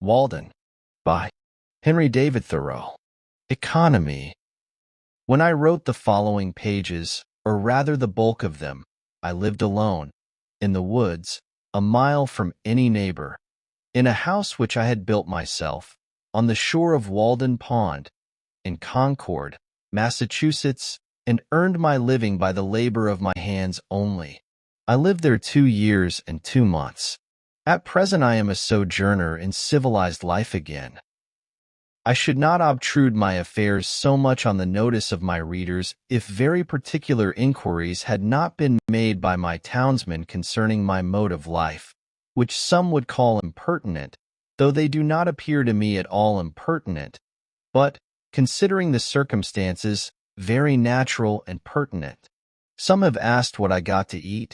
Walden, by Henry David Thoreau. Economy. When I wrote the following pages, or rather the bulk of them, I lived alone, in the woods, a mile from any neighbor, in a house which I had built myself, on the shore of Walden Pond, in Concord, Massachusetts, and earned my living by the labor of my hands only. I lived there 2 years and 2 months. At present I am a sojourner in civilized life again. I should not obtrude my affairs so much on the notice of my readers if very particular inquiries had not been made by my townsmen concerning my mode of life, which some would call impertinent, though they do not appear to me at all impertinent, but, considering the circumstances, very natural and pertinent. Some have asked what I got to eat,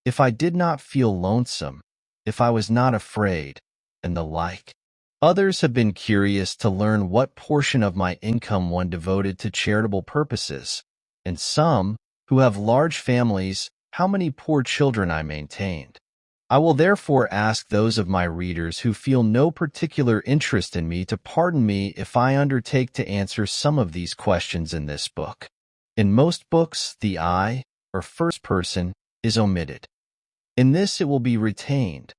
if I did not feel lonesome, if I was not afraid, and the like. Others have been curious to learn what portion of my income one devoted to charitable purposes, and some, who have large families, how many poor children I maintained. I will therefore ask those of my readers who feel no particular interest in me to pardon me if I undertake to answer some of these questions in this book. In most books, the I, or first person, is omitted. In this it will be retained.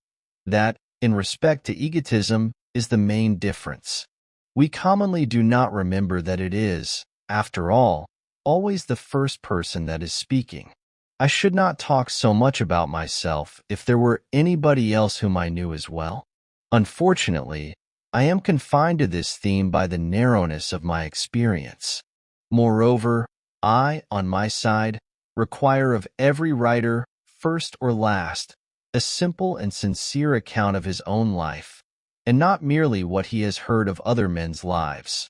That, in respect to egotism, is the main difference. We commonly do not remember that it is, after all, always the first person that is speaking. I should not talk so much about myself if there were anybody else whom I knew as well. Unfortunately, I am confined to this theme by the narrowness of my experience. Moreover, I, on my side, require of every writer, first or last, a simple and sincere account of his own life, and not merely what he has heard of other men's lives.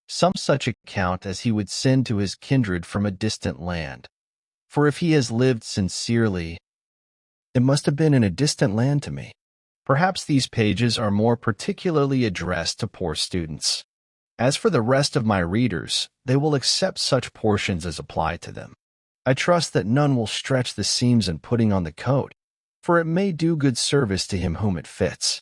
Some such account as he would send to his kindred from a distant land. For if he has lived sincerely, it must have been in a distant land to me. Perhaps these pages are more particularly addressed to poor students. As for the rest of my readers, they will accept such portions as apply to them. I trust that none will stretch the seams in putting on the coat, for it may do good service to him whom it fits.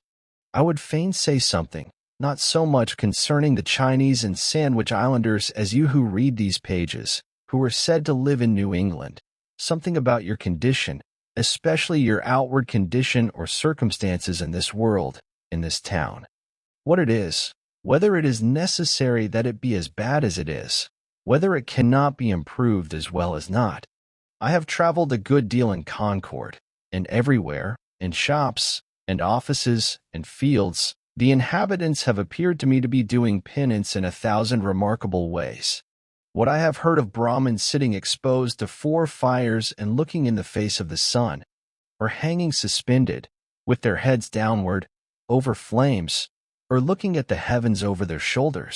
I would fain say something, not so much concerning the Chinese and Sandwich Islanders as you who read these pages, who are said to live in New England, something about your condition, especially your outward condition or circumstances in this world, in this town. What it is, whether it is necessary that it be as bad as it is, whether it cannot be improved as well as not. I have traveled a good deal in Concord, and everywhere, in shops, and offices, and fields, the inhabitants have appeared to me to be doing penance in 1,000 remarkable ways. What I have heard of Brahmins sitting exposed to 4 fires and looking in the face of the sun, or hanging suspended, with their heads downward, over flames, or looking at the heavens over their shoulders,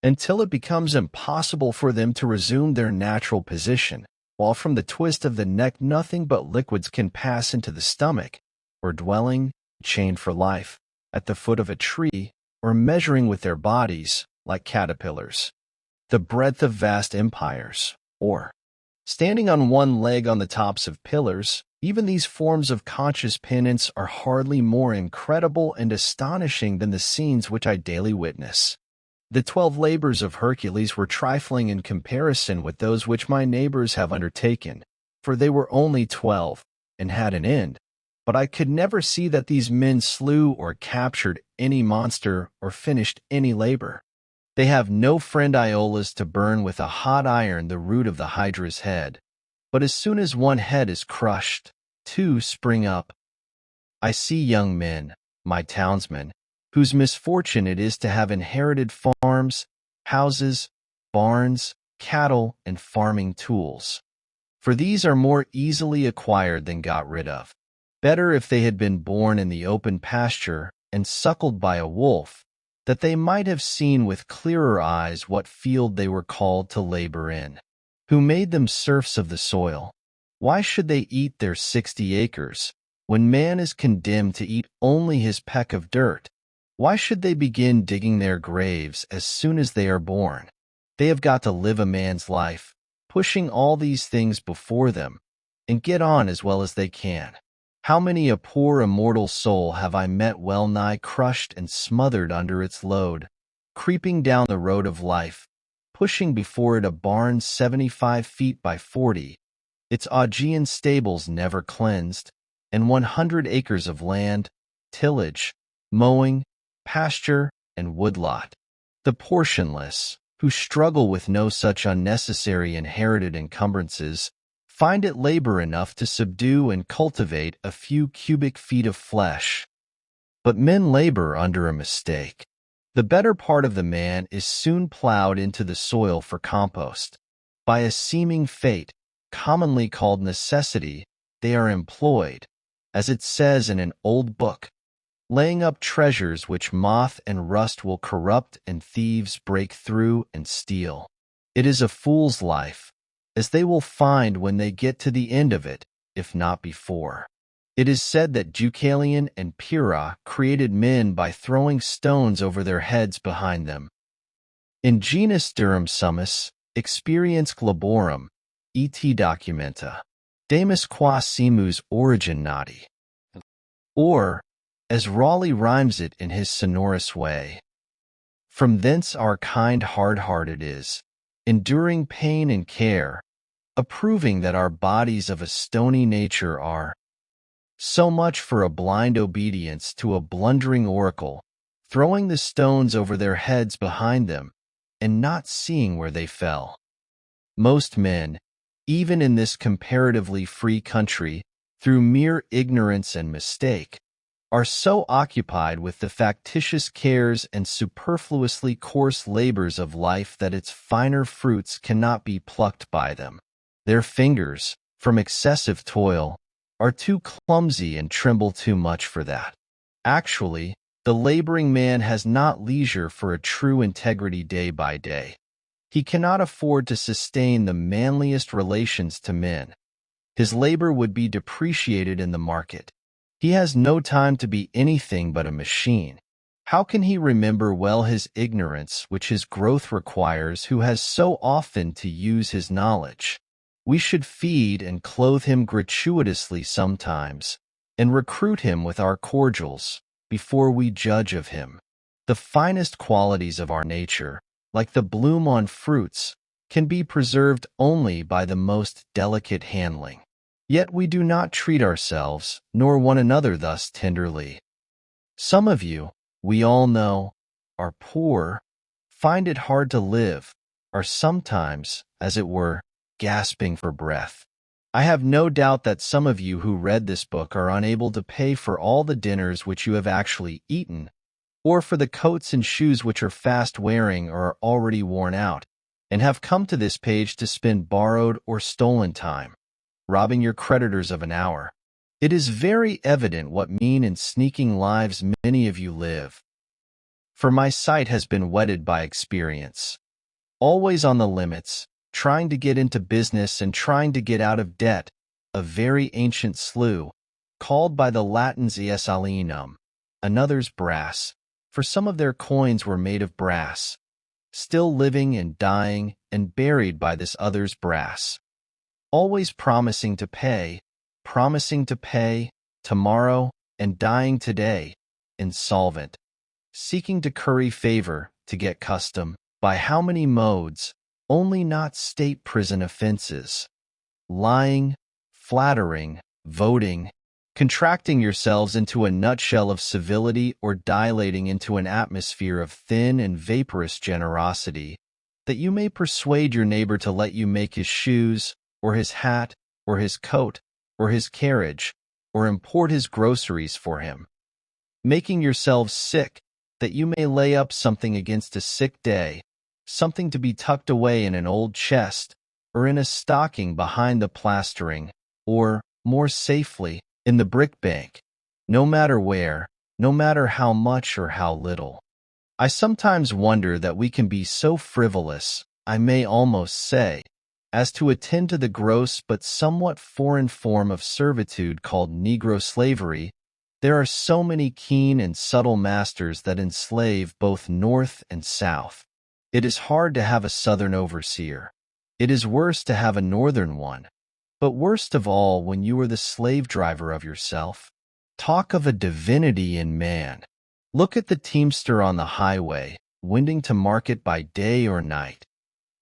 until it becomes impossible for them to resume their natural position, while from the twist of the neck nothing but liquids can pass into the stomach, or dwelling, chained for life, at the foot of a tree, or measuring with their bodies, like caterpillars, the breadth of vast empires, or standing on one leg on the tops of pillars. Even these forms of conscious penance are hardly more incredible and astonishing than the scenes which I daily witness. The 12 labors of Hercules were trifling in comparison with those which my neighbors have undertaken, for they were only 12, and had an end. But I could never see that these men slew or captured any monster or finished any labor. They have no friend Iolas to burn with a hot iron the root of the hydra's head. But as soon as one head is crushed, 2 spring up. I see young men, my townsmen, whose misfortune it is to have inherited farms, houses, barns, cattle, and farming tools. For these are more easily acquired than got rid of. Better if they had been born in the open pasture and suckled by a wolf, that they might have seen with clearer eyes what field they were called to labor in. Who made them serfs of the soil? Why should they eat their 60 acres, when man is condemned to eat only his peck of dirt? Why should they begin digging their graves as soon as they are born? They have got to live a man's life, pushing all these things before them, and get on as well as they can. How many a poor immortal soul have I met well-nigh crushed and smothered under its load, creeping down the road of life, pushing before it a barn 75 feet by 40, its Augean stables never cleansed, and 100 acres of land, tillage, mowing, pasture, and woodlot. The portionless, who struggle with no such unnecessary inherited encumbrances, find it labor enough to subdue and cultivate a few cubic feet of flesh. But men labor under a mistake. The better part of the man is soon plowed into the soil for compost. By a seeming fate, commonly called necessity, they are employed, as it says in an old book, laying up treasures which moth and rust will corrupt and thieves break through and steal. It is a fool's life, as they will find when they get to the end of it, if not before. It is said that Deucalion and Pyrrha created men by throwing stones over their heads behind them. In genus durum summus, experience laborum, et documenta, demus qua simus origin nati. Or, as Raleigh rhymes it in his sonorous way, from thence our kind hard-hearted is, enduring pain and care, approving that our bodies of a stony nature are. So much for a blind obedience to a blundering oracle, throwing the stones over their heads behind them, and not seeing where they fell. Most men, even in this comparatively free country, through mere ignorance and mistake, are so occupied with the factitious cares and superfluously coarse labors of life that its finer fruits cannot be plucked by them. Their fingers, from excessive toil, are too clumsy and tremble too much for that. Actually, the laboring man has not leisure for a true integrity day by day. He cannot afford to sustain the manliest relations to men. His labor would be depreciated in the market. He has no time to be anything but a machine. How can he remember well his ignorance which his growth requires who has so often to use his knowledge? We should feed and clothe him gratuitously sometimes, and recruit him with our cordials, before we judge of him. The finest qualities of our nature, like the bloom on fruits, can be preserved only by the most delicate handling. Yet we do not treat ourselves, nor one another thus tenderly. Some of you, we all know, are poor, find it hard to live, are sometimes, as it were, gasping for breath. I have no doubt that some of you who read this book are unable to pay for all the dinners which you have actually eaten, or for the coats and shoes which are fast wearing or are already worn out, and have come to this page to spend borrowed or stolen time, robbing your creditors of an hour. It is very evident what mean and sneaking lives many of you live. For my sight has been whetted by experience. Always on the limits, trying to get into business and trying to get out of debt, a very ancient slough, called by the Latins ius alienum, another's brass, for some of their coins were made of brass, still living and dying and buried by this other's brass, always promising to pay, tomorrow, and dying today, insolvent, seeking to curry favor, to get custom, by how many modes, only not state prison offenses, lying, flattering, voting, contracting yourselves into a nutshell of civility or dilating into an atmosphere of thin and vaporous generosity, that you may persuade your neighbor to let you make his shoes, or his hat, or his coat, or his carriage, or import his groceries for him, making yourselves sick, that you may lay up something against a sick day, something to be tucked away in an old chest, or in a stocking behind the plastering, or, more safely, in the brick bank, no matter where, no matter how much or how little. I sometimes wonder that we can be so frivolous, I may almost say, as to attend to the gross but somewhat foreign form of servitude called Negro slavery. There are so many keen and subtle masters that enslave both North and South. It is hard to have a Southern overseer. It is worse to have a Northern one. But worst of all, when you are the slave driver of yourself, talk of a divinity in man. Look at the teamster on the highway, wending to market by day or night.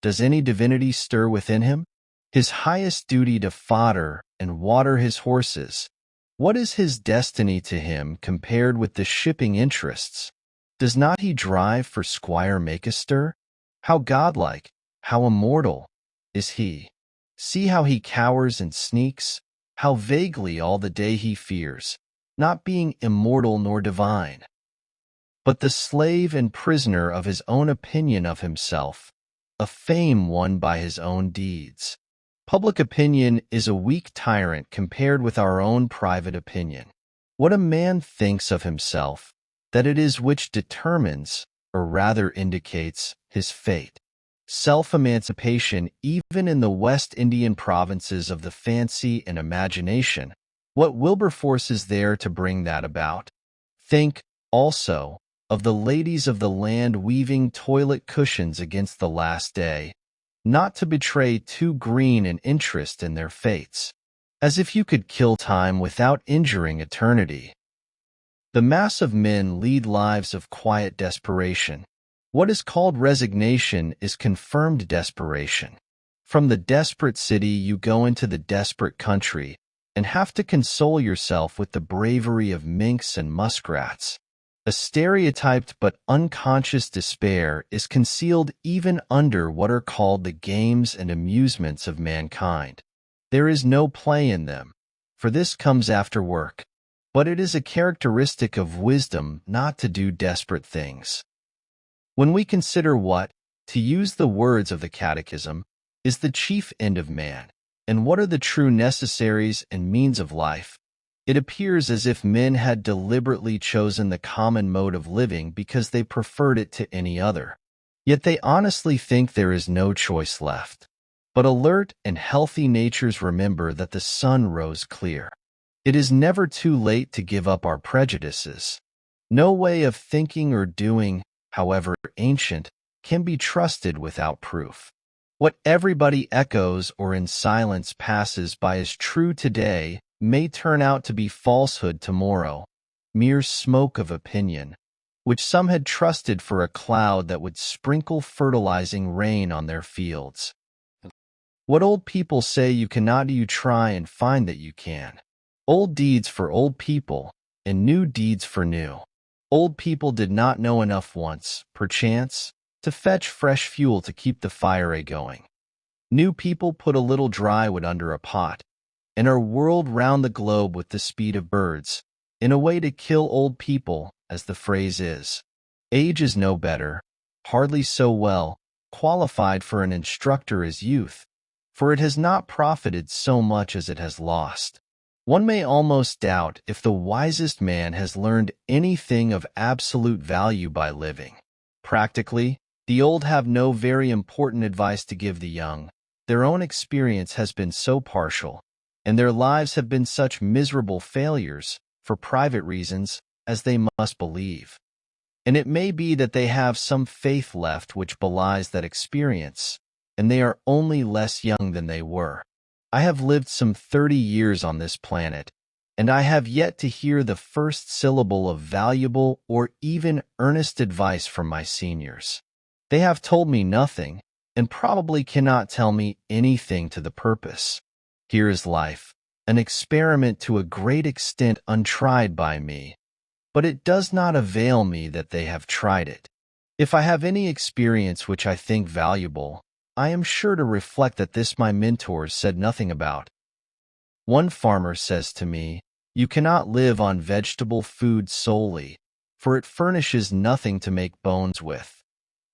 Does any divinity stir within him? His highest duty to fodder and water his horses. What is his destiny to him compared with the shipping interests? Does not he drive for Squire Makestir? How godlike, how immortal is he! See how he cowers and sneaks, how vaguely all the day he fears, not being immortal nor divine, but the slave and prisoner of his own opinion of himself, a fame won by his own deeds. Public opinion is a weak tyrant compared with our own private opinion. What a man thinks of himself, that it is which determines, or rather indicates, his fate. Self-emancipation, even in the West Indian provinces of the fancy and imagination. What Wilberforce is there to bring that about? Think, also, of the ladies of the land weaving toilet cushions against the last day, not to betray too green an interest in their fates, as if you could kill time without injuring eternity. The mass of men lead lives of quiet desperation. What is called resignation is confirmed desperation. From the desperate city you go into the desperate country and have to console yourself with the bravery of minks and muskrats. A stereotyped but unconscious despair is concealed even under what are called the games and amusements of mankind. There is no play in them, for this comes after work, but it is a characteristic of wisdom not to do desperate things. When we consider what, to use the words of the Catechism, is the chief end of man, and what are the true necessaries and means of life, it appears as if men had deliberately chosen the common mode of living because they preferred it to any other. Yet they honestly think there is no choice left. But alert and healthy natures remember that the sun rose clear. It is never too late to give up our prejudices. No way of thinking or doing, however ancient, can be trusted without proof. What everybody echoes or in silence passes by as true today may turn out to be falsehood tomorrow, mere smoke of opinion, which some had trusted for a cloud that would sprinkle fertilizing rain on their fields. What old people say you cannot do, you try and find that you can. Old deeds for old people, and new deeds for new. Old people did not know enough once, perchance, to fetch fresh fuel to keep the fire a-going. New people put a little dry wood under a pot, and are whirled round the globe with the speed of birds, in a way to kill old people, as the phrase is. Age is no better, hardly so well, qualified for an instructor as youth, for it has not profited so much as it has lost. One may almost doubt if the wisest man has learned anything of absolute value by living. Practically, the old have no very important advice to give the young. Their own experience has been so partial, and their lives have been such miserable failures, for private reasons, as they must believe. And it may be that they have some faith left which belies that experience, and they are only less young than they were. I have lived some 30 years on this planet, and I have yet to hear the first syllable of valuable or even earnest advice from my seniors. They have told me nothing, and probably cannot tell me anything to the purpose. Here is life, an experiment to a great extent untried by me, but it does not avail me that they have tried it. If I have any experience which I think valuable, I am sure to reflect that this my mentors said nothing about. One farmer says to me, "You cannot live on vegetable food solely, for it furnishes nothing to make bones with."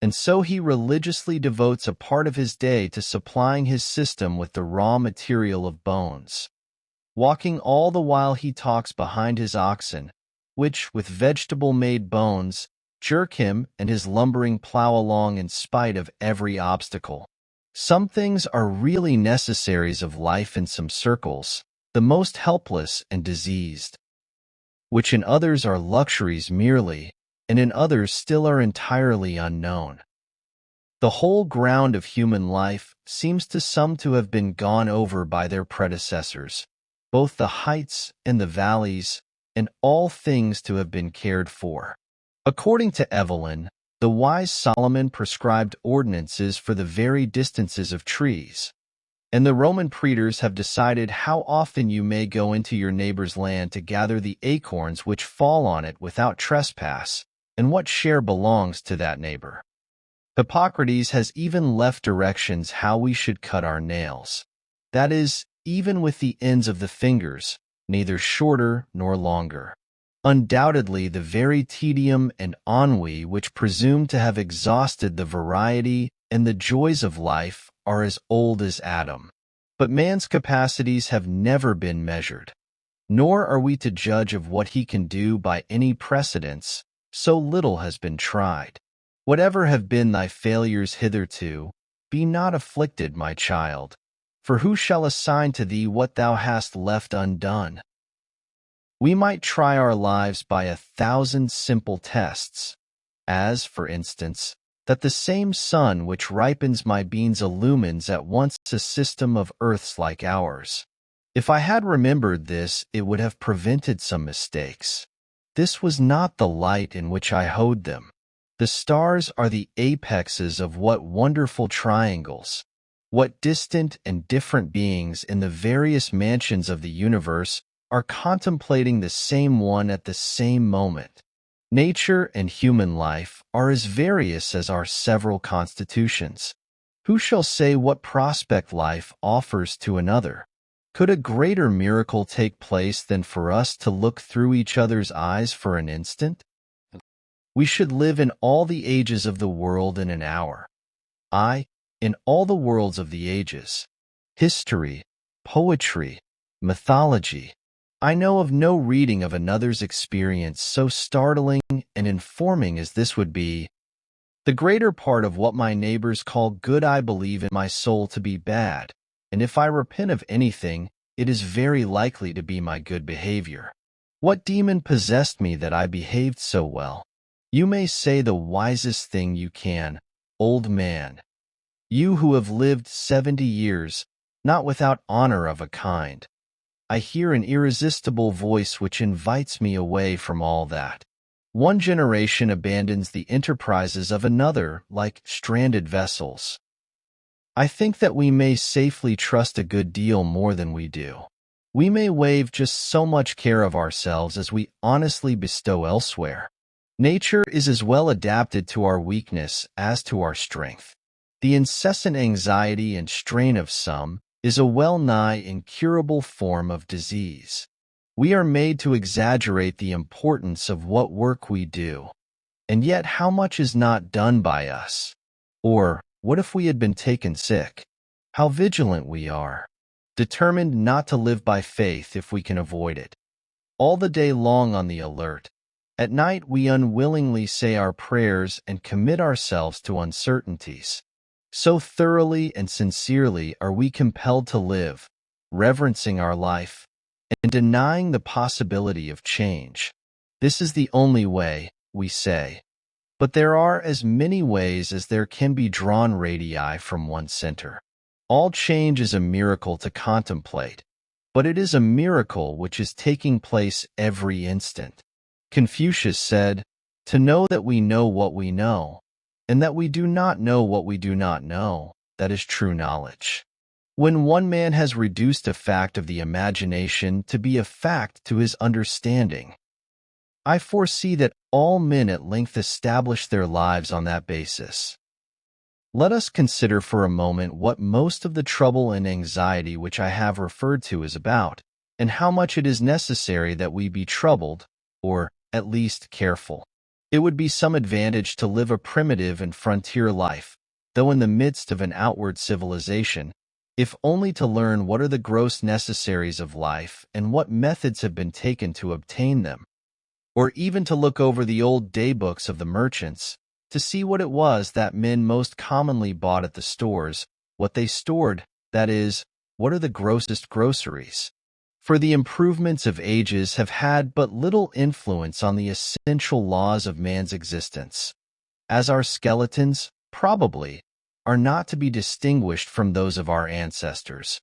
And so he religiously devotes a part of his day to supplying his system with the raw material of bones. Walking all the while he talks behind his oxen, which, with vegetable-made bones, jerk him and his lumbering plow along in spite of every obstacle. Some things are really necessaries of life in some circles, the most helpless and diseased, which in others are luxuries merely, and in others still are entirely unknown. The whole ground of human life seems to some to have been gone over by their predecessors, both the heights and the valleys, and all things to have been cared for. According to Evelyn, the wise Solomon prescribed ordinances for the very distances of trees, and the Roman praetors have decided how often you may go into your neighbor's land to gather the acorns which fall on it without trespass, and what share belongs to that neighbor. Hippocrates has even left directions how we should cut our nails. That is, even with the ends of the fingers, neither shorter nor longer. Undoubtedly, the very tedium and ennui which presume to have exhausted the variety and the joys of life are as old as Adam. But man's capacities have never been measured, nor are we to judge of what he can do by any precedents, so little has been tried. Whatever have been thy failures hitherto, be not afflicted, my child, for who shall assign to thee what thou hast left undone? We might try our lives by 1,000 simple tests, as, for instance, that the same sun which ripens my beans illumines at once a system of earths like ours. If I had remembered this, it would have prevented some mistakes. This was not the light in which I hoed them. The stars are the apexes of what wonderful triangles, what distant and different beings in the various mansions of the universe are contemplating the same one at the same moment. Nature and human life are as various as our several constitutions. Who shall say what prospect life offers to another? Could a greater miracle take place than for us to look through each other's eyes for an instant? We should live in all the ages of the world in an hour. Aye, in all the worlds of the ages. History, poetry, mythology. I know of no reading of another's experience so startling and informing as this would be. The greater part of what my neighbors call good I believe in my soul to be bad, and if I repent of anything, it is very likely to be my good behavior. What demon possessed me that I behaved so well? You may say the wisest thing you can, old man. You who have lived 70 years, not without honor of a kind. I hear an irresistible voice which invites me away from all that. One generation abandons the enterprises of another like stranded vessels. I think that we may safely trust a good deal more than we do. We may waive just so much care of ourselves as we honestly bestow elsewhere. Nature is as well adapted to our weakness as to our strength. The incessant anxiety and strain of some is a well-nigh incurable form of disease. We are made to exaggerate the importance of what work we do, and yet how much is not done by us? Or, what if we had been taken sick? How vigilant we are, determined not to live by faith if we can avoid it. All the day long on the alert. At night we unwillingly say our prayers and commit ourselves to uncertainties. So thoroughly and sincerely are we compelled to live, reverencing our life, and denying the possibility of change. This is the only way, we say. But there are as many ways as there can be drawn radii from one center. All change is a miracle to contemplate, but it is a miracle which is taking place every instant. Confucius said, "To know that we know what we know, and that we do not know what we do not know, that is true knowledge." When one man has reduced a fact of the imagination to be a fact to his understanding, I foresee that all men at length establish their lives on that basis. Let us consider for a moment what most of the trouble and anxiety which I have referred to is about, and how much it is necessary that we be troubled, or at least careful. It would be some advantage to live a primitive and frontier life, though in the midst of an outward civilization, if only to learn what are the gross necessaries of life and what methods have been taken to obtain them, or even to look over the old daybooks of the merchants, to see what it was that men most commonly bought at the stores, what they stored, that is, what are the grossest groceries. For the improvements of ages have had but little influence on the essential laws of man's existence. As our skeletons, probably, are not to be distinguished from those of our ancestors.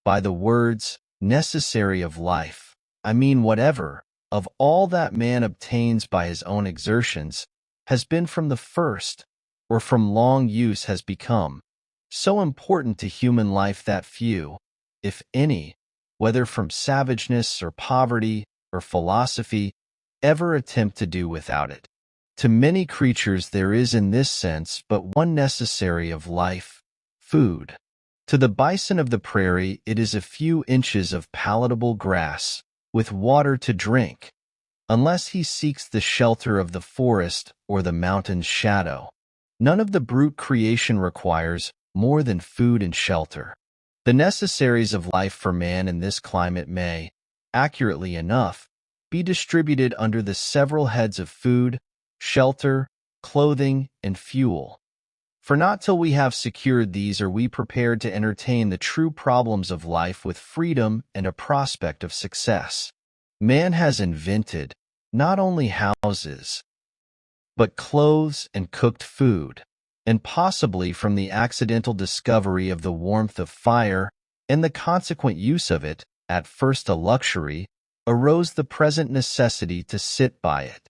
By the words, necessary of life, I mean whatever, of all that man obtains by his own exertions, has been from the first, or from long use has become, so important to human life that few, if any, whether from savageness or poverty or philosophy, ever attempt to do without it. To many creatures there is in this sense but one necessary of life, food. To the bison of the prairie it is a few inches of palatable grass, with water to drink, unless he seeks the shelter of the forest or the mountain's shadow. None of the brute creation requires more than food and shelter. The necessaries of life for man in this climate may, accurately enough, be distributed under the several heads of food, shelter, clothing, and fuel. For not till we have secured these are we prepared to entertain the true problems of life with freedom and a prospect of success. Man has invented not only houses, but clothes and cooked food, and possibly from the accidental discovery of the warmth of fire and the consequent use of it, at first a luxury, arose the present necessity to sit by it.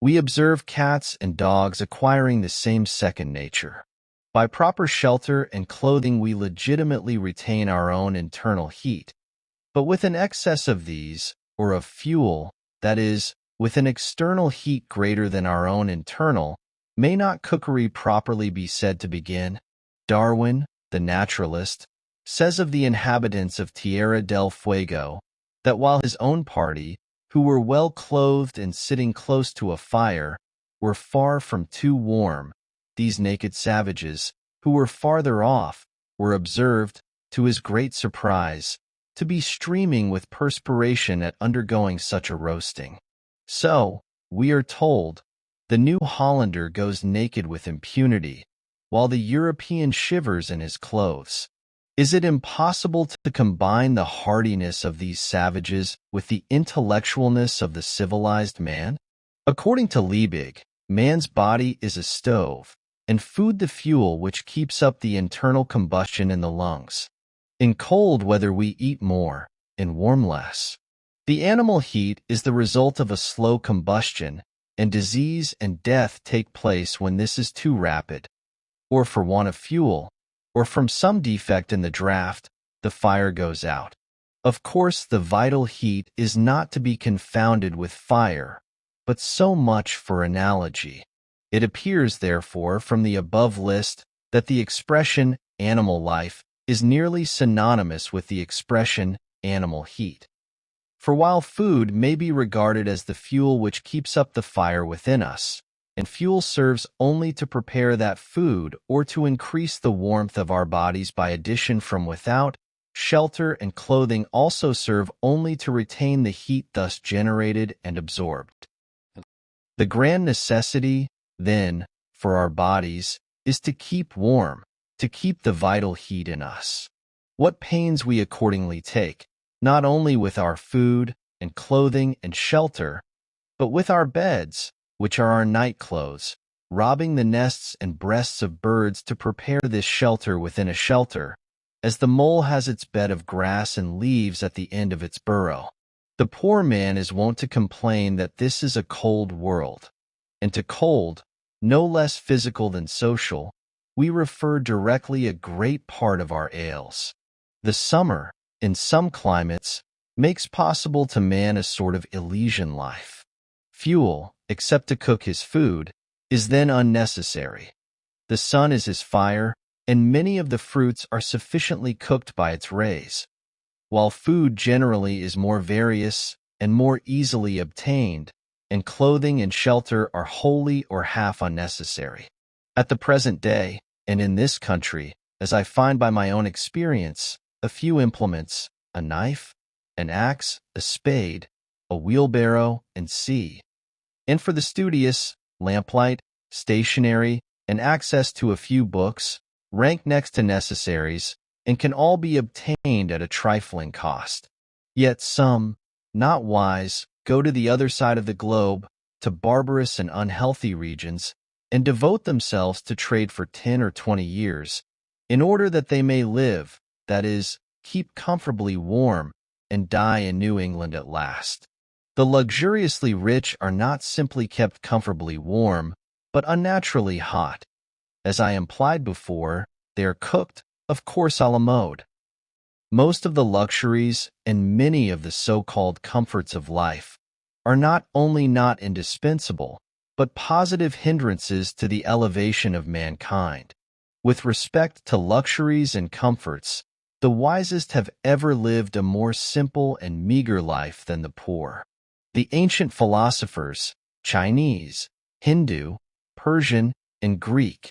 We observe cats and dogs acquiring the same second nature. By proper shelter and clothing we legitimately retain our own internal heat, but with an excess of these, or of fuel, that is, with an external heat greater than our own internal, may not cookery properly be said to begin? Darwin, the naturalist, says of the inhabitants of Tierra del Fuego that while his own party, who were well clothed and sitting close to a fire, were far from too warm, these naked savages, who were farther off, were observed, to his great surprise, to be streaming with perspiration at undergoing such a roasting. So, we are told, the New Hollander goes naked with impunity, while the European shivers in his clothes. Is it impossible to combine the hardiness of these savages with the intellectualness of the civilized man? According to Liebig, man's body is a stove, and food the fuel which keeps up the internal combustion in the lungs. In cold weather we eat more, in warm less. The animal heat is the result of a slow combustion, and disease and death take place when this is too rapid, or for want of fuel, or from some defect in the draught, the fire goes out. Of course, the vital heat is not to be confounded with fire, but so much for analogy. It appears, therefore, from the above list that the expression animal life is nearly synonymous with the expression animal heat. For while food may be regarded as the fuel which keeps up the fire within us, and fuel serves only to prepare that food or to increase the warmth of our bodies by addition from without, shelter and clothing also serve only to retain the heat thus generated and absorbed. The grand necessity, then, for our bodies, is to keep warm, to keep the vital heat in us. What pains we accordingly take, not only with our food and clothing and shelter, but with our beds, which are our night clothes, robbing the nests and breasts of birds to prepare this shelter within a shelter, as the mole has its bed of grass and leaves at the end of its burrow. The poor man is wont to complain that this is a cold world, and to cold, no less physical than social, we refer directly a great part of our ails. The summer, in some climates, makes possible to man a sort of Elysian life. Fuel, except to cook his food, is then unnecessary. The sun is his fire, and many of the fruits are sufficiently cooked by its rays, while food generally is more various and more easily obtained, and clothing and shelter are wholly or half unnecessary. At the present day, and in this country, as I find by my own experience, a few implements, a knife, an axe, a spade, a wheelbarrow, and and for the studious, lamplight, stationery, and access to a few books, rank next to necessaries, and can all be obtained at a trifling cost. Yet some, not wise, go to the other side of the globe, to barbarous and unhealthy regions, and devote themselves to trade for 10 or 20 years, in order that they may live, that is, keep comfortably warm, and die in New England at last. The luxuriously rich are not simply kept comfortably warm, but unnaturally hot. As I implied before, they are cooked, of course, a la mode. Most of the luxuries and many of the so-called comforts of life are not only not indispensable, but positive hindrances to the elevation of mankind. With respect to luxuries and comforts, the wisest have ever lived a more simple and meager life than the poor. The ancient philosophers, Chinese, Hindu, Persian, and Greek,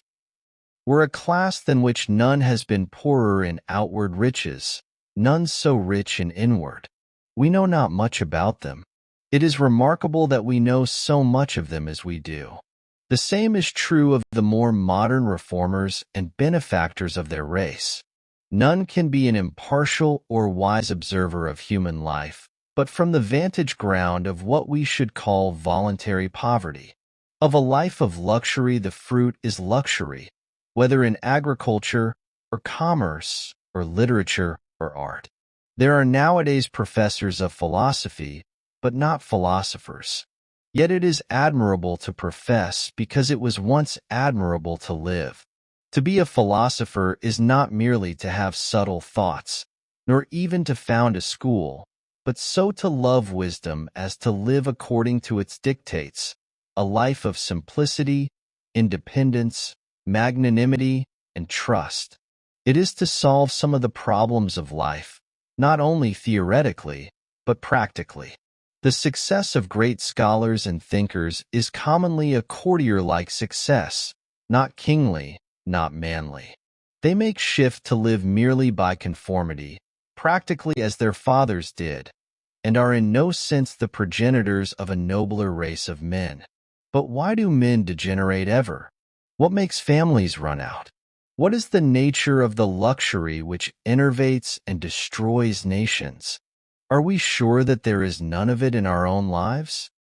were a class than which none has been poorer in outward riches, none so rich in inward. We know not much about them. It is remarkable that we know so much of them as we do. The same is true of the more modern reformers and benefactors of their race. None can be an impartial or wise observer of human life, but from the vantage ground of what we should call voluntary poverty. Of a life of luxury, the fruit is luxury, whether in agriculture or commerce or literature or art. There are nowadays professors of philosophy, but not philosophers. Yet it is admirable to profess because it was once admirable to live. To be a philosopher is not merely to have subtle thoughts, nor even to found a school, but so to love wisdom as to live according to its dictates, a life of simplicity, independence, magnanimity, and trust. It is to solve some of the problems of life, not only theoretically, but practically. The success of great scholars and thinkers is commonly a courtier-like success, not kingly, not manly. They make shift to live merely by conformity, practically as their fathers did, and are in no sense the progenitors of a nobler race of men. But why do men degenerate ever? What makes families run out? What is the nature of the luxury which enervates and destroys nations? Are we sure that there is none of it in our own lives?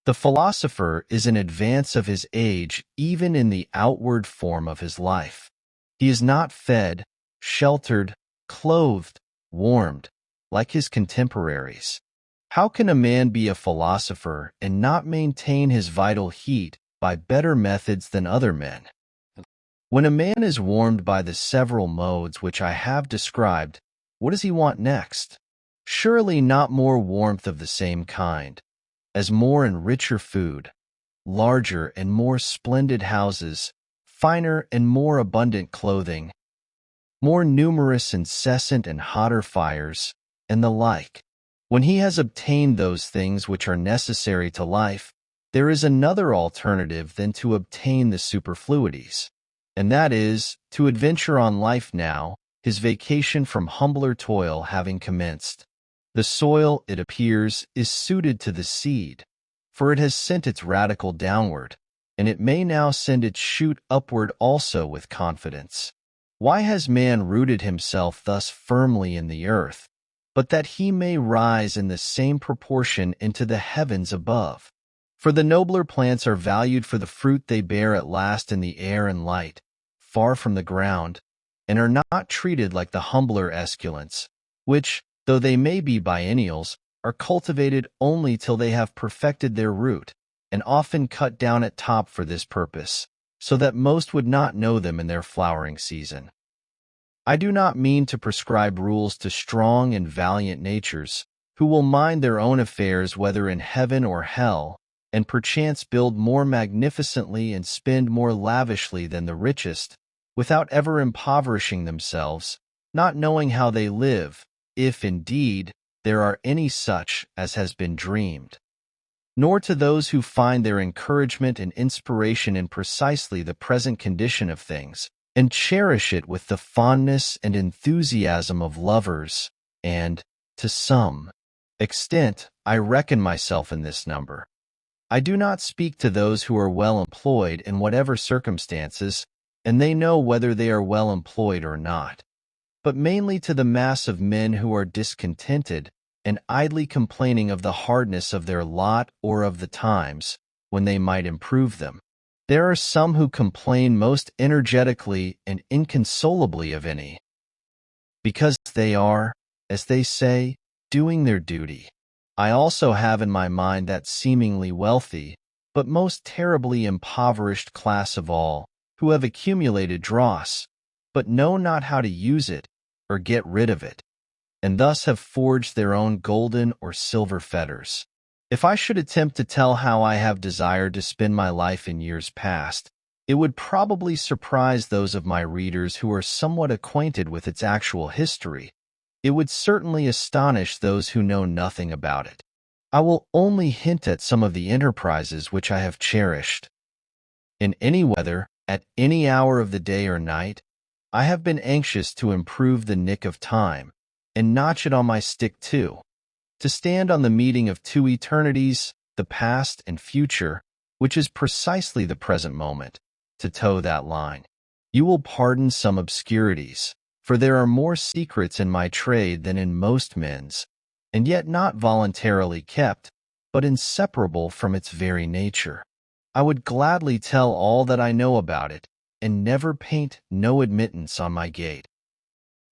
The philosopher is in advance of his age even in the outward form of his life. He is not fed, sheltered, clothed, warmed, like his contemporaries. How can a man be a philosopher and not maintain his vital heat by better methods than other men? When a man is warmed by the several modes which I have described, what does he want next? Surely not more warmth of the same kind, as more and richer food, larger and more splendid houses, finer and more abundant clothing, more numerous, incessant, and hotter fires, and the like. When he has obtained those things which are necessary to life, there is another alternative than to obtain the superfluities, and that is, to adventure on life now, his vacation from humbler toil having commenced. The soil, it appears, is suited to the seed, for it has sent its radicle downward, and it may now send its shoot upward also with confidence. Why has man rooted himself thus firmly in the earth? But that he may rise in the same proportion into the heavens above. For the nobler plants are valued for the fruit they bear at last in the air and light, far from the ground, and are not treated like the humbler esculents, which, though they may be biennials, are cultivated only till they have perfected their root, and often cut down at top for this purpose, so that most would not know them in their flowering season. I do not mean to prescribe rules to strong and valiant natures, who will mind their own affairs whether in heaven or hell, and perchance build more magnificently and spend more lavishly than the richest, without ever impoverishing themselves, not knowing how they live, if, indeed, there are any such as has been dreamed. Nor to those who find their encouragement and inspiration in precisely the present condition of things, and cherish it with the fondness and enthusiasm of lovers, and, to some extent, I reckon myself in this number. I do not speak to those who are well employed in whatever circumstances, and they know whether they are well employed or not, but mainly to the mass of men who are discontented and idly complaining of the hardness of their lot or of the times when they might improve them. There are some who complain most energetically and inconsolably of any, because they are, as they say, doing their duty. I also have in my mind that seemingly wealthy, but most terribly impoverished class of all, who have accumulated dross, but know not how to use it or get rid of it, and thus have forged their own golden or silver fetters. If I should attempt to tell how I have desired to spend my life in years past, it would probably surprise those of my readers who are somewhat acquainted with its actual history. It would certainly astonish those who know nothing about it. I will only hint at some of the enterprises which I have cherished. In any weather, at any hour of the day or night, I have been anxious to improve the nick of time, and notch it on my stick too, to stand on the meeting of two eternities, the past and future, which is precisely the present moment, to toe that line. You will pardon some obscurities, for there are more secrets in my trade than in most men's, and yet not voluntarily kept, but inseparable from its very nature. I would gladly tell all that I know about it, and never paint no admittance on my gate.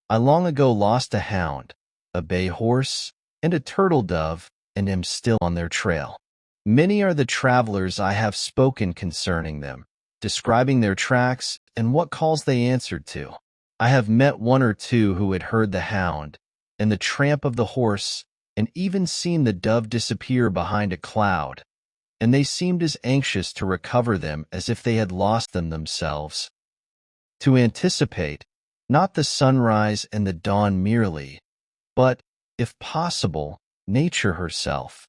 I long ago lost a hound, a bay horse, and a turtle dove, and am still on their trail. Many are the travelers I have spoken concerning them, describing their tracks and what calls they answered to. I have met one or two who had heard the hound, and the tramp of the horse, and even seen the dove disappear behind a cloud, and they seemed as anxious to recover them as if they had lost them themselves. To anticipate, not the sunrise and the dawn merely, but, if possible, nature herself.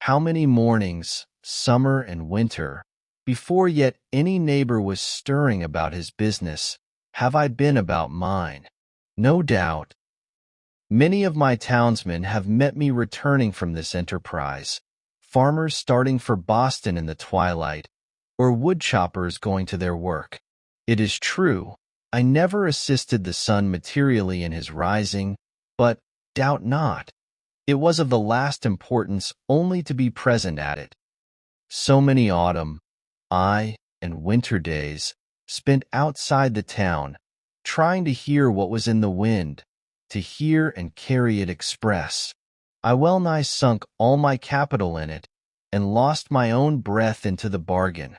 How many mornings, summer and winter, before yet any neighbor was stirring about his business, have I been about mine? No doubt. Many of my townsmen have met me returning from this enterprise, farmers starting for Boston in the twilight, or woodchoppers going to their work. It is true, I never assisted the sun materially in his rising, but, doubt not, it was of the last importance only to be present at it. So many autumn, ay, and winter days spent outside the town, trying to hear what was in the wind, to hear and carry it express. I well nigh sunk all my capital in it, and lost my own breath into the bargain,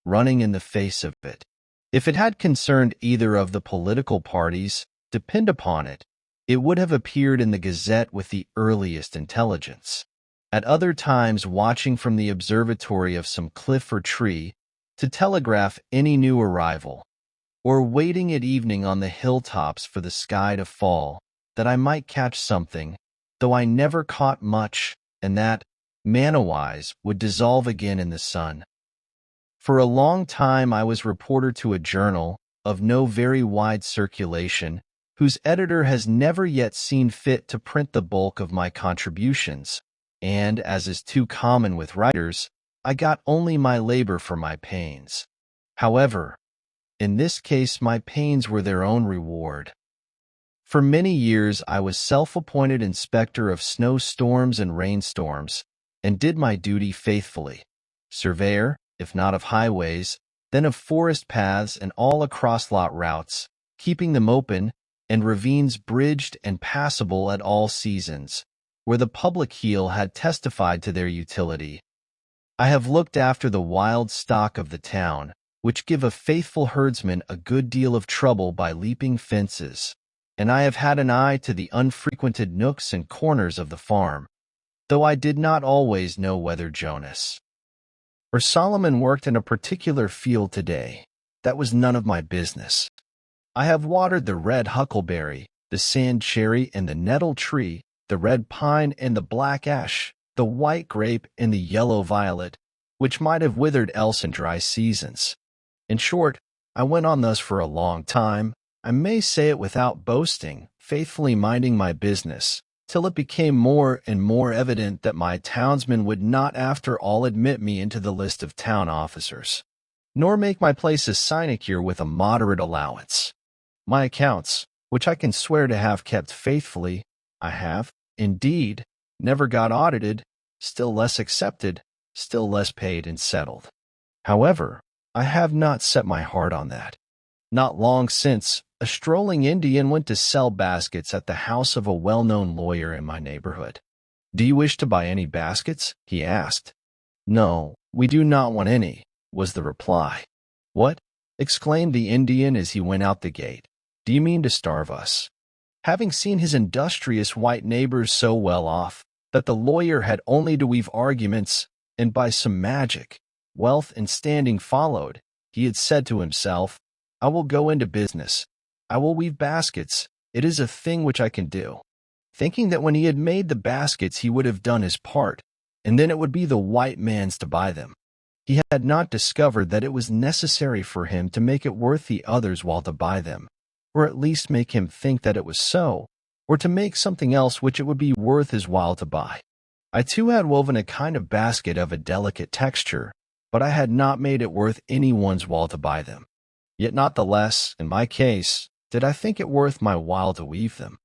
running in the face of it. If it had concerned either of the political parties, depend upon it, it would have appeared in the Gazette with the earliest intelligence. At other times, watching from the observatory of some cliff or tree to telegraph any new arrival, or waiting at evening on the hilltops for the sky to fall, that I might catch something, though I never caught much, and that, manna-wise, would dissolve again in the sun. For a long time I was reporter to a journal, of no very wide circulation, whose editor has never yet seen fit to print the bulk of my contributions, and, as is too common with writers, I got only my labor for my pains. However, in this case my pains were their own reward. For many years I was self-appointed inspector of snowstorms and rainstorms, and did my duty faithfully. Surveyor, if not of highways, then of forest paths and all across-lot routes, keeping them open, and ravines bridged and passable at all seasons, where the public heel had testified to their utility. I have looked after the wild stock of the town, which give a faithful herdsman a good deal of trouble by leaping fences, and I have had an eye to the unfrequented nooks and corners of the farm, though I did not always know whether Jonas or Solomon worked in a particular field today. That was none of my business. I have watered the red huckleberry, the sand cherry and the nettle tree, the red pine and the black ash, the white grape and the yellow violet, which might have withered else in dry seasons. In short, I went on thus for a long time, I may say it without boasting, faithfully minding my business, till it became more and more evident that my townsmen would not after all admit me into the list of town officers, nor make my place a sinecure with a moderate allowance. My accounts, which I can swear to have kept faithfully, I have, indeed, never got audited, still less accepted, still less paid and settled. However, I have not set my heart on that. Not long since, a strolling Indian went to sell baskets at the house of a well-known lawyer in my neighborhood. "Do you wish to buy any baskets?" he asked. "No, we do not want any," was the reply. "What?" exclaimed the Indian as he went out the gate. "Do you mean to starve us?" Having seen his industrious white neighbors so well off that the lawyer had only to weave arguments, and by some magic, wealth and standing followed, he had said to himself, "I will go into business. I will weave baskets. It is a thing which I can do." Thinking that when he had made the baskets he would have done his part, and then it would be the white man's to buy them. He had not discovered that it was necessary for him to make it worth the others while to buy them, or at least make him think that it was so, or to make something else which it would be worth his while to buy. I too had woven a kind of basket of a delicate texture, but I had not made it worth any one's while to buy them. Yet not the less, in my case, did I think it worth my while to weave them.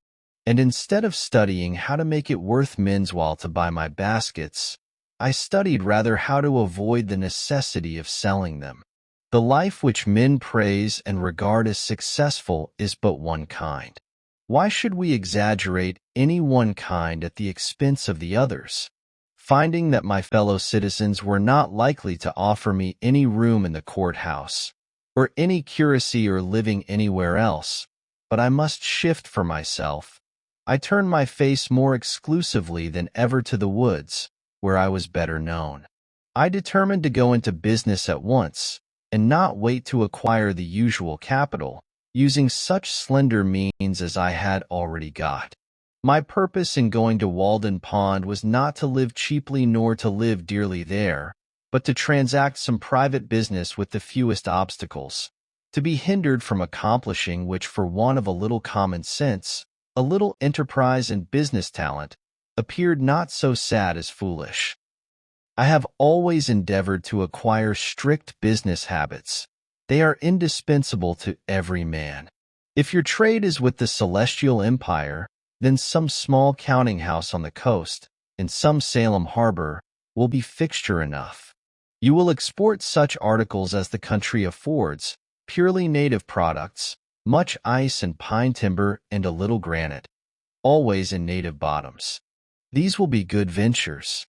And instead of studying how to make it worth men's while to buy my baskets, I studied rather how to avoid the necessity of selling them. The life which men praise and regard as successful is but one kind. Why should we exaggerate any one kind at the expense of the others? Finding that my fellow citizens were not likely to offer me any room in the courthouse, or any curacy or living anywhere else, but I must shift for myself, I turned my face more exclusively than ever to the woods, where I was better known. I determined to go into business at once, and not wait to acquire the usual capital, using such slender means as I had already got. My purpose in going to Walden Pond was not to live cheaply nor to live dearly there, but to transact some private business with the fewest obstacles, to be hindered from accomplishing which for want of a little common sense, a little enterprise and business talent, appeared not so sad as foolish. I have always endeavored to acquire strict business habits. They are indispensable to every man. If your trade is with the celestial empire, then some small counting house on the coast, in some Salem harbor, will be fixture enough. You will export such articles as the country affords, purely native products, much ice and pine timber and a little granite, always in native bottoms. These will be good ventures.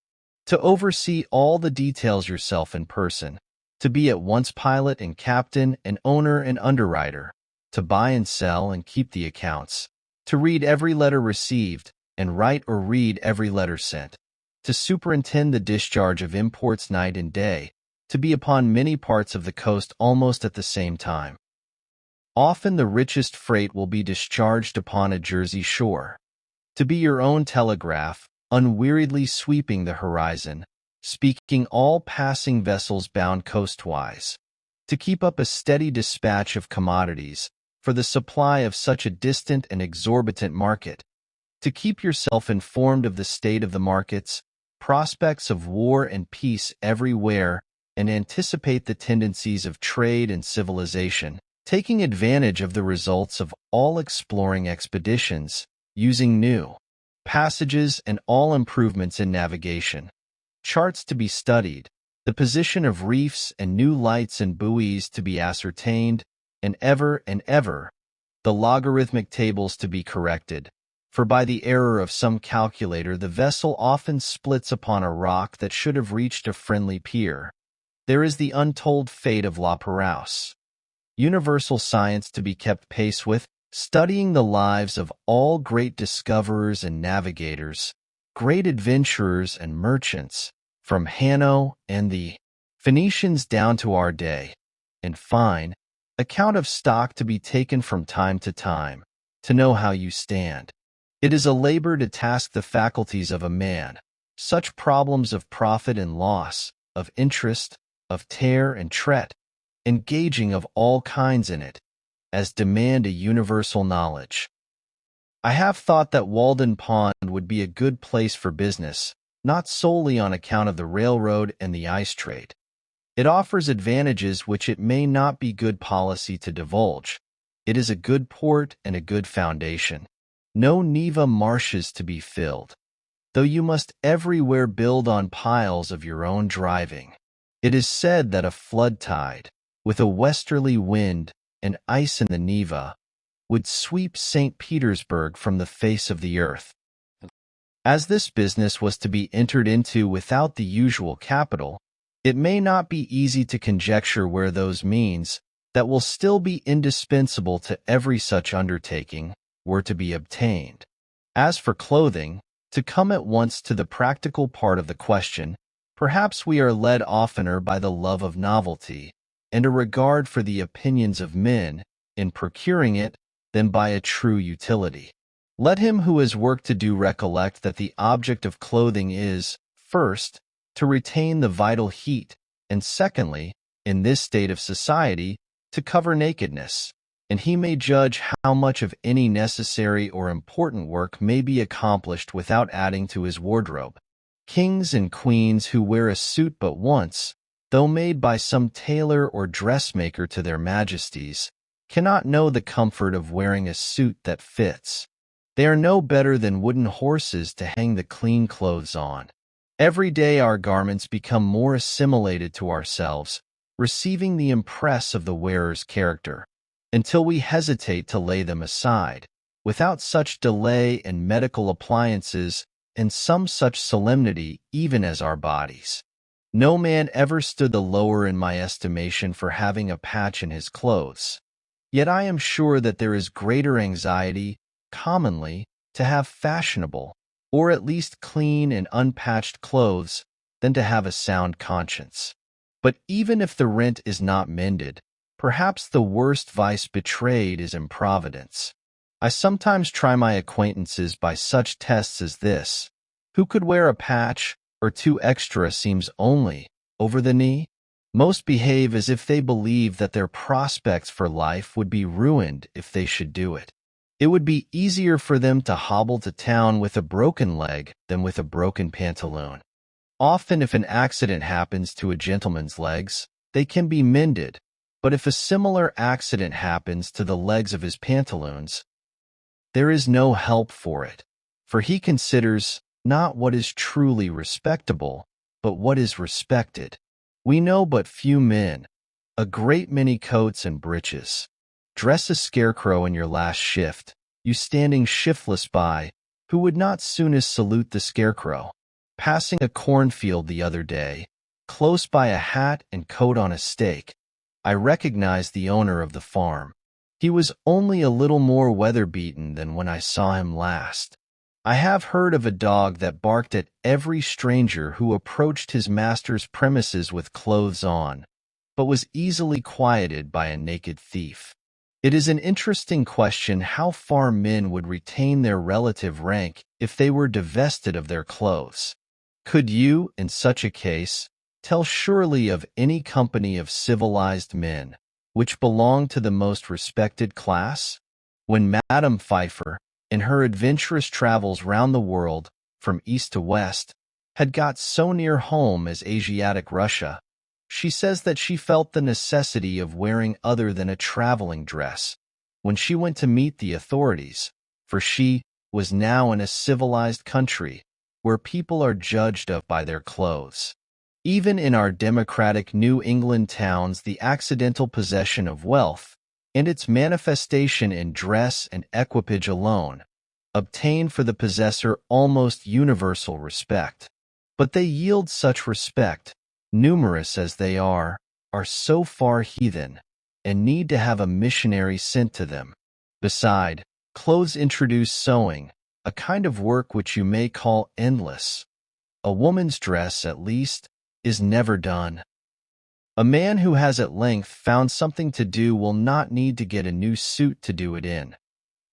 To oversee all the details yourself in person, to be at once pilot and captain and owner and underwriter, to buy and sell and keep the accounts, to read every letter received and write or read every letter sent, to superintend the discharge of imports night and day, to be upon many parts of the coast almost at the same time. Often the richest freight will be discharged upon a Jersey shore. To be your own telegraph, unweariedly sweeping the horizon, speaking all passing vessels bound coastwise. To keep up a steady dispatch of commodities for the supply of such a distant and exorbitant market. To keep yourself informed of the state of the markets, prospects of war and peace everywhere, and anticipate the tendencies of trade and civilization, taking advantage of the results of all exploring expeditions, using new passages and all improvements in navigation, charts to be studied, the position of reefs and new lights and buoys to be ascertained, and ever, the logarithmic tables to be corrected, for by the error of some calculator the vessel often splits upon a rock that should have reached a friendly pier. There is the untold fate of La Perouse. Universal science to be kept pace with, studying the lives of all great discoverers and navigators, great adventurers and merchants, from Hanno and the Phoenicians down to our day. In fine, account of stock to be taken from time to time, to know how you stand. It is a labor to task the faculties of a man, such problems of profit and loss, of interest, of tear and tret, engaging of all kinds in it, as demand a universal knowledge. I have thought that Walden Pond would be a good place for business, not solely on account of the railroad and the ice trade. It offers advantages which it may not be good policy to divulge. It is a good port and a good foundation. No Neva marshes to be filled, though you must everywhere build on piles of your own driving. It is said that a flood tide, with a westerly wind and ice in the Neva, would sweep St. Petersburg from the face of the earth. As this business was to be entered into without the usual capital, it may not be easy to conjecture where those means that will still be indispensable to every such undertaking were to be obtained. As for clothing, to come at once to the practical part of the question, perhaps we are led oftener by the love of novelty and a regard for the opinions of men in procuring it than by a true utility. Let him who has work to do recollect that the object of clothing is, first, to retain the vital heat, and secondly, in this state of society, to cover nakedness, and he may judge how much of any necessary or important work may be accomplished without adding to his wardrobe. Kings and queens who wear a suit but once, though made by some tailor or dressmaker to their majesties, cannot know the comfort of wearing a suit that fits. They are no better than wooden horses to hang the clean clothes on. Every day our garments become more assimilated to ourselves, receiving the impress of the wearer's character, until we hesitate to lay them aside. Without such delay and medical appliances, and some such solemnity even as our bodies, no man ever stood the lower in my estimation for having a patch in his clothes. Yet I am sure that there is greater anxiety, commonly, to have fashionable, or at least clean and unpatched clothes, than to have a sound conscience. But even if the rent is not mended, perhaps the worst vice betrayed is improvidence. I sometimes try my acquaintances by such tests as this. Who could wear a patch or two extra seams only over the knee? Most behave as if they believe that their prospects for life would be ruined if they should do it. It would be easier for them to hobble to town with a broken leg than with a broken pantaloon. Often if an accident happens to a gentleman's legs, they can be mended, but if a similar accident happens to the legs of his pantaloons, there is no help for it, for he considers not what is truly respectable, but what is respected. We know but few men, a great many coats and breeches. Dress a scarecrow in your last shift, you standing shiftless by, who would not soonest salute the scarecrow. Passing a cornfield the other day, close by a hat and coat on a stake, I recognized the owner of the farm. He was only a little more weather-beaten than when I saw him last. I have heard of a dog that barked at every stranger who approached his master's premises with clothes on, but was easily quieted by a naked thief. It is an interesting question how far men would retain their relative rank if they were divested of their clothes. Could you, in such a case, tell surely of any company of civilized men which belonged to the most respected class? When Madame Pfeiffer, in her adventurous travels round the world, from east to west, had got so near home as Asiatic Russia, she says that she felt the necessity of wearing other than a traveling dress when she went to meet the authorities, for she was now in a civilized country where people are judged of by their clothes. Even in our democratic New England towns, the accidental possession of wealth, and its manifestation in dress and equipage alone, obtain for the possessor almost universal respect. But they yield such respect, numerous as they are so far heathen, and need to have a missionary sent to them. Beside, clothes introduce sewing, a kind of work which you may call endless. A woman's dress, at least, is never done. A man who has at length found something to do will not need to get a new suit to do it in.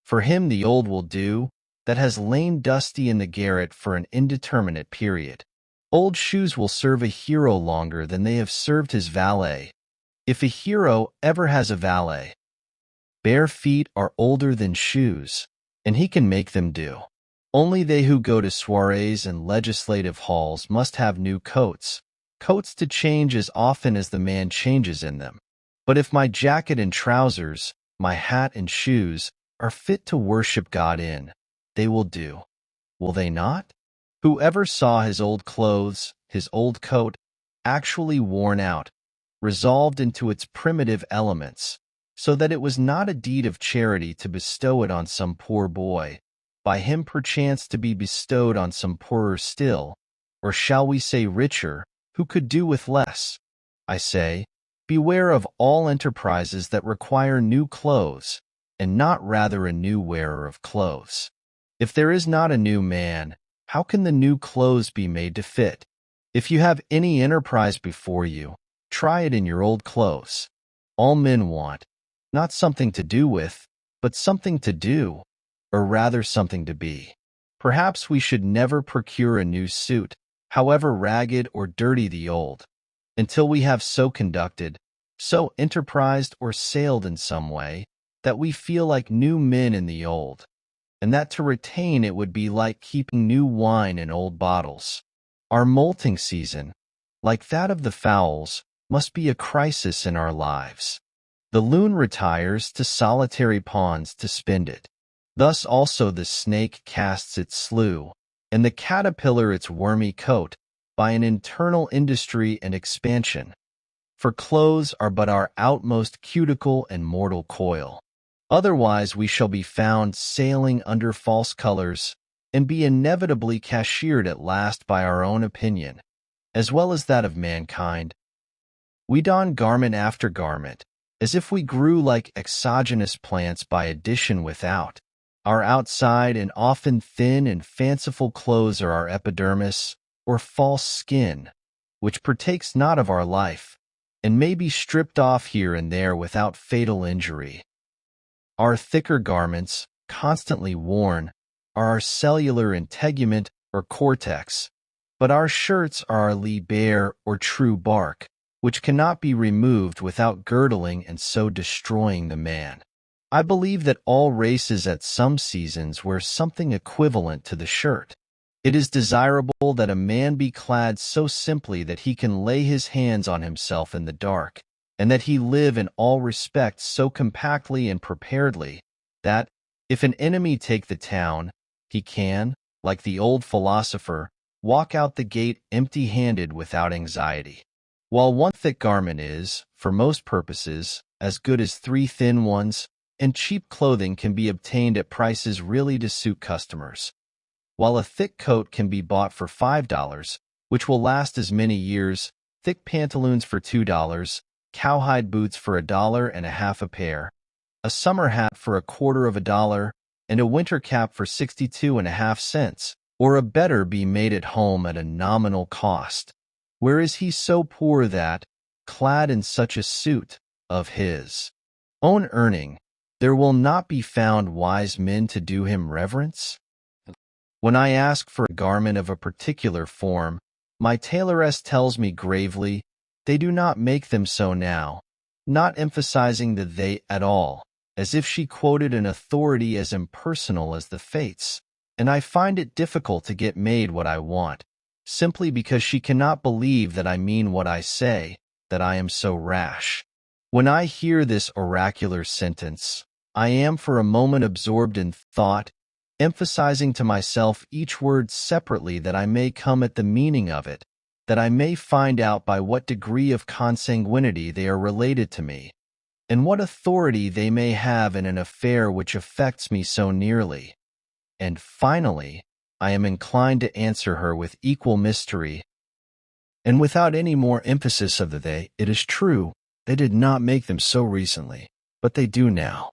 For him the old will do, that has lain dusty in the garret for an indeterminate period. Old shoes will serve a hero longer than they have served his valet, if a hero ever has a valet. Bare feet are older than shoes, and he can make them do. Only they who go to soirees and legislative halls must have new coats to change as often as the man changes in them. But if my jacket and trousers, my hat and shoes, are fit to worship God in, they will do. Will they not? Whoever saw his old clothes, his old coat, actually worn out, resolved into its primitive elements, so that it was not a deed of charity to bestow it on some poor boy, by him perchance to be bestowed on some poorer still, or shall we say richer, who could do with less. I say, beware of all enterprises that require new clothes, and not rather a new wearer of clothes. If there is not a new man, how can the new clothes be made to fit? If you have any enterprise before you, try it in your old clothes. All men want, not something to do with, but something to do, or rather something to be. Perhaps we should never procure a new suit, however ragged or dirty the old, until we have so conducted, so enterprised or sailed in some way, that we feel like new men in the old, and that to retain it would be like keeping new wine in old bottles. Our molting season, like that of the fowls, must be a crisis in our lives. The loon retires to solitary ponds to spend it. Thus also the snake casts its slough, and the caterpillar its wormy coat, by an internal industry and expansion. For clothes are but our outmost cuticle and mortal coil. Otherwise we shall be found sailing under false colors, and be inevitably cashiered at last by our own opinion, as well as that of mankind. We don garment after garment, as if we grew like exogenous plants by addition without. Our outside and often thin and fanciful clothes are our epidermis, or false skin, which partakes not of our life, and may be stripped off here and there without fatal injury. Our thicker garments, constantly worn, are our cellular integument or cortex, but our shirts are our bare or true bark, which cannot be removed without girdling and so destroying the man. I believe that all races at some seasons wear something equivalent to the shirt. It is desirable that a man be clad so simply that he can lay his hands on himself in the dark, and that he live in all respects so compactly and preparedly, that, if an enemy take the town, he can, like the old philosopher, walk out the gate empty-handed without anxiety. While one thick garment is, for most purposes, as good as 3 thin ones, and cheap clothing can be obtained at prices really to suit customers. While a thick coat can be bought for $5, which will last as many years, thick pantaloons for $2, cowhide boots for $1.50 a pair, a summer hat for $0.25, and a winter cap for 62.5 cents, or a better be made at home at a nominal cost. Where is he so poor that, clad in such a suit, of his own earning, there will not be found wise men to do him reverence? When I ask for a garment of a particular form, my tailoress tells me gravely, they do not make them so now, not emphasizing the they at all, as if she quoted an authority as impersonal as the fates, and I find it difficult to get made what I want, simply because she cannot believe that I mean what I say, that I am so rash. When I hear this oracular sentence, I am for a moment absorbed in thought, emphasizing to myself each word separately that I may come at the meaning of it, that I may find out by what degree of consanguinity they are related to me, and what authority they may have in an affair which affects me so nearly. And finally, I am inclined to answer her with equal mystery, and without any more emphasis of the they. It is true, they did not make them so recently, but they do now.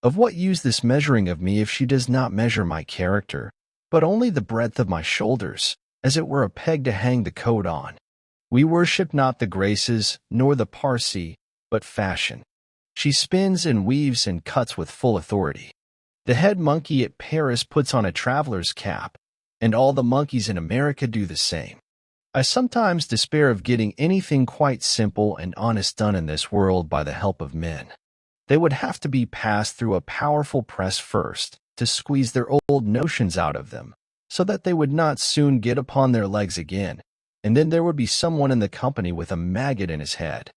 Of what use this measuring of me if she does not measure my character, but only the breadth of my shoulders, as it were a peg to hang the coat on? We worship not the graces, nor the Parsi, but fashion. She spins and weaves and cuts with full authority. The head monkey at Paris puts on a traveler's cap, and all the monkeys in America do the same. I sometimes despair of getting anything quite simple and honest done in this world by the help of men. They would have to be passed through a powerful press first, to squeeze their old notions out of them, so that they would not soon get upon their legs again, and then there would be someone in the company with a maggot in his head,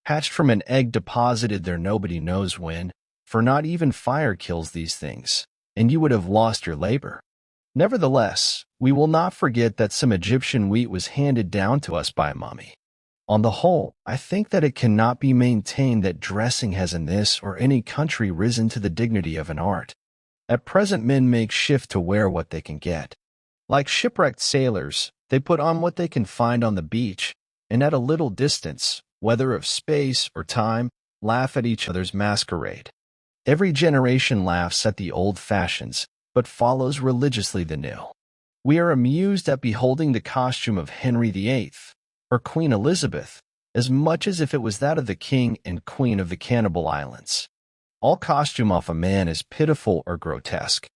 hatched from an egg deposited there nobody knows when, for not even fire kills these things, and you would have lost your labor. Nevertheless, we will not forget that some Egyptian wheat was handed down to us by a mummy. On the whole, I think that it cannot be maintained that dressing has in this or any country risen to the dignity of an art. At present men make shift to wear what they can get. Like shipwrecked sailors, they put on what they can find on the beach, and at a little distance, whether of space or time, laugh at each other's masquerade. Every generation laughs at the old fashions, but follows religiously the new. We are amused at beholding the costume of Henry VIII or Queen Elizabeth, as much as if it was that of the King and Queen of the Cannibal Islands. All costume of a man is pitiful or grotesque.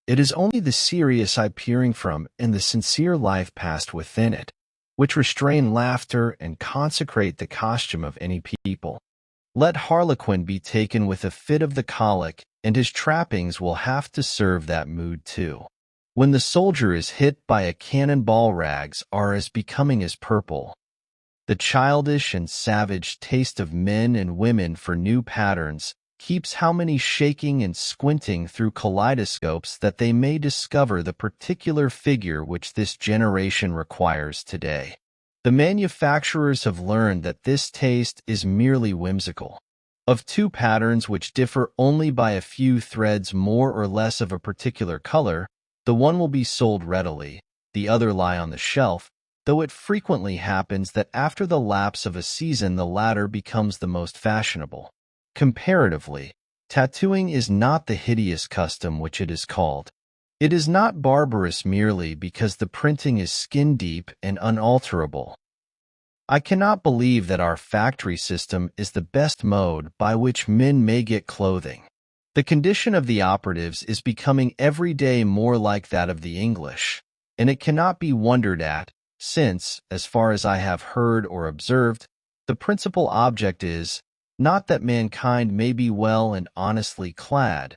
It is only the serious eye peering from and the sincere life passed within it, which restrain laughter and consecrate the costume of any people. Let Harlequin be taken with a fit of the colic, and his trappings will have to serve that mood too. When the soldier is hit by a cannonball, rags are as becoming as purple. The childish and savage taste of men and women for new patterns keeps how many shaking and squinting through kaleidoscopes that they may discover the particular figure which this generation requires today. The manufacturers have learned that this taste is merely whimsical. Of two patterns which differ only by a few threads more or less of a particular color, the one will be sold readily, the other lie on the shelf, though it frequently happens that after the lapse of a season the latter becomes the most fashionable. Comparatively, tattooing is not the hideous custom which it is called. It is not barbarous merely because the printing is skin-deep and unalterable. I cannot believe that our factory system is the best mode by which men may get clothing. The condition of the operatives is becoming every day more like that of the English, and it cannot be wondered at, since, as far as I have heard or observed, the principal object is, not that mankind may be well and honestly clad,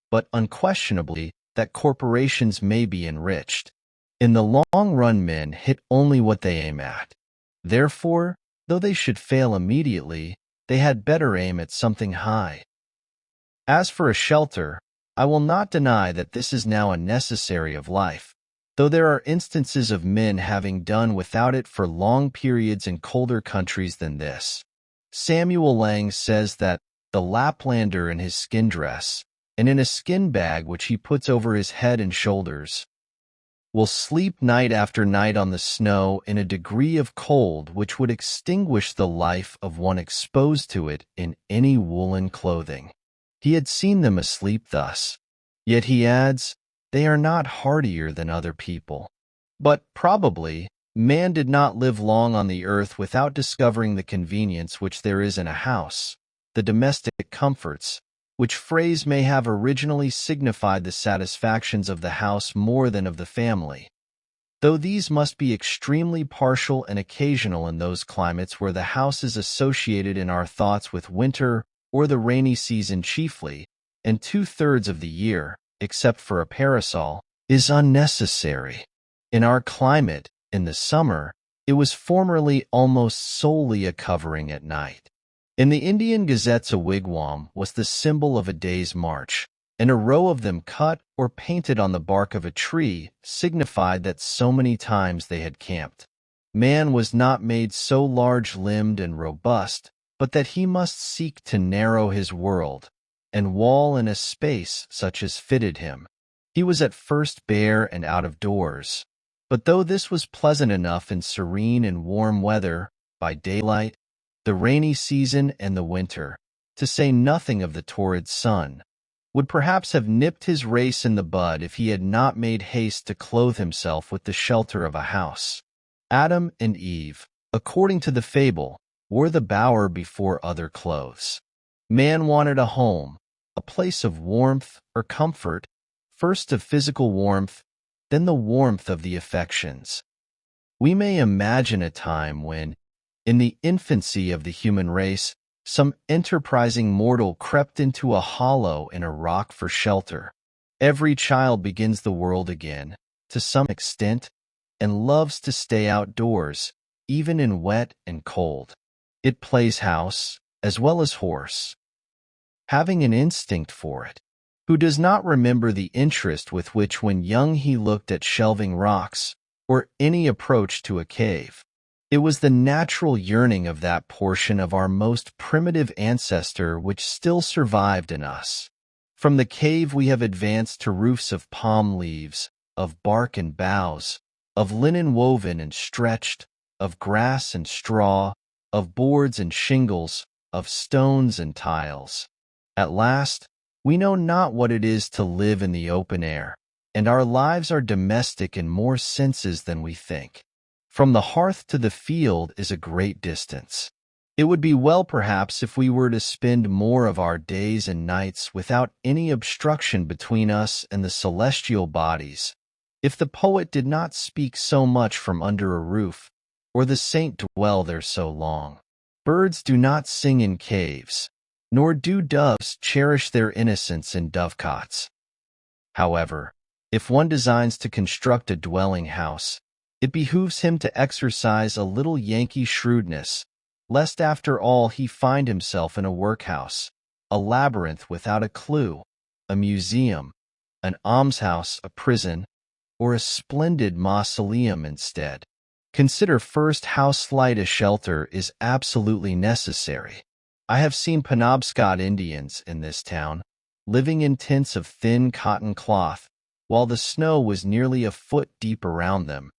but unquestionably that corporations may be enriched. In the long run men hit only what they aim at. Therefore, though they should fail immediately, they had better aim at something high. As for a shelter, I will not deny that this is now a necessary of life, though there are instances of men having done without it for long periods in colder countries than this. Samuel Lang says that the Laplander in his skin dress, and in a skin bag which he puts over his head and shoulders, will sleep night after night on the snow in a degree of cold which would extinguish the life of one exposed to it in any woolen clothing. He had seen them asleep thus. Yet he adds, they are not hardier than other people. But probably, man did not live long on the earth without discovering the convenience which there is in a house, the domestic comforts, which phrase may have originally signified the satisfactions of the house more than of the family, though these must be extremely partial and occasional in those climates where the house is associated in our thoughts with winter or the rainy season chiefly, and 2/3 of the year, except for a parasol, is unnecessary. In our climate, in the summer, it was formerly almost solely a covering at night. In the Indian gazettes a wigwam was the symbol of a day's march, and a row of them cut or painted on the bark of a tree signified that so many times they had camped. Man was not made so large-limbed and robust, but that he must seek to narrow his world, and wall in a space such as fitted him. He was at first bare and out of doors, but though this was pleasant enough in serene and warm weather, by daylight, the rainy season and the winter, to say nothing of the torrid sun, would perhaps have nipped his race in the bud if he had not made haste to clothe himself with the shelter of a house. Adam and Eve, according to the fable, wore the bower before other clothes. Man wanted a home, a place of warmth or comfort, first of physical warmth, then the warmth of the affections. We may imagine a time when, in the infancy of the human race, some enterprising mortal crept into a hollow in a rock for shelter. Every child begins the world again, to some extent, and loves to stay outdoors, even in wet and cold. It plays house, as well as horse, having an instinct for it. Who does not remember the interest with which when young he looked at shelving rocks, or any approach to a cave? It was the natural yearning of that portion of our most primitive ancestor which still survived in us. From the cave we have advanced to roofs of palm leaves, of bark and boughs, of linen woven and stretched, of grass and straw, of boards and shingles, of stones and tiles. At last, we know not what it is to live in the open air, and our lives are domestic in more senses than we think. From the hearth to the field is a great distance. It would be well perhaps if we were to spend more of our days and nights without any obstruction between us and the celestial bodies, if the poet did not speak so much from under a roof, or the saint dwell there so long. Birds do not sing in caves, nor do doves cherish their innocence in dovecots. However, if one designs to construct a dwelling house, it behooves him to exercise a little Yankee shrewdness, lest after all he find himself in a workhouse, a labyrinth without a clue, a museum, an almshouse, a prison, or a splendid mausoleum instead. Consider first how slight a shelter is absolutely necessary. I have seen Penobscot Indians in this town, living in tents of thin cotton cloth, while the snow was nearly a foot deep around them,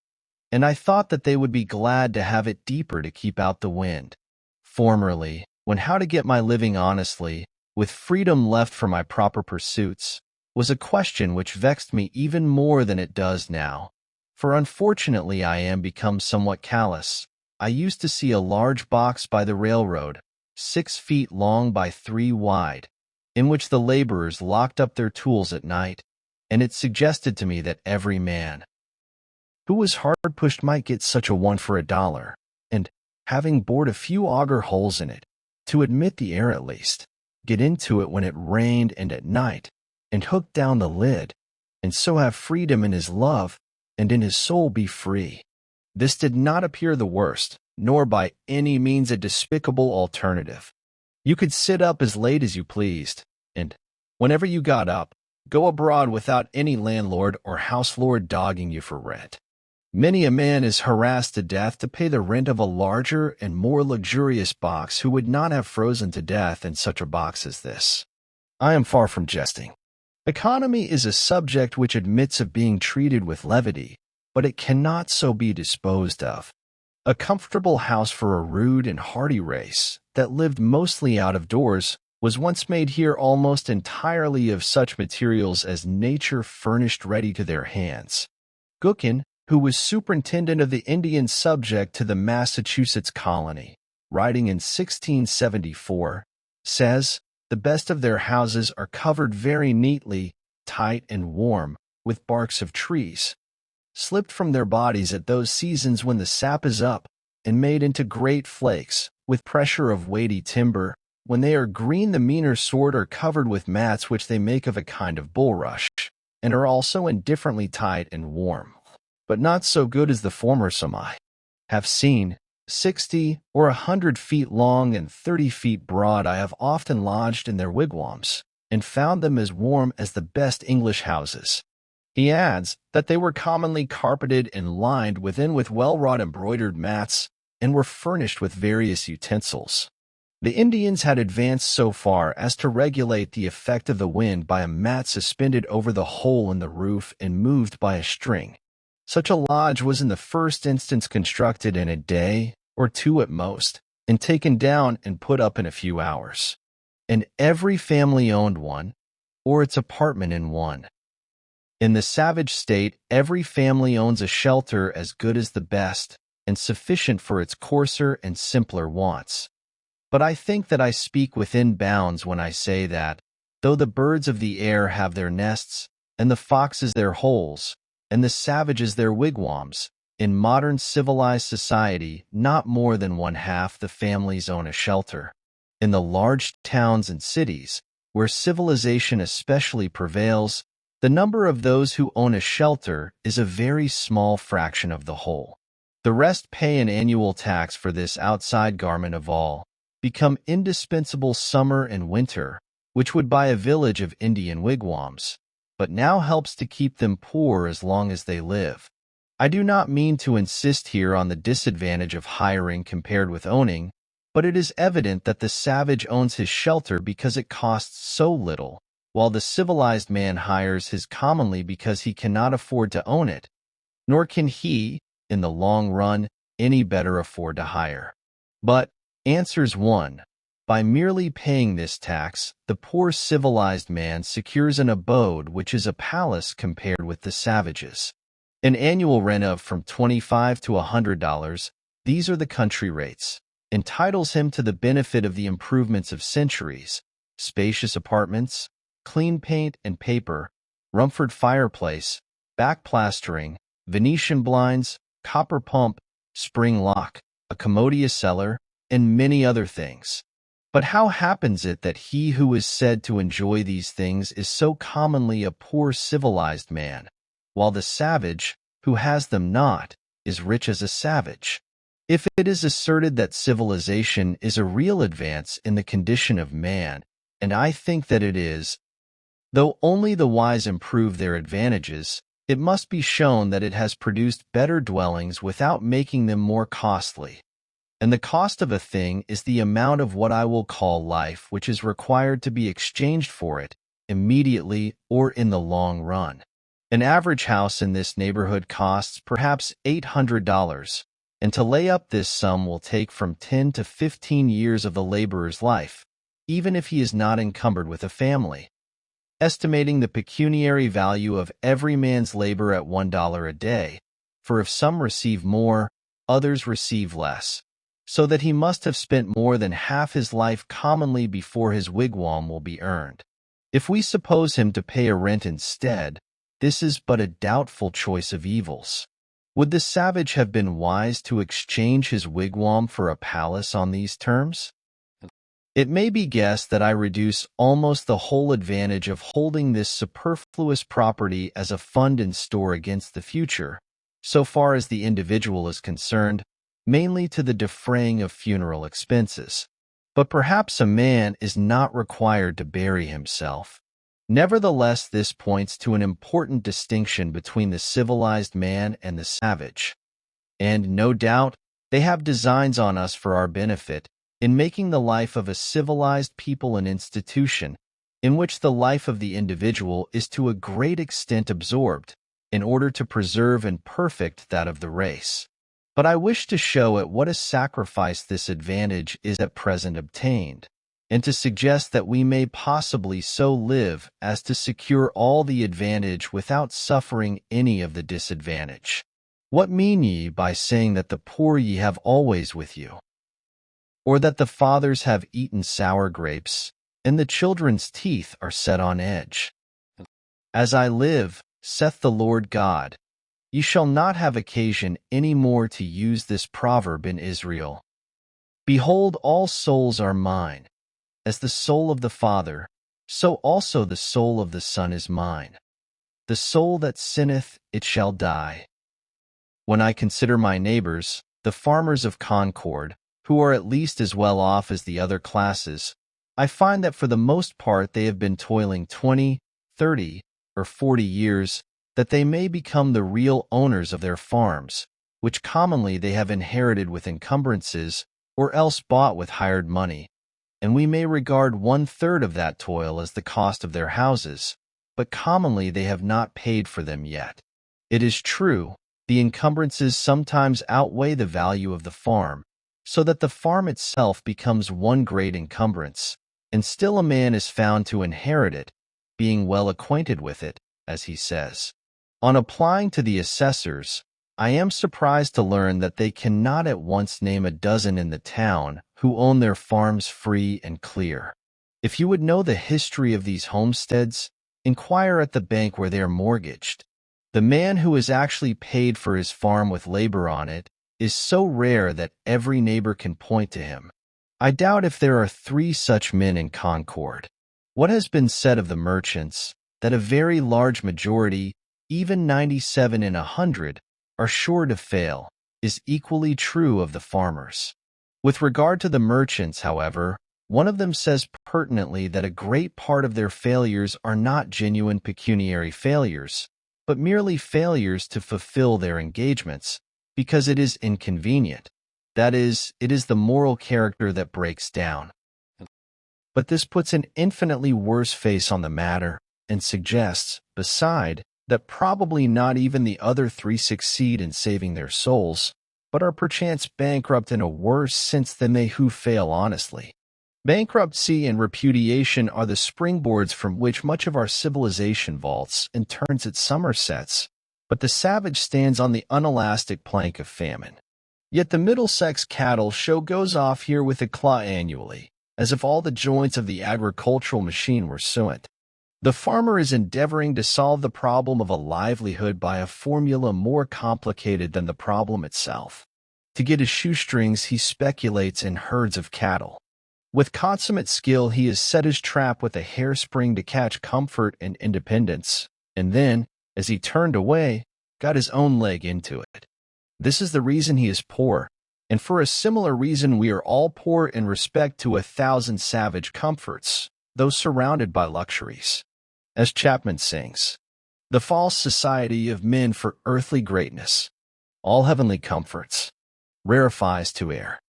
and I thought that they would be glad to have it deeper to keep out the wind. Formerly, when how to get my living honestly, with freedom left for my proper pursuits, was a question which vexed me even more than it does now, for unfortunately I am become somewhat callous. I used to see a large box by the railroad, 6 feet long by 3 wide, in which the laborers locked up their tools at night, and it suggested to me that every man who was hard-pushed might get such a one for $1, and, having bored a few auger holes in it, to admit the air at least, get into it when it rained and at night, and hook down the lid, and so have freedom in his love, and in his soul be free. This did not appear the worst, nor by any means a despicable alternative. You could sit up as late as you pleased, and, whenever you got up, go abroad without any landlord or house lord dogging you for rent. Many a man is harassed to death to pay the rent of a larger and more luxurious box who would not have frozen to death in such a box as this. I am far from jesting. Economy is a subject which admits of being treated with levity, but it cannot so be disposed of. A comfortable house for a rude and hardy race that lived mostly out of doors was once made here almost entirely of such materials as nature furnished ready to their hands. Gookin, who was superintendent of the Indian subject to the Massachusetts colony, writing in 1674, says, "The best of their houses are covered very neatly, tight and warm, with barks of trees, slipped from their bodies at those seasons when the sap is up, and made into great flakes, with pressure of weighty timber. When they are green the meaner sort are covered with mats which they make of a kind of bulrush, and are also indifferently tight and warm, but not so good as the former some I have seen, 60 or 100 feet long and 30 feet broad. I have often lodged in their wigwams, and found them as warm as the best English houses." He adds that they were commonly carpeted and lined within with well-wrought embroidered mats, and were furnished with various utensils. The Indians had advanced so far as to regulate the effect of the wind by a mat suspended over the hole in the roof and moved by a string. Such a lodge was in the first instance constructed in a day, or 2 at most, and taken down and put up in a few hours. And every family owned one, or its apartment in one. In the savage state, every family owns a shelter as good as the best, and sufficient for its coarser and simpler wants. But I think that I speak within bounds when I say that, though the birds of the air have their nests, and the foxes their holes, and the savages their wigwams, in modern civilized society not more than 1/2 the families own a shelter. In the large towns and cities, where civilization especially prevails, the number of those who own a shelter is a very small fraction of the whole. The rest pay an annual tax for this outside garment of all, become indispensable summer and winter, which would buy a village of Indian wigwams, but now helps to keep them poor as long as they live. I do not mean to insist here on the disadvantage of hiring compared with owning, but it is evident that the savage owns his shelter because it costs so little, while the civilized man hires his commonly because he cannot afford to own it, nor can he, in the long run, any better afford to hire. But, answers 1. By merely paying this tax, the poor civilized man secures an abode which is a palace compared with the savage's. An annual rent of from $25 to $100, these are the country rates, entitles him to the benefit of the improvements of centuries, spacious apartments, clean paint and paper, Rumford fireplace, backplastering, Venetian blinds, copper pump, spring lock, a commodious cellar, and many other things. But how happens it that he who is said to enjoy these things is so commonly a poor civilized man, while the savage, who has them not, is rich as a savage? If it is asserted that civilization is a real advance in the condition of man, and I think that it is, though only the wise improve their advantages, it must be shown that it has produced better dwellings without making them more costly. And the cost of a thing is the amount of what I will call life which is required to be exchanged for it, immediately or in the long run. An average house in this neighborhood costs perhaps $800, and to lay up this sum will take from 10 to 15 years of the laborer's life, even if he is not encumbered with a family. Estimating the pecuniary value of every man's labor at $1 a day, for if some receive more, others receive less, so that he must have spent more than half his life commonly before his wigwam will be earned. If we suppose him to pay a rent instead, this is but a doubtful choice of evils. Would the savage have been wise to exchange his wigwam for a palace on these terms? It may be guessed that I reduce almost the whole advantage of holding this superfluous property as a fund and store against the future, so far as the individual is concerned, mainly to the defraying of funeral expenses. But perhaps a man is not required to bury himself. Nevertheless, this points to an important distinction between the civilized man and the savage. And, no doubt, they have designs on us for our benefit, in making the life of a civilized people an institution, in which the life of the individual is to a great extent absorbed, in order to preserve and perfect that of the race. But I wish to show at what a sacrifice this advantage is at present obtained, and to suggest that we may possibly so live as to secure all the advantage without suffering any of the disadvantage. What mean ye by saying that the poor ye have always with you? Or that the fathers have eaten sour grapes, and the children's teeth are set on edge? As I live, saith the Lord God, ye shall not have occasion any more to use this proverb in Israel. Behold, all souls are mine. As the soul of the Father, so also the soul of the Son is mine. The soul that sinneth, it shall die. When I consider my neighbors, the farmers of Concord, who are at least as well off as the other classes, I find that for the most part they have been toiling 20, 30, or 40 years, that they may become the real owners of their farms, which commonly they have inherited with encumbrances, or else bought with hired money, and we may regard 1/3 of that toil as the cost of their houses, but commonly they have not paid for them yet. It is true, the encumbrances sometimes outweigh the value of the farm, so that the farm itself becomes one great encumbrance, and still a man is found to inherit it, being well acquainted with it, as he says. On applying to the assessors, I am surprised to learn that they cannot at once name a dozen in the town who own their farms free and clear. If you would know the history of these homesteads, inquire at the bank where they are mortgaged. The man who is actually paid for his farm with labor on it is so rare that every neighbor can point to him. I doubt if there are 3 such men in Concord. What has been said of the merchants, that a very large majority, even 97 in 100, are sure to fail, is equally true of the farmers. With regard to the merchants, however, one of them says pertinently that a great part of their failures are not genuine pecuniary failures, but merely failures to fulfill their engagements because it is inconvenient. That is, it is the moral character that breaks down. But this puts an infinitely worse face on the matter and suggests, beside, that probably not even the other three succeed in saving their souls, but are perchance bankrupt in a worse sense than they who fail honestly. Bankruptcy and repudiation are the springboards from which much of our civilization vaults and turns its somersets, but the savage stands on the unelastic plank of famine. Yet the Middlesex cattle show goes off here with eclat annually, as if all the joints of the agricultural machine were suent. The farmer is endeavoring to solve the problem of a livelihood by a formula more complicated than the problem itself. To get his shoestrings, he speculates in herds of cattle. With consummate skill, he has set his trap with a hairspring to catch comfort and independence, and then, as he turned away, got his own leg into it. This is the reason he is poor, and for a similar reason we are all poor in respect to 1,000 savage comforts, though surrounded by luxuries. As Chapman sings, the false society of men for earthly greatness, all heavenly comforts, rarefies to air.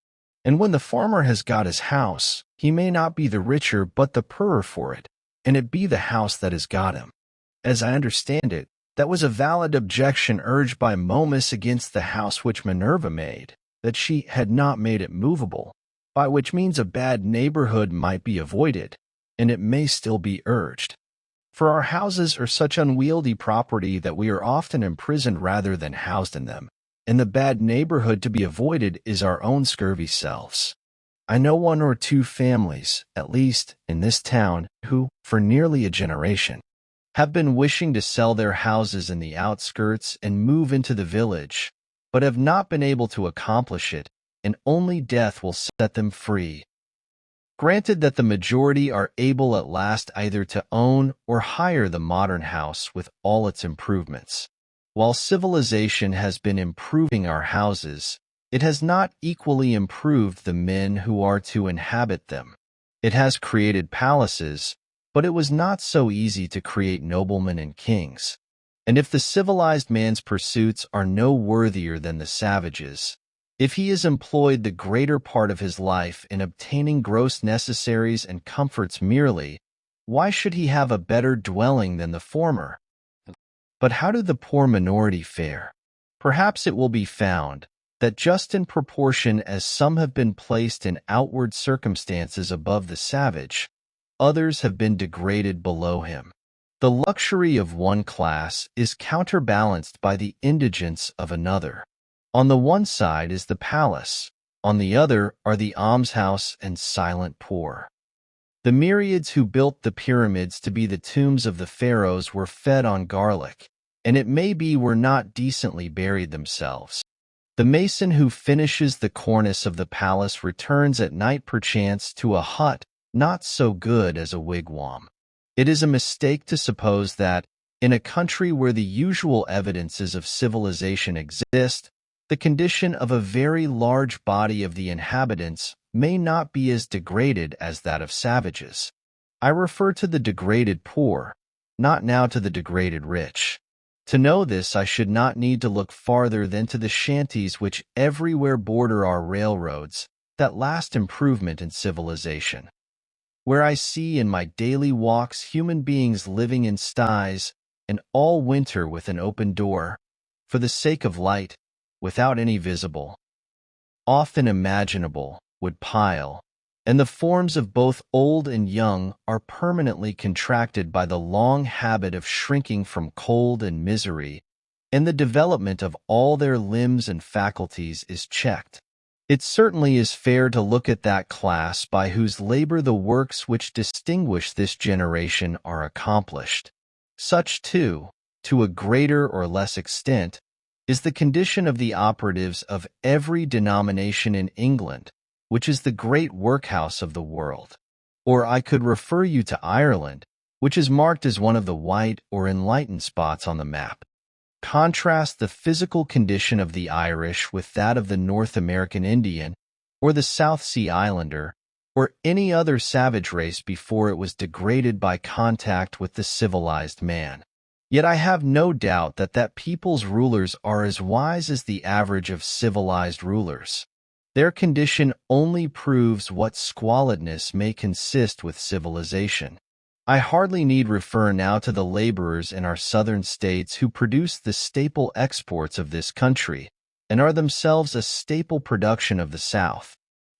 And when the farmer has got his house, he may not be the richer but the poorer for it, and it be the house that has got him. As I understand it, that was a valid objection urged by Momus against the house which Minerva made, that she had not made it movable, by which means a bad neighborhood might be avoided, and it may still be urged. For our houses are such unwieldy property that we are often imprisoned rather than housed in them, and the bad neighborhood to be avoided is our own scurvy selves. I know one or two families, at least in this town, who, for nearly a generation, have been wishing to sell their houses in the outskirts and move into the village, but have not been able to accomplish it, and only death will set them free. Granted that the majority are able at last either to own or hire the modern house with all its improvements. While civilization has been improving our houses, it has not equally improved the men who are to inhabit them. It has created palaces, but it was not so easy to create noblemen and kings. And if the civilized man's pursuits are no worthier than the savage's, if he has employed the greater part of his life in obtaining gross necessaries and comforts merely, why should he have a better dwelling than the former? But how do the poor minority fare? Perhaps it will be found that just in proportion as some have been placed in outward circumstances above the savage, others have been degraded below him. The luxury of one class is counterbalanced by the indigence of another. On the one side is the palace, on the other are the almshouse and silent poor. The myriads who built the pyramids to be the tombs of the pharaohs were fed on garlic, and it may be were not decently buried themselves. The mason who finishes the cornice of the palace returns at night perchance to a hut not so good as a wigwam. It is a mistake to suppose that, in a country where the usual evidences of civilization exist, the condition of a very large body of the inhabitants may not be as degraded as that of savages. I refer to the degraded poor, not now to the degraded rich. To know this, I should not need to look farther than to the shanties which everywhere border our railroads, that last improvement in civilization, where I see in my daily walks human beings living in sties, and all winter with an open door, for the sake of light, without any visible, often imaginable, wood pile, and the forms of both old and young are permanently contracted by the long habit of shrinking from cold and misery, and the development of all their limbs and faculties is checked. It certainly is fair to look at that class by whose labor the works which distinguish this generation are accomplished. Such, too, to a greater or less extent, is the condition of the operatives of every denomination in England, which is the great workhouse of the world. Or I could refer you to Ireland, which is marked as one of the white or enlightened spots on the map. Contrast the physical condition of the Irish with that of the North American Indian, or the South Sea Islander, or any other savage race before it was degraded by contact with the civilized man. Yet I have no doubt that people's rulers are as wise as the average of civilized rulers. Their condition only proves what squalidness may consist with civilization. I hardly need refer now to the laborers in our southern states who produce the staple exports of this country and are themselves a staple production of the South,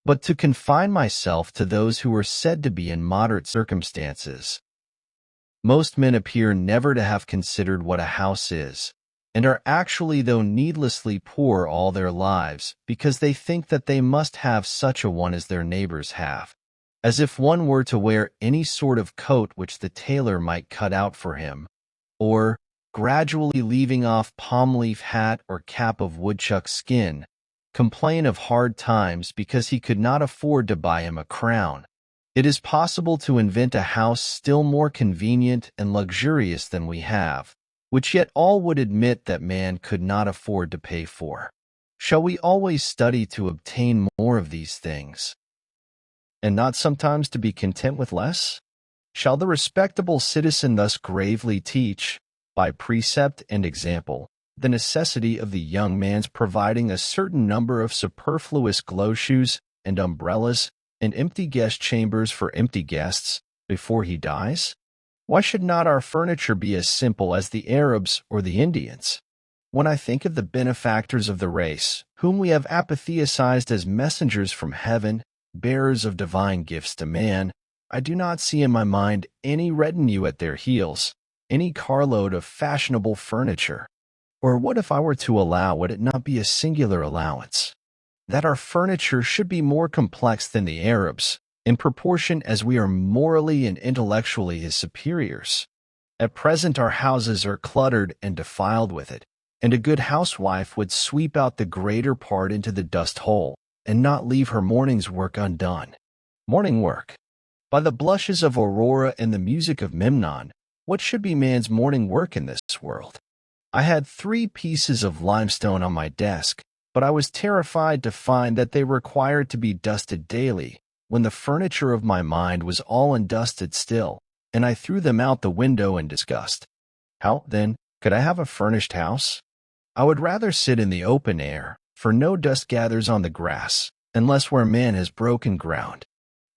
but to confine myself to those who are said to be in moderate circumstances. Most men appear never to have considered what a house is, and are actually, though needlessly, poor all their lives because they think that they must have such a one as their neighbors have, as if one were to wear any sort of coat which the tailor might cut out for him, or, gradually leaving off palm-leaf hat or cap of woodchuck skin, complain of hard times because he could not afford to buy him a crown. It is possible to invent a house still more convenient and luxurious than we have, which yet all would admit that man could not afford to pay for. Shall we always study to obtain more of these things, and not sometimes to be content with less? Shall the respectable citizen thus gravely teach, by precept and example, the necessity of the young man's providing a certain number of superfluous glow-shoes and umbrellas and empty guest chambers for empty guests before he dies? Why should not our furniture be as simple as the Arabs or the Indians? When I think of the benefactors of the race, whom we have apotheosized as messengers from heaven, bearers of divine gifts to man, I do not see in my mind any retinue at their heels, any carload of fashionable furniture. Or what if I were to allow, would it not be a singular allowance, that our furniture should be more complex than the Arabs, in proportion as we are morally and intellectually his superiors? At present our houses are cluttered and defiled with it, and a good housewife would sweep out the greater part into the dust hole, and not leave her morning's work undone. Morning work. By the blushes of Aurora and the music of Memnon, what should be man's morning work in this world? I had 3 pieces of limestone on my desk, but I was terrified to find that they required to be dusted daily, when the furniture of my mind was all undusted still, and I threw them out the window in disgust. How, then, could I have a furnished house? I would rather sit in the open air, for no dust gathers on the grass, unless where man has broken ground.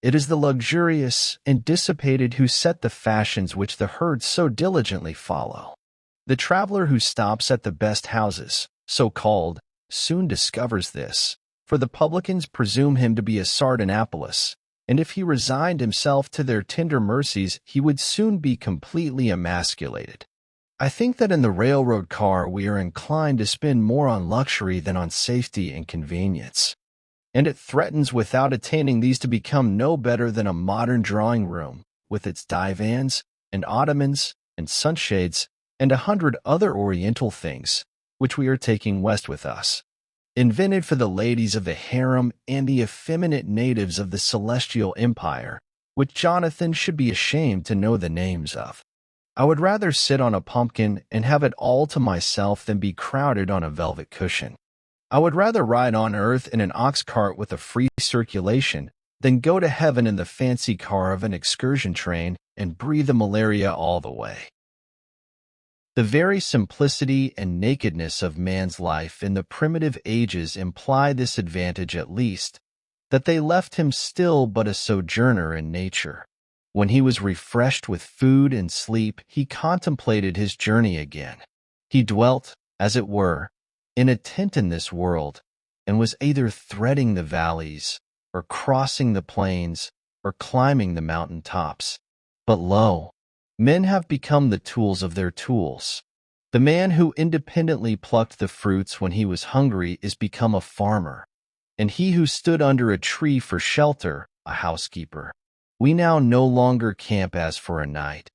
It is the luxurious and dissipated who set the fashions which the herd so diligently follow. The traveler who stops at the best houses, so called, soon discovers this, for the publicans presume him to be a Sardanapalus, and if he resigned himself to their tender mercies he would soon be completely emasculated. I think that in the railroad car we are inclined to spend more on luxury than on safety and convenience, and it threatens without attaining these to become no better than a modern drawing room, with its divans and ottomans and sunshades and 100 other oriental things, which we are taking west with us, invented for the ladies of the harem and the effeminate natives of the celestial empire, which Jonathan should be ashamed to know the names of. I would rather sit on a pumpkin and have it all to myself than be crowded on a velvet cushion. I would rather ride on earth in an ox cart with a free circulation than go to heaven in the fancy car of an excursion train and breathe the malaria all the way. The very simplicity and nakedness of man's life in the primitive ages imply this advantage at least, that they left him still but a sojourner in nature. When he was refreshed with food and sleep, he contemplated his journey again. He dwelt, as it were, in a tent in this world, and was either threading the valleys, or crossing the plains, or climbing the mountain tops. But lo, men have become the tools of their tools. The man who independently plucked the fruits when he was hungry is become a farmer, and he who stood under a tree for shelter, a housekeeper. We now no longer camp as for a night,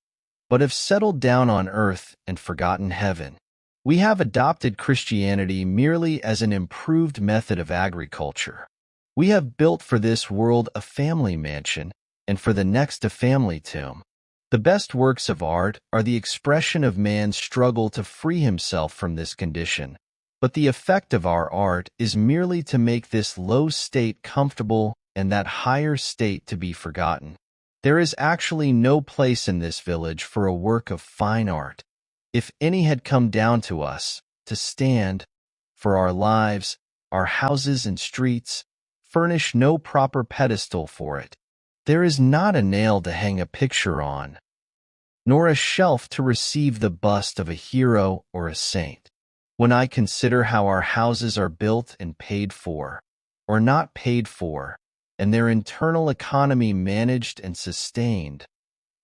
but have settled down on earth and forgotten heaven. We have adopted Christianity merely as an improved method of agriculture. We have built for this world a family mansion, and for the next a family tomb. The best works of art are the expression of man's struggle to free himself from this condition, but the effect of our art is merely to make this low state comfortable and that higher state to be forgotten. There is actually no place in this village for a work of fine art. If any had come down to us, to stand, for our lives, our houses and streets, furnish no proper pedestal for it. There is not a nail to hang a picture on, nor a shelf to receive the bust of a hero or a saint. When I consider how our houses are built and paid for, or not paid for, and their internal economy managed and sustained,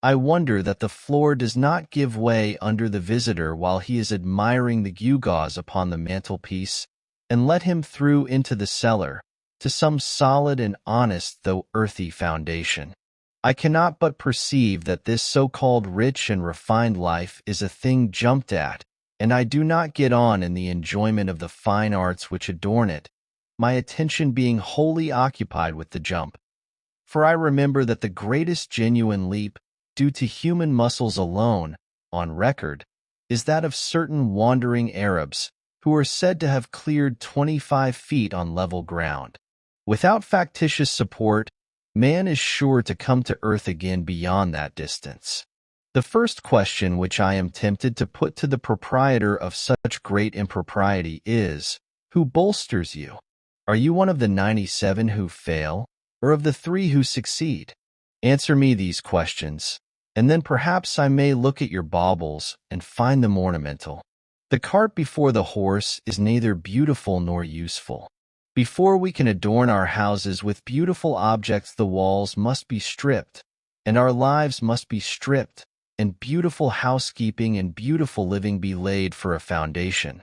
I wonder that the floor does not give way under the visitor while he is admiring the gewgaws upon the mantelpiece, and let him through into the cellar, to some solid and honest though earthy foundation. I cannot but perceive that this so-called rich and refined life is a thing jumped at, and I do not get on in the enjoyment of the fine arts which adorn it, my attention being wholly occupied with the jump. For I remember that the greatest genuine leap, due to human muscles alone, on record, is that of certain wandering Arabs, who are said to have cleared 25 feet on level ground. Without factitious support, man is sure to come to earth again beyond that distance. The first question which I am tempted to put to the proprietor of such great impropriety is, who bolsters you? Are you one of the 97 who fail, or of the 3 who succeed? Answer me these questions, and then perhaps I may look at your baubles and find them ornamental. The cart before the horse is neither beautiful nor useful. Before we can adorn our houses with beautiful objects, the walls must be stripped, and our lives must be stripped, and beautiful housekeeping and beautiful living be laid for a foundation.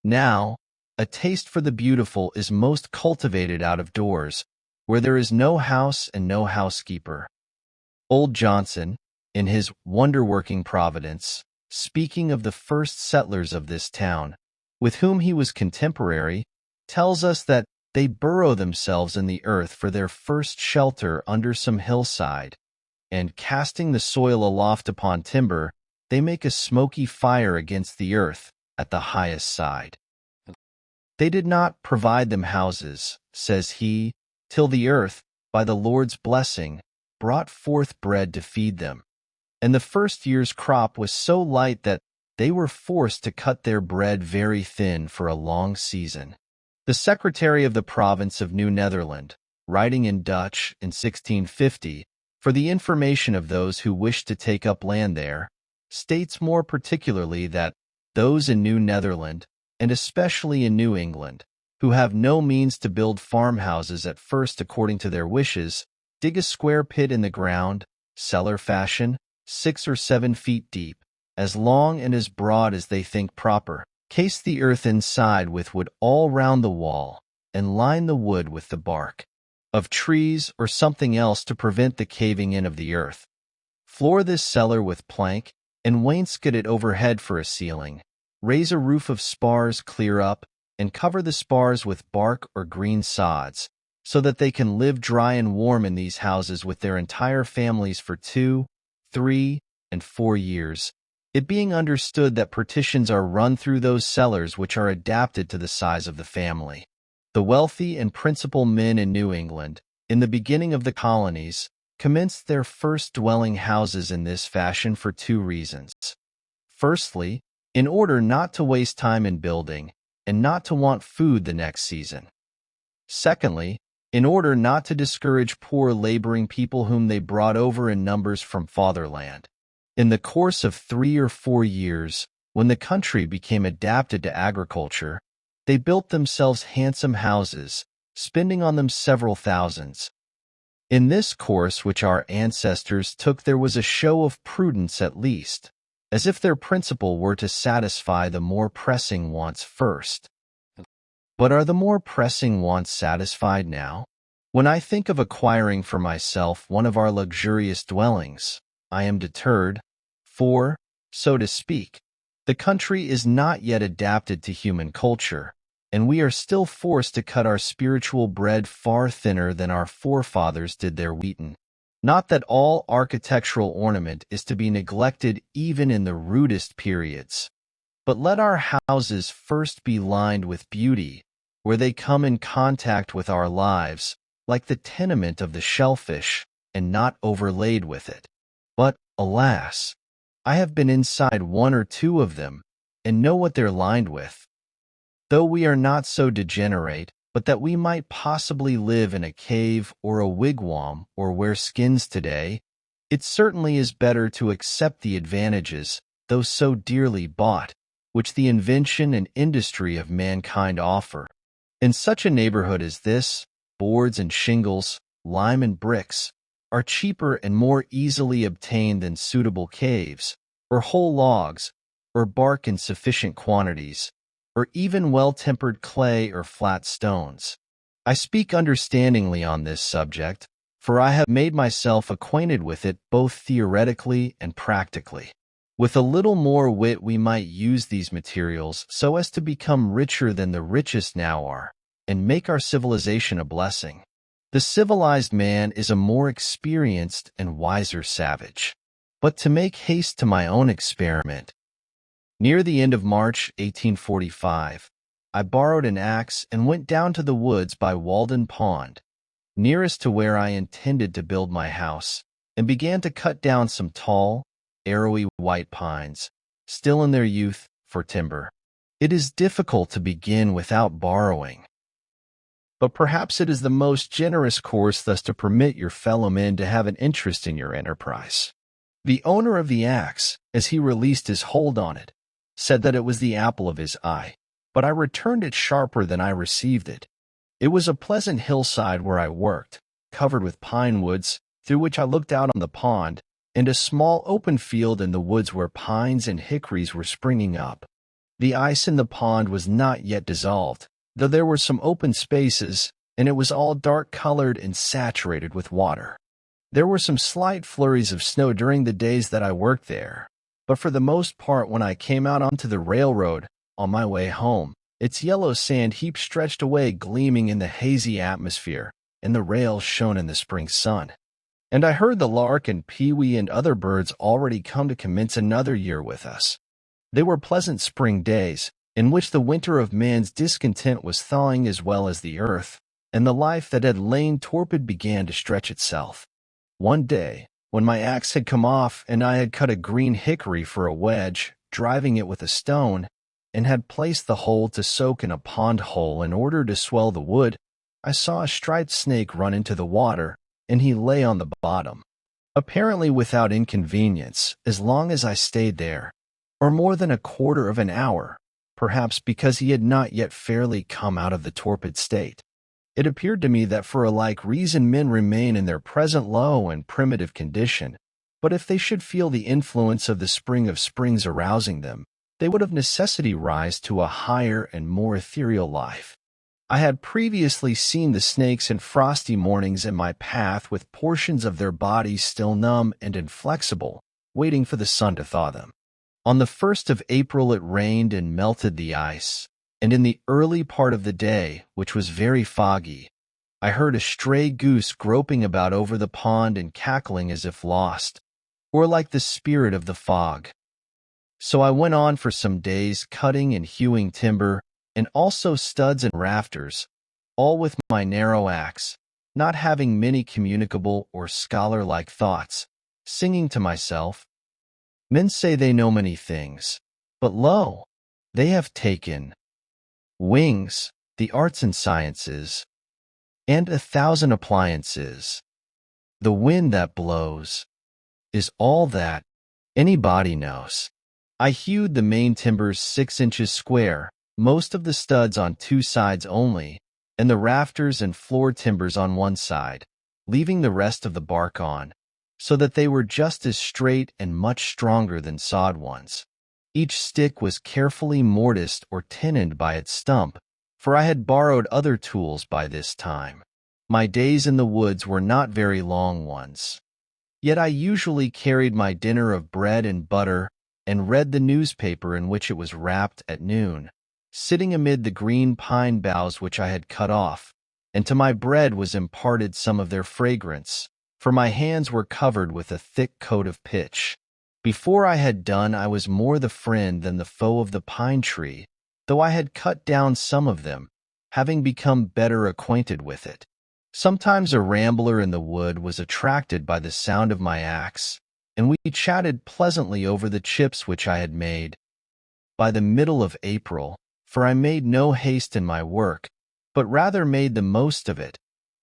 Now, a taste for the beautiful is most cultivated out of doors, where there is no house and no housekeeper. Old Johnson, in his wonder-working Providence, speaking of the first settlers of this town, with whom he was contemporary, tells us that they burrow themselves in the earth for their first shelter under some hillside, and casting the soil aloft upon timber, they make a smoky fire against the earth at the highest side. They did not provide them houses, says he, till the earth, by the Lord's blessing, brought forth bread to feed them. And the first year's crop was so light that they were forced to cut their bread very thin for a long season. The secretary of the province of New Netherland, writing in Dutch in 1650, for the information of those who wished to take up land there, states more particularly that those in New Netherland, and especially in New England, who have no means to build farmhouses at first according to their wishes, dig a square pit in the ground, cellar fashion, 6 or 7 feet deep, as long and as broad as they think proper, case the earth inside with wood all round the wall, and line the wood with the bark of trees or something else to prevent the caving in of the earth. Floor this cellar with plank, and wainscot it overhead for a ceiling. Raise a roof of spars clear up, and cover the spars with bark or green sods, so that they can live dry and warm in these houses with their entire families for 2, 3, and 4 years, it being understood that partitions are run through those cellars which are adapted to the size of the family. The wealthy and principal men in New England, in the beginning of the colonies, commenced their first dwelling houses in this fashion for 2 reasons. Firstly, in order not to waste time in building, and not to want food the next season. Secondly, in order not to discourage poor laboring people whom they brought over in numbers from fatherland. In the course of 3 or 4 years, when the country became adapted to agriculture, they built themselves handsome houses, spending on them several thousands. In this course which our ancestors took there was a show of prudence at least, as if their principle were to satisfy the more pressing wants first. But are the more pressing wants satisfied now? When I think of acquiring for myself one of our luxurious dwellings, I am deterred, for, so to speak, the country is not yet adapted to human culture, and we are still forced to cut our spiritual bread far thinner than our forefathers did their wheaten. Not that all architectural ornament is to be neglected even in the rudest periods, but let our houses first be lined with beauty, where they come in contact with our lives, like the tenement of the shellfish, and not overlaid with it. But, alas, I have been inside one or two of them, and know what they're lined with. Though we are not so degenerate, but that we might possibly live in a cave or a wigwam or wear skins today, it certainly is better to accept the advantages, though so dearly bought, which the invention and industry of mankind offer. In such a neighborhood as this, boards and shingles, lime and bricks, are cheaper and more easily obtained than suitable caves, or whole logs, or bark in sufficient quantities, or even well-tempered clay or flat stones. I speak understandingly on this subject, for I have made myself acquainted with it both theoretically and practically. With a little more wit we might use these materials so as to become richer than the richest now are, and make our civilization a blessing. The civilized man is a more experienced and wiser savage. But to make haste to my own experiment, near the end of March 1845, I borrowed an axe and went down to the woods by Walden Pond, nearest to where I intended to build my house, and began to cut down some tall, arrowy white pines, still in their youth, for timber. It is difficult to begin without borrowing, but perhaps it is the most generous course thus to permit your fellow men to have an interest in your enterprise. The owner of the axe, as he released his hold on it, said that it was the apple of his eye, but I returned it sharper than I received it. It was a pleasant hillside where I worked, covered with pine woods, through which I looked out on the pond, and a small open field in the woods where pines and hickories were springing up. The ice in the pond was not yet dissolved, though there were some open spaces, and it was all dark-colored and saturated with water. There were some slight flurries of snow during the days that I worked there, but for the most part when I came out onto the railroad, on my way home, its yellow sand heap stretched away gleaming in the hazy atmosphere, and the rails shone in the spring sun. And I heard the lark and pewee and other birds already come to commence another year with us. They were pleasant spring days, in which the winter of man's discontent was thawing as well as the earth, and the life that had lain torpid began to stretch itself. One day, when my axe had come off and I had cut a green hickory for a wedge, driving it with a stone, and had placed the hole to soak in a pond hole in order to swell the wood, I saw a striped snake run into the water, and he lay on the bottom, apparently without inconvenience, as long as I stayed there, or more than a quarter of an hour, perhaps because he had not yet fairly come out of the torpid state. It appeared to me that for a like reason men remain in their present low and primitive condition, but if they should feel the influence of the spring of springs arousing them, they would of necessity rise to a higher and more ethereal life. I had previously seen the snakes in frosty mornings in my path with portions of their bodies still numb and inflexible, waiting for the sun to thaw them. On the 1st of April it rained and melted the ice, and in the early part of the day, which was very foggy, I heard a stray goose groping about over the pond and cackling as if lost, or like the spirit of the fog. So I went on for some days cutting and hewing timber, and also studs and rafters, all with my narrow axe, not having many communicable or scholar-like thoughts, singing to myself, "Men say they know many things, but lo, they have taken wings, the arts and sciences, and 1,000 appliances. The wind that blows is all that anybody knows." I hewed the main timbers 6 inches square, most of the studs on 2 sides only, and the rafters and floor timbers on 1 side, leaving the rest of the bark on, so that they were just as straight and much stronger than sawed ones. Each stick was carefully mortised or tenoned by its stump, for I had borrowed other tools by this time. My days in the woods were not very long ones. Yet I usually carried my dinner of bread and butter and read the newspaper in which it was wrapped at noon, sitting amid the green pine boughs which I had cut off, and to my bread was imparted some of their fragrance, for my hands were covered with a thick coat of pitch. Before I had done I was more the friend than the foe of the pine tree, though I had cut down some of them, having become better acquainted with it. Sometimes a rambler in the wood was attracted by the sound of my axe, and we chatted pleasantly over the chips which I had made. By the middle of April, for I made no haste in my work, but rather made the most of it,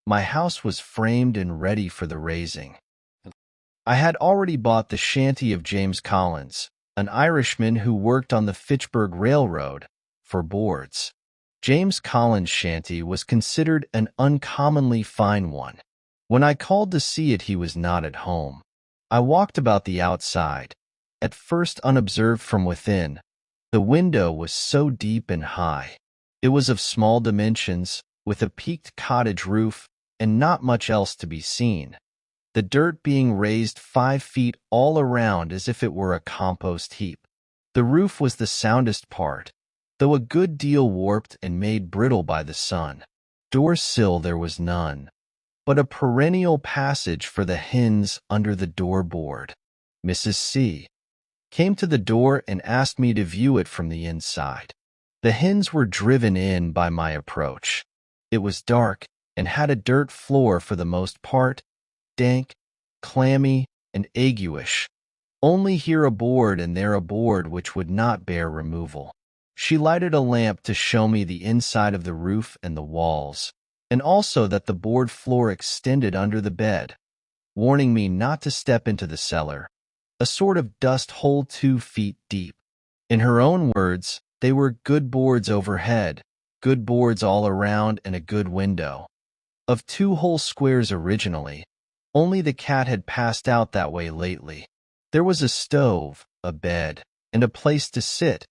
my house was framed and ready for the raising. I had already bought the shanty of James Collins, an Irishman who worked on the Fitchburg Railroad, for boards. James Collins' shanty was considered an uncommonly fine one. When I called to see it, he was not at home. I walked about the outside, at first unobserved from within. The window was so deep and high. It was of small dimensions, with a peaked cottage roof, and not much else to be seen, the dirt being raised 5 feet all around as if it were a compost heap. The roof was the soundest part, though a good deal warped and made brittle by the sun. Door sill there was none, but a perennial passage for the hens under the door board. Mrs. C. came to the door and asked me to view it from the inside. The hens were driven in by my approach. It was dark and had a dirt floor for the most part, dank, clammy, and aguish. Only here a board and there a board which would not bear removal. She lighted a lamp to show me the inside of the roof and the walls, and also that the board floor extended under the bed, warning me not to step into the cellar, a sort of dust hole 2 feet deep. In her own words, they were good boards overhead, good boards all around, and a good window. Of 2 whole squares originally, only the cat had passed out that way lately. There was a stove, a bed, and a place to sit,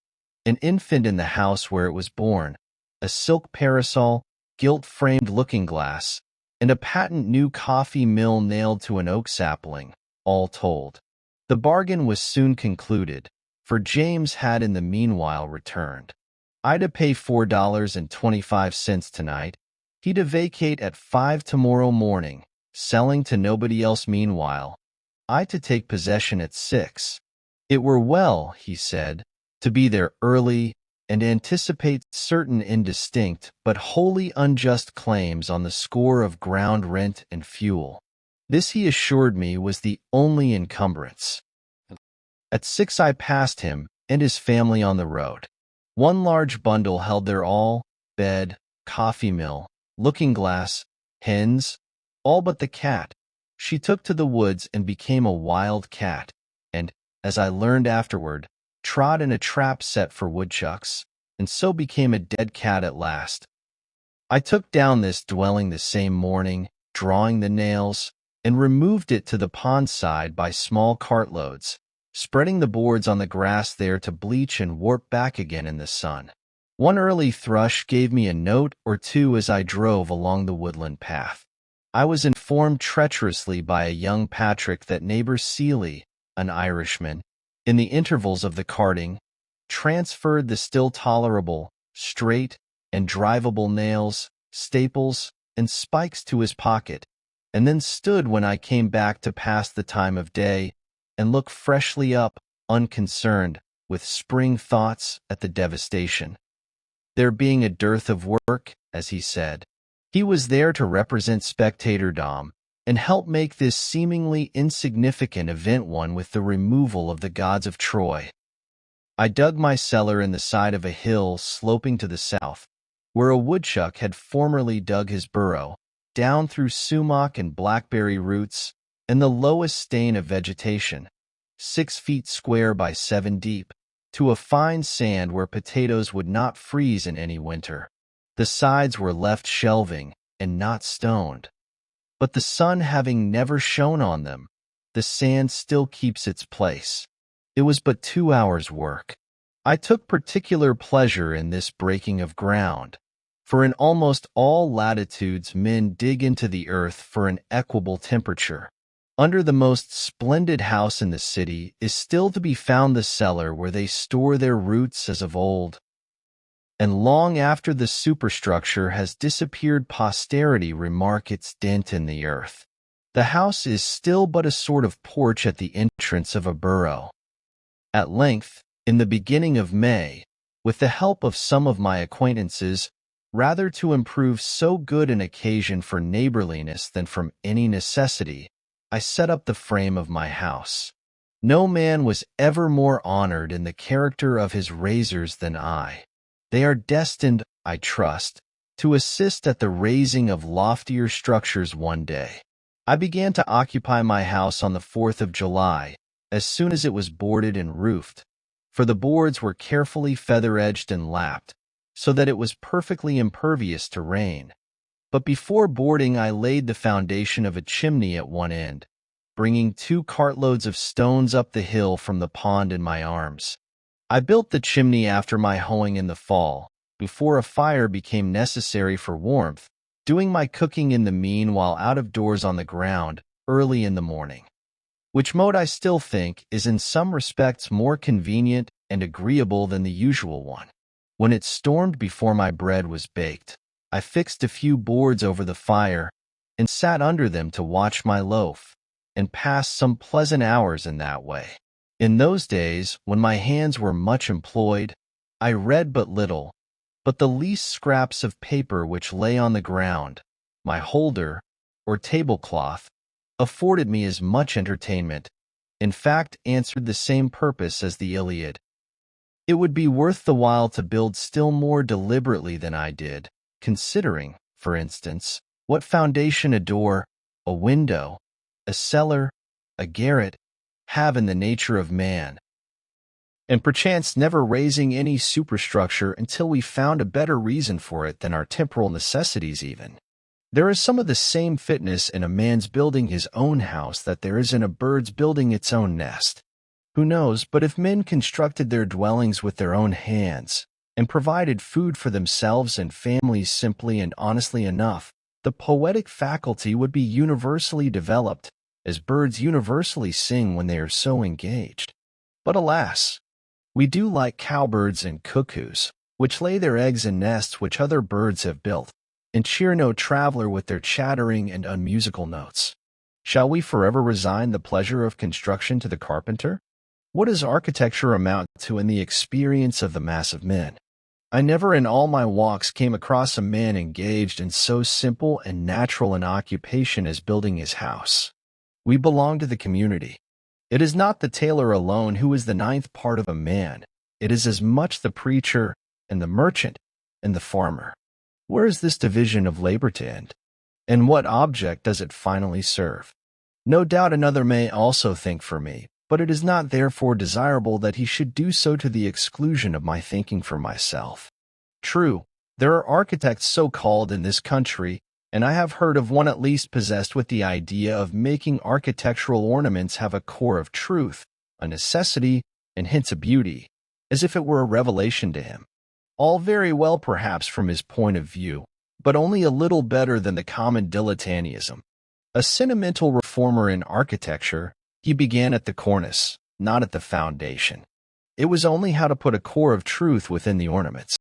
an infant in the house where it was born, a silk parasol, gilt-framed looking-glass, and a patent new coffee mill nailed to an oak sapling, all told. The bargain was soon concluded, for James had in the meanwhile returned. I to pay $4.25 tonight, he to vacate at 5 tomorrow morning, selling to nobody else meanwhile, I to take possession at 6. It were well, he said, to be there early and anticipate certain indistinct but wholly unjust claims on the score of ground rent and fuel. This, he assured me, was the only encumbrance. At 6 I passed him and his family on the road. 1 large bundle held their all, bed, coffee mill, looking-glass, hens, all but the cat. She took to the woods and became a wild cat, and, as I learned afterward, trod in a trap set for woodchucks, and so became a dead cat at last. I took down this dwelling the same morning, drawing the nails, and removed it to the pond side by small cartloads, spreading the boards on the grass there to bleach and warp back again in the sun. 1 early thrush gave me a note or 2 as I drove along the woodland path. I was informed treacherously by a young Patrick that neighbor Seeley, an Irishman, in the intervals of the carting, transferred the still tolerable, straight, and drivable nails, staples, and spikes to his pocket, and then stood when I came back to pass the time of day, and look freshly up, unconcerned, with spring thoughts at the devastation. There being a dearth of work, as he said, he was there to represent spectatordom, and help make this seemingly insignificant event one with the removal of the gods of Troy. I dug my cellar in the side of a hill sloping to the south, where a woodchuck had formerly dug his burrow, down through sumac and blackberry roots, and the lowest stain of vegetation, 6 feet square by 7 deep, to a fine sand where potatoes would not freeze in any winter. The sides were left shelving and not stoned. But the sun having never shone on them, the sand still keeps its place. It was but 2 hours' work. I took particular pleasure in this breaking of ground, for in almost all latitudes men dig into the earth for an equable temperature. Under the most splendid house in the city is still to be found the cellar where they store their roots as of old, and long after the superstructure has disappeared posterity remark its dent in the earth. The house is still but a sort of porch at the entrance of a burrow. At length, in the beginning of May, with the help of some of my acquaintances, rather to improve so good an occasion for neighborliness than from any necessity, I set up the frame of my house. No man was ever more honored in the character of his raisers than I. They are destined, I trust, to assist at the raising of loftier structures one day. I began to occupy my house on the 4th of July, as soon as it was boarded and roofed, for the boards were carefully feather-edged and lapped, so that it was perfectly impervious to rain. But before boarding I laid the foundation of a chimney at one end, bringing 2 cartloads of stones up the hill from the pond in my arms. I built the chimney after my hoeing in the fall, before a fire became necessary for warmth, doing my cooking in the meanwhile out of doors on the ground, early in the morning. Which mode I still think is in some respects more convenient and agreeable than the usual one. When it stormed before my bread was baked, I fixed a few boards over the fire and sat under them to watch my loaf, and passed some pleasant hours in that way. In those days, when my hands were much employed, I read but little, but the least scraps of paper which lay on the ground, my holder, or tablecloth, afforded me as much entertainment, in fact answered the same purpose as the Iliad. It would be worth the while to build still more deliberately than I did, considering, for instance, what foundation a door, a window, a cellar, a garret, have in the nature of man, and perchance never raising any superstructure until we found a better reason for it than our temporal necessities even. There is some of the same fitness in a man's building his own house that there is in a bird's building its own nest. Who knows but if men constructed their dwellings with their own hands, and provided food for themselves and families simply and honestly enough, the poetic faculty would be universally developed, as birds universally sing when they are so engaged. But alas, we do like cowbirds and cuckoos, which lay their eggs in nests which other birds have built, and cheer no traveler with their chattering and unmusical notes. Shall we forever resign the pleasure of construction to the carpenter? What does architecture amount to in the experience of the mass of men? I never in all my walks came across a man engaged in so simple and natural an occupation as building his house. We belong to the community. It is not the tailor alone who is the 9th part of a man. It is as much the preacher and the merchant and the farmer. Where is this division of labor to end? And what object does it finally serve? No doubt another may also think for me, but it is not therefore desirable that he should do so to the exclusion of my thinking for myself. True, there are architects so called in this country, and I have heard of one at least possessed with the idea of making architectural ornaments have a core of truth, a necessity, and hints of beauty, as if it were a revelation to him. All very well perhaps from his point of view, but only a little better than the common dilettantism. A sentimental reformer in architecture, he began at the cornice, not at the foundation. It was only how to put a core of truth within the ornaments.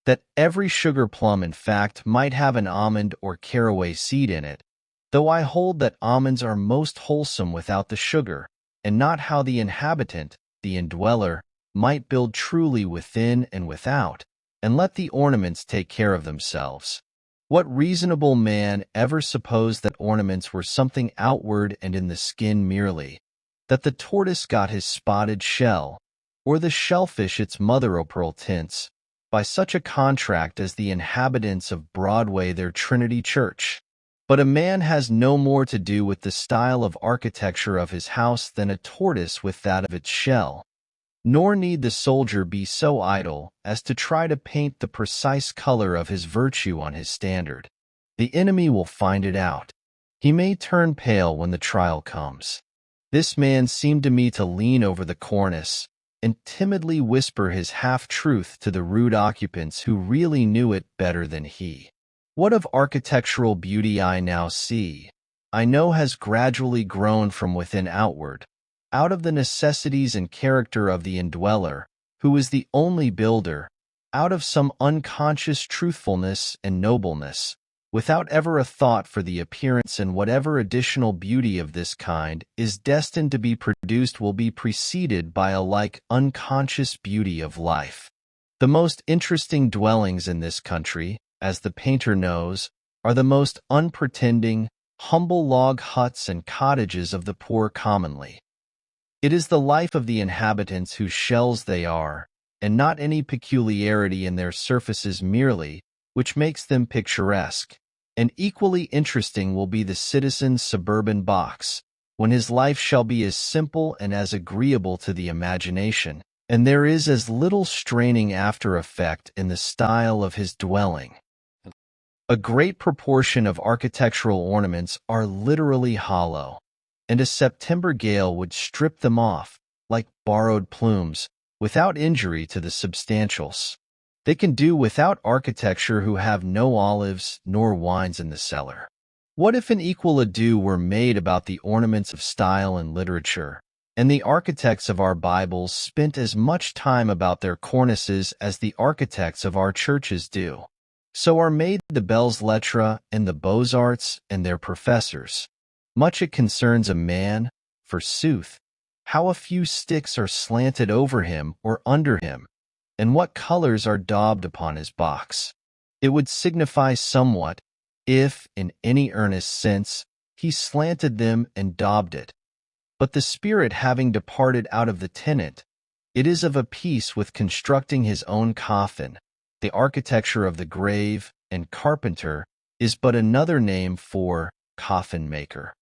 That every sugar plum, in fact, might have an almond or caraway seed in it, though I hold that almonds are most wholesome without the sugar, and not how the inhabitant, the indweller, might build truly within and without, and let the ornaments take care of themselves. What reasonable man ever supposed that ornaments were something outward and in the skin merely, that the tortoise got his spotted shell, or the shellfish its mother-o'-pearl tints, by such a contract as the inhabitants of Broadway their Trinity Church? But a man has no more to do with the style of architecture of his house than a tortoise with that of its shell. Nor need the soldier be so idle as to try to paint the precise color of his virtue on his standard. The enemy will find it out. He may turn pale when the trial comes. This man seemed to me to lean over the cornice and timidly whisper his half-truth to the rude occupants who really knew it better than he. What of architectural beauty I now see, I know has gradually grown from within outward, out of the necessities and character of the indweller, who is the only builder, out of some unconscious truthfulness and nobleness, without ever a thought for the appearance, and whatever additional beauty of this kind is destined to be produced will be preceded by a like unconscious beauty of life. The most interesting dwellings in this country, as the painter knows, are the most unpretending, humble log huts and cottages of the poor commonly. It is the life of the inhabitants whose shells they are, and not any peculiarity in their surfaces merely, which makes them picturesque. And equally interesting will be the citizen's suburban box, when his life shall be as simple and as agreeable to the imagination, and there is as little straining after effect in the style of his dwelling. A great proportion of architectural ornaments are literally hollow, and a September gale would strip them off, like borrowed plumes, without injury to the substantials. They can do without architecture who have no olives nor wines in the cellar. What if an equal ado were made about the ornaments of style and literature, and the architects of our Bibles spent as much time about their cornices as the architects of our churches do? So are made the belles lettres and the beaux-arts and their professors. Much it concerns a man, forsooth, how a few sticks are slanted over him or under him, and what colors are daubed upon his box. It would signify somewhat, if, in any earnest sense, he slanted them and daubed it. But the spirit having departed out of the tenant, it is of a piece with constructing his own coffin. The architecture of the grave and carpenter is but another name for coffin-maker.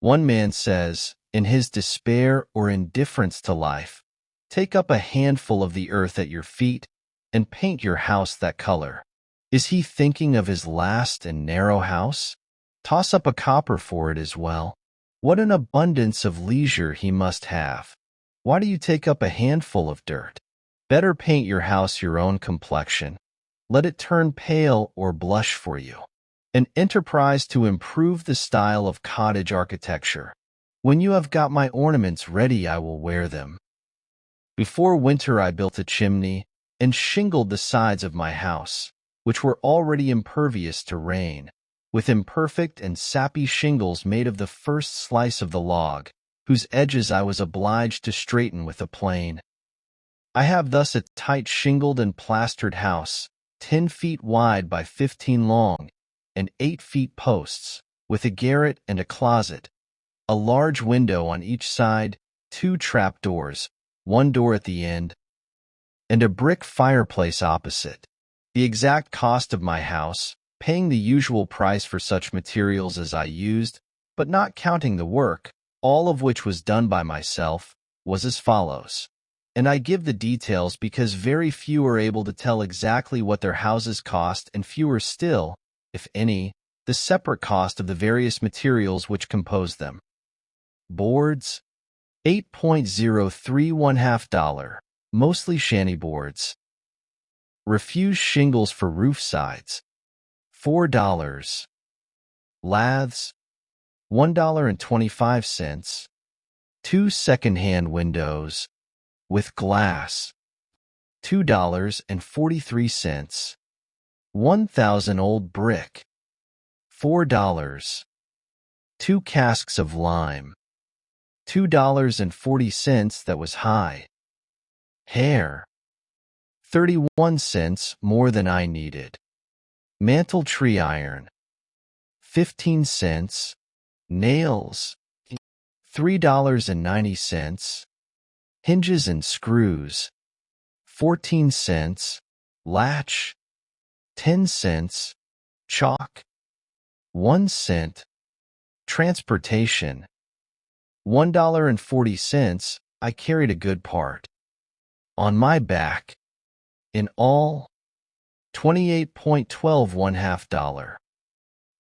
One man says, in his despair or indifference to life, take up a handful of the earth at your feet and paint your house that color. Is he thinking of his last and narrow house? Toss up a copper for it as well. What an abundance of leisure he must have. Why do you take up a handful of dirt? Better paint your house your own complexion. Let it turn pale or blush for you. An enterprise to improve the style of cottage architecture. When you have got my ornaments ready, I will wear them. Before winter I built a chimney and shingled the sides of my house, which were already impervious to rain, with imperfect and sappy shingles made of the first slice of the log, whose edges I was obliged to straighten with a plane. I have thus a tight shingled and plastered house, 10 feet wide by 15 long, and 8 feet posts, with a garret and a closet, a large window on each side, 2 trapdoors, 1 door at the end, and a brick fireplace opposite. The exact cost of my house, paying the usual price for such materials as I used, but not counting the work, all of which was done by myself, was as follows. And I give the details because very few are able to tell exactly what their houses cost, and fewer still, if any, the separate cost of the various materials which compose them. Boards, $8.031/2, mostly shanty boards. Refused shingles for roof sides, $4. Laths, $1.25. 2 second-hand windows, with glass, $2.43. 1,000 old brick, $4. 2 casks of lime, $2.40, that was high. Hair, 31 cents more than I needed. Mantle tree iron, 15 cents. Nails, $3.90. Hinges and screws, 14 cents. Latch, 10 cents. Chalk, 1 cent. Transportation, $1.40. I carried a good part on my back. In all, $28.12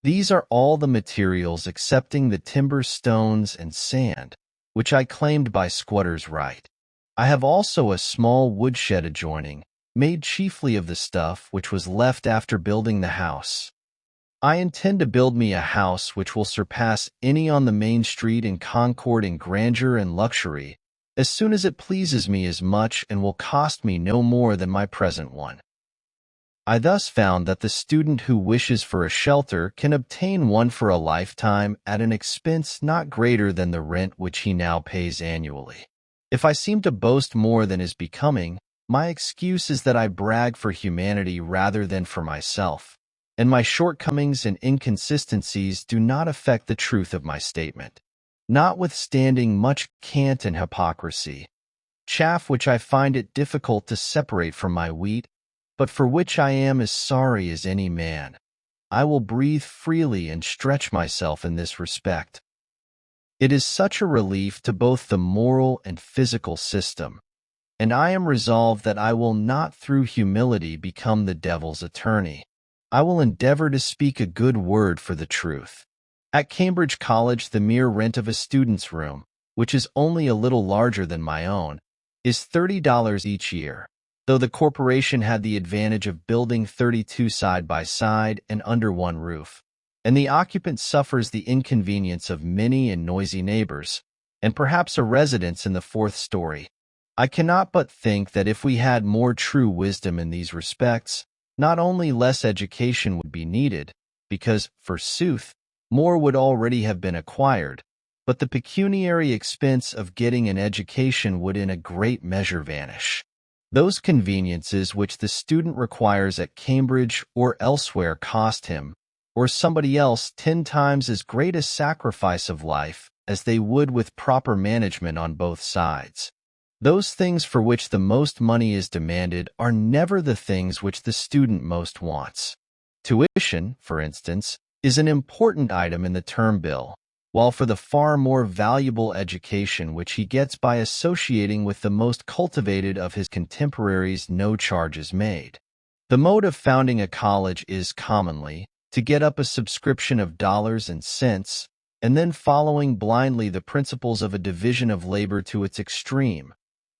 These are all the materials excepting the timber, stones, and sand, which I claimed by squatter's right. I have also a small woodshed adjoining, made chiefly of the stuff which was left after building the house. I intend to build me a house which will surpass any on the main street in concord in grandeur and luxury, as soon as it pleases me as much, and will cost me no more than my present one. I thus found that the student who wishes for a shelter can obtain one for a lifetime at an expense not greater than the rent which he now pays annually. If I seem to boast more than is becoming, my excuse is that I brag for humanity rather than for myself, and my shortcomings and inconsistencies do not affect the truth of my statement. notwithstanding much cant and hypocrisy, chaff which I find it difficult to separate from my wheat, but for which I am as sorry as any man. I will breathe freely and stretch myself in this respect. It is such a relief to both the moral and physical system, and I am resolved that I will not through humility become the devil's attorney. I will endeavor to speak a good word for the truth. At Cambridge College, the mere rent of a student's room, which is only a little larger than my own, is $30 each year, though the corporation had the advantage of building 32 side by side and under one roof, and the occupant suffers the inconvenience of many and noisy neighbors, and perhaps a residence in the fourth story. I cannot but think that if we had more true wisdom in these respects, not only less education would be needed, because, forsooth, more would already have been acquired, but the pecuniary expense of getting an education would in a great measure vanish. Those conveniences which the student requires at Cambridge or elsewhere cost him, or somebody else, 10 times as great a sacrifice of life as they would with proper management on both sides. Those things for which the most money is demanded are never the things which the student most wants. Tuition, for instance, is an important item in the term bill, while for the far more valuable education which he gets by associating with the most cultivated of his contemporaries no charge is made. The mode of founding a college is commonly to get up a subscription of dollars and cents, and then following blindly the principles of a division of labor to its extreme,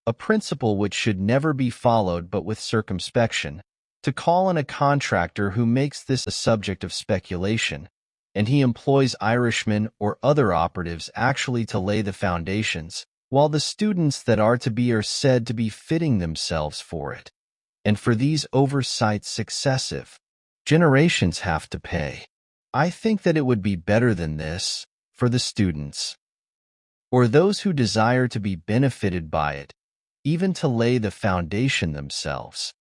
a principle which should never be followed but with circumspection, to call in a contractor who makes this a subject of speculation, and he employs Irishmen or other operatives actually to lay the foundations, while the students that are to be are said to be fitting themselves for it. And for these oversights successive generations have to pay. I think that it would be better than this for the students, or those who desire to be benefited by it, even to lay the foundation themselves.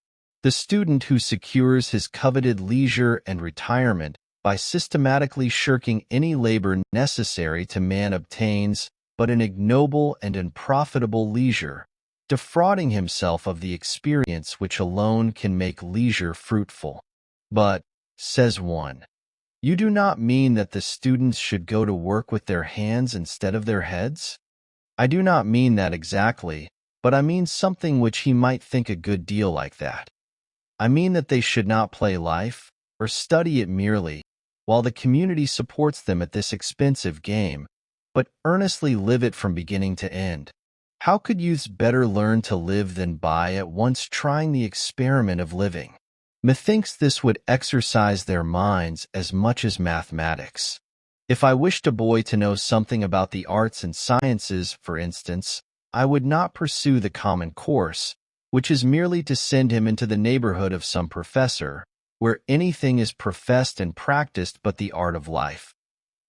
The student who secures his coveted leisure and retirement by systematically shirking any labor necessary to man obtains but an ignoble and unprofitable leisure, defrauding himself of the experience which alone can make leisure fruitful. But, says one, you do not mean that the students should go to work with their hands instead of their heads? I do not mean that exactly, but I mean something which he might think a good deal like that. I mean that they should not play life, or study it merely, while the community supports them at this expensive game, but earnestly live it from beginning to end. How could youths better learn to live than by at once trying the experiment of living? Methinks this would exercise their minds as much as mathematics. If I wished a boy to know something about the arts and sciences, for instance, I would not pursue the common course, which is merely to send him into the neighborhood of some professor, where anything is professed and practiced but the art of life.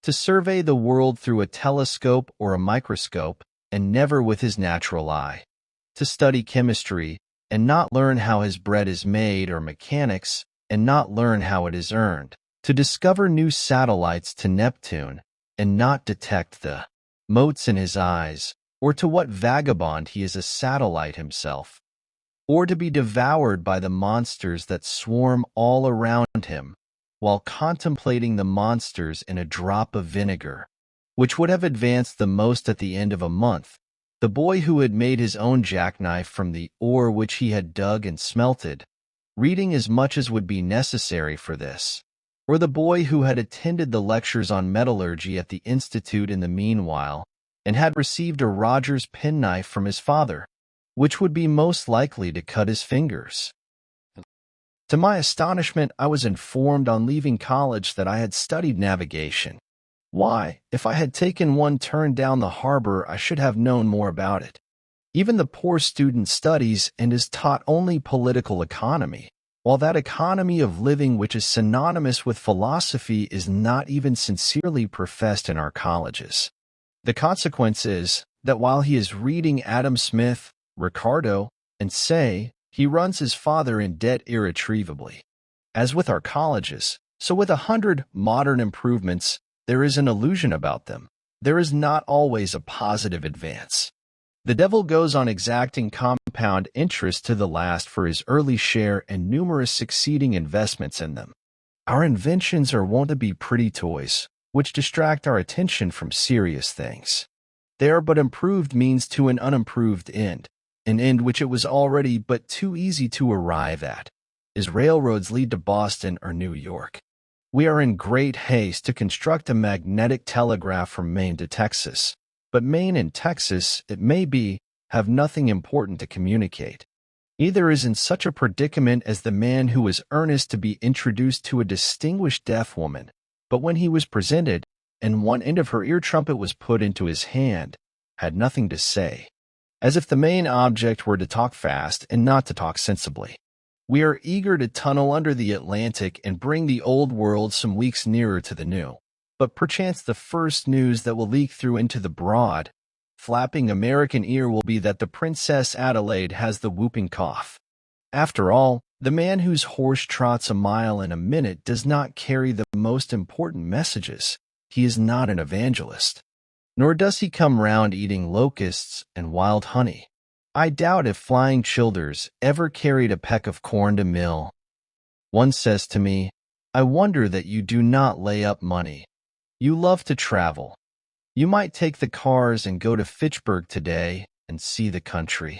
To survey the world through a telescope or a microscope, and never with his natural eye. To study chemistry, and not learn how his bread is made, or mechanics, and not learn how it is earned. To discover new satellites to Neptune, and not detect the motes in his eyes, or to what vagabond he is a satellite himself. Or to be devoured by the monsters that swarm all around him, while contemplating the monsters in a drop of vinegar, which would have advanced the most at the end of a month, the boy who had made his own jackknife from the ore which he had dug and smelted, reading as much as would be necessary for this, or the boy who had attended the lectures on metallurgy at the Institute in the meanwhile, and had received a Rogers penknife from his father, which would be most likely to cut his fingers. To my astonishment, I was informed on leaving college that I had studied navigation. Why, if I had taken one turn down the harbor, I should have known more about it. Even the poor student studies and is taught only political economy, while that economy of living which is synonymous with philosophy is not even sincerely professed in our colleges. The consequence is that while he is reading Adam Smith, Ricardo, and Say, he runs his father in debt irretrievably. As with our colleges, so with 100 modern improvements, there is an illusion about them. there is not always a positive advance. The devil goes on exacting compound interest to the last for his early share and numerous succeeding investments in them. Our inventions are wont to be pretty toys, which distract our attention from serious things. They are but improved means to an unimproved end, an end which it was already but too easy to arrive at, as railroads lead to Boston or New York. We are in great haste to construct a magnetic telegraph from Maine to Texas, but Maine and Texas, it may be, have nothing important to communicate. Either is in such a predicament as the man who was earnest to be introduced to a distinguished deaf woman, but when he was presented, and one end of her ear trumpet was put into his hand, had nothing to say, as if the main object were to talk fast and not to talk sensibly. We are eager to tunnel under the Atlantic and bring the old world some weeks nearer to the new. But perchance the first news that will leak through into the broad, flapping American ear will be that the Princess Adelaide has the whooping cough. After all, the man whose horse trots a mile in a minute does not carry the most important messages. He is not an evangelist. Nor does he come round eating locusts and wild honey. I doubt if flying Childers ever carried a peck of corn to mill. One says to me, "I wonder that you do not lay up money. You love to travel. You might take the cars and go to Fitchburg today and see the country."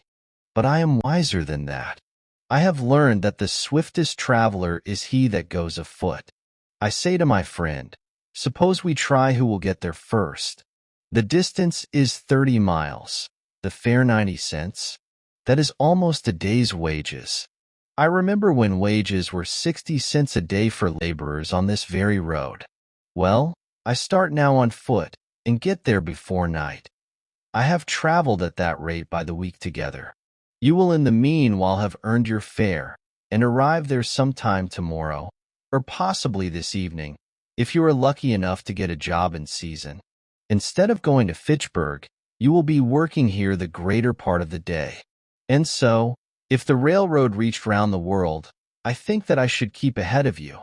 But I am wiser than that. I have learned that the swiftest traveler is he that goes afoot. I say to my friend, suppose we try who will get there first. The distance is 30 miles, the fare 90 cents. That is almost a day's wages. I remember when wages were 60 cents a day for laborers on this very road. Well, I start now on foot and get there before night. I have traveled at that rate by the week together. You will in the meanwhile have earned your fare and arrive there sometime tomorrow, or possibly this evening, if you are lucky enough to get a job in season. Instead of going to Fitchburg, you will be working here the greater part of the day. And so, if the railroad reached round the world, I think that I should keep ahead of you.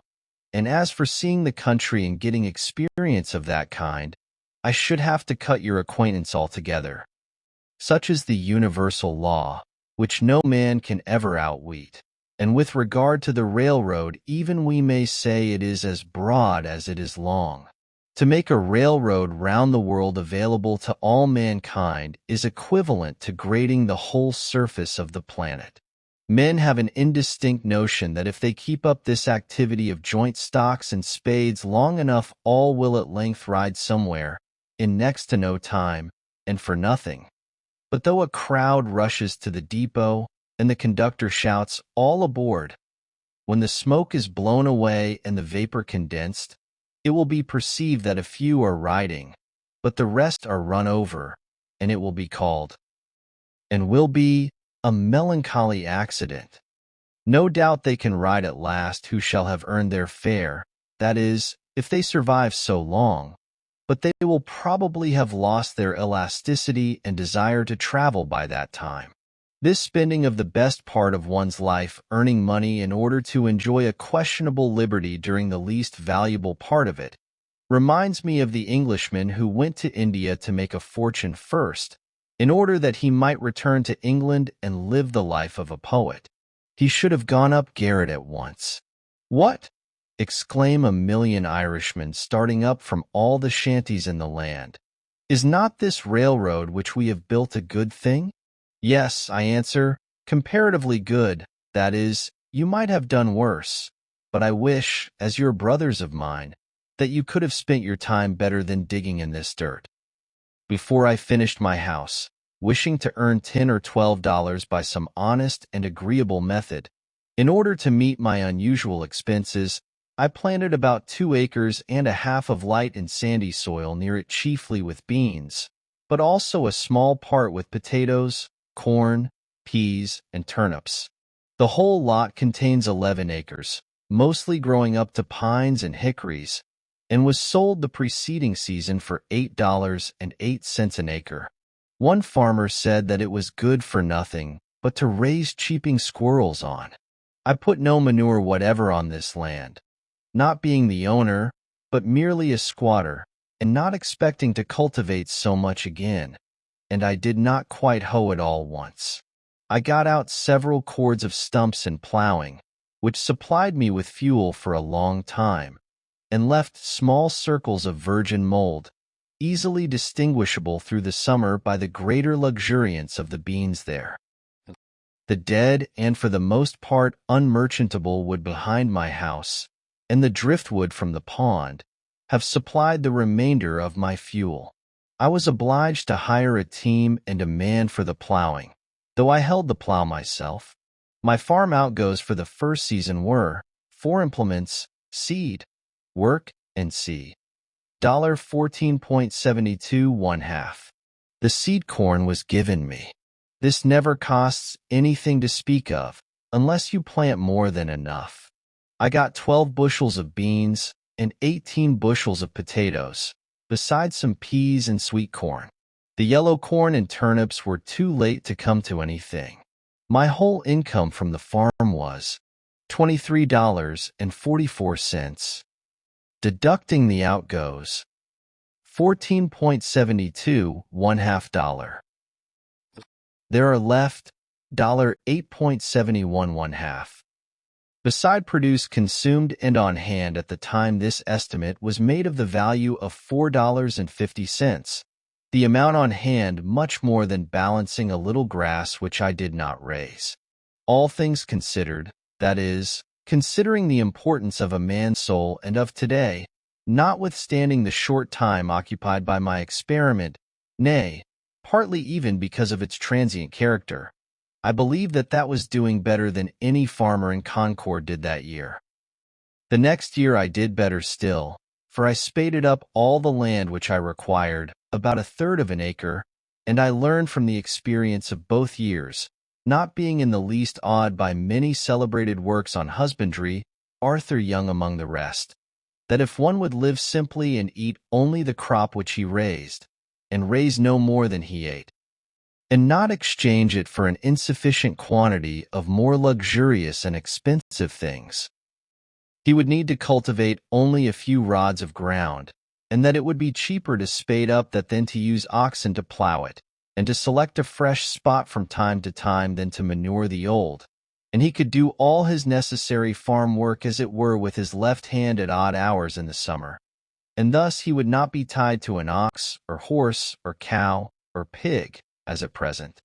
And as for seeing the country and getting experience of that kind, I should have to cut your acquaintance altogether. Such is the universal law, which no man can ever outweet. And with regard to the railroad, even we may say it is as broad as it is long. To make a railroad round the world available to all mankind is equivalent to grading the whole surface of the planet. Men have an indistinct notion that if they keep up this activity of joint stocks and spades long enough, all will at length ride somewhere, in next to no time, and for nothing. But though a crowd rushes to the depot, and the conductor shouts, "All aboard!" when the smoke is blown away and the vapor condensed, it will be perceived that a few are riding, but the rest are run over, and it will be called, and will be, a melancholy accident. No doubt they can ride at last who shall have earned their fare, that is, if they survive so long, but they will probably have lost their elasticity and desire to travel by that time. This spending of the best part of one's life earning money in order to enjoy a questionable liberty during the least valuable part of it reminds me of the Englishman who went to India to make a fortune first, in order that he might return to England and live the life of a poet. He should have gone up garret at once. "What?" exclaim a million Irishmen starting up from all the shanties in the land. "Is not this railroad which we have built a good thing?" "Yes," I answer, "comparatively good. That is, you might have done worse. But I wish, as you're brothers of mine, that you could have spent your time better than digging in this dirt." Before I finished my house, wishing to earn $10 or $12 by some honest and agreeable method, in order to meet my unusual expenses, I planted about 2 acres and a half of light and sandy soil near it, chiefly with beans, but also a small part with potatoes, corn, peas, and turnips. The whole lot contains 11 acres, mostly growing up to pines and hickories, and was sold the preceding season for $8.08 an acre. One farmer said that it was good for nothing but to raise cheeping squirrels on. I put no manure whatever on this land, not being the owner, but merely a squatter, and not expecting to cultivate so much again, and I did not quite hoe it all once. I got out several cords of stumps in plowing, which supplied me with fuel for a long time, and left small circles of virgin mold, easily distinguishable through the summer by the greater luxuriance of the beans there. The dead and for the most part unmerchantable wood behind my house, and the driftwood from the pond, have supplied the remainder of my fuel. I was obliged to hire a team and a man for the plowing, though I held the plow myself. My farm outgoes for the first season were 4 implements, seed, work, and seed. $14.72 1/2. The seed corn was given me. This never costs anything to speak of, unless you plant more than enough. I got 12 bushels of beans and 18 bushels of potatoes, besides some peas and sweet corn. The yellow corn and turnips were too late to come to anything. My whole income from the farm was $23.44. Deducting the outgoes, $14.72 1/2. There are left $8.71 1/2. Beside produce consumed and on hand at the time this estimate was made of the value of $4.50, the amount on hand much more than balancing a little grass which I did not raise. All things considered, that is, considering the importance of a man's soul and of today, notwithstanding the short time occupied by my experiment, nay, partly even because of its transient character, I believe that was doing better than any farmer in Concord did that year. The next year I did better still, for I spaded up all the land which I required, about 1/3 of an acre, and I learned from the experience of both years, not being in the least awed by many celebrated works on husbandry, Arthur Young among the rest, that if one would live simply and eat only the crop which he raised, and raise no more than he ate, and not exchange it for an insufficient quantity of more luxurious and expensive things, he would need to cultivate only a few rods of ground, and that it would be cheaper to spade up that than to use oxen to plow it, and to select a fresh spot from time to time than to manure the old, and he could do all his necessary farm work as it were with his left hand at odd hours in the summer, and thus he would not be tied to an ox, or horse, or cow, or pig, as at present.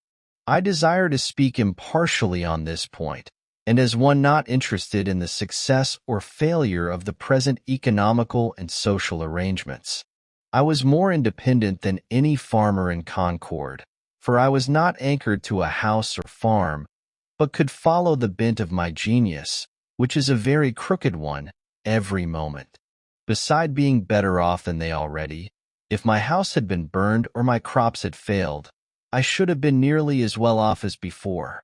I desire to speak impartially on this point, and as one not interested in the success or failure of the present economical and social arrangements. I was more independent than any farmer in Concord, for I was not anchored to a house or farm, but could follow the bent of my genius, which is a very crooked one, every moment. Beside being better off than they already, if my house had been burned or my crops had failed, I should have been nearly as well off as before.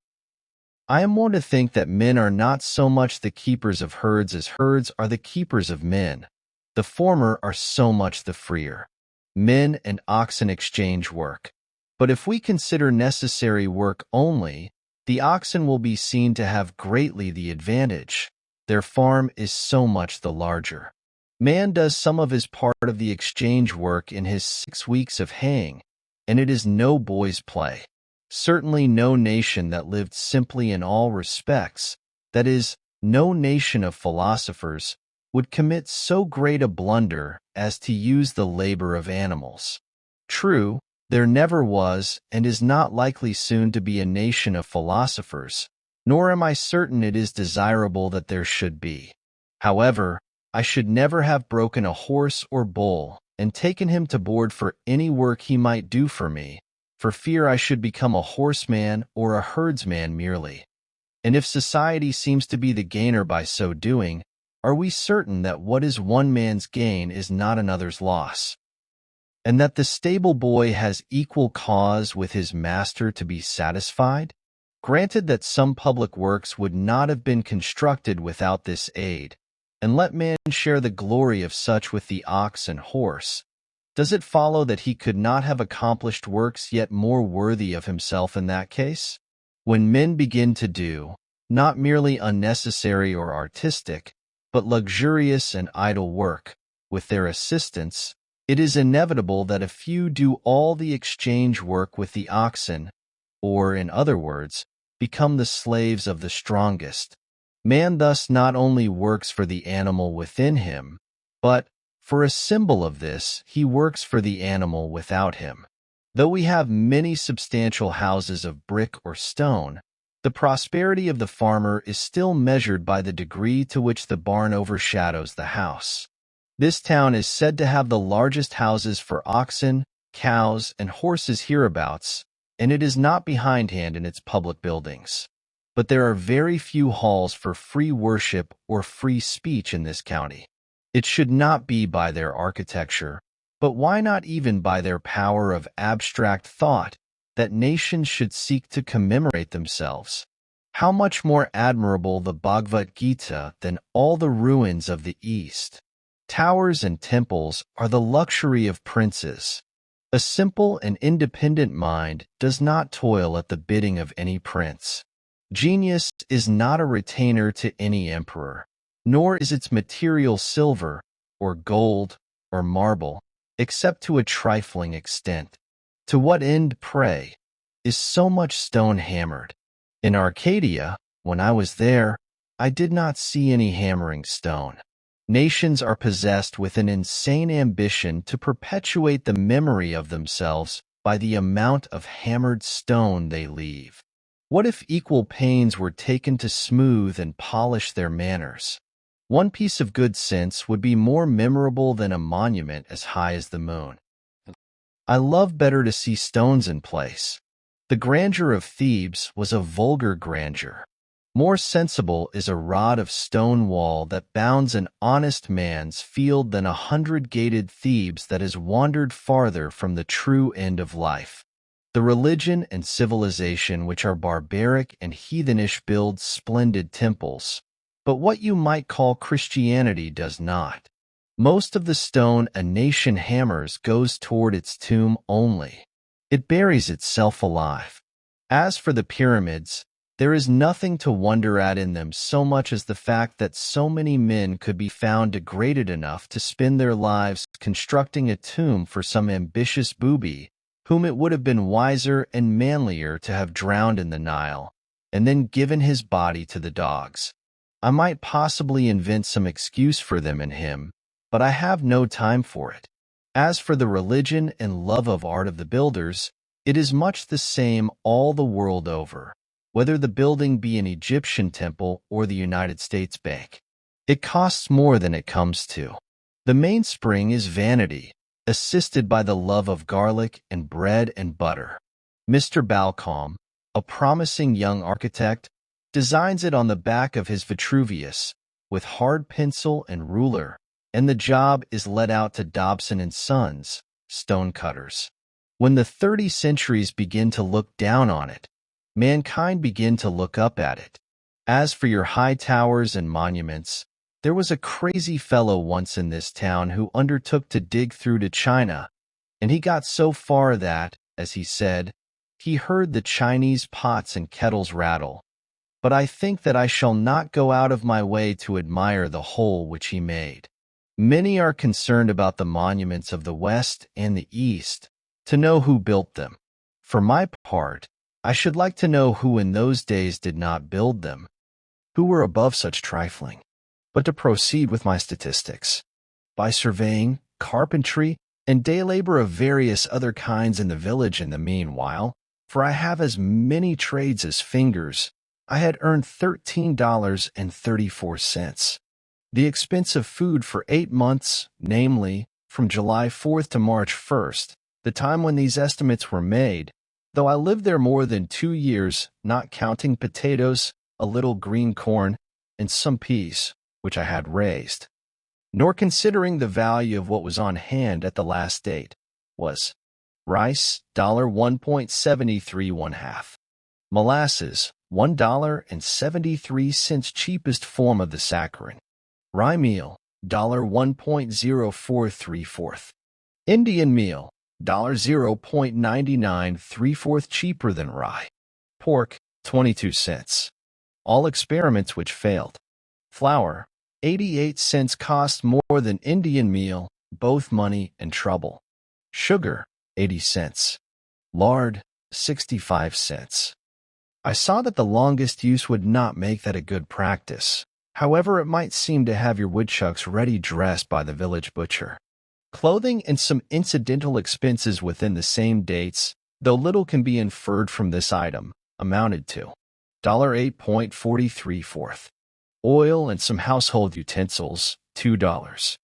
I am wont to think that men are not so much the keepers of herds as herds are the keepers of men. The former are so much the freer. Men and oxen exchange work. But if we consider necessary work only, the oxen will be seen to have greatly the advantage. Their farm is so much the larger. Man does some of his part of the exchange work in his 6 weeks of haying, and it is no boy's play. Certainly no nation that lived simply in all respects, that is, no nation of philosophers, would commit so great a blunder as to use the labor of animals. True, there never was and is not likely soon to be a nation of philosophers, nor am I certain it is desirable that there should be. However, I should never have broken a horse or bull and taken him to board for any work he might do for me, for fear I should become a horseman or a herdsman merely. And if society seems to be the gainer by so doing, are we certain that what is one man's gain is not another's loss, and that the stable boy has equal cause with his master to be satisfied? Granted that some public works would not have been constructed without this aid, and let man share the glory of such with the ox and horse, does it follow that he could not have accomplished works yet more worthy of himself in that case? When men begin to do, not merely unnecessary or artistic, but luxurious and idle work, with their assistants, It is inevitable that a few do all the exchange work with the oxen, or, in other words, become the slaves of the strongest. Man thus not only works for the animal within him, but, for a symbol of this, he works for the animal without him. Though we have many substantial houses of brick or stone, the prosperity of the farmer is still measured by the degree to which the barn overshadows the house. This town is said to have the largest houses for oxen, cows, and horses hereabouts, and it is not behindhand in its public buildings. But there are very few halls for free worship or free speech in this county. It should not be by their architecture, but why not even by their power of abstract thought, that nations should seek to commemorate themselves. How much more admirable the Bhagavad Gita than all the ruins of the East. Towers and temples are the luxury of princes. A simple and independent mind does not toil at the bidding of any prince. Genius is not a retainer to any emperor, nor is its material silver, or gold, or marble, except to a trifling extent. To what end, pray, is so much stone hammered? In Arcadia, when I was there, I did not see any hammering stone. Nations are possessed with an insane ambition to perpetuate the memory of themselves by the amount of hammered stone they leave. What if equal pains were taken to smooth and polish their manners? One piece of good sense would be more memorable than a monument as high as the moon. I love better to see stones in place. The grandeur of Thebes was a vulgar grandeur. More sensible is a rod of stone wall that bounds an honest man's field than 100-gated Thebes that has wandered farther from the true end of life. The religion and civilization which are barbaric and heathenish build splendid temples, but what you might call Christianity does not. Most of the stone a nation hammers goes toward its tomb only. It buries itself alive. As for the pyramids, there is nothing to wonder at in them so much as the fact that so many men could be found degraded enough to spend their lives constructing a tomb for some ambitious booby, whom it would have been wiser and manlier to have drowned in the Nile, and then given his body to the dogs. I might possibly invent some excuse for them in him, but I have no time for it. As for the religion and love of art of the builders, it is much the same all the world over, whether the building be an Egyptian temple or the United States Bank. It costs more than it comes to. The mainspring is vanity, assisted by the love of garlic and bread and butter. Mr. Balcombe, a promising young architect, designs it on the back of his Vitruvius, with hard pencil and ruler, and the job is let out to Dobson and Sons, stonecutters. When the 30 centuries begin to look down on it, mankind begin to look up at it. As for your high towers and monuments, there was a crazy fellow once in this town who undertook to dig through to China, and he got so far that, as he said, he heard the Chinese pots and kettles rattle. But I think that I shall not go out of my way to admire the whole which he made. Many are concerned about the monuments of the West and the East, to know who built them. For my part, I should like to know who in those days did not build them, who were above such trifling. But to proceed with my statistics, by surveying, carpentry, and day labor of various other kinds in the village in the meanwhile, for I have as many trades as fingers, I had earned $13.34. The expense of food for 8 months, namely, from July 4th to March 1st, the time when these estimates were made, though I lived there more than 2 years, not counting potatoes, a little green corn, and some peas, which I had raised, nor considering the value of what was on hand at the last date, was rice, $1.73 1/2, molasses, $1.73 cheapest form of the saccharin, rye meal, $1.04 3/4, Indian meal, $0.99 3/4 cheaper than rye, pork, 22 cents. All experiments which failed. Flour, 88 cents cost more than Indian meal, both money and trouble. Sugar, 80 cents. Lard, 65 cents. I saw that the longest use would not make that a good practice. However, it might seem to have your woodchucks ready dressed by the village butcher. Clothing and some incidental expenses within the same dates, though little can be inferred from this item, amounted to $8.43. Oil and some household utensils, $2.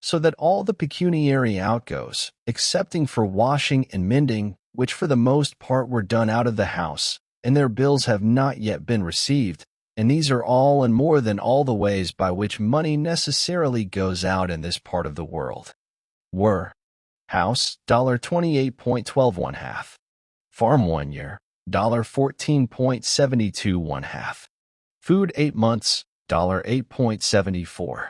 So that all the pecuniary outgoes, excepting for washing and mending, which for the most part were done out of the house, and their bills have not yet been received, and these are all and more than all the ways by which money necessarily goes out in this part of the world, were: house, $28.12 1/2. Farm 1 year, $14.72 1/2. Food 8 months, $8.74.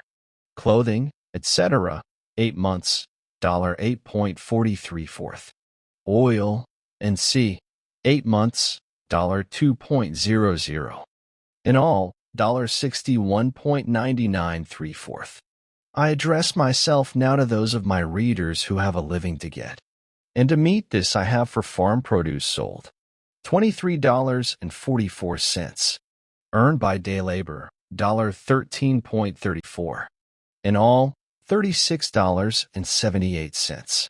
Clothing, etc., 8 months, $8.43. Oil, and C, 8 months, $2.00. In all, $61.99 I address myself now to those of my readers who have a living to get. And to meet this I have for farm produce sold $23.44. Earned by day labor, $13.34. In all, $36.78,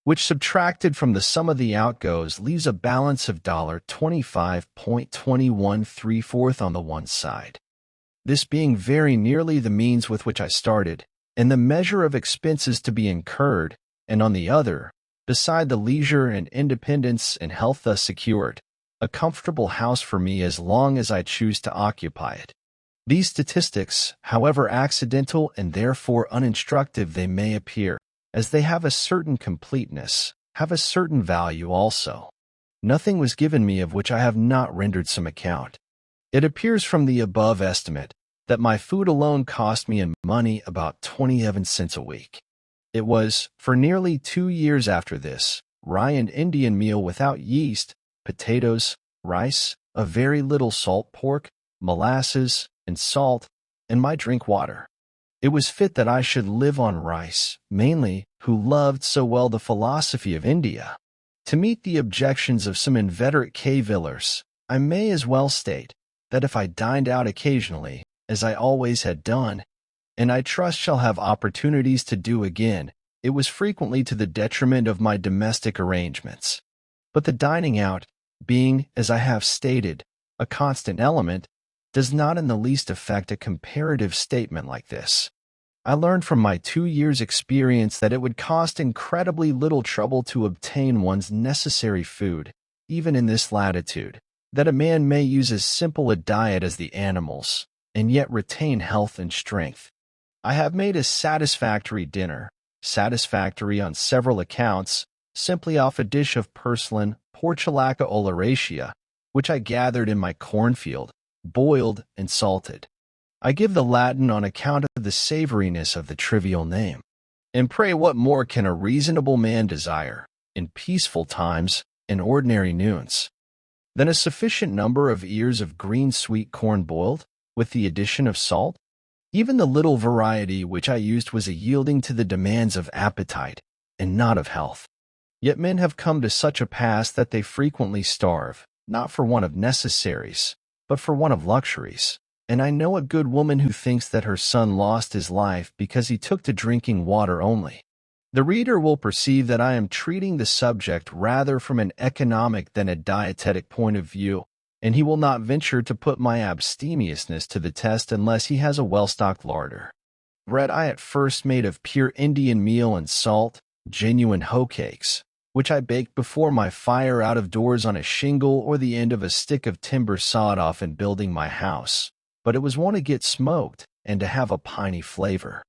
which subtracted from the sum of the outgoes leaves a balance of $25.2134 on the one side. This being very nearly the means with which I started, and the measure of expenses to be incurred, and on the other, beside the leisure and independence and health thus secured, a comfortable house for me as long as I choose to occupy it. These statistics, however accidental and therefore uninstructive they may appear, as they have a certain completeness, have a certain value also. Nothing was given me of which I have not rendered some account. It appears from the above estimate that my food alone cost me in money about 27 cents a week. It was, for nearly 2 years after this, rye and Indian meal without yeast, potatoes, rice, a very little salt pork, molasses, and salt, and my drink water. It was fit that I should live on rice, mainly, who loved so well the philosophy of India. To meet the objections of some inveterate cavillers, I may as well state that if I dined out occasionally, as I always had done, and I trust shall have opportunities to do again, it was frequently to the detriment of my domestic arrangements. But the dining out, being, as I have stated, a constant element, does not in the least affect a comparative statement like this. I learned from my 2 years' experience that it would cost incredibly little trouble to obtain one's necessary food, even in this latitude, that a man may use as simple a diet as the animals, and yet retain health and strength. I have made a satisfactory dinner, satisfactory on several accounts, simply off a dish of purslane, portulaca oleracea, which I gathered in my cornfield, boiled and salted. I give the Latin on account of the savoriness of the trivial name. And pray what more can a reasonable man desire, in peaceful times, in ordinary noons, than a sufficient number of ears of green sweet corn boiled, with the addition of salt? Even the little variety which I used was a yielding to the demands of appetite, and not of health. Yet men have come to such a pass that they frequently starve, not for want of necessaries, but for want of luxuries. And I know a good woman who thinks that her son lost his life because he took to drinking water only. The reader will perceive that I am treating the subject rather from an economic than a dietetic point of view, and he will not venture to put my abstemiousness to the test unless he has a well-stocked larder. Bread I at first made of pure Indian meal and salt, genuine hoe cakes, which I baked before my fire out of doors on a shingle or the end of a stick of timber sawed off in building my house. But it was one to get smoked and to have a piney flavor.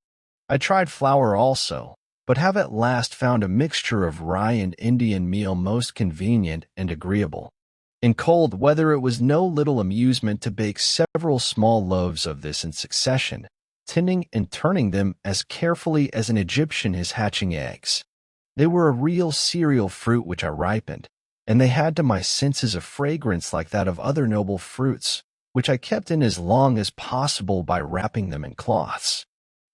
I tried flour also, but have at last found a mixture of rye and Indian meal most convenient and agreeable. In cold weather it was no little amusement to bake several small loaves of this in succession, tending and turning them as carefully as an Egyptian is hatching eggs. They were a real cereal fruit which I ripened, and they had to my senses a fragrance like that of other noble fruits, which I kept in as long as possible by wrapping them in cloths.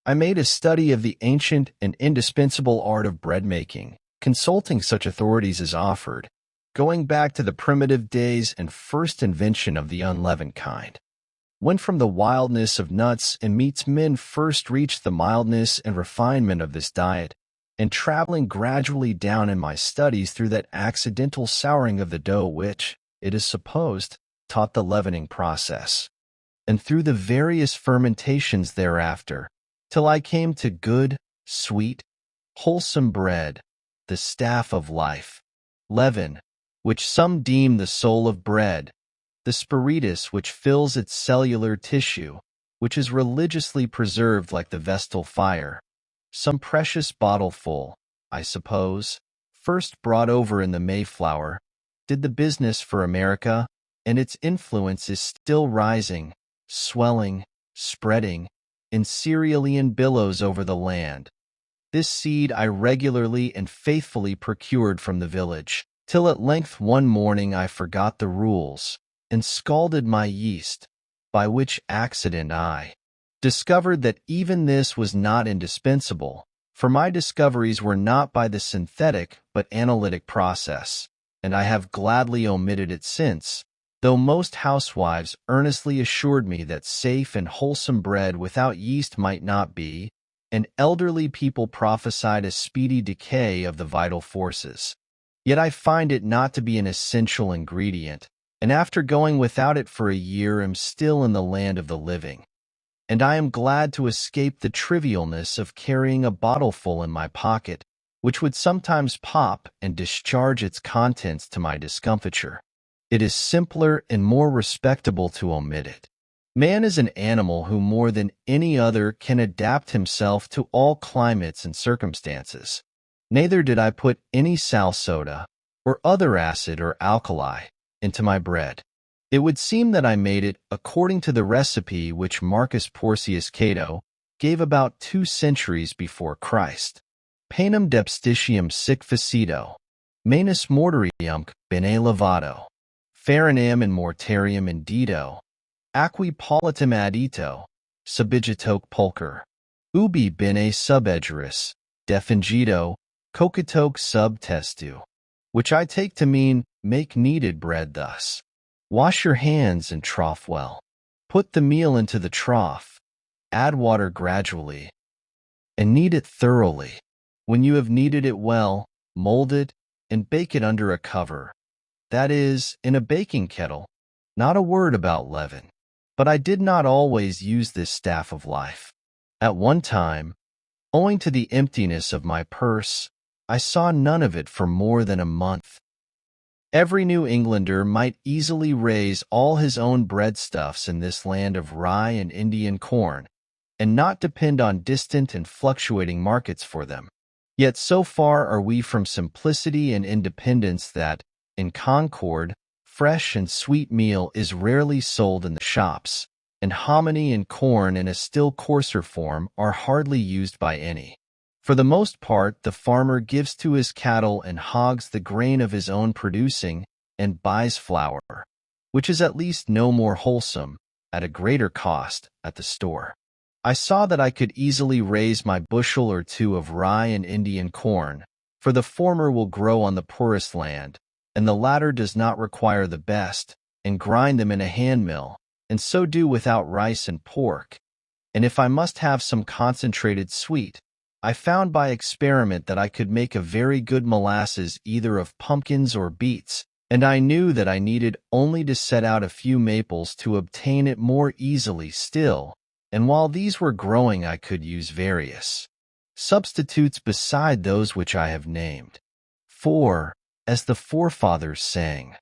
I made a study of the ancient and indispensable art of bread making, consulting such authorities as offered, going back to the primitive days and first invention of the unleavened kind. When from the wildness of nuts and meats men first reached the mildness and refinement of this diet, and traveling gradually down in my studies through that accidental souring of the dough which, it is supposed, taught the leavening process, and through the various fermentations thereafter, till I came to good, sweet, wholesome bread, the staff of life, leaven, which some deem the soul of bread, the spiritus which fills its cellular tissue, which is religiously preserved like the vestal fire, some precious bottle full, I suppose, first brought over in the Mayflower, did the business for America, and its influence is still rising, swelling, spreading, in cerealian billows over the land. This seed I regularly and faithfully procured from the village, till at length one morning I forgot the rules, and scalded my yeast, by which accident I discovered that even this was not indispensable, for my discoveries were not by the synthetic but analytic process, and I have gladly omitted it since, though most housewives earnestly assured me that safe and wholesome bread without yeast might not be, and elderly people prophesied a speedy decay of the vital forces. Yet I find it not to be an essential ingredient, and after going without it for a year am still in the land of the living. And I am glad to escape the trivialness of carrying a bottleful in my pocket, which would sometimes pop and discharge its contents to my discomfiture. It is simpler and more respectable to omit it. Man is an animal who more than any other can adapt himself to all climates and circumstances. Neither did I put any sal soda, or other acid or alkali, into my bread. It would seem that I made it according to the recipe which Marcus Porcius Cato gave about 2 centuries before Christ. Panem depstitium sic facito, manus mortarium bene lavato, farinam in mortarium indito, aqui politum addito, subigitoque pulcher, ubi bene subegeris, defingito, cocitoque sub testu, which I take to mean, make kneaded bread thus. Wash your hands and trough well. Put the meal into the trough, add water gradually, and knead it thoroughly. When you have kneaded it well, mold it and bake it under a cover, that is, in a baking kettle. Not a word about leaven. But I did not always use this staff of life. At one time, owing to the emptiness of my purse, I saw none of it for more than a month. Every New Englander might easily raise all his own breadstuffs in this land of rye and Indian corn, and not depend on distant and fluctuating markets for them. Yet so far are we from simplicity and independence that, in Concord, fresh and sweet meal is rarely sold in the shops, and hominy and corn in a still coarser form are hardly used by any. For the most part, the farmer gives to his cattle and hogs the grain of his own producing, and buys flour, which is at least no more wholesome, at a greater cost, at the store. I saw that I could easily raise my bushel or 2 of rye and Indian corn, for the former will grow on the poorest land, and the latter does not require the best, and grind them in a hand mill, and so do without rice and pork. And if I must have some concentrated sweet, I found by experiment that I could make a very good molasses either of pumpkins or beets, and I knew that I needed only to set out a few maples to obtain it more easily still, and while these were growing I could use various substitutes beside those which I have named. For, as the forefathers sang,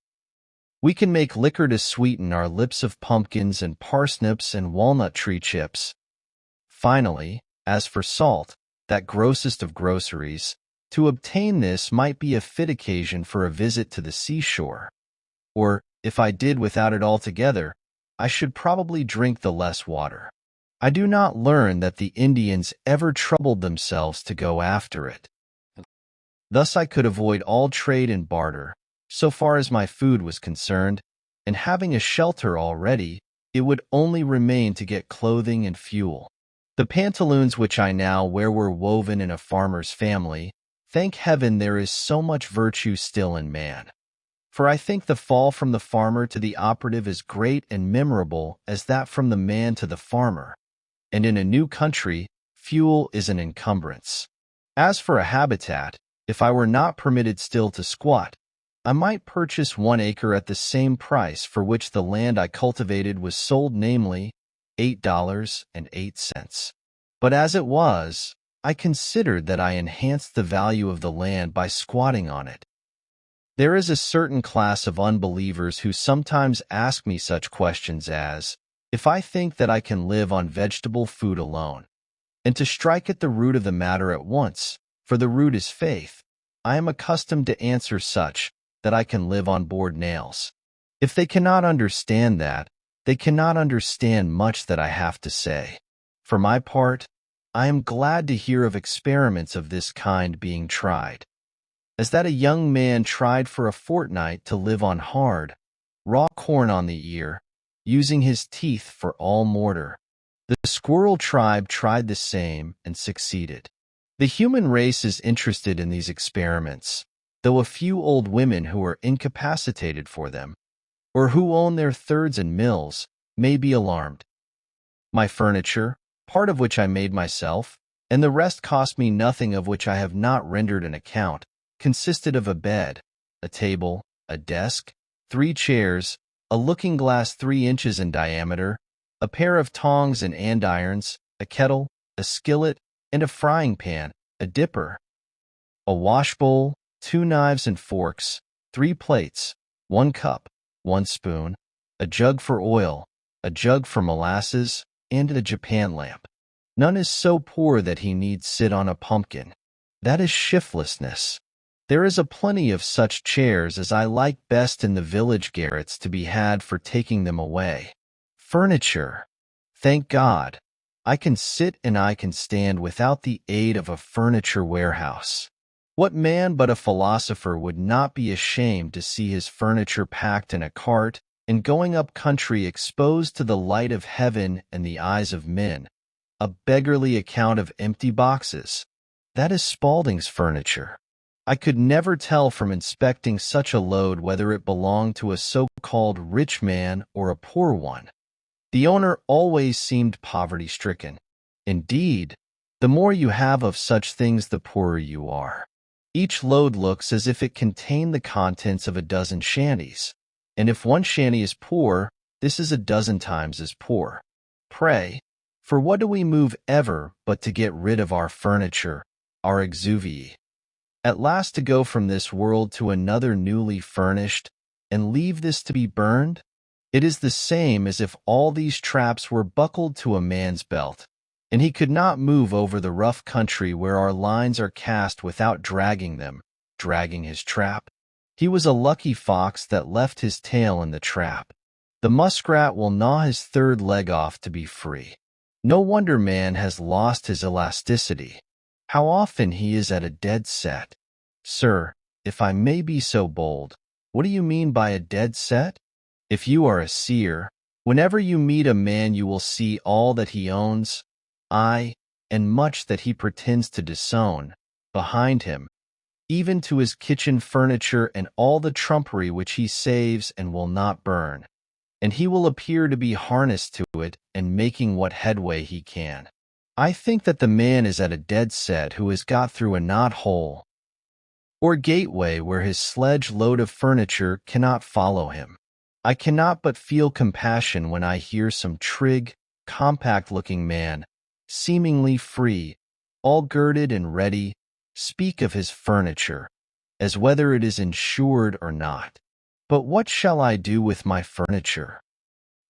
we can make liquor to sweeten our lips of pumpkins and parsnips and walnut tree chips. Finally, as for salt, that grossest of groceries, to obtain this might be a fit occasion for a visit to the seashore. Or, if I did without it altogether, I should probably drink the less water. I do not learn that the Indians ever troubled themselves to go after it. Thus I could avoid all trade and barter, so far as my food was concerned, and having a shelter already, it would only remain to get clothing and fuel. The pantaloons which I now wear were woven in a farmer's family. Thank heaven there is so much virtue still in man. For I think the fall from the farmer to the operative as great and memorable as that from the man to the farmer. And in a new country, fuel is an encumbrance. As for a habitat, if I were not permitted still to squat, I might purchase 1 acre at the same price for which the land I cultivated was sold, namely, $8.08. But as it was, I considered that I enhanced the value of the land by squatting on it. There is a certain class of unbelievers who sometimes ask me such questions as, if I think that I can live on vegetable food alone. And to strike at the root of the matter at once, for the root is faith, I am accustomed to answer such, that I can live on board nails. If they cannot understand that, they cannot understand much that I have to say. For my part, I am glad to hear of experiments of this kind being tried. As that a young man tried for a fortnight to live on hard, raw corn on the ear, using his teeth for all mortar. The squirrel tribe tried the same and succeeded. The human race is interested in these experiments, though a few old women who are incapacitated for them, or who own their thirds and mills, may be alarmed. My furniture, part of which I made myself, and the rest cost me nothing, of which I have not rendered an account, consisted of a bed, a table, a desk, 3 chairs, a looking-glass 3 inches in diameter, a pair of tongs and andirons, a kettle, a skillet, and a frying pan, a dipper, a washbowl, 2 knives and forks, 3 plates, 1 cup, 1 spoon, a jug for oil, a jug for molasses, and a Japan lamp. None is so poor that he need sit on a pumpkin. That is shiftlessness. There is a plenty of such chairs as I like best in the village garrets to be had for taking them away. Furniture. Thank God, I can sit and I can stand without the aid of a furniture warehouse. What man but a philosopher would not be ashamed to see his furniture packed in a cart and going up country exposed to the light of heaven and the eyes of men? A beggarly account of empty boxes. That is Spaulding's furniture. I could never tell from inspecting such a load whether it belonged to a so-called rich man or a poor one. The owner always seemed poverty-stricken. Indeed, the more you have of such things, the poorer you are. Each load looks as if it contained the contents of a dozen shanties, and if one shanty is poor, this is a dozen times as poor. Pray, for what do we move ever but to get rid of our furniture, our exuvii? At last to go from this world to another newly furnished, and leave this to be burned? It is the same as if all these traps were buckled to a man's belt, and he could not move over the rough country where our lines are cast without dragging his trap. He was a lucky fox that left his tail in the trap. The muskrat will gnaw his third leg off to be free. No wonder man has lost his elasticity. How often he is at a dead set. Sir, if I may be so bold, what do you mean by a dead set? If you are a seer, whenever you meet a man you will see all that he owns, aye, and much that he pretends to disown, behind him, even to his kitchen furniture and all the trumpery which he saves and will not burn, and he will appear to be harnessed to it and making what headway he can. I think that the man is at a dead set who has got through a knot-hole or gateway where his sledge-load of furniture cannot follow him. I cannot but feel compassion when I hear some trig, compact-looking man, seemingly free, all girded and ready, speak of his furniture, as whether it is insured or not. But what shall I do with my furniture?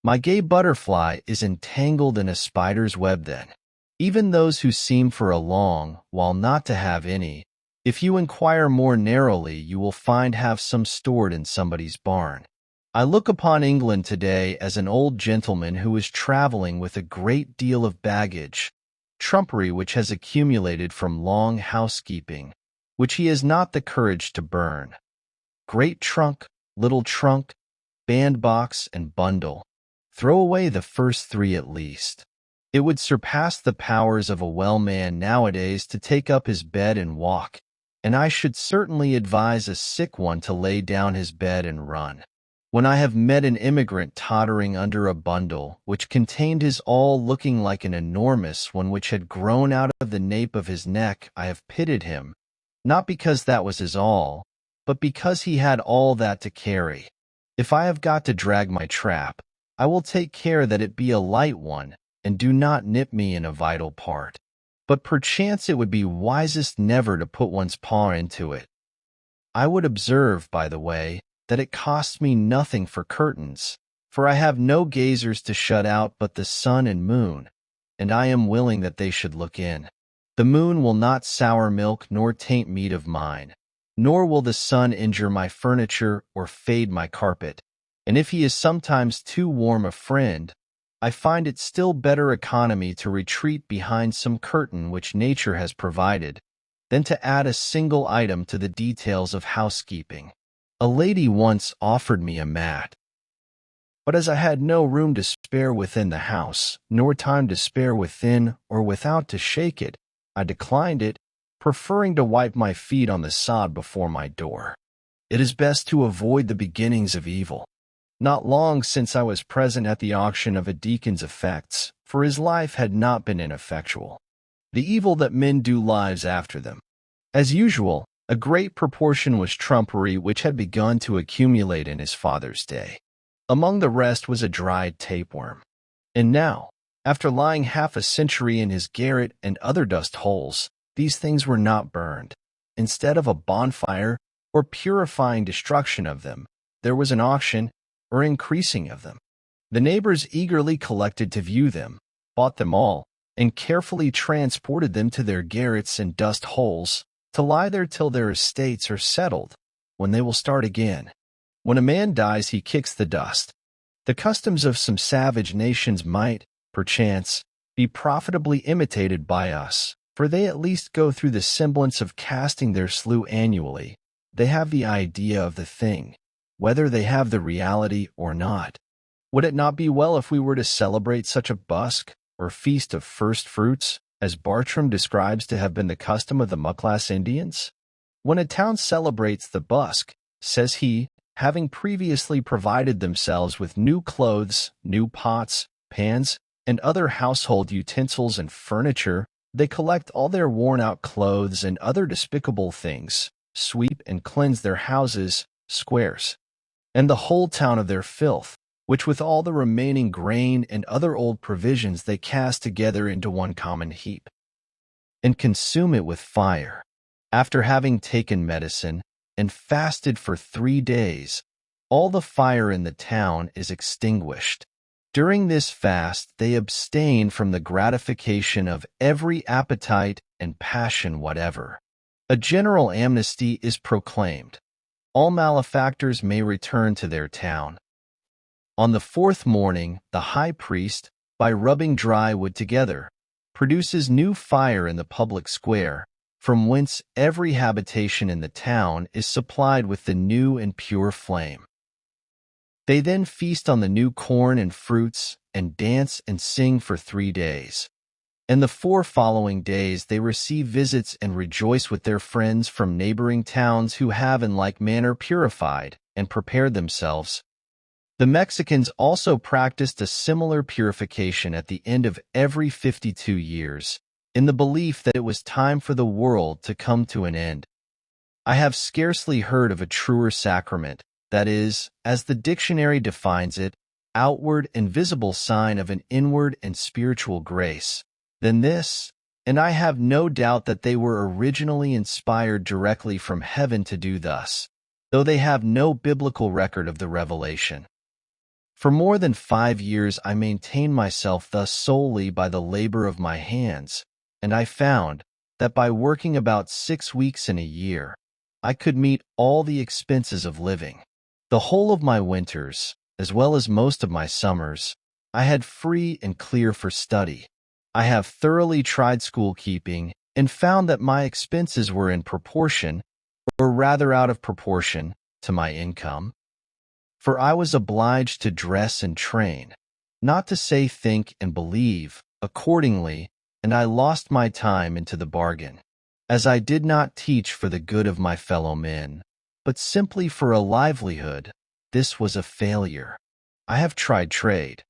My gay butterfly is entangled in a spider's web then. Even those who seem for a long while not to have any, if you inquire more narrowly, you will find have some stored in somebody's barn. I look upon England today as an old gentleman who is traveling with a great deal of baggage, trumpery which has accumulated from long housekeeping, which he has not the courage to burn. Great trunk, little trunk, bandbox, and bundle. Throw away the first 3 at least. It would surpass the powers of a well man nowadays to take up his bed and walk, and I should certainly advise a sick one to lay down his bed and run. When I have met an immigrant tottering under a bundle which contained his all looking like an enormous one which had grown out of the nape of his neck, I have pitied him, not because that was his all, but because he had all that to carry. If I have got to drag my trap, I will take care that it be a light one, and do not nip me in a vital part. But perchance it would be wisest never to put one's paw into it. I would observe, by the way, that it costs me nothing for curtains, for I have no gazers to shut out but the sun and moon, and I am willing that they should look in. The moon will not sour milk nor taint meat of mine, nor will the sun injure my furniture or fade my carpet, and if he is sometimes too warm a friend, I find it still better economy to retreat behind some curtain which nature has provided, than to add a single item to the details of housekeeping. A lady once offered me a mat, but as I had no room to spare within the house, nor time to spare within or without to shake it, I declined it, preferring to wipe my feet on the sod before my door. It is best to avoid the beginnings of evil. Not long since I was present at the auction of a deacon's effects, for his life had not been ineffectual. The evil that men do lives after them. As usual, a great proportion was trumpery which had begun to accumulate in his father's day. Among the rest was a dried tapeworm. And now, after lying half a century in his garret and other dust holes, these things were not burned. Instead of a bonfire or purifying destruction of them, there was an auction or increasing of them. The neighbors eagerly collected to view them, bought them all, and carefully transported them to their garrets and dust holes, to lie there till their estates are settled, when they will start again. When a man dies, he kicks the dust. The customs of some savage nations might, perchance, be profitably imitated by us, for they at least go through the semblance of casting their slough annually. They have the idea of the thing, whether they have the reality or not. Would it not be well if we were to celebrate such a busk, or feast of first fruits, as Bartram describes to have been the custom of the Mucklass Indians? When a town celebrates the busk, says he, having previously provided themselves with new clothes, new pots, pans, and other household utensils and furniture, they collect all their worn-out clothes and other despicable things, sweep and cleanse their houses, squares, and the whole town of their filth, which with all the remaining grain and other old provisions they cast together into one common heap, and consume it with fire. After having taken medicine and fasted for 3 days, all the fire in the town is extinguished. During this fast they abstain from the gratification of every appetite and passion whatever. A general amnesty is proclaimed. All malefactors may return to their town. On the 4th morning, the high priest, by rubbing dry wood together, produces new fire in the public square, from whence every habitation in the town is supplied with the new and pure flame. They then feast on the new corn and fruits, and dance and sing for 3 days. And the 4 following days they receive visits and rejoice with their friends from neighboring towns who have in like manner purified and prepared themselves. The Mexicans also practiced a similar purification at the end of every 52 years, in the belief that it was time for the world to come to an end. I have scarcely heard of a truer sacrament, that is, as the dictionary defines it, outward and visible sign of an inward and spiritual grace, than this, and I have no doubt that they were originally inspired directly from heaven to do thus, though they have no biblical record of the revelation. For more than 5 years I maintained myself thus solely by the labor of my hands, and I found that by working about 6 weeks in a year, I could meet all the expenses of living. The whole of my winters, as well as most of my summers, I had free and clear for study. I have thoroughly tried school-keeping and found that my expenses were in proportion, or rather out of proportion, to my income. For I was obliged to dress and train, not to say think and believe, accordingly, and I lost my time into the bargain. As I did not teach for the good of my fellow men, but simply for a livelihood, this was a failure. I have tried trade,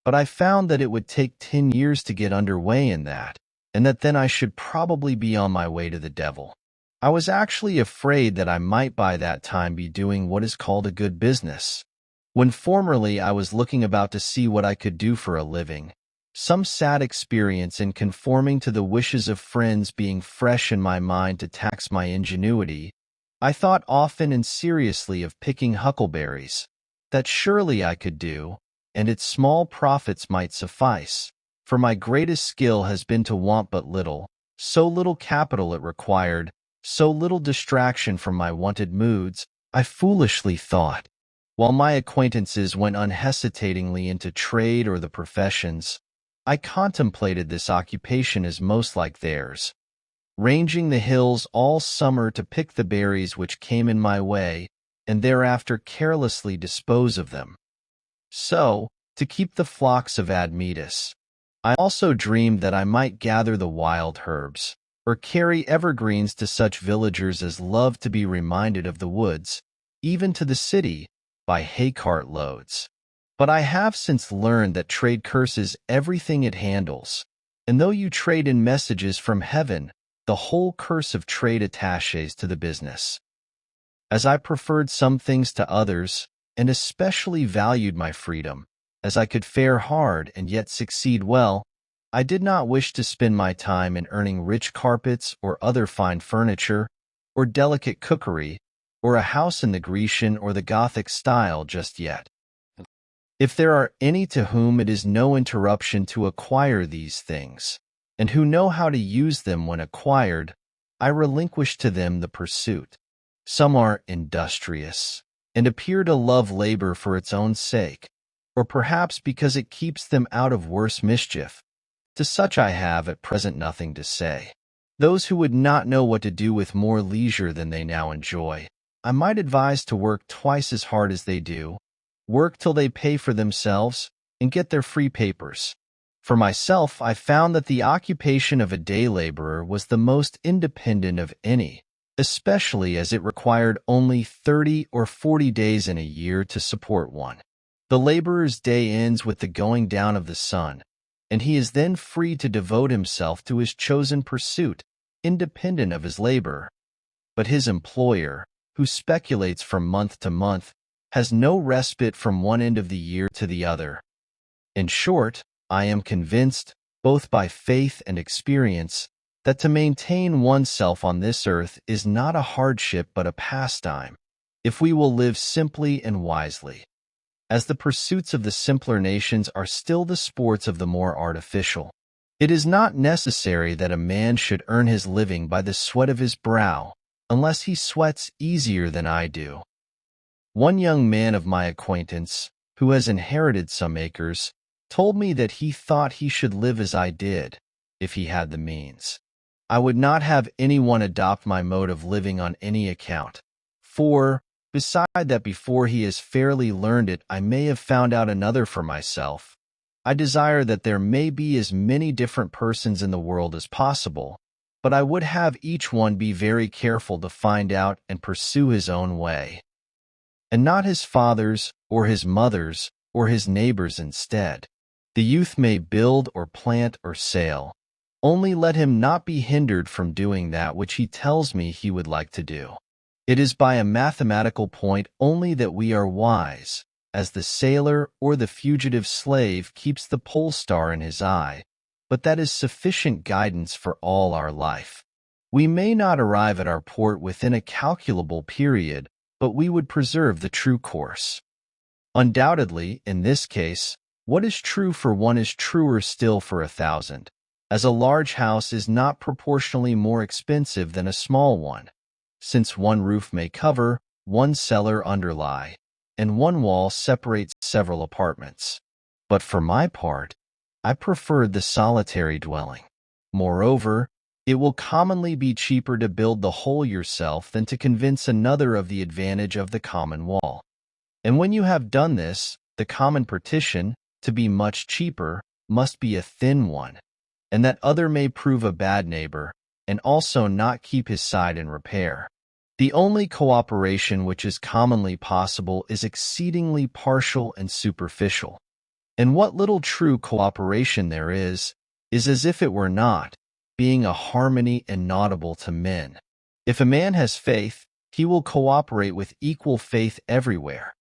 but I found that it would take 10 years to get underway in that, and that then I should probably be on my way to the devil. I was actually afraid that I might by that time be doing what is called a good business, when formerly I was looking about to see what I could do for a living. Some sad experience in conforming to the wishes of friends being fresh in my mind to tax my ingenuity, I thought often and seriously of picking huckleberries. That surely I could do, and its small profits might suffice, for my greatest skill has been to want but little, so little capital it required, so little distraction from my wonted moods, I foolishly thought. While my acquaintances went unhesitatingly into trade or the professions, I contemplated this occupation as most like theirs, ranging the hills all summer to pick the berries which came in my way, and thereafter carelessly dispose of them. So, to keep the flocks of Admetus, I also dreamed that I might gather the wild herbs, or carry evergreens to such villagers as loved to be reminded of the woods, even to the city, by hay-cart loads. But I have since learned that trade curses everything it handles, and though you trade in messages from heaven, the whole curse of trade attaches to the business. As I preferred some things to others, and especially valued my freedom, as I could fare hard and yet succeed well, I did not wish to spend my time in earning rich carpets or other fine furniture, or delicate cookery, or a house in the Grecian or the Gothic style just yet. If there are any to whom it is no interruption to acquire these things, and who know how to use them when acquired, I relinquish to them the pursuit. Some are industrious, and appear to love labor for its own sake, or perhaps because it keeps them out of worse mischief. To such I have at present nothing to say. Those who would not know what to do with more leisure than they now enjoy, I might advise to work twice as hard as they do, work till they pay for themselves, and get their free papers. For myself, I found that the occupation of a day laborer was the most independent of any, especially as it required only 30 or 40 days in a year to support one. The laborer's day ends with the going down of the sun, and he is then free to devote himself to his chosen pursuit, independent of his labor. But his employer, who speculates from month to month, has no respite from one end of the year to the other. In short, I am convinced, both by faith and experience, that to maintain oneself on this earth is not a hardship but a pastime, if we will live simply and wisely, as the pursuits of the simpler nations are still the sports of the more artificial. It is not necessary that a man should earn his living by the sweat of his brow, unless he sweats easier than I do. One young man of my acquaintance, who has inherited some acres, told me that he thought he should live as I did, if he had the means. I would not have anyone adopt my mode of living on any account, for, beside that before he has fairly learned it I may have found out another for myself, I desire that there may be as many different persons in the world as possible, but I would have each one be very careful to find out and pursue his own way, and not his father's, or his mother's, or his neighbor's instead. The youth may build or plant or sail, only let him not be hindered from doing that which he tells me he would like to do. It is by a mathematical point only that we are wise, as the sailor or the fugitive slave keeps the pole star in his eye, but that is sufficient guidance for all our life. We may not arrive at our port within a calculable period, but we would preserve the true course. Undoubtedly, in this case, what is true for one is truer still for 1,000, as a large house is not proportionally more expensive than a small one, since one roof may cover, one cellar underlie, and one wall separates several apartments. But for my part, I preferred the solitary dwelling. Moreover, it will commonly be cheaper to build the whole yourself than to convince another of the advantage of the common wall. And when you have done this, the common partition, to be much cheaper, must be a thin one, and that other may prove a bad neighbor, and also not keep his side in repair. The only cooperation which is commonly possible is exceedingly partial and superficial. And what little true cooperation there is as if it were not, being a harmony inaudible to men. If a man has faith, he will cooperate with equal faith everywhere.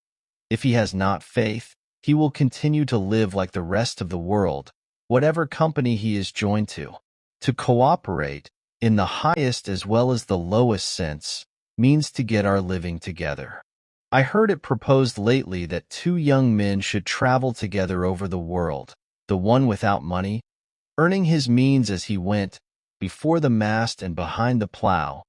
If he has not faith, he will continue to live like the rest of the world, whatever company he is joined to. To cooperate, in the highest as well as the lowest sense, means to get our living together. I heard it proposed lately that two young men should travel together over the world, the one without money, earning his means as he went, before the mast and behind the plow,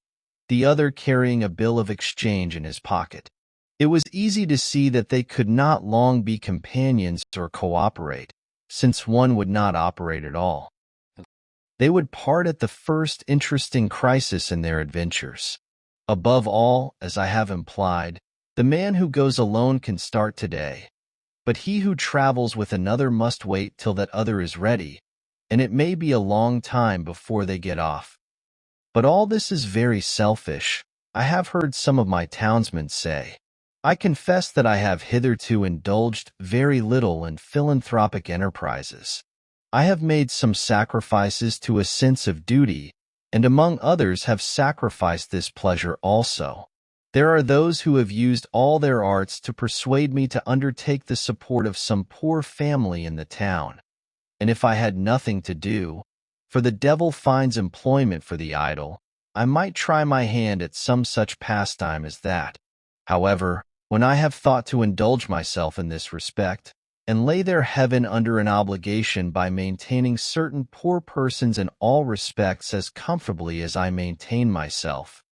the other carrying a bill of exchange in his pocket. It was easy to see that they could not long be companions or cooperate, since one would not operate at all. They would part at the first interesting crisis in their adventures. Above all, as I have implied, the man who goes alone can start today, but he who travels with another must wait till that other is ready, and it may be a long time before they get off. But all this is very selfish, I have heard some of my townsmen say. I confess that I have hitherto indulged very little in philanthropic enterprises. I have made some sacrifices to a sense of duty, and among others have sacrificed this pleasure also. There are those who have used all their arts to persuade me to undertake the support of some poor family in the town. And if I had nothing to do, for the devil finds employment for the idle, I might try my hand at some such pastime as that. However, when I have thought to indulge myself in this respect, and lay their heaven under an obligation by maintaining certain poor persons in all respects as comfortably as I maintain myself,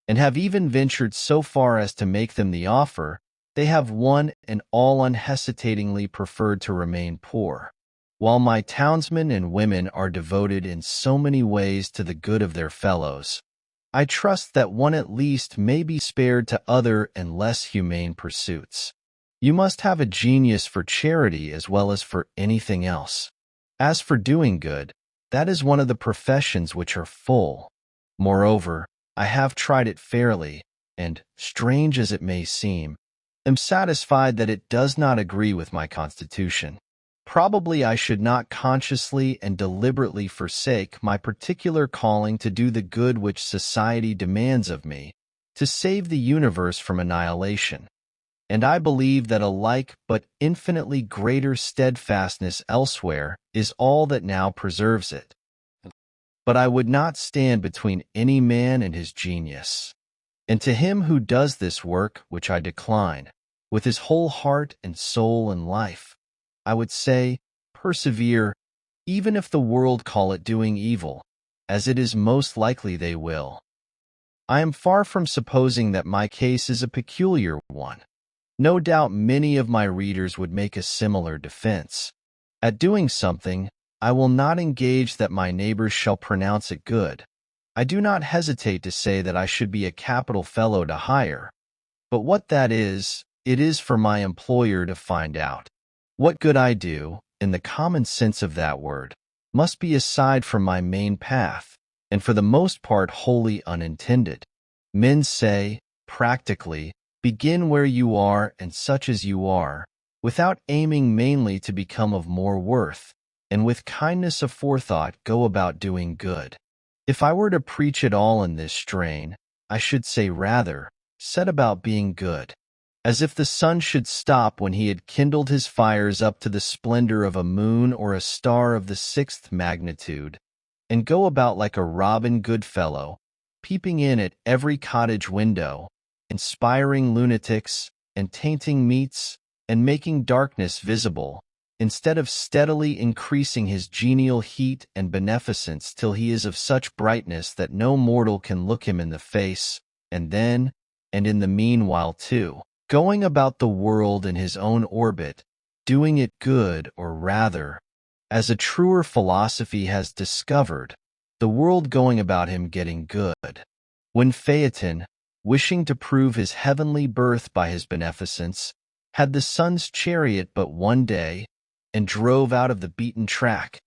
and have even ventured so far as to make them the offer, they have one and all unhesitatingly preferred to remain poor. While my townsmen and women are devoted in so many ways to the good of their fellows, I trust that one at least may be spared to other and less humane pursuits. You must have a genius for charity as well as for anything else. As for doing good, that is one of the professions which are full. Moreover, I have tried it fairly, and, strange as it may seem, am satisfied that it does not agree with my constitution. Probably I should not consciously and deliberately forsake my particular calling to do the good which society demands of me, to save the universe from annihilation. And I believe that a like but infinitely greater steadfastness elsewhere is all that now preserves it. But I would not stand between any man and his genius. And to him who does this work, which I decline, with his whole heart and soul and life, I would say, persevere, even if the world call it doing evil, as it is most likely they will. I am far from supposing that my case is a peculiar one. No doubt many of my readers would make a similar defense. At doing something, I will not engage that my neighbors shall pronounce it good. I do not hesitate to say that I should be a capital fellow to hire. But what that is, it is for my employer to find out. What good I do, in the common sense of that word, must be aside from my main path, and for the most part wholly unintended. Men say, practically, begin where you are and such as you are, without aiming mainly to become of more worth, and with kindness of forethought go about doing good. If I were to preach at all in this strain, I should say rather, set about being good, as if the sun should stop when he had kindled his fires up to the splendor of a moon or a star of the 6th magnitude, and go about like a Robin Goodfellow, peeping in at every cottage window, inspiring lunatics, and tainting meats, and making darkness visible, instead of steadily increasing his genial heat and beneficence till he is of such brightness that no mortal can look him in the face, and then, and in the meanwhile too, going about the world in his own orbit, doing it good, or rather, as a truer philosophy has discovered, the world going about him getting good. When Phaeton, wishing to prove his heavenly birth by his beneficence, had the sun's chariot but one day, and drove out of the beaten track.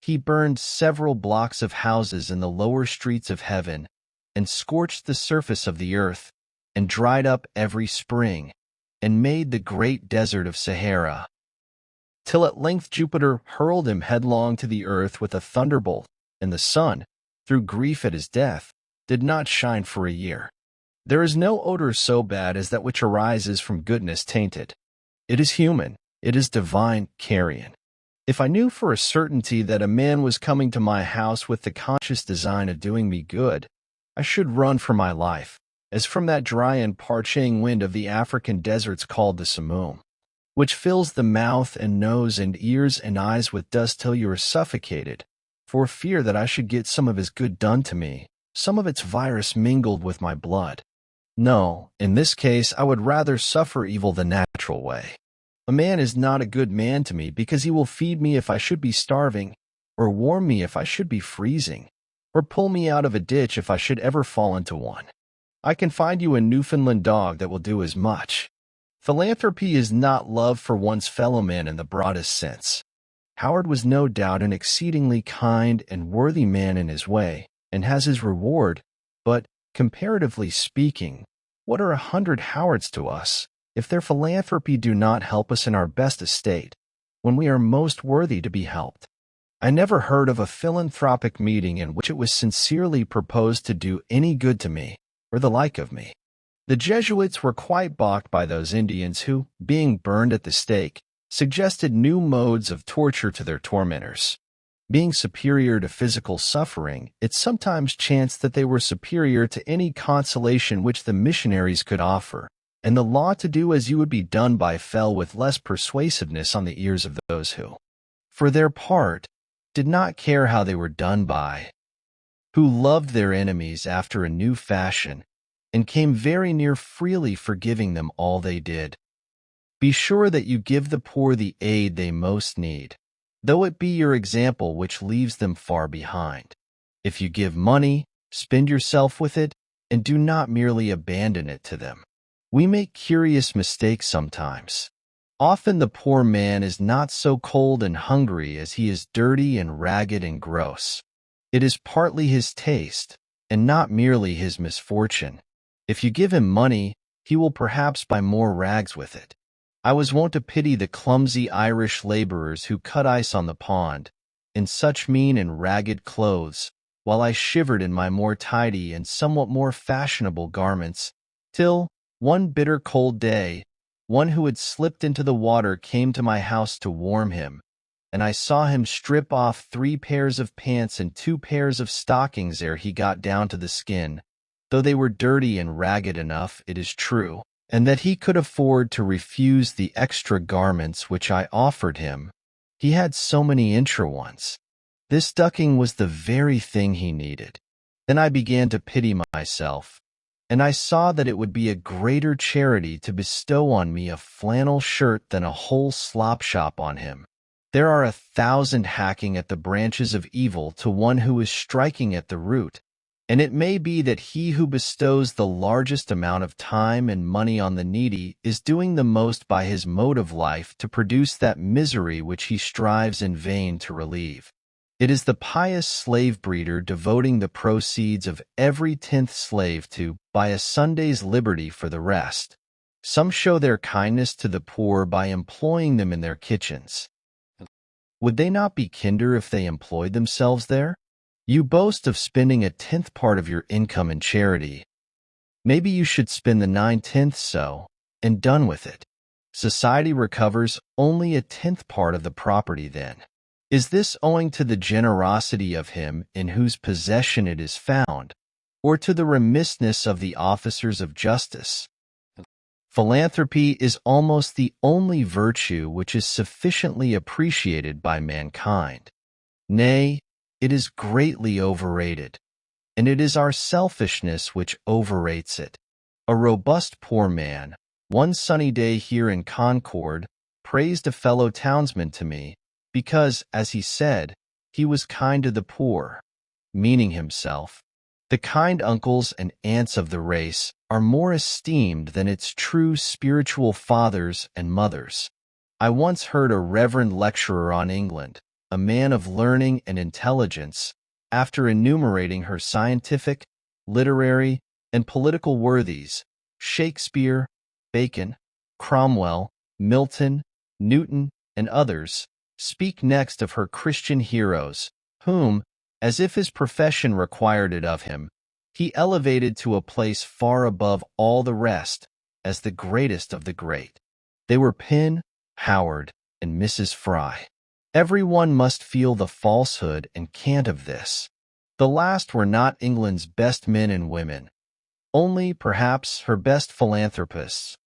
He burned several blocks of houses in the lower streets of heaven, and scorched the surface of the earth, and dried up every spring, and made the great desert of Sahara, till at length Jupiter hurled him headlong to the earth with a thunderbolt, and the sun, through grief at his death, did not shine for a year. There is no odor so bad as that which arises from goodness tainted. It is human, it is divine carrion. If I knew for a certainty that a man was coming to my house with the conscious design of doing me good, I should run for my life, as from that dry and parching wind of the African deserts called the simoom, which fills the mouth and nose and ears and eyes with dust till you are suffocated, for fear that I should get some of his good done to me, some of its virus mingled with my blood. No, in this case I would rather suffer evil the natural way. A man is not a good man to me because he will feed me if I should be starving, or warm me if I should be freezing, or pull me out of a ditch if I should ever fall into one. I can find you a Newfoundland dog that will do as much. Philanthropy is not love for one's fellow man in the broadest sense. Howard was no doubt an exceedingly kind and worthy man in his way, and has his reward, but, comparatively speaking, what are 100 Howards to us, if their philanthropy do not help us in our best estate, when we are most worthy to be helped? I never heard of a philanthropic meeting in which it was sincerely proposed to do any good to me, or the like of me. The Jesuits were quite balked by those Indians who, being burned at the stake, suggested new modes of torture to their tormentors. Being superior to physical suffering, it sometimes chanced that they were superior to any consolation which the missionaries could offer, and the law to do as you would be done by fell with less persuasiveness on the ears of those who, for their part, did not care how they were done by, who loved their enemies after a new fashion, and came very near freely forgiving them all they did. Be sure that you give the poor the aid they most need, though it be your example which leaves them far behind. If you give money, spend yourself with it, and do not merely abandon it to them. We make curious mistakes sometimes. Often the poor man is not so cold and hungry as he is dirty and ragged and gross. It is partly his taste, and not merely his misfortune. If you give him money, he will perhaps buy more rags with it. I was wont to pity the clumsy Irish laborers who cut ice on the pond, in such mean and ragged clothes, while I shivered in my more tidy and somewhat more fashionable garments, till, one bitter cold day, one who had slipped into the water came to my house to warm him, and I saw him strip off 3 pairs of pants and 2 pairs of stockings ere he got down to the skin, though they were dirty and ragged enough, it is true, and that he could afford to refuse the extra garments which I offered him. He had so many intra ones. This ducking was the very thing he needed. Then I began to pity myself, and I saw that it would be a greater charity to bestow on me a flannel shirt than a whole slop shop on him. There are 1,000 hacking at the branches of evil to one who is striking at the root, and it may be that he who bestows the largest amount of time and money on the needy is doing the most by his mode of life to produce that misery which he strives in vain to relieve. It is the pious slave breeder devoting the proceeds of every 10th slave to buy a Sunday's liberty for the rest. Some show their kindness to the poor by employing them in their kitchens. Would they not be kinder if they employed themselves there? You boast of spending a 10th part of your income in charity. Maybe you should spend the 9/10 so, and done with it. Society recovers only a 10th part of the property then. Is this owing to the generosity of him in whose possession it is found, or to the remissness of the officers of justice? Philanthropy is almost the only virtue which is sufficiently appreciated by mankind. Nay, it is greatly overrated, and it is our selfishness which overrates it. A robust poor man, one sunny day here in Concord, praised a fellow townsman to me, because, as he said, he was kind to the poor, meaning himself. The kind uncles and aunts of the race are more esteemed than its true spiritual fathers and mothers. I once heard a reverend lecturer on England, a man of learning and intelligence, after enumerating her scientific, literary, and political worthies, Shakespeare, Bacon, Cromwell, Milton, Newton, and others, speak next of her Christian heroes, whom, as if his profession required it of him, he elevated to a place far above all the rest, as the greatest of the great. They were Penn, Howard, and Mrs. Fry. Everyone must feel the falsehood and cant of this. The last were not England's best men and women, only, perhaps, her best philanthropists.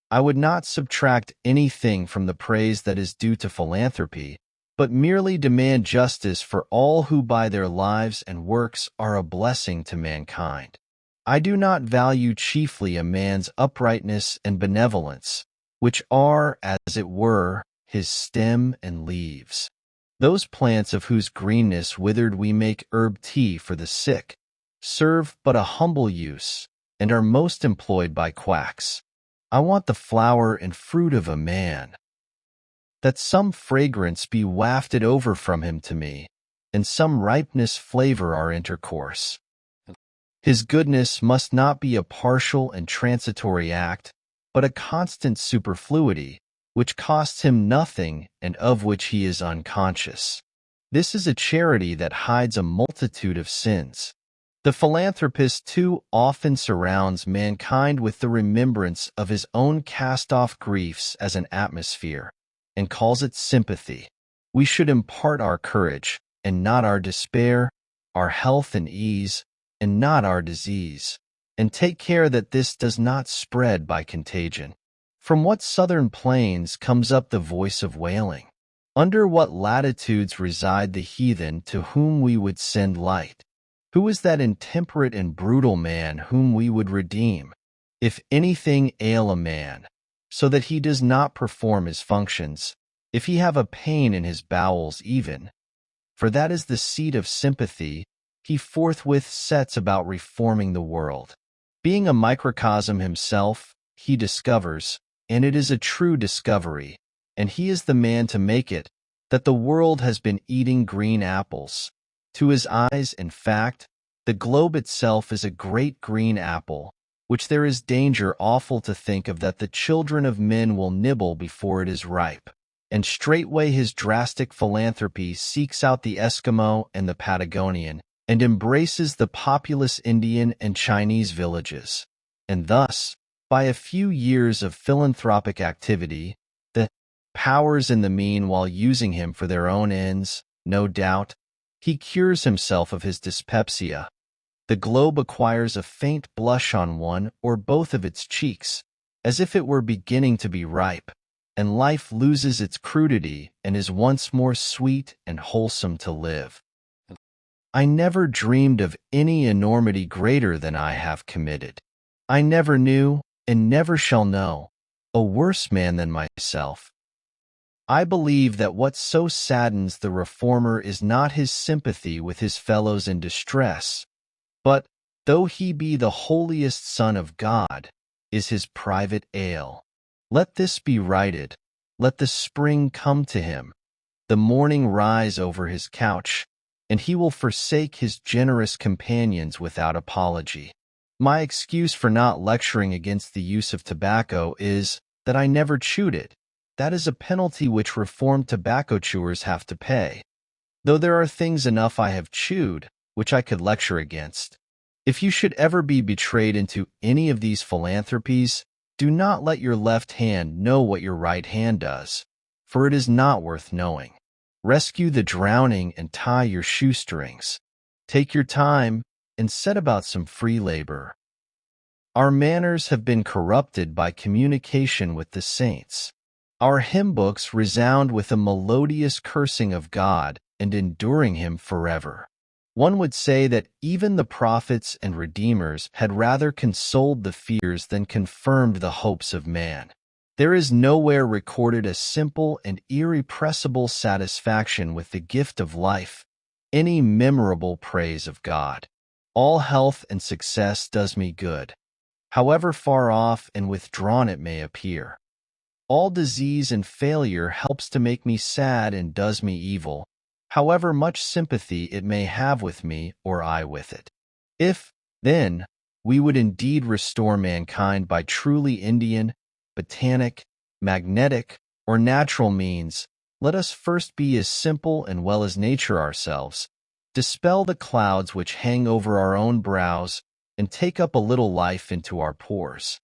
I would not subtract anything from the praise that is due to philanthropy, but merely demand justice for all who by their lives and works are a blessing to mankind. I do not value chiefly a man's uprightness and benevolence, which are, as it were, his stem and leaves. Those plants of whose greenness withered we make herb tea for the sick, serve but a humble use, and are most employed by quacks. I want the flower and fruit of a man, that some fragrance be wafted over from him to me, and some ripeness flavor our intercourse. His goodness must not be a partial and transitory act, but a constant superfluity, which costs him nothing and of which he is unconscious. This is a charity that hides a multitude of sins. The philanthropist too often surrounds mankind with the remembrance of his own cast-off griefs as an atmosphere, and calls it sympathy. We should impart our courage, and not our despair, our health and ease, and not our disease, and take care that this does not spread by contagion. From what southern plains comes up the voice of wailing? Under what latitudes reside the heathen to whom we would send light? Who is that intemperate and brutal man whom we would redeem? If anything ail a man, so that he does not perform his functions, if he have a pain in his bowels even, for that is the seat of sympathy, he forthwith sets about reforming the world. Being a microcosm himself, he discovers, and it is a true discovery, and he is the man to make it, that the world has been eating green apples. To his eyes, in fact, the globe itself is a great green apple, which there is danger awful to think of that the children of men will nibble before it is ripe. And straightway his drastic philanthropy seeks out the Eskimo and the Patagonian, and embraces the populous Indian and Chinese villages. And thus, by a few years of philanthropic activity, the powers in the meanwhile using him for their own ends, no doubt, he cures himself of his dyspepsia. The globe acquires a faint blush on one or both of its cheeks, as if it were beginning to be ripe, and life loses its crudity and is once more sweet and wholesome to live. I never dreamed of any enormity greater than I have committed. I never knew, and never shall know, a worse man than myself. I believe that what so saddens the reformer is not his sympathy with his fellows in distress, but, though he be the holiest Son of God, is his private ail. Let this be righted. Let the spring come to him, the morning rise over his couch, and he will forsake his generous companions without apology. My excuse for not lecturing against the use of tobacco is that I never chewed it. That is a penalty which reformed tobacco chewers have to pay, though there are things enough I have chewed which I could lecture against. If you should ever be betrayed into any of these philanthropies, do not let your left hand know what your right hand does, for it is not worth knowing. Rescue the drowning and tie your shoestrings. Take your time and set about some free labor. Our manners have been corrupted by communication with the saints. Our hymn books resound with a melodious cursing of God and enduring him forever. One would say that even the prophets and redeemers had rather consoled the fears than confirmed the hopes of man. There is nowhere recorded a simple and irrepressible satisfaction with the gift of life, any memorable praise of God. All health and success does me good, however far off and withdrawn it may appear. All disease and failure helps to make me sad and does me evil, however much sympathy it may have with me or I with it. If, then, we would indeed restore mankind by truly Indian, botanic, magnetic, or natural means, let us first be as simple and well as nature ourselves, dispel the clouds which hang over our own brows, and take up a little life into our pores.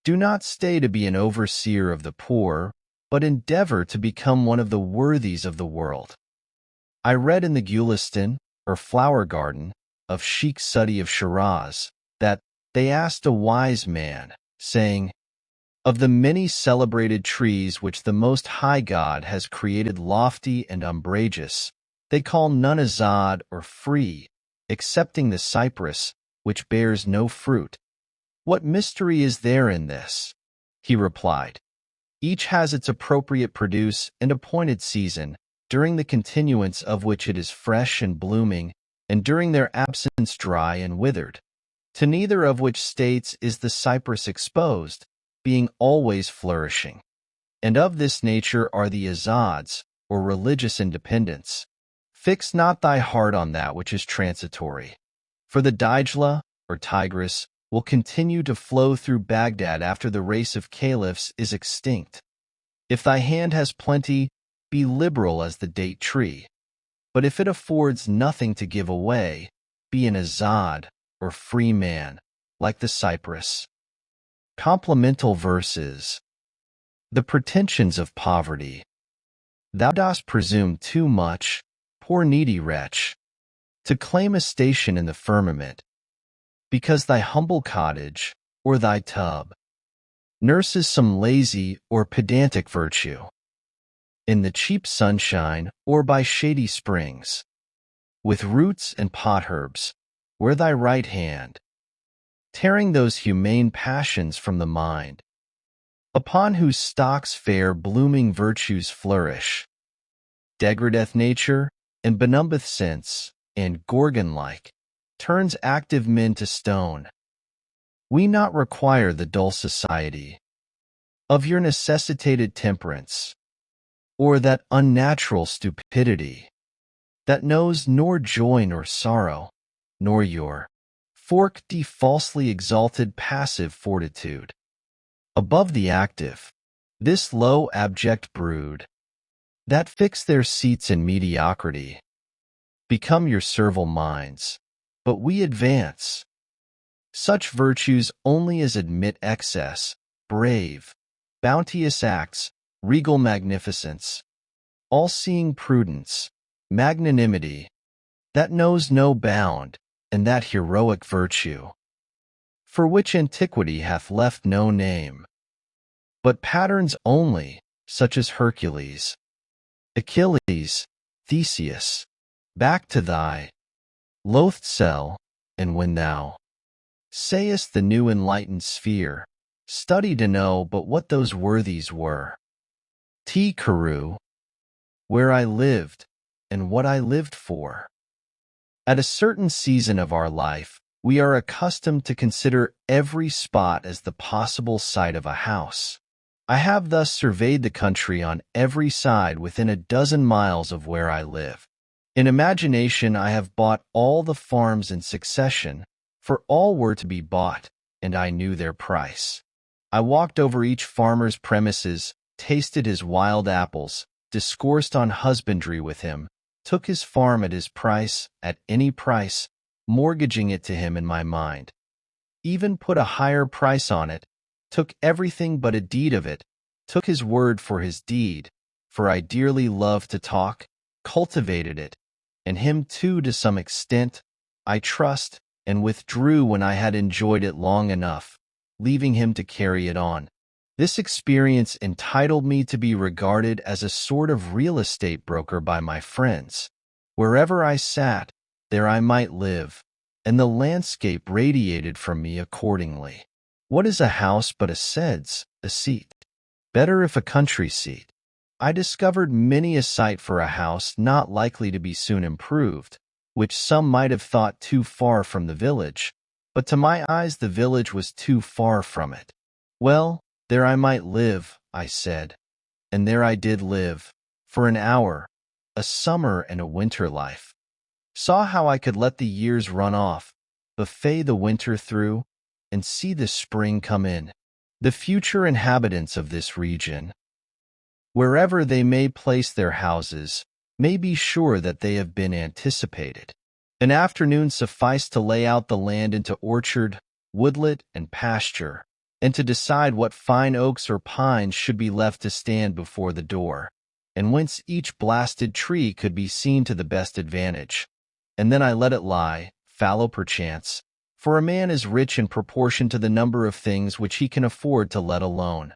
Do not stay to be an overseer of the poor, but endeavor to become one of the worthies of the world. I read in the Gulistan, or flower garden, of Sheikh Sudi of Shiraz, that they asked a wise man, saying, "Of the many celebrated trees which the Most High God has created lofty and umbrageous, they call none azad or free, excepting the cypress, which bears no fruit. What mystery is there in this?" He replied, "Each has its appropriate produce and appointed season, during the continuance of which it is fresh and blooming, and during their absence dry and withered. To neither of which states is the cypress exposed, being always flourishing. And of this nature are the azads, or religious independence. Fix not thy heart on that which is transitory. For the Dijla, or Tigris, will continue to flow through Baghdad after the race of caliphs is extinct. If thy hand has plenty, be liberal as the date tree. But if it affords nothing to give away, be an azad, or free man, like the cypress." Complemental verses. The pretensions of poverty. Thou dost presume too much, poor needy wretch, to claim a station in the firmament, because thy humble cottage, or thy tub, nurses some lazy or pedantic virtue. In the cheap sunshine, or by shady springs, with roots and potherbs, where thy right hand, tearing those humane passions from the mind, upon whose stocks fair blooming virtues flourish, degradeth nature, and benumbeth sense, and, Gorgon-like, turns active men to stone. We not require the dull society of your necessitated temperance, or that unnatural stupidity that knows nor joy nor sorrow, nor your forked falsely exalted passive fortitude. Above the active, this low abject brood, that fix their seats in mediocrity, become your servile minds, but we advance. Such virtues only as admit excess, brave, bounteous acts, regal magnificence, all-seeing prudence, magnanimity, that knows no bound, and that heroic virtue, for which antiquity hath left no name, but patterns only, such as Hercules, Achilles, Theseus, back to thy loathed cell, and when thou sayest the new enlightened sphere, study to know but what those worthies were. T. Carew, where I lived, and what I lived for. At a certain season of our life, we are accustomed to consider every spot as the possible site of a house. I have thus surveyed the country on every side within a dozen miles of where I live. In imagination I have bought all the farms in succession, for all were to be bought, and I knew their price. I walked over each farmer's premises, tasted his wild apples, discoursed on husbandry with him, took his farm at his price, at any price, mortgaging it to him in my mind. Even put a higher price on it, took everything but a deed of it, took his word for his deed, for I dearly loved to talk, cultivated it, and him too to some extent, I trust, and withdrew when I had enjoyed it long enough, leaving him to carry it on. This experience entitled me to be regarded as a sort of real estate broker by my friends. Wherever I sat, there I might live, and the landscape radiated from me accordingly. What is a house but a seat? Better if a country seat. I discovered many a site for a house not likely to be soon improved, which some might have thought too far from the village, but to my eyes the village was too far from it. Well, there I might live, I said, and there I did live, for an hour, a summer and a winter life. Saw how I could let the years run off, buffet the winter through, and see the spring come in. The future inhabitants of this region, wherever they may place their houses, may be sure that they have been anticipated. An afternoon sufficed to lay out the land into orchard, woodlet, and pasture, and to decide what fine oaks or pines should be left to stand before the door, and whence each blasted tree could be seen to the best advantage. And then I let it lie, fallow perchance, for a man is rich in proportion to the number of things which he can afford to let alone.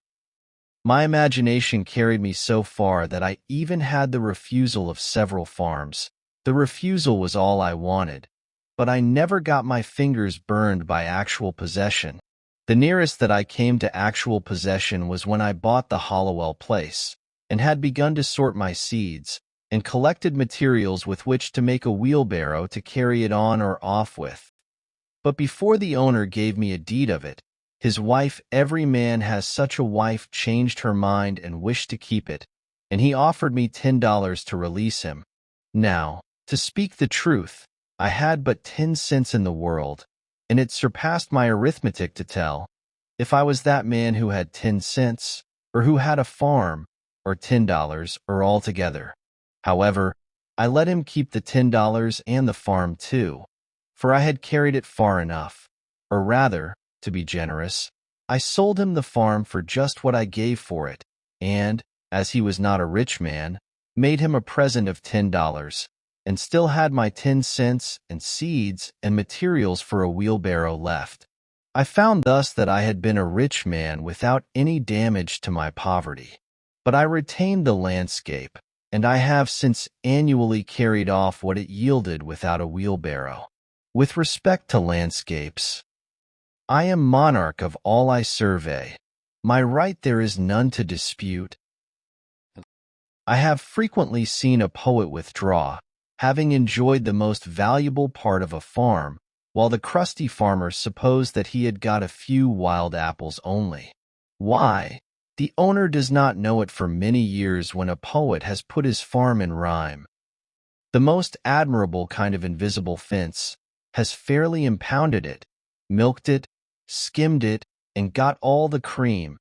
My imagination carried me so far that I even had the refusal of several farms. The refusal was all I wanted, but I never got my fingers burned by actual possession. The nearest that I came to actual possession was when I bought the Hollowell place, and had begun to sort my seeds, and collected materials with which to make a wheelbarrow to carry it on or off with. But before the owner gave me a deed of it, his wife, every man has such a wife, changed her mind and wished to keep it, and he offered me $10 to release him. Now, to speak the truth, I had but 10 cents in the world, and it surpassed my arithmetic to tell if I was that man who had 10 cents, or who had a farm, or $10, or altogether. However, I let him keep the $10 and the farm too, for I had carried it far enough. Or rather, to be generous, I sold him the farm for just what I gave for it, and, as he was not a rich man, made him a present of $10, and still had my 10 cents and seeds and materials for a wheelbarrow left. I found thus that I had been a rich man without any damage to my poverty. But I retained the landscape, and I have since annually carried off what it yielded without a wheelbarrow. With respect to landscapes, I am monarch of all I survey. My right there is none to dispute. I have frequently seen a poet withdraw, having enjoyed the most valuable part of a farm, while the crusty farmer supposed that he had got a few wild apples only. Why? The owner does not know it for many years when a poet has put his farm in rhyme. The most admirable kind of invisible fence has fairly impounded it, milked it, skimmed it, and got all the cream,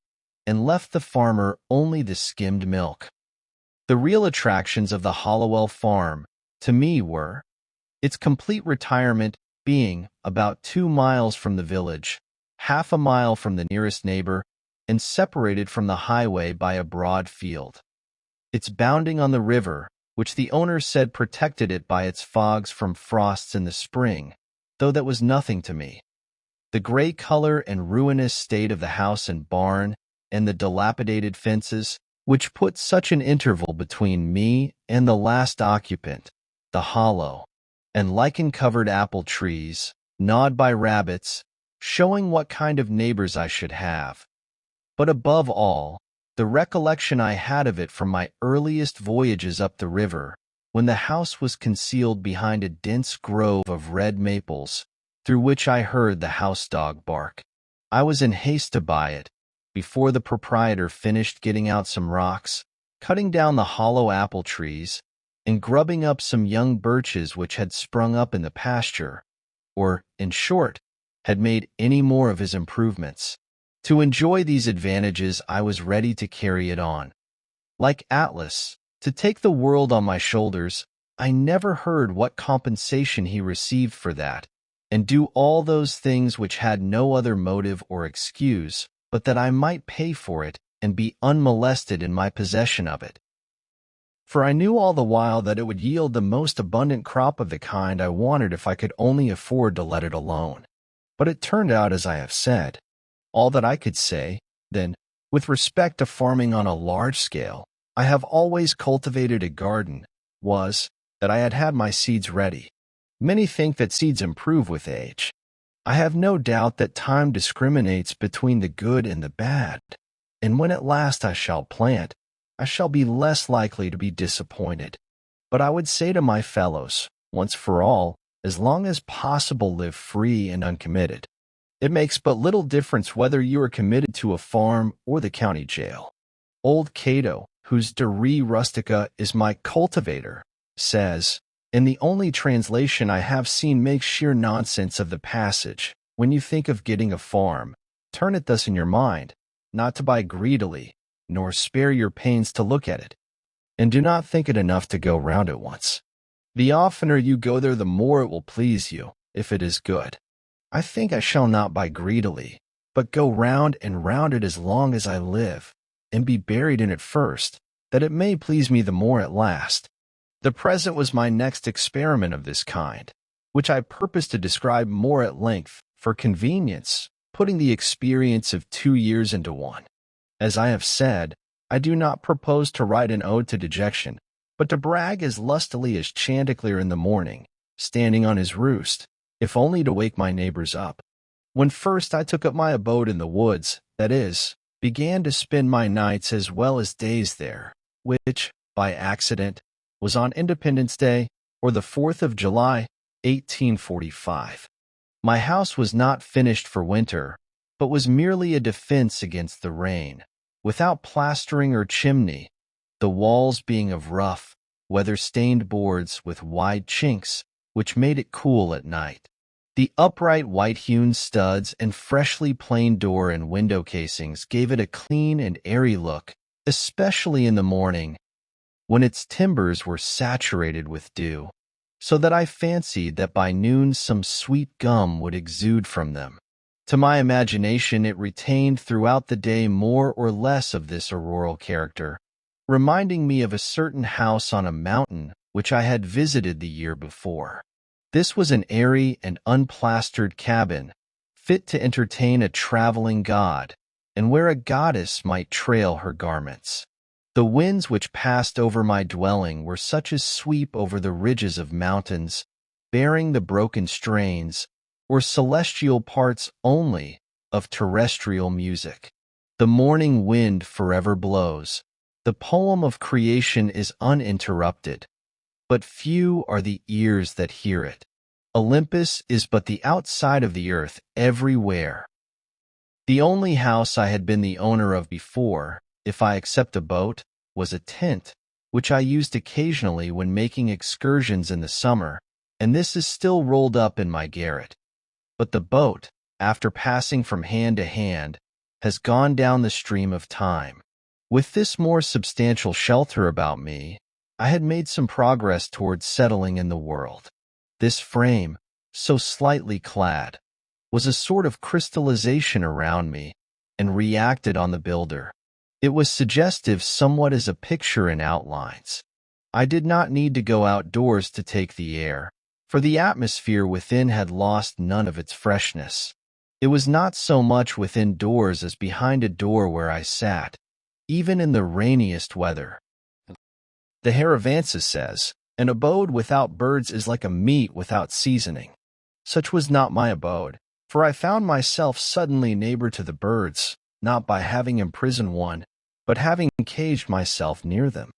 and left the farmer only the skimmed milk. The real attractions of the Hollowell farm, to me, were its complete retirement, being about 2 miles from the village, half a mile from the nearest neighbor, and separated from the highway by a broad field. Its bounding on the river, which the owner said protected it by its fogs from frosts in the spring, though that was nothing to me. The gray color and ruinous state of the house and barn, and the dilapidated fences, which put such an interval between me and the last occupant, the hollow, and lichen-covered apple trees, gnawed by rabbits, showing what kind of neighbors I should have. But above all, the recollection I had of it from my earliest voyages up the river, when the house was concealed behind a dense grove of red maples, through which I heard the house-dog bark. I was in haste to buy it, before the proprietor finished getting out some rocks, cutting down the hollow apple trees, and grubbing up some young birches which had sprung up in the pasture, or, in short, had made any more of his improvements. To enjoy these advantages I was ready to carry it on. Like Atlas, to take the world on my shoulders, I never heard what compensation he received for that, and do all those things which had no other motive or excuse, but that I might pay for it and be unmolested in my possession of it. For I knew all the while that it would yield the most abundant crop of the kind I wanted if I could only afford to let it alone. But it turned out as I have said. All that I could say, then, with respect to farming on a large scale, I have always cultivated a garden, was, that I had had my seeds ready. Many think that seeds improve with age. I have no doubt that time discriminates between the good and the bad, and when at last I shall plant, I shall be less likely to be disappointed. But I would say to my fellows, once for all, as long as possible live free and uncommitted. It makes but little difference whether you are committed to a farm or the county jail. Old Cato, whose De Re Rustica is my cultivator, says, in the only translation I have seen makes sheer nonsense of the passage, when you think of getting a farm, turn it thus in your mind, not to buy greedily, nor spare your pains to look at it, and do not think it enough to go round it once. The oftener you go there, the more it will please you, if it is good. I think I shall not buy greedily, but go round and round it as long as I live, and be buried in it first, that it may please me the more at last. The present was my next experiment of this kind, which I purpose to describe more at length, for convenience, putting the experience of 2 years into one. As I have said, I do not propose to write an ode to dejection, but to brag as lustily as Chanticleer in the morning, standing on his roost, if only to wake my neighbors up. When first I took up my abode in the woods, that is, began to spend my nights as well as days there, which, by accident, was on Independence Day, or the 4th of July, 1845. My house was not finished for winter, but was merely a defense against the rain, without plastering or chimney, the walls being of rough, weather-stained boards with wide chinks, which made it cool at night. The upright white-hewn studs and freshly planed door and window casings gave it a clean and airy look, especially in the morning, when its timbers were saturated with dew, so that I fancied that by noon some sweet gum would exude from them. To my imagination it retained throughout the day more or less of this auroral character, reminding me of a certain house on a mountain which I had visited the year before. This was an airy and unplastered cabin, fit to entertain a traveling god, and where a goddess might trail her garments. The winds which passed over my dwelling were such as sweep over the ridges of mountains, bearing the broken strains, or celestial parts only, of terrestrial music. The morning wind forever blows. The poem of creation is uninterrupted, but few are the ears that hear it. Olympus is but the outside of the earth everywhere. The only house I had been the owner of before, if I except a boat, was a tent, which I used occasionally when making excursions in the summer, and this is still rolled up in my garret. But the boat, after passing from hand to hand, has gone down the stream of time. With this more substantial shelter about me, I had made some progress towards settling in the world. This frame, so slightly clad, was a sort of crystallization around me, and reacted on the builder. It was suggestive somewhat as a picture in outlines. I did not need to go outdoors to take the air, for the atmosphere within had lost none of its freshness. It was not so much within doors as behind a door where I sat, even in the rainiest weather. The Haravansa says, an abode without birds is like a meat without seasoning. Such was not my abode, for I found myself suddenly neighbor to the birds, not by having imprisoned one, but having caged myself near them.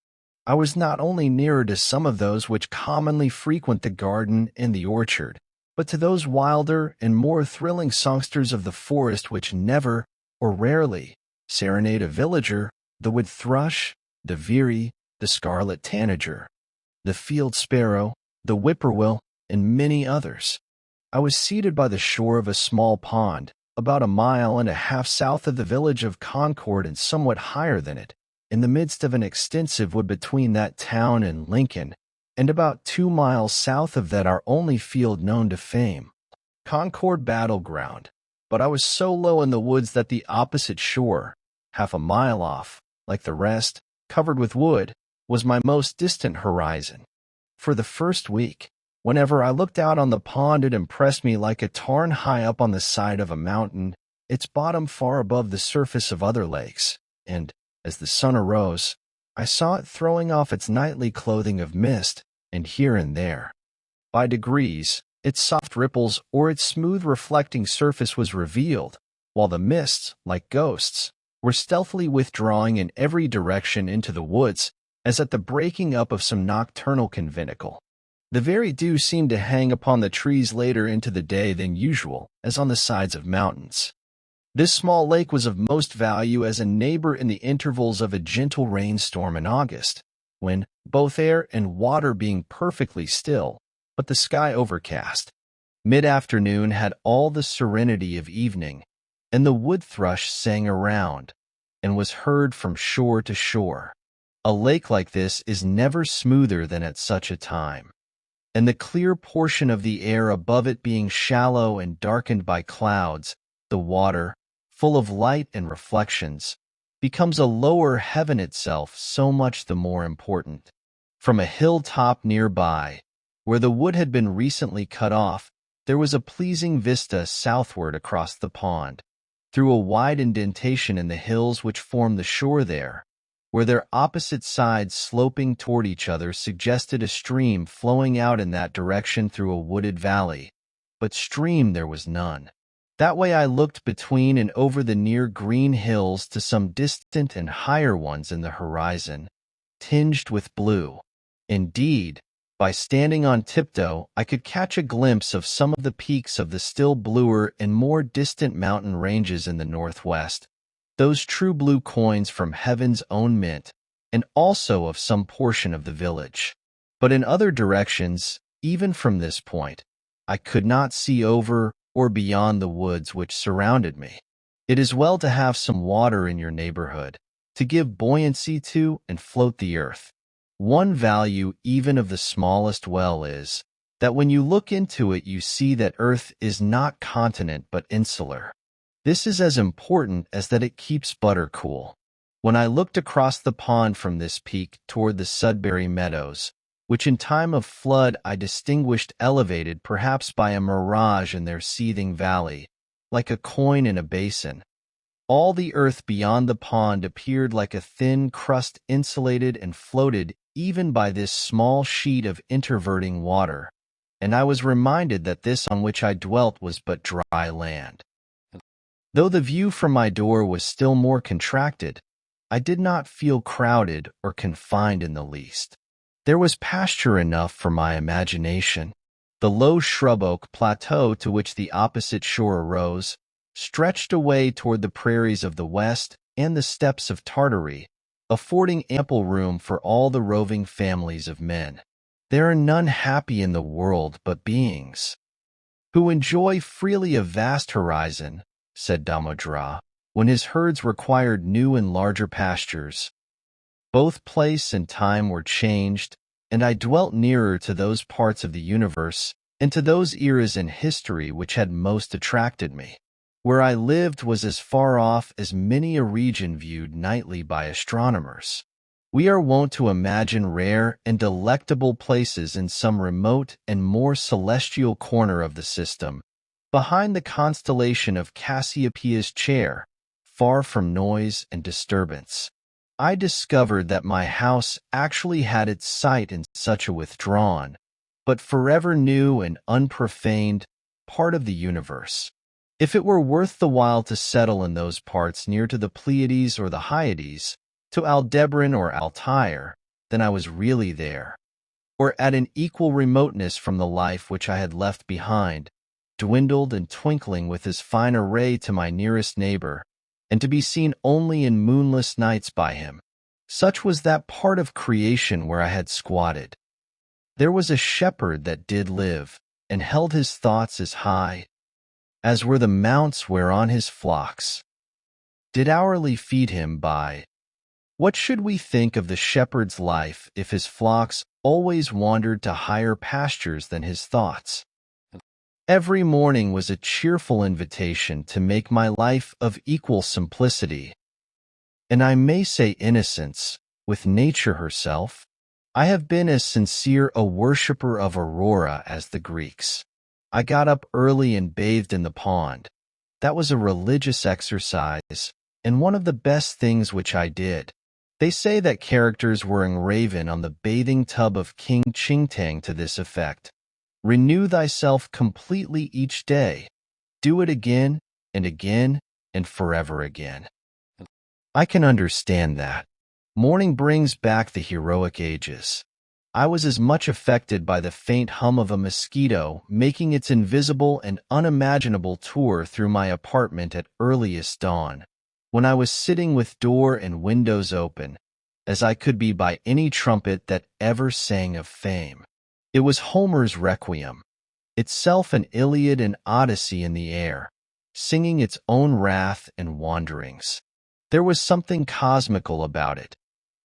I was not only nearer to some of those which commonly frequent the garden and the orchard, but to those wilder and more thrilling songsters of the forest which never, or rarely, serenade a villager, the wood thrush, the veery, the scarlet tanager, the field sparrow, the whippoorwill, and many others. I was seated by the shore of a small pond, about 1.5 miles south of the village of Concord and somewhat higher than it, in the midst of an extensive wood between that town and Lincoln, and about 2 miles south of that our only field known to fame, Concord battleground. But I was so low in the woods that the opposite shore, 1/2 mile off, like the rest, covered with wood, was my most distant horizon. For the first week, whenever I looked out on the pond, it impressed me like a tarn high up on the side of a mountain, its bottom far above the surface of other lakes, and, as the sun arose, I saw it throwing off its nightly clothing of mist, and here and there, by degrees, its soft ripples or its smooth reflecting surface was revealed, while the mists, like ghosts, were stealthily withdrawing in every direction into the woods, as at the breaking up of some nocturnal conventicle. The very dew seemed to hang upon the trees later into the day than usual, as on the sides of mountains. This small lake was of most value as a neighbor in the intervals of a gentle rainstorm in August, when, both air and water being perfectly still, but the sky overcast, mid-afternoon had all the serenity of evening, and the wood thrush sang around, and was heard from shore to shore. A lake like this is never smoother than at such a time, and the clear portion of the air above it being shallow and darkened by clouds, the water, full of light and reflections, becomes a lower heaven itself so much the more important. From a hilltop nearby, where the wood had been recently cut off, there was a pleasing vista southward across the pond, through a wide indentation in the hills which formed the shore there, where their opposite sides sloping toward each other suggested a stream flowing out in that direction through a wooded valley. But stream there was none. That way I looked between and over the near green hills to some distant and higher ones in the horizon, tinged with blue. Indeed, by standing on tiptoe, I could catch a glimpse of some of the peaks of the still bluer and more distant mountain ranges in the northwest, those true blue coins from heaven's own mint, and also of some portion of the village. But in other directions, even from this point, I could not see over or beyond the woods which surrounded me. It is well to have some water in your neighborhood, to give buoyancy to and float the earth. One value even of the smallest well is, that when you look into it you see that earth is not continent but insular. This is as important as that it keeps butter cool. When I looked across the pond from this peak toward the Sudbury Meadows, which in time of flood I distinguished elevated perhaps by a mirage in their seething valley, like a coin in a basin, all the earth beyond the pond appeared like a thin crust insulated and floated even by this small sheet of interverting water, and I was reminded that this on which I dwelt was but dry land. Though the view from my door was still more contracted, I did not feel crowded or confined in the least. There was pasture enough for my imagination. The low shrub oak plateau to which the opposite shore arose stretched away toward the prairies of the west and the steppes of Tartary, affording ample room for all the roving families of men. There are none happy in the world but beings who enjoy freely a vast horizon, said Damodara, when his herds required new and larger pastures. Both place and time were changed, and I dwelt nearer to those parts of the universe and to those eras in history which had most attracted me. Where I lived was as far off as many a region viewed nightly by astronomers. We are wont to imagine rare and delectable places in some remote and more celestial corner of the system, behind the constellation of Cassiopeia's chair, far from noise and disturbance. I discovered that my house actually had its site in such a withdrawn, but forever new and unprofaned, part of the universe. If it were worth the while to settle in those parts near to the Pleiades or the Hyades, to Aldebaran or Altair, then I was really there, or at an equal remoteness from the life which I had left behind, dwindled and twinkling with as fine a ray to my nearest neighbor, and to be seen only in moonless nights by him. Such was that part of creation where I had squatted. There was a shepherd that did live, and held his thoughts as high as were the mounts whereon his flocks did hourly feed him by. What should we think of the shepherd's life if his flocks always wandered to higher pastures than his thoughts? Every morning was a cheerful invitation to make my life of equal simplicity, and I may say innocence, with nature herself. I have been as sincere a worshipper of Aurora as the Greeks. I got up early and bathed in the pond. That was a religious exercise, and one of the best things which I did. They say that characters were engraven on the bathing tub of King Chingtang to this effect: renew thyself completely each day. Do it again and again and forever again. I can understand that. Morning brings back the heroic ages. I was as much affected by the faint hum of a mosquito making its invisible and unimaginable tour through my apartment at earliest dawn, when I was sitting with door and windows open, as I could be by any trumpet that ever sang of fame. It was Homer's Requiem, itself an Iliad and Odyssey in the air, singing its own wrath and wanderings. There was something cosmical about it,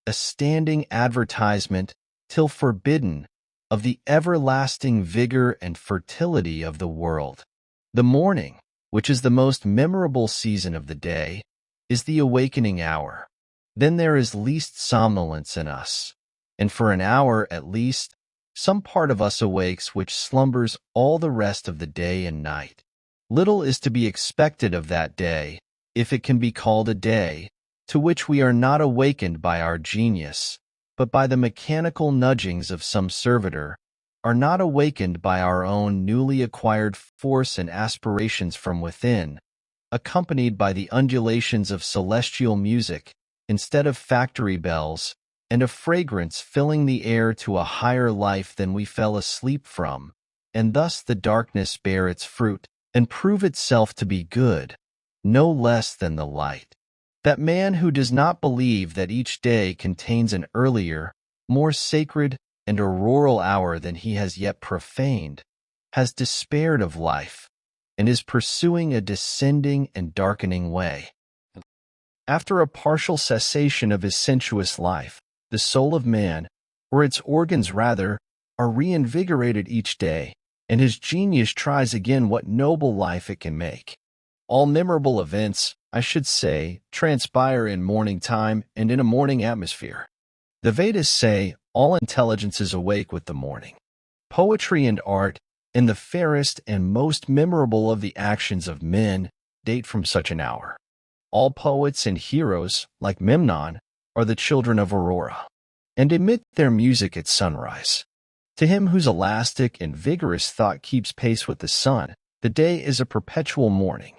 a standing advertisement, till forbidden, of the everlasting vigor and fertility of the world. The morning, which is the most memorable season of the day, is the awakening hour. Then there is least somnolence in us, and for an hour at least, some part of us awakes which slumbers all the rest of the day and night. Little is to be expected of that day, if it can be called a day, to which we are not awakened by our genius, but by the mechanical nudgings of some servitor, are not awakened by our own newly acquired force and aspirations from within, accompanied by the undulations of celestial music, instead of factory bells, and a fragrance filling the air to a higher life than we fell asleep from, and thus the darkness bear its fruit, and prove itself to be good, no less than the light. That man who does not believe that each day contains an earlier, more sacred and auroral hour than he has yet profaned, has despaired of life, and is pursuing a descending and darkening way. After a partial cessation of his sensuous life, the soul of man, or its organs rather, are reinvigorated each day, and his genius tries again what noble life it can make. All memorable events, I should say, transpire in morning time and in a morning atmosphere. The Vedas say all intelligence is awake with the morning. Poetry and art, and the fairest and most memorable of the actions of men, date from such an hour. All poets and heroes, like Memnon, are the children of Aurora, and emit their music at sunrise. To him whose elastic and vigorous thought keeps pace with the sun, the day is a perpetual morning.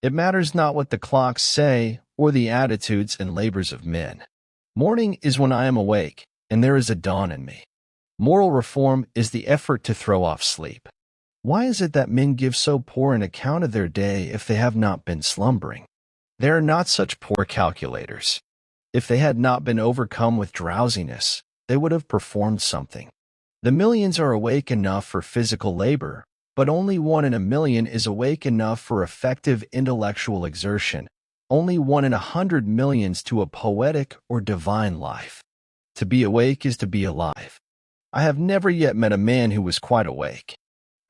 It matters not what the clocks say or the attitudes and labors of men. Morning is when I am awake, and there is a dawn in me. Moral reform is the effort to throw off sleep. Why is it that men give so poor an account of their day if they have not been slumbering? They are not such poor calculators. If they had not been overcome with drowsiness, they would have performed something. The millions are awake enough for physical labor, but only 1 in a million is awake enough for effective intellectual exertion, only 1 in 100 millions to a poetic or divine life. To be awake is to be alive. I have never yet met a man who was quite awake.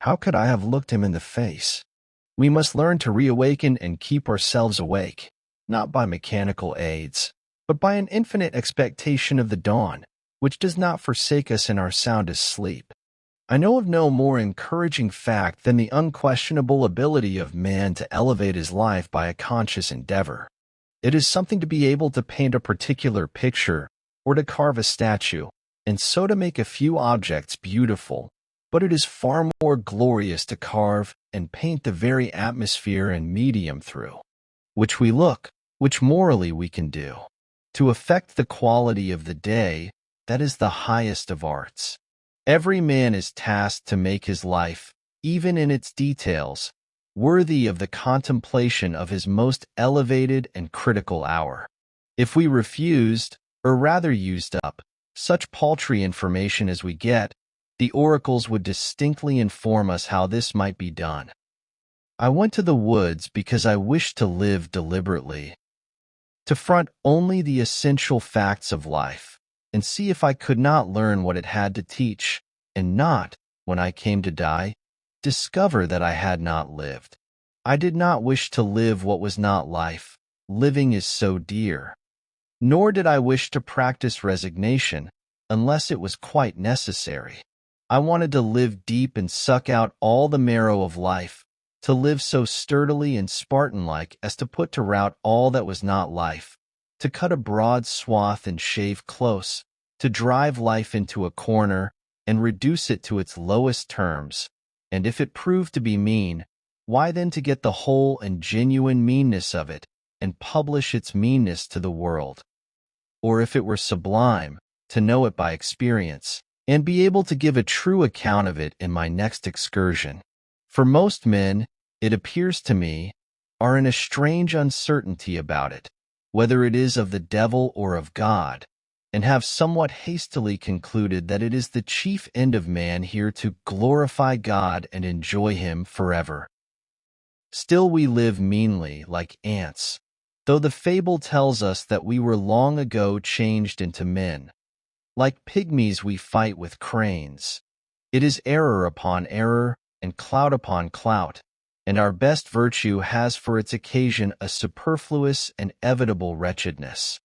How could I have looked him in the face? We must learn to reawaken and keep ourselves awake, not by mechanical aids, but by an infinite expectation of the dawn, which does not forsake us in our soundest sleep. I know of no more encouraging fact than the unquestionable ability of man to elevate his life by a conscious endeavor. It is something to be able to paint a particular picture or to carve a statue, and so to make a few objects beautiful, but it is far more glorious to carve and paint the very atmosphere and medium through which we look, which morally we can do. To affect the quality of the day, that is the highest of arts. Every man is tasked to make his life, even in its details, worthy of the contemplation of his most elevated and critical hour. If we refused, or rather used up, such paltry information as we get, the oracles would distinctly inform us how this might be done. I went to the woods because I wished to live deliberately, to front only the essential facts of life, and see if I could not learn what it had to teach, and not, when I came to die, discover that I had not lived. I did not wish to live what was not life. Living is so dear. Nor did I wish to practice resignation, unless it was quite necessary. I wanted to live deep and suck out all the marrow of life, to live so sturdily and Spartan-like as to put to rout all that was not life, to cut a broad swath and shave close, to drive life into a corner and reduce it to its lowest terms, and if it proved to be mean, why then to get the whole and genuine meanness of it and publish its meanness to the world. Or if it were sublime, to know it by experience, and be able to give a true account of it in my next excursion. For most men, it appears to me, are in a strange uncertainty about it, whether it is of the devil or of God, and have somewhat hastily concluded that it is the chief end of man here to glorify God and enjoy Him forever. Still we live meanly, like ants, though the fable tells us that we were long ago changed into men. Like pygmies we fight with cranes. It is error upon error, and clout upon clout, and our best virtue has for its occasion a superfluous and evitable wretchedness.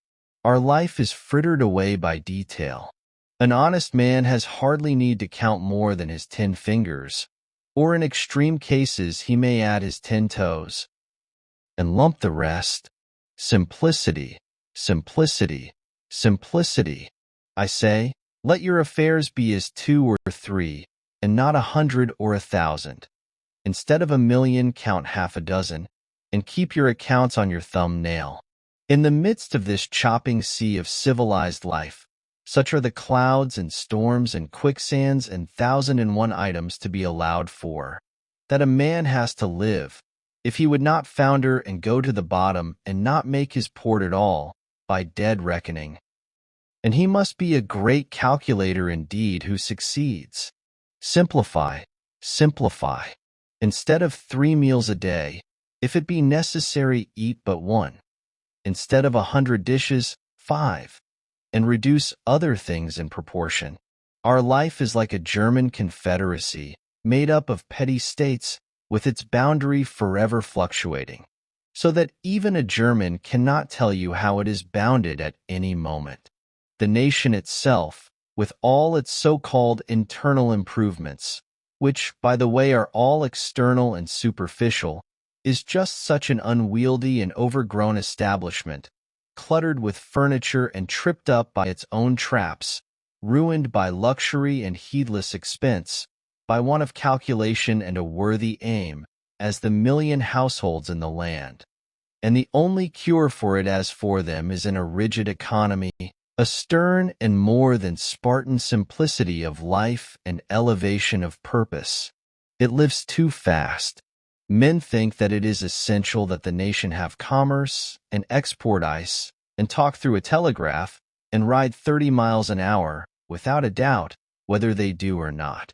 Our life is frittered away by detail. An honest man has hardly need to count more than his 10 fingers, or in extreme cases he may add his 10 toes, and lump the rest. Simplicity, simplicity, simplicity. I say, let your affairs be as 2 or 3, and not 100 or 1,000. Instead of 1,000,000, count half a dozen, and keep your accounts on your thumbnail. In the midst of this chopping sea of civilized life, such are the clouds and storms and quicksands and 1,001 items to be allowed for, that a man has to live, if he would not founder and go to the bottom and not make his port at all, by dead reckoning. And he must be a great calculator indeed who succeeds. Simplify, simplify. Instead of 3 meals a day, if it be necessary, eat but 1. Instead of 100 dishes, 5. And reduce other things in proportion. Our life is like a German confederacy, made up of petty states, with its boundary forever fluctuating, so that even a German cannot tell you how it is bounded at any moment. The nation itself, with all its so-called internal improvements, which, by the way, are all external and superficial, is just such an unwieldy and overgrown establishment, cluttered with furniture and tripped up by its own traps, ruined by luxury and heedless expense, by want of calculation and a worthy aim, as the 1,000,000 households in the land. And the only cure for it as for them is in a rigid economy, a stern and more than Spartan simplicity of life and elevation of purpose. It lives too fast. Men think that it is essential that the nation have commerce and export ice and talk through a telegraph and ride 30 miles an hour, without a doubt, whether they do or not.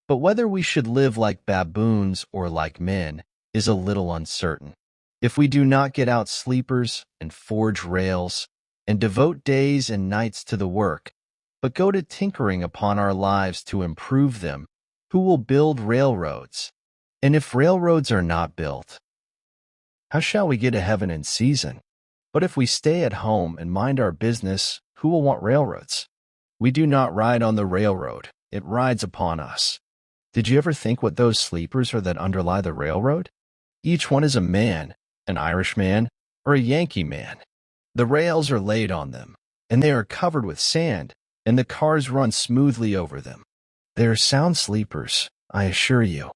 But whether we should live like baboons or like men is a little uncertain. If we do not get out sleepers and forge rails, and devote days and nights to the work, but go to tinkering upon our lives to improve them, who will build railroads? And if railroads are not built, how shall we get to heaven in season? But if we stay at home and mind our business, who will want railroads? We do not ride on the railroad, it rides upon us. Did you ever think what those sleepers are that underlie the railroad? Each one is a man, an Irishman, or a Yankee man. The rails are laid on them, and they are covered with sand, and the cars run smoothly over them. They are sound sleepers, I assure you.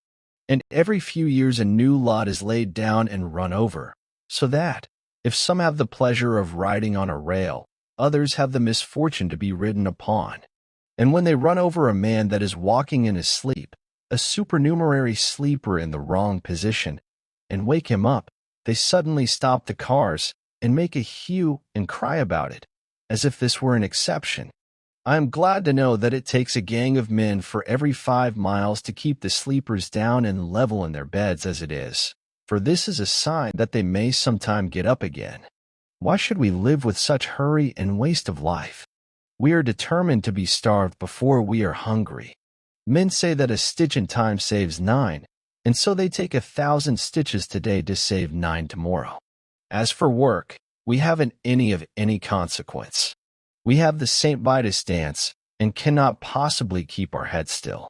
And every few years a new lot is laid down and run over, so that, if some have the pleasure of riding on a rail, others have the misfortune to be ridden upon. And when they run over a man that is walking in his sleep, a supernumerary sleeper in the wrong position, and wake him up, they suddenly stop the cars, and make a hue and cry about it, as if this were an exception. I am glad to know that it takes a gang of men for every 5 miles to keep the sleepers down and level in their beds as it is, for this is a sign that they may sometime get up again. Why should we live with such hurry and waste of life? We are determined to be starved before we are hungry. Men say that a stitch in time saves 9, and so they take 1,000 stitches today to save 9 tomorrow. As for work, we haven't any of any consequence. We have the St. Vitus dance, and cannot possibly keep our heads still.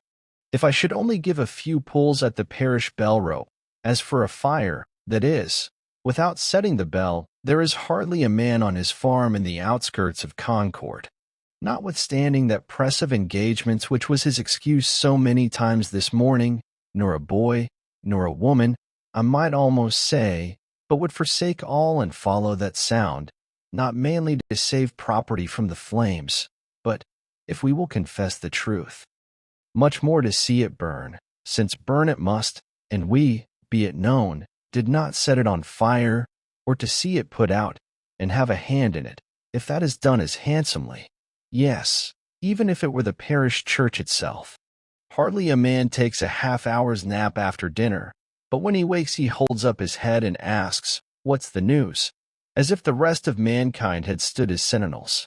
If I should only give a few pulls at the parish bell rope, as for a fire, that is, without setting the bell, there is hardly a man on his farm in the outskirts of Concord. Notwithstanding that press of engagements which was his excuse so many times this morning, nor a boy, nor a woman, I might almost say, but would forsake all and follow that sound, not mainly to save property from the flames, but, if we will confess the truth. Much more to see it burn, since burn it must, and we, be it known, did not set it on fire, or to see it put out, and have a hand in it, if that is done as handsomely. Yes, even if it were the parish church itself. Hardly a man takes a half-hour's nap after dinner, but when he wakes he holds up his head and asks, "What's the news?" as if the rest of mankind had stood as sentinels.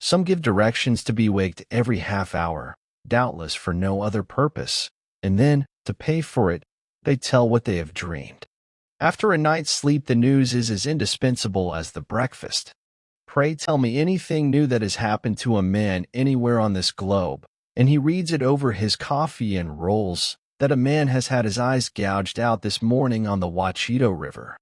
Some give directions to be waked every half-hour, doubtless for no other purpose, and then, to pay for it, they tell what they have dreamed. After a night's sleep the news is as indispensable as the breakfast. Pray tell me anything new that has happened to a man anywhere on this globe, and he reads it over his coffee and rolls, that a man has had his eyes gouged out this morning on the Wachito River,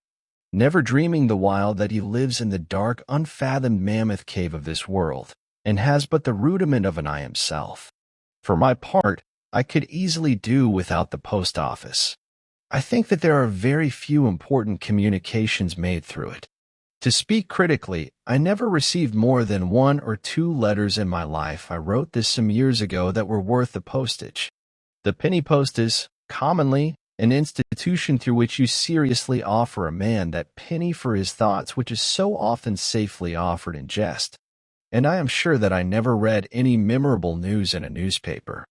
never dreaming the while that he lives in the dark, unfathomed mammoth cave of this world, and has but the rudiment of an eye himself. For my part, I could easily do without the post office. I think that there are very few important communications made through it. To speak critically, I never received more than 1 or 2 letters in my life. I wrote this some years ago that were worth the postage. The penny post is, commonly, an institution through which you seriously offer a man that penny for his thoughts which is so often safely offered in jest. And I am sure that I never read any memorable news in a newspaper.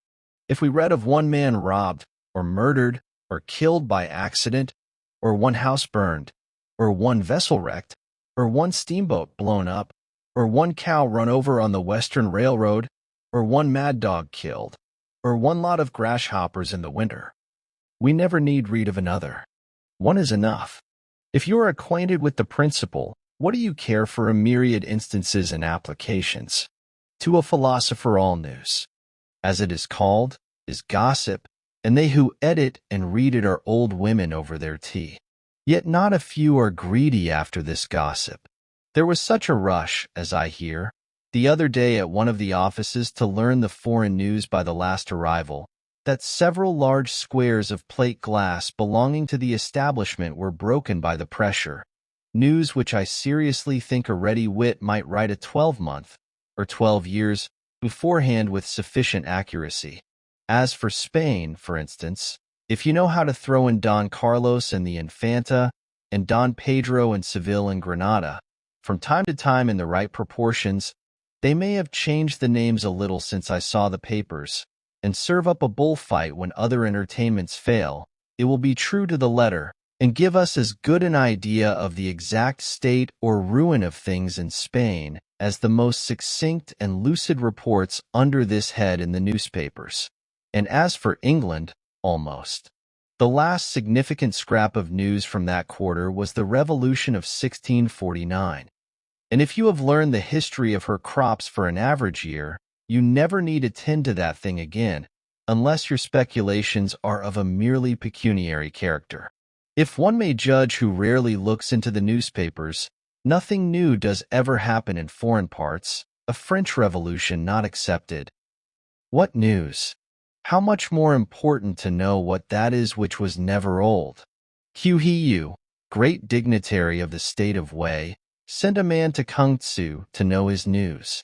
If we read of one man robbed, or murdered, or killed by accident, or one house burned, or one vessel wrecked, or one steamboat blown up, or one cow run over on the Western Railroad, or one mad dog killed, or one lot of grasshoppers in the winter, we never need read of another. One is enough. If you are acquainted with the principle, what do you care for a myriad instances and applications? To a philosopher all news, as it is called, is gossip, and they who edit and read it are old women over their tea. Yet not a few are greedy after this gossip. There was such a rush, as I hear, the other day at one of the offices to learn the foreign news by the last arrival, that several large squares of plate glass belonging to the establishment were broken by the pressure, news which I seriously think a ready wit might write a 12-month, or 12 years, beforehand with sufficient accuracy. As for Spain, for instance, if you know how to throw in Don Carlos and the Infanta, and Don Pedro and Seville and Granada, from time to time in the right proportions, they may have changed the names a little since I saw the papers, and serve up a bullfight when other entertainments fail, it will be true to the letter, and give us as good an idea of the exact state or ruin of things in Spain as the most succinct and lucid reports under this head in the newspapers. And as for England, almost. The last significant scrap of news from that quarter was the Revolution of 1649. And if you have learned the history of her crops for an average year, you never need attend to that thing again, unless your speculations are of a merely pecuniary character. If one may judge who rarely looks into the newspapers, nothing new does ever happen in foreign parts, a French Revolution not excepted. What news? How much more important to know what that is which was never old. Qiu, great dignitary of the state of Wei, sent a man to Kung Tzu to know his news.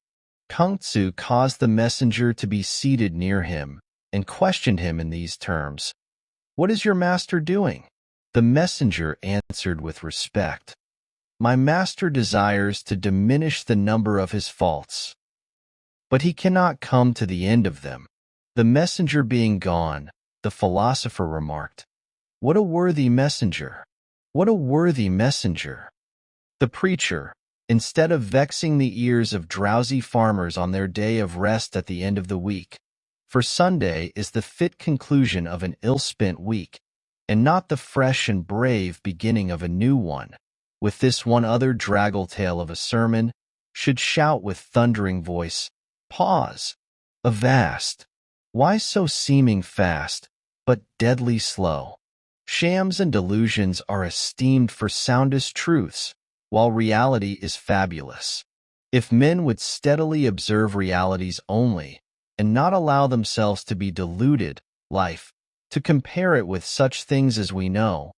Kung Tzu caused the messenger to be seated near him, and questioned him in these terms. "What is your master doing?" The messenger answered with respect, "My master desires to diminish the number of his faults, but he cannot come to the end of them." The messenger being gone, the philosopher remarked, "What a worthy messenger! What a worthy messenger!" The preacher, instead of vexing the ears of drowsy farmers on their day of rest at the end of the week, for Sunday is the fit conclusion of an ill-spent week, and not the fresh and brave beginning of a new one, with this one other draggle-tail of a sermon, should shout with thundering voice, "Pause! Avast! Why so seeming fast, but deadly slow? Shams and delusions are esteemed for soundest truths, while reality is fabulous. If men would steadily observe realities only, and not allow themselves to be deluded, life, to compare it with such things as we know,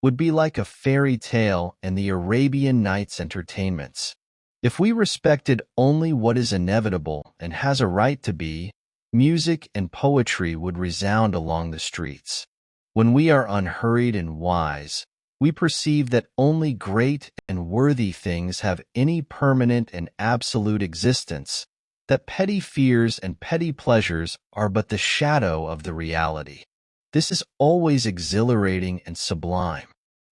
would be like a fairy tale and the Arabian Nights entertainments. If we respected only what is inevitable and has a right to be, music and poetry would resound along the streets. When we are unhurried and wise, we perceive that only great and worthy things have any permanent and absolute existence, that petty fears and petty pleasures are but the shadow of the reality. This is always exhilarating and sublime.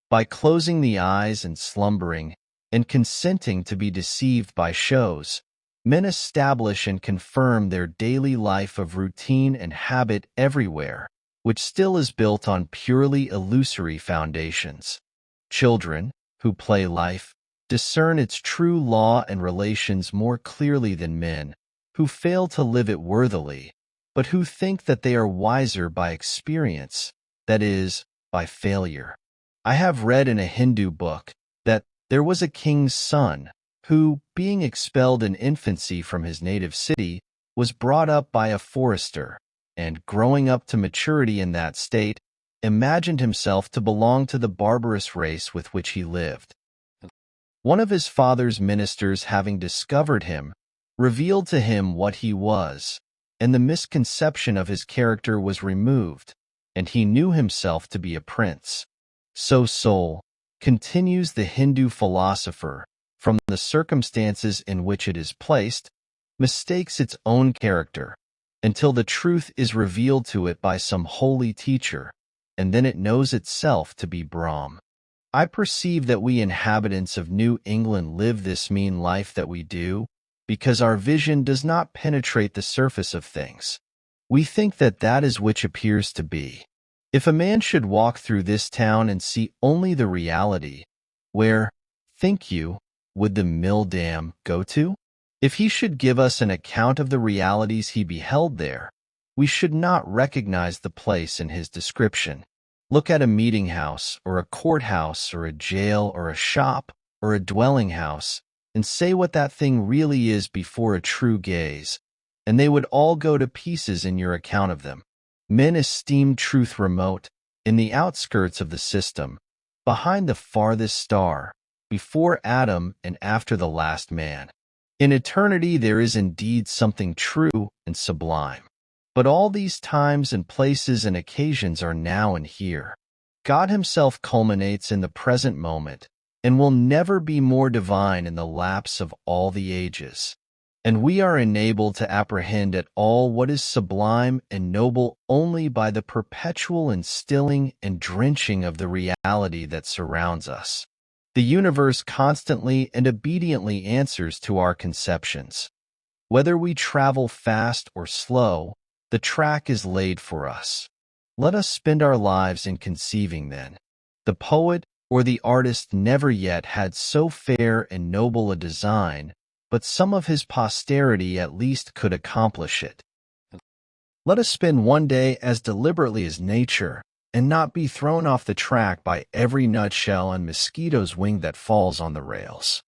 By closing the eyes and slumbering, and consenting to be deceived by shows, men establish and confirm their daily life of routine and habit everywhere, which still is built on purely illusory foundations. Children, who play life, discern its true law and relations more clearly than men, who fail to live it worthily, but who think that they are wiser by experience, that is, by failure. I have read in a Hindu book that there was a king's son who, being expelled in infancy from his native city, was brought up by a forester, and, growing up to maturity in that state, imagined himself to belong to the barbarous race with which he lived. One of his father's ministers, having discovered him, revealed to him what he was, and the misconception of his character was removed, and he knew himself to be a prince. So soul, continues the Hindu philosopher, from the circumstances in which it is placed, mistakes its own character, until the truth is revealed to it by some holy teacher, and then it knows itself to be Brahm. I perceive that we inhabitants of New England live this mean life that we do, because our vision does not penetrate the surface of things. We think that that is which appears to be. If a man should walk through this town and see only the reality, where, think you, would the mill dam go to? If he should give us an account of the realities he beheld there, we should not recognize the place in his description. Look at a meeting house, or a courthouse, or a jail, or a shop, or a dwelling house, and say what that thing really is before a true gaze, and they would all go to pieces in your account of them. Men esteem truth remote, in the outskirts of the system, behind the farthest star, before Adam and after the last man. In eternity there is indeed something true and sublime. But all these times and places and occasions are now and here. God himself culminates in the present moment, and will never be more divine in the lapse of all the ages. And we are enabled to apprehend at all what is sublime and noble only by the perpetual instilling and drenching of the reality that surrounds us. The universe constantly and obediently answers to our conceptions. Whether we travel fast or slow, the track is laid for us. Let us spend our lives in conceiving then. The poet or the artist never yet had so fair and noble a design, but some of his posterity at least could accomplish it. Let us spend one day as deliberately as nature, and not be thrown off the track by every nutshell and mosquito's wing that falls on the rails.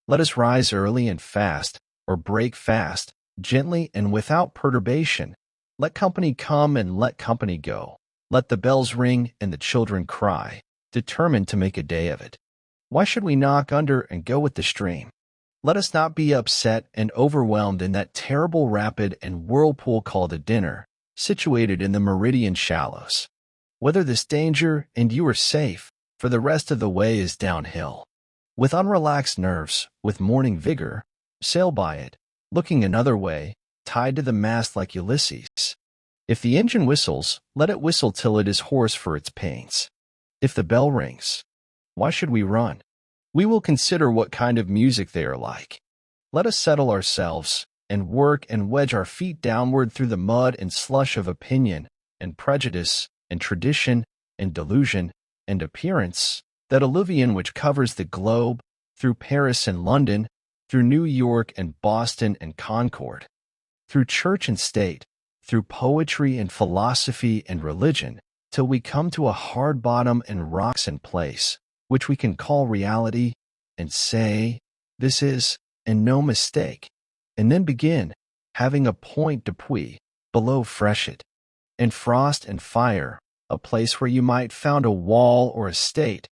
Let us rise early and fast, or break fast, gently and without perturbation. Let company come and let company go. Let the bells ring and the children cry, determined to make a day of it. Why should we knock under and go with the stream? Let us not be upset and overwhelmed in that terrible rapid and whirlpool called a dinner, situated in the meridian shallows. Weather this danger, and you are safe, for the rest of the way is downhill. With unrelaxed nerves, with morning vigor, sail by it, looking another way, tied to the mast like Ulysses. If the engine whistles, let it whistle till it is hoarse for its pains. If the bell rings, why should we run? We will consider what kind of music they are like. Let us settle ourselves, and work and wedge our feet downward through the mud and slush of opinion, and prejudice, and tradition, and delusion, and appearance, that alluvion which covers the globe, through Paris and London, through New York and Boston and Concord, through church and state, through poetry and philosophy and religion, till we come to a hard bottom and rocks and place, which we can call reality, and say, this is, and no mistake, and then begin, having a point d'appui, below freshet, and frost and fire, a place where you might found a wall or a state,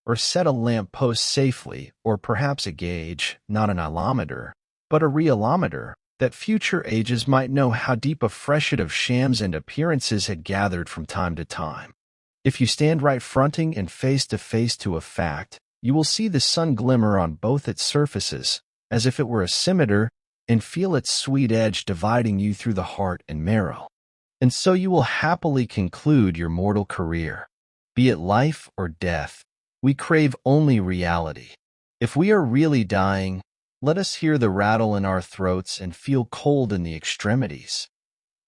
or set a lamp post safely, or perhaps a gauge, not an allometer, but a realometer, that future ages might know how deep a freshet of shams and appearances had gathered from time to time. If you stand right fronting and face to face to a fact, you will see the sun glimmer on both its surfaces, as if it were a scimitar, and feel its sweet edge dividing you through the heart and marrow. And so you will happily conclude your mortal career. Be it life or death, we crave only reality. If we are really dying, let us hear the rattle in our throats and feel cold in the extremities.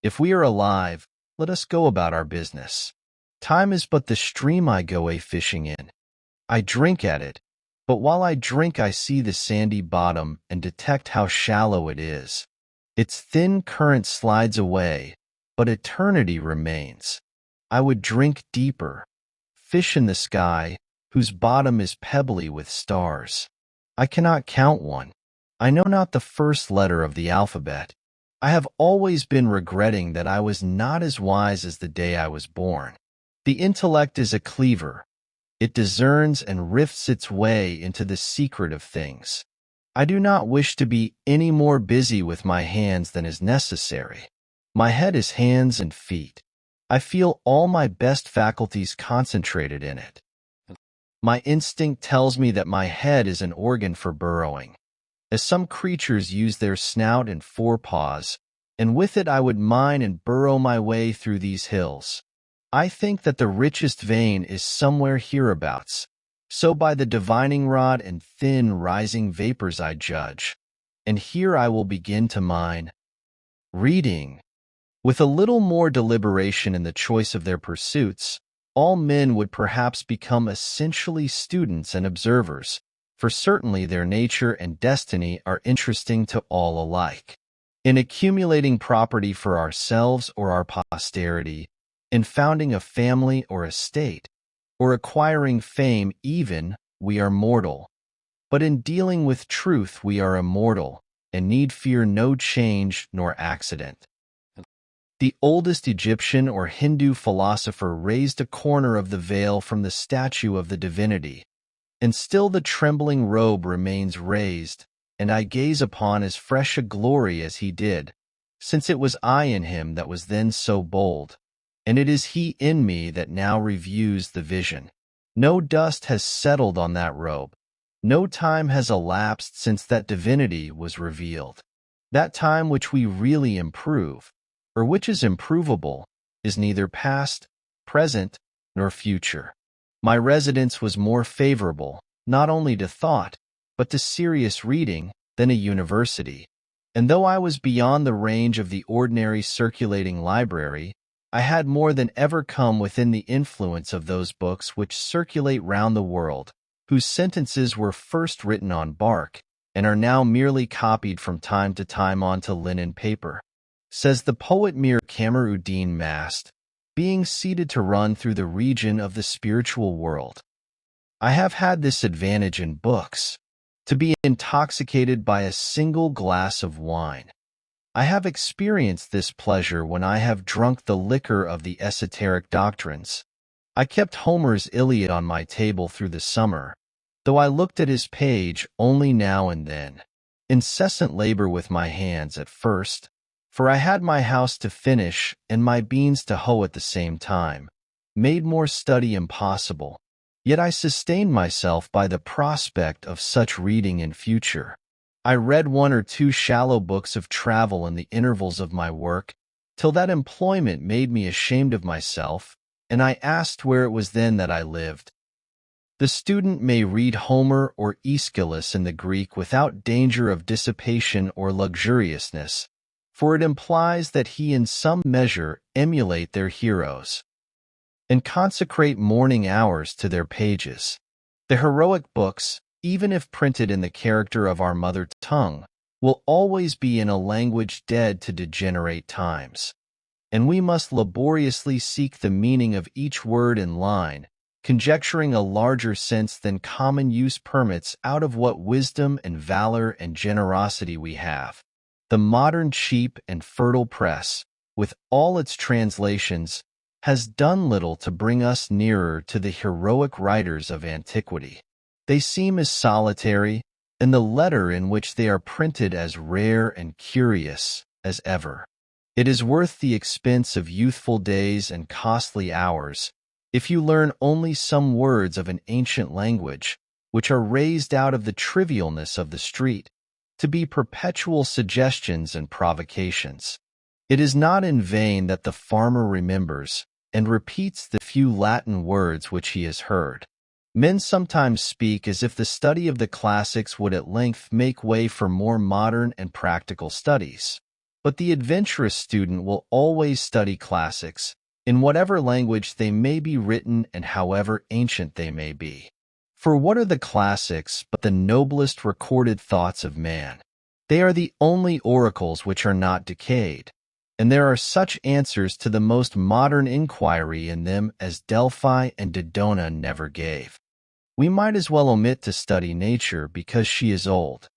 If we are alive, let us go about our business. Time is but the stream I go a-fishing in. I drink at it, but while I drink I see the sandy bottom and detect how shallow it is. Its thin current slides away, but eternity remains. I would drink deeper, fish in the sky, whose bottom is pebbly with stars. I cannot count one. I know not the first letter of the alphabet. I have always been regretting that I was not as wise as the day I was born. The intellect is a cleaver. It discerns and rifts its way into the secret of things. I do not wish to be any more busy with my hands than is necessary. My head is hands and feet. I feel all my best faculties concentrated in it. My instinct tells me that my head is an organ for burrowing, as some creatures use their snout and forepaws, and with it I would mine and burrow my way through these hills. I think that the richest vein is somewhere hereabouts, so by the divining rod and thin rising vapors I judge, and here I will begin to mine. Reading. With a little more deliberation in the choice of their pursuits, all men would perhaps become essentially students and observers, for certainly their nature and destiny are interesting to all alike. In accumulating property for ourselves or our posterity, in founding a family or a state, or acquiring fame even, we are mortal. But in dealing with truth we are immortal, and need fear no change nor accident. The oldest Egyptian or Hindu philosopher raised a corner of the veil from the statue of the divinity, and still the trembling robe remains raised, and I gaze upon as fresh a glory as he did, since it was I in him that was then so bold, and it is he in me that now reviews the vision. No dust has settled on that robe. No time has elapsed since that divinity was revealed. That time which we really improve, or which is improvable, is neither past, present, nor future. My residence was more favorable, not only to thought, but to serious reading, than a university. And though I was beyond the range of the ordinary circulating library, I had more than ever come within the influence of those books which circulate round the world, whose sentences were first written on bark, and are now merely copied from time to time onto linen paper. Says the poet Mir Kamaruddin Mast, being seated to run through the region of the spiritual world. I have had this advantage in books, to be intoxicated by a single glass of wine. I have experienced this pleasure when I have drunk the liquor of the esoteric doctrines. I kept Homer's Iliad on my table through the summer, though I looked at his page only now and then. Incessant labor with my hands at first, for I had my house to finish and my beans to hoe at the same time, made more study impossible. Yet I sustained myself by the prospect of such reading in future. I read one or two shallow books of travel in the intervals of my work, till that employment made me ashamed of myself, and I asked where it was then that I lived. The student may read Homer or Aeschylus in the Greek without danger of dissipation or luxuriousness, for it implies that he in some measure emulate their heroes, and consecrate morning hours to their pages. The heroic books, even if printed in the character of our mother tongue, will always be in a language dead to degenerate times, and we must laboriously seek the meaning of each word and line, conjecturing a larger sense than common use permits out of what wisdom and valor and generosity we have. The modern cheap and fertile press, with all its translations, has done little to bring us nearer to the heroic writers of antiquity. They seem as solitary, and the letter in which they are printed as rare and curious as ever. It is worth the expense of youthful days and costly hours if you learn only some words of an ancient language, which are raised out of the trivialness of the street, to be perpetual suggestions and provocations. It is not in vain that the farmer remembers and repeats the few Latin words which he has heard. Men sometimes speak as if the study of the classics would at length make way for more modern and practical studies. But the adventurous student will always study classics, in whatever language they may be written and however ancient they may be. For what are the classics but the noblest recorded thoughts of man? They are the only oracles which are not decayed, and there are such answers to the most modern inquiry in them as Delphi and Dodona never gave. We might as well omit to study nature because she is old.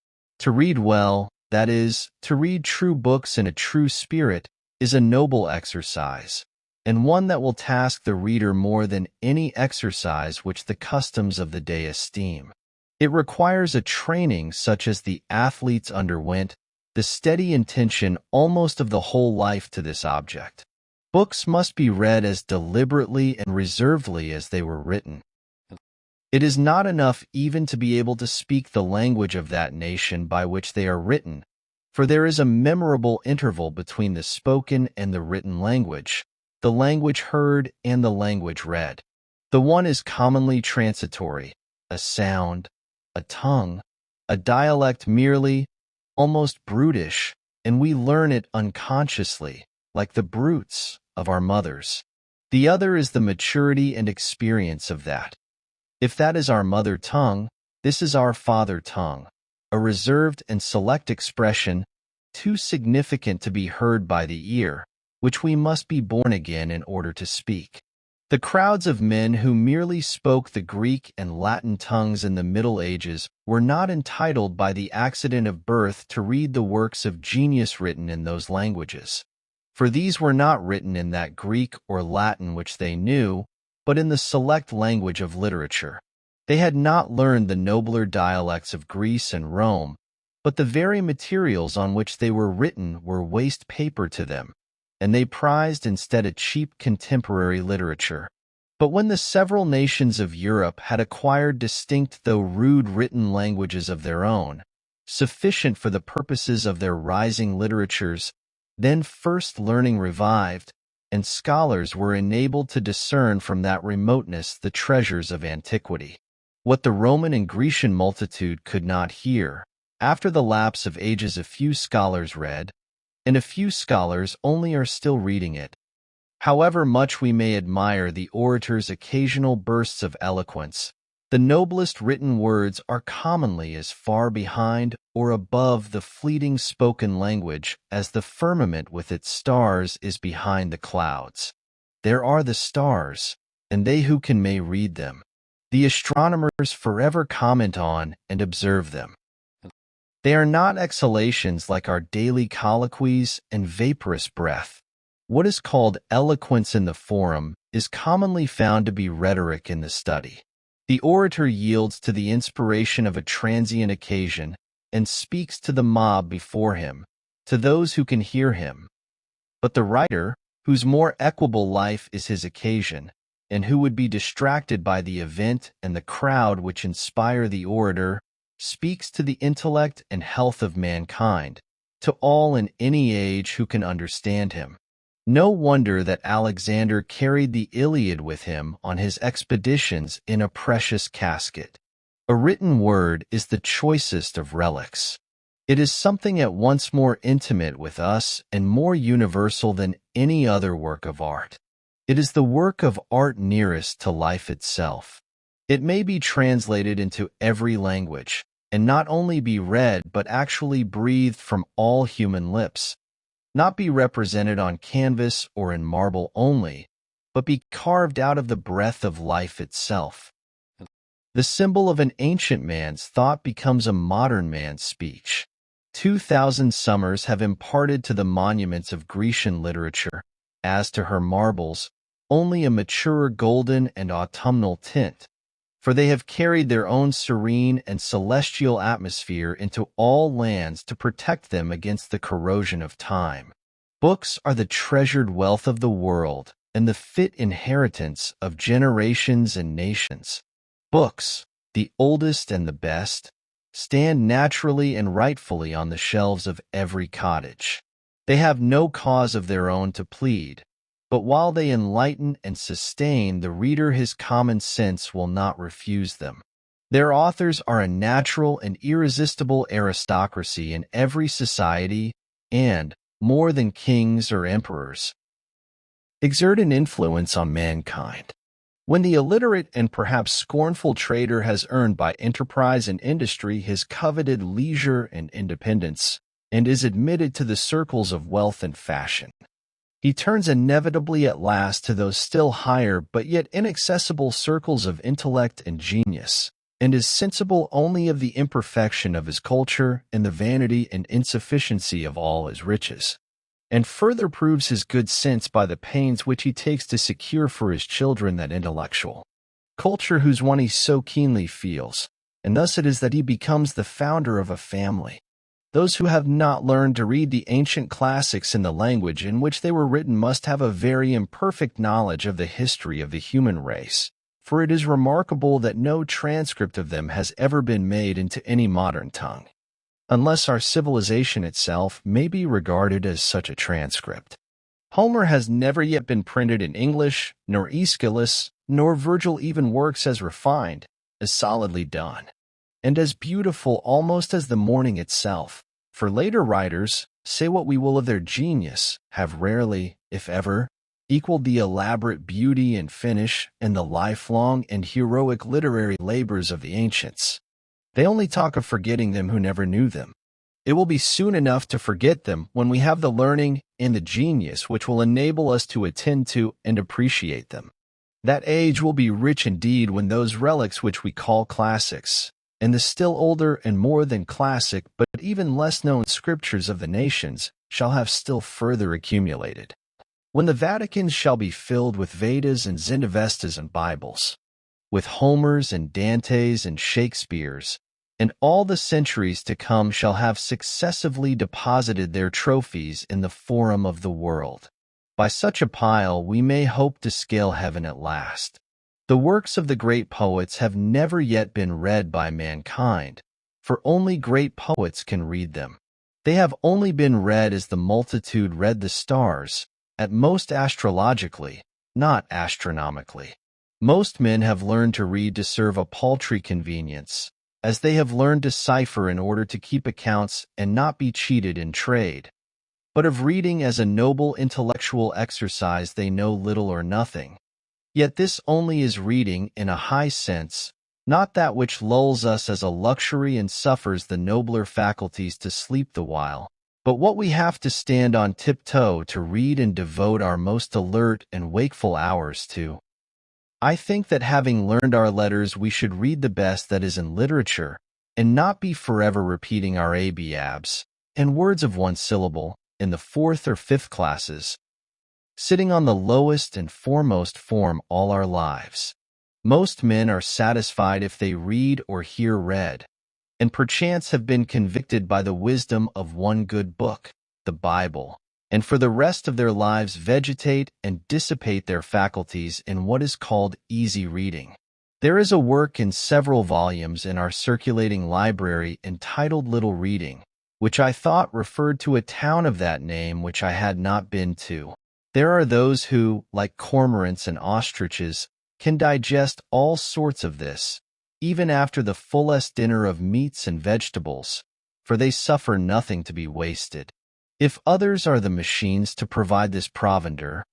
To read well, that is, to read true books in a true spirit, is a noble exercise, and one that will task the reader more than any exercise which the customs of the day esteem. It requires a training such as the athletes underwent, the steady intention almost of the whole life to this object. Books must be read as deliberately and reservedly as they were written. It is not enough even to be able to speak the language of that nation by which they are written, for there is a memorable interval between the spoken and the written language, the language heard and the language read. The one is commonly transitory, a sound, a tongue, a dialect merely, almost brutish, and we learn it unconsciously, like the brutes of our mothers. The other is the maturity and experience of that. If that is our mother tongue, this is our father tongue, a reserved and select expression, too significant to be heard by the ear, which we must be born again in order to speak. The crowds of men who merely spoke the Greek and Latin tongues in the Middle Ages were not entitled by the accident of birth to read the works of genius written in those languages, for these were not written in that Greek or Latin which they knew, but in the select language of literature. They had not learned the nobler dialects of Greece and Rome, but the very materials on which they were written were waste paper to them, and they prized instead a cheap contemporary literature. But when the several nations of Europe had acquired distinct though rude written languages of their own, sufficient for the purposes of their rising literatures, then first learning revived, and scholars were enabled to discern from that remoteness the treasures of antiquity. What the Roman and Grecian multitude could not hear, after the lapse of ages a few scholars read, and a few scholars only are still reading it. However much we may admire the orator's occasional bursts of eloquence, the noblest written words are commonly as far behind or above the fleeting spoken language as the firmament with its stars is behind the clouds. There are the stars, and they who can may read them. The astronomers forever comment on and observe them. They are not exhalations like our daily colloquies and vaporous breath. What is called eloquence in the forum is commonly found to be rhetoric in the study. The orator yields to the inspiration of a transient occasion and speaks to the mob before him, to those who can hear him. But the writer, whose more equable life is his occasion, and who would be distracted by the event and the crowd which inspire the orator, speaks to the intellect and health of mankind, to all in any age who can understand him. No wonder that Alexander carried the Iliad with him on his expeditions in a precious casket. A written word is the choicest of relics. It is something at once more intimate with us and more universal than any other work of art. It is the work of art nearest to life itself. It may be translated into every language, and not only be read but actually breathed from all human lips. Not be represented on canvas or in marble only, but be carved out of the breath of life itself. The symbol of an ancient man's thought becomes a modern man's speech. 2,000 summers have imparted to the monuments of Grecian literature, as to her marbles, only a maturer golden and autumnal tint, for they have carried their own serene and celestial atmosphere into all lands to protect them against the corrosion of time. Books are the treasured wealth of the world and the fit inheritance of generations and nations. Books, the oldest and the best, stand naturally and rightfully on the shelves of every cottage. They have no cause of their own to plead, but while they enlighten and sustain the reader, his common sense will not refuse them. Their authors are a natural and irresistible aristocracy in every society and, more than kings or emperors, exert an influence on mankind. When the illiterate and perhaps scornful trader has earned by enterprise and industry his coveted leisure and independence, and is admitted to the circles of wealth and fashion, he turns inevitably at last to those still higher but yet inaccessible circles of intellect and genius, and is sensible only of the imperfection of his culture and the vanity and insufficiency of all his riches, and further proves his good sense by the pains which he takes to secure for his children that intellectual culture whose one he so keenly feels, and thus it is that he becomes the founder of a family. Those who have not learned to read the ancient classics in the language in which they were written must have a very imperfect knowledge of the history of the human race, for it is remarkable that no transcript of them has ever been made into any modern tongue, unless our civilization itself may be regarded as such a transcript. Homer has never yet been printed in English, nor Aeschylus, nor Virgil even works as refined, as solidly done, and as beautiful almost as the morning itself. For later writers, say what we will of their genius, have rarely, if ever, equaled the elaborate beauty and finish and the lifelong and heroic literary labors of the ancients. They only talk of forgetting them who never knew them. It will be soon enough to forget them when we have the learning and the genius which will enable us to attend to and appreciate them. That age will be rich indeed when those relics which we call classics, and the still older and more than classic but even less known scriptures of the nations, shall have still further accumulated. When the Vaticans shall be filled with Vedas and Zendavestas and Bibles, with Homers and Dantes and Shakespeares, and all the centuries to come shall have successively deposited their trophies in the forum of the world. By such a pile we may hope to scale heaven at last. The works of the great poets have never yet been read by mankind, for only great poets can read them. They have only been read as the multitude read the stars, at most astrologically, not astronomically. Most men have learned to read to serve a paltry convenience, as they have learned to cipher in order to keep accounts and not be cheated in trade. But of reading as a noble intellectual exercise they know little or nothing. Yet this only is reading in a high sense, not that which lulls us as a luxury and suffers the nobler faculties to sleep the while, but what we have to stand on tiptoe to read and devote our most alert and wakeful hours to. I think that having learned our letters we should read the best that is in literature, and not be forever repeating our abs and words of one syllable in the 4th or 5th classes, sitting on the lowest and foremost form all our lives. Most men are satisfied if they read or hear read, and perchance have been convicted by the wisdom of one good book, the Bible, and for the rest of their lives vegetate and dissipate their faculties in what is called easy reading. There is a work in several volumes in our circulating library entitled Little Reading, which I thought referred to a town of that name which I had not been to. There are those who, like cormorants and ostriches, can digest all sorts of this, even after the fullest dinner of meats and vegetables, for they suffer nothing to be wasted. If others are the machines to provide this provender,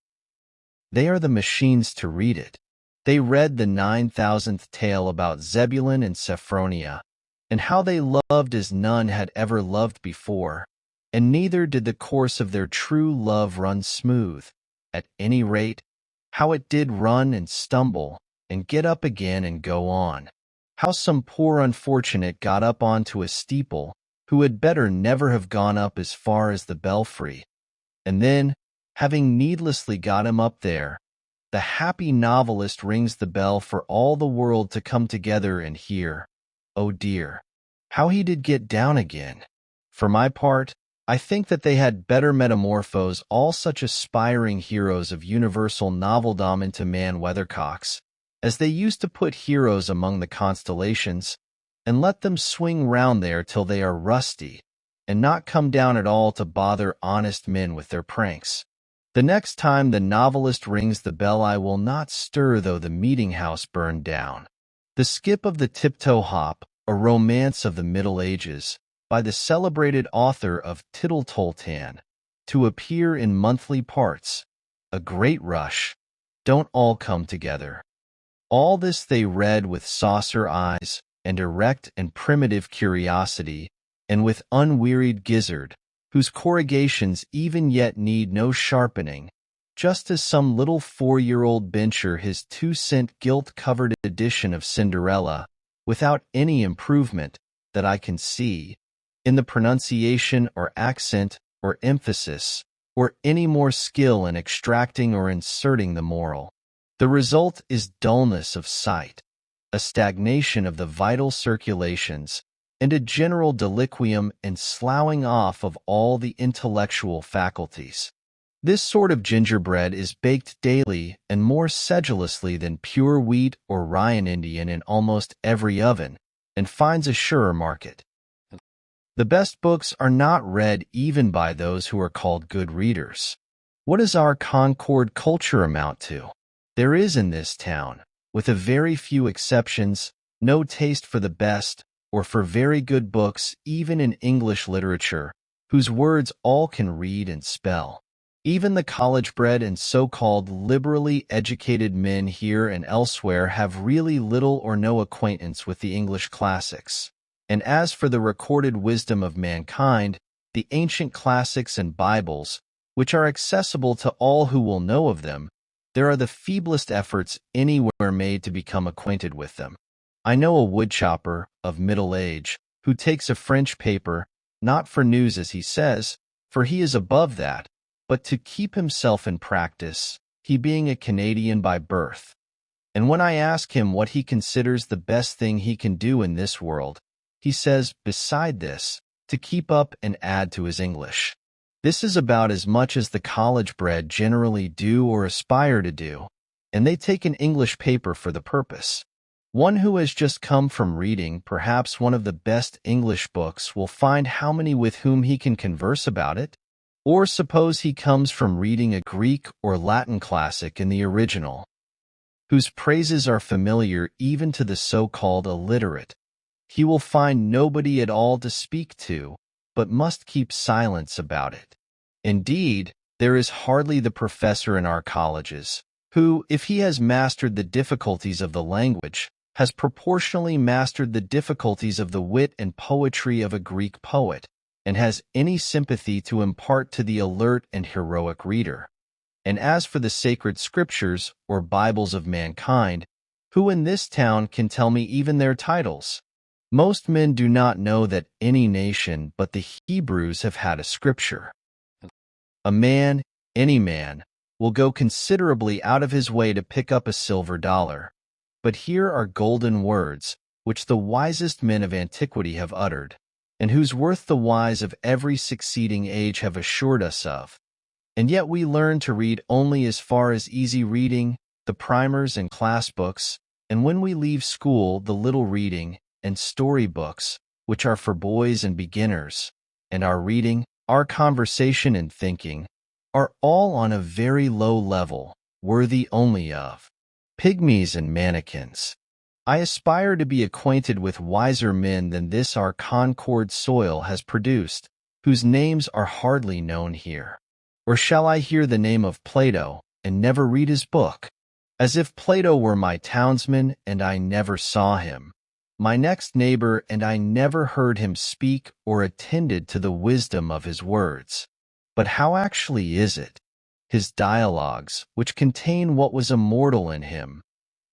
they are the machines to read it. They read the 9,000th tale about Zebulun and Sophronia, and how they loved as none had ever loved before, and neither did the course of their true love run smooth. At any rate, how it did run and stumble, and get up again and go on. How some poor unfortunate got up onto a steeple, who had better never have gone up as far as the belfry, and then, having needlessly got him up there, the happy novelist rings the bell for all the world to come together and hear. Oh dear, how he did get down again. For my part, I think that they had better metamorphose all such aspiring heroes of universal noveldom into man weathercocks, as they used to put heroes among the constellations, and let them swing round there till they are rusty, and not come down at all to bother honest men with their pranks. The next time the novelist rings the bell I will not stir though the meeting-house burn down. The Skip of the Tiptoe Hop, a romance of the Middle Ages, by the celebrated author of Tittle-Toltan, to appear in monthly parts. A great rush. Don't all come together. All this they read with saucer eyes, and erect and primitive curiosity, and with unwearied gizzard, whose corrugations even yet need no sharpening, just as some little 4-year-old bencher his 2-cent gilt-covered edition of Cinderella, without any improvement, that I can see, in the pronunciation or accent or emphasis, or any more skill in extracting or inserting the moral. The result is dullness of sight, a stagnation of the vital circulations, and a general deliquium and sloughing off of all the intellectual faculties. This sort of gingerbread is baked daily and more sedulously than pure wheat or Ryan Indian in almost every oven, and finds a surer market. The best books are not read even by those who are called good readers. What does our Concord culture amount to? There is in this town, with a very few exceptions, no taste for the best, or for very good books even in English literature, whose words all can read and spell. Even the college-bred and so-called liberally educated men here and elsewhere have really little or no acquaintance with the English classics. And as for the recorded wisdom of mankind, the ancient classics and Bibles, which are accessible to all who will know of them, there are the feeblest efforts anywhere made to become acquainted with them. I know a woodchopper, of middle age, who takes a French paper, not for news as he says, for he is above that, but to keep himself in practice, he being a Canadian by birth. And when I ask him what he considers the best thing he can do in this world, he says, beside this, to keep up and add to his English. This is about as much as the college-bred generally do or aspire to do, and they take an English paper for the purpose. One who has just come from reading perhaps one of the best English books will find how many with whom he can converse about it. Or suppose he comes from reading a Greek or Latin classic in the original, whose praises are familiar even to the so-called illiterate. He will find nobody at all to speak to, but must keep silence about it. Indeed, there is hardly the professor in our colleges who, if he has mastered the difficulties of the language, has proportionally mastered the difficulties of the wit and poetry of a Greek poet, and has any sympathy to impart to the alert and heroic reader. And as for the sacred scriptures, or Bibles of mankind, who in this town can tell me even their titles? Most men do not know that any nation but the Hebrews have had a scripture. A man, any man, will go considerably out of his way to pick up a silver dollar. But here are golden words, which the wisest men of antiquity have uttered, and whose worth the wise of every succeeding age have assured us of. And yet we learn to read only as far as easy reading, the primers and class books, and when we leave school the little reading and story books, which are for boys and beginners, and our reading, our conversation and thinking, are all on a very low level, worthy only of pygmies and mannikins. I aspire to be acquainted with wiser men than this our Concord soil has produced, whose names are hardly known here. Or shall I hear the name of Plato, and never read his book? As if Plato were my townsman, and I never saw him, my next neighbor, and I never heard him speak or attended to the wisdom of his words. But how actually is it? His dialogues, which contain what was immortal in him,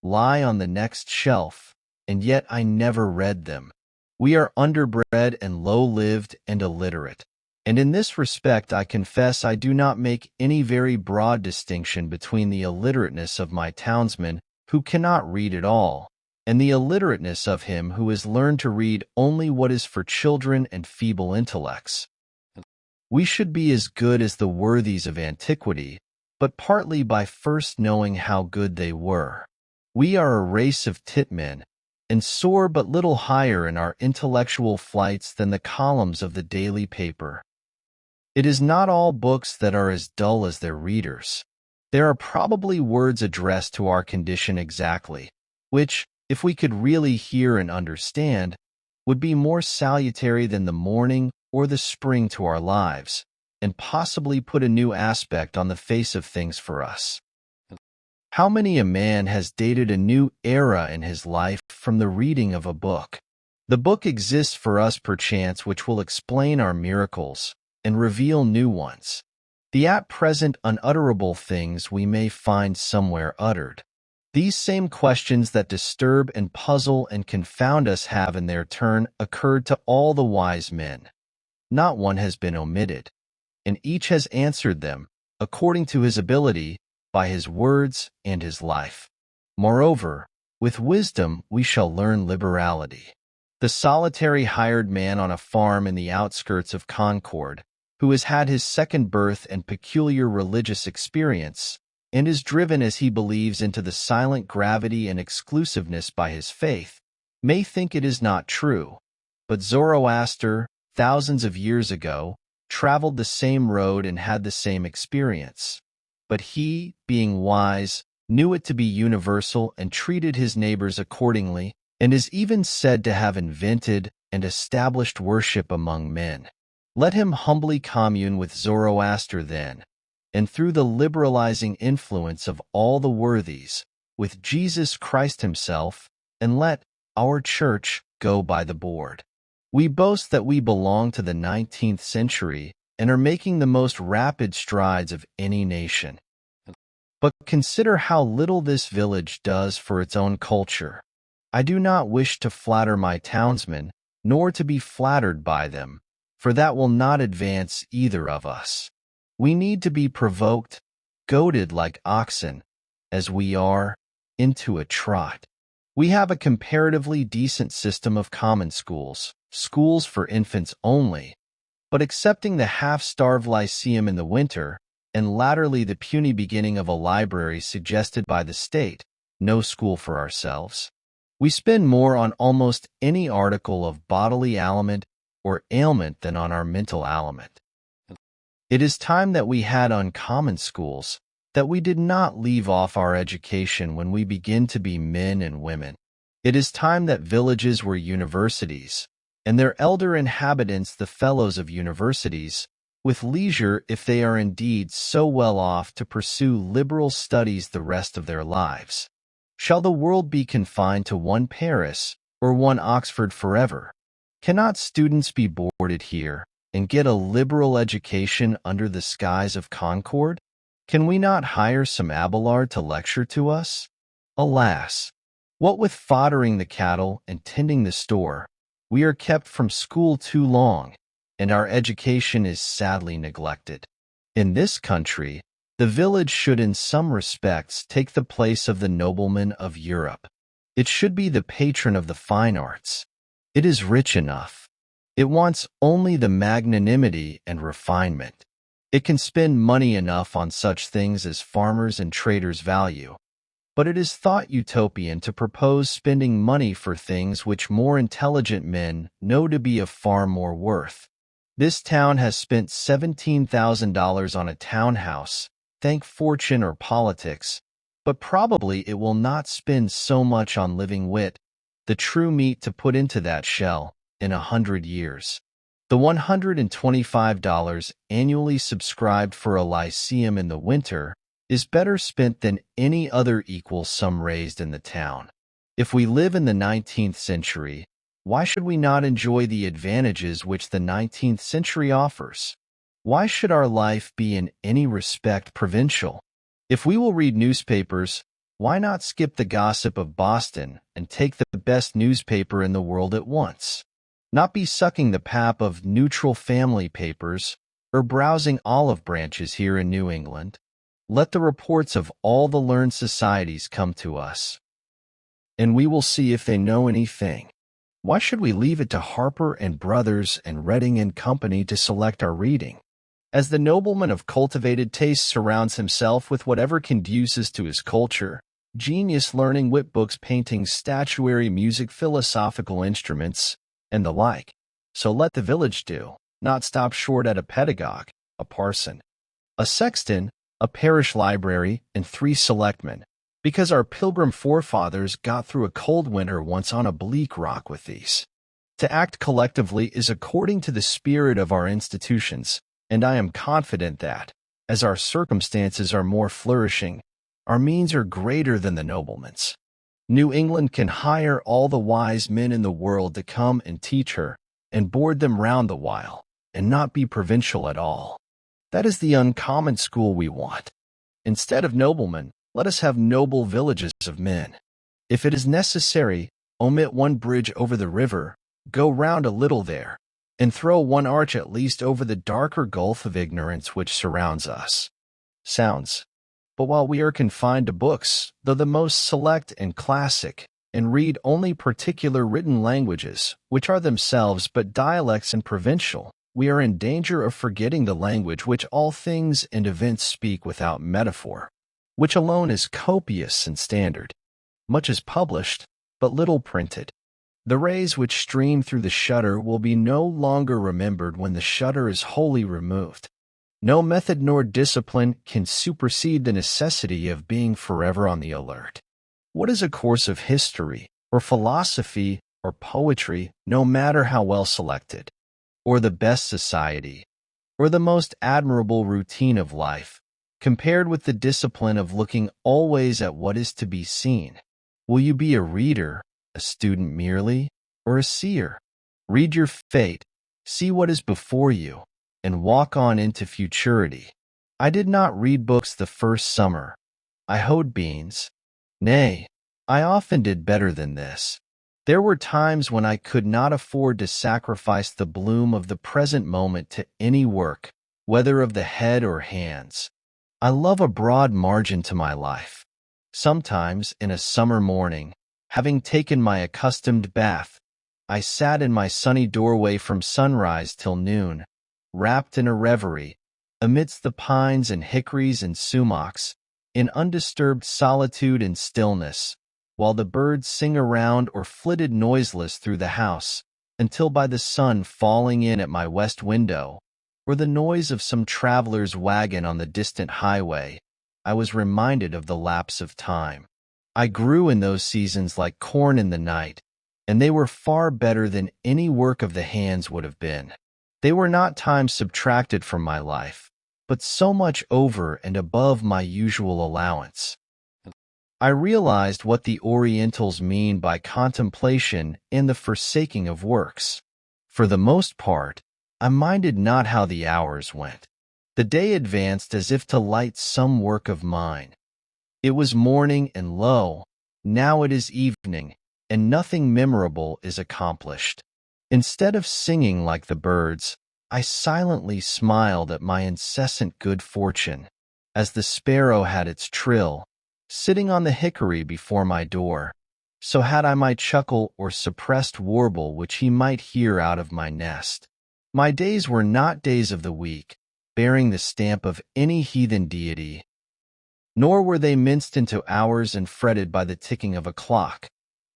lie on the next shelf, and yet I never read them. We are underbred and low-lived and illiterate. And in this respect I confess I do not make any very broad distinction between the illiterateness of my townsman who cannot read at all, and the illiterateness of him who has learned to read only what is for children and feeble intellects. We should be as good as the worthies of antiquity, but partly by first knowing how good they were. We are a race of titmen, and soar but little higher in our intellectual flights than the columns of the daily paper. It is not all books that are as dull as their readers. There are probably words addressed to our condition exactly, which, if we could really hear and understand, would be more salutary than the morning or the spring to our lives, and possibly put a new aspect on the face of things for us. How many a man has dated a new era in his life from the reading of a book? The book exists for us perchance which will explain our miracles and reveal new ones. The at present unutterable things we may find somewhere uttered. These same questions that disturb and puzzle and confound us have in their turn occurred to all the wise men. Not one has been omitted, and each has answered them, according to his ability, by his words and his life. Moreover, with wisdom we shall learn liberality. The solitary hired man on a farm in the outskirts of Concord, who has had his second birth and peculiar religious experience, and is driven as he believes into the silent gravity and exclusiveness by his faith, may think it is not true. But Zoroaster, thousands of years ago, traveled the same road and had the same experience. But he, being wise, knew it to be universal and treated his neighbors accordingly, and is even said to have invented and established worship among men. Let him humbly commune with Zoroaster then, and through the liberalizing influence of all the worthies, with Jesus Christ himself, and let our church go by the board. We boast that we belong to the 19th century and are making the most rapid strides of any nation. But consider how little this village does for its own culture. I do not wish to flatter my townsmen, nor to be flattered by them, for that will not advance either of us. We need to be provoked, goaded like oxen, as we are, into a trot. We have a comparatively decent system of common schools, schools for infants only, but excepting the half-starved lyceum in the winter, and latterly the puny beginning of a library suggested by the state, no school for ourselves. We spend more on almost any article of bodily aliment or ailment than on our mental aliment. It is time that we had uncommon schools, that we did not leave off our education when we begin to be men and women. It is time that villages were universities, and their elder inhabitants the fellows of universities, with leisure if they are indeed so well off to pursue liberal studies the rest of their lives. Shall the world be confined to one Paris or one Oxford forever? Cannot students be boarded here and get a liberal education under the skies of Concord? Can we not hire some Abelard to lecture to us? Alas! What with foddering the cattle and tending the store, we are kept from school too long, and our education is sadly neglected. In this country, the village should in some respects take the place of the nobleman of Europe. It should be the patron of the fine arts. It is rich enough. It wants only the magnanimity and refinement. It can spend money enough on such things as farmers and traders value. But it is thought utopian to propose spending money for things which more intelligent men know to be of far more worth. This town has spent $17,000 on a townhouse, thank fortune or politics, but probably it will not spend so much on living wit, the true meat to put into that shell, in 100 years. The $125 annually subscribed for a lyceum in the winter is better spent than any other equal sum raised in the town. If we live in the 19th century, why should we not enjoy the advantages which the 19th century offers? Why should our life be in any respect provincial? If we will read newspapers, why not skip the gossip of Boston and take the best newspaper in the world at once? not be sucking the pap of neutral family papers or browsing olive branches here in New England. Let the reports of all the learned societies come to us, and we will see if they know anything. Why should we leave it to Harper and Brothers and Reading and Company to select our reading? As the nobleman of cultivated taste surrounds himself with whatever conduces to his culture, genius learning wit books, paintings, statuary, music, philosophical instruments, and the like. So let the village do, not stop short at a pedagogue, a parson, a sexton, a parish library, and 3 selectmen, because our pilgrim forefathers got through a cold winter once on a bleak rock with these. To act collectively is according to the spirit of our institutions, and I am confident that, as our circumstances are more flourishing, our means are greater than the nobleman's. New England can hire all the wise men in the world to come and teach her, and board them round the while, and not be provincial at all. That is the uncommon school we want. Instead of noblemen, let us have noble villages of men. If it is necessary, omit one bridge over the river, go round a little there, and throw one arch at least over the darker gulf of ignorance which surrounds us. Sounds. But while we are confined to books, though the most select and classic, and read only particular written languages, which are themselves but dialects and provincial, we are in danger of forgetting the language which all things and events speak without metaphor, which alone is copious and standard. Much is published, but little printed. The rays which stream through the shutter will be no longer remembered when the shutter is wholly removed. No method nor discipline can supersede the necessity of being forever on the alert. What is a course of history, or philosophy, or poetry, no matter how well selected, or the best society, or the most admirable routine of life, compared with the discipline of looking always at what is to be seen? Will you be a reader, a student merely, or a seer? Read your fate, see what is before you, and walk on into futurity. I did not read books the first summer. I hoed beans. Nay, I often did better than this. There were times when I could not afford to sacrifice the bloom of the present moment to any work, whether of the head or hands. I love a broad margin to my life. Sometimes, in a summer morning, having taken my accustomed bath, I sat in my sunny doorway from sunrise till noon, wrapped in a reverie, amidst the pines and hickories and sumacs, in undisturbed solitude and stillness, while the birds sing around or flitted noiseless through the house, until by the sun falling in at my west window, or the noise of some traveler's wagon on the distant highway, I was reminded of the lapse of time. I grew in those seasons like corn in the night, and they were far better than any work of the hands would have been. They were not times subtracted from my life, but so much over and above my usual allowance. I realized what the Orientals mean by contemplation and the forsaking of works. For the most part, I minded not how the hours went. The day advanced as if to light some work of mine. It was morning, and lo, now it is evening, and nothing memorable is accomplished. Instead of singing like the birds, I silently smiled at my incessant good fortune, as the sparrow had its trill, sitting on the hickory before my door. So had I my chuckle or suppressed warble which he might hear out of my nest. My days were not days of the week, bearing the stamp of any heathen deity, nor were they minced into hours and fretted by the ticking of a clock.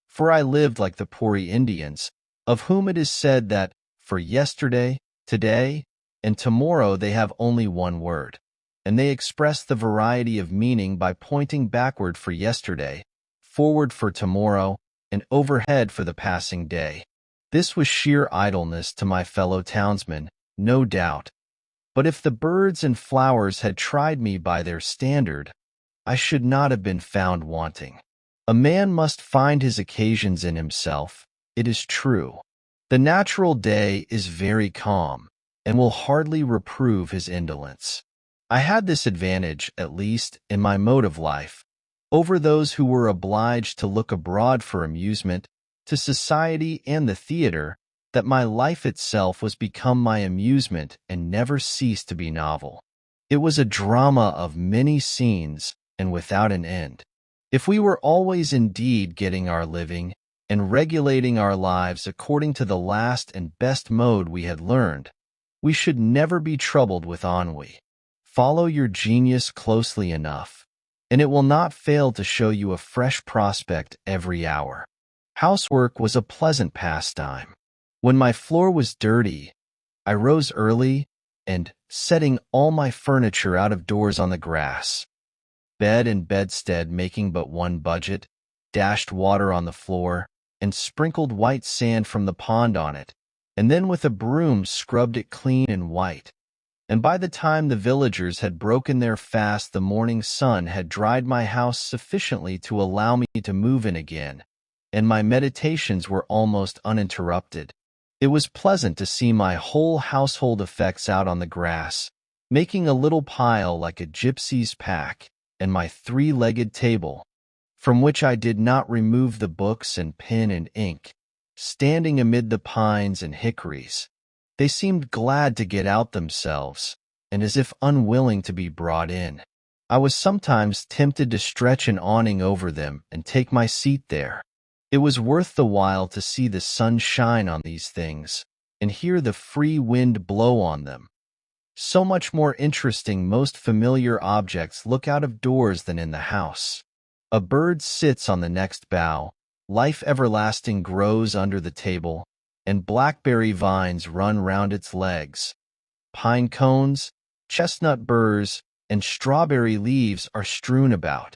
For I lived like the Pori Indians, of whom it is said that, for yesterday, today, and tomorrow they have only one word, and they express the variety of meaning by pointing backward for yesterday, forward for tomorrow, and overhead for the passing day. This was sheer idleness to my fellow townsmen, no doubt, but if the birds and flowers had tried me by their standard, I should not have been found wanting. A man must find his occasions in himself, it is true. The natural day is very calm, and will hardly reprove his indolence. I had this advantage, at least, in my mode of life, over those who were obliged to look abroad for amusement, to society and the theater, that my life itself was become my amusement and never ceased to be novel. It was a drama of many scenes and without an end. If we were always indeed getting our living and regulating our lives according to the last and best mode we had learned, we should never be troubled with ennui. Follow your genius closely enough, and it will not fail to show you a fresh prospect every hour. Housework was a pleasant pastime. When my floor was dirty, I rose early and, setting all my furniture out of doors on the grass, bed and bedstead making but one budget, dashed water on the floor, and sprinkled white sand from the pond on it, and then with a broom scrubbed it clean and white. And by the time the villagers had broken their fast, the morning sun had dried my house sufficiently to allow me to move in again, and my meditations were almost uninterrupted. It was pleasant to see my whole household effects out on the grass, making a little pile like a gypsy's pack, and my three-legged table, from which I did not remove the books and pen and ink, standing amid the pines and hickories. They seemed glad to get out themselves, and as if unwilling to be brought in. I was sometimes tempted to stretch an awning over them and take my seat there. It was worth the while to see the sun shine on these things, and hear the free wind blow on them. So much more interesting most familiar objects look out of doors than in the house. A bird sits on the next bough, life everlasting grows under the table, and blackberry vines run round its legs. Pine cones, chestnut burrs, and strawberry leaves are strewn about.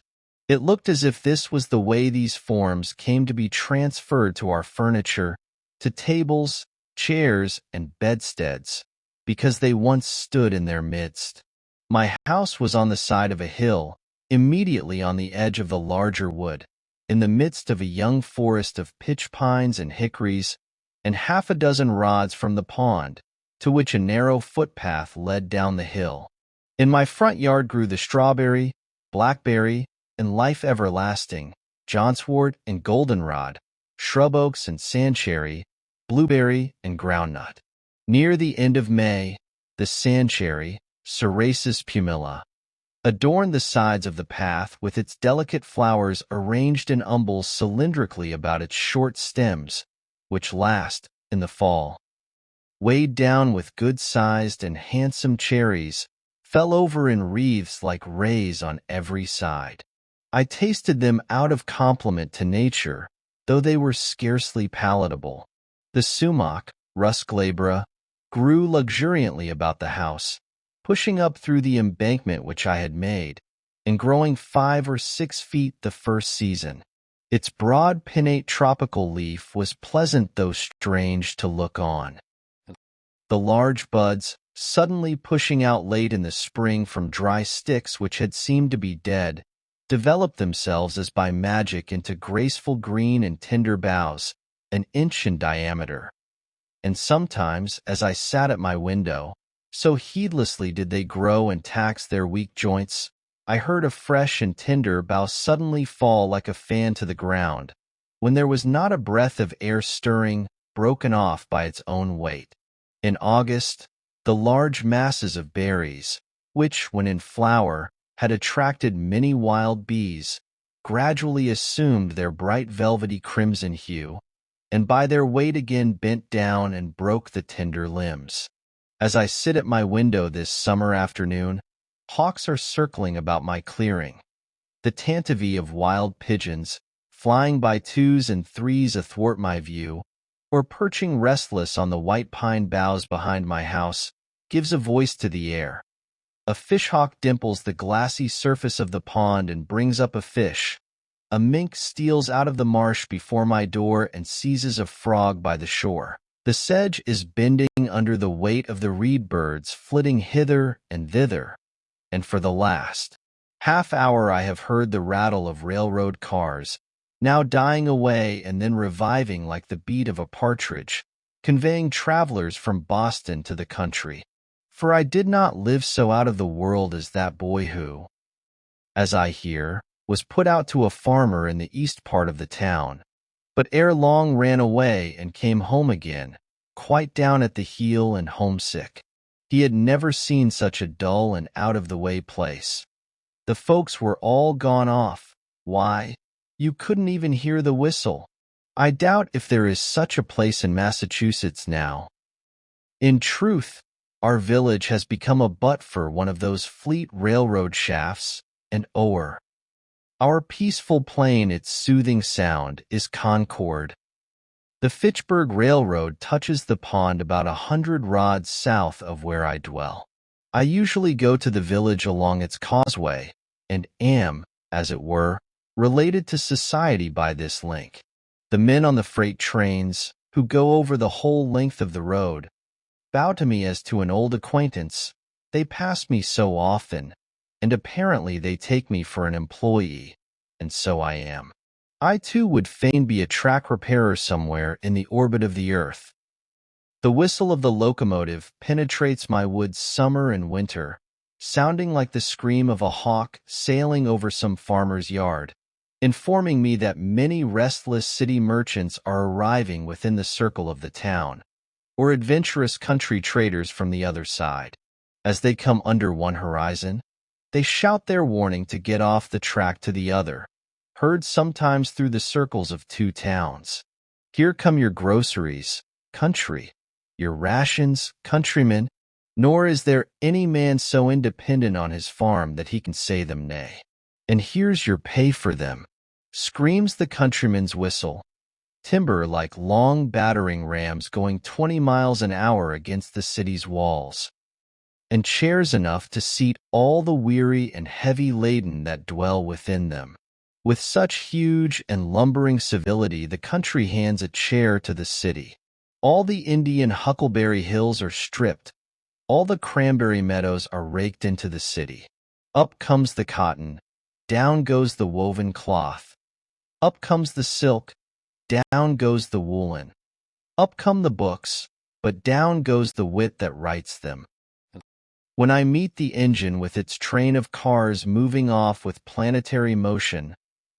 It looked as if this was the way these forms came to be transferred to our furniture, to tables, chairs, and bedsteads, because they once stood in their midst. My house was on the side of a hill, immediately on the edge of the larger wood, in the midst of a young forest of pitch pines and hickories, and half a dozen rods from the pond, to which a narrow footpath led down the hill. In my front yard grew the strawberry, blackberry, and life everlasting, johnswort and goldenrod, shrub oaks and sandcherry, blueberry and groundnut. Near the end of May, the sandcherry, Cerasus pumila, adorned the sides of the path with its delicate flowers arranged in umbels cylindrically about its short stems, which last, in the fall, weighed down with good-sized and handsome cherries, fell over in wreaths like rays on every side. I tasted them out of compliment to nature, though they were scarcely palatable. The sumac, Rus glabra, grew luxuriantly about the house, pushing up through the embankment which I had made, and growing 5 or 6 feet the first season. Its broad pinnate tropical leaf was pleasant though strange to look on. The large buds, suddenly pushing out late in the spring from dry sticks which had seemed to be dead, developed themselves as by magic into graceful green and tender boughs, an inch in diameter. And sometimes, as I sat at my window, so heedlessly did they grow and tax their weak joints, I heard a fresh and tender bough suddenly fall like a fan to the ground, when there was not a breath of air stirring, broken off by its own weight. In August, the large masses of berries, which, when in flower, had attracted many wild bees, gradually assumed their bright velvety crimson hue, and by their weight again bent down and broke the tender limbs. As I sit at my window this summer afternoon, hawks are circling about my clearing. The tantivy of wild pigeons, flying by 2s and 3s athwart my view, or perching restless on the white pine boughs behind my house, gives a voice to the air. A fishhawk dimples the glassy surface of the pond and brings up a fish. A mink steals out of the marsh before my door and seizes a frog by the shore. The sedge is bending under the weight of the reed birds flitting hither and thither, and for the last half hour I have heard the rattle of railroad cars, now dying away and then reviving like the beat of a partridge, conveying travelers from Boston to the country. For I did not live so out of the world as that boy who, as I hear, was put out to a farmer in the east part of the town, but ere long ran away and came home again, quite down at the heel and homesick. He had never seen such a dull and out-of-the-way place. The folks were all gone off. Why, you couldn't even hear the whistle. I doubt if there is such a place in Massachusetts now. In truth, our village has become a butt for one of those fleet railroad shafts, and o'er our peaceful plain its soothing sound is Concord. The Fitchburg Railroad touches the pond about 100 rods south of where I dwell. I usually go to the village along its causeway, and am, as it were, related to society by this link. The men on the freight trains, who go over the whole length of the road, bow to me as to an old acquaintance. They pass me so often, and apparently they take me for an employee, and so I am. I too would fain be a track repairer somewhere in the orbit of the earth. The whistle of the locomotive penetrates my woods summer and winter, sounding like the scream of a hawk sailing over some farmer's yard, informing me that many restless city merchants are arriving within the circle of the town, or adventurous country traders from the other side. As they come under one horizon, they shout their warning to get off the track to the other, heard sometimes through the circles of two towns. Here come your groceries, country, your rations, countrymen, nor is there any man so independent on his farm that he can say them nay. And here's your pay for them, screams the countryman's whistle. Timber like long battering rams going 20 miles an hour against the city's walls, and chairs enough to seat all the weary and heavy-laden that dwell within them. With such huge and lumbering civility the country hands a chair to the city. All the Indian huckleberry hills are stripped, all the cranberry meadows are raked into the city. Up comes the cotton, down goes the woven cloth. Up comes the silk, down goes the woolen. Up come the books, but down goes the wit that writes them. When I meet the engine with its train of cars moving off with planetary motion,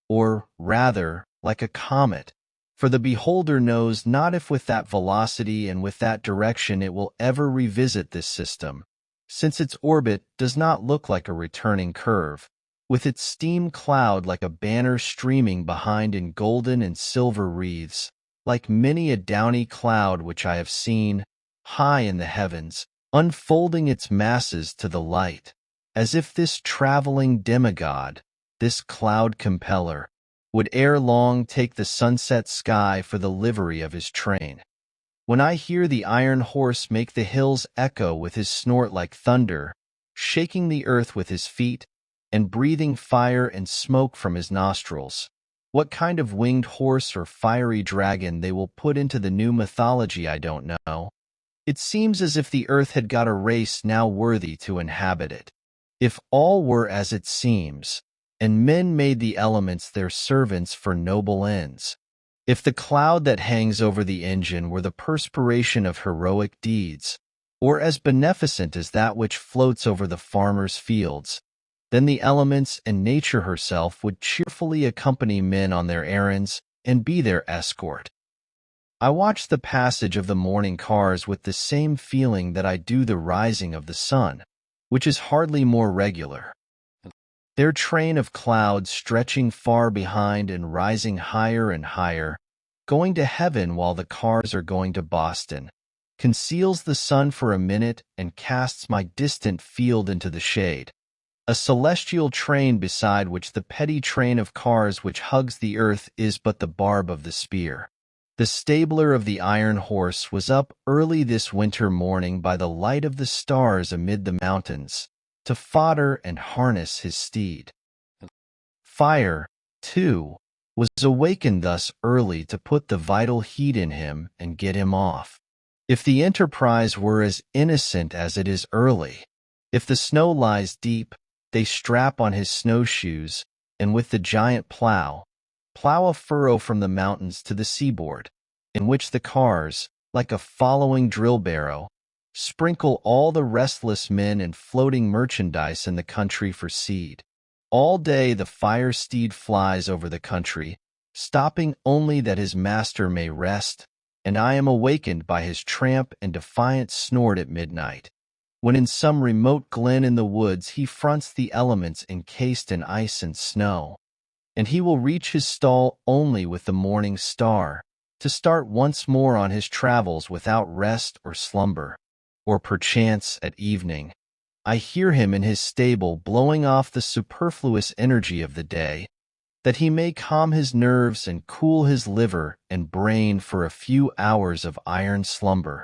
or, rather, like a comet, for the beholder knows not if with that velocity and with that direction it will ever revisit this system, since its orbit does not look like a returning curve, with its steam cloud like a banner streaming behind in golden and silver wreaths, like many a downy cloud which I have seen, high in the heavens, unfolding its masses to the light, as if this traveling demigod, this cloud compeller, would ere long take the sunset sky for the livery of his train. When I hear the iron horse make the hills echo with his snort like thunder, shaking the earth with his feet, and breathing fire and smoke from his nostrils, what kind of winged horse or fiery dragon they will put into the new mythology I don't know. It seems as if the earth had got a race now worthy to inhabit it. If all were as it seems, and men made the elements their servants for noble ends, if the cloud that hangs over the engine were the perspiration of heroic deeds, or as beneficent as that which floats over the farmer's fields, then the elements and nature herself would cheerfully accompany men on their errands and be their escort. I watch the passage of the morning cars with the same feeling that I do the rising of the sun, which is hardly more regular. Their train of clouds stretching far behind and rising higher and higher, going to heaven while the cars are going to Boston, conceals the sun for a minute and casts my distant field into the shade. A celestial train beside which the petty train of cars which hugs the earth is but the barb of the spear. The stabler of the iron horse was up early this winter morning by the light of the stars amid the mountains, to fodder and harness his steed. Fire, too, was awakened thus early to put the vital heat in him and get him off. If the enterprise were as innocent as it is early, if the snow lies deep, they strap on his snowshoes, and with the giant plow a furrow from the mountains to the seaboard, in which the cars, like a following drill barrow, sprinkle all the restless men and floating merchandise in the country for seed. All day the fire steed flies over the country, stopping only that his master may rest, and I am awakened by his tramp and defiant snort at midnight, when in some remote glen in the woods he fronts the elements encased in ice and snow, and he will reach his stall only with the morning star, to start once more on his travels without rest or slumber, or perchance at evening I hear him in his stable blowing off the superfluous energy of the day, that he may calm his nerves and cool his liver and brain for a few hours of iron slumber.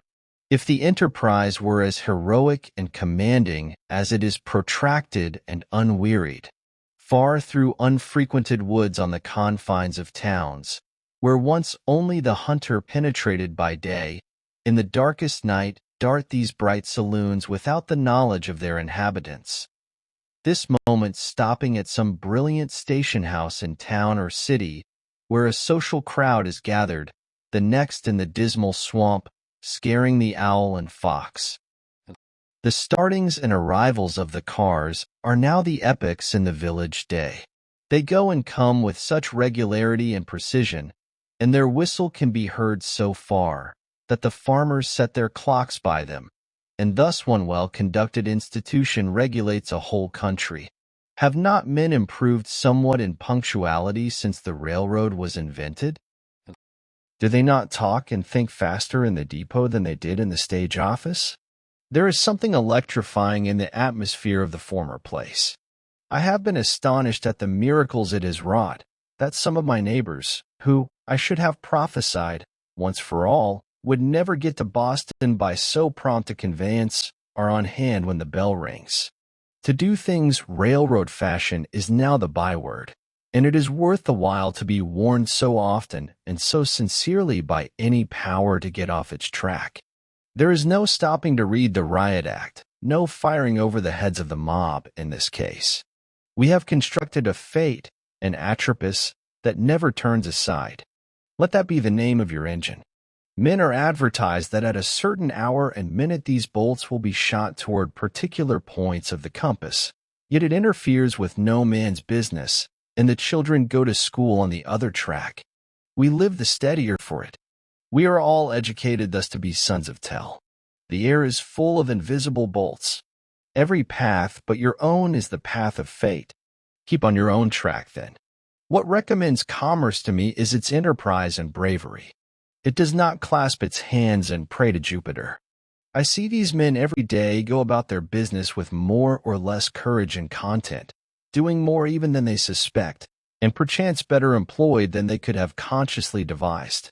If the enterprise were as heroic and commanding as it is protracted and unwearied, far through unfrequented woods on the confines of towns, where once only the hunter penetrated by day, in the darkest night dart these bright saloons without the knowledge of their inhabitants. This moment stopping at some brilliant station house in town or city, where a social crowd is gathered, the next in the dismal swamp, scaring the owl and fox. The startings and arrivals of the cars are now the epochs in the village day. They go and come with such regularity and precision, and their whistle can be heard so far, that the farmers set their clocks by them, and thus one well-conducted institution regulates a whole country. Have not men improved somewhat in punctuality since the railroad was invented? Do they not talk and think faster in the depot than they did in the stage office? There is something electrifying in the atmosphere of the former place. I have been astonished at the miracles it has wrought, that some of my neighbors, who, I should have prophesied, once for all, would never get to Boston by so prompt a conveyance, are on hand when the bell rings. To do things railroad fashion is now the byword, and it is worth the while to be warned so often and so sincerely by any power to get off its track. There is no stopping to read the riot act, no firing over the heads of the mob in this case. We have constructed a fate, an Atropos, that never turns aside. Let that be the name of your engine. Men are advertised that at a certain hour and minute these bolts will be shot toward particular points of the compass, yet it interferes with no man's business, and the children go to school on the other track. We live the steadier for it. We are all educated thus to be sons of Tell. The air is full of invisible bolts. Every path but your own is the path of fate. Keep on your own track, then. What recommends commerce to me is its enterprise and bravery. It does not clasp its hands and pray to Jupiter. I see these men every day go about their business with more or less courage and content, doing more even than they suspect, and perchance better employed than they could have consciously devised.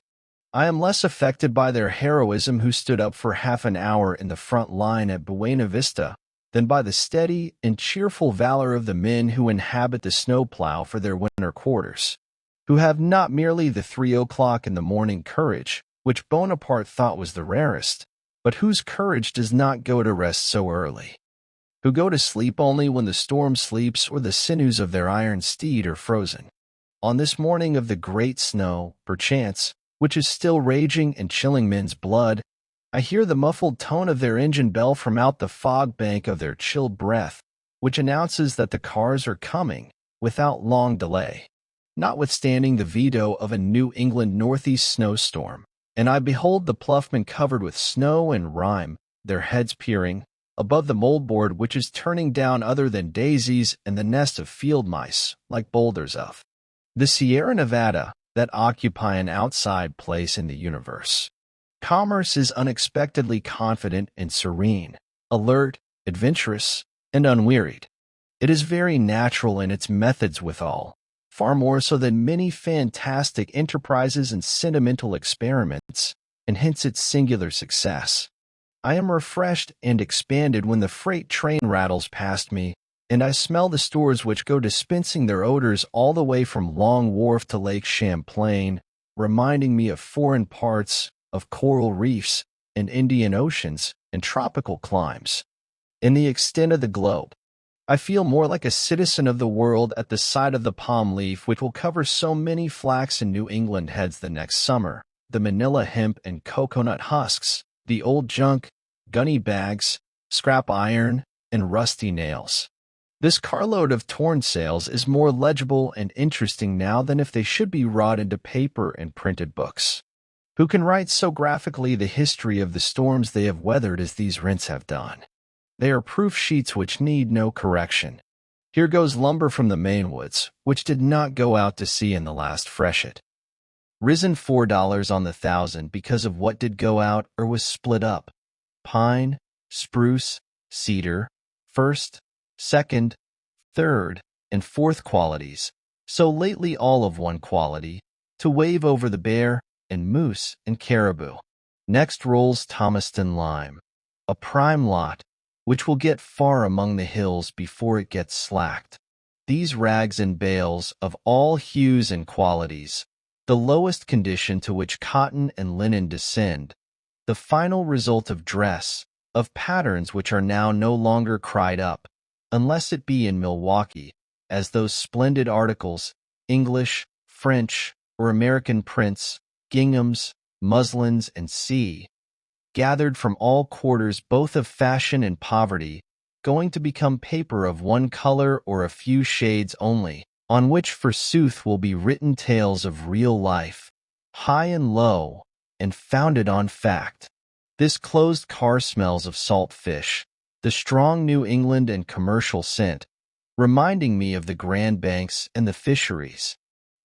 I am less affected by their heroism who stood up for half an hour in the front line at Buena Vista than by the steady and cheerful valor of the men who inhabit the snowplow for their winter quarters, who have not merely the 3 o'clock in the morning courage, which Bonaparte thought was the rarest, but whose courage does not go to rest so early, who go to sleep only when the storm sleeps or the sinews of their iron steed are frozen. On this morning of the great snow, perchance, which is still raging and chilling men's blood, I hear the muffled tone of their engine bell from out the fog bank of their chilled breath, which announces that the cars are coming without long delay, notwithstanding the veto of a New England northeast snowstorm, and I behold the ploughman covered with snow and rime, their heads peering, above the moldboard which is turning down other than daisies and the nest of field mice, like boulders of the Sierra Nevada, that occupy an outside place in the universe. Commerce is unexpectedly confident and serene, alert, adventurous, and unwearied. It is very natural in its methods withal, far more so than many fantastic enterprises and sentimental experiments, and hence its singular success. I am refreshed and expanded when the freight train rattles past me, and I smell the stores which go dispensing their odors all the way from Long Wharf to Lake Champlain, reminding me of foreign parts, of coral reefs, and Indian oceans, and tropical climes. In the extent of the globe, I feel more like a citizen of the world at the sight of the palm leaf which will cover so many flax and New England heads the next summer, the manila hemp and coconut husks, the old junk, gunny bags, scrap iron, and rusty nails. This carload of torn sails is more legible and interesting now than if they should be wrought into paper and printed books. Who can write so graphically the history of the storms they have weathered as these rents have done? They are proof sheets which need no correction. Here goes lumber from the Mainwoods, which did not go out to sea in the last freshet. Risen $4 on the 1,000 because of what did go out or was split up. Pine, spruce, cedar, first, second, third, and fourth qualities, so lately all of one quality, to wave over the bear and moose and caribou. Next rolls Thomaston lime, a prime lot, which will get far among the hills before it gets slacked. These rags and bales of all hues and qualities, the lowest condition to which cotton and linen descend, the final result of dress, of patterns which are now no longer cried up, unless it be in Milwaukee, as those splendid articles, English, French, or American prints, ginghams, muslins, and gathered from all quarters both of fashion and poverty, going to become paper of one color or a few shades only, on which forsooth will be written tales of real life, high and low, and founded on fact. This closed car smells of salt fish, the strong New England and commercial scent, reminding me of the Grand Banks and the fisheries.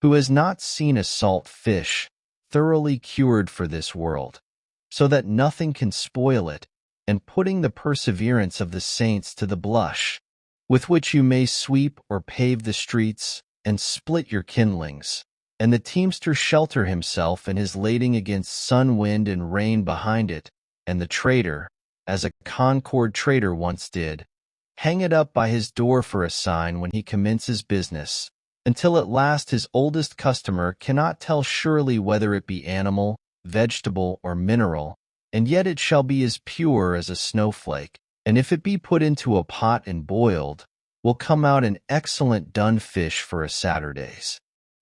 Who has not seen a salt fish, thoroughly cured for this world, so that nothing can spoil it, and putting the perseverance of the saints to the blush, with which you may sweep or pave the streets, and split your kindlings, and the teamster shelter himself and his lading against sun, wind, and rain behind it, and the trader, as a Concord trader once did, hang it up by his door for a sign when he commences business, until at last his oldest customer cannot tell surely whether it be animal, vegetable, or mineral, and yet it shall be as pure as a snowflake, and if it be put into a pot and boiled, will come out an excellent done fish for a Saturday's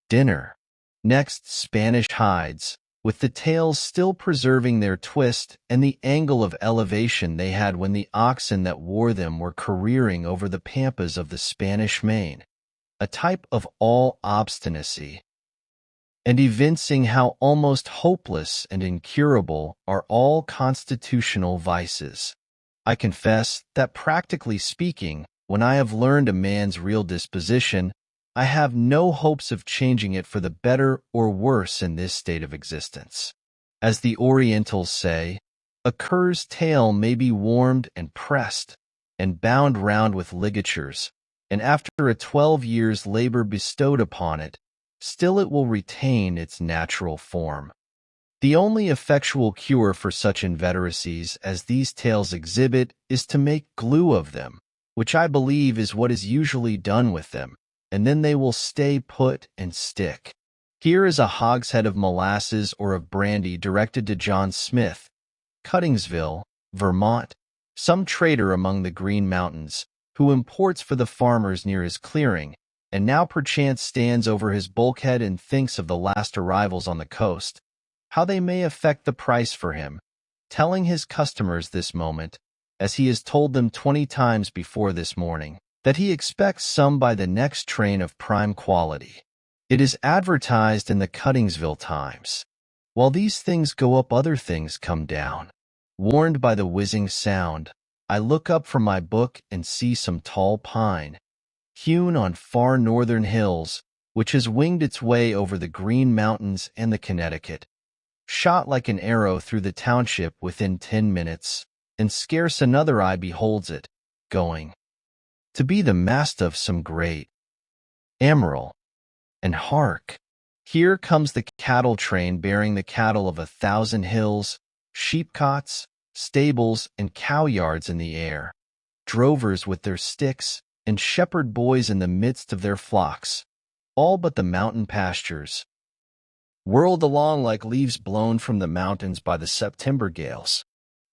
dinner. Next, Spanish hides, with the tails still preserving their twist and the angle of elevation they had when the oxen that wore them were careering over the pampas of the Spanish Main, a type of all obstinacy, and evincing how almost hopeless and incurable are all constitutional vices. I confess that, practically speaking, when I have learned a man's real disposition, I have no hopes of changing it for the better or worse in this state of existence. As the Orientals say, a cur's tail may be warmed and pressed, and bound round with ligatures, and after a 12 years' labor bestowed upon it, still it will retain its natural form. The only effectual cure for such inveteracies as these tails exhibit is to make glue of them, which I believe is what is usually done with them, and then they will stay put and stick. Here is a hogshead of molasses or of brandy directed to John Smith, Cuttingsville, Vermont, some trader among the Green Mountains, who imports for the farmers near his clearing, and now perchance stands over his bulkhead and thinks of the last arrivals on the coast, how they may affect the price for him, telling his customers this moment, as he has told them 20 times before this morning, that he expects some by the next train of prime quality. It is advertised in the Cuttingsville Times. While these things go up, other things come down. Warned by the whizzing sound, I look up from my book and see some tall pine, hewn on far northern hills, which has winged its way over the Green Mountains and the Connecticut, shot like an arrow through the township within 10 minutes, and scarce another eye beholds it, going to be the mast of some great admiral. And hark! Here comes the cattle train bearing the cattle of 1,000 hills, sheepcots, stables, and cow yards in the air, drovers with their sticks, and shepherd boys in the midst of their flocks, all but the mountain pastures, whirled along like leaves blown from the mountains by the September gales.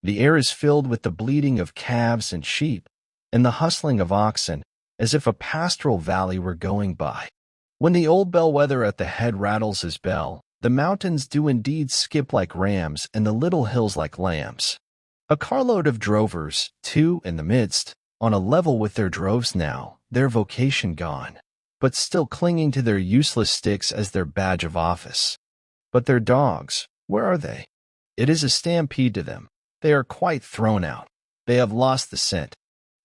The air is filled with the bleating of calves and sheep, and the hustling of oxen, as if a pastoral valley were going by. When the old bellwether at the head rattles his bell, the mountains do indeed skip like rams and the little hills like lambs. A carload of drovers, too, in the midst, on a level with their droves now, their vocation gone, but still clinging to their useless sticks as their badge of office. But their dogs, Where are they? It is a stampede to them. They are quite thrown out. They have lost the scent.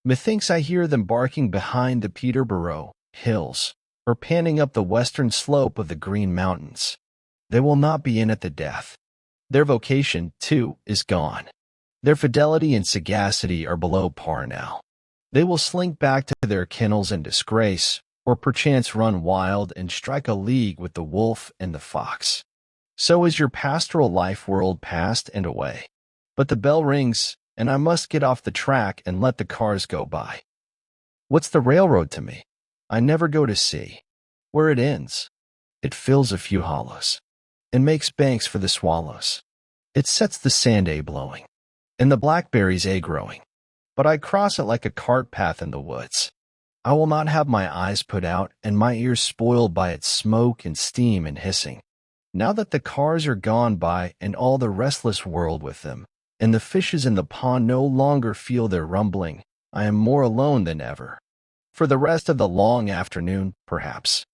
Methinks I hear them barking behind the Peterborough hills, or panting up the western slope of the Green Mountains. They will not be in at the death. Their vocation, too, is gone. Their fidelity and sagacity are below par now. They will slink back to their kennels in disgrace, or perchance run wild and strike a league with the wolf and the fox. So is your pastoral life whirled past and away. But the bell rings, and I must get off the track and let the cars go by. What's the railroad to me? I never go to see where it ends. It fills a few hollows, and makes banks for the swallows. It sets the sand a-blowing, and the blackberries a-growing. But I cross it like a cart path in the woods. I will not have my eyes put out and my ears spoiled by its smoke and steam and hissing. Now that the cars are gone by and all the restless world with them, and the fishes in the pond no longer feel their rumbling, I am more alone than ever. For the rest of the long afternoon, perhaps.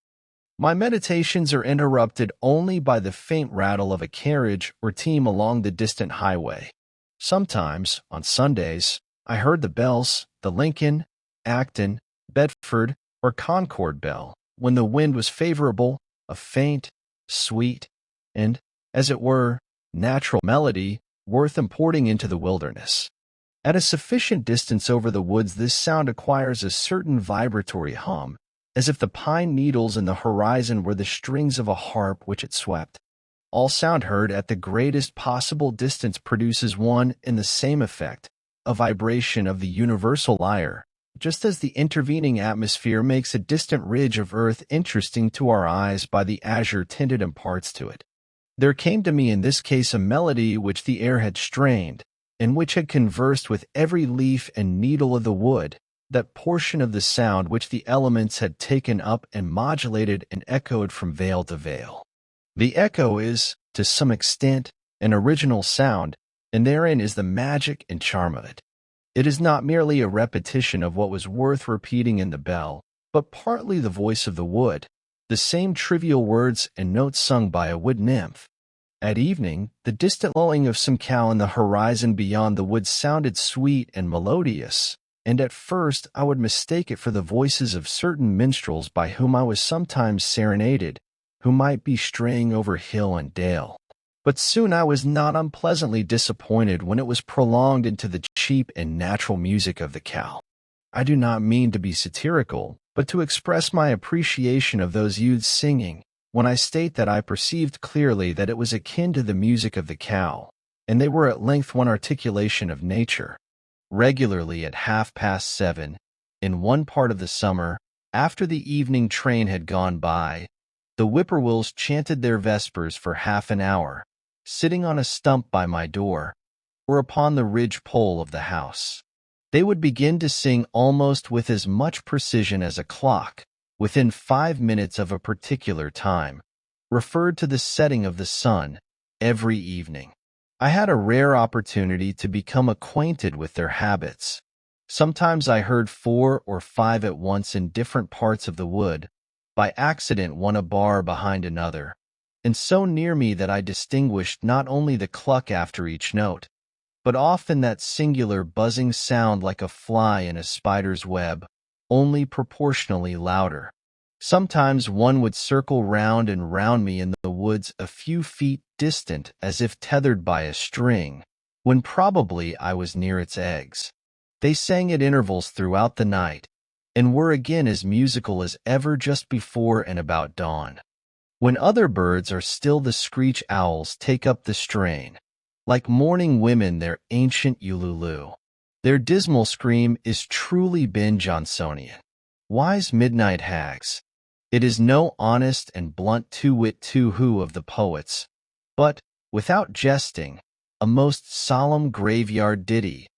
My meditations are interrupted only by the faint rattle of a carriage or team along the distant highway. Sometimes, on Sundays, I heard the bells, the Lincoln, Acton, Bedford, or Concord bell, when the wind was favorable, a faint, sweet, and, as it were, natural melody worth importing into the wilderness. At a sufficient distance over the woods, this sound acquires a certain vibratory hum, as if the pine needles in the horizon were the strings of a harp which it swept. All sound heard at the greatest possible distance produces one and the same effect, a vibration of the universal lyre, just as the intervening atmosphere makes a distant ridge of earth interesting to our eyes by the azure tint it imparts to it. There came to me in this case a melody which the air had strained, and which had conversed with every leaf and needle of the wood, that portion of the sound which the elements had taken up and modulated and echoed from vale to vale. The echo is, to some extent, an original sound, and therein is the magic and charm of it. It is not merely a repetition of what was worth repeating in the bell, but partly the voice of the wood, the same trivial words and notes sung by a wood nymph. At evening, the distant lowing of some cow in the horizon beyond the wood sounded sweet and melodious, and at first I would mistake it for the voices of certain minstrels by whom I was sometimes serenaded, who might be straying over hill and dale. But soon I was not unpleasantly disappointed when it was prolonged into the cheap and natural music of the cow. I do not mean to be satirical, but to express my appreciation of those youths singing, when I state that I perceived clearly that it was akin to the music of the cow, and they were at length one articulation of nature. Regularly at 7:30, in one part of the summer, after the evening train had gone by, the whippoorwills chanted their vespers for half an hour, sitting on a stump by my door, or upon the ridge-pole of the house. They would begin to sing almost with as much precision as a clock, within 5 minutes of a particular time, referred to the setting of the sun, every evening. I had a rare opportunity to become acquainted with their habits. Sometimes I heard 4 or 5 at once in different parts of the wood, by accident one a bar behind another, and so near me that I distinguished not only the cluck after each note, but often that singular buzzing sound like a fly in a spider's web, only proportionally louder. Sometimes one would circle round and round me in the woods a few feet distant as if tethered by a string, when probably I was near its eggs. They sang at intervals throughout the night, and were again as musical as ever just before and about dawn. When other birds are still, the screech owls take up the strain, like mourning women their ancient ululu. Their dismal scream is truly Ben Jonsonian. Wise midnight hags. It is no honest and blunt two-wit two-who of the poets, but, without jesting, a most solemn graveyard ditty,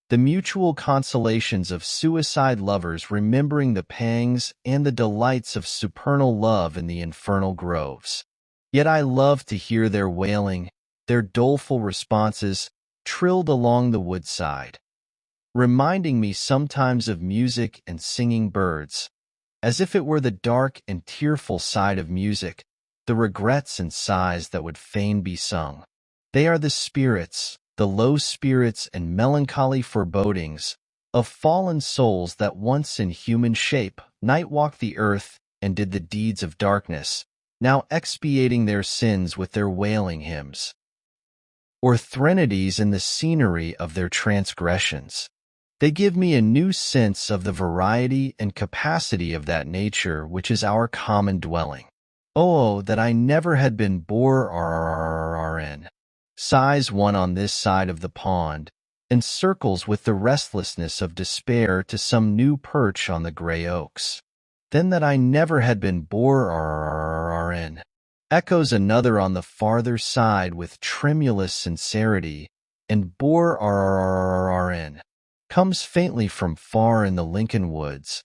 the mutual consolations of suicide lovers remembering the pangs and the delights of supernal love in the infernal groves. Yet I love to hear their wailing, their doleful responses, trilled along the woodside, reminding me sometimes of music and singing birds, as if it were the dark and tearful side of music, the regrets and sighs that would fain be sung. They are the spirits, the low spirits and melancholy forebodings of fallen souls that once in human shape night-walked the earth and did the deeds of darkness, now expiating their sins with their wailing hymns, or threnodies in the scenery of their transgressions. They give me a new sense of the variety and capacity of that nature which is our common dwelling. Oh, that I never had been born, sighs one on this side of the pond, and circles with the restlessness of despair to some new perch on the gray oaks. Then that I never had been born, echoes another on the farther side with tremulous sincerity, and born comes faintly from far in the Lincoln woods.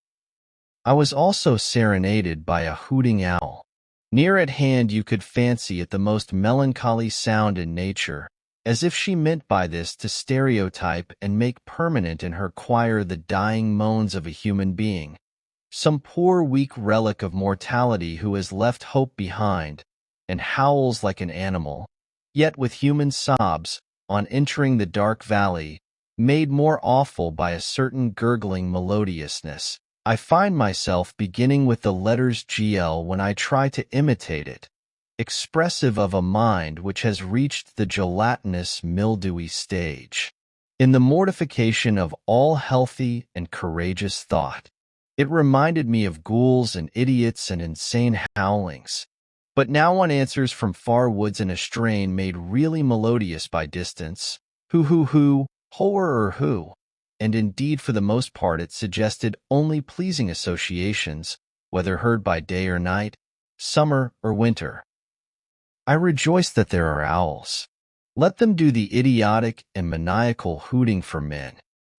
I was also serenaded by a hooting owl. Near at hand you could fancy it the most melancholy sound in nature, as if she meant by this to stereotype and make permanent in her choir the dying moans of a human being, some poor weak relic of mortality who has left hope behind, and howls like an animal, yet with human sobs, on entering the dark valley, made more awful by a certain gurgling melodiousness. I find myself beginning with the letters GL when I try to imitate it, expressive of a mind which has reached the gelatinous, mildewy stage. In the mortification of all healthy and courageous thought, it reminded me of ghouls and idiots and insane howlings. But now one answers from far woods in a strain made really melodious by distance, hoo, horror who, and indeed for the most part it suggested only pleasing associations, whether heard by day or night, summer or winter. I rejoice that there are owls. Let them do the idiotic and maniacal hooting for men.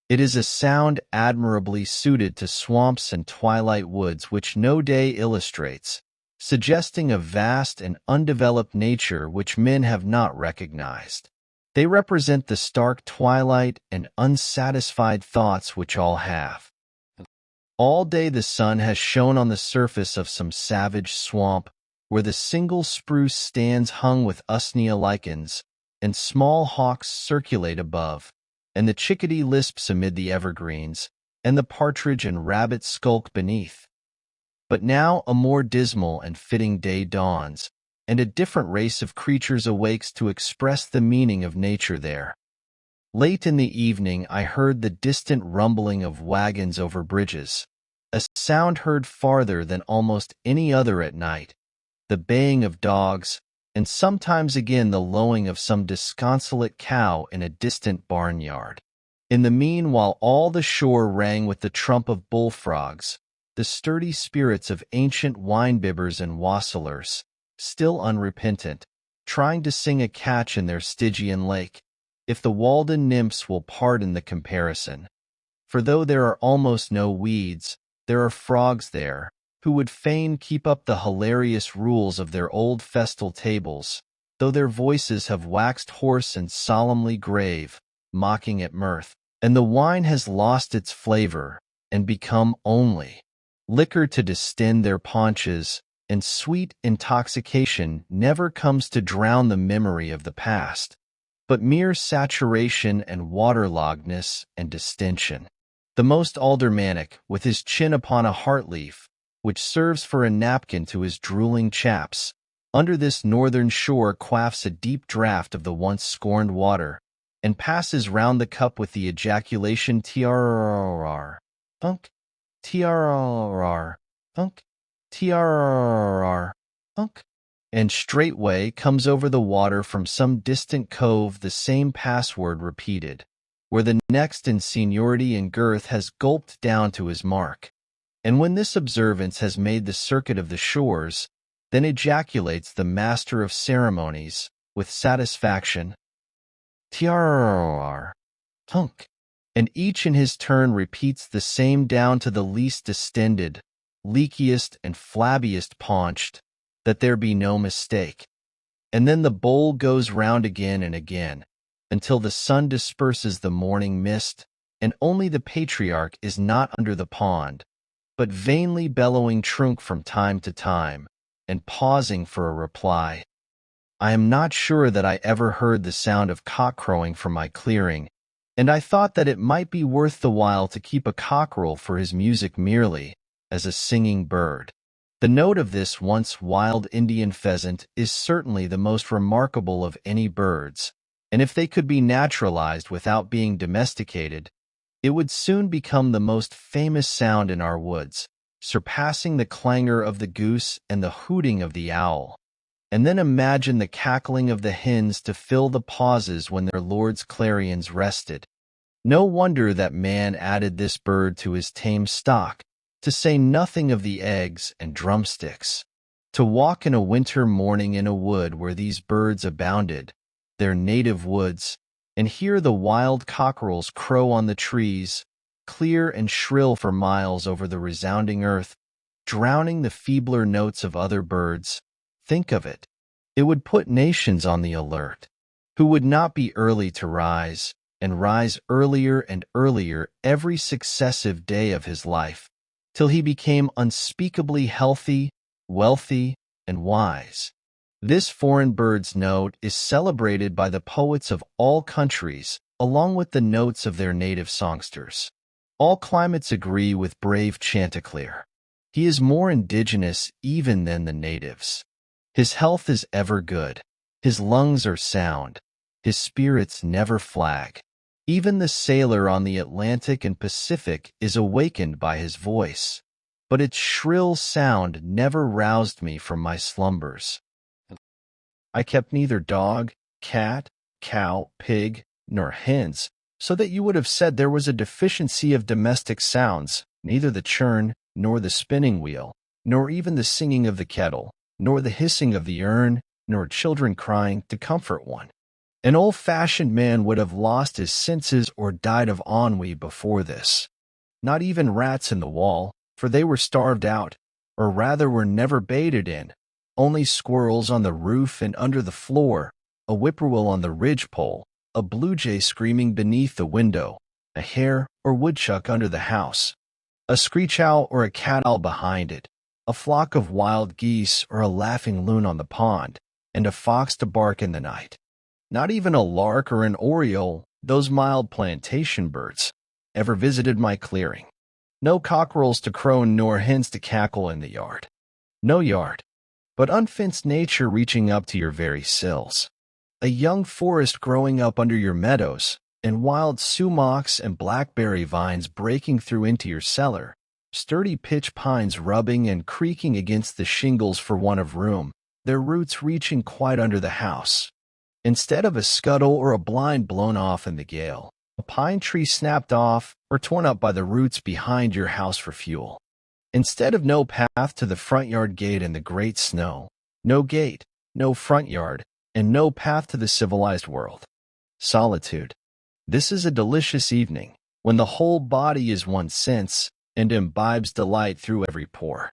It is a sound admirably suited to swamps and twilight woods which no day illustrates, suggesting a vast and undeveloped nature which men have not recognized. They represent the stark twilight and unsatisfied thoughts which all have. All day the sun has shone on the surface of some savage swamp, where the single spruce stands hung with usnea lichens, and small hawks circulate above, and the chickadee lisps amid the evergreens, and the partridge and rabbit skulk beneath. But now a more dismal and fitting day dawns, and a different race of creatures awakes to express the meaning of nature there. Late in the evening I heard the distant rumbling of wagons over bridges, a sound heard farther than almost any other at night, the baying of dogs, and sometimes again the lowing of some disconsolate cow in a distant barnyard. In the meanwhile all the shore rang with the trump of bullfrogs, the sturdy spirits of ancient wine-bibbers and wassailers, still unrepentant, trying to sing a catch in their Stygian lake, if the Walden nymphs will pardon the comparison. For though there are almost no weeds, there are frogs there, who would fain keep up the hilarious rules of their old festal tables, though their voices have waxed hoarse and solemnly grave, mocking at mirth, and the wine has lost its flavor, and become only liquor to distend their paunches, and sweet intoxication never comes to drown the memory of the past, but mere saturation and waterloggedness and distension. The most aldermanic, with his chin upon a heart-leaf, which serves for a napkin to his drooling chaps, under this northern shore quaffs a deep draught of the once scorned water, and passes round the cup with the ejaculation trrr, thunk, trrr, thunk, trrr, thunk, and straightway comes over the water from some distant cove the same password repeated, where the next in seniority and girth has gulped down to his mark. And when this observance has made the circuit of the shores, then ejaculates the master of ceremonies, with satisfaction, Trrr, thunk, and each in his turn repeats the same down to the least distended, leakiest and flabbiest paunched, that there be no mistake. And then the bowl goes round again and again, until the sun disperses the morning mist, and only the patriarch is not under the pond, but vainly bellowing trunk from time to time, and pausing for a reply. I am not sure that I ever heard the sound of cock crowing from my clearing, and I thought that it might be worth the while to keep a cockerel for his music merely as a singing bird. The note of this once wild Indian pheasant is certainly the most remarkable of any birds, and if they could be naturalized without being domesticated, it would soon become the most famous sound in our woods, surpassing the clangor of the goose and the hooting of the owl. And then imagine the cackling of the hens to fill the pauses when their lord's clarions rested. No wonder that man added this bird to his tame stock, to say nothing of the eggs and drumsticks. To walk in a winter morning in a wood where these birds abounded, their native woods, and hear the wild cockerels crow on the trees, clear and shrill for miles over the resounding earth, drowning the feebler notes of other birds. Think of it. It would put nations on the alert. Who would not be early to rise, and rise earlier and earlier every successive day of his life, till he became unspeakably healthy, wealthy, and wise. This foreign bird's note is celebrated by the poets of all countries, along with the notes of their native songsters. All climates agree with brave Chanticleer. He is more indigenous even than the natives. His health is ever good. His lungs are sound. His spirits never flag. Even the sailor on the Atlantic and Pacific is awakened by his voice, but its shrill sound never roused me from my slumbers. I kept neither dog, cat, cow, pig, nor hens, so that you would have said there was a deficiency of domestic sounds, neither the churn, nor the spinning wheel, nor even the singing of the kettle, nor the hissing of the urn, nor children crying to comfort one. An old-fashioned man would have lost his senses or died of ennui before this. Not even rats in the wall, for they were starved out, or rather were never baited in. Only squirrels on the roof and under the floor, a whippoorwill on the ridgepole, a blue jay screaming beneath the window, a hare or woodchuck under the house, a screech owl or a cat owl behind it, a flock of wild geese or a laughing loon on the pond, and a fox to bark in the night. Not even a lark or an oriole, those mild plantation birds, ever visited my clearing. No cockerels to crow nor hens to cackle in the yard. No yard, but unfenced nature reaching up to your very sills. A young forest growing up under your meadows, and wild sumacs and blackberry vines breaking through into your cellar, sturdy pitch pines rubbing and creaking against the shingles for want of room, their roots reaching quite under the house. Instead of a scuttle or a blind blown off in the gale, a pine tree snapped off or torn up by the roots behind your house for fuel. Instead of no path to the front yard gate in the great snow, no gate, no front yard, and no path to the civilized world. Solitude. This is a delicious evening, when the whole body is one sense and imbibes delight through every pore.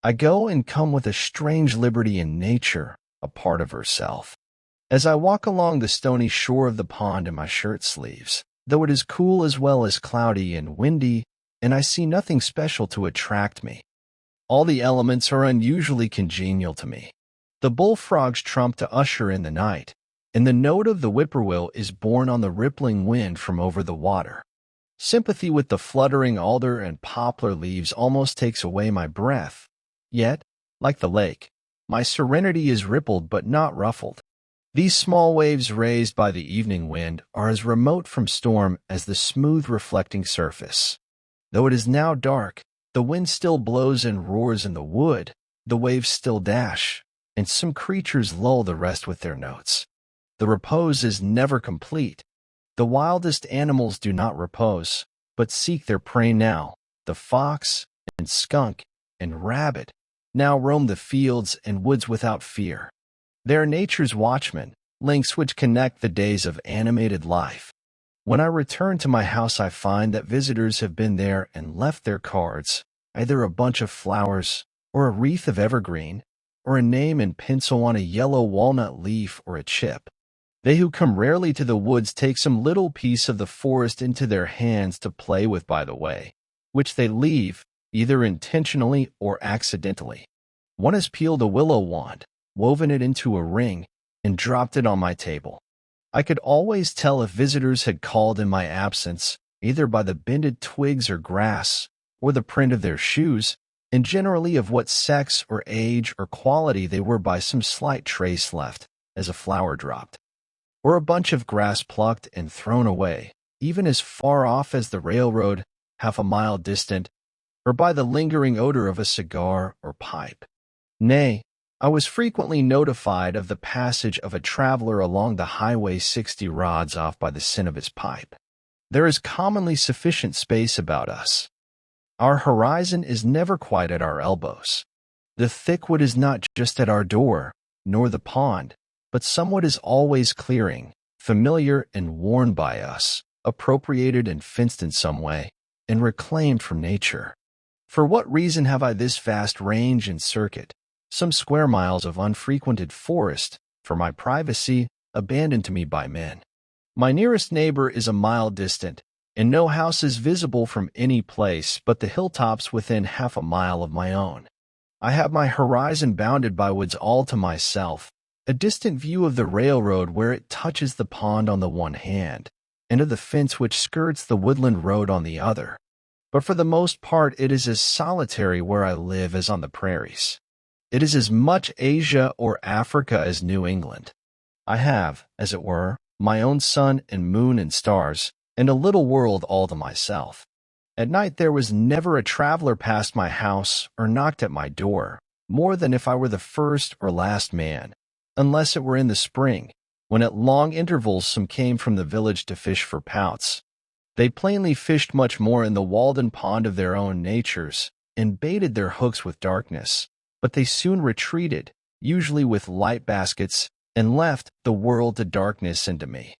I go and come with a strange liberty in nature, a part of herself. As I walk along the stony shore of the pond in my shirt sleeves, though it is cool as well as cloudy and windy, and I see nothing special to attract me. All the elements are unusually congenial to me. The bullfrogs trump to usher in the night, and the note of the whippoorwill is borne on the rippling wind from over the water. Sympathy with the fluttering alder and poplar leaves almost takes away my breath. Yet, like the lake, my serenity is rippled but not ruffled. These small waves raised by the evening wind are as remote from storm as the smooth reflecting surface. Though it is now dark, the wind still blows and roars in the wood, the waves still dash, and some creatures lull the rest with their notes. The repose is never complete. The wildest animals do not repose, but seek their prey now. The fox and skunk and rabbit now roam the fields and woods without fear. They are nature's watchmen, links which connect the days of animated life. When I return to my house, I find that visitors have been there and left their cards, either a bunch of flowers, or a wreath of evergreen, or a name in pencil on a yellow walnut leaf or a chip. They who come rarely to the woods take some little piece of the forest into their hands to play with by the way, which they leave, either intentionally or accidentally. One has peeled a willow wand, woven it into a ring, and dropped it on my table. I could always tell if visitors had called in my absence, either by the bended twigs or grass, or the print of their shoes, and generally of what sex or age or quality they were by some slight trace left, as a flower dropped, or a bunch of grass plucked and thrown away, even as far off as the railroad, half a mile distant, or by the lingering odor of a cigar or pipe. Nay, I was frequently notified of the passage of a traveler along the highway 60 rods off by the scent of his pipe. There is commonly sufficient space about us. Our horizon is never quite at our elbows. The thick wood is not just at our door, nor the pond, but somewhat is always clearing, familiar and worn by us, appropriated and fenced in some way, and reclaimed from nature. For what reason have I this vast range and circuit, some square miles of unfrequented forest, for my privacy, abandoned to me by men? My nearest neighbor is a mile distant, and no house is visible from any place but the hilltops within half a mile of my own. I have my horizon bounded by woods all to myself, a distant view of the railroad where it touches the pond on the one hand, and of the fence which skirts the woodland road on the other. But for the most part it is as solitary where I live as on the prairies. It is as much Asia or Africa as New England. I have, as it were, my own sun and moon and stars, and a little world all to myself. At night there was never a traveler passed my house or knocked at my door, more than if I were the first or last man, unless it were in the spring, when at long intervals some came from the village to fish for pouts. They plainly fished much more in the Walden Pond of their own natures, and baited their hooks with darkness, but they soon retreated, usually with light baskets, and left the world to darkness and to me.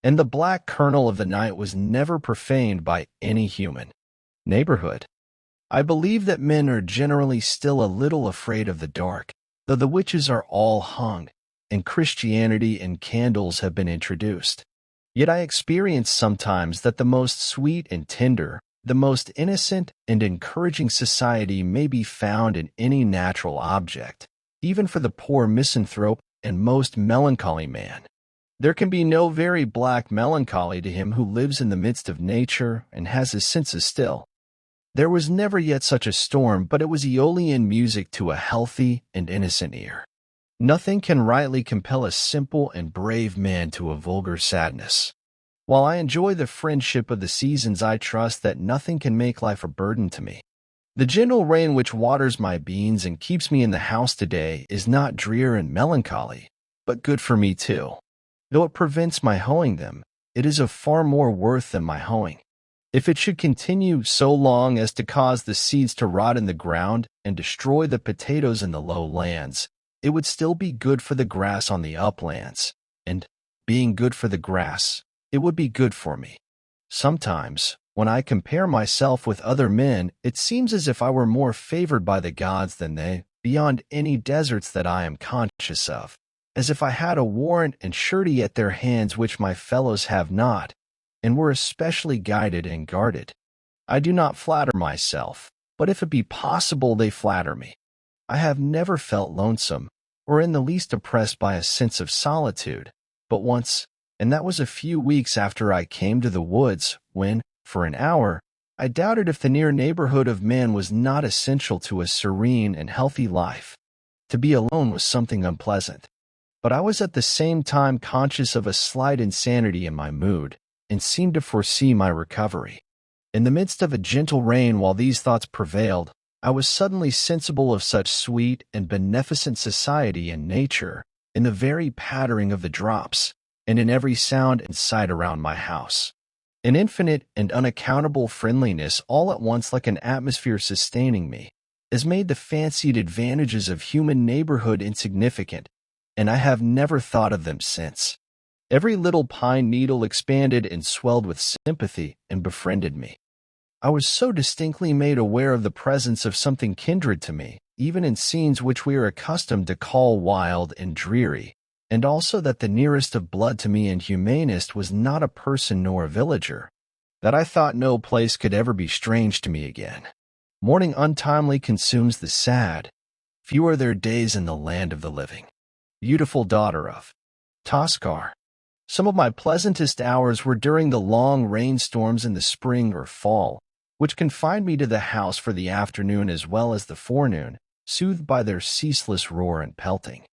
And the black kernel of the night was never profaned by any human neighborhood. I believe that men are generally still a little afraid of the dark, though the witches are all hung, and Christianity and candles have been introduced. Yet I experience sometimes that the most sweet and tender, the most innocent and encouraging society may be found in any natural object, even for the poor misanthrope and most melancholy man. There can be no very black melancholy to him who lives in the midst of nature and has his senses still. There was never yet such a storm, but it was Aeolian music to a healthy and innocent ear. Nothing can rightly compel a simple and brave man to a vulgar sadness. While I enjoy the friendship of the seasons, I trust that nothing can make life a burden to me. The gentle rain which waters my beans and keeps me in the house today is not drear and melancholy, but good for me too. Though it prevents my hoeing them, it is of far more worth than my hoeing. If it should continue so long as to cause the seeds to rot in the ground and destroy the potatoes in the low lands, it would still be good for the grass on the uplands, and, being good for the grass, it would be good for me. Sometimes, when I compare myself with other men, it seems as if I were more favored by the gods than they, beyond any deserts that I am conscious of, as if I had a warrant and surety at their hands which my fellows have not, and were especially guided and guarded. I do not flatter myself, but if it be possible they flatter me. I have never felt lonesome, or in the least oppressed by a sense of solitude, but once, and that was a few weeks after I came to the woods, when, for an hour, I doubted if the near neighborhood of man was not essential to a serene and healthy life. To be alone was something unpleasant. But I was at the same time conscious of a slight insanity in my mood, and seemed to foresee my recovery. In the midst of a gentle rain, while these thoughts prevailed, I was suddenly sensible of such sweet and beneficent society in nature, in the very pattering of the drops, and in every sound and sight around my house. An infinite and unaccountable friendliness all at once, like an atmosphere sustaining me, has made the fancied advantages of human neighborhood insignificant, and I have never thought of them since. Every little pine needle expanded and swelled with sympathy and befriended me. I was so distinctly made aware of the presence of something kindred to me, even in scenes which we are accustomed to call wild and dreary, and also that the nearest of blood to me and humanest was not a person nor a villager, that I thought no place could ever be strange to me again. Mourning untimely consumes the sad. Few are their days in the land of the living. Beautiful daughter of Toscar. Some of my pleasantest hours were during the long rainstorms in the spring or fall, which confined me to the house for the afternoon as well as the forenoon, soothed by their ceaseless roar and pelting.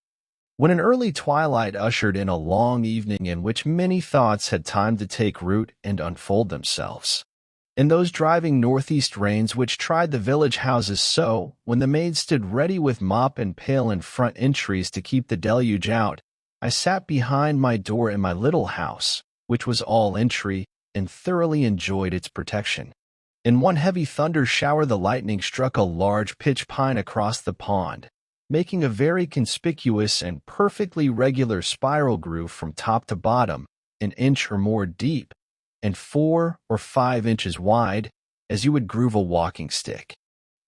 When an early twilight ushered in a long evening in which many thoughts had time to take root and unfold themselves. In those driving northeast rains which tried the village houses so, when the maid stood ready with mop and pail in front entries to keep the deluge out, I sat behind my door in my little house, which was all entry, and thoroughly enjoyed its protection. In one heavy thunder shower the lightning struck a large pitch pine across the pond, making a very conspicuous and perfectly regular spiral groove from top to bottom, an inch or more deep, and 4 or 5 inches wide, as you would groove a walking stick.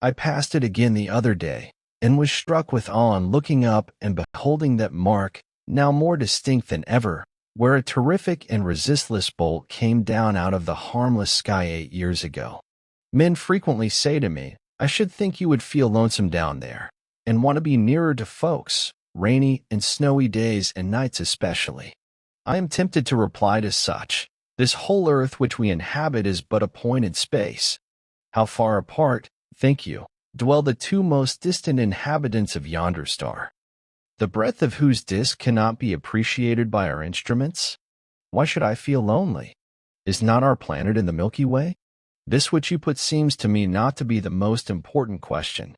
I passed it again the other day, and was struck with awe on looking up and beholding that mark, now more distinct than ever, where a terrific and resistless bolt came down out of the harmless sky 8 years ago. Men frequently say to me, "I should think you would feel lonesome down there, and want to be nearer to folks, rainy and snowy days and nights especially." I am tempted to reply to such, "This whole earth which we inhabit is but a point in space. How far apart, think you, dwell the two most distant inhabitants of yonder star, the breadth of whose disk cannot be appreciated by our instruments? Why should I feel lonely? Is not our planet in the Milky Way?" This which you put seems to me not to be the most important question.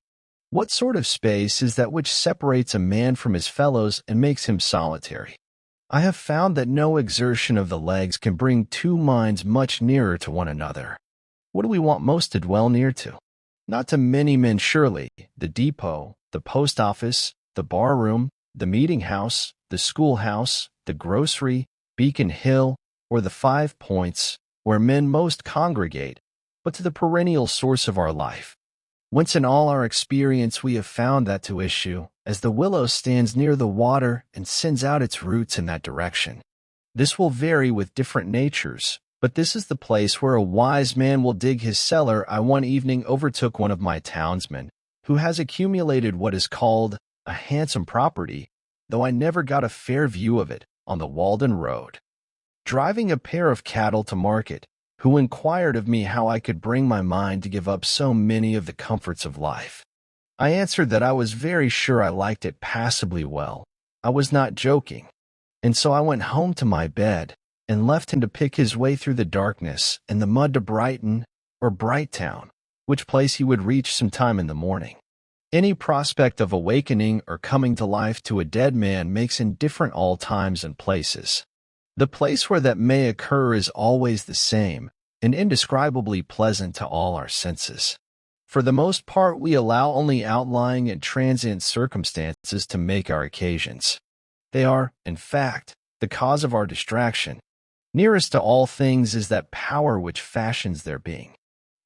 What sort of space is that which separates a man from his fellows and makes him solitary? I have found that no exertion of the legs can bring two minds much nearer to one another. What do we want most to dwell near to? Not to many men surely, the depot, the post office, the bar room, the meeting house, the schoolhouse, the grocery, Beacon Hill, or the 5 Points, where men most congregate, but to the perennial source of our life, whence in all our experience we have found that to issue, as the willow stands near the water and sends out its roots in that direction. This will vary with different natures, but this is the place where a wise man will dig his cellar. I one evening overtook one of my townsmen, who has accumulated what is called a handsome property, though I never got a fair view of it, on the Walden road, driving a pair of cattle to market, who inquired of me how I could bring my mind to give up so many of the comforts of life. I answered that I was very sure I liked it passably well. I was not joking, and so I went home to my bed, and left him to pick his way through the darkness and the mud to Brighton or Brighttown, which place he would reach some time in the morning. Any prospect of awakening or coming to life to a dead man makes indifferent all times and places. The place where that may occur is always the same, and indescribably pleasant to all our senses. For the most part we allow only outlying and transient circumstances to make our occasions. They are, in fact, the cause of our distraction. Nearest to all things is that power which fashions their being.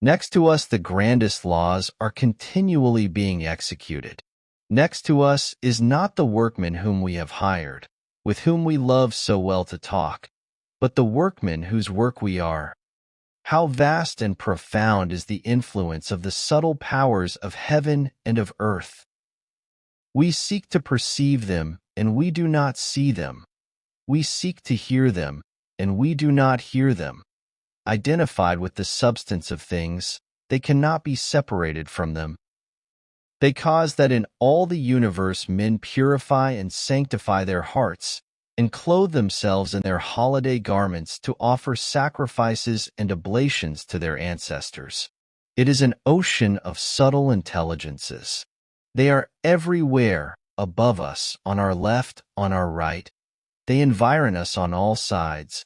Next to us the grandest laws are continually being executed. Next to us is not the workman whom we have hired, with whom we love so well to talk, but the workman whose work we are. How vast and profound is the influence of the subtle powers of heaven and of earth! We seek to perceive them, and we do not see them. We seek to hear them, and we do not hear them. Identified with the substance of things, they cannot be separated from them. They cause that in all the universe men purify and sanctify their hearts, and clothe themselves in their holiday garments to offer sacrifices and oblations to their ancestors. It is an ocean of subtle intelligences. They are everywhere, above us, on our left, on our right. They environ us on all sides.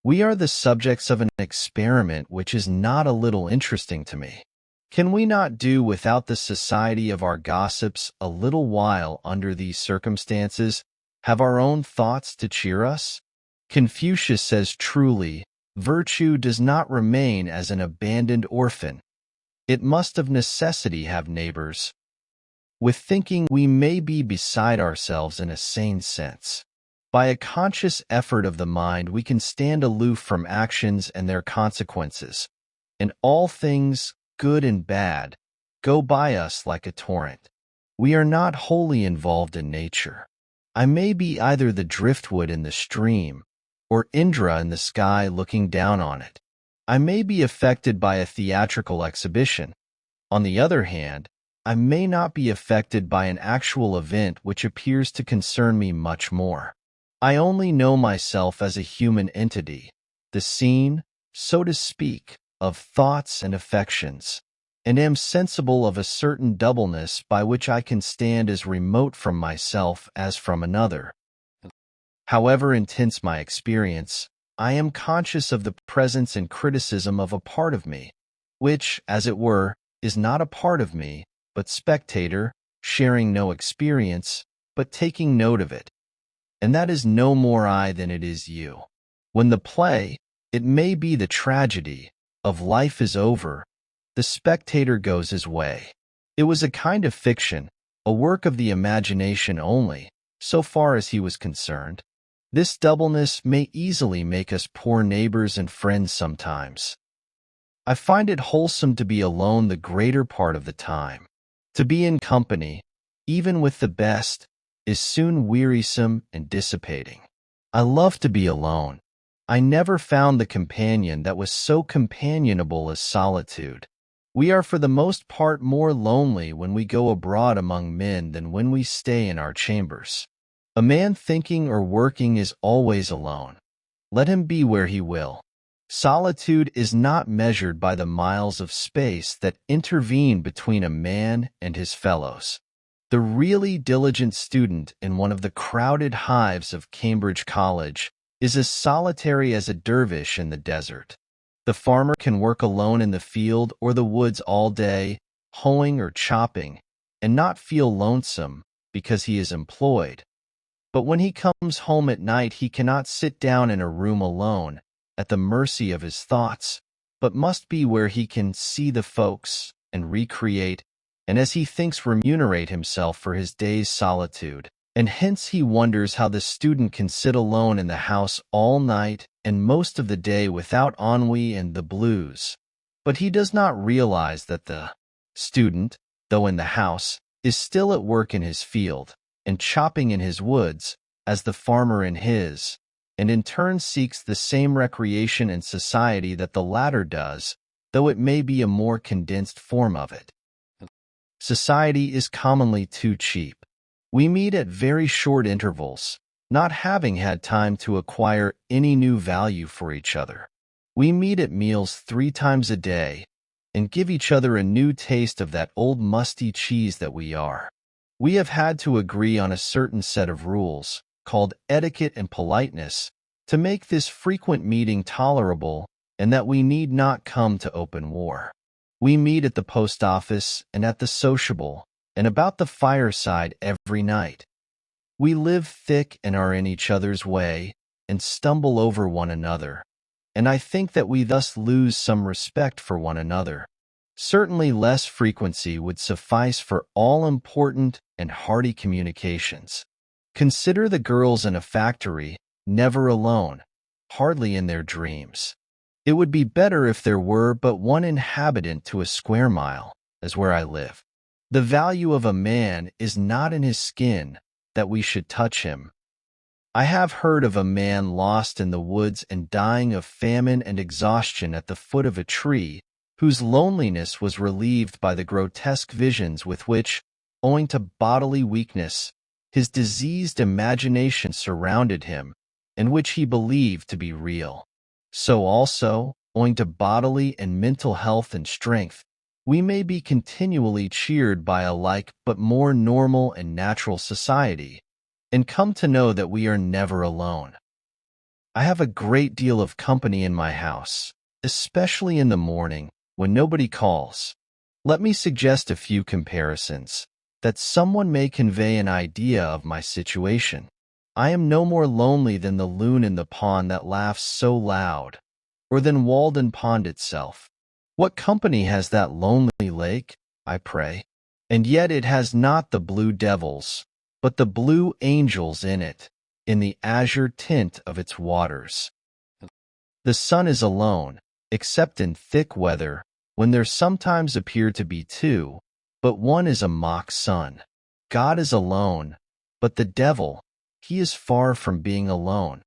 We are the subjects of an experiment which is not a little interesting to me. Can we not do without the society of our gossips a little while under these circumstances, have our own thoughts to cheer us? Confucius says truly, virtue does not remain as an abandoned orphan. It must of necessity have neighbors. With thinking we may be beside ourselves in a sane sense. By a conscious effort of the mind we can stand aloof from actions and their consequences, and all things, good and bad, go by us like a torrent. We are not wholly involved in nature. I may be either the driftwood in the stream or Indra in the sky looking down on it. I may be affected by a theatrical exhibition. On the other hand, I may not be affected by an actual event which appears to concern me much more. I only know myself as a human entity, the scene, so to speak, of thoughts and affections, and am sensible of a certain doubleness by which I can stand as remote from myself as from another. However intense my experience, I am conscious of the presence and criticism of a part of me, which, as it were, is not a part of me, but spectator, sharing no experience, but taking note of it. And that is no more I than it is you. When the play, it may be the tragedy, of life is over, the spectator goes his way. It was a kind of fiction, a work of the imagination only, so far as he was concerned. This doubleness may easily make us poor neighbors and friends sometimes. I find it wholesome to be alone the greater part of the time. To be in company, even with the best, is soon wearisome and dissipating. I love to be alone. I never found the companion that was so companionable as solitude. We are for the most part more lonely when we go abroad among men than when we stay in our chambers. A man thinking or working is always alone. Let him be where he will. Solitude is not measured by the miles of space that intervene between a man and his fellows. The really diligent student in one of the crowded hives of Cambridge College is as solitary as a dervish in the desert. The farmer can work alone in the field or the woods all day, hoeing or chopping, and not feel lonesome because he is employed. But when he comes home at night, he cannot sit down in a room alone, at the mercy of his thoughts, but must be where he can see the folks and recreate, and as he thinks remunerate himself for his day's solitude. And hence he wonders how the student can sit alone in the house all night and most of the day without ennui and the blues. But he does not realize that the student, though in the house, is still at work in his field and chopping in his woods, as the farmer in his, and in turn seeks the same recreation and society that the latter does, though it may be a more condensed form of it. Society is commonly too cheap. We meet at very short intervals, not having had time to acquire any new value for each other. We meet at meals 3 times a day, and give each other a new taste of that old musty cheese that we are. We have had to agree on a certain set of rules, called etiquette and politeness, to make this frequent meeting tolerable, and that we need not come to open war. We meet at the post office and at the sociable, and about the fireside every night. We live thick and are in each other's way, and stumble over one another, and I think that we thus lose some respect for one another. Certainly less frequency would suffice for all important and hearty communications. Consider the girls in a factory, never alone, hardly in their dreams. It would be better if there were but one inhabitant to a square mile, as where I live. The value of a man is not in his skin, that we should touch him. I have heard of a man lost in the woods and dying of famine and exhaustion at the foot of a tree, whose loneliness was relieved by the grotesque visions with which, owing to bodily weakness, his diseased imagination surrounded him, and which he believed to be real. So also, owing to bodily and mental health and strength, we may be continually cheered by a like but more normal and natural society, and come to know that we are never alone. I have a great deal of company in my house, especially in the morning, when nobody calls. Let me suggest a few comparisons, that someone may convey an idea of my situation. I am no more lonely than the loon in the pond that laughs so loud, or than Walden Pond itself. What company has that lonely lake, I pray? And yet it has not the blue devils, but the blue angels in it, in the azure tint of its waters. The sun is alone, except in thick weather, when there sometimes appear to be 2, but one is a mock sun. God is alone, but the devil, he is far from being alone.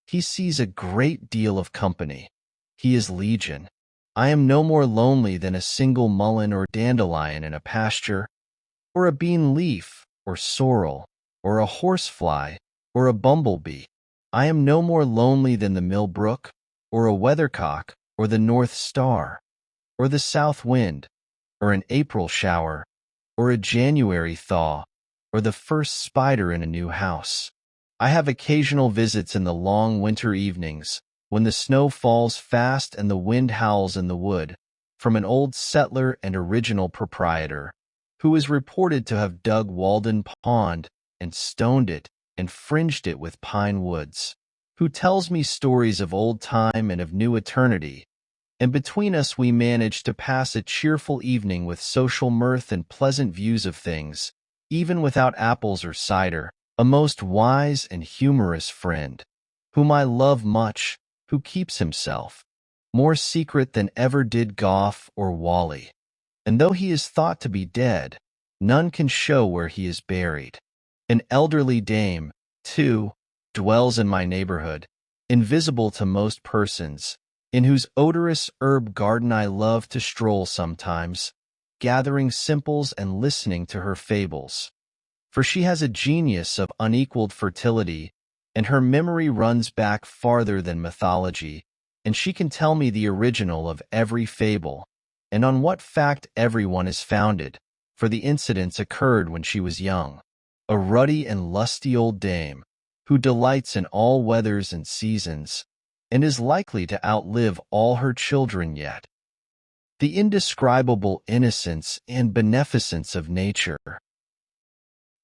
He sees a great deal of company. He is legion. I am no more lonely than a single mullein or dandelion in a pasture, or a bean leaf, or sorrel, or a horsefly, or a bumblebee. I am no more lonely than the millbrook, or a weathercock, or the north star, or the south wind, or an April shower, or a January thaw, or the first spider in a new house. I have occasional visits in the long winter evenings, when the snow falls fast and the wind howls in the wood, from an old settler and original proprietor, who is reported to have dug Walden Pond and stoned it and fringed it with pine woods, who tells me stories of old time and of new eternity, and between us we manage to pass a cheerful evening with social mirth and pleasant views of things, even without apples or cider, a most wise and humorous friend, whom I love much, who keeps himself more secret than ever did Gough or Wally. And though he is thought to be dead, none can show where he is buried. An elderly dame, too, dwells in my neighborhood, invisible to most persons, in whose odorous herb garden I love to stroll sometimes, gathering simples and listening to her fables. For she has a genius of unequaled fertility, and her memory runs back farther than mythology, and she can tell me the original of every fable, and on what fact everyone is founded, for the incidents occurred when she was young. A ruddy and lusty old dame, who delights in all weathers and seasons, and is likely to outlive all her children yet. The indescribable innocence and beneficence of nature,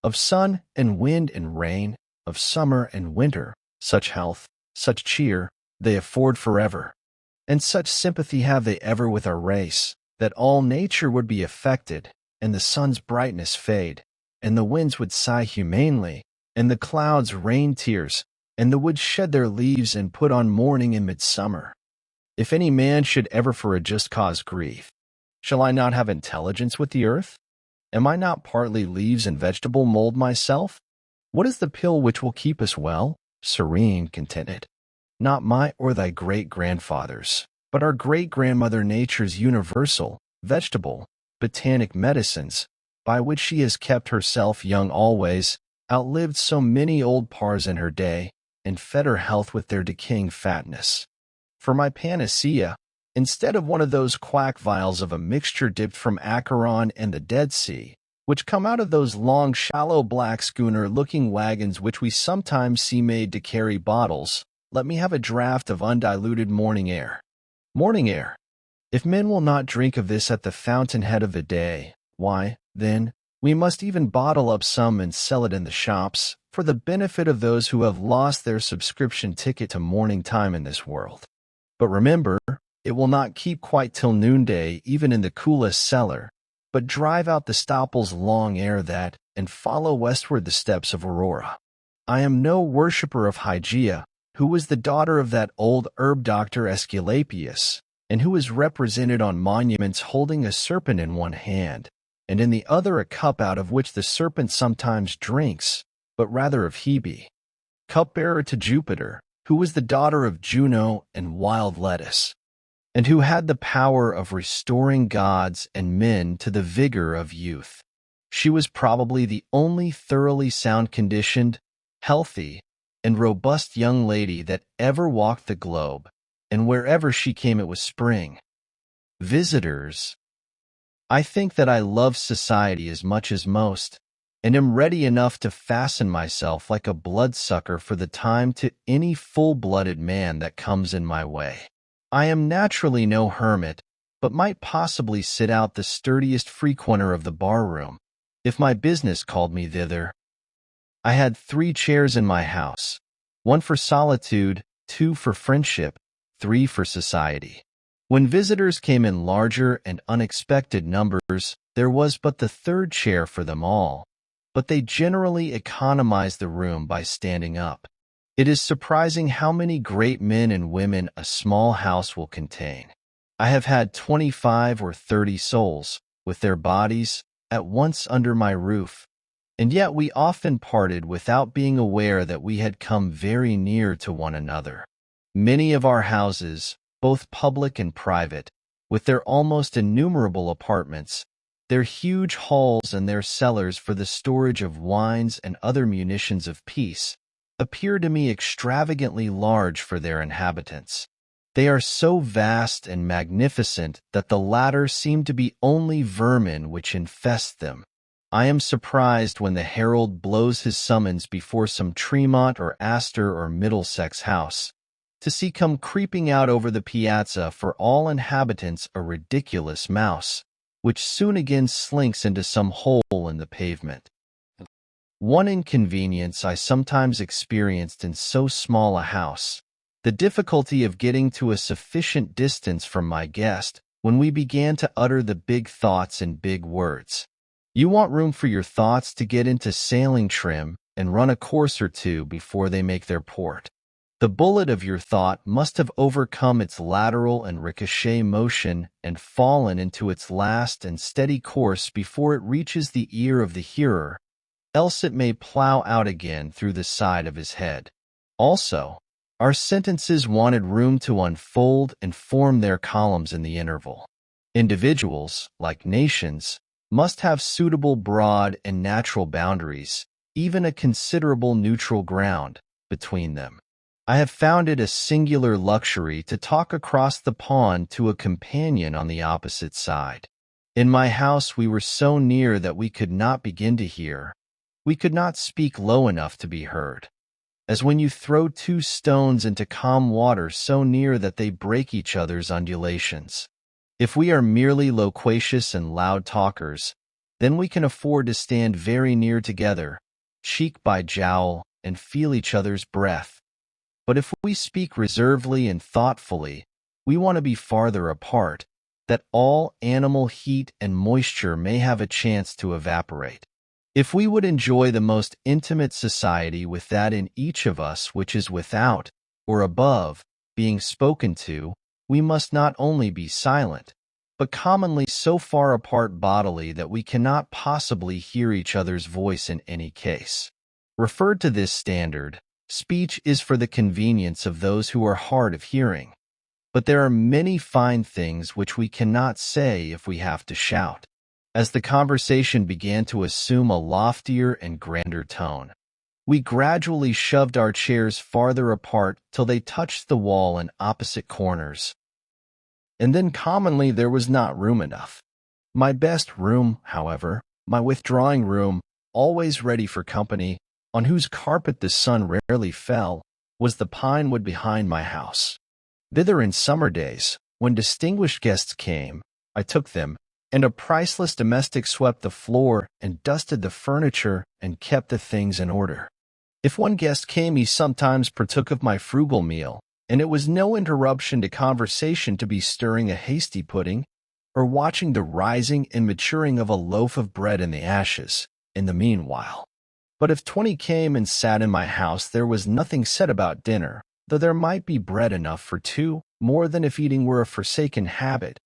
of sun and wind and rain, of summer and winter, such health, such cheer, they afford forever, and such sympathy have they ever with our race, that all nature would be affected, and the sun's brightness fade, and the winds would sigh humanely, and the clouds rain tears, and the woods shed their leaves and put on mourning in midsummer. If any man should ever for a just cause grieve, shall I not have intelligence with the earth? Am I not partly leaves and vegetable mold myself? What is the pill which will keep us well, serene, contented? Not my or thy great-grandfather's, but our great-grandmother Nature's universal, vegetable, botanic medicines, by which she has kept herself young always, outlived so many old pars in her day, and fed her health with their decaying fatness. For my panacea, instead of one of those quack vials of a mixture dipped from Acheron and the Dead Sea, which come out of those long, shallow, black schooner-looking wagons which we sometimes see made to carry bottles, let me have a draught of undiluted morning air. Morning air. If men will not drink of this at the fountainhead of the day, why, then, we must even bottle up some and sell it in the shops, for the benefit of those who have lost their subscription ticket to morning time in this world. But remember, it will not keep quite till noonday even in the coolest cellar, but drive out the Stoppel's long ere that, and follow westward the steps of Aurora. I am no worshipper of Hygeia, who was the daughter of that old herb doctor Aesculapius, and who is represented on monuments holding a serpent in one hand, and in the other a cup out of which the serpent sometimes drinks, but rather of Hebe, cupbearer to Jupiter, who was the daughter of Juno and wild lettuce, and who had the power of restoring gods and men to the vigor of youth. She was probably the only thoroughly sound-conditioned, healthy, and robust young lady that ever walked the globe, and wherever she came it was spring. Visitors. I think that I love society as much as most, and am ready enough to fasten myself like a bloodsucker for the time to any full-blooded man that comes in my way. I am naturally no hermit, but might possibly sit out the sturdiest frequenter of the bar-room, if my business called me thither. I had 3 chairs in my house, 1 for solitude, 2 for friendship, 3 for society. When visitors came in larger and unexpected numbers, there was but the 3rd chair for them all, but they generally economized the room by standing up. It is surprising how many great men and women a small house will contain. I have had 25 or 30 souls, with their bodies, at once under my roof, and yet we often parted without being aware that we had come very near to one another. Many of our houses, both public and private, with their almost innumerable apartments, their huge halls and their cellars for the storage of wines and other munitions of peace, appear to me extravagantly large for their inhabitants. They are so vast and magnificent that the latter seem to be only vermin which infest them. I am surprised when the herald blows his summons before some Tremont or Astor or Middlesex house, to see come creeping out over the piazza for all inhabitants a ridiculous mouse, which soon again slinks into some hole in the pavement. One inconvenience I sometimes experienced in so small a house, the difficulty of getting to a sufficient distance from my guest when we began to utter the big thoughts in big words. You want room for your thoughts to get into sailing trim and run a course or two before they make their port. The bullet of your thought must have overcome its lateral and ricochet motion and fallen into its last and steady course before it reaches the ear of the hearer, else it may plow out again through the side of his head. Also, our sentences wanted room to unfold and form their columns in the interval. Individuals, like nations, must have suitable broad and natural boundaries, even a considerable neutral ground, between them. I have found it a singular luxury to talk across the pond to a companion on the opposite side. In my house we were so near that we could not begin to hear. We could not speak low enough to be heard. As when you throw two stones into calm water so near that they break each other's undulations. If we are merely loquacious and loud talkers, then we can afford to stand very near together, cheek by jowl, and feel each other's breath. But if we speak reservedly and thoughtfully, we want to be farther apart, that all animal heat and moisture may have a chance to evaporate. If we would enjoy the most intimate society with that in each of us which is without, or above, being spoken to, we must not only be silent, but commonly so far apart bodily that we cannot possibly hear each other's voice in any case. Referred to this standard, speech is for the convenience of those who are hard of hearing. But there are many fine things which we cannot say if we have to shout. As the conversation began to assume a loftier and grander tone, we gradually shoved our chairs farther apart till they touched the wall in opposite corners. And then commonly there was not room enough. My best room, however, my withdrawing room, always ready for company, on whose carpet the sun rarely fell, was the pine wood behind my house. Thither in summer days, when distinguished guests came, I took them, and a priceless domestic swept the floor and dusted the furniture and kept the things in order. If one guest came, he sometimes partook of my frugal meal, and it was no interruption to conversation to be stirring a hasty pudding, or watching the rising and maturing of a loaf of bread in the ashes, in the meanwhile. But if 20 came and sat in my house, there was nothing said about dinner, though there might be bread enough for two, more than if eating were a forsaken habit.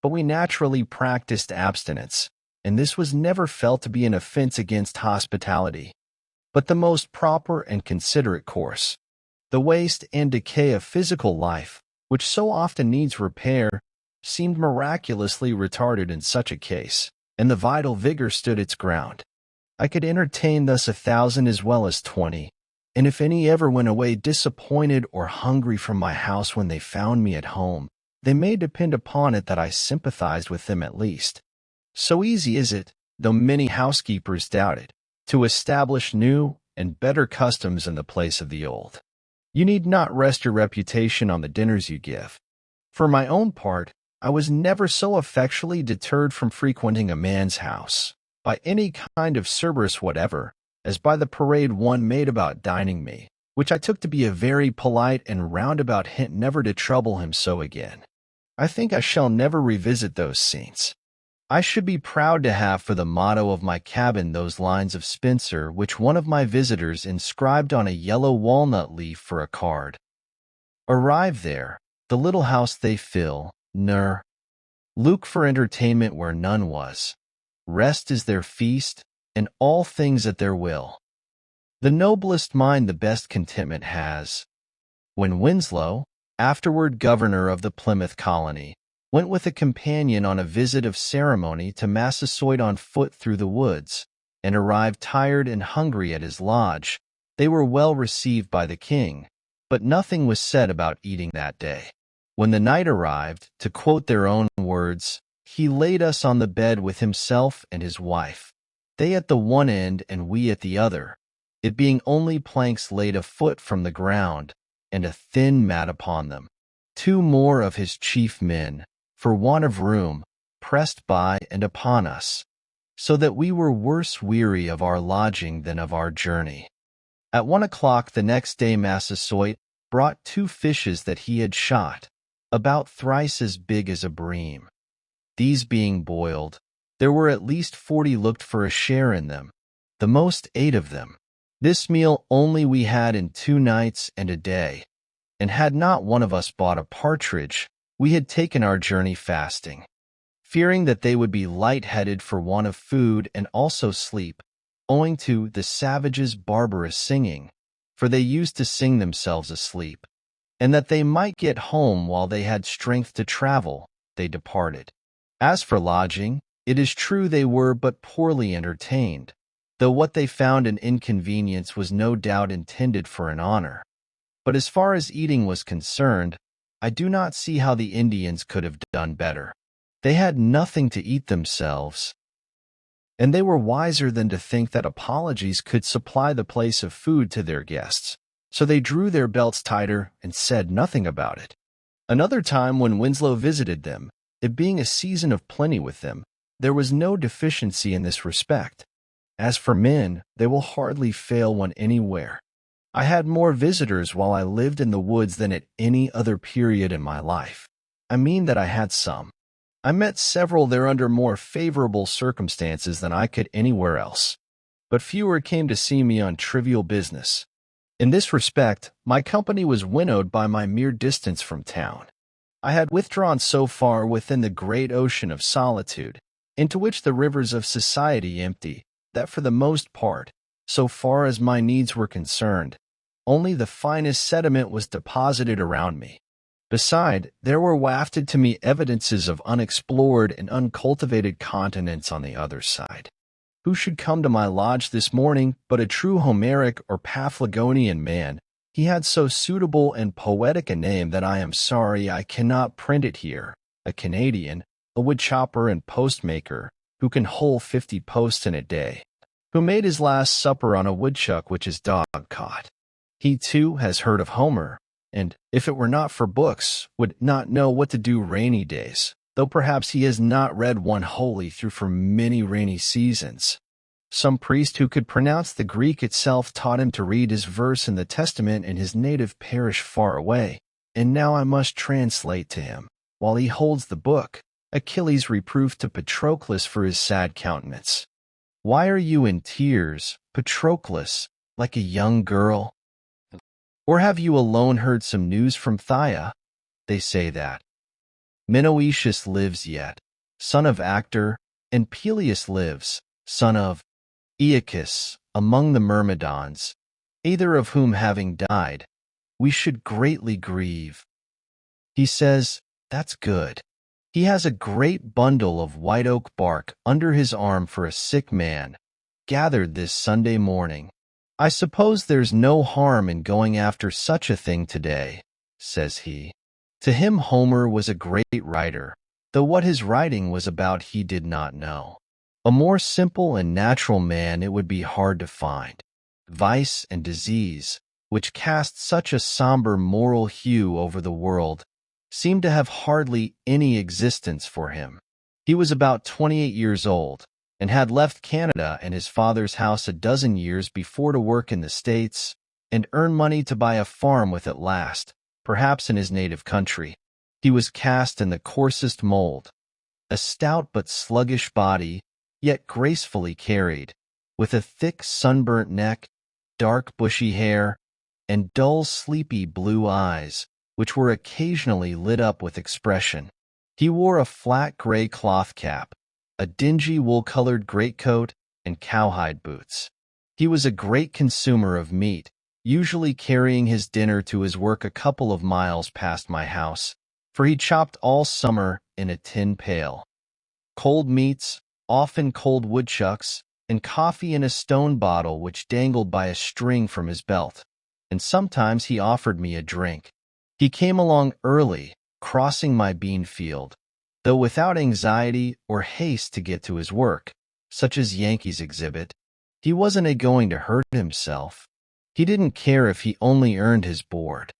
But we naturally practiced abstinence, and this was never felt to be an offense against hospitality, but the most proper and considerate course. The waste and decay of physical life, which so often needs repair, seemed miraculously retarded in such a case, and the vital vigor stood its ground. I could entertain thus 1,000 as well as 20, and if any ever went away disappointed or hungry from my house when they found me at home, they may depend upon it that I sympathized with them at least. So easy is it, though many housekeepers doubt it, to establish new and better customs in the place of the old. You need not rest your reputation on the dinners you give. For my own part, I was never so effectually deterred from frequenting a man's house, by any kind of Cerberus whatever, as by the parade one made about dining me, which I took to be a very polite and roundabout hint never to trouble him so again. I think I shall never revisit those scenes. I should be proud to have for the motto of my cabin those lines of Spenser which one of my visitors inscribed on a yellow walnut leaf for a card. Arrive there, the little house they fill, Look for entertainment where none was. Rest is their feast, and all things at their will. The noblest mind the best contentment has. When Winslow, afterward governor of the Plymouth colony, went with a companion on a visit of ceremony to Massasoit on foot through the woods, and arrived tired and hungry at his lodge, they were well received by the king, but nothing was said about eating that day. When the night arrived, to quote their own words, he laid us on the bed with himself and his wife, they at the one end and we at the other, it being only planks laid a foot from the ground, and a thin mat upon them. 2 more of his chief men, for want of room, pressed by and upon us, so that we were worse weary of our lodging than of our journey. At 1 o'clock the next day Massasoit brought 2 fishes that he had shot, about thrice as big as a bream. These being boiled, there were at least 40 looked for a share in them, the most 8 of them. This meal only we had in 2 nights and a day, and had not one of us bought a partridge, we had taken our journey fasting, fearing that they would be light-headed for want of food and also sleep, owing to the savages' barbarous singing, for they used to sing themselves asleep, and that they might get home while they had strength to travel, they departed. As for lodging, it is true they were but poorly entertained, though what they found an inconvenience was no doubt intended for an honor. But as far as eating was concerned, I do not see how the Indians could have done better. They had nothing to eat themselves, and they were wiser than to think that apologies could supply the place of food to their guests, so they drew their belts tighter and said nothing about it. Another time when Winslow visited them, it being a season of plenty with them, there was no deficiency in this respect. As for men, they will hardly fail one anywhere. I had more visitors while I lived in the woods than at any other period in my life. I mean that I had some. I met several there under more favorable circumstances than I could anywhere else, but fewer came to see me on trivial business. In this respect, my company was winnowed by my mere distance from town. I had withdrawn so far within the great ocean of solitude, into which the rivers of society empty, that for the most part, so far as my needs were concerned, only the finest sediment was deposited around me. Beside, there were wafted to me evidences of unexplored and uncultivated continents on the other side. Who should come to my lodge this morning but a true Homeric or Paphlagonian man? He had so suitable and poetic a name that I am sorry I cannot print it here, a Canadian, a woodchopper and postmaker, who can hole 50 posts in a day, who made his last supper on a woodchuck which his dog caught. He, too, has heard of Homer, and, if it were not for books, would not know what to do rainy days, though perhaps he has not read one wholly through for many rainy seasons. Some priest who could pronounce the Greek itself taught him to read his verse in the Testament in his native parish far away, and now I must translate to him, while he holds the book, Achilles' reproof to Patroclus for his sad countenance. Why are you in tears, Patroclus, like a young girl? Or have you alone heard some news from Phthia? They say that Menoetius lives yet, son of Actor, and Peleus lives, son of Aeacus, among the Myrmidons, either of whom having died, we should greatly grieve. He says, that's good. He has a great bundle of white oak bark under his arm for a sick man, gathered this Sunday morning. I suppose there's no harm in going after such a thing today, says he. To him Homer was a great writer, though what his writing was about he did not know. A more simple and natural man it would be hard to find. Vice and disease, which cast such a somber moral hue over the world, seemed to have hardly any existence for him. He was about 28 years old, and had left Canada and his father's house a dozen years before to work in the States and earn money to buy a farm with at last, perhaps in his native country. He was cast in the coarsest mold, a stout but sluggish body, yet gracefully carried, with a thick sunburnt neck, dark bushy hair, and dull sleepy blue eyes, which were occasionally lit up with expression. He wore a flat gray cloth cap, a dingy wool-colored greatcoat, and cowhide boots. He was a great consumer of meat, usually carrying his dinner to his work a couple of miles past my house, for he chopped all summer in a tin pail. Cold meats, often cold woodchucks, and coffee in a stone bottle which dangled by a string from his belt, and sometimes he offered me a drink. He came along early, crossing my bean field, though without anxiety or haste to get to his work, such as Yankees exhibit. He wasn't going to hurt himself. He didn't care if he only earned his board.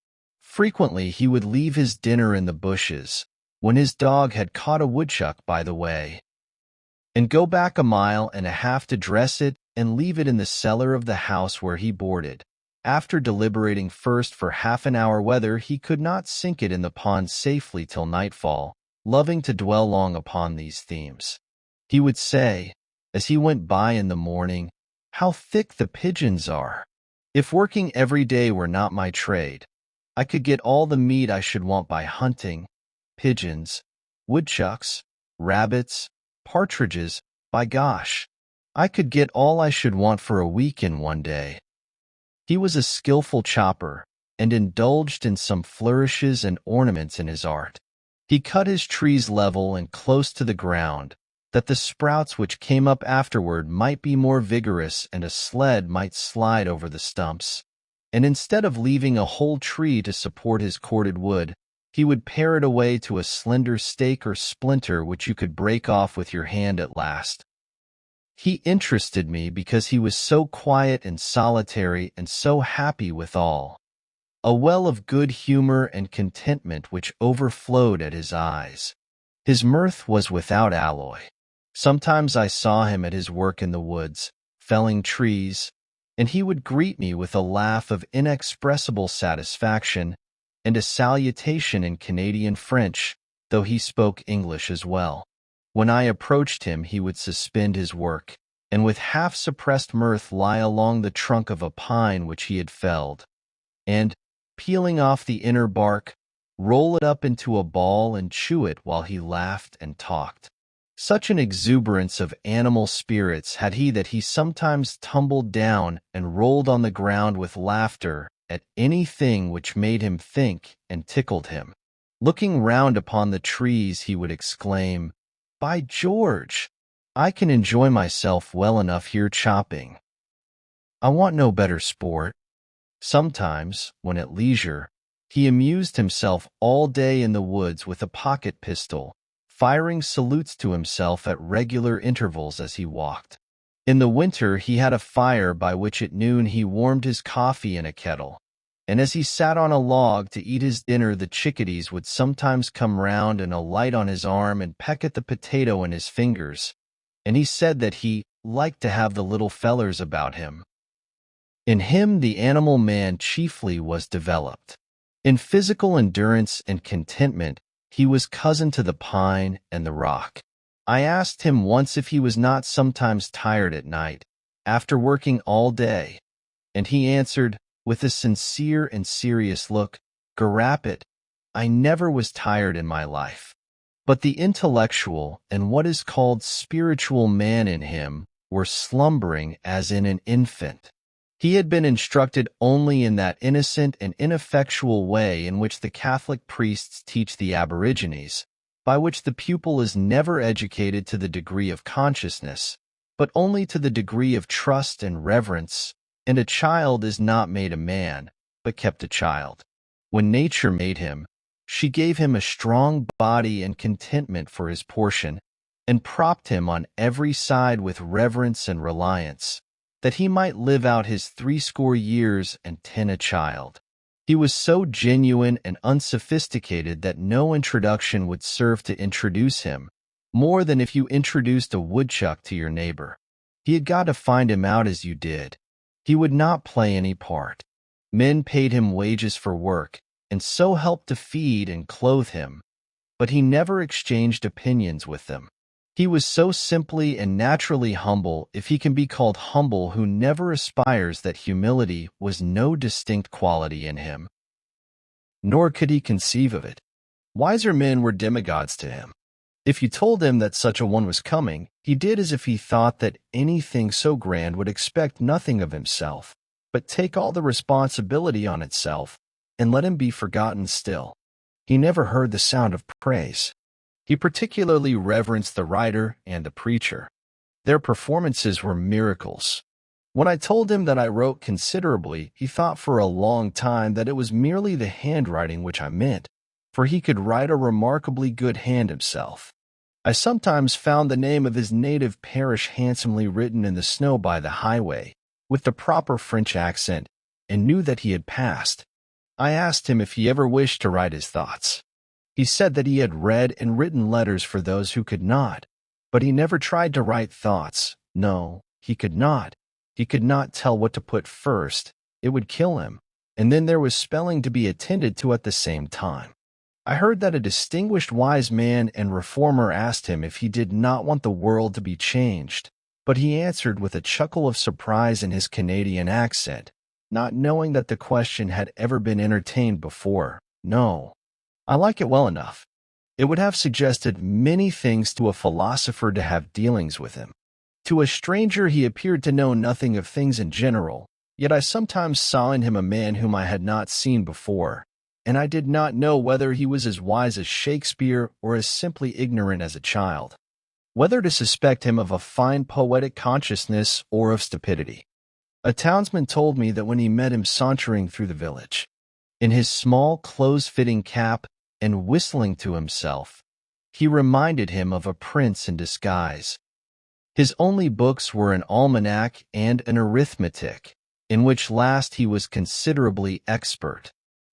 Frequently he would leave his dinner in the bushes, when his dog had caught a woodchuck by the way, and go back a mile and a half to dress it and leave it in the cellar of the house where he boarded. After deliberating first for half an hour whether he could not sink it in the pond safely till nightfall, loving to dwell long upon these themes, he would say, as he went by in the morning, "How thick the pigeons are! If working every day were not my trade, I could get all the meat I should want by hunting, pigeons, woodchucks, rabbits, partridges. By gosh, I could get all I should want for a week in one day." He was a skillful chopper, and indulged in some flourishes and ornaments in his art. He cut his trees level and close to the ground, that the sprouts which came up afterward might be more vigorous and a sled might slide over the stumps. And instead of leaving a whole tree to support his corded wood, he would pare it away to a slender stake or splinter which you could break off with your hand at last. He interested me because he was so quiet and solitary and so happy withal, a well of good humor and contentment which overflowed at his eyes. His mirth was without alloy. Sometimes I saw him at his work in the woods, felling trees, and he would greet me with a laugh of inexpressible satisfaction and a salutation in Canadian French, though he spoke English as well. When I approached him, he would suspend his work, and with half-suppressed mirth lie along the trunk of a pine which he had felled, and, peeling off the inner bark, roll it up into a ball and chew it while he laughed and talked. Such an exuberance of animal spirits had he that he sometimes tumbled down and rolled on the ground with laughter at anything which made him think and tickled him. Looking round upon the trees, he would exclaim, "By George, I can enjoy myself well enough here chopping. I want no better sport." Sometimes, when at leisure, he amused himself all day in the woods with a pocket pistol, firing salutes to himself at regular intervals as he walked. In the winter he had a fire by which at noon he warmed his coffee in a kettle, and as he sat on a log to eat his dinner the chickadees would sometimes come round and alight on his arm and peck at the potato in his fingers, and he said that he liked to have the little fellers about him. In him the animal man chiefly was developed. In physical endurance and contentment he was cousin to the pine and the rock. I asked him once if he was not sometimes tired at night, after working all day, and he answered, with a sincere and serious look, "Garapit, I never was tired in my life." But the intellectual and what is called spiritual man in him were slumbering as in an infant. He had been instructed only in that innocent and ineffectual way in which the Catholic priests teach the aborigines, by which the pupil is never educated to the degree of consciousness, but only to the degree of trust and reverence, and a child is not made a man, but kept a child. When nature made him, she gave him a strong body and contentment for his portion, and propped him on every side with reverence and reliance, that he might live out his 80 years and 10 a child. He was so genuine and unsophisticated that no introduction would serve to introduce him, more than if you introduced a woodchuck to your neighbor. He had got to find him out as you did. He would not play any part. Men paid him wages for work, and so helped to feed and clothe him, but he never exchanged opinions with them. He was so simply and naturally humble, if he can be called humble who never aspires, that humility was no distinct quality in him, nor could he conceive of it. Wiser men were demigods to him. If you told him that such a one was coming, he did as if he thought that anything so grand would expect nothing of himself, but take all the responsibility on itself, and let him be forgotten still. He never heard the sound of praise. He particularly reverenced the writer and the preacher. Their performances were miracles. When I told him that I wrote considerably, he thought for a long time that it was merely the handwriting which I meant, for he could write a remarkably good hand himself. I sometimes found the name of his native parish handsomely written in the snow by the highway, with the proper French accent, and knew that he had passed. I asked him if he ever wished to write his thoughts. He said that he had read and written letters for those who could not, but he never tried to write thoughts. No, he could not. He could not tell what to put first. It would kill him. And then there was spelling to be attended to at the same time. I heard that a distinguished wise man and reformer asked him if he did not want the world to be changed, but he answered with a chuckle of surprise in his Canadian accent, not knowing that the question had ever been entertained before. No, I like it well enough. It would have suggested many things to a philosopher to have dealings with him. To a stranger he appeared to know nothing of things in general, yet I sometimes saw in him a man whom I had not seen before, and I did not know whether he was as wise as Shakespeare or as simply ignorant as a child, whether to suspect him of a fine poetic consciousness or of stupidity. A townsman told me that when he met him sauntering through the village, in his small close-fitting cap and whistling to himself, he reminded him of a prince in disguise. His only books were an almanac and an arithmetic, in which last he was considerably expert.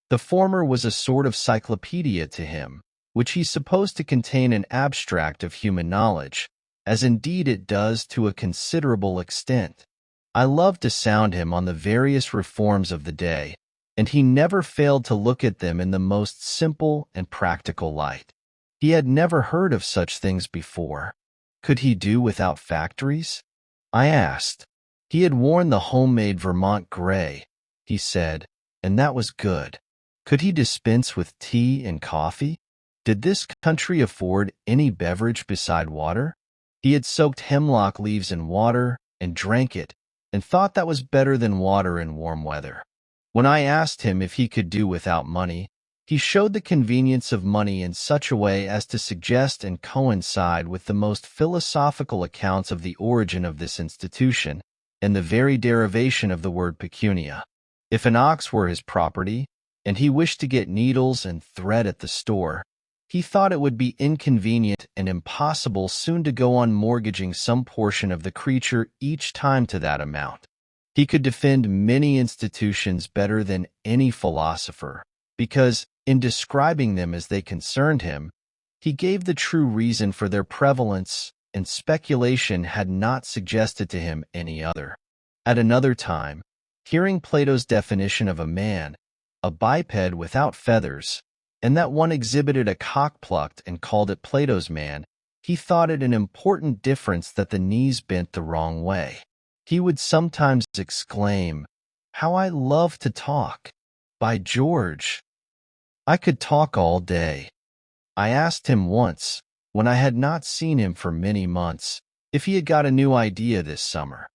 The former was a sort of cyclopedia to him, which he supposed to contain an abstract of human knowledge, as indeed it does to a considerable extent. I loved to sound him on the various reforms of the day, and he never failed to look at them in the most simple and practical light. He had never heard of such things before. Could he do without factories? I asked. He had worn the homemade Vermont gray, he said, and that was good. Could he dispense with tea and coffee? Did this country afford any beverage beside water? He had soaked hemlock leaves in water and drank it, and thought that was better than water in warm weather. When I asked him if he could do without money, he showed the convenience of money in such a way as to suggest and coincide with the most philosophical accounts of the origin of this institution and the very derivation of the word pecunia. If an ox were his property, and he wished to get needles and thread at the store, he thought it would be inconvenient and impossible soon to go on mortgaging some portion of the creature each time to that amount. He could defend many institutions better than any philosopher, because, in describing them as they concerned him, he gave the true reason for their prevalence, and speculation had not suggested to him any other. At another time, hearing Plato's definition of a man, a biped without feathers, and that one exhibited a cock plucked and called it Plato's man, he thought it an important difference that the knees bent the wrong way. He would sometimes exclaim, "How I love to talk! By George, I could talk all day." I asked him once, when I had not seen him for many months, if he had got a new idea this summer.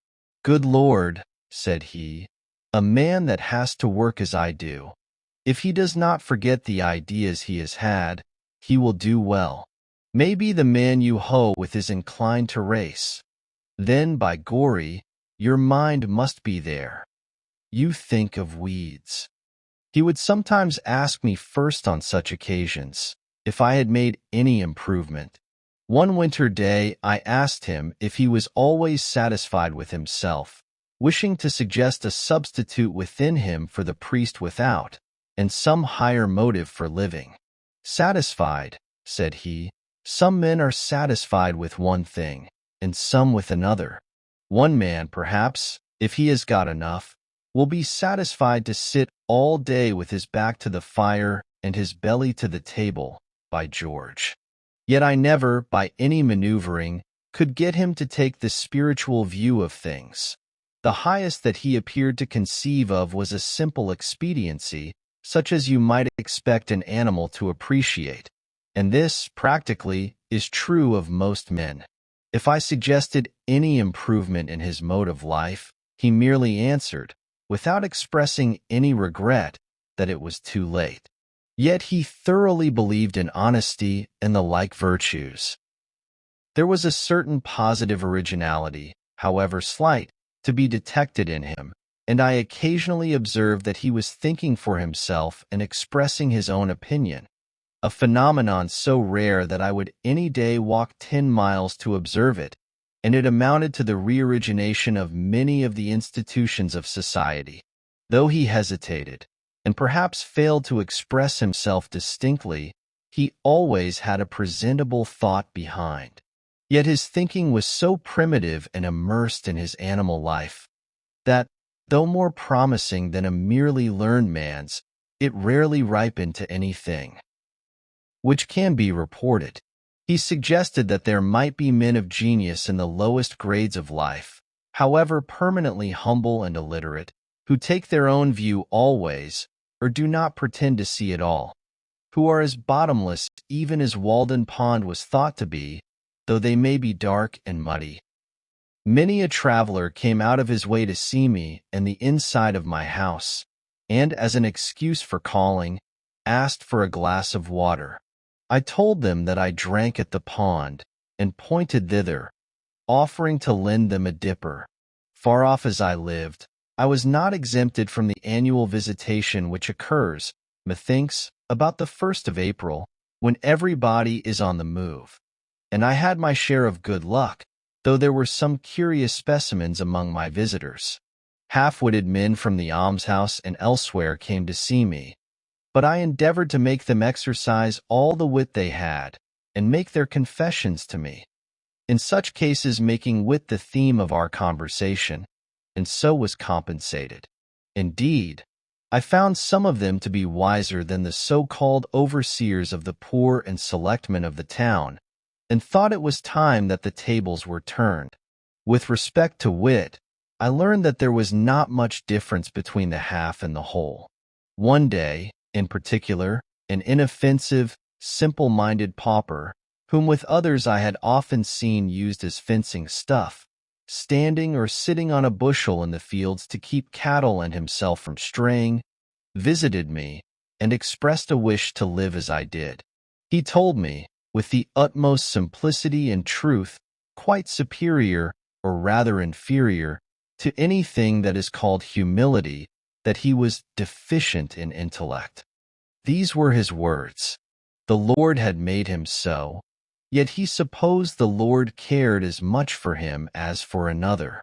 "Good Lord," said he, "a man that has to work as I do, if he does not forget the ideas he has had, he will do well. Maybe the man you hoe with is inclined to race. Then, by gory, your mind must be there. You think of weeds." He would sometimes ask me first on such occasions if I had made any improvement. One winter day I asked him if he was always satisfied with himself, wishing to suggest a substitute within him for the priest without, and some higher motive for living. "Satisfied," said he. "Some men are satisfied with one thing, and some with another. One man, perhaps, if he has got enough, will be satisfied to sit all day with his back to the fire and his belly to the table, by George." Yet I never, by any maneuvering, could get him to take the spiritual view of things. The highest that he appeared to conceive of was a simple expediency, such as you might expect an animal to appreciate, and this, practically, is true of most men. If I suggested any improvement in his mode of life, he merely answered, without expressing any regret, that it was too late. Yet he thoroughly believed in honesty and the like virtues. There was a certain positive originality, however slight, to be detected in him, and I occasionally observed that he was thinking for himself and expressing his own opinion, a phenomenon so rare that I would any day walk 10 miles to observe it, and it amounted to the reorigination of many of the institutions of society. Though he hesitated, and perhaps failed to express himself distinctly, he always had a presentable thought behind. Yet his thinking was so primitive and immersed in his animal life that, though more promising than a merely learned man's, it rarely ripened to anything which can be reported. He suggested that there might be men of genius in the lowest grades of life, however permanently humble and illiterate, who take their own view always, or do not pretend to see it all, who are as bottomless even as Walden Pond was thought to be, though they may be dark and muddy. Many a traveler came out of his way to see me and the inside of my house, and, as an excuse for calling, asked for a glass of water. I told them that I drank at the pond, and pointed thither, offering to lend them a dipper. Far off as I lived, I was not exempted from the annual visitation which occurs, methinks, about the 1st of April, when everybody is on the move. And I had my share of good luck, though there were some curious specimens among my visitors. Half-witted men from the almshouse and elsewhere came to see me, but I endeavored to make them exercise all the wit they had, and make their confessions to me, in such cases making wit the theme of our conversation, and so was compensated. Indeed, I found some of them to be wiser than the so-called overseers of the poor and selectmen of the town, and thought it was time that the tables were turned. With respect to wit, I learned that there was not much difference between the half and the whole. One day, in particular, an inoffensive, simple-minded pauper, whom with others I had often seen used as fencing stuff, standing or sitting on a bushel in the fields to keep cattle and himself from straying, visited me, and expressed a wish to live as I did. He told me, with the utmost simplicity and truth, quite superior, or rather inferior, to anything that is called humility, that he was deficient in intellect. These were his words. The Lord had made him so, yet he supposed the Lord cared as much for him as for another.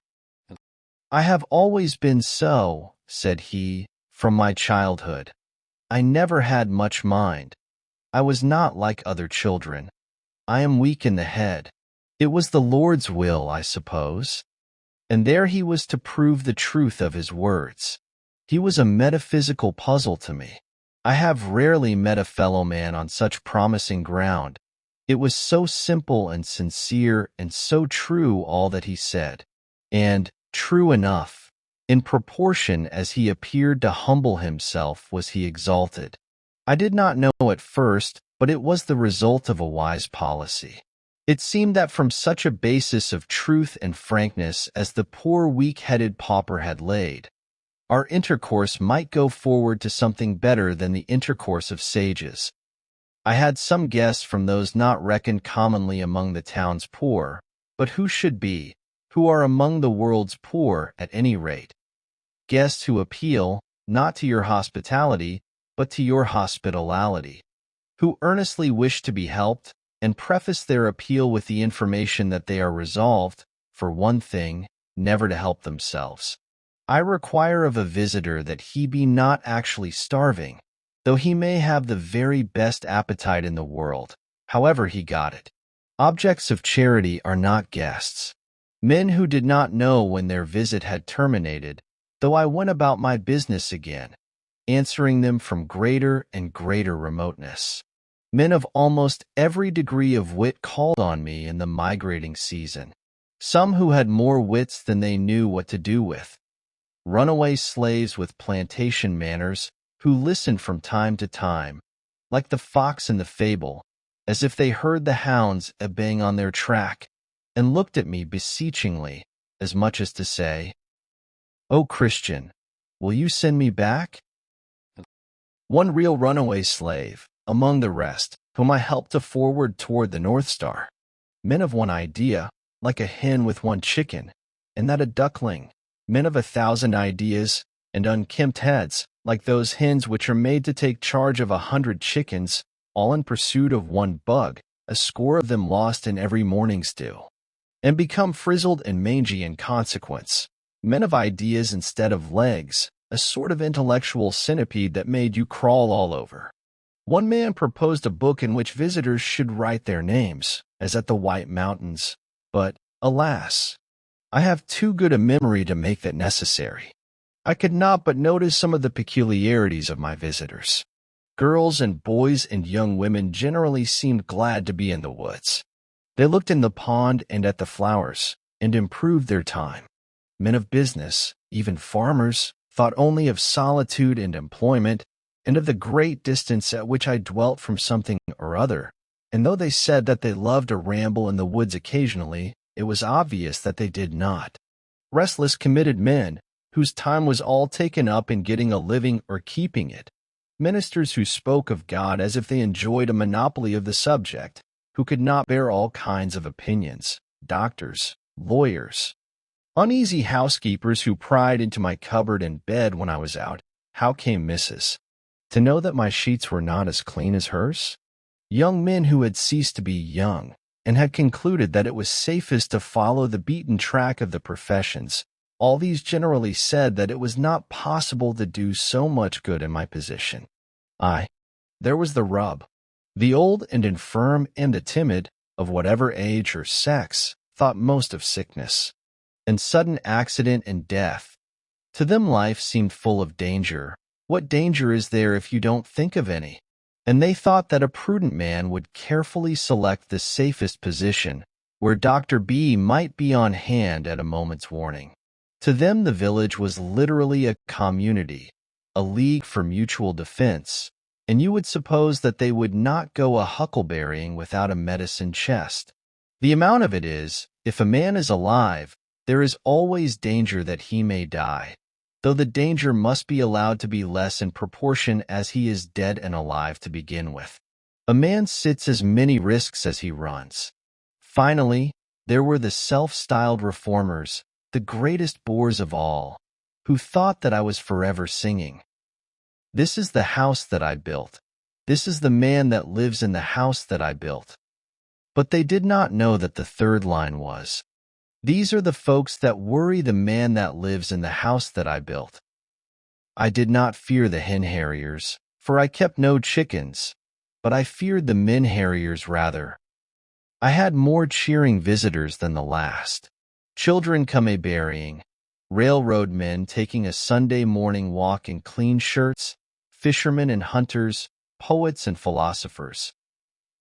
I have always been so, said he, from my childhood. I never had much mind. I was not like other children. I am weak in the head. It was the Lord's will, I suppose. And there he was to prove the truth of his words. He was a metaphysical puzzle to me. I have rarely met a fellow man on such promising ground. It was so simple and sincere and so true all that he said. And, true enough, in proportion as he appeared to humble himself was he exalted. I did not know at first, but it was the result of a wise policy. It seemed that from such a basis of truth and frankness as the poor weak-headed pauper had laid, our intercourse might go forward to something better than the intercourse of sages. I had some guests from those not reckoned commonly among the town's poor, but who should be, who are among the world's poor at any rate. Guests who appeal, not to your hospitality, but to your hospitality, who earnestly wish to be helped, and preface their appeal with the information that they are resolved, for one thing, never to help themselves. I require of a visitor that he be not actually starving, though he may have the very best appetite in the world, however he got it. Objects of charity are not guests. Men who did not know when their visit had terminated, though I went about my business again, answering them from greater and greater remoteness. Men of almost every degree of wit called on me in the migrating season, some who had more wits than they knew what to do with. Runaway slaves with plantation manners, who listened from time to time, like the fox in the fable, as if they heard the hounds at baying on their track, and looked at me beseechingly, as much as to say, "O Christian, will you send me back?" One real runaway slave, among the rest, whom I helped to forward toward the North Star. Men of one idea, like a hen with one chicken, and that a duckling. Men of 1,000 ideas, and unkempt heads, like those hens which are made to take charge of 100 chickens, all in pursuit of one bug, a score of them lost in every morning's dew, and become frizzled and mangy in consequence. Men of ideas instead of legs, a sort of intellectual centipede that made you crawl all over. One man proposed a book in which visitors should write their names, as at the White Mountains, but, alas, I have too good a memory to make that necessary. I could not but notice some of the peculiarities of my visitors. Girls and boys and young women generally seemed glad to be in the woods. They looked in the pond and at the flowers, and improved their time. Men of business, even farmers, thought only of solitude and employment, and of the great distance at which I dwelt from something or other, and though they said that they loved a ramble in the woods occasionally, it was obvious that they did not. Restless, committed men, whose time was all taken up in getting a living or keeping it. Ministers who spoke of God as if they enjoyed a monopoly of the subject, who could not bear all kinds of opinions. Doctors, lawyers. Uneasy housekeepers who pried into my cupboard and bed when I was out. How came Mrs. to know that my sheets were not as clean as hers? Young men who had ceased to be young, and had concluded that it was safest to follow the beaten track of the professions. All these generally said that it was not possible to do so much good in my position. There was the rub. The old and infirm and the timid, of whatever age or sex, thought most of sickness, and sudden accident and death. To them life seemed full of danger. What danger is there if you don't think of any? And they thought that a prudent man would carefully select the safest position, where Dr. B might be on hand at a moment's warning. To them the village was literally a community, a league for mutual defense, and you would suppose that they would not go a huckleberrying without a medicine chest. The amount of it is, if a man is alive, there is always danger that he may die, though the danger must be allowed to be less in proportion as he is dead and alive to begin with. A man sits as many risks as he runs. Finally, there were the self-styled reformers, the greatest bores of all, who thought that I was forever singing, "This is the house that I built. This is the man that lives in the house that I built." But they did not know that the third line was, "These are the folks that worry the man that lives in the house that I built." I did not fear the hen harriers, for I kept no chickens, but I feared the men harriers rather. I had more cheering visitors than the last. Children come a-berrying, railroad men taking a Sunday morning walk in clean shirts, fishermen and hunters, poets and philosophers.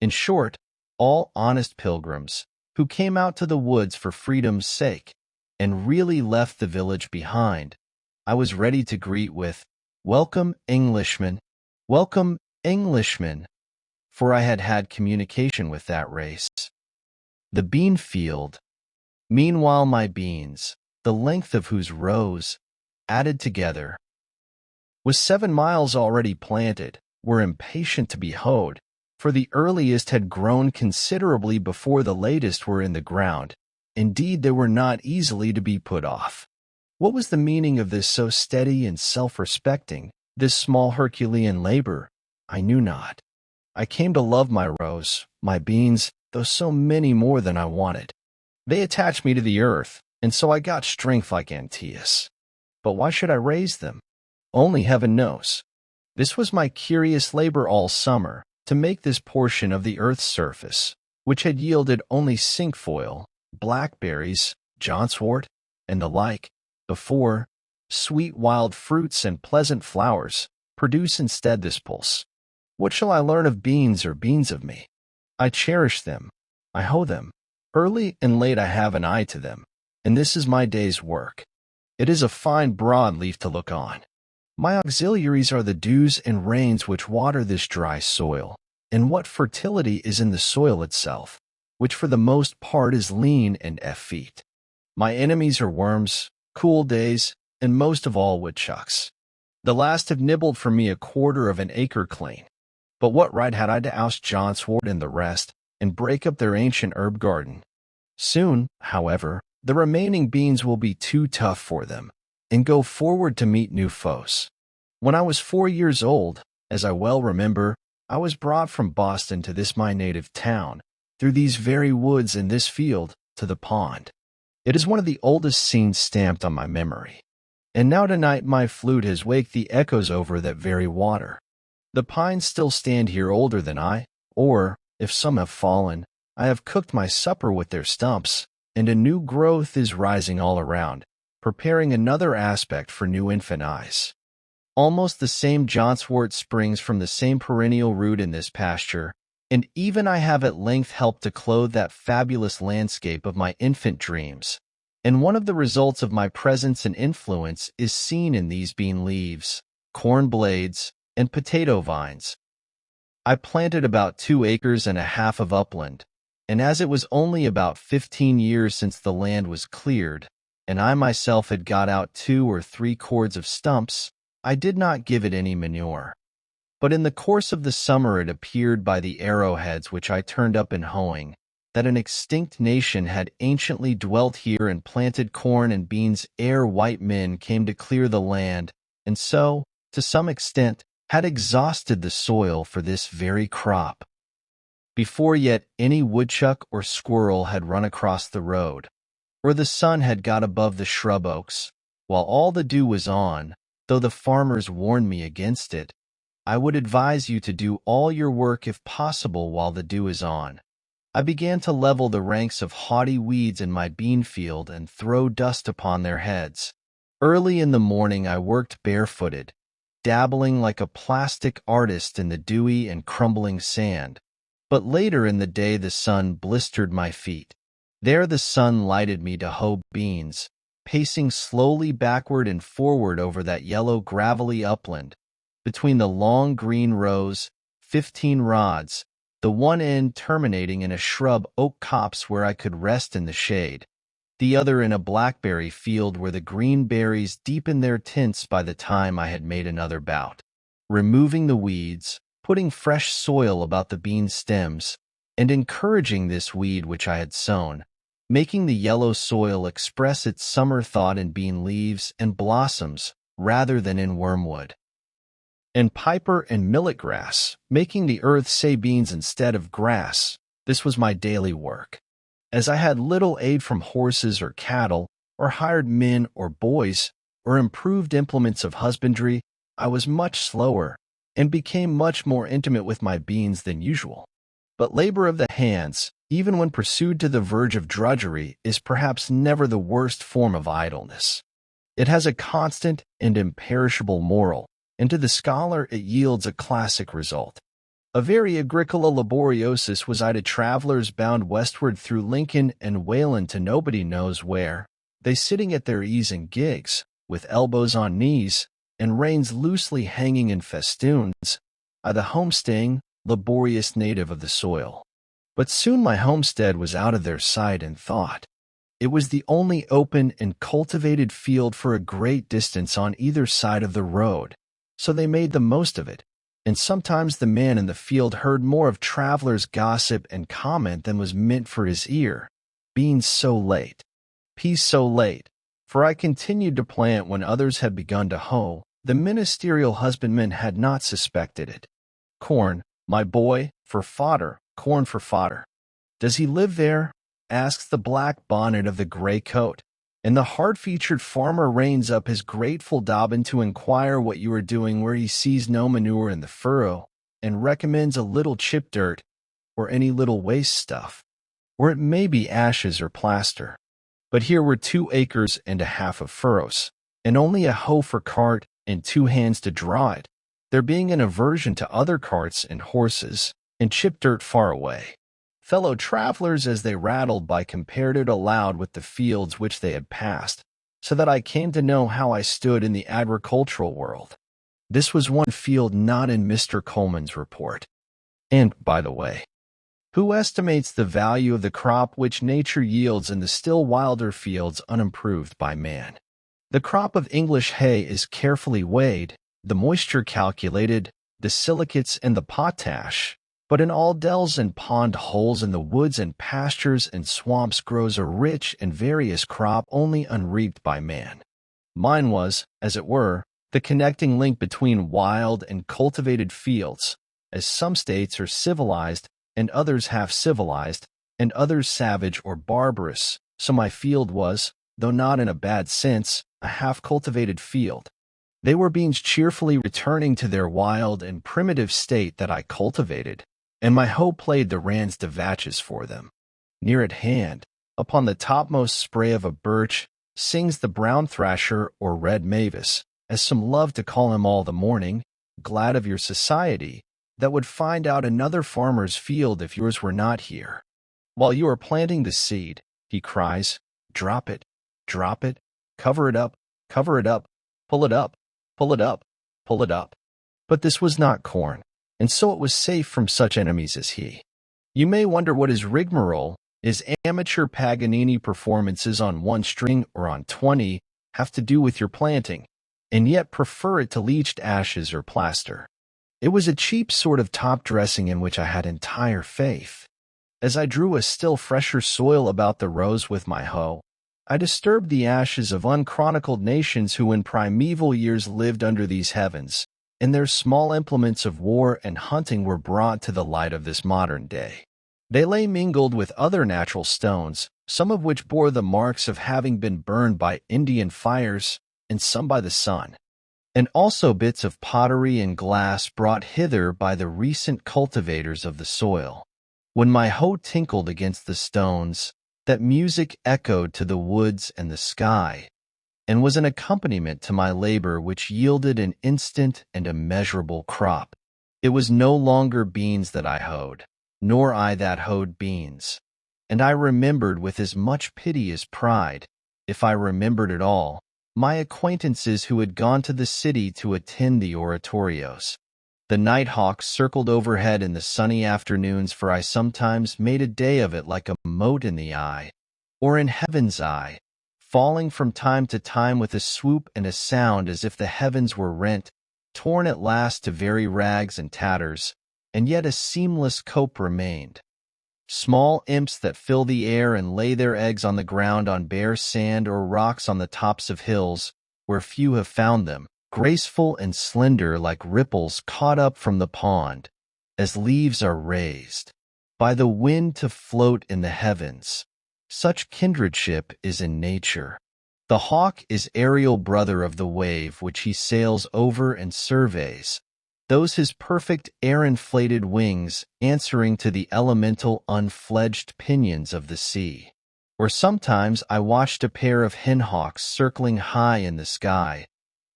In short, all honest pilgrims, who came out to the woods for freedom's sake, and really left the village behind, I was ready to greet with, "Welcome, Englishmen! Welcome, Englishmen!" for I had had communication with that race. The bean field. Meanwhile my beans, the length of whose rows, added together, was 7 miles already planted, were impatient to be hoed, for the earliest had grown considerably before the latest were in the ground. Indeed, they were not easily to be put off. What was the meaning of this so steady and self-respecting, this small Herculean labor? I knew not. I came to love my rows, my beans, though so many more than I wanted. They attached me to the earth, and so I got strength like Antaeus. But why should I raise them? Only heaven knows. This was my curious labor all summer, to make this portion of the earth's surface, which had yielded only cinquefoil, blackberries, johnswort, and the like, before, sweet wild fruits and pleasant flowers, produce instead this pulse. What shall I learn of beans or beans of me? I cherish them, I hoe them. Early and late I have an eye to them, and this is my day's work. It is a fine broad-leaf to look on. My auxiliaries are the dews and rains which water this dry soil, and what fertility is in the soil itself, which for the most part is lean and effete. My enemies are worms, cool days, and most of all woodchucks. The last have nibbled from me 1/4 of an acre clean. But what right had I to oust Johnswort and the rest, and break up their ancient herb garden? Soon, however, the remaining beans will be too tough for them, and go forward to meet new foes. When I was 4 years old, as I well remember, I was brought from Boston to this my native town, through these very woods and this field, to the pond. It is one of the oldest scenes stamped on my memory. And now tonight my flute has waked the echoes over that very water. The pines still stand here older than I, or, if some have fallen, I have cooked my supper with their stumps, and a new growth is rising all around, preparing another aspect for new infant eyes. Almost the same Johnswort springs from the same perennial root in this pasture, and even I have at length helped to clothe that fabulous landscape of my infant dreams, and one of the results of my presence and influence is seen in these bean leaves, corn blades, and potato vines. I planted about 2.5 acres of upland, and as it was only about 15 years since the land was cleared, and I myself had got out 2 or 3 cords of stumps, I did not give it any manure. But in the course of the summer it appeared by the arrowheads which I turned up in hoeing, that an extinct nation had anciently dwelt here and planted corn and beans ere white men came to clear the land, and so, to some extent, had exhausted the soil for this very crop. Before yet any woodchuck or squirrel had run across the road, or the sun had got above the shrub oaks, while all the dew was on, though the farmers warned me against it, I would advise you to do all your work if possible while the dew is on. I began to level the ranks of haughty weeds in my bean field and throw dust upon their heads. Early in the morning I worked barefooted, dabbling like a plastic artist in the dewy and crumbling sand. But later in the day the sun blistered my feet. There the sun lighted me to hoe beans, pacing slowly backward and forward over that yellow gravelly upland, between the long green rows, 15 rods, the one end terminating in a shrub oak copse where I could rest in the shade, the other in a blackberry field where the green berries deepened their tints by the time I had made another bout, removing the weeds, putting fresh soil about the bean stems, and encouraging this weed which I had sown, making the yellow soil express its summer thought in bean leaves and blossoms rather than in wormwood. And piper and millet grass, making the earth say beans instead of grass. This was my daily work. As I had little aid from horses or cattle, or hired men or boys, or improved implements of husbandry, I was much slower, and became much more intimate with my beans than usual. But labor of the hands, even when pursued to the verge of drudgery, is perhaps never the worst form of idleness. It has a constant and imperishable moral, and to the scholar it yields a classic result. A very agricola laboriosus was I to travelers bound westward through Lincoln and Wayland to nobody knows where, they sitting at their ease in gigs, with elbows on knees, and reins loosely hanging in festoons, I the homestaying, laborious native of the soil. But soon my homestead was out of their sight and thought. It was the only open and cultivated field for a great distance on either side of the road, so they made the most of it, and sometimes the man in the field heard more of travelers' gossip and comment than was meant for his ear. Beans so late, peas so late, for I continued to plant when others had begun to hoe. The ministerial husbandman had not suspected it. Corn, my boy, for fodder, corn for fodder. Does he live there? Asks the black bonnet of the gray coat, and the hard-featured farmer reins up his grateful Dobbin to inquire what you are doing where he sees no manure in the furrow, and recommends a little chip dirt, or any little waste stuff, or it may be ashes or plaster. But here were 2.5 acres of furrows, and only a hoe for cart and 2 hands to draw it, there being an aversion to other carts and horses, and chip dirt far away. Fellow travelers as they rattled by compared it aloud with the fields which they had passed, so that I came to know how I stood in the agricultural world. This was one field not in Mr. Coleman's report. And, by the way, who estimates the value of the crop which nature yields in the still wilder fields unimproved by man? The crop of English hay is carefully weighed, the moisture calculated, the silicates and the potash. But in all dells and pond holes in the woods and pastures and swamps grows a rich and various crop only unreaped by man. Mine was, as it were, the connecting link between wild and cultivated fields, as some states are civilized and others half-civilized, and others savage or barbarous, so my field was, though not in a bad sense, a half-cultivated field. They were beings cheerfully returning to their wild and primitive state that I cultivated, and my hoe played the rands de vaches for them. Near at hand, upon the topmost spray of a birch, sings the brown thrasher or red mavis, as some love to call him all the morning, glad of your society, that would find out another farmer's field if yours were not here. While you are planting the seed, he cries, drop it, cover it up, pull it up, pull it up, pull it up. But this was not corn, and so it was safe from such enemies as he. You may wonder what his rigmarole, his amateur Paganini performances on 1 string or on 20, have to do with your planting, and yet prefer it to leached ashes or plaster. It was a cheap sort of top-dressing in which I had entire faith. As I drew a still fresher soil about the rows with my hoe, I disturbed the ashes of unchronicled nations who in primeval years lived under these heavens, and their small implements of war and hunting were brought to the light of this modern day. They lay mingled with other natural stones, some of which bore the marks of having been burned by Indian fires, and some by the sun, and also bits of pottery and glass brought hither by the recent cultivators of the soil. When my hoe tinkled against the stones, that music echoed to the woods and the sky, and was an accompaniment to my labor which yielded an instant and immeasurable crop. It was no longer beans that I hoed, nor I that hoed beans, and I remembered with as much pity as pride, if I remembered at all, my acquaintances who had gone to the city to attend the oratorios. The nighthawks circled overhead in the sunny afternoons, for I sometimes made a day of it like a mote in the eye, or in heaven's eye, falling from time to time with a swoop and a sound as if the heavens were rent, torn at last to very rags and tatters, and yet a seamless cope remained. Small imps that fill the air and lay their eggs on the ground on bare sand or rocks on the tops of hills, where few have found them, graceful and slender like ripples caught up from the pond, as leaves are raised by the wind to float in the heavens. Such kindredship is in nature. The hawk is aerial brother of the wave which he sails over and surveys, those his perfect air-inflated wings answering to the elemental unfledged pinions of the sea. Or sometimes I watched a pair of hen-hawks circling high in the sky,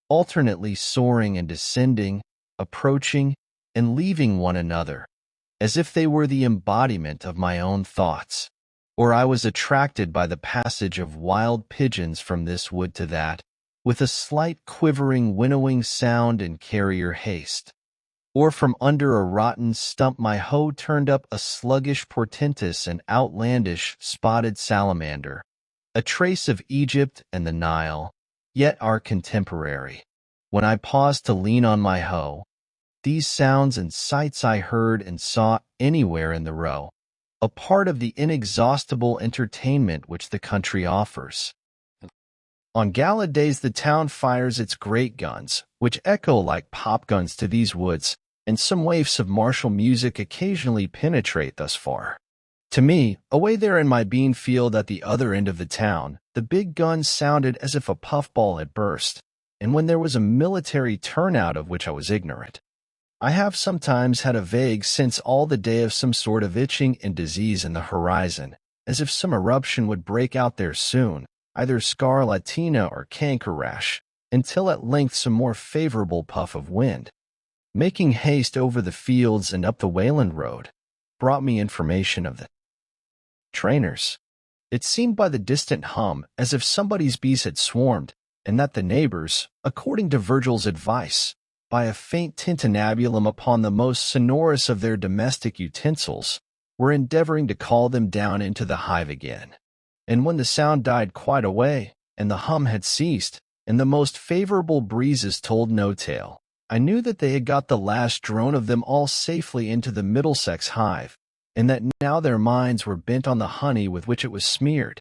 alternately soaring and descending, approaching and leaving one another, as if they were the embodiment of my own thoughts. Or I was attracted by the passage of wild pigeons from this wood to that, with a slight quivering winnowing sound and carrier haste. Or from under a rotten stump my hoe turned up a sluggish, portentous, and outlandish spotted salamander, a trace of Egypt and the Nile, yet our contemporary. When I paused to lean on my hoe, these sounds and sights I heard and saw anywhere in the row, a part of the inexhaustible entertainment which the country offers. On gala days the town fires its great guns, which echo like pop guns to these woods, and some waifs of martial music occasionally penetrate thus far. To me, away there in my bean field at the other end of the town, the big guns sounded as if a puffball had burst, and when there was a military turnout of which I was ignorant. I have sometimes had a vague sense all the day of some sort of itching and disease in the horizon, as if some eruption would break out there soon, either scarlatina or canker rash, until at length some more favorable puff of wind, making haste over the fields and up the Wayland Road, brought me information of the trainers. It seemed by the distant hum as if somebody's bees had swarmed, and that the neighbors, according to Virgil's advice, by a faint tintinnabulum upon the most sonorous of their domestic utensils, were endeavoring to call them down into the hive again. And when the sound died quite away, and the hum had ceased, and the most favorable breezes told no tale, I knew that they had got the last drone of them all safely into the Middlesex hive, and that now their minds were bent on the honey with which it was smeared.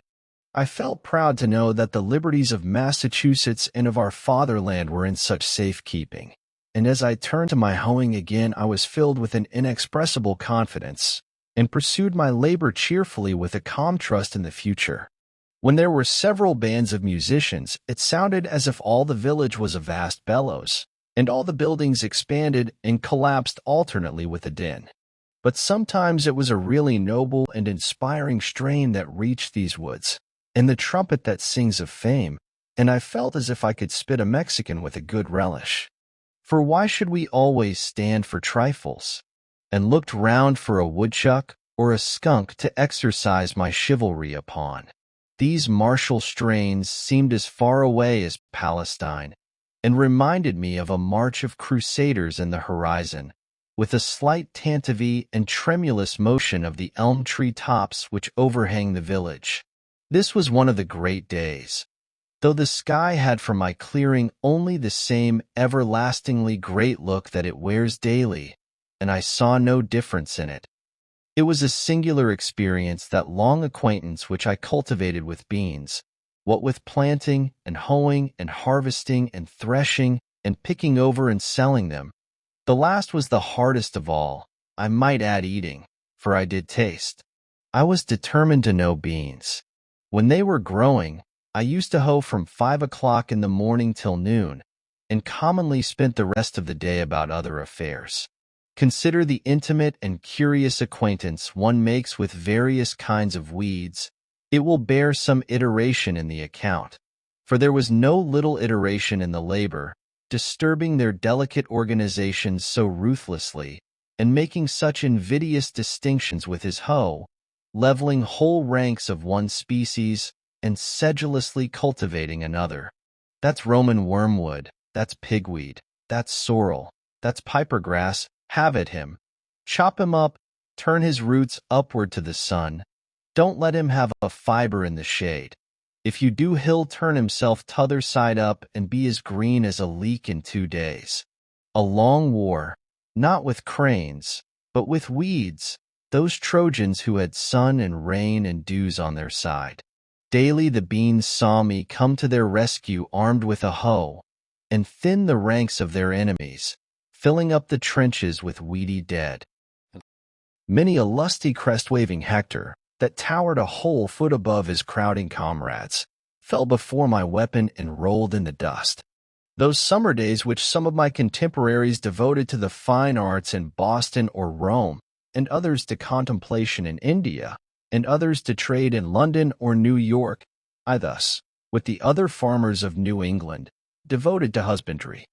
I felt proud to know that the liberties of Massachusetts and of our fatherland were in such safekeeping, and as I turned to my hoeing again I was filled with an inexpressible confidence, and pursued my labor cheerfully with a calm trust in the future. When there were several bands of musicians, it sounded as if all the village was a vast bellows, and all the buildings expanded and collapsed alternately with a din. But sometimes it was a really noble and inspiring strain that reached these woods, and the trumpet that sings of fame, and I felt as if I could spit a Mexican with a good relish. For why should we always stand for trifles? And looked round for a woodchuck or a skunk to exercise my chivalry upon. These martial strains seemed as far away as Palestine, and reminded me of a march of crusaders in the horizon, with a slight tantivy and tremulous motion of the elm tree tops which overhang the village. This was one of the great days, though the sky had for my clearing only the same everlastingly great look that it wears daily, and I saw no difference in it. It was a singular experience, that long acquaintance which I cultivated with beans, what with planting and hoeing and harvesting and threshing and picking over and selling them. The last was the hardest of all, I might add eating, for I did taste. I was determined to know beans. When they were growing, I used to hoe from 5 o'clock in the morning till noon, and commonly spent the rest of the day about other affairs. Consider the intimate and curious acquaintance one makes with various kinds of weeds. It will bear some iteration in the account, for there was no little iteration in the labor, disturbing their delicate organizations so ruthlessly, and making such invidious distinctions with his hoe, leveling whole ranks of one species, and sedulously cultivating another. That's Roman wormwood, that's pigweed, that's sorrel, that's pipergrass. Have at him. Chop him up, turn his roots upward to the sun. Don't let him have a fiber in the shade. If you do, he'll turn himself t'other side up and be as green as a leek in 2 days. A long war, not with cranes, but with weeds, those Trojans who had sun and rain and dews on their side. Daily the beans saw me come to their rescue armed with a hoe, and thin the ranks of their enemies, filling up the trenches with weedy dead. Many a lusty crest-waving Hector, that towered a whole foot above his crowding comrades, fell before my weapon and rolled in the dust. Those summer days which some of my contemporaries devoted to the fine arts in Boston or Rome, and others to contemplation in India, and others to trade in London or New York, I thus, with the other farmers of New England, devoted to husbandry.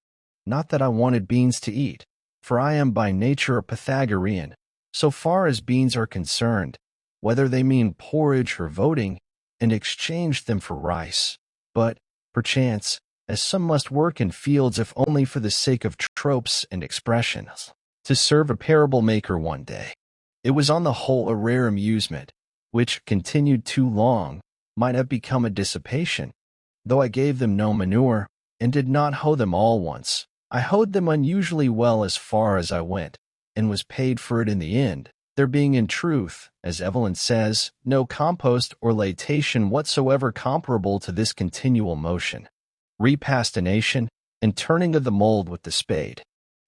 Not that I wanted beans to eat, for I am by nature a Pythagorean, so far as beans are concerned, whether they mean porridge or voting, and exchanged them for rice. But, perchance, as some must work in fields if only for the sake of tropes and expressions, to serve a parable maker one day, it was on the whole a rare amusement, which, continued too long, might have become a dissipation. Though I gave them no manure, and did not hoe them all once, I hoed them unusually well as far as I went, and was paid for it in the end, there being in truth, as Evelyn says, no compost or laitation whatsoever comparable to this continual motion, repastination, and turning of the mold with the spade.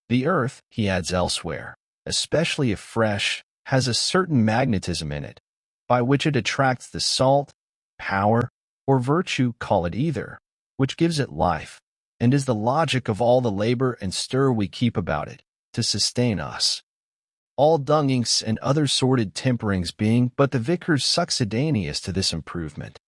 The earth, he adds elsewhere, especially if fresh, has a certain magnetism in it, by which it attracts the salt, power, or virtue, call it either, which gives it life, and is the logic of all the labor and stir we keep about it, to sustain us. All dungings and other sordid temperings being but the vicar's succedaneous to this improvement.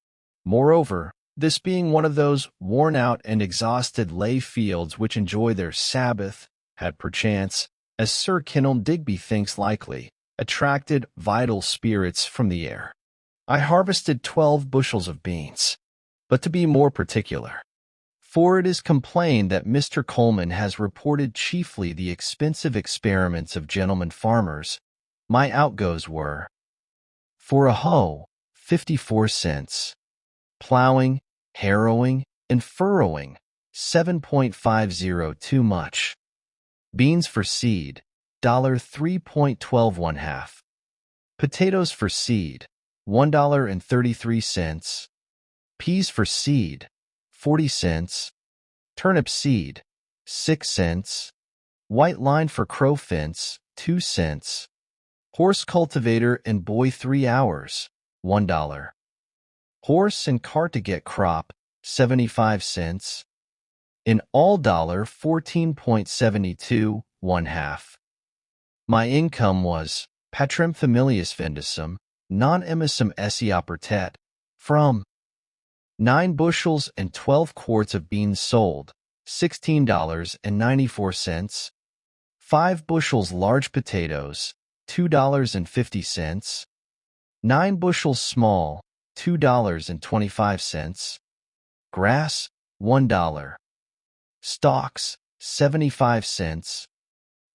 Moreover, this being one of those worn-out and exhausted lay fields which enjoy their Sabbath, had perchance, as Sir Kenelm Digby thinks likely, attracted vital spirits from the air. I harvested 12 bushels of beans. But to be more particular, For it is complained that Mr. Coleman has reported chiefly the expensive experiments of gentlemen farmers. My outgoes were: for a hoe, 54 cents. Plowing, harrowing, and furrowing, 7.50 too much. Beans for seed, $3.12 Potatoes for seed, $1.33. Peas for seed, 40 cents. Turnip seed, 6 cents. White line for crow fence, 2 cents. Horse cultivator and boy 3 hours, $1. Horse and cart to get crop, 75 cents. In all $14.72, 1/2. My income was patrem familias vendicum, non emissum esse opertet, from 9 bushels and 12 quarts of beans sold, $16.94. 5 bushels large potatoes, $2.50. 9 bushels small, $2.25. Grass, $1. Stalks, 75 cents.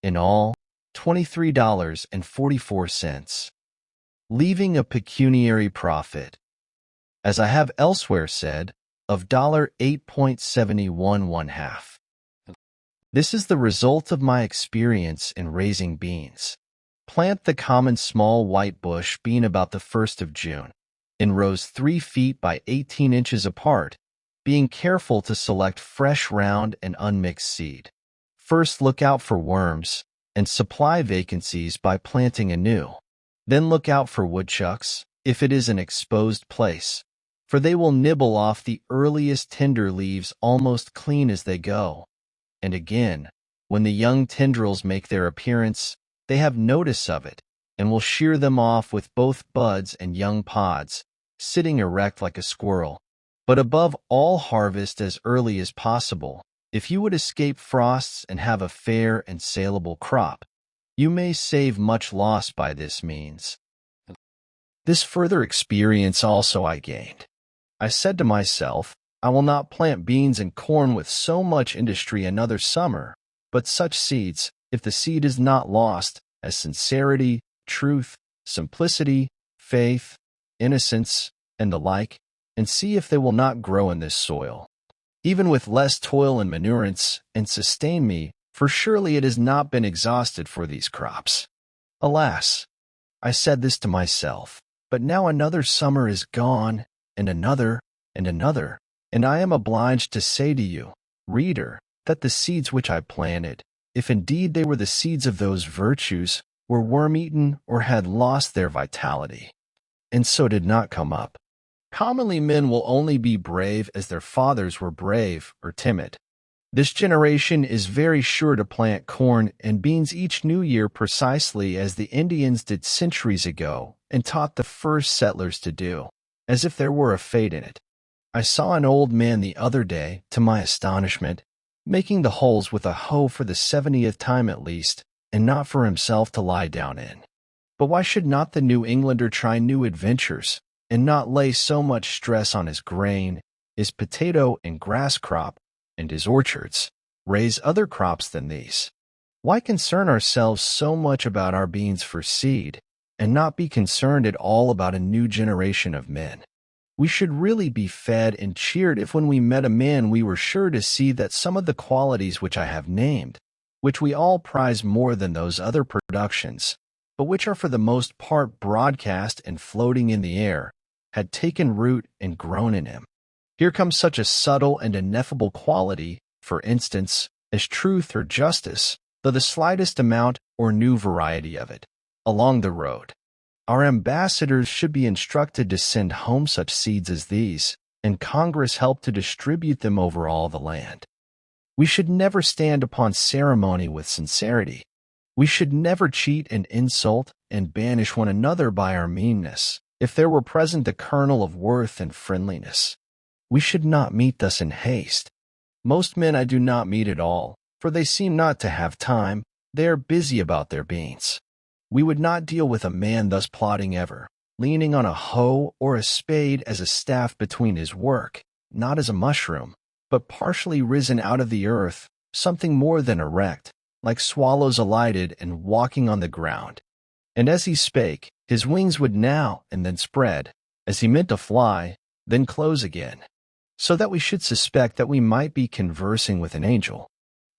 In all, $23.44. Leaving a pecuniary profit, as I have elsewhere said, of $8.71 1/2. This is the result of my experience in raising beans. Plant the common small white bush bean about the 1st of June, in rows 3 feet by 18 inches apart, being careful to select fresh round and unmixed seed. First look out for worms, and supply vacancies by planting anew. Then look out for woodchucks, if it is an exposed place, for they will nibble off the earliest tender leaves almost clean as they go. And again, when the young tendrils make their appearance, they have notice of it, and will shear them off with both buds and young pods, sitting erect like a squirrel. But above all, harvest as early as possible. If you would escape frosts and have a fair and saleable crop, you may save much loss by this means. This further experience also I gained. I said to myself, I will not plant beans and corn with so much industry another summer, but such seeds, if the seed is not lost, as sincerity, truth, simplicity, faith, innocence, and the like, and see if they will not grow in this soil, even with less toil and manurance, and sustain me, for surely it has not been exhausted for these crops. Alas, I said this to myself, but now another summer is gone, and another, and I am obliged to say to you, reader, that the seeds which I planted, if indeed they were the seeds of those virtues, were worm-eaten or had lost their vitality, and so did not come up. Commonly men will only be brave as their fathers were brave or timid. This generation is very sure to plant corn and beans each new year precisely as the Indians did centuries ago and taught the first settlers to do, as if there were a fate in it. I saw an old man the other day, to my astonishment, making the holes with a hoe for the 70th time at least, and not for himself to lie down in. But why should not the New Englander try new adventures, and not lay so much stress on his grain, his potato and grass crop, and his orchards, raise other crops than these? Why concern ourselves so much about our beans for seed, and not be concerned at all about a new generation of men? We should really be fed and cheered if when we met a man we were sure to see that some of the qualities which I have named, which we all prize more than those other productions, but which are for the most part broadcast and floating in the air, had taken root and grown in him. Here comes such a subtle and ineffable quality, for instance, as truth or justice, though the slightest amount or new variety of it, along the road. Our ambassadors should be instructed to send home such seeds as these, and Congress help to distribute them over all the land. We should never stand upon ceremony with sincerity. We should never cheat and insult and banish one another by our meanness, if there were present the kernel of worth and friendliness. We should not meet thus in haste. Most men I do not meet at all, for they seem not to have time. They are busy about their beans. We would not deal with a man thus plodding ever, leaning on a hoe or a spade as a staff between his work, not as a mushroom, but partially risen out of the earth, something more than erect, like swallows alighted and walking on the ground. And as he spake, his wings would now and then spread, as he meant to fly, then close again, so that we should suspect that we might be conversing with an angel.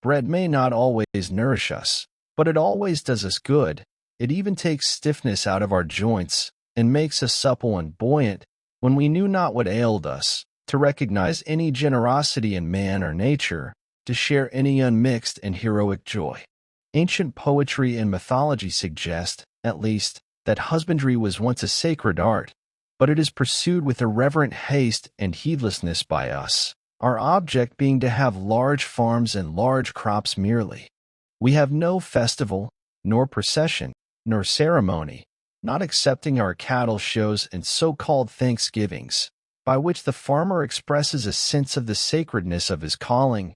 Bread may not always nourish us, but it always does us good. It even takes stiffness out of our joints and makes us supple and buoyant when we knew not what ailed us, to recognize any generosity in man or nature, to share any unmixed and heroic joy. Ancient poetry and mythology suggest, at least, that husbandry was once a sacred art, but it is pursued with irreverent haste and heedlessness by us, our object being to have large farms and large crops merely. We have no festival, nor procession, nor ceremony, not excepting our cattle shows and so-called thanksgivings, by which the farmer expresses a sense of the sacredness of his calling,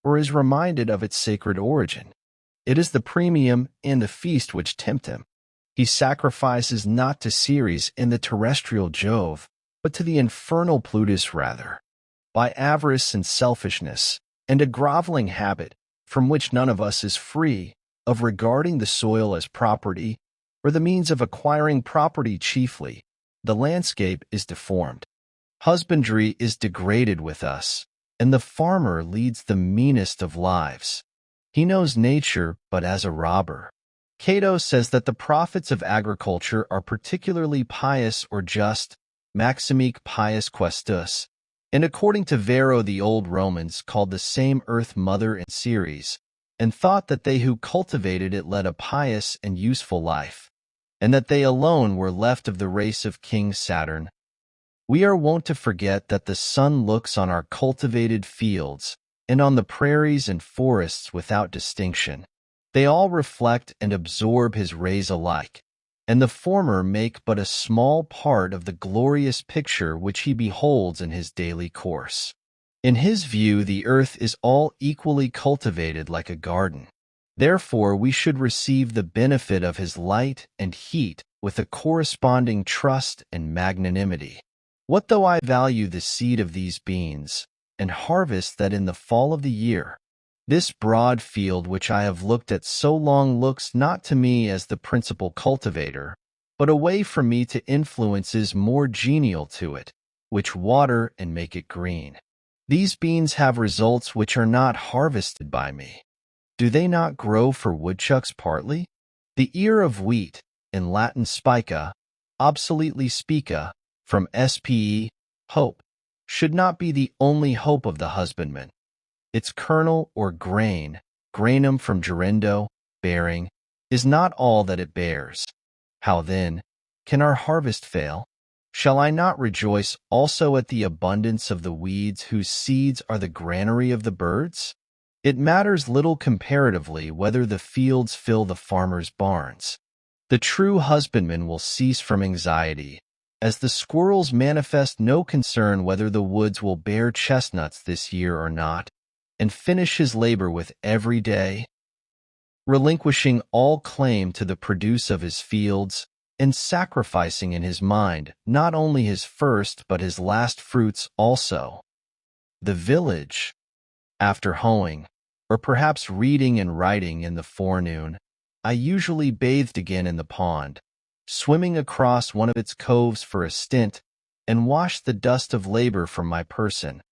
or is reminded of its sacred origin. It is the premium and the feast which tempt him. He sacrifices not to Ceres and the terrestrial Jove, but to the infernal Plutus rather, by avarice and selfishness, and a groveling habit, from which none of us is free, of regarding the soil as property, or the means of acquiring property chiefly, the landscape is deformed. Husbandry is degraded with us, and the farmer leads the meanest of lives. He knows nature but as a robber. Cato says that the prophets of agriculture are particularly pious or just, maximique pius questus, and according to Varro the old Romans called the same earth mother and Ceres, and thought that they who cultivated it led a pious and useful life, and that they alone were left of the race of King Saturn. We are wont to forget that the sun looks on our cultivated fields and on the prairies and forests without distinction. They all reflect and absorb his rays alike, and the former make but a small part of the glorious picture which he beholds in his daily course. In his view, the earth is all equally cultivated like a garden. Therefore, we should receive the benefit of his light and heat with a corresponding trust and magnanimity. What though I value the seed of these beans, and harvest that in the fall of the year? This broad field which I have looked at so long looks not to me as the principal cultivator, but away from me to influences more genial to it, which water and make it green. These beans have results which are not harvested by me. Do they not grow for woodchucks partly? The ear of wheat, in Latin spica, obsoletely spica, from spe, hope, should not be the only hope of the husbandman. Its kernel or grain, granum from gerendo, bearing, is not all that it bears. How then can our harvest fail? Shall I not rejoice also at the abundance of the weeds whose seeds are the granary of the birds? It matters little comparatively whether the fields fill the farmer's barns. The true husbandman will cease from anxiety, as the squirrels manifest no concern whether the woods will bear chestnuts this year or not, and finish his labor with every day, relinquishing all claim to the produce of his fields, and sacrificing in his mind not only his first but his last fruits also. The village, after hoeing, or perhaps reading and writing in the forenoon, I usually bathed again in the pond, swimming across one of its coves for a stint, and washed the dust of labor from my person,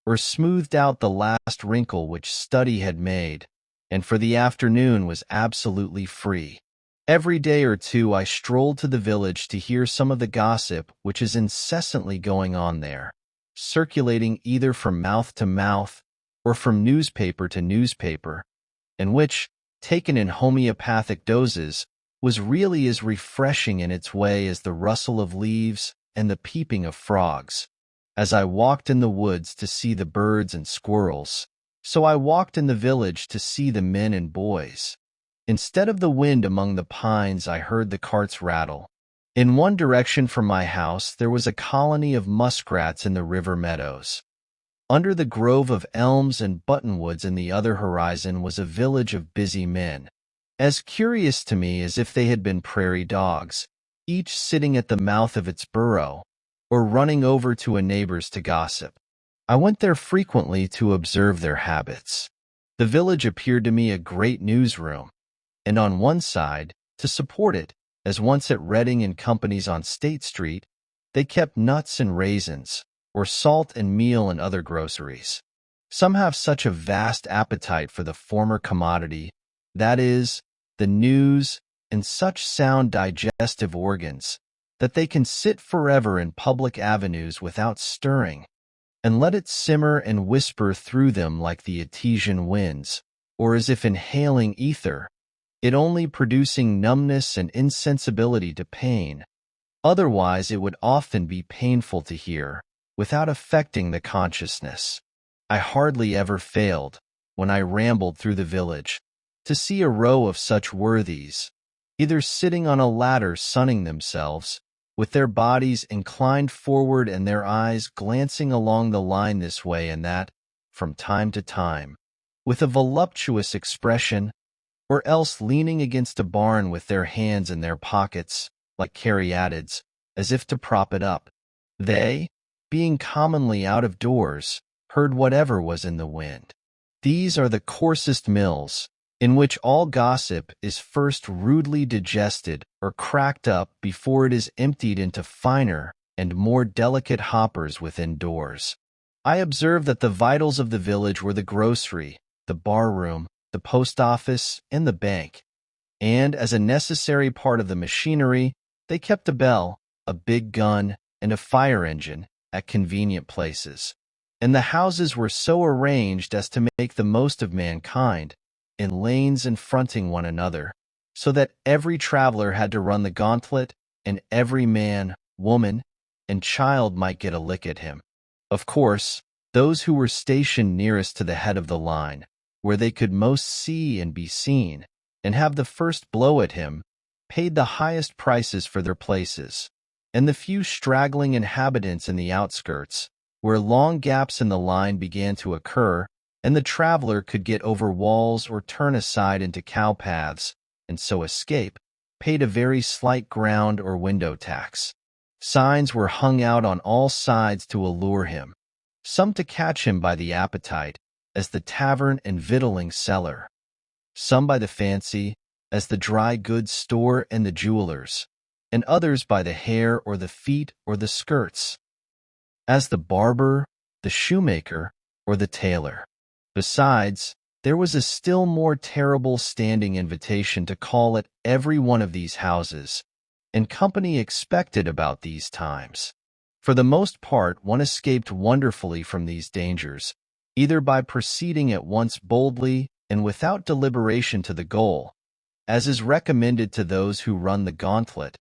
or smoothed out the last wrinkle which study had made, and for the afternoon was absolutely free. Every day or two I strolled to the village to hear some of the gossip which is incessantly going on there, circulating either from mouth to mouth or from newspaper to newspaper, and which, taken in homeopathic doses, was really as refreshing in its way as the rustle of leaves and the peeping of frogs. As I walked in the woods to see the birds and squirrels, so I walked in the village to see the men and boys. Instead of the wind among the pines, I heard the carts rattle. In one direction from my house there was a colony of muskrats in the river meadows. Under the grove of elms and buttonwoods in the other horizon was a village of busy men, as curious to me as if they had been prairie dogs, each sitting at the mouth of its burrow, or running over to a neighbor's to gossip. I went there frequently to observe their habits. The village appeared to me a great newsroom, and on one side, to support it, as once at Redding and Company's on State Street, they kept nuts and raisins, or salt and meal and other groceries. Some have such a vast appetite for the former commodity, that is, the news, and such sound digestive organs, that they can sit forever in public avenues without stirring, and let it simmer and whisper through them like the Etesian winds, or as if inhaling ether, it only producing numbness and insensibility to pain. Otherwise it would often be painful to hear, without affecting the consciousness. I hardly ever failed, when I rambled through the village, to see a row of such worthies, either sitting on a ladder sunning themselves, with their bodies inclined forward and their eyes glancing along the line this way and that, from time to time, with a voluptuous expression, or else leaning against a barn with their hands in their pockets, like caryatids, as if to prop it up. They, being commonly out of doors, heard whatever was in the wind. These are the coarsest mills, in which all gossip is first rudely digested or cracked up before it is emptied into finer and more delicate hoppers within doors. I observed that the vitals of the village were the grocery, the bar-room, the post office, and the bank, and as a necessary part of the machinery, they kept a bell, a big gun, and a fire engine at convenient places. And the houses were so arranged as to make the most of mankind, in lanes and fronting one another, so that every traveler had to run the gauntlet, and every man, woman, and child might get a lick at him. Of course, those who were stationed nearest to the head of the line, where they could most see and be seen, and have the first blow at him, paid the highest prices for their places, and the few straggling inhabitants in the outskirts, where long gaps in the line began to occur, and the traveler could get over walls or turn aside into cow paths, and so escape, paid a very slight ground or window tax. Signs were hung out on all sides to allure him, some to catch him by the appetite, as the tavern and victualling cellar, some by the fancy, as the dry goods store and the jewelers, and others by the hair or the feet or the skirts, as the barber, the shoemaker, or the tailor. Besides, there was a still more terrible standing invitation to call at every one of these houses, and company expected about these times. For the most part, one escaped wonderfully from these dangers, either by proceeding at once boldly and without deliberation to the goal, as is recommended to those who run the gauntlet,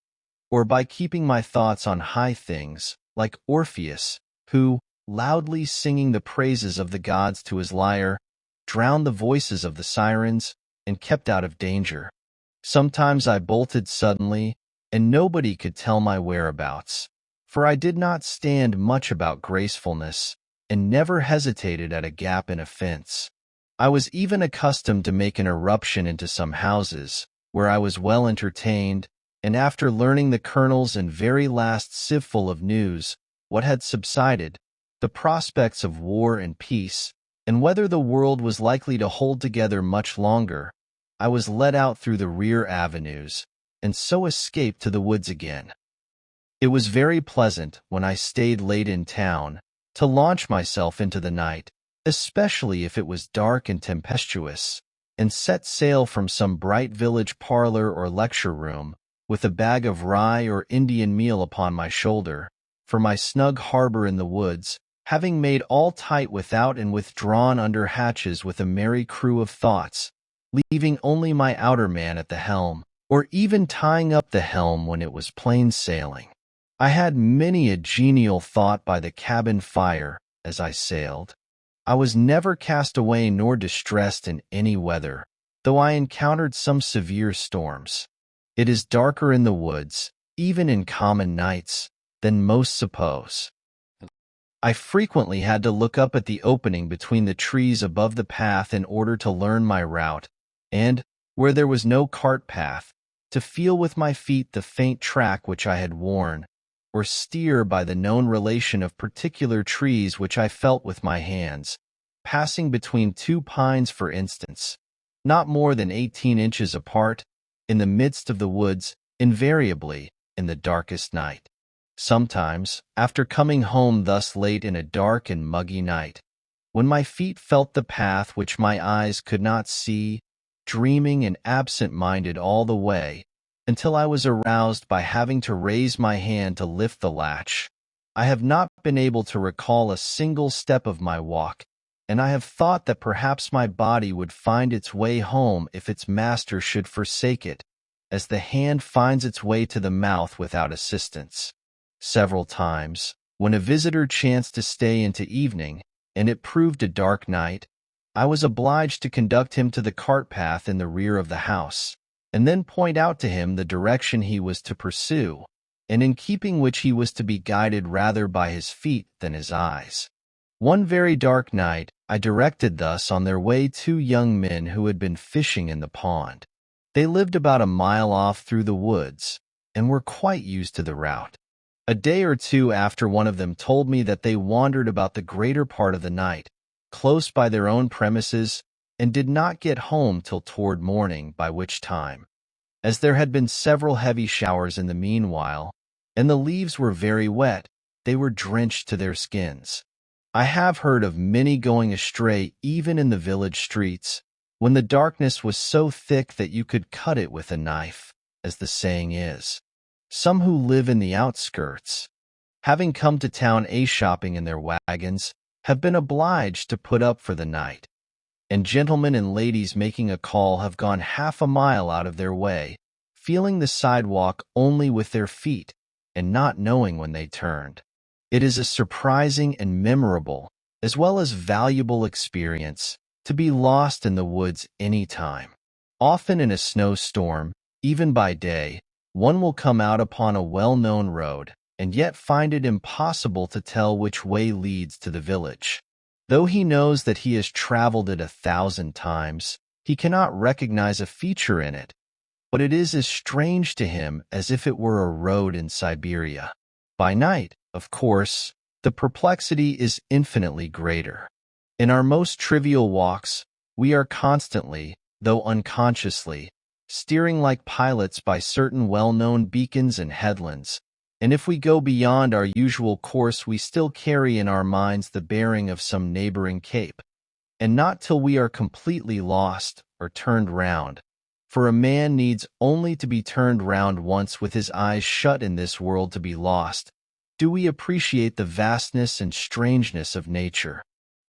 or by keeping my thoughts on high things, like Orpheus, who, loudly singing the praises of the gods to his lyre, drowned the voices of the sirens, and kept out of danger. Sometimes I bolted suddenly, and nobody could tell my whereabouts, for I did not stand much about gracefulness, and never hesitated at a gap in a fence. I was even accustomed to make an irruption into some houses, where I was well entertained, and after learning the colonel's and very last sieveful of news, what had subsided, the prospects of war and peace, and whether the world was likely to hold together much longer, I was led out through the rear avenues, and so escaped to the woods again. It was very pleasant, when I stayed late in town, to launch myself into the night, especially if it was dark and tempestuous, and set sail from some bright village parlor or lecture room, with a bag of rye or Indian meal upon my shoulder, for my snug harbor in the woods, having made all tight without and withdrawn under hatches with a merry crew of thoughts, leaving only my outer man at the helm, or even tying up the helm when it was plain sailing. I had many a genial thought by the cabin fire as I sailed. I was never cast away nor distressed in any weather, though I encountered some severe storms. It is darker in the woods, even in common nights, than most suppose. I frequently had to look up at the opening between the trees above the path in order to learn my route, and, where there was no cart path, to feel with my feet the faint track which I had worn, or steer by the known relation of particular trees which I felt with my hands, passing between two pines, for instance, not more than 18 inches apart, in the midst of the woods, invariably in the darkest night. Sometimes, after coming home thus late in a dark and muggy night, when my feet felt the path which my eyes could not see, dreaming and absent-minded all the way, until I was aroused by having to raise my hand to lift the latch, I have not been able to recall a single step of my walk, and I have thought that perhaps my body would find its way home if its master should forsake it, as the hand finds its way to the mouth without assistance. Several times, when a visitor chanced to stay into evening, and it proved a dark night, I was obliged to conduct him to the cart path in the rear of the house, and then point out to him the direction he was to pursue, and in keeping which he was to be guided rather by his feet than his eyes. One very dark night, I directed thus on their way two young men who had been fishing in the pond. They lived about a mile off through the woods, and were quite used to the route. A day or two after, one of them told me that they wandered about the greater part of the night, close by their own premises, and did not get home till toward morning, by which time, as there had been several heavy showers in the meanwhile, and the leaves were very wet, they were drenched to their skins. I have heard of many going astray even in the village streets, when the darkness was so thick that you could cut it with a knife, as the saying is. Some who live in the outskirts, having come to town shopping in their wagons, have been obliged to put up for the night, and gentlemen and ladies making a call have gone half a mile out of their way, feeling the sidewalk only with their feet, and not knowing when they turned. It is a surprising and memorable, as well as valuable experience, to be lost in the woods any time. Often in a snowstorm, even by day, one will come out upon a well-known road, and yet find it impossible to tell which way leads to the village. Though he knows that he has traveled it 1,000 times, he cannot recognize a feature in it, but it is as strange to him as if it were a road in Siberia. By night, of course, the perplexity is infinitely greater. In our most trivial walks, we are constantly, though unconsciously, steering like pilots by certain well-known beacons and headlands, and if we go beyond our usual course we still carry in our minds the bearing of some neighboring cape, and not till we are completely lost or turned round, for a man needs only to be turned round once with his eyes shut in this world to be lost, do we appreciate the vastness and strangeness of nature.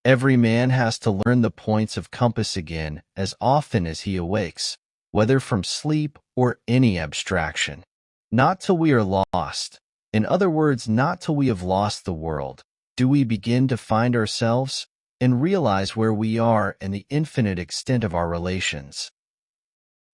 Every man has to learn the points of compass again as often as he awakes, whether from sleep or any abstraction. Not till we are lost, in other words, not till we have lost the world, do we begin to find ourselves and realize where we are and the infinite extent of our relations.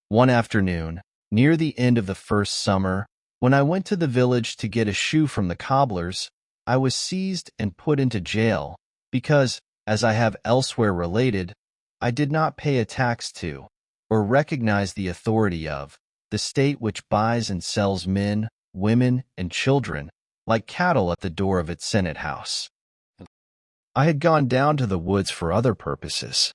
One afternoon, near the end of the first summer, when I went to the village to get a shoe from the cobbler's, I was seized and put into jail because, as I have elsewhere related, I did not pay a tax to, or recognize the authority of, the state which buys and sells men, women, and children like cattle at the door of its senate house. I had gone down to the woods for other purposes,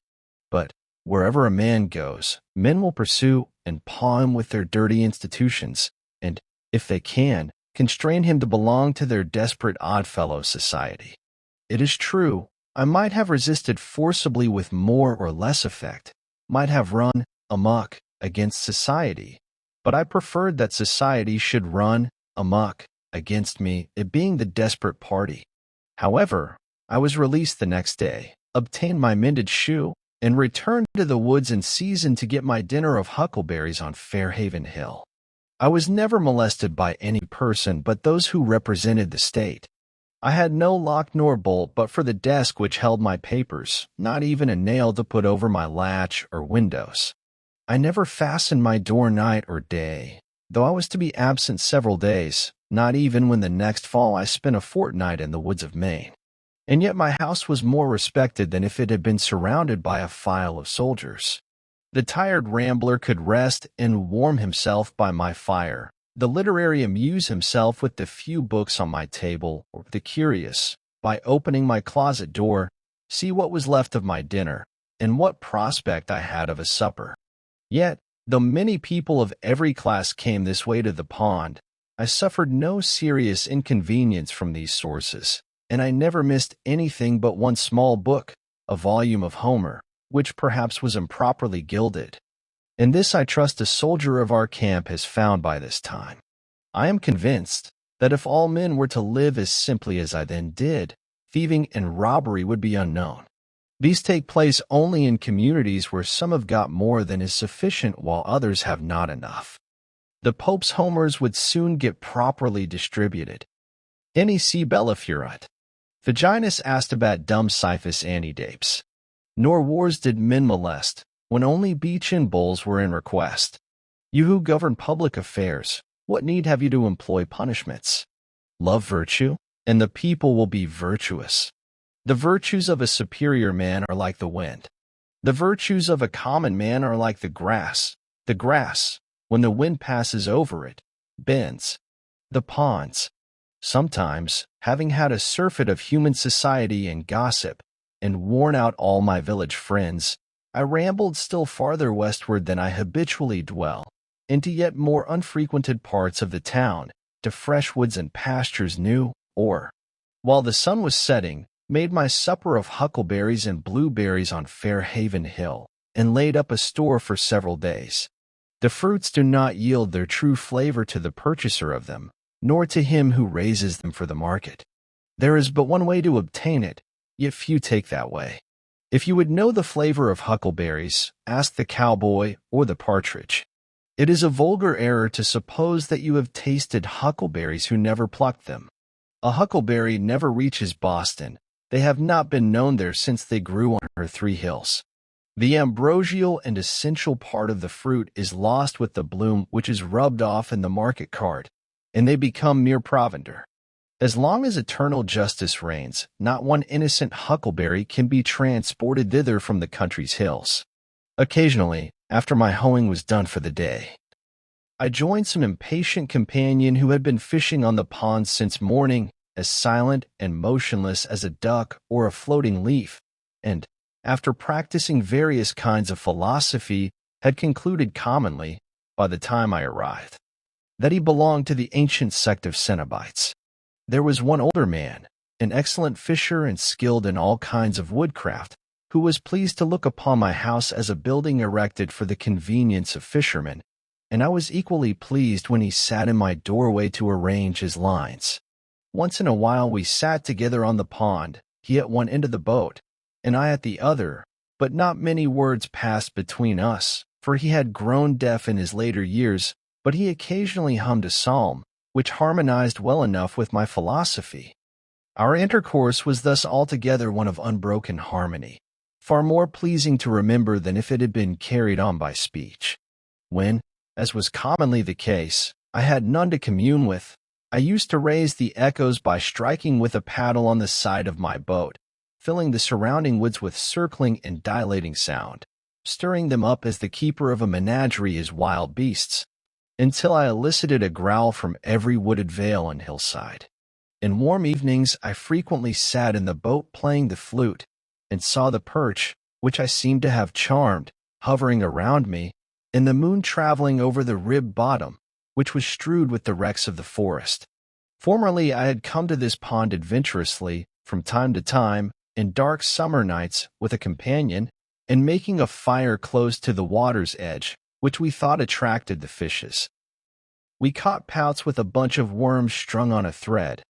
but wherever a man goes, men will pursue and paw him with their dirty institutions, and, if they can, constrain him to belong to their desperate oddfellow society. It is true, I might have resisted forcibly with more or less effect, might have run amok against society, but I preferred that society should run amok against me, it being the desperate party. However, I was released the next day, obtained my mended shoe, and returned to the woods in season to get my dinner of huckleberries on Fairhaven Hill. I was never molested by any person but those who represented the state. I had no lock nor bolt but for the desk which held my papers, not even a nail to put over my latch or windows. I never fastened my door night or day, though I was to be absent several days, not even when the next fall I spent a fortnight in the woods of Maine. And yet my house was more respected than if it had been surrounded by a file of soldiers. The tired rambler could rest and warm himself by my fire, the literary amuse himself with the few books on my table, or the curious, by opening my closet door, see what was left of my dinner, and what prospect I had of a supper. Yet, though many people of every class came this way to the pond, I suffered no serious inconvenience from these sources, and I never missed anything but one small book, a volume of Homer, which perhaps was improperly gilded. And this I trust a soldier of our camp has found by this time. I am convinced that if all men were to live as simply as I then did, thieving and robbery would be unknown. These take place only in communities where some have got more than is sufficient while others have not enough. The Pope's Homers would soon get properly distributed. Nec Bellafurat. Vaginus astabat dum siphus antedapes. Nor wars did men molest, when only beech and bulls were in request. You who govern public affairs, what need have you to employ punishments? Love virtue, and the people will be virtuous. The virtues of a superior man are like the wind. The virtues of a common man are like the grass. The grass, when the wind passes over it, bends. The ponds. Sometimes, having had a surfeit of human society and gossip, and worn out all my village friends, I rambled still farther westward than I habitually dwell, into yet more unfrequented parts of the town, to fresh woods and pastures new, or, while the sun was setting, made my supper of huckleberries and blueberries on Fairhaven Hill, and laid up a store for several days. The fruits do not yield their true flavor to the purchaser of them, nor to him who raises them for the market. There is but one way to obtain it, yet few take that way. If you would know the flavor of huckleberries, ask the cowboy or the partridge. It is a vulgar error to suppose that you have tasted huckleberries who never plucked them. A huckleberry never reaches Boston. They have not been known there since they grew on her 3 hills. The ambrosial and essential part of the fruit is lost with the bloom, which is rubbed off in the market cart, and they become mere provender. As long as eternal justice reigns, not one innocent huckleberry can be transported thither from the country's hills. Occasionally, after my hoeing was done for the day, I joined some impatient companion who had been fishing on the pond since morning, as silent and motionless as a duck or a floating leaf, and, after practicing various kinds of philosophy, had concluded commonly, by the time I arrived, that he belonged to the ancient sect of Cenobites. There was one older man, an excellent fisher and skilled in all kinds of woodcraft, who was pleased to look upon my house as a building erected for the convenience of fishermen, and I was equally pleased when he sat in my doorway to arrange his lines. Once in a while we sat together on the pond, he at one end of the boat, and I at the other, but not many words passed between us, for he had grown deaf in his later years, but he occasionally hummed a psalm, which harmonized well enough with my philosophy. Our intercourse was thus altogether one of unbroken harmony, far more pleasing to remember than if it had been carried on by speech. When, as was commonly the case, I had none to commune with, I used to raise the echoes by striking with a paddle on the side of my boat, filling the surrounding woods with circling and dilating sound, stirring them up as the keeper of a menagerie is wild beasts, until I elicited a growl from every wooded vale and hillside. In warm evenings I frequently sat in the boat playing the flute, and saw the perch, which I seemed to have charmed, hovering around me, and the moon traveling over the ribbed bottom, which was strewed with the wrecks of the forest. Formerly I had come to this pond adventurously, from time to time, in dark summer nights, with a companion, and making a fire close to the water's edge, which we thought attracted the fishes. We caught pouts with a bunch of worms strung on a thread,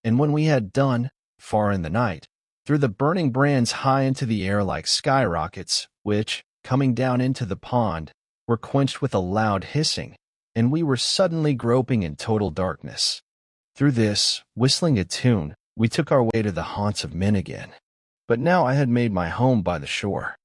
and when we had done, far in the night, threw the burning brands high into the air like skyrockets, which, coming down into the pond, were quenched with a loud hissing, and we were suddenly groping in total darkness. Through this, whistling a tune, we took our way to the haunts of men again. But now I had made my home by the shore.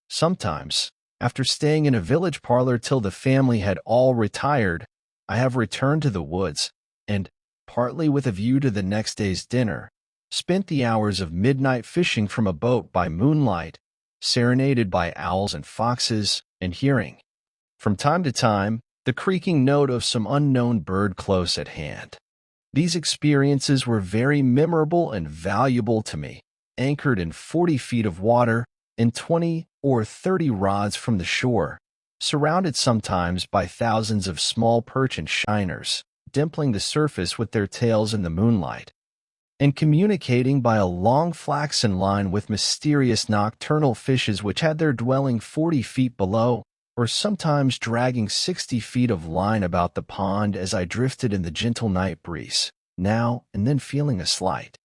Sometimes, after staying in a village parlor till the family had all retired, I have returned to the woods, and, partly with a view to the next day's dinner, spent the hours of midnight fishing from a boat by moonlight, serenaded by owls and foxes, and hearing, from time to time, the creaking note of some unknown bird close at hand. These experiences were very memorable and valuable to me, anchored in 40 feet of water and 20 or 30 rods from the shore, surrounded sometimes by thousands of small perch and shiners, dimpling the surface with their tails in the moonlight, and communicating by a long flaxen line with mysterious nocturnal fishes which had their dwelling 40 feet below, or sometimes dragging 60 feet of line about the pond as I drifted in the gentle night breeze, now and then feeling a slight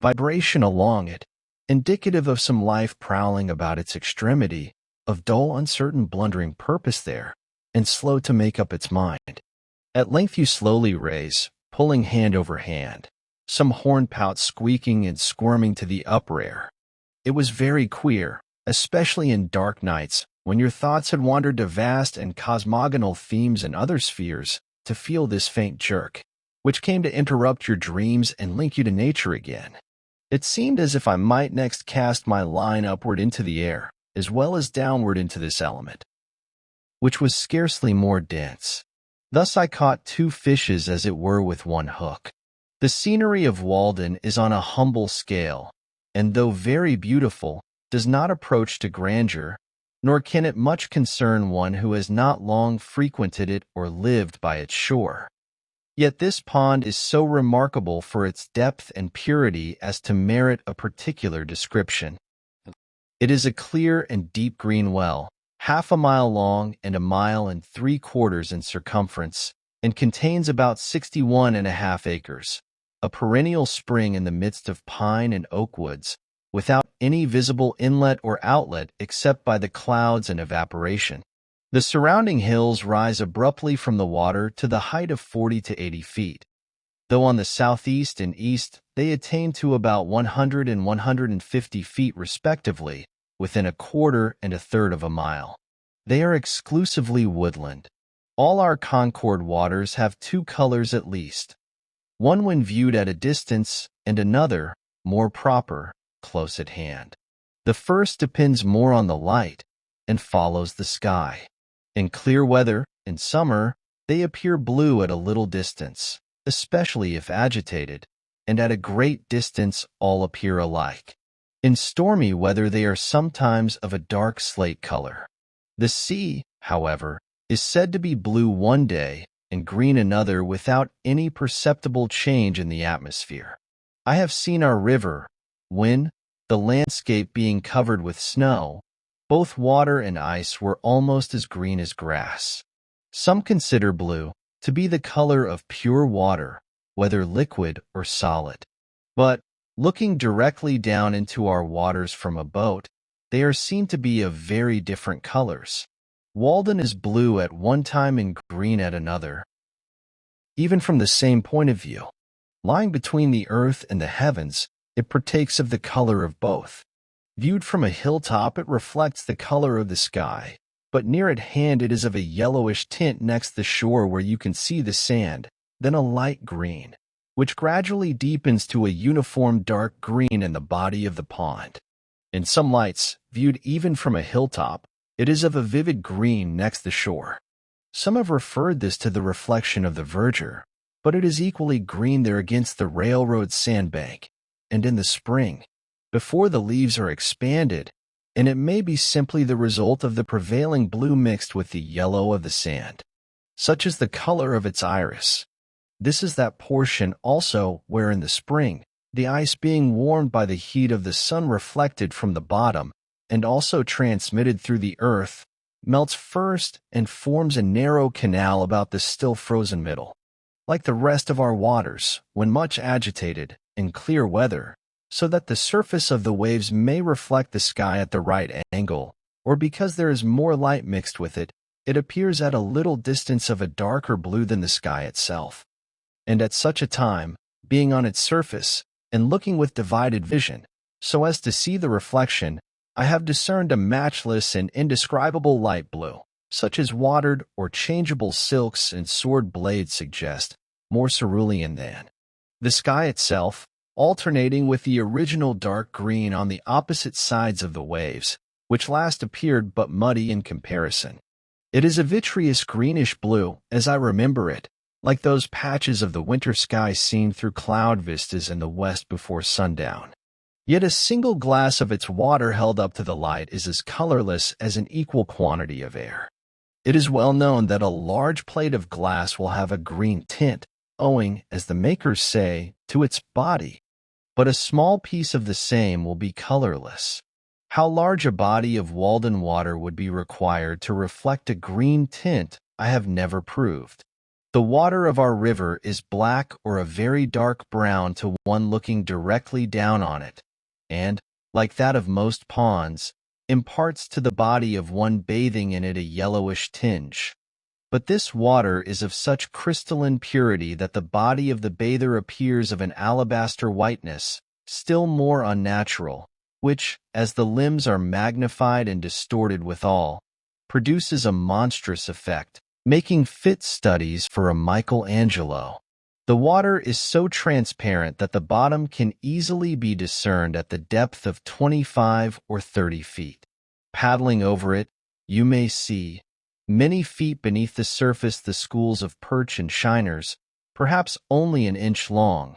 vibration along it, indicative of some life prowling about its extremity, of dull, uncertain, blundering purpose there, and slow to make up its mind. At length you slowly raise, pulling hand over hand, some hornpout squeaking and squirming to the upper air. It was very queer, especially in dark nights, when your thoughts had wandered to vast and cosmogonal themes and other spheres, to feel this faint jerk, which came to interrupt your dreams and link you to nature again. It seemed as if I might next cast my line upward into the air, as well as downward into this element, which was scarcely more dense. Thus I caught two fishes as it were with one hook. The scenery of Walden is on a humble scale, and though very beautiful, does not approach to grandeur, nor can it much concern one who has not long frequented it or lived by its shore. Yet this pond is so remarkable for its depth and purity as to merit a particular description. It is a clear and deep green well, half a mile long and 1.75 miles in circumference, and contains about 61.5 acres, a perennial spring in the midst of pine and oak woods, without any visible inlet or outlet except by the clouds and evaporation. The surrounding hills rise abruptly from the water to the height of 40 to 80 feet, though on the southeast and east they attain to about 100 and 150 feet respectively, within 1/4 and 1/3 of a mile. They are exclusively woodland. All our Concord waters have two colors at least, one when viewed at a distance and another, more proper, close at hand. The first depends more on the light and follows the sky. In clear weather, in summer, they appear blue at a little distance, especially if agitated, and at a great distance all appear alike. In stormy weather they are sometimes of a dark slate color. The sea, however, is said to be blue one day and green another without any perceptible change in the atmosphere. I have seen our river, when, the landscape being covered with snow, both water and ice were almost as green as grass. Some consider blue to be the color of pure water, whether liquid or solid. But, looking directly down into our waters from a boat, they are seen to be of very different colors. Walden is blue at one time and green at another. Even from the same point of view, lying between the earth and the heavens, it partakes of the color of both. Viewed from a hilltop, it reflects the color of the sky, but near at hand it is of a yellowish tint next the shore where you can see the sand, then a light green, which gradually deepens to a uniform dark green in the body of the pond. In some lights, viewed even from a hilltop, it is of a vivid green next the shore. Some have referred this to the reflection of the verdure, but it is equally green there against the railroad sandbank, and in the spring, before the leaves are expanded, and it may be simply the result of the prevailing blue mixed with the yellow of the sand. Such is the color of its iris. This is that portion also where in the spring, the ice being warmed by the heat of the sun reflected from the bottom, and also transmitted through the earth, melts first and forms a narrow canal about the still frozen middle. Like the rest of our waters, when much agitated, in clear weather, so that the surface of the waves may reflect the sky at the right angle, or because there is more light mixed with it, it appears at a little distance of a darker blue than the sky itself. And at such a time, being on its surface, and looking with divided vision, so as to see the reflection, I have discerned a matchless and indescribable light blue, such as watered or changeable silks and sword blades suggest, more cerulean than the sky itself, alternating with the original dark green on the opposite sides of the waves, which last appeared but muddy in comparison. It is a vitreous greenish blue, as I remember it, like those patches of the winter sky seen through cloud vistas in the west before sundown. Yet a single glass of its water held up to the light is as colorless as an equal quantity of air. It is well known that a large plate of glass will have a green tint, owing, as the makers say, to its body, but a small piece of the same will be colorless. How large a body of Walden water would be required to reflect a green tint, I have never proved. The water of our river is black or a very dark brown to one looking directly down on it, and, like that of most ponds, imparts to the body of one bathing in it a yellowish tinge. But this water is of such crystalline purity that the body of the bather appears of an alabaster whiteness, still more unnatural, which, as the limbs are magnified and distorted withal, produces a monstrous effect, making fit studies for a Michelangelo. The water is so transparent that the bottom can easily be discerned at the depth of 25 or 30 feet. Paddling over it, you may see, many feet beneath the surface, the schools of perch and shiners, perhaps only an inch long,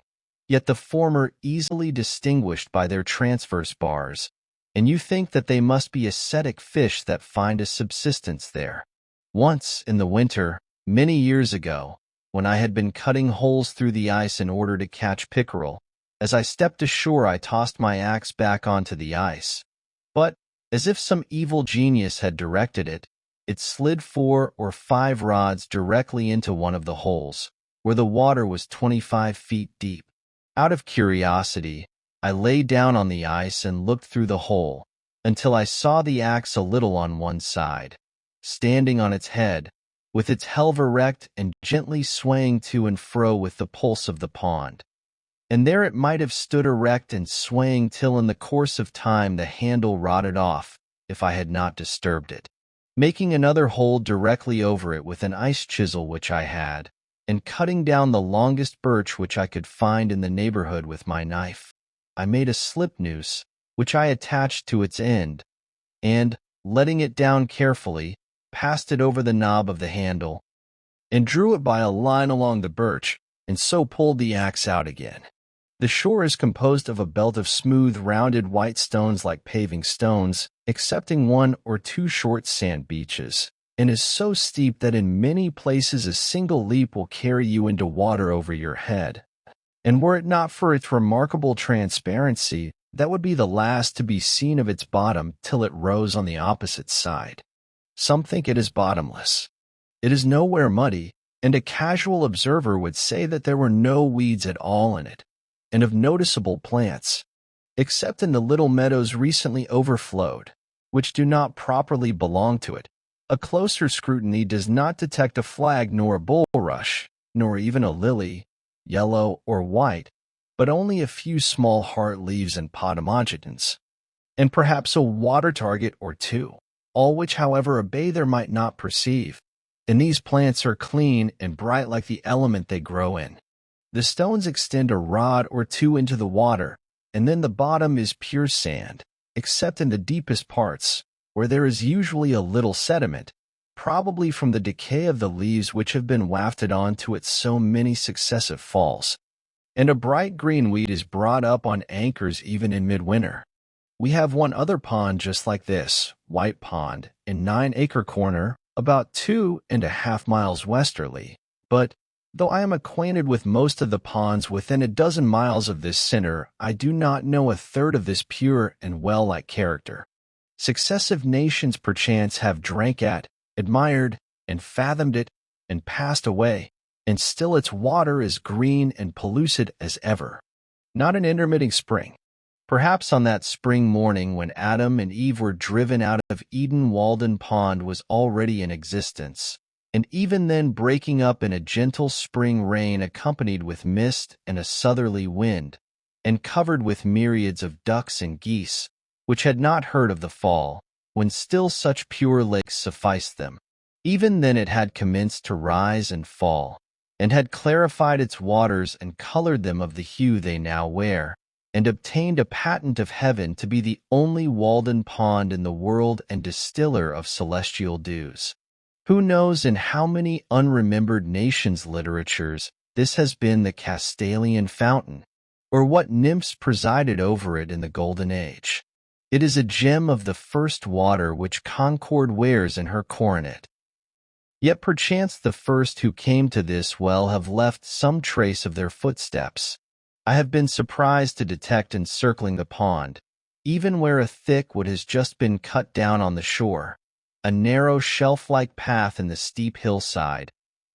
yet the former easily distinguished by their transverse bars, and you think that they must be ascetic fish that find a subsistence there. Once, in the winter, many years ago, when I had been cutting holes through the ice in order to catch pickerel, as I stepped ashore I tossed my axe back onto the ice. But, as if some evil genius had directed it, it slid 4 or 5 rods directly into one of the holes, where the water was 25 feet deep. Out of curiosity, I lay down on the ice and looked through the hole, until I saw the axe a little on one side, standing on its head, with its helve erect and gently swaying to and fro with the pulse of the pond. And there it might have stood erect and swaying till in the course of time the handle rotted off, if I had not disturbed it. Making another hole directly over it with an ice chisel which I had, and cutting down the longest birch which I could find in the neighborhood with my knife, I made a slip noose, which I attached to its end, and, letting it down carefully, passed it over the knob of the handle, and drew it by a line along the birch, and so pulled the axe out again. The shore is composed of a belt of smooth, rounded white stones like paving stones, excepting 1 or 2 short sand beaches, and is so steep that in many places a single leap will carry you into water over your head. And were it not for its remarkable transparency, that would be the last to be seen of its bottom till it rose on the opposite side. Some think it is bottomless. It is nowhere muddy, and a casual observer would say that there were no weeds at all in it, and of noticeable plants, except in the little meadows recently overflowed, which do not properly belong to it. A closer scrutiny does not detect a flag nor a bulrush, nor even a lily, yellow or white, but only a few small heart leaves and potamogenes, and perhaps a water target or 2, all which, however, a bather might not perceive. And these plants are clean and bright like the element they grow in. The stones extend a rod or 2 into the water, and then the bottom is pure sand, except in the deepest parts, where there is usually a little sediment, probably from the decay of the leaves which have been wafted on to it so many successive falls. And a bright green weed is brought up on anchors even in midwinter. We have one other pond just like this, White Pond, in 9-acre corner, about 2.5 miles westerly, but, though I am acquainted with most of the ponds within a dozen miles of this center, I do not know a third of this pure and well-like character. Successive nations perchance have drank at, admired, and fathomed it, and passed away, and still its water is green and pellucid as ever. Not an intermitting spring. Perhaps on that spring morning when Adam and Eve were driven out of Eden, Walden Pond was already in existence, and even then breaking up in a gentle spring rain accompanied with mist and a southerly wind, and covered with myriads of ducks and geese, which had not heard of the fall, when still such pure lakes sufficed them. Even then it had commenced to rise and fall, and had clarified its waters and colored them of the hue they now wear, and obtained a patent of heaven to be the only Walden Pond in the world and distiller of celestial dews. Who knows in how many unremembered nations' literatures this has been the Castalian fountain, or what nymphs presided over it in the Golden Age. It is a gem of the first water which Concord wears in her coronet. Yet perchance the first who came to this well have left some trace of their footsteps. I have been surprised to detect encircling the pond, even where a thick wood has just been cut down on the shore, a narrow shelf-like path in the steep hillside,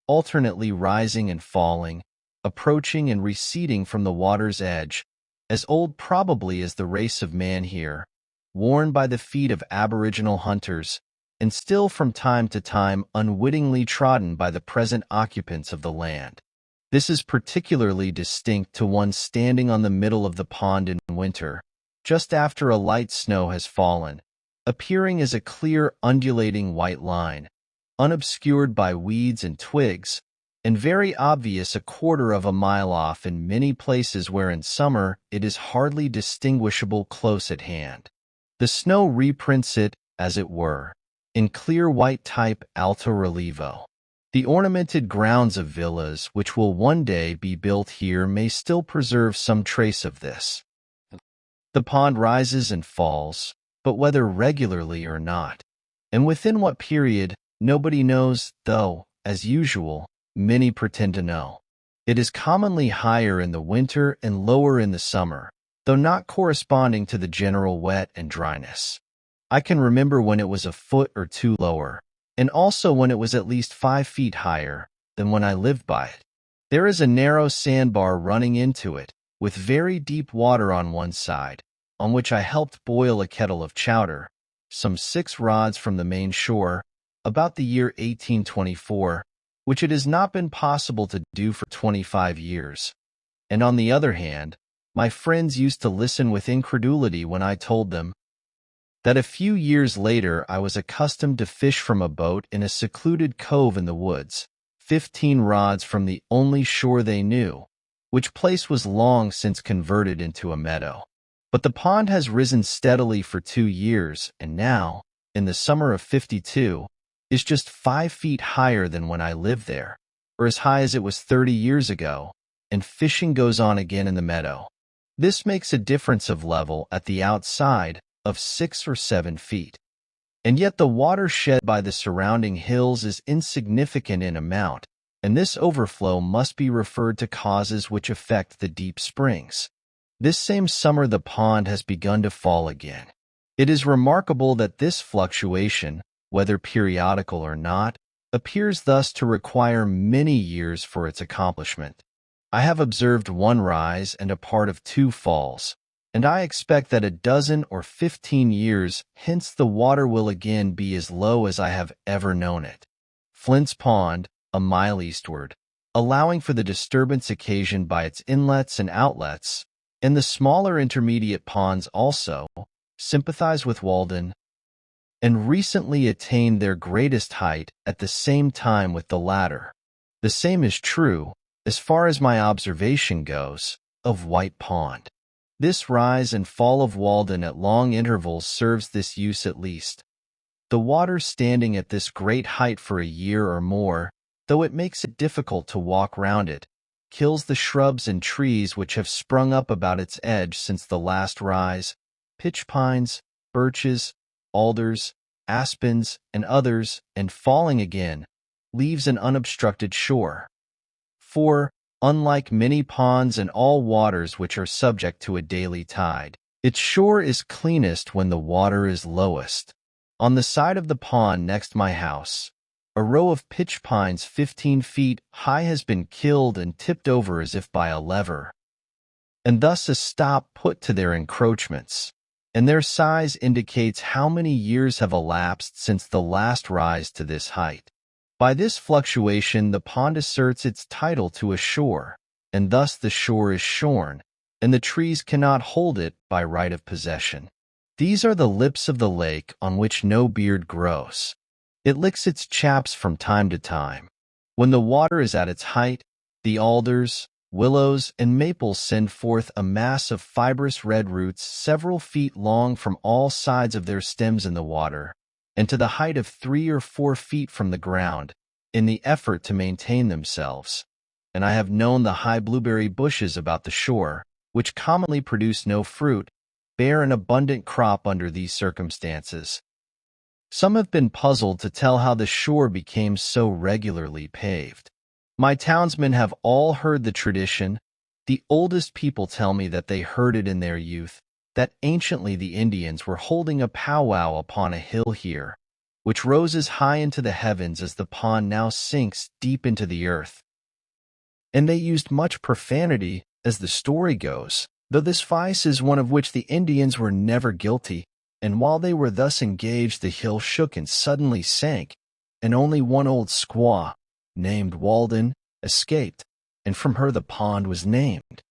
alternately rising and falling, approaching and receding from the water's edge, as old probably as the race of man here, worn by the feet of aboriginal hunters, and still from time to time unwittingly trodden by the present occupants of the land. This is particularly distinct to one standing on the middle of the pond in winter, just after a light snow has fallen, appearing as a clear undulating white line, unobscured by weeds and twigs, and very obvious a quarter of a mile off in many places where in summer it is hardly distinguishable close at hand. The snow reprints it, as it were, in clear white type alto relievo. The ornamented grounds of villas which will one day be built here may still preserve some trace of this. The pond rises and falls, but whether regularly or not, and within what period, nobody knows, though, as usual, many pretend to know. It is commonly higher in the winter and lower in the summer, though not corresponding to the general wet and dryness. I can remember when it was a foot or two lower, and also when it was at least 5 feet higher than when I lived by it. There is a narrow sandbar running into it, with very deep water on one side, on which I helped boil a kettle of chowder, some 6 rods from the main shore, about the year 1824, which it has not been possible to do for 25 years. And on the other hand, my friends used to listen with incredulity when I told them that a few years later I was accustomed to fish from a boat in a secluded cove in the woods, 15 rods from the only shore they knew, which place was long since converted into a meadow. But the pond has risen steadily for 2 years, and now, in the summer of '52, is just 5 feet higher than when I lived there, or as high as it was 30 years ago, and fishing goes on again in the meadow. This makes a difference of level at the outside of 6 or 7 feet. And yet the water shed by the surrounding hills is insignificant in amount, and this overflow must be referred to causes which affect the deep springs. This same summer the pond has begun to fall again. It is remarkable that this fluctuation, whether periodical or not, appears thus to require many years for its accomplishment. I have observed 1 rise and a part of 2 falls, and I expect that a dozen or 15 years hence the water will again be as low as I have ever known it. Flint's Pond, a mile eastward, allowing for the disturbance occasioned by its inlets and outlets, and the smaller intermediate ponds also, sympathize with Walden, and recently attained their greatest height at the same time with the latter. The same is true, as far as my observation goes, of White Pond. This rise and fall of Walden at long intervals serves this use at least. The water standing at this great height for a year or more, though it makes it difficult to walk round it, kills the shrubs and trees which have sprung up about its edge since the last rise, pitch pines, birches, alders, aspens, and others, and falling again, leaves an unobstructed shore. For, unlike many ponds and all waters which are subject to a daily tide, its shore is cleanest when the water is lowest. On the side of the pond next my house, a row of pitch pines 15 feet high has been killed and tipped over as if by a lever, and thus a stop put to their encroachments, and their size indicates how many years have elapsed since the last rise to this height. By this fluctuation the pond asserts its title to a shore, and thus the shore is shorn, and the trees cannot hold it by right of possession. These are the lips of the lake on which no beard grows. It licks its chaps from time to time. When the water is at its height, the alders, willows, and maples send forth a mass of fibrous red roots several feet long from all sides of their stems in the water, and to the height of 3 or 4 feet from the ground, in the effort to maintain themselves. And I have known the high blueberry bushes about the shore, which commonly produce no fruit, bear an abundant crop under these circumstances. Some have been puzzled to tell how the shore became so regularly paved. My townsmen have all heard the tradition. The oldest people tell me that they heard it in their youth, that anciently the Indians were holding a powwow upon a hill here, which rose as high into the heavens as the pond now sinks deep into the earth. And they used much profanity, as the story goes, though this vice is one of which the Indians were never guilty, and while they were thus engaged the hill shook and suddenly sank, and only one old squaw, named Walden, escaped, and from her the pond was named.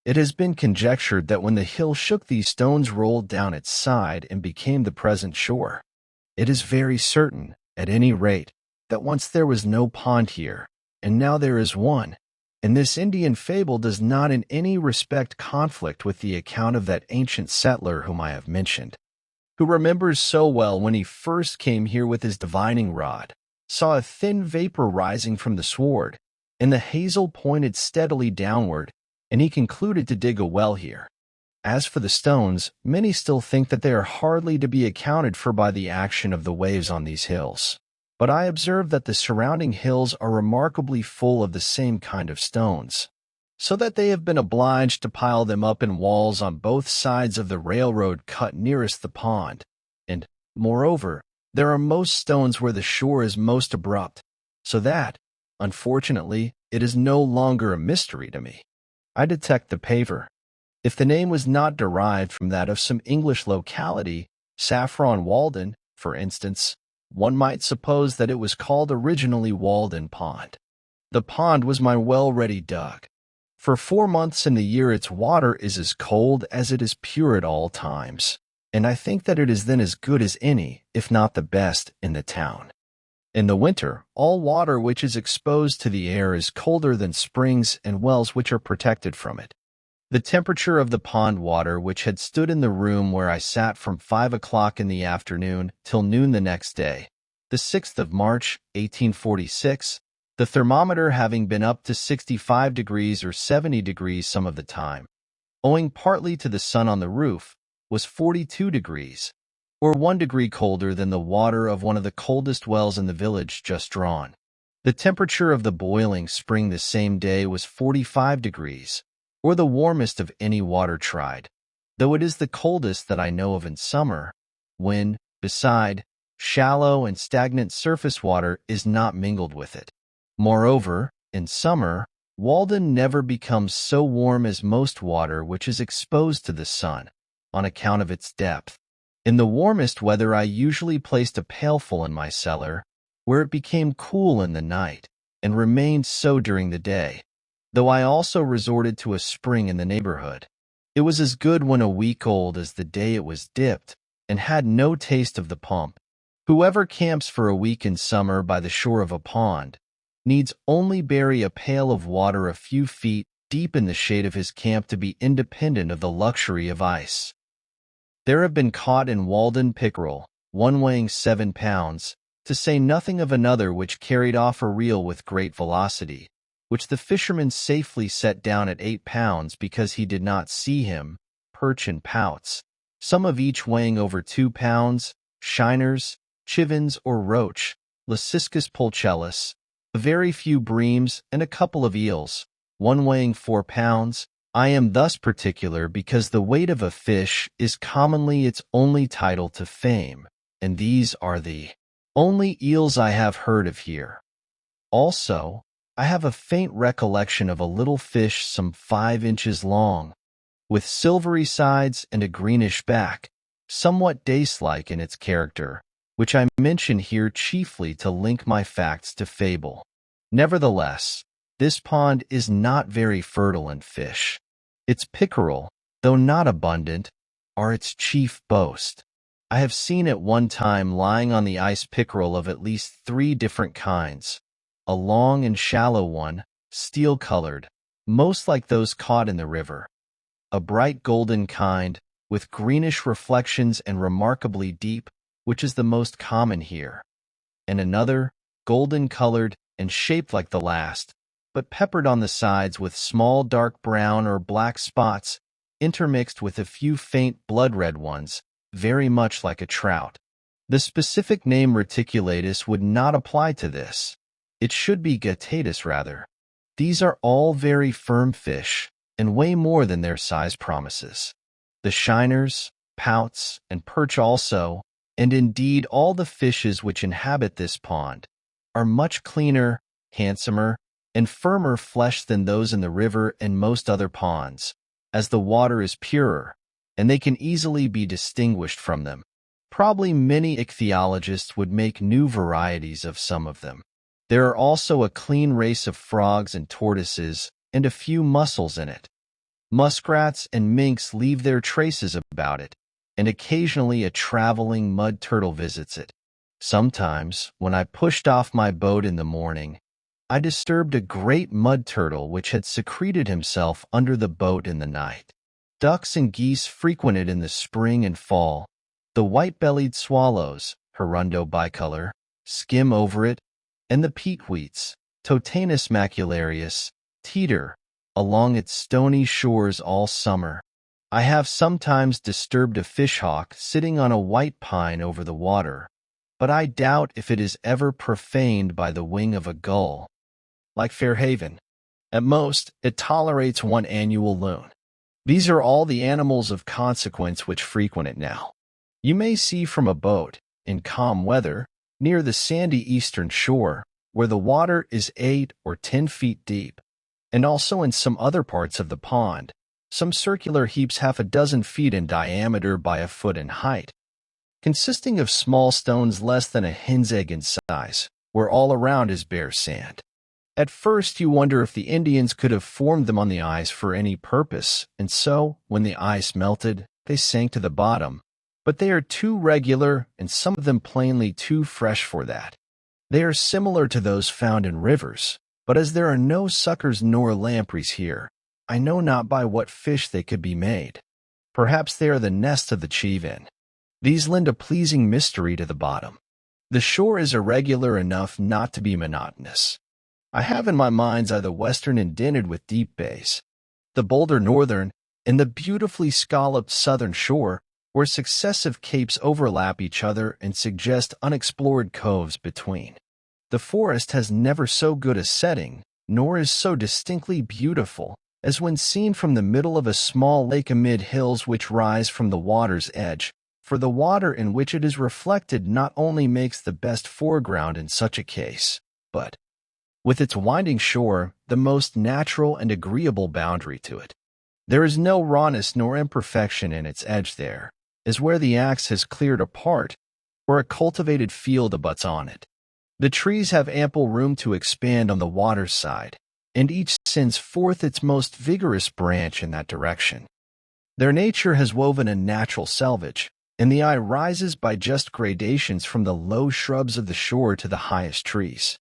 It has been conjectured that when the hill shook these stones rolled down its side and became the present shore. It is very certain, at any rate, that once there was no pond here, and now there is one, and this Indian fable does not in any respect conflict with the account of that ancient settler whom I have mentioned, who remembers so well when he first came here with his divining rod, saw a thin vapor rising from the sward, and the hazel pointed steadily downward, and he concluded to dig a well here. As for the stones, many still think that they are hardly to be accounted for by the action of the waves on these hills. But I observe that the surrounding hills are remarkably full of the same kind of stones, so that they have been obliged to pile them up in walls on both sides of the railroad cut nearest the pond, and, moreover, there are most stones where the shore is most abrupt, so that, unfortunately, it is no longer a mystery to me. I detect the paver. If the name was not derived from that of some English locality, Saffron Walden, for instance, one might suppose that it was called originally Walden Pond. The pond was my well ready dug. For 4 months in the year its water is as cold as it is pure at all times, and I think that it is then as good as any, if not the best, in the town. In the winter, all water which is exposed to the air is colder than springs and wells which are protected from it. The temperature of the pond water, which had stood in the room where I sat from 5 o'clock in the afternoon till noon the next day, the 6th of March, 1846, the thermometer having been up to 65 degrees or 70 degrees some of the time, owing partly to the sun on the roof, was 42 degrees, or 1 degree colder than the water of one of the coldest wells in the village just drawn. The temperature of the boiling spring the same day was 45 degrees, or the warmest of any water tried, though it is the coldest that I know of in summer, when, beside, shallow and stagnant surface water is not mingled with it. Moreover, in summer, Walden never becomes so warm as most water which is exposed to the sun, on account of its depth. In the warmest weather I usually placed a pailful in my cellar, where it became cool in the night, and remained so during the day, though I also resorted to a spring in the neighborhood. It was as good when a week old as the day it was dipped, and had no taste of the pump. Whoever camps for a week in summer by the shore of a pond needs only bury a pail of water a few feet deep in the shade of his camp to be independent of the luxury of ice. There have been caught in Walden pickerel, one weighing 7 pounds, to say nothing of another which carried off a reel with great velocity, which the fisherman safely set down at 8 pounds because he did not see him, perch and pouts, some of each weighing over 2 pounds, shiners, chivens or roach, Leuciscus pulchellus, a very few breams, and a couple of eels, one weighing 4 pounds. I am thus particular because the weight of a fish is commonly its only title to fame, and these are the only eels I have heard of here. Also, I have a faint recollection of a little fish some 5 inches long, with silvery sides and a greenish back, somewhat dace-like in its character, which I mention here chiefly to link my facts to fable. Nevertheless, this pond is not very fertile in fish. Its pickerel, though not abundant, are its chief boast. I have seen at one time lying on the ice pickerel of at least 3 different kinds, a long and shallow one, steel-colored, most like those caught in the river, a bright golden kind, with greenish reflections and remarkably deep, which is the most common here, and another, golden-colored and shaped like the last, but peppered on the sides with small dark brown or black spots intermixed with a few faint blood-red ones, very much like a trout. The specific name reticulatus would not apply to this. It should be guttatus rather. These are all very firm fish, and weigh more than their size promises. The shiners, pouts, and perch also, and indeed all the fishes which inhabit this pond, are much cleaner, handsomer, and firmer flesh than those in the river and most other ponds, as the water is purer, and they can easily be distinguished from them. Probably many ichthyologists would make new varieties of some of them. There are also a clean race of frogs and tortoises, and a few mussels in it. Muskrats and minks leave their traces about it, and occasionally a traveling mud turtle visits it. Sometimes, when I pushed off my boat in the morning, I disturbed a great mud turtle which had secreted himself under the boat in the night. Ducks and geese frequent it in the spring and fall. The white-bellied swallows, hirundo bicolor, skim over it, and the peatwheats, Totanus macularius, teeter along its stony shores all summer. I have sometimes disturbed a fishhawk sitting on a white pine over the water, but I doubt if it is ever profaned by the wing of a gull. Like Fairhaven, at most, it tolerates one annual loon. These are all the animals of consequence which frequent it now. You may see from a boat, in calm weather, near the sandy eastern shore, where the water is 8 or 10 feet deep, and also in some other parts of the pond, some circular heaps half a dozen feet in diameter by a foot in height, consisting of small stones less than a hen's egg in size, where all around is bare sand. At first you wonder if the Indians could have formed them on the ice for any purpose, and so, when the ice melted, they sank to the bottom. But they are too regular, and some of them plainly too fresh for that. They are similar to those found in rivers, but as there are no suckers nor lampreys here, I know not by what fish they could be made. Perhaps they are the nest of the chivin. These lend a pleasing mystery to the bottom. The shore is irregular enough not to be monotonous. I have in my mind's eye the western indented with deep bays, the bolder northern, and the beautifully scalloped southern shore, where successive capes overlap each other and suggest unexplored coves between. The forest has never so good a setting, nor is so distinctly beautiful, as when seen from the middle of a small lake amid hills which rise from the water's edge, for the water in which it is reflected not only makes the best foreground in such a case, but, with its winding shore, the most natural and agreeable boundary to it. There is no rawness nor imperfection in its edge there, as where the axe has cleared a part, or a cultivated field abuts on it. The trees have ample room to expand on the water's side, and each sends forth its most vigorous branch in that direction. Their nature has woven a natural selvage, and the eye rises by just gradations from the low shrubs of the shore to the highest trees.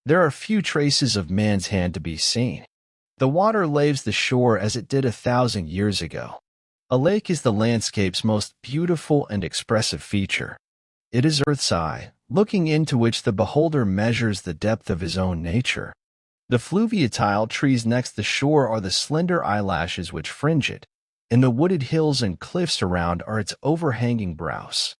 There are few traces of man's hand to be seen. The water laves the shore as it did 1,000 years ago. A lake is the landscape's most beautiful and expressive feature. It is Earth's eye, looking into which the beholder measures the depth of his own nature. The fluviatile trees next the shore are the slender eyelashes which fringe it, and the wooded hills and cliffs around are its overhanging brows.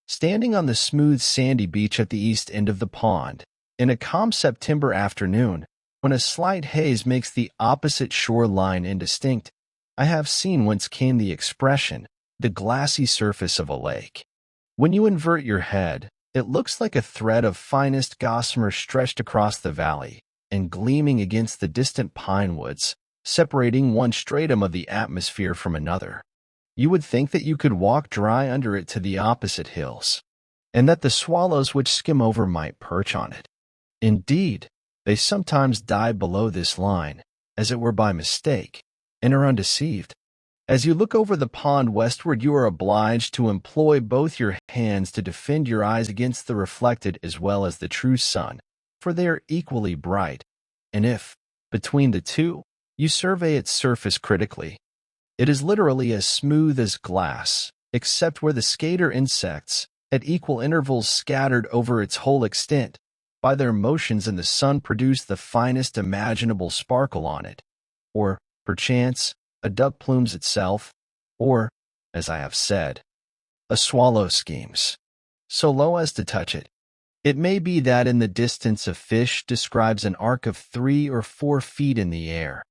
Standing on the smooth sandy beach at the east end of the pond, in a calm September afternoon, when a slight haze makes the opposite shore line indistinct, I have seen whence came the expression, the glassy surface of a lake. When you invert your head, it looks like a thread of finest gossamer stretched across the valley and gleaming against the distant pine woods, separating one stratum of the atmosphere from another. You would think that you could walk dry under it to the opposite hills, and that the swallows which skim over might perch on it. Indeed, they sometimes dive below this line, as it were by mistake, and are undeceived. As you look over the pond westward, you are obliged to employ both your hands to defend your eyes against the reflected as well as the true sun, for they are equally bright, and if, between the two, you survey its surface critically, it is literally as smooth as glass, except where the skater insects, at equal intervals scattered over its whole extent. By their motions and the sun produce the finest imaginable sparkle on it. Or, perchance, a duck plumes itself, or, as I have said, a swallow schemes, so low as to touch it. It may be that in the distance a fish describes an arc of 3 or 4 feet in the air,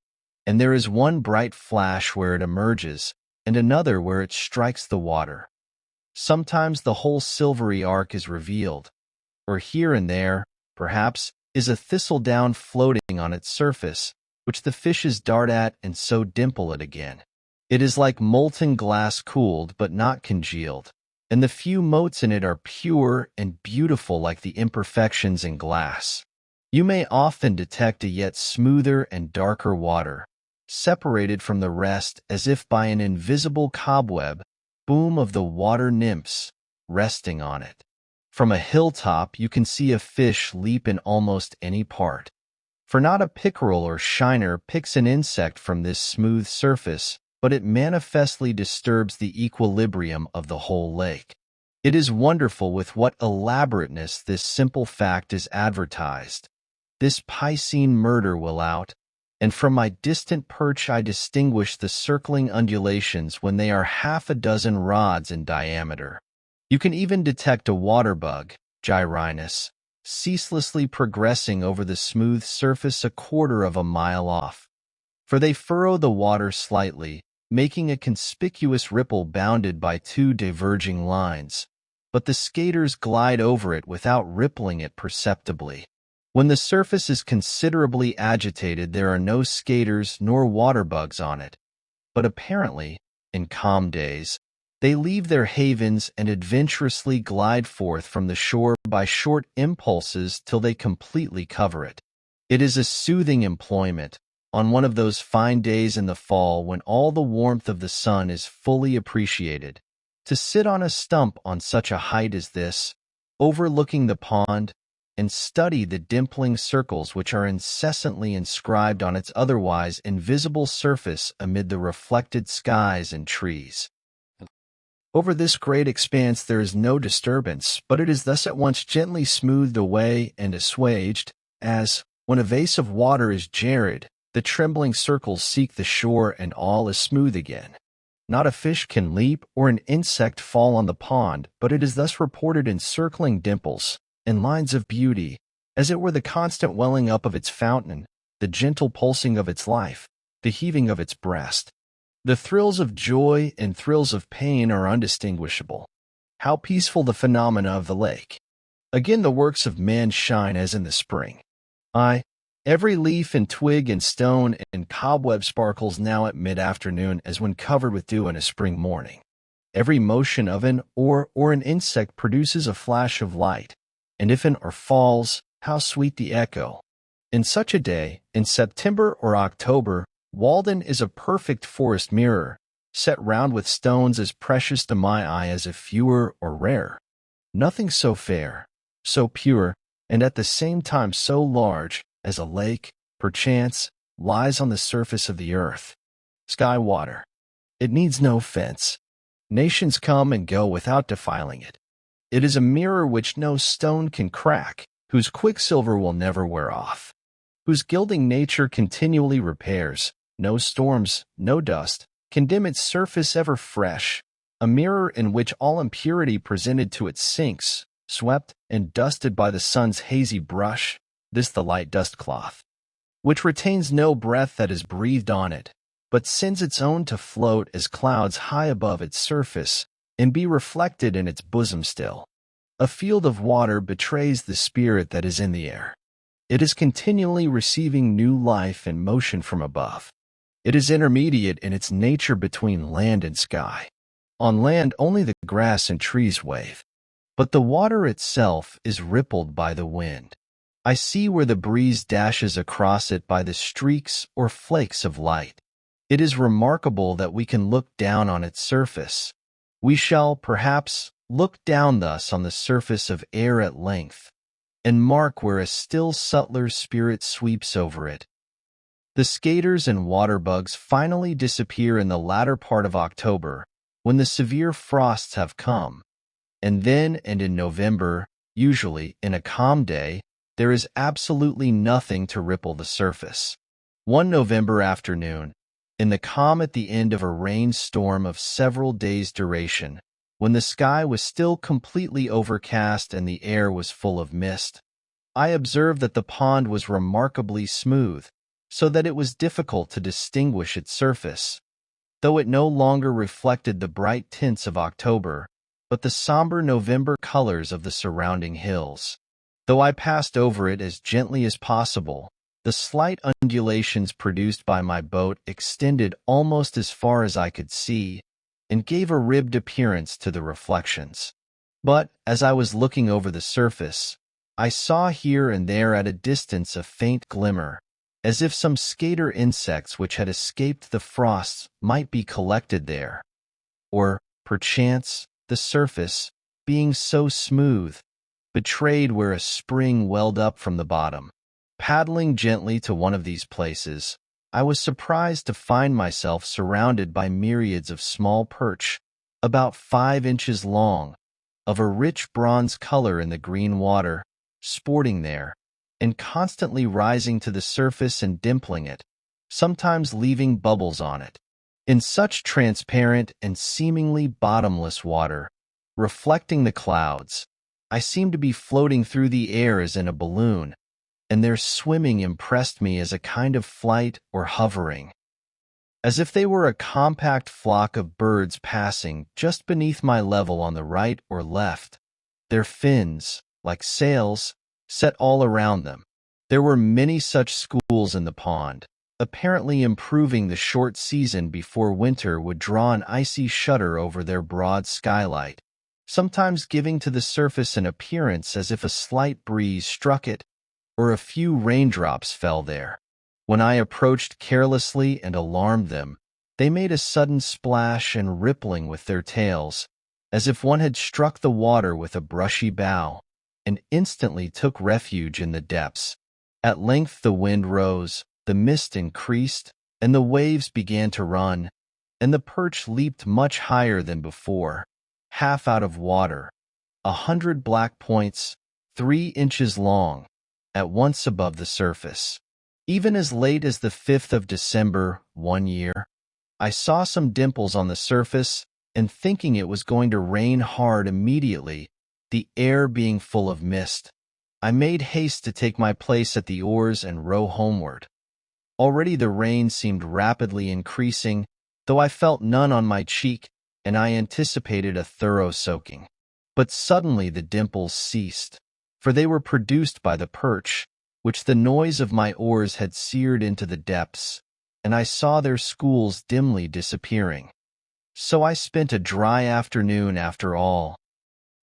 and there is one bright flash where it emerges, and another where it strikes the water. Sometimes the whole silvery arc is revealed, or here and there, perhaps, is a thistledown floating on its surface, which the fishes dart at and so dimple it again. It is like molten glass cooled but not congealed, and the few motes in it are pure and beautiful like the imperfections in glass. You may often detect a yet smoother and darker water, separated from the rest as if by an invisible cobweb, boom of the water nymphs resting on it. From a hilltop you can see a fish leap in almost any part, for not a pickerel or shiner picks an insect from this smooth surface, but it manifestly disturbs the equilibrium of the whole lake. It is wonderful with what elaborateness this simple fact is advertised. This piscine murder will out, and from my distant perch I distinguish the circling undulations when they are half a dozen rods in diameter. You can even detect a water bug, Gyrinus, ceaselessly progressing over the smooth surface a quarter of a mile off. For they furrow the water slightly, making a conspicuous ripple bounded by 2 diverging lines, but the skaters glide over it without rippling it perceptibly. When the surface is considerably agitated, there are no skaters nor water bugs on it, but apparently, in calm days, they leave their havens and adventurously glide forth from the shore by short impulses till they completely cover it. It is a soothing employment, on one of those fine days in the fall when all the warmth of the sun is fully appreciated, to sit on a stump on such a height as this, overlooking the pond, and study the dimpling circles which are incessantly inscribed on its otherwise invisible surface amid the reflected skies and trees. Over this great expanse there is no disturbance, but it is thus at once gently smoothed away and assuaged, as, when a vase of water is jarred, the trembling circles seek the shore and all is smooth again. Not a fish can leap or an insect fall on the pond, but it is thus reported in circling dimples, in lines of beauty, as it were the constant welling up of its fountain, the gentle pulsing of its life, the heaving of its breast. The thrills of joy and thrills of pain are undistinguishable. How peaceful the phenomena of the lake! Again the works of men shine as in the spring. Every leaf and twig and stone and cobweb sparkles now at mid-afternoon as when covered with dew in a spring morning. Every motion of an or an insect produces a flash of light, and if an or falls, how sweet the echo! In such a day, in September or October, Walden is a perfect forest mirror, set round with stones as precious to my eye as if fewer or rare. Nothing so fair, so pure, and at the same time so large, as a lake, perchance, lies on the surface of the earth. Sky water. It needs no fence. Nations come and go without defiling it. It is a mirror which no stone can crack, whose quicksilver will never wear off, whose gilding nature continually repairs. No storms, no dust, can dim its surface ever fresh, a mirror in which all impurity presented to it sinks, swept and dusted by the sun's hazy brush, this the light dust cloth, which retains no breath that is breathed on it, but sends its own to float as clouds high above its surface, and be reflected in its bosom still. A field of water betrays the spirit that is in the air. It is continually receiving new life and motion from above. It is intermediate in its nature between land and sky. On land only the grass and trees wave, but the water itself is rippled by the wind. I see where the breeze dashes across it by the streaks or flakes of light. It is remarkable that we can look down on its surface. We shall, perhaps, look down thus on the surface of air at length, and mark where a still subtler spirit sweeps over it. The skaters and water bugs finally disappear in the latter part of October, when the severe frosts have come, And then, and in November, usually in a calm day, there is absolutely nothing to ripple the surface. One November afternoon, in the calm at the end of a rainstorm of several days' duration, when the sky was still completely overcast and the air was full of mist, I observed that the pond was remarkably smooth, so that it was difficult to distinguish its surface, though it no longer reflected the bright tints of October, but the somber November colors of the surrounding hills. Though I passed over it as gently as possible, the slight undulations produced by my boat extended almost as far as I could see, and gave a ribbed appearance to the reflections. But, as I was looking over the surface, I saw here and there at a distance a faint glimmer, as if some skater insects which had escaped the frosts might be collected there. Or, perchance, the surface, being so smooth, betrayed where a spring welled up from the bottom. Paddling gently to one of these places, I was surprised to find myself surrounded by myriads of small perch, about 5 inches long, of a rich bronze color in the green water, sporting there, and constantly rising to the surface and dimpling it, sometimes leaving bubbles on it. In such transparent and seemingly bottomless water, reflecting the clouds, I seemed to be floating through the air as in a balloon, and their swimming impressed me as a kind of flight or hovering, as if they were a compact flock of birds passing just beneath my level on the right or left, their fins, like sails, set all around them. There were many such schools in the pond, apparently improving the short season before winter would draw an icy shutter over their broad skylight, sometimes giving to the surface an appearance as if a slight breeze struck it, or a few raindrops fell there. When I approached carelessly and alarmed them, they made a sudden splash and rippling with their tails, as if one had struck the water with a brushy bough, and instantly took refuge in the depths. At length the wind rose, the mist increased, and the waves began to run, and the perch leaped much higher than before, half out of water, 100 black points, 3 inches long, at once above the surface. Even as late as the 5th of December, one year, I saw some dimples on the surface, and thinking it was going to rain hard immediately, the air being full of mist, I made haste to take my place at the oars and row homeward. Already the rain seemed rapidly increasing, though I felt none on my cheek, and I anticipated a thorough soaking. But suddenly the dimples ceased, for they were produced by the perch, which the noise of my oars had seared into the depths, and I saw their schools dimly disappearing. So I spent a dry afternoon after all.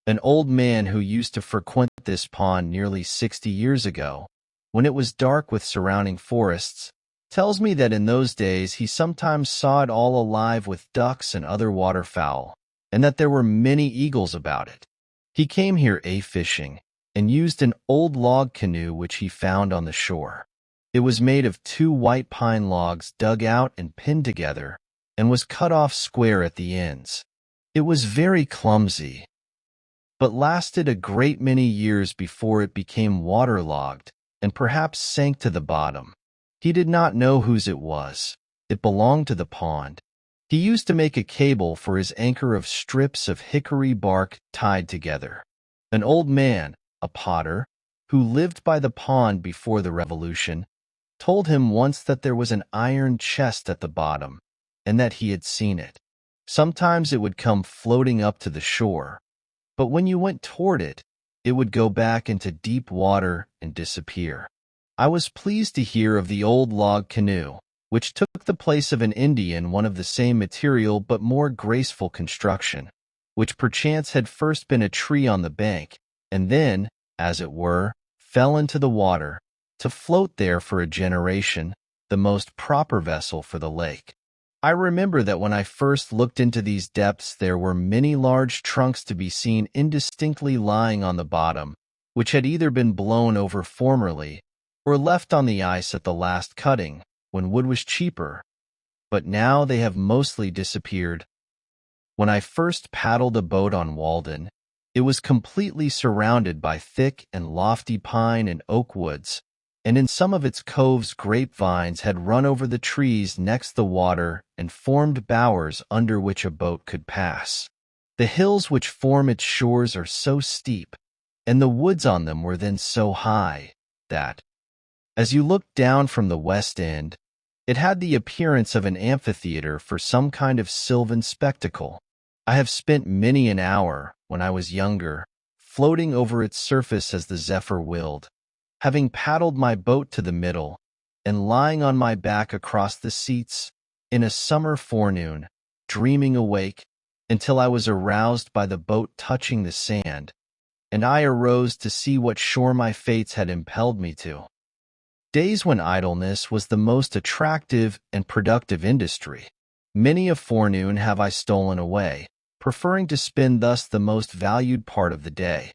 An old man who used to frequent this pond nearly 60 years ago, when it was dark with surrounding forests, tells me that in those days he sometimes saw it all alive with ducks and other waterfowl, and that there were many eagles about it. He came here fishing, and used an old log canoe which he found on the shore. It was made of 2 white pine logs dug out and pinned together, and was cut off square at the ends. It was very clumsy, but lasted a great many years before it became waterlogged, and perhaps sank to the bottom. He did not know whose it was. It belonged to the pond. He used to make a cable for his anchor of strips of hickory bark tied together. An old man, a potter, who lived by the pond before the Revolution, told him once that there was an iron chest at the bottom, and that he had seen it. Sometimes it would come floating up to the shore, but when you went toward it, it would go back into deep water and disappear. I was pleased to hear of the old log canoe, which took the place of an Indian one of the same material but more graceful construction, which perchance had first been a tree on the bank, and then, as it were, fell into the water, to float there for a generation, the most proper vessel for the lake. I remember that when I first looked into these depths there were many large trunks to be seen indistinctly lying on the bottom, which had either been blown over formerly, or left on the ice at the last cutting, when wood was cheaper, but now they have mostly disappeared. When I first paddled a boat on Walden, It was completely surrounded by thick and lofty pine and oak woods, and in some of its coves grapevines had run over the trees next the water and formed bowers under which a boat could pass. The hills which form its shores are so steep, and the woods on them were then so high, that, as you looked down from the west end, it had the appearance of an amphitheater for some kind of sylvan spectacle. I have spent many an hour, when I was younger, floating over its surface as the zephyr willed, having paddled my boat to the middle, and lying on my back across the seats, in a summer forenoon, dreaming awake, until I was aroused by the boat touching the sand, and I arose to see what shore my fates had impelled me to. Days when idleness was the most attractive and productive industry. Many a forenoon have I stolen away, preferring to spend thus the most valued part of the day.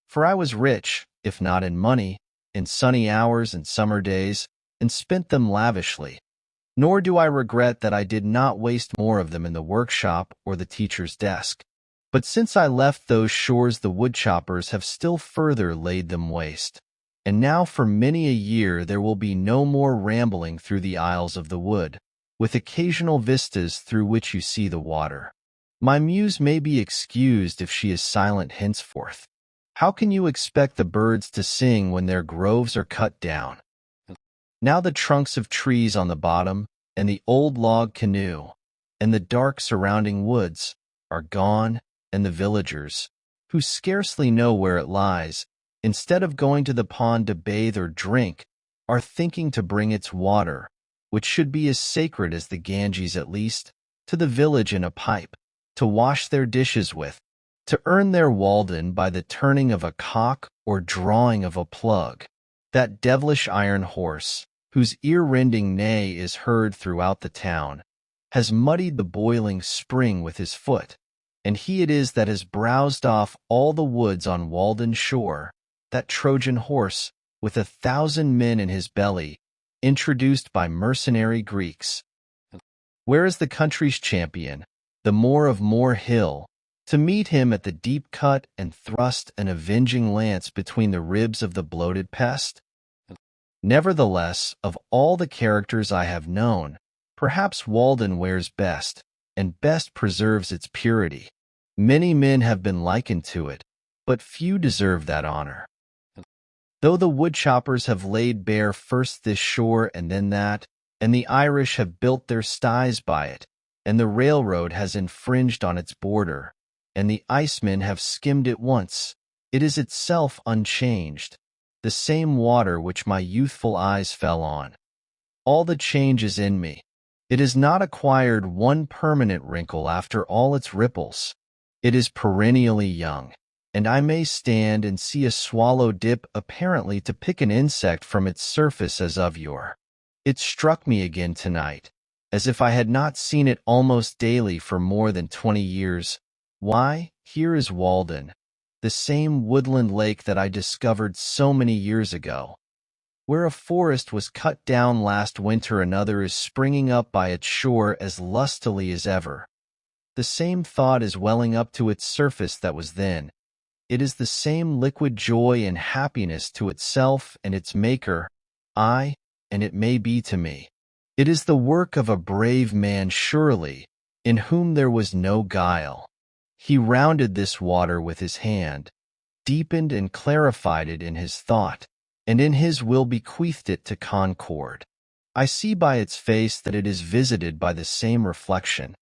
For I was rich, if not in money, in sunny hours and summer days, and spent them lavishly. Nor do I regret that I did not waste more of them in the workshop or the teacher's desk. But since I left those shores, the woodchoppers have still further laid them waste. And now for many a year there will be no more rambling through the aisles of the wood, with occasional vistas through which you see the water. My muse may be excused if she is silent henceforth. How can you expect the birds to sing when their groves are cut down? Now the trunks of trees on the bottom, and the old log canoe, and the dark surrounding woods, are gone, and the villagers, who scarcely know where it lies, instead of going to the pond to bathe or drink, are thinking to bring its water, which should be as sacred as the Ganges at least, to the village in a pipe, to wash their dishes with, to earn their Walden by the turning of a cock or drawing of a plug. That devilish iron horse, whose ear-rending neigh is heard throughout the town, has muddied the boiling spring with his foot, and he it is that has browsed off all the woods on Walden shore, that Trojan horse, with 1,000 men in his belly, introduced by mercenary Greeks. Where is the country's champion, the Moor of Moor Hill, to meet him at the deep cut and thrust an avenging lance between the ribs of the bloated pest? Nevertheless, of all the characters I have known, perhaps Walden wears best, and best preserves its purity. Many men have been likened to it, but few deserve that honor. Though the woodchoppers have laid bare first this shore and then that, and the Irish have built their sties by it, and the railroad has infringed on its border, and the icemen have skimmed it once, it is itself unchanged, the same water which my youthful eyes fell on. All the change is in me. It has not acquired one permanent wrinkle after all its ripples. It is perennially young, and I may stand and see a swallow dip apparently to pick an insect from its surface as of yore. It struck me again tonight, as if I had not seen it almost daily for more than 20 years. Why, here is Walden, the same woodland lake that I discovered so many years ago. Where a forest was cut down last winter, another is springing up by its shore as lustily as ever. The same thought is welling up to its surface that was then. It is the same liquid joy and happiness to itself and its maker, and it may be to me. It is the work of a brave man surely, in whom there was no guile. He rounded this water with his hand, deepened and clarified it in his thought, and in his will bequeathed it to concord. I see by its face that it is visited by the same reflection,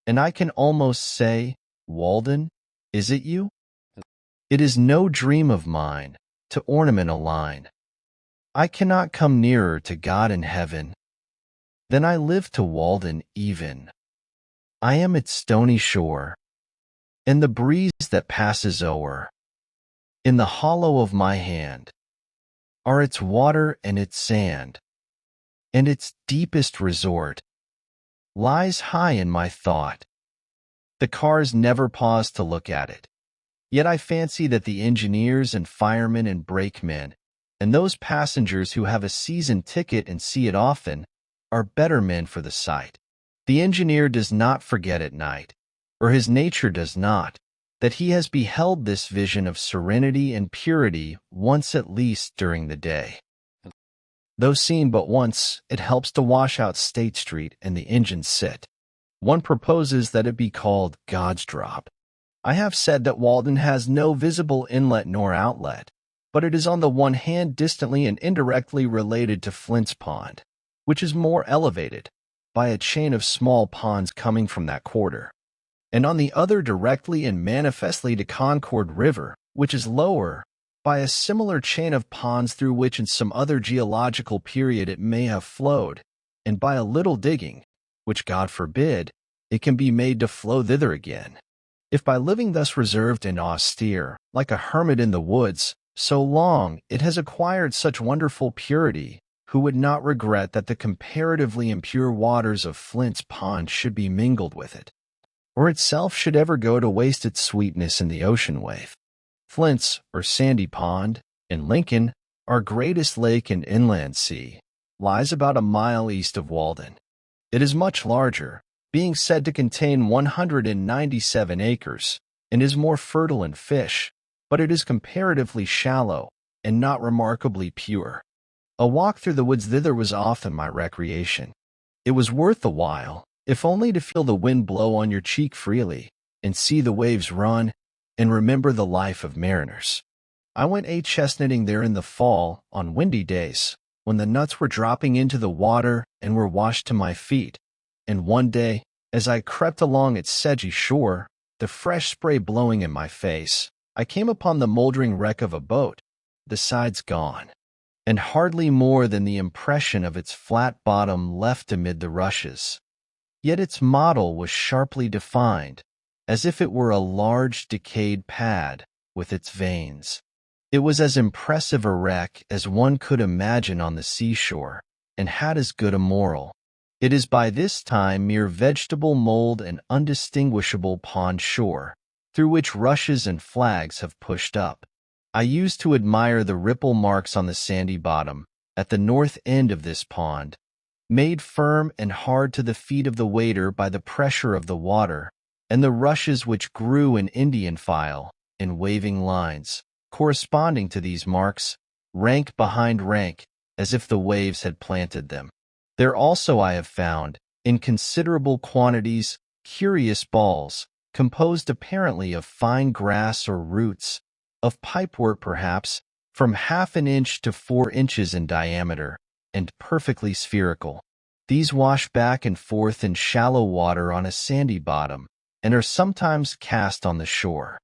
and I can almost say, Walden, is it you? It is no dream of mine, to ornament a line. I cannot come nearer to God in heaven than I live to Walden even. I am its stony shore, and the breeze that passes o'er, in the hollow of my hand, are its water and its sand, and its deepest resort lies high in my thought. The cars never pause to look at it, yet I fancy that the engineers and firemen and brakemen, and those passengers who have a season ticket and see it often, are better men for the sight. The engineer does not forget at night, or his nature does not, that he has beheld this vision of serenity and purity once at least during the day. Though seen but once, it helps to wash out State Street and the engine sit. One proposes that it be called God's Drop. I have said that Walden has no visible inlet nor outlet, but it is on the one hand distantly and indirectly related to Flint's Pond, which is more elevated, by a chain of small ponds coming from that quarter, and on the other directly and manifestly to Concord River, which is lower, by a similar chain of ponds through which in some other geological period it may have flowed, and by a little digging, which God forbid, it can be made to flow thither again. If by living thus reserved and austere, like a hermit in the woods, so long it has acquired such wonderful purity, who would not regret that the comparatively impure waters of Flint's Pond should be mingled with it, or itself should ever go to waste its sweetness in the ocean wave? Flint's, or Sandy Pond, in Lincoln, our greatest lake and inland sea, lies about a mile east of Walden. It is much larger, being said to contain 197 acres, and is more fertile in fish, but it is comparatively shallow and not remarkably pure. A walk through the woods thither was often my recreation. It was worth the while, if only to feel the wind blow on your cheek freely, and see the waves run, and remember the life of mariners. I went chestnutting there in the fall, on windy days, when the nuts were dropping into the water and were washed to my feet, and one day, as I crept along its sedgy shore, the fresh spray blowing in my face, I came upon the moldering wreck of a boat, the sides gone, and hardly more than the impression of its flat bottom left amid the rushes. Yet its model was sharply defined, as if it were a large decayed pad with its veins. It was as impressive a wreck as one could imagine on the seashore, and had as good a moral. It is by this time mere vegetable mold and undistinguishable pond shore, through which rushes and flags have pushed up. I used to admire the ripple marks on the sandy bottom, at the north end of this pond, made firm and hard to the feet of the wader by the pressure of the water, and the rushes which grew in Indian file, in waving lines, corresponding to these marks, rank behind rank, as if the waves had planted them. There also I have found, in considerable quantities, curious balls, composed apparently of fine grass or roots, of pipework perhaps, from half an inch to 4 inches in diameter, and perfectly spherical. These wash back and forth in shallow water on a sandy bottom, and are sometimes cast on the shore.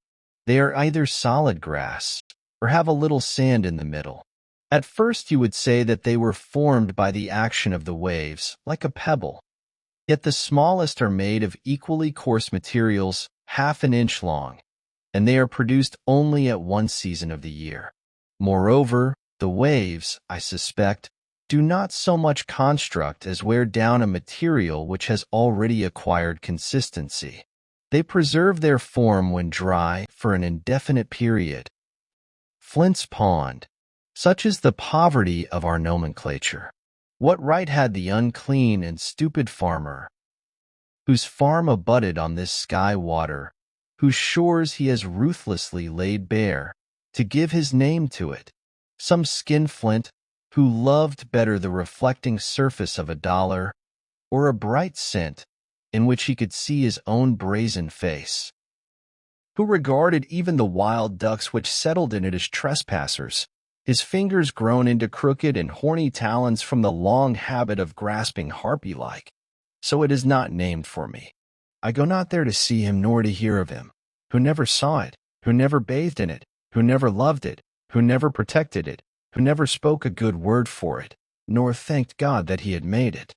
They are either solid grass, or have a little sand in the middle. At first you would say that they were formed by the action of the waves, like a pebble. Yet the smallest are made of equally coarse materials, half an inch long, and they are produced only at one season of the year. Moreover, the waves, I suspect, do not so much construct as wear down a material which has already acquired consistency. They preserve their form when dry for an indefinite period. Flint's Pond. Such is the poverty of our nomenclature. What right had the unclean and stupid farmer, whose farm abutted on this sky water, whose shores he has ruthlessly laid bare, to give his name to it? Some skinflint, who loved better the reflecting surface of a dollar, or a bright cent, in which he could see his own brazen face, who regarded even the wild ducks which settled in it as trespassers, his fingers grown into crooked and horny talons from the long habit of grasping harpy-like. So it is not named for me. I go not there to see him nor to hear of him, who never saw it, who never bathed in it, who never loved it, who never protected it, who never spoke a good word for it, nor thanked God that he had made it.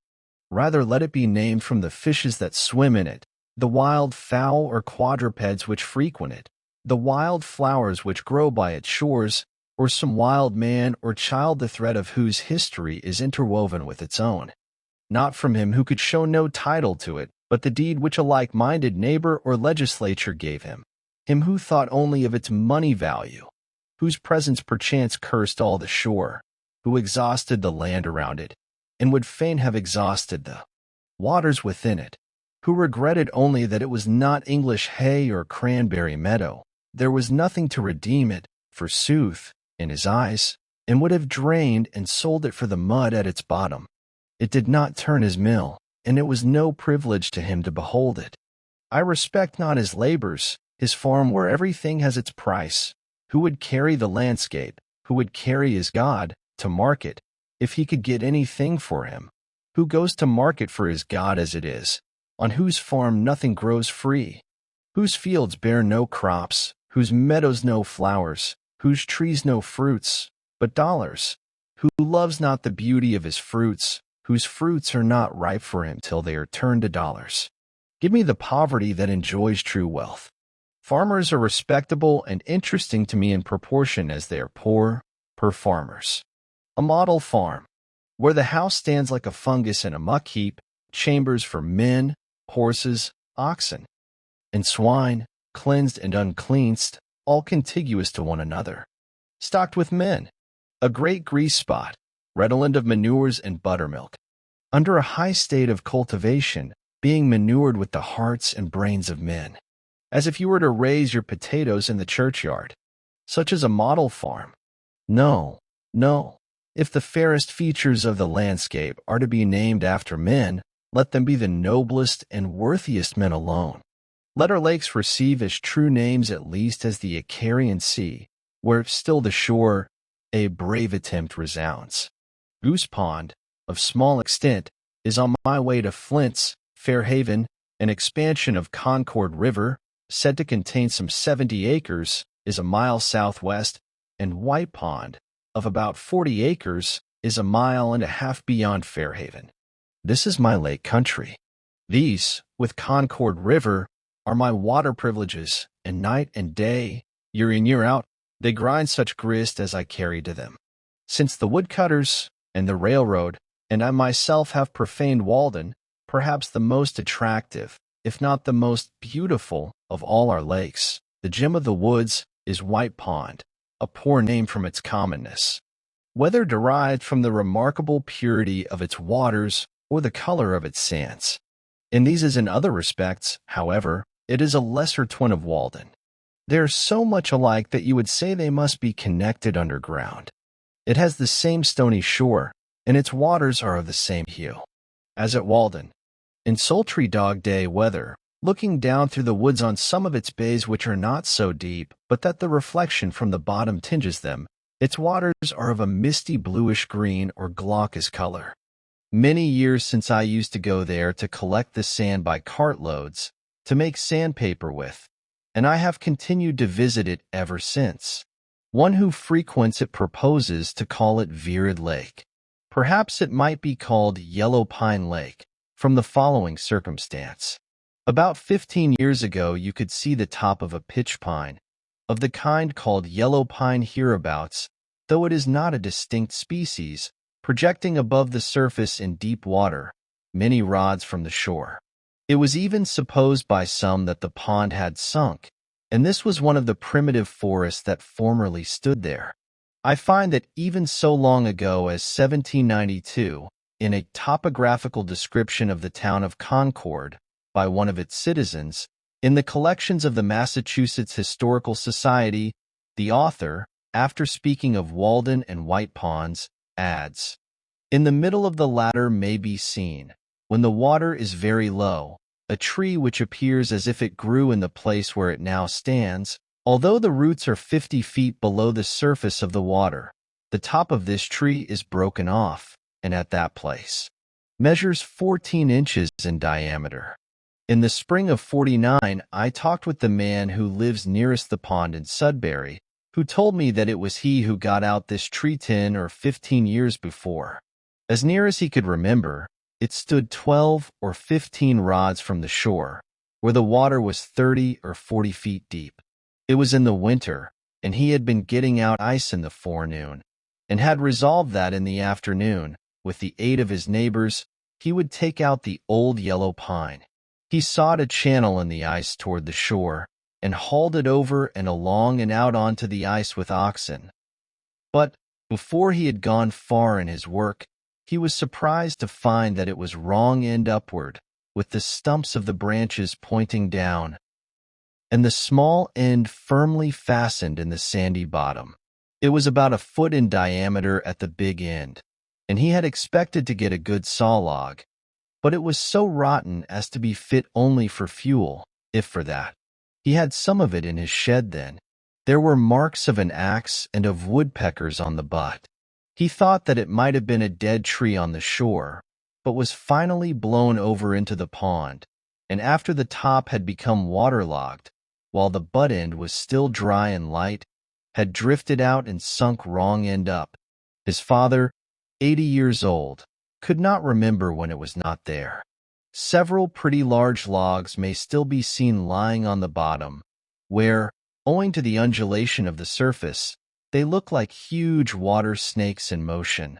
Rather let it be named from the fishes that swim in it, the wild fowl or quadrupeds which frequent it, the wild flowers which grow by its shores, or some wild man or child the thread of whose history is interwoven with its own. Not from him who could show no title to it, but the deed which a like-minded neighbor or legislature gave him, him who thought only of its money value, whose presence perchance cursed all the shore, who exhausted the land around it, and would fain have exhausted the waters within it, who regretted only that it was not English hay or cranberry meadow. There was nothing to redeem it, forsooth, in his eyes, and would have drained and sold it for the mud at its bottom. It did not turn his mill, and it was no privilege to him to behold it. I respect not his labors, his farm where everything has its price. Who would carry the landscape, who would carry his God, to market, if he could get anything for him? Who goes to market for his God as it is, on whose farm nothing grows free, whose fields bear no crops, whose meadows no flowers, whose trees no fruits, but dollars, who loves not the beauty of his fruits, whose fruits are not ripe for him till they are turned to dollars? Give me the poverty that enjoys true wealth. Farmers are respectable and interesting to me in proportion as they are poor farmers. A model farm, where the house stands like a fungus in a muck heap, chambers for men, horses, oxen, and swine, cleansed and uncleansed, all contiguous to one another, stocked with men, a great grease spot, redolent of manures and buttermilk, under a high state of cultivation, being manured with the hearts and brains of men, as if you were to raise your potatoes in the churchyard. Such is a model farm. No, no. If the fairest features of the landscape are to be named after men, let them be the noblest and worthiest men alone. Let our lakes receive as true names at least as the Icarian Sea, where still the shore, a brave attempt resounds. Goose Pond, of small extent, is on my way to Flint's, Fairhaven, an expansion of Concord River, said to contain some 70 acres, is a mile southwest, and White Pond, of about 40 acres, is a mile and a half beyond Fairhaven. This is my lake country. These, with Concord River, are my water privileges, and night and day, year in year out, they grind such grist as I carry to them. Since the woodcutters, and the railroad, and I myself have profaned Walden, perhaps the most attractive, if not the most beautiful, of all our lakes, the gem of the woods, is White Pond, a poor name from its commonness. Whether derived from the remarkable purity of its waters or the color of its sands. In these as in other respects, however, it is a lesser twin of Walden. They are so much alike that you would say they must be connected underground. It has the same stony shore, and its waters are of the same hue. As at Walden, in sultry dog-day weather, looking down through the woods on some of its bays which are not so deep, but that the reflection from the bottom tinges them, its waters are of a misty bluish-green or glaucous color. Many years since I used to go there to collect the sand by cartloads, to make sandpaper with, and I have continued to visit it ever since. One who frequents it proposes to call it Virid Lake. Perhaps it might be called Yellow Pine Lake, from the following circumstance. About 15 years ago you could see the top of a pitch pine, of the kind called yellow pine hereabouts, though it is not a distinct species, projecting above the surface in deep water, many rods from the shore. It was even supposed by some that the pond had sunk, and this was one of the primitive forests that formerly stood there. I find that even so long ago as 1792, in a topographical description of the town of Concord by one of its citizens, in the collections of the Massachusetts Historical Society, the author, after speaking of Walden and White Ponds, adds, "In the middle of the latter may be seen, when the water is very low, a tree which appears as if it grew in the place where it now stands, although the roots are 50 feet below the surface of the water. The top of this tree is broken off, and at that place measures 14 inches in diameter. In the spring of '49, I talked with the man who lives nearest the pond in Sudbury, who told me that it was he who got out this tree 10 or 15 years before. As near as he could remember, it stood 12 or 15 rods from the shore, where the water was 30 or 40 feet deep. It was in the winter, and he had been getting out ice in the forenoon, and had resolved that in the afternoon, with the aid of his neighbors, he would take out the old yellow pine. He sawed a channel in the ice toward the shore, and hauled it over and along and out onto the ice with oxen. But before he had gone far in his work, he was surprised to find that it was wrong end upward, with the stumps of the branches pointing down, and the small end firmly fastened in the sandy bottom. It was about a foot in diameter at the big end, and he had expected to get a good saw log, but it was so rotten as to be fit only for fuel, if for that. He had some of it in his shed then. There were marks of an axe and of woodpeckers on the butt. He thought that it might have been a dead tree on the shore, but was finally blown over into the pond, and after the top had become waterlogged, while the butt end was still dry and light, had drifted out and sunk wrong end up. His father, 80 years old, could not remember when it was not there. Several pretty large logs may still be seen lying on the bottom, where, owing to the undulation of the surface, they look like huge water snakes in motion.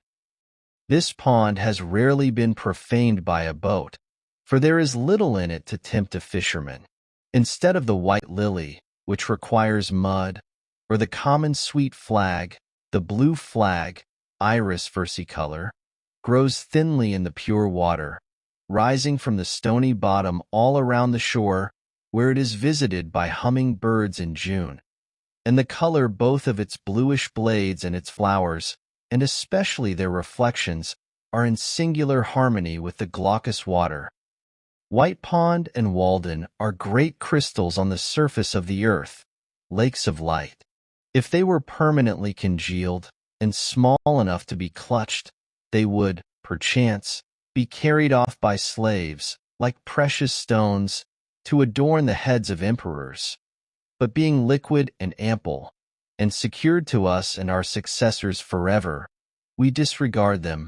This pond has rarely been profaned by a boat, for there is little in it to tempt a fisherman. Instead of the white lily, which requires mud, or the common sweet flag, the blue flag, iris versicolor, grows thinly in the pure water, rising from the stony bottom all around the shore, where it is visited by humming birds in June. And the color both of its bluish blades and its flowers, and especially their reflections, are in singular harmony with the glaucous water. White Pond and Walden are great crystals on the surface of the earth, lakes of light. If they were permanently congealed and small enough to be clutched, they would, perchance, be carried off by slaves, like precious stones, to adorn the heads of emperors. But being liquid and ample, and secured to us and our successors forever, we disregard them,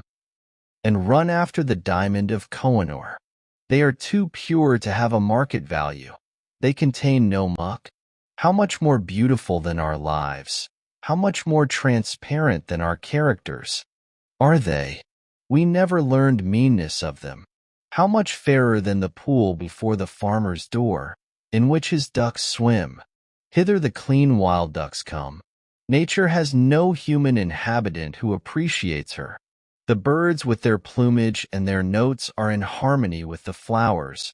and run after the diamond of Kohinoor. They are too pure to have a market value. They contain no muck. How much more beautiful than our lives, how much more transparent than our characters are they? We never learned meanness of them. How much fairer than the pool before the farmer's door, in which his ducks swim. Hither the clean wild ducks come. Nature has no human inhabitant who appreciates her. The birds with their plumage and their notes are in harmony with the flowers.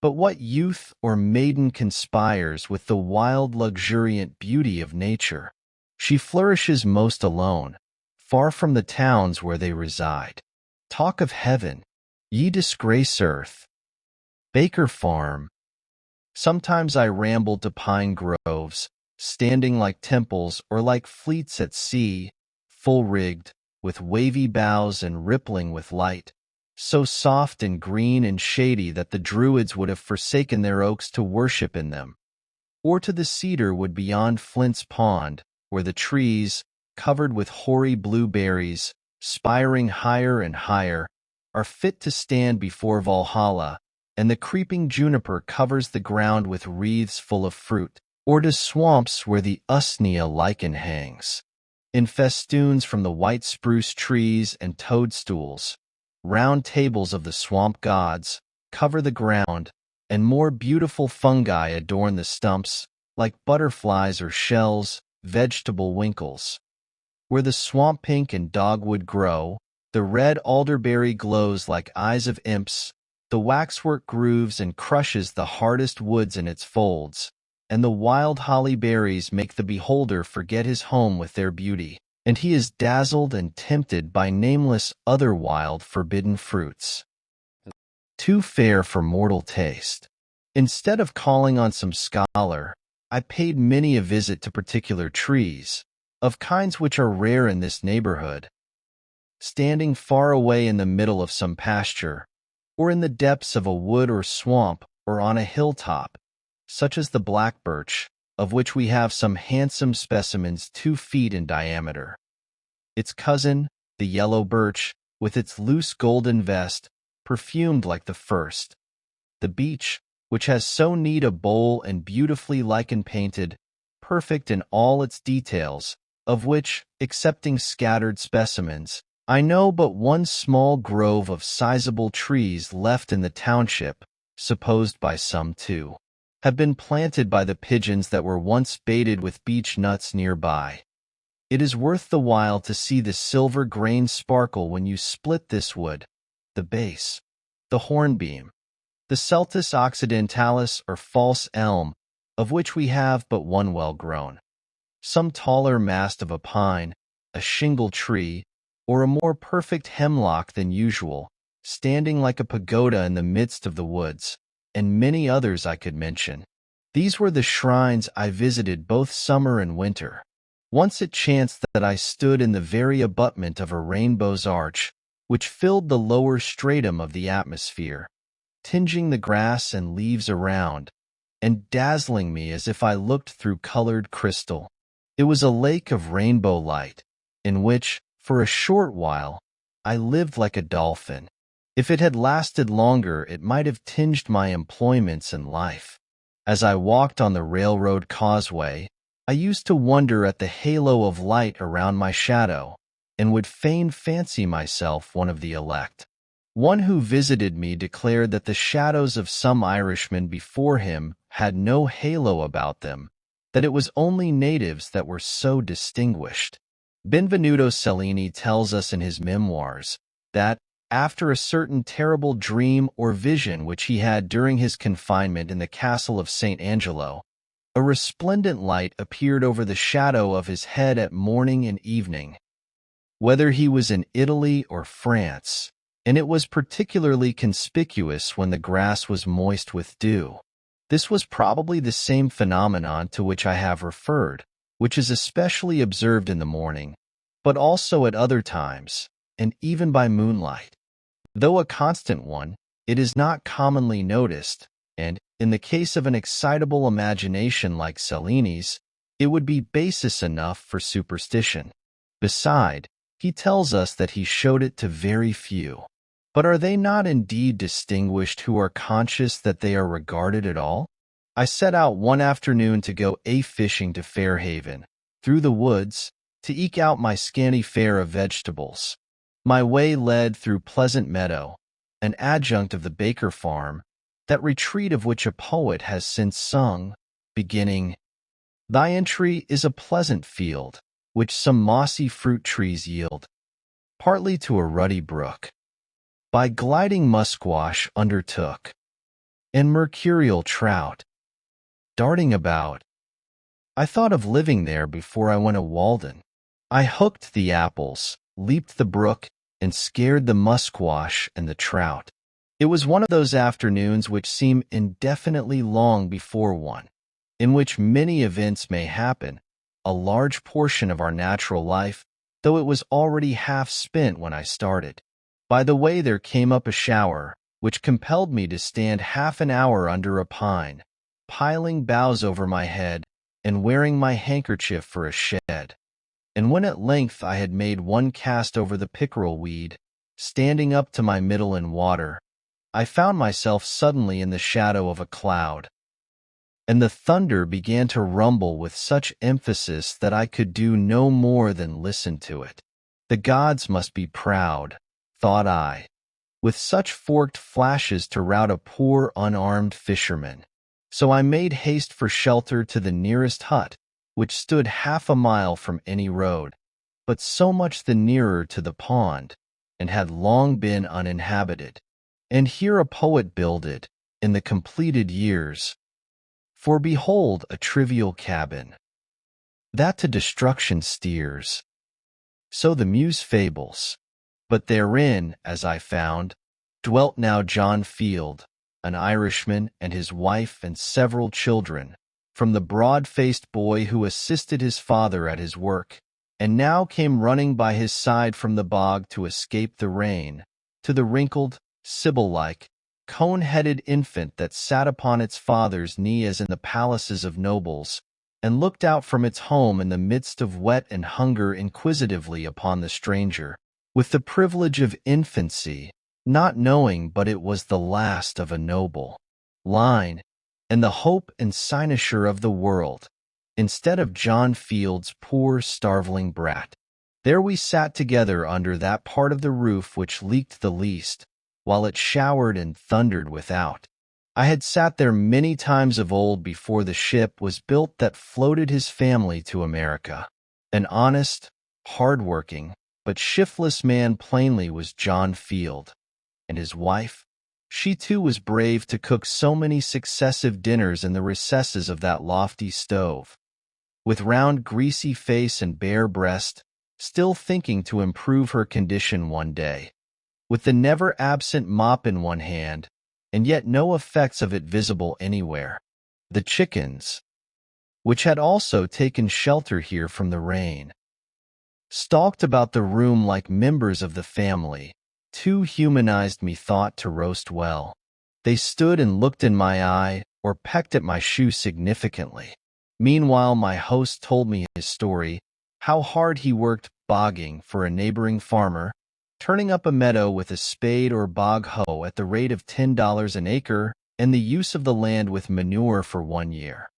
But what youth or maiden conspires with the wild luxuriant beauty of nature? She flourishes most alone, far from the towns where they reside. Talk of heaven, ye disgrace earth. Baker Farm. Sometimes I ramble to pine groves, standing like temples or like fleets at sea, full-rigged, with wavy boughs and rippling with light, so soft and green and shady that the Druids would have forsaken their oaks to worship in them. Or to the cedar wood beyond Flint's Pond, where the trees, covered with hoary blueberries, spiring higher and higher, are fit to stand before Valhalla, and the creeping juniper covers the ground with wreaths full of fruit, or to swamps where the usnea lichen hangs, in festoons from the white spruce trees and toadstools. Round tables of the swamp gods cover the ground, and more beautiful fungi adorn the stumps, like butterflies or shells, vegetable winkles. Where the swamp pink and dogwood grow, the red alderberry glows like eyes of imps, the waxwork grooves and crushes the hardest woods in its folds, and the wild holly berries make the beholder forget his home with their beauty, and he is dazzled and tempted by nameless other wild forbidden fruits. Too fair for mortal taste. Instead of calling on some scholar, I paid many a visit to particular trees, of kinds which are rare in this neighborhood. Standing far away in the middle of some pasture, or in the depths of a wood or swamp, or on a hilltop, such as the black birch, of which we have some handsome specimens 2 feet in diameter. Its cousin, the yellow birch, with its loose golden vest, perfumed like the first. The beech, which has so neat a bole and beautifully lichen-painted, perfect in all its details, of which, excepting scattered specimens, I know but one small grove of sizable trees left in the township, supposed by some to have been planted by the pigeons that were once baited with beech nuts nearby. It is worth the while to see the silver grain sparkle when you split this wood, the base, the hornbeam, the Celtis occidentalis or false elm, of which we have but one well-grown. Some taller mast of a pine, a shingle tree, or a more perfect hemlock than usual, standing like a pagoda in the midst of the woods, and many others I could mention. These were the shrines I visited both summer and winter. Once it chanced that I stood in the very abutment of a rainbow's arch, which filled the lower stratum of the atmosphere, tinging the grass and leaves around, and dazzling me as if I looked through colored crystal. It was a lake of rainbow light, in which, for a short while, I lived like a dolphin. If it had lasted longer, it might have tinged my employments and life. As I walked on the railroad causeway, I used to wonder at the halo of light around my shadow, and would fain fancy myself one of the elect. One who visited me declared that the shadows of some Irishmen before him had no halo about them, that it was only natives that were so distinguished. Benvenuto Cellini tells us in his memoirs that, after a certain terrible dream or vision which he had during his confinement in the castle of St. Angelo, a resplendent light appeared over the shadow of his head at morning and evening, whether he was in Italy or France, and it was particularly conspicuous when the grass was moist with dew. This was probably the same phenomenon to which I have referred, which is especially observed in the morning, but also at other times, and even by moonlight. Though a constant one, it is not commonly noticed, and, in the case of an excitable imagination like Cellini's, it would be basis enough for superstition. Beside, he tells us that he showed it to very few. But are they not indeed distinguished who are conscious that they are regarded at all? I set out one afternoon to go fishing to Fairhaven, through the woods, to eke out my scanty fare of vegetables. My way led through Pleasant Meadow, an adjunct of the Baker farm, that retreat of which a poet has since sung, beginning, "Thy entry is a pleasant field, which some mossy fruit trees yield, partly to a ruddy brook. By gliding musquash undertook, and mercurial trout, darting about. I thought of living there before I went to Walden. I hooked the apples, leaped the brook, and scared the musquash and the trout." It was one of those afternoons which seem indefinitely long before one, in which many events may happen, a large portion of our natural life, though it was already half spent when I started. By the way there came up a shower, which compelled me to stand half an hour under a pine, piling boughs over my head, and wearing my handkerchief for a shed. And when at length I had made one cast over the pickerel weed, standing up to my middle in water, I found myself suddenly in the shadow of a cloud, and the thunder began to rumble with such emphasis that I could do no more than listen to it. The gods must be proud, thought I, with such forked flashes to rout a poor unarmed fisherman. So I made haste for shelter to the nearest hut, which stood half a mile from any road, but so much the nearer to the pond, and had long been uninhabited. And here a poet builded, in the completed years. For behold a trivial cabin, that to destruction steers. So the muse fables. But therein, as I found, dwelt now John Field, an Irishman, and his wife and several children, from the broad-faced boy who assisted his father at his work, and now came running by his side from the bog to escape the rain, to the wrinkled, Sibyl-like, cone-headed infant that sat upon its father's knee as in the palaces of nobles, and looked out from its home in the midst of wet and hunger inquisitively upon the stranger, with the privilege of infancy, not knowing but it was the last of a noble line, and the hope and cynosure of the world, instead of John Field's poor starveling brat. There we sat together under that part of the roof which leaked the least, while it showered and thundered without. I had sat there many times of old before the ship was built that floated his family to America. An honest, hard-working, but shiftless man plainly was John Field, and his wife, She too was brave to cook so many successive dinners in the recesses of that lofty stove. With round, greasy face and bare breast, still thinking to improve her condition one day, with the never-absent mop in one hand, and yet no effects of it visible anywhere. The chickens, which had also taken shelter here from the rain, stalked about the room like members of the family, too humanized methought to roast well. They stood and looked in my eye, or pecked at my shoe significantly. Meanwhile my host told me his story, how hard he worked bogging for a neighboring farmer, turning up a meadow with a spade or bog hoe at the rate of $10 an acre, and the use of the land with manure for 1 year.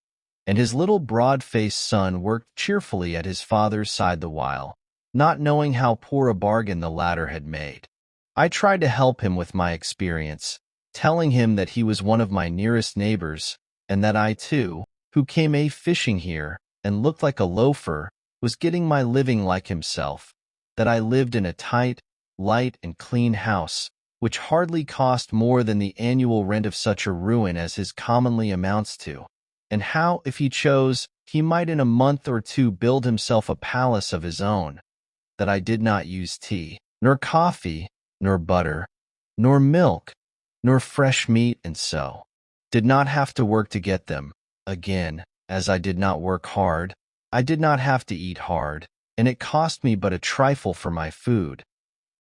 And his little broad-faced son worked cheerfully at his father's side the while, not knowing how poor a bargain the latter had made. I tried to help him with my experience, telling him that he was one of my nearest neighbors, and that I too, who came fishing here and looked like a loafer, was getting my living like himself, that I lived in a tight, light, and clean house, which hardly cost more than the annual rent of such a ruin as his commonly amounts to, and how, if he chose, he might in a month or two build himself a palace of his own, that I did not use tea, nor coffee, nor butter, nor milk, nor fresh meat, and so did not have to work to get them. Again, as I did not work hard, I did not have to eat hard, and it cost me but a trifle for my food.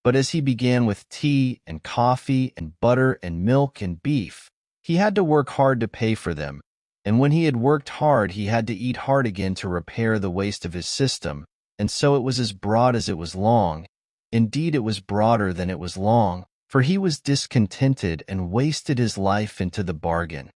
But as he began with tea and coffee and butter and milk and beef, he had to work hard to pay for them, and when he had worked hard he had to eat hard again to repair the waste of his system, and so it was as broad as it was long. Indeed, it was broader than it was long, for he was discontented and wasted his life into the bargain.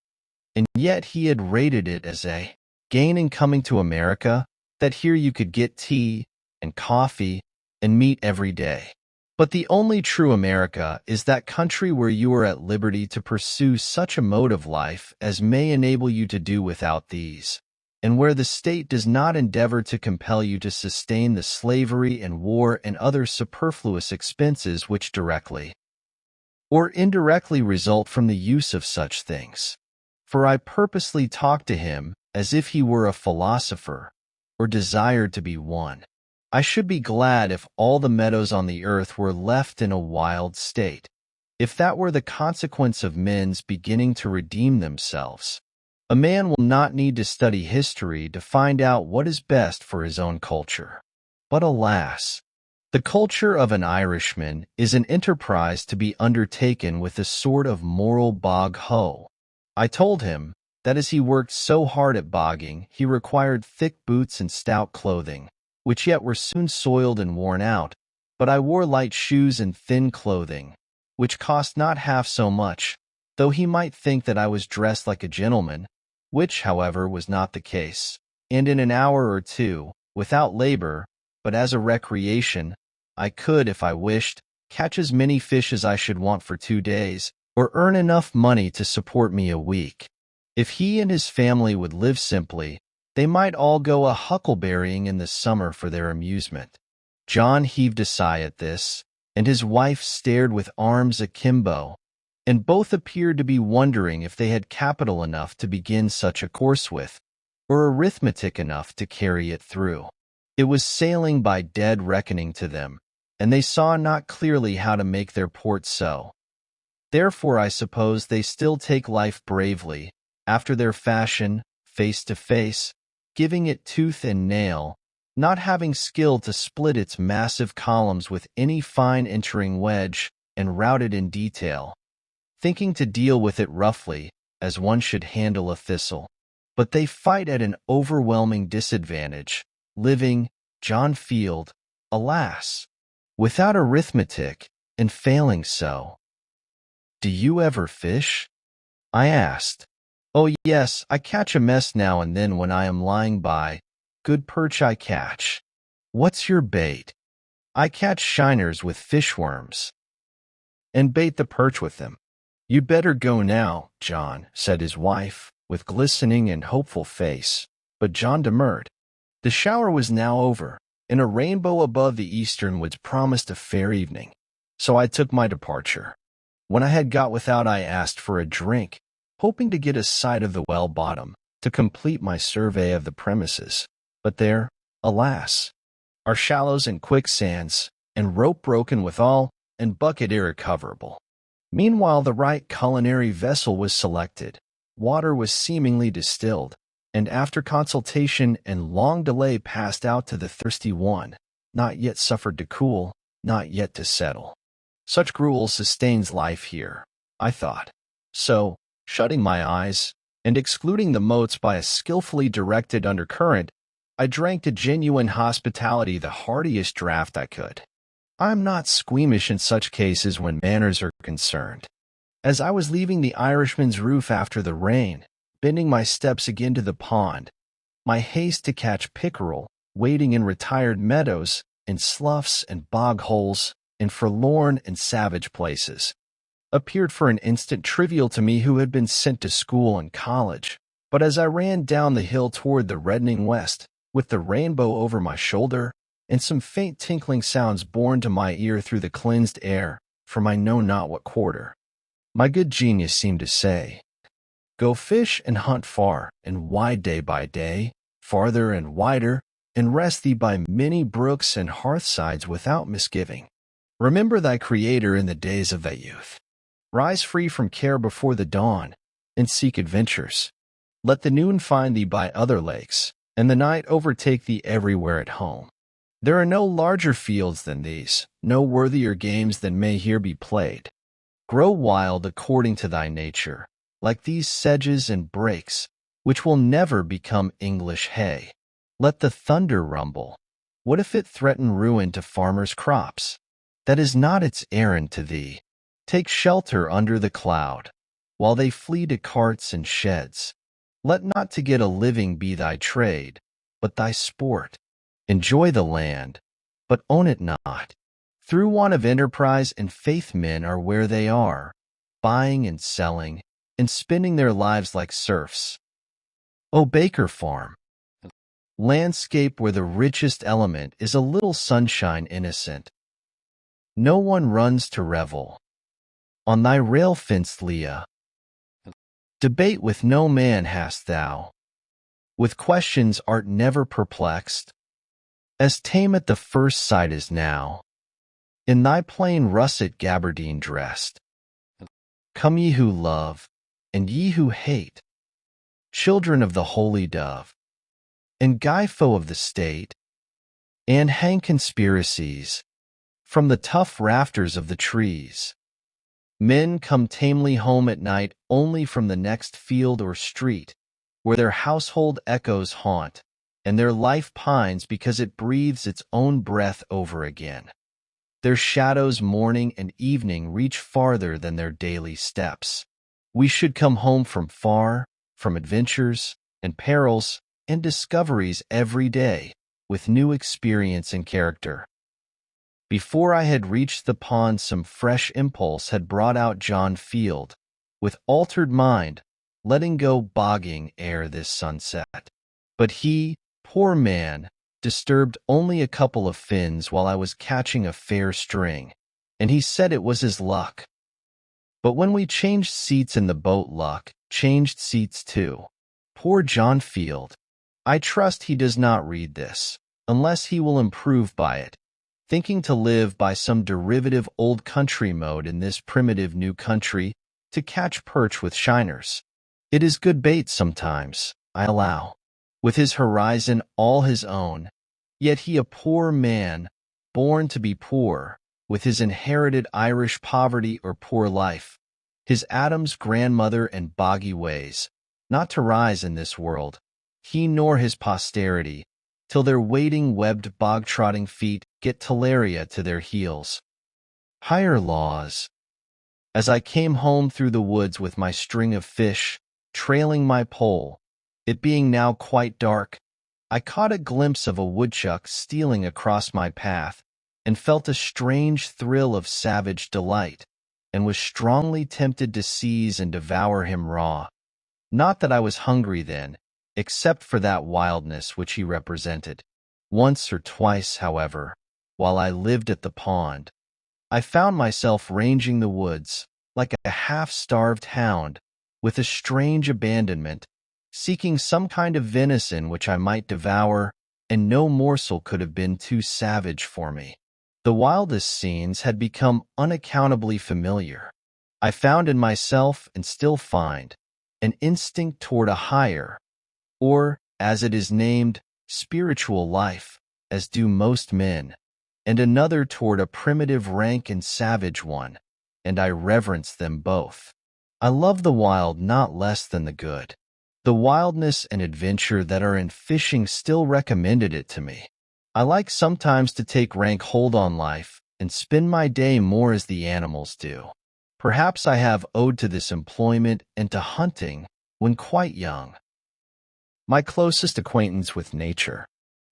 And yet he had rated it as a gain in coming to America, that here you could get tea and coffee and meat every day. But the only true America is that country where you are at liberty to pursue such a mode of life as may enable you to do without these, and where the state does not endeavor to compel you to sustain the slavery and war and other superfluous expenses which directly or indirectly result from the use of such things. For I purposely talked to him as if he were a philosopher, or desired to be one. I should be glad if all the meadows on the earth were left in a wild state, if that were the consequence of men's beginning to redeem themselves. A man will not need to study history to find out what is best for his own culture. But alas, the culture of an Irishman is an enterprise to be undertaken with a sort of moral bog-hoe. I told him that as he worked so hard at bogging, he required thick boots and stout clothing, which yet were soon soiled and worn out, but I wore light shoes and thin clothing, which cost not half so much, though he might think that I was dressed like a gentleman, which, however, was not the case, and in an hour or two, without labor, but as a recreation, I could, if I wished, catch as many fish as I should want for 2 days, or earn enough money to support me a week. If he and his family would live simply, they might all go a huckleberrying in the summer for their amusement. John heaved a sigh at this, and his wife stared with arms akimbo, and both appeared to be wondering if they had capital enough to begin such a course with, or arithmetic enough to carry it through. It was sailing by dead reckoning to them, and they saw not clearly how to make their port so. Therefore I suppose they still take life bravely, after their fashion, face to face, giving it tooth and nail, not having skill to split its massive columns with any fine entering wedge, and route it in detail, thinking to deal with it roughly, as one should handle a thistle. But they fight at an overwhelming disadvantage, living, John Field, alas, without arithmetic, and failing so. "Do you ever fish?" I asked. "Oh yes, I catch a mess now and then when I am lying by. Good perch I catch." "What's your bait?" "I catch shiners with fishworms, and bait the perch with them." "You'd better go now, John," said his wife, with glistening and hopeful face. But John demurred. The shower was now over, and a rainbow above the eastern woods promised a fair evening. So I took my departure. When I had got without, I asked for a drink, hoping to get a sight of the well bottom to complete my survey of the premises. But there, alas, are shallows and quicksands, and rope broken withal, and bucket irrecoverable. Meanwhile, the right culinary vessel was selected, water was seemingly distilled, and after consultation and long delay passed out to the thirsty one, not yet suffered to cool, not yet to settle. Such gruel sustains life here, I thought. So, shutting my eyes, and excluding the motes by a skillfully directed undercurrent, I drank to genuine hospitality the heartiest draught I could. I am not squeamish in such cases when manners are concerned. As I was leaving the Irishman's roof after the rain, bending my steps again to the pond, my haste to catch pickerel, wading in retired meadows, in sloughs and bog holes, in forlorn and savage places, appeared for an instant trivial to me who had been sent to school and college. But as I ran down the hill toward the reddening west, with the rainbow over my shoulder, and some faint tinkling sounds borne to my ear through the cleansed air from I know not what quarter, my good genius seemed to say, "Go fish and hunt far and wide day by day, farther and wider, and rest thee by many brooks and hearthsides without misgiving. Remember thy Creator in the days of thy youth. Rise free from care before the dawn, and seek adventures. Let the noon find thee by other lakes, and the night overtake thee everywhere at home. There are no larger fields than these, no worthier games than may here be played. Grow wild according to thy nature, like these sedges and brakes, which will never become English hay. Let the thunder rumble. What if it threaten ruin to farmers' crops? That is not its errand to thee. Take shelter under the cloud, while they flee to carts and sheds. Let not to get a living be thy trade, but thy sport. Enjoy the land, but own it not. Through want of enterprise and faith men are where they are, buying and selling, and spending their lives like serfs. O Baker Farm, landscape where the richest element is a little sunshine innocent. No one runs to revel. On thy rail-fenced Leah, debate with no man hast thou. With questions art never perplexed. As tame at the first sight as now, in thy plain russet gabardine dressed. Come ye who love, and ye who hate, children of the holy dove, and Guy foe of the state, and hang conspiracies from the tough rafters of the trees. Men come tamely home at night only from the next field or street, where their household echoes haunt, and their life pines because it breathes its own breath over again. Their shadows morning and evening reach farther than their daily steps. We should come home from far, from adventures and perils and discoveries every day, with new experience and character. Before I had reached the pond, some fresh impulse had brought out John Field, with altered mind, letting go bogging ere this sunset. But he, poor man, disturbed only a couple of fins while I was catching a fair string, and he said it was his luck. But when we changed seats in the boat, luck changed seats too. Poor John Field. I trust he does not read this, unless he will improve by it, thinking to live by some derivative old country mode in this primitive new country, to catch perch with shiners. It is good bait sometimes, I allow, with his horizon all his own, yet he a poor man, born to be poor, with his inherited Irish poverty or poor life, his Adam's grandmother and boggy ways, not to rise in this world, he nor his posterity, till their wading webbed bog-trotting feet get talaria to their heels. Higher laws. As I came home through the woods with my string of fish, trailing my pole, it being now quite dark, I caught a glimpse of a woodchuck stealing across my path, and felt a strange thrill of savage delight, and was strongly tempted to seize and devour him raw. Not that I was hungry then, except for that wildness which he represented. Once or twice, however, while I lived at the pond, I found myself ranging the woods, like a half-starved hound, with a strange abandonment, seeking some kind of venison which I might devour, and no morsel could have been too savage for me. The wildest scenes had become unaccountably familiar. I found in myself, and still find, an instinct toward a higher, or, as it is named, spiritual life, as do most men, and another toward a primitive rank and savage one, and I reverence them both. I love the wild not less than the good. The wildness and adventure that are in fishing still recommended it to me. I like sometimes to take rank hold on life and spend my day more as the animals do. Perhaps I have owed to this employment and to hunting when quite young. My closest acquaintance with nature.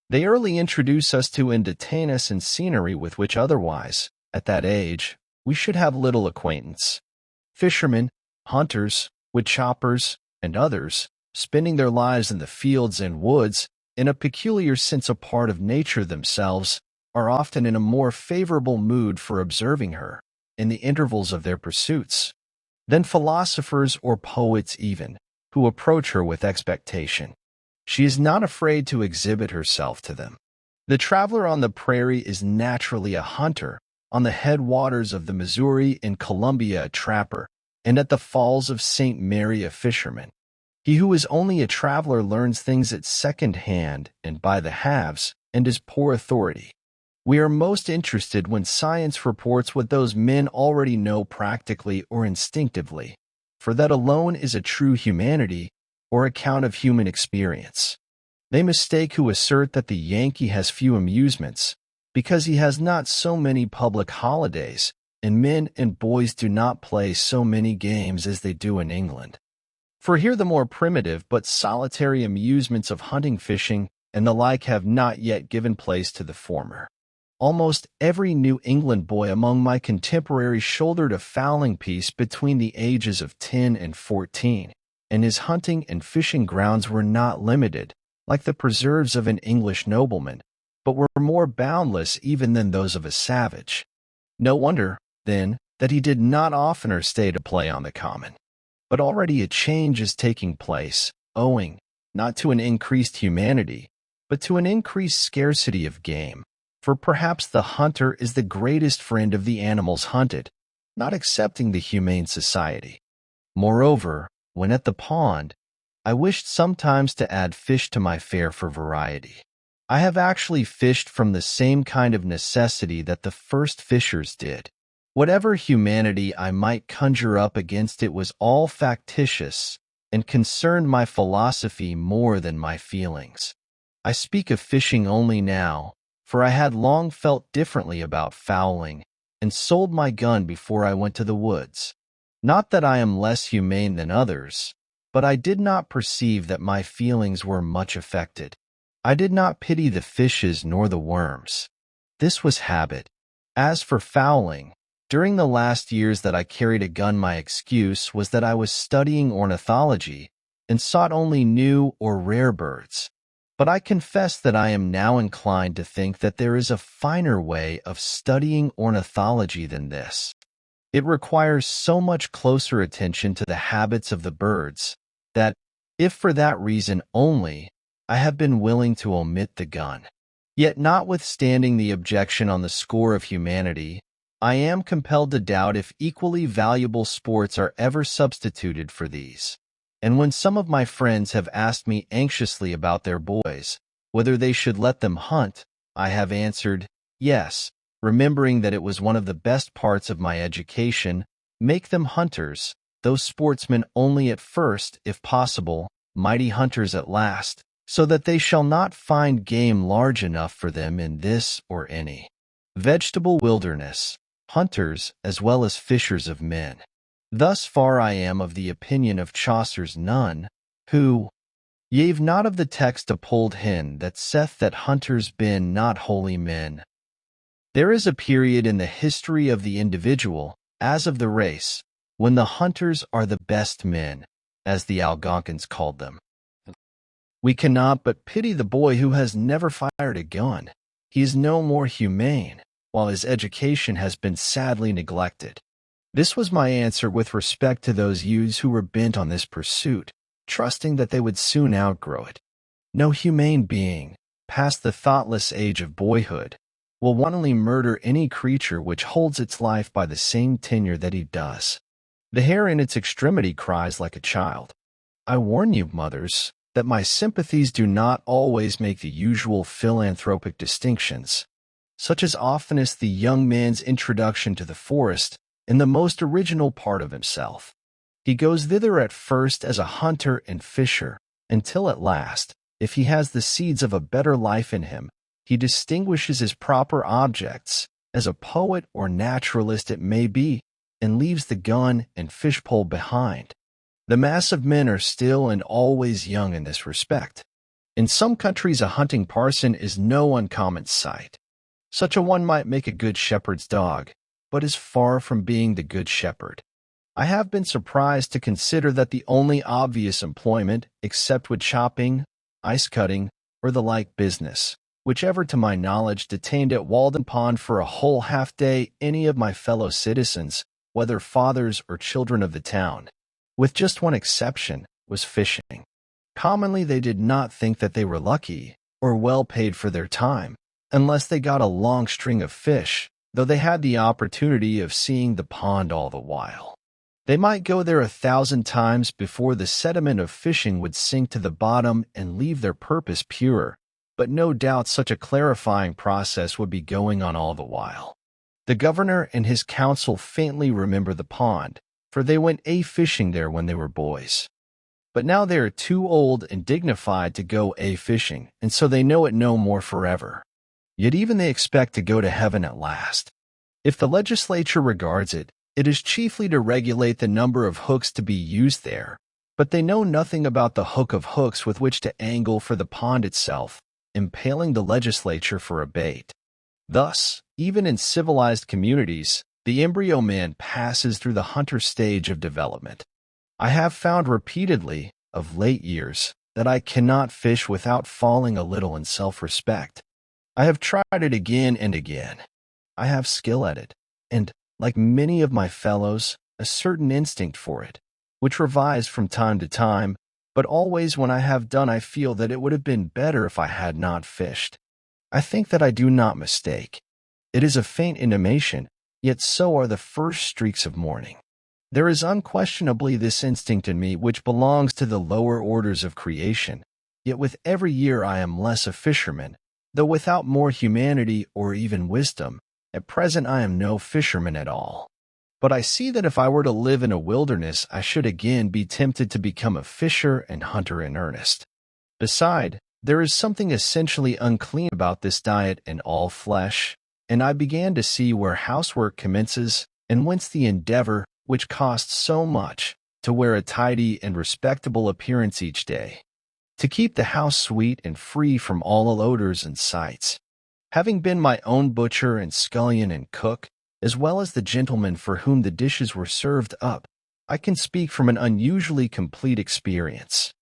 They early introduce us to and detain us in scenery with which otherwise, at that age, we should have little acquaintance. Fishermen, hunters, wood choppers, and others, spending their lives in the fields and woods, in a peculiar sense a part of nature themselves, are often in a more favorable mood for observing her, in the intervals of their pursuits, than philosophers or poets even, who approach her with expectation. She is not afraid to exhibit herself to them. The traveler on the prairie is naturally a hunter, on the headwaters of the Missouri and Columbia a trapper, and at the falls of St. Mary a fisherman. He who is only a traveler learns things at second hand and by the halves, and is poor authority. We are most interested when science reports what those men already know practically or instinctively, for that alone is a true humanity or account of human experience. They mistake who assert that the Yankee has few amusements, because he has not so many public holidays, and men and boys do not play so many games as they do in England. For here the more primitive but solitary amusements of hunting, fishing, and the like have not yet given place to the former. Almost every New England boy among my contemporaries shouldered a fowling piece between the ages of 10 and 14, and his hunting and fishing grounds were not limited, like the preserves of an English nobleman, but were more boundless even than those of a savage. No wonder, then, that he did not oftener stay to play on the common. But already a change is taking place, owing, not to an increased humanity, but to an increased scarcity of game. For perhaps the hunter is the greatest friend of the animals hunted, not excepting the Humane Society. Moreover, when at the pond, I wished sometimes to add fish to my fare for variety. I have actually fished from the same kind of necessity that the first fishers did. Whatever humanity I might conjure up against it was all factitious, and concerned my philosophy more than my feelings. I speak of fishing only now, for I had long felt differently about fowling, and sold my gun before I went to the woods. Not that I am less humane than others, but I did not perceive that my feelings were much affected. I did not pity the fishes nor the worms. This was habit. As for fowling, during the last years that I carried a gun, my excuse was that I was studying ornithology and sought only new or rare birds. But I confess that I am now inclined to think that there is a finer way of studying ornithology than this. It requires so much closer attention to the habits of the birds that, if for that reason only, I have been willing to omit the gun. Yet notwithstanding the objection on the score of humanity, I am compelled to doubt if equally valuable sports are ever substituted for these. And when some of my friends have asked me anxiously about their boys, whether they should let them hunt, I have answered, yes, remembering that it was one of the best parts of my education, make them hunters, those sportsmen only at first, if possible, mighty hunters at last, so that they shall not find game large enough for them in this or any vegetable wilderness, hunters as well as fishers of men. Thus far I am of the opinion of Chaucer's nun, who yave not of the text a polled hen that saith that hunters been not holy men. There is a period in the history of the individual, as of the race, when the hunters are the best men, as the Algonquins called them. We cannot but pity the boy who has never fired a gun. He is no more humane, while his education has been sadly neglected. This was my answer with respect to those youths who were bent on this pursuit, trusting that they would soon outgrow it. No humane being, past the thoughtless age of boyhood, will wantonly murder any creature which holds its life by the same tenure that he does. The hare in its extremity cries like a child. I warn you, mothers, that my sympathies do not always make the usual philanthropic distinctions, such as oftenest the young man's introduction to the forest in the most original part of himself. He goes thither at first as a hunter and fisher, until at last, if he has the seeds of a better life in him, he distinguishes his proper objects, as a poet or naturalist it may be, and leaves the gun and fishpole behind. The mass of men are still and always young in this respect. In some countries a hunting parson is no uncommon sight. Such a one might make a good shepherd's dog, but is far from being the good shepherd. I have been surprised to consider that the only obvious employment, except wood chopping, ice cutting, or the like business, whichever to my knowledge detained at Walden Pond for a whole half-day any of my fellow citizens, whether fathers or children of the town, with just one exception, was fishing. Commonly they did not think that they were lucky, or well paid for their time, unless they got a long string of fish, though they had the opportunity of seeing the pond all the while. They might go there 1,000 times before the sediment of fishing would sink to the bottom and leave their purpose pure, but no doubt such a clarifying process would be going on all the while. The governor and his council faintly remember the pond, for they went fishing there when they were boys. But now they are too old and dignified to go fishing, and so they know it no more forever. Yet even they expect to go to heaven at last. If the legislature regards it, it is chiefly to regulate the number of hooks to be used there, but they know nothing about the hook of hooks with which to angle for the pond itself, impaling the legislature for a bait. Thus, even in civilized communities, the embryo man passes through the hunter stage of development. I have found repeatedly, of late years, that I cannot fish without falling a little in self-respect. I have tried it again and again. I have skill at it, and, like many of my fellows, a certain instinct for it, which revives from time to time, but always when I have done I feel that it would have been better if I had not fished. I think that I do not mistake. It is a faint intimation, yet so are the first streaks of morning. There is unquestionably this instinct in me which belongs to the lower orders of creation, yet with every year I am less a fisherman, though without more humanity or even wisdom. At present I am no fisherman at all. But I see that if I were to live in a wilderness I should again be tempted to become a fisher and hunter in earnest. Beside, there is something essentially unclean about this diet and all flesh, and I began to see where housework commences and whence the endeavor, which costs so much, to wear a tidy and respectable appearance each day, to keep the house sweet and free from all odors and sights. Having been my own butcher and scullion and cook, as well as the gentleman for whom the dishes were served up, I can speak from an unusually complete experience.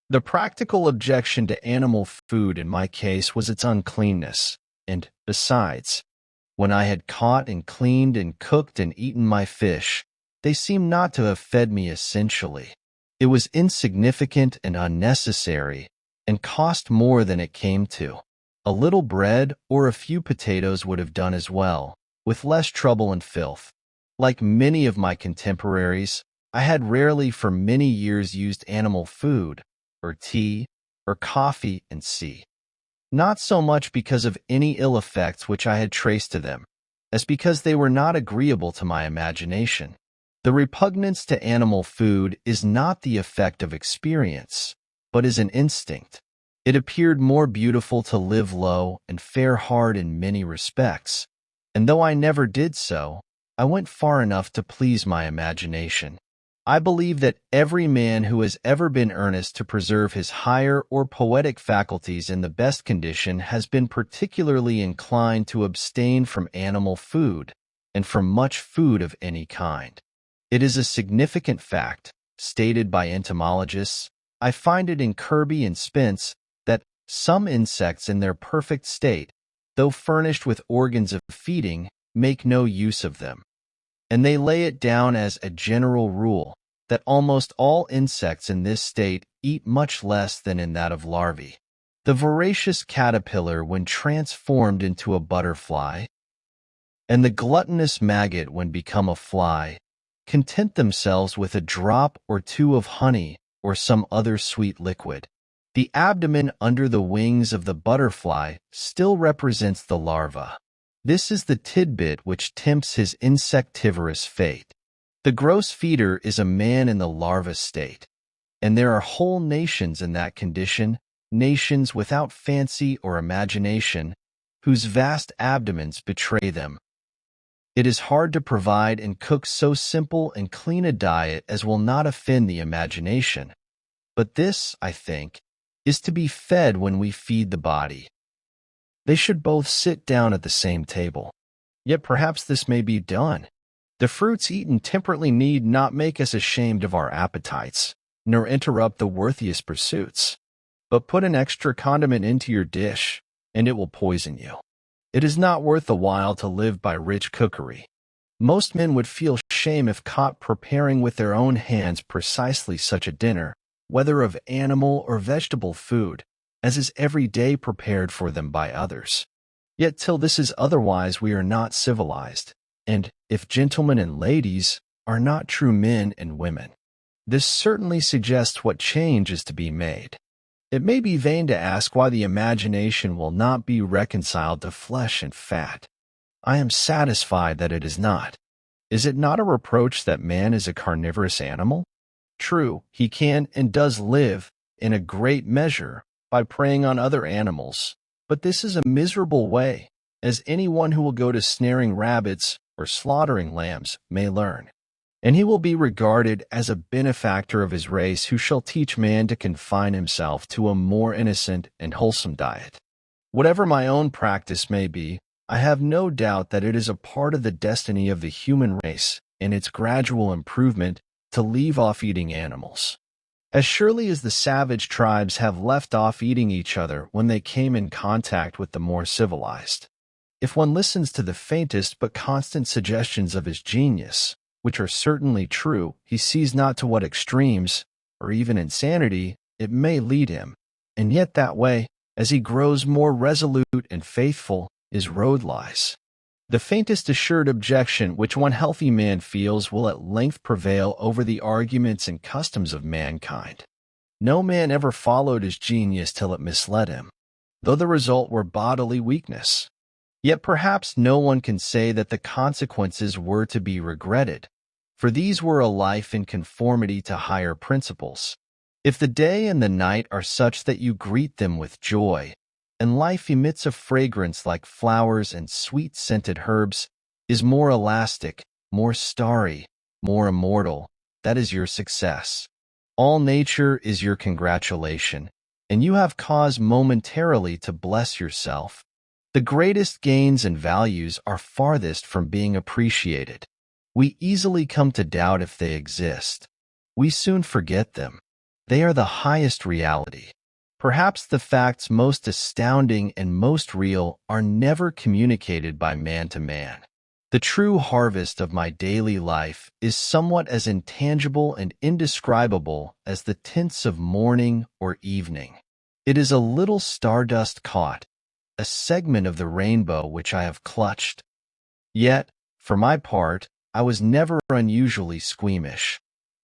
The practical objection to animal food in my case was its uncleanness, and, besides, when I had caught and cleaned and cooked and eaten my fish, they seemed not to have fed me essentially. It was insignificant and unnecessary, and cost more than it came to. A little bread or a few potatoes would have done as well, with less trouble and filth. Like many of my contemporaries, I had rarely for many years used animal food, or tea, or coffee and tea. Not so much because of any ill effects which I had traced to them, as because they were not agreeable to my imagination. The repugnance to animal food is not the effect of experience, but is an instinct. It appeared more beautiful to live low and fare hard in many respects, and though I never did so, I went far enough to please my imagination. I believe that every man who has ever been earnest to preserve his higher or poetic faculties in the best condition has been particularly inclined to abstain from animal food, and from much food of any kind. It is a significant fact, stated by entomologists, I find it in Kirby and Spence, that some insects in their perfect state, though furnished with organs of feeding, make no use of them. and they lay it down as a general rule that almost all insects in this state eat much less than in that of larvae. The voracious caterpillar, when transformed into a butterfly, and the gluttonous maggot, when become a fly, content themselves with a drop or two of honey or some other sweet liquid. The abdomen under the wings of the butterfly still represents the larva. This is the tidbit which tempts his insectivorous fate. The gross feeder is a man in the larva state, and there are whole nations in that condition, nations without fancy or imagination, whose vast abdomens betray them. It is hard to provide and cook so simple and clean a diet as will not offend the imagination. But this, I think, is to be fed when we feed the body. They should both sit down at the same table. Yet perhaps this may be done. The fruits eaten temperately need not make us ashamed of our appetites, nor interrupt the worthiest pursuits. But put an extra condiment into your dish, and it will poison you. It is not worth the while to live by rich cookery. Most men would feel shame if caught preparing with their own hands precisely such a dinner, whether of animal or vegetable food, as is every day prepared for them by others. Yet till this is otherwise we are not civilized, and, if gentlemen and ladies, are not true men and women. This certainly suggests what change is to be made. It may be vain to ask why the imagination will not be reconciled to flesh and fat. I am satisfied that it is not. Is it not a reproach that man is a carnivorous animal? True, he can and does live, in a great measure, by preying on other animals, but this is a miserable way, as anyone who will go to snaring rabbits or slaughtering lambs may learn. And he will be regarded as a benefactor of his race who shall teach man to confine himself to a more innocent and wholesome diet. Whatever my own practice may be, I have no doubt that it is a part of the destiny of the human race and its gradual improvement to leave off eating animals. As surely as the savage tribes have left off eating each other when they came in contact with the more civilized. If one listens to the faintest but constant suggestions of his genius, which are certainly true, he sees not to what extremes, or even insanity, it may lead him, and yet that way, as he grows more resolute and faithful, his road lies. The faintest assured objection which one healthy man feels will at length prevail over the arguments and customs of mankind. No man ever followed his genius till it misled him, though the result were bodily weakness. Yet perhaps no one can say that the consequences were to be regretted, for these were a life in conformity to higher principles. If the day and the night are such that you greet them with joy, and life emits a fragrance like flowers and sweet-scented herbs, is more elastic, more starry, more immortal, that is your success. All nature is your congratulation, and you have cause momentarily to bless yourself. The greatest gains and values are farthest from being appreciated. We easily come to doubt if they exist. We soon forget them. They are the highest reality. Perhaps the facts most astounding and most real are never communicated by man to man. The true harvest of my daily life is somewhat as intangible and indescribable as the tints of morning or evening. It is a little stardust caught, a segment of the rainbow which I have clutched. Yet, for my part, I was never unusually squeamish.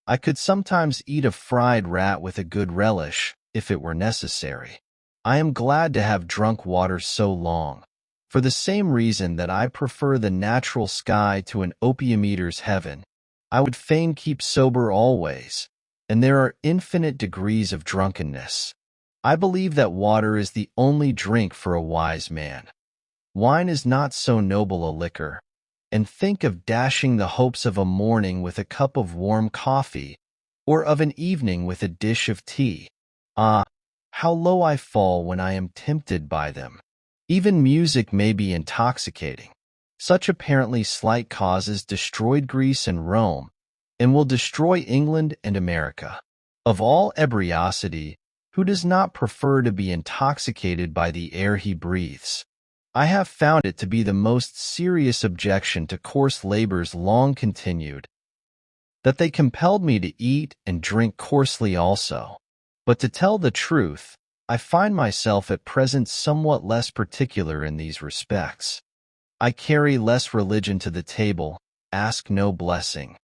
I could sometimes eat a fried rat with a good relish, if it were necessary. I am glad to have drunk water so long, for the same reason that I prefer the natural sky to an opium-eater's heaven. I would fain keep sober always, and there are infinite degrees of drunkenness. I believe that water is the only drink for a wise man. Wine is not so noble a liquor, and think of dashing the hopes of a morning with a cup of warm coffee, or of an evening with a dish of tea. Ah, how low I fall when I am tempted by them. Even music may be intoxicating. Such apparently slight causes destroyed Greece and Rome, and will destroy England and America. Of all ebriosity, who does not prefer to be intoxicated by the air he breathes? I have found it to be the most serious objection to coarse labors long continued, that they compelled me to eat and drink coarsely also. But to tell the truth, I find myself at present somewhat less particular in these respects. I carry less religion to the table, ask no blessing.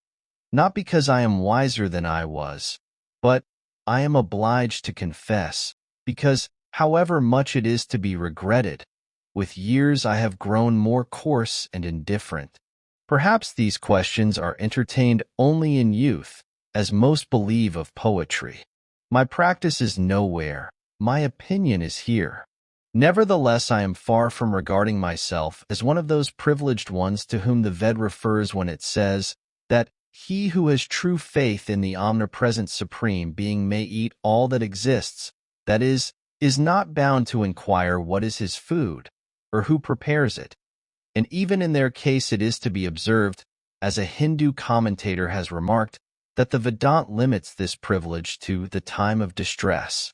Not because I am wiser than I was, but I am obliged to confess, because, however much it is to be regretted, with years I have grown more coarse and indifferent. Perhaps these questions are entertained only in youth, as most believe of poetry. My practice is nowhere, my opinion is here. Nevertheless, I am far from regarding myself as one of those privileged ones to whom the Ved refers when it says that he who has true faith in the omnipresent Supreme Being may eat all that exists, that is not bound to inquire what is his food, or who prepares it. And even in their case it is to be observed, as a Hindu commentator has remarked, that the Vedant limits this privilege to the time of distress.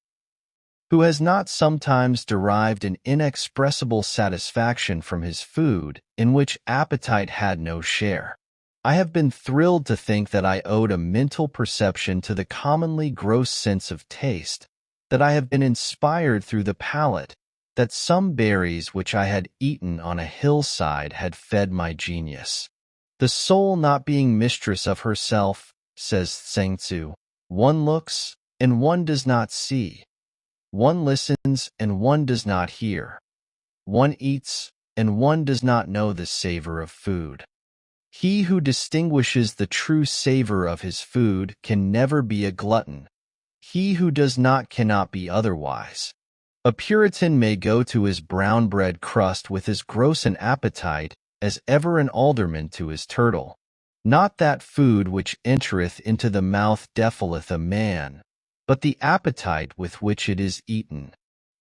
Who has not sometimes derived an inexpressible satisfaction from his food, in which appetite had no share? I have been thrilled to think that I owed a mental perception to the commonly gross sense of taste, that I have been inspired through the palate, that some berries which I had eaten on a hillside had fed my genius. The soul not being mistress of herself, says Tseng Tzu, one looks, and one does not see. One listens, and one does not hear. One eats, and one does not know the savor of food. He who distinguishes the true savor of his food can never be a glutton. He who does not cannot be otherwise. A Puritan may go to his brown bread crust with as gross an appetite as ever an alderman to his turtle. Not that food which entereth into the mouth defileth a man, but the appetite with which it is eaten.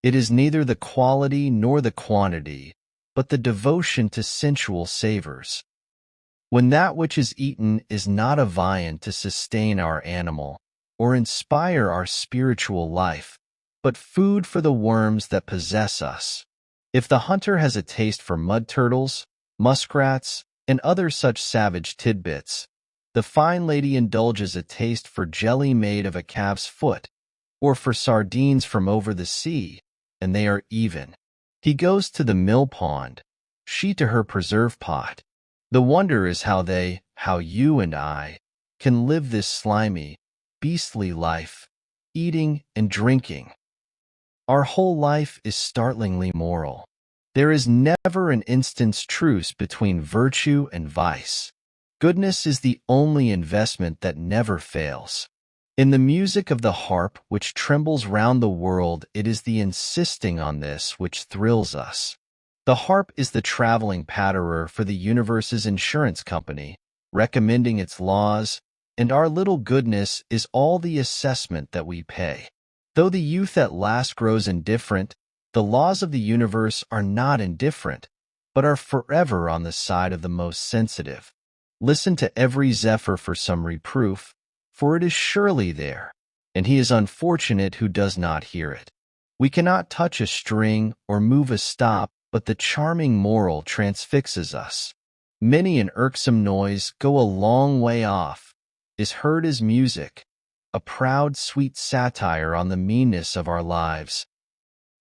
It is neither the quality nor the quantity, but the devotion to sensual savors. When that which is eaten is not a viand to sustain our animal, or inspire our spiritual life, but food for the worms that possess us. If the hunter has a taste for mud turtles, muskrats, and other such savage tidbits, the fine lady indulges a taste for jelly made of a calf's foot, or for sardines from over the sea, and they are even. He goes to the mill pond, she to her preserve pot. The wonder is how you and I, can live this slimy, beastly life, eating and drinking. Our whole life is startlingly moral. There is never an instant's truce between virtue and vice. Goodness is the only investment that never fails. In the music of the harp which trembles round the world, it is the insisting on this which thrills us. The harp is the traveling patterer for the universe's insurance company, recommending its laws, and our little goodness is all the assessment that we pay. Though the youth at last grows indifferent, the laws of the universe are not indifferent, but are forever on the side of the most sensitive. Listen to every zephyr for some reproof, for it is surely there, and he is unfortunate who does not hear it. We cannot touch a string or move a stop, but the charming moral transfixes us. Many an irksome noise, go a long way off, is heard as music, a proud, sweet satire on the meanness of our lives.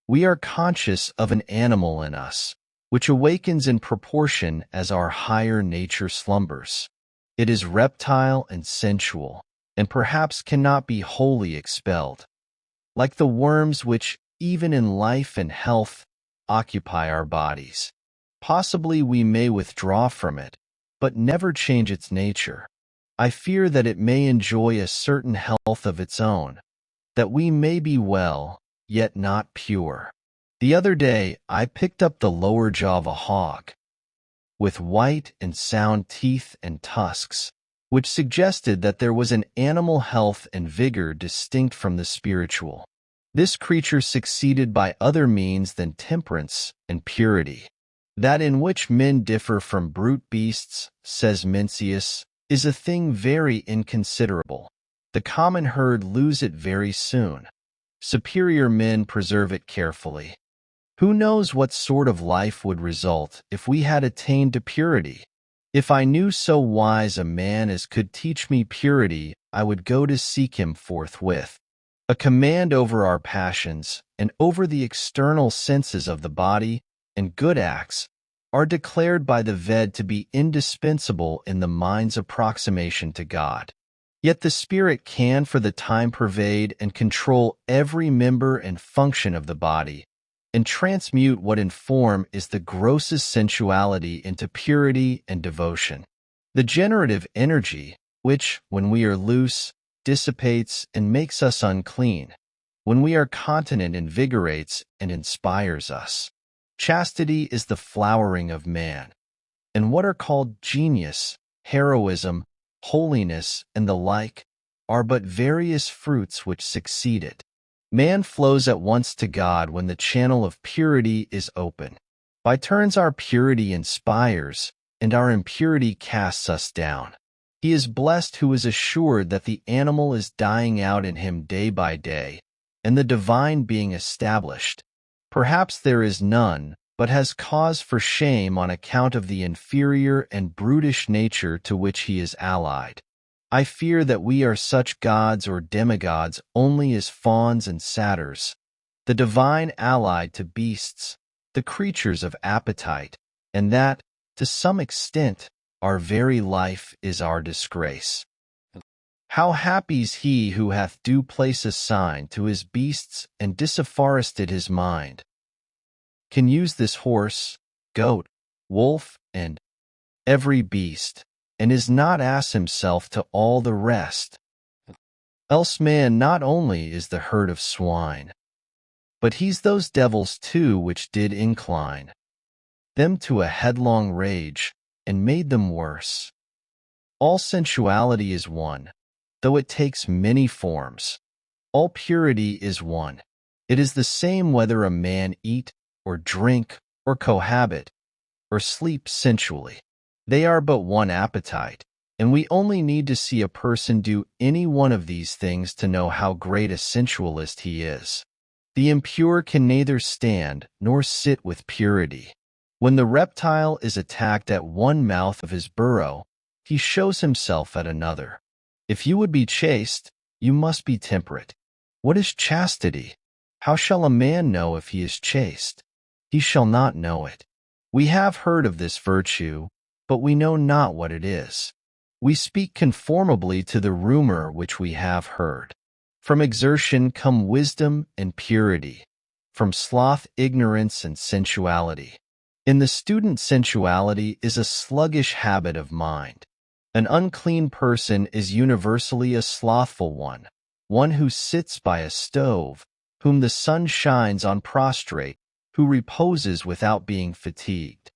We are conscious of an animal in us, which awakens in proportion as our higher nature slumbers. It is reptile and sensual, and perhaps cannot be wholly expelled. Like the worms which, even in life and health, occupy our bodies. Possibly we may withdraw from it, but never change its nature. I fear that it may enjoy a certain health of its own, that we may be well, yet not pure. The other day I picked up the lower jaw of a hog, with white and sound teeth and tusks, which suggested that there was an animal health and vigor distinct from the spiritual. This creature succeeded by other means than temperance and purity. That in which men differ from brute beasts, says Mencius, is a thing very inconsiderable. The common herd lose it very soon. Superior men preserve it carefully. Who knows what sort of life would result if we had attained to purity? If I knew so wise a man as could teach me purity, I would go to seek him forthwith. A command over our passions and over the external senses of the body and good acts are declared by the Ved to be indispensable in the mind's approximation to God. Yet the spirit can for the time pervade and control every member and function of the body, and transmute what in form is the grossest sensuality into purity and devotion. The generative energy, which, when we are loose, dissipates and makes us unclean, when we are continent invigorates and inspires us. Chastity is the flowering of man, and what are called genius, heroism, holiness, and the like, are but various fruits which succeed it. Man flows at once to God when the channel of purity is open. By turns our purity inspires, and our impurity casts us down. He is blessed who is assured that the animal is dying out in him day by day, and the divine being established. Perhaps there is none, but has cause for shame on account of the inferior and brutish nature to which he is allied. I fear that we are such gods or demigods only as fawns and satyrs, the divine allied to beasts, the creatures of appetite, and that, to some extent, our very life is our disgrace. How happy's he who hath due place assigned to his beasts and disafforested his mind, can use this horse, goat, wolf, and every beast, and is not ass himself to all the rest. Else man not only is the herd of swine, but he's those devils too which did incline them to a headlong rage, and made them worse. All sensuality is one, though it takes many forms. All purity is one. It is the same whether a man eat, or drink, or cohabit, or sleep sensually. They are but one appetite, and we only need to see a person do any one of these things to know how great a sensualist he is. The impure can neither stand nor sit with purity. When the reptile is attacked at one mouth of his burrow, he shows himself at another. If you would be chaste, you must be temperate. What is chastity? How shall a man know if he is chaste? He shall not know it. We have heard of this virtue, but we know not what it is. We speak conformably to the rumor which we have heard. From exertion come wisdom and purity, from sloth ignorance and sensuality. In the student sensuality is a sluggish habit of mind. An unclean person is universally a slothful one who sits by a stove, whom the sun shines on prostrate, who reposes without being fatigued.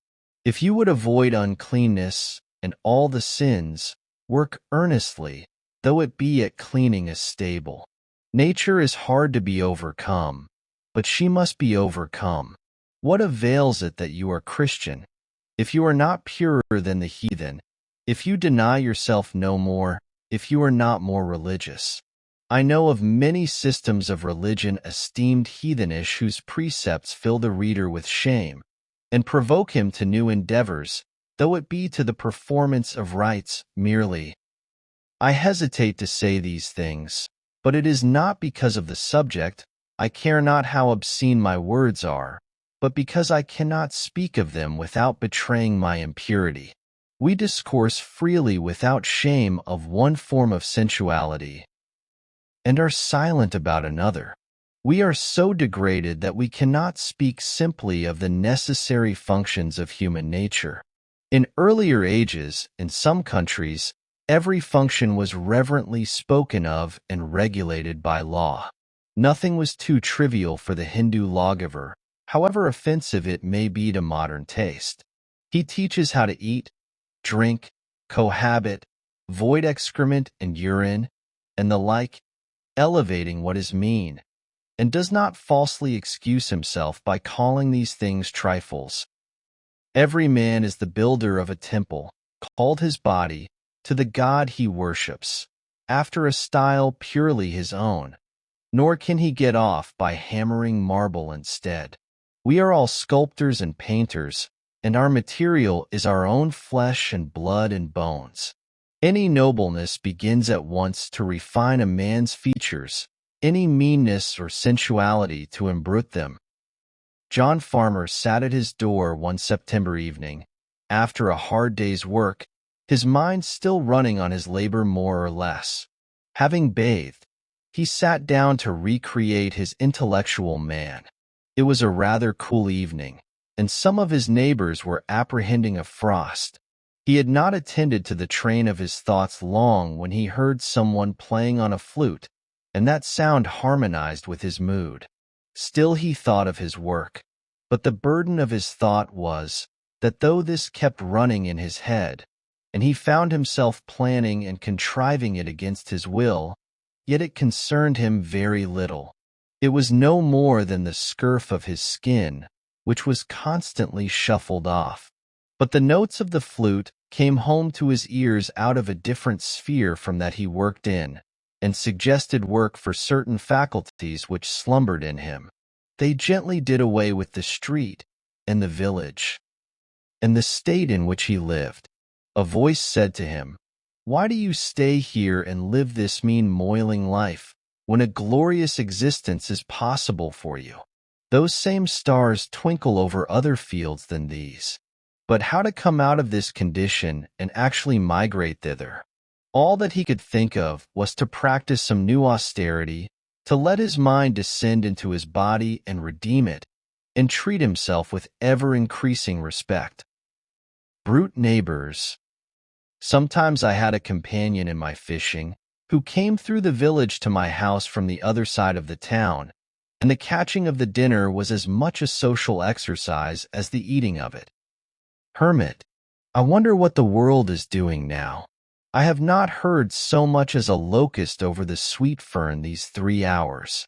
If you would avoid uncleanness and all the sins, work earnestly, though it be at cleaning a stable. Nature is hard to be overcome, but she must be overcome. What avails it that you are Christian, if you are not purer than the heathen, if you deny yourself no more, if you are not more religious? I know of many systems of religion esteemed heathenish whose precepts fill the reader with shame, and provoke him to new endeavors, though it be to the performance of rites merely. I hesitate to say these things, but it is not because of the subject. I care not how obscene my words are, but because I cannot speak of them without betraying my impurity. We discourse freely without shame of one form of sensuality, and are silent about another. We are so degraded that we cannot speak simply of the necessary functions of human nature. In earlier ages, in some countries, every function was reverently spoken of and regulated by law. Nothing was too trivial for the Hindu lawgiver, however offensive it may be to modern taste. He teaches how to eat, drink, cohabit, void excrement and urine, and the like, elevating what is mean, and does not falsely excuse himself by calling these things trifles. Every man is the builder of a temple, called his body, to the God he worships, after a style purely his own, nor can he get off by hammering marble instead. We are all sculptors and painters, and our material is our own flesh and blood and bones. Any nobleness begins at once to refine a man's features, any meanness or sensuality to imbrute them. John Farmer sat at his door one September evening, after a hard day's work, his mind still running on his labor more or less. Having bathed, he sat down to recreate his intellectual man. It was a rather cool evening, and some of his neighbors were apprehending a frost. He had not attended to the train of his thoughts long when he heard someone playing on a flute, and that sound harmonized with his mood. Still he thought of his work, but the burden of his thought was that though this kept running in his head, and he found himself planning and contriving it against his will, yet it concerned him very little. It was no more than the scurf of his skin, which was constantly shuffled off. But the notes of the flute came home to his ears out of a different sphere from that he worked in, and suggested work for certain faculties which slumbered in him. They gently did away with the street, and the village, and the state in which he lived. A voice said to him, "Why do you stay here and live this mean moiling life, when a glorious existence is possible for you? Those same stars twinkle over other fields than these." But how to come out of this condition and actually migrate thither? All that he could think of was to practice some new austerity, to let his mind descend into his body and redeem it, and treat himself with ever-increasing respect. Brute neighbors. Sometimes I had a companion in my fishing, who came through the village to my house from the other side of the town, and the catching of the dinner was as much a social exercise as the eating of it. Hermit, I wonder what the world is doing now. I have not heard so much as a locust over the sweet fern these 3 hours.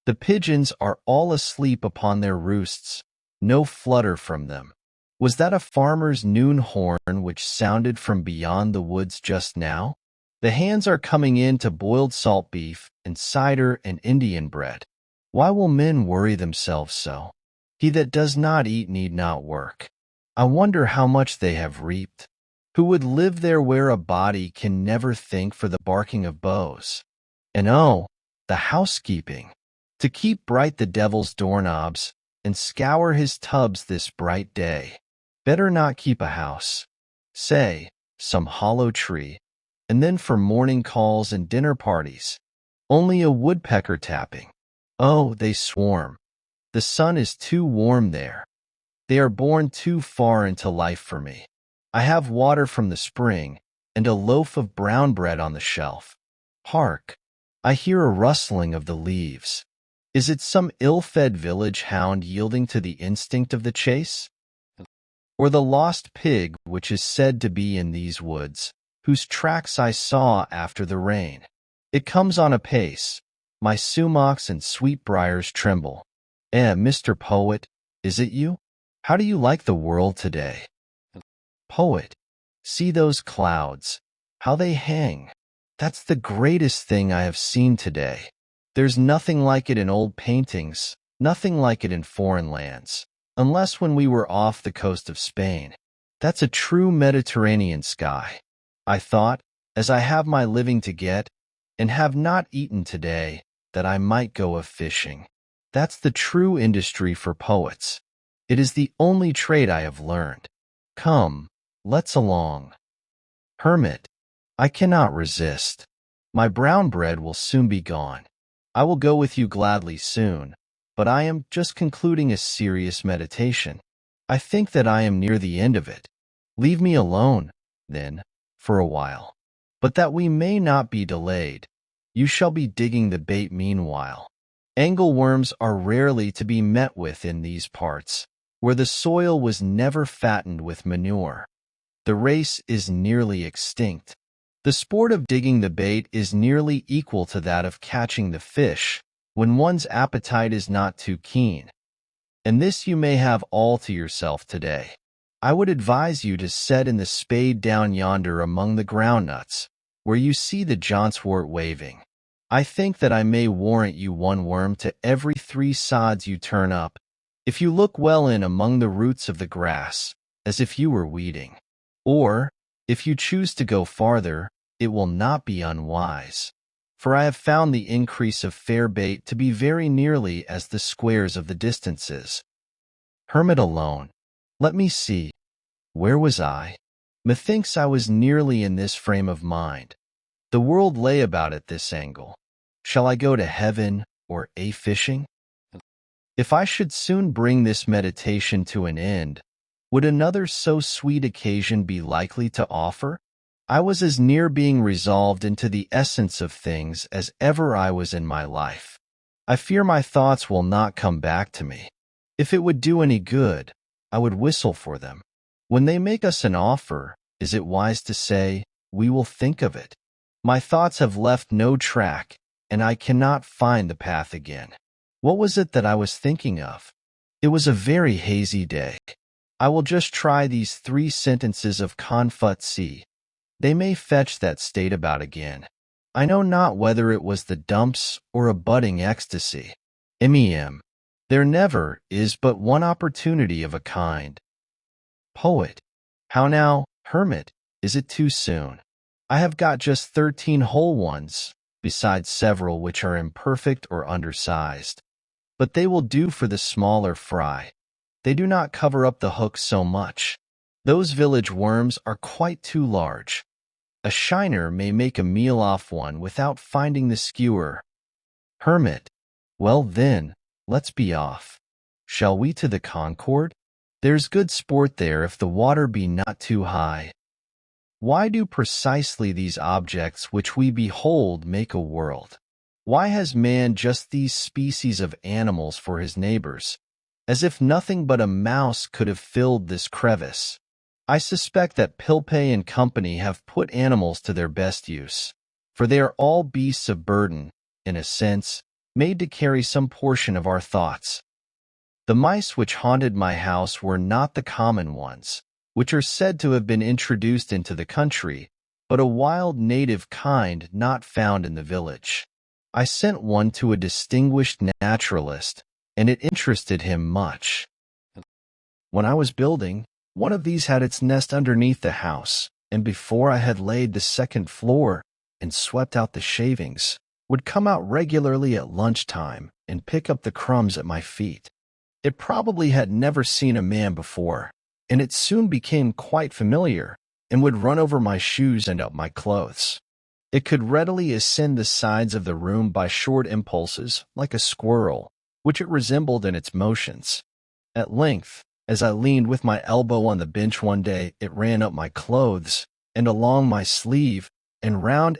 The pigeons are all asleep upon their roosts, no flutter from them. Was that a farmer's noon horn which sounded from beyond the woods just now? The hands are coming in to boiled salt beef and cider and Indian bread. Why will men worry themselves so? He that does not eat need not work. I wonder how much they have reaped. Who would live there where a body can never think for the barking of bows? And oh, the housekeeping! To keep bright the devil's doorknobs, and scour his tubs this bright day. Better not keep a house. Say, some hollow tree, and then for morning calls and dinner parties, only a woodpecker tapping. Oh, they swarm. The sun is too warm there. They are born too far into life for me. I have water from the spring, and a loaf of brown bread on the shelf. Hark! I hear a rustling of the leaves. Is it some ill-fed village hound yielding to the instinct of the chase? Or the lost pig which is said to be in these woods, whose tracks I saw after the rain? It comes on apace. My sumacs and sweetbriars tremble. Mr. Poet, is it you? How do you like the world today? Poet, see those clouds, how they hang. That's the greatest thing I have seen today. There's nothing like it in old paintings, nothing like it in foreign lands, unless when we were off the coast of Spain. That's a true Mediterranean sky. I thought, as I have my living to get, and have not eaten today, that I might go a-fishing. That's the true industry for poets. It is the only trade I have learned. Come, let's along. Hermit, I cannot resist. My brown bread will soon be gone. I will go with you gladly soon, but I am just concluding a serious meditation. I think that I am near the end of it. Leave me alone, then, for a while. But that we may not be delayed, you shall be digging the bait meanwhile. Angleworms are rarely to be met with in these parts, where the soil was never fattened with manure. The race is nearly extinct. The sport of digging the bait is nearly equal to that of catching the fish, when one's appetite is not too keen. And this you may have all to yourself today. I would advise you to set in the spade down yonder among the groundnuts, where you see the johnswort waving. I think that I may warrant you one worm to every 3 sods you turn up. If you look well in among the roots of the grass, as if you were weeding. Or, if you choose to go farther, it will not be unwise. For I have found the increase of fair bait to be very nearly as the squares of the distances. Hermit alone. Let me see. Where was I? Methinks I was nearly in this frame of mind. The world lay about at this angle. Shall I go to heaven or a-fishing? If I should soon bring this meditation to an end, would another so sweet occasion be likely to offer? I was as near being resolved into the essence of things as ever I was in my life. I fear my thoughts will not come back to me. If it would do any good, I would whistle for them. When they make us an offer, is it wise to say, "We will think of it"? My thoughts have left no track, and I cannot find the path again. What was it that I was thinking of? It was a very hazy day. I will just try these 3 sentences of Confut. They may fetch that state about again. I know not whether it was the dumps or a budding ecstasy. MEM. There never is but one opportunity of a kind. Poet. How now, hermit, is it too soon? I have got just 13 whole ones, besides several which are imperfect or undersized. But they will do for the smaller fry. They do not cover up the hook so much. Those village worms are quite too large. A shiner may make a meal off one without finding the skewer. Hermit. Well then, let's be off. Shall we to the Concord? There's good sport there if the water be not too high. Why do precisely these objects which we behold make a world? Why has man just these species of animals for his neighbors, as if nothing but a mouse could have filled this crevice? I suspect that Pilpay and company have put animals to their best use, for they are all beasts of burden, in a sense, made to carry some portion of our thoughts. The mice which haunted my house were not the common ones, which are said to have been introduced into the country, but a wild native kind not found in the village. I sent one to a distinguished naturalist, and it interested him much. When I was building, one of these had its nest underneath the house, and before I had laid the 2nd floor and swept out the shavings, would come out regularly at lunchtime and pick up the crumbs at my feet. It probably had never seen a man before, and it soon became quite familiar, and would run over my shoes and up my clothes. It could readily ascend the sides of the room by short impulses, like a squirrel, which it resembled in its motions. At length, as I leaned with my elbow on the bench one day, it ran up my clothes, and along my sleeve, and round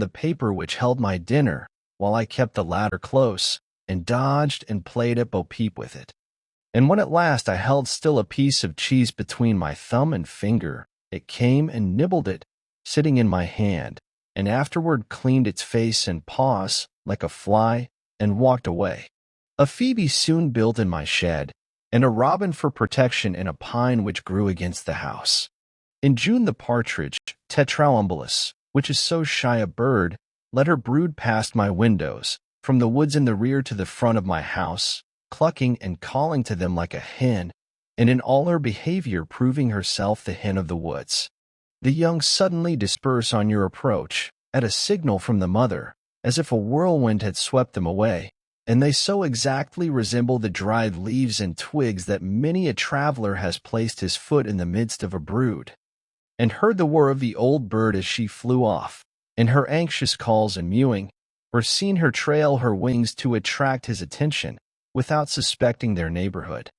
the paper which held my dinner, while I kept the latter close, and dodged and played at bo-peep with it. And when at last I held still a piece of cheese between my thumb and finger, it came and nibbled it, sitting in my hand, and afterward cleaned its face and paws, like a fly, and walked away. A phoebe soon built in my shed, and a robin for protection in a pine which grew against the house. In June the partridge, Tetraumbulus, which is so shy a bird, let her brood past my windows, from the woods in the rear to the front of my house, clucking and calling to them like a hen, and in all her behavior proving herself the hen of the woods. The young suddenly disperse on your approach, at a signal from the mother, as if a whirlwind had swept them away, and they so exactly resemble the dried leaves and twigs that many a traveler has placed his foot in the midst of a brood, and heard the whir of the old bird as she flew off, and her anxious calls and mewing, or seen her trail her wings to attract his attention, without suspecting their neighborhood.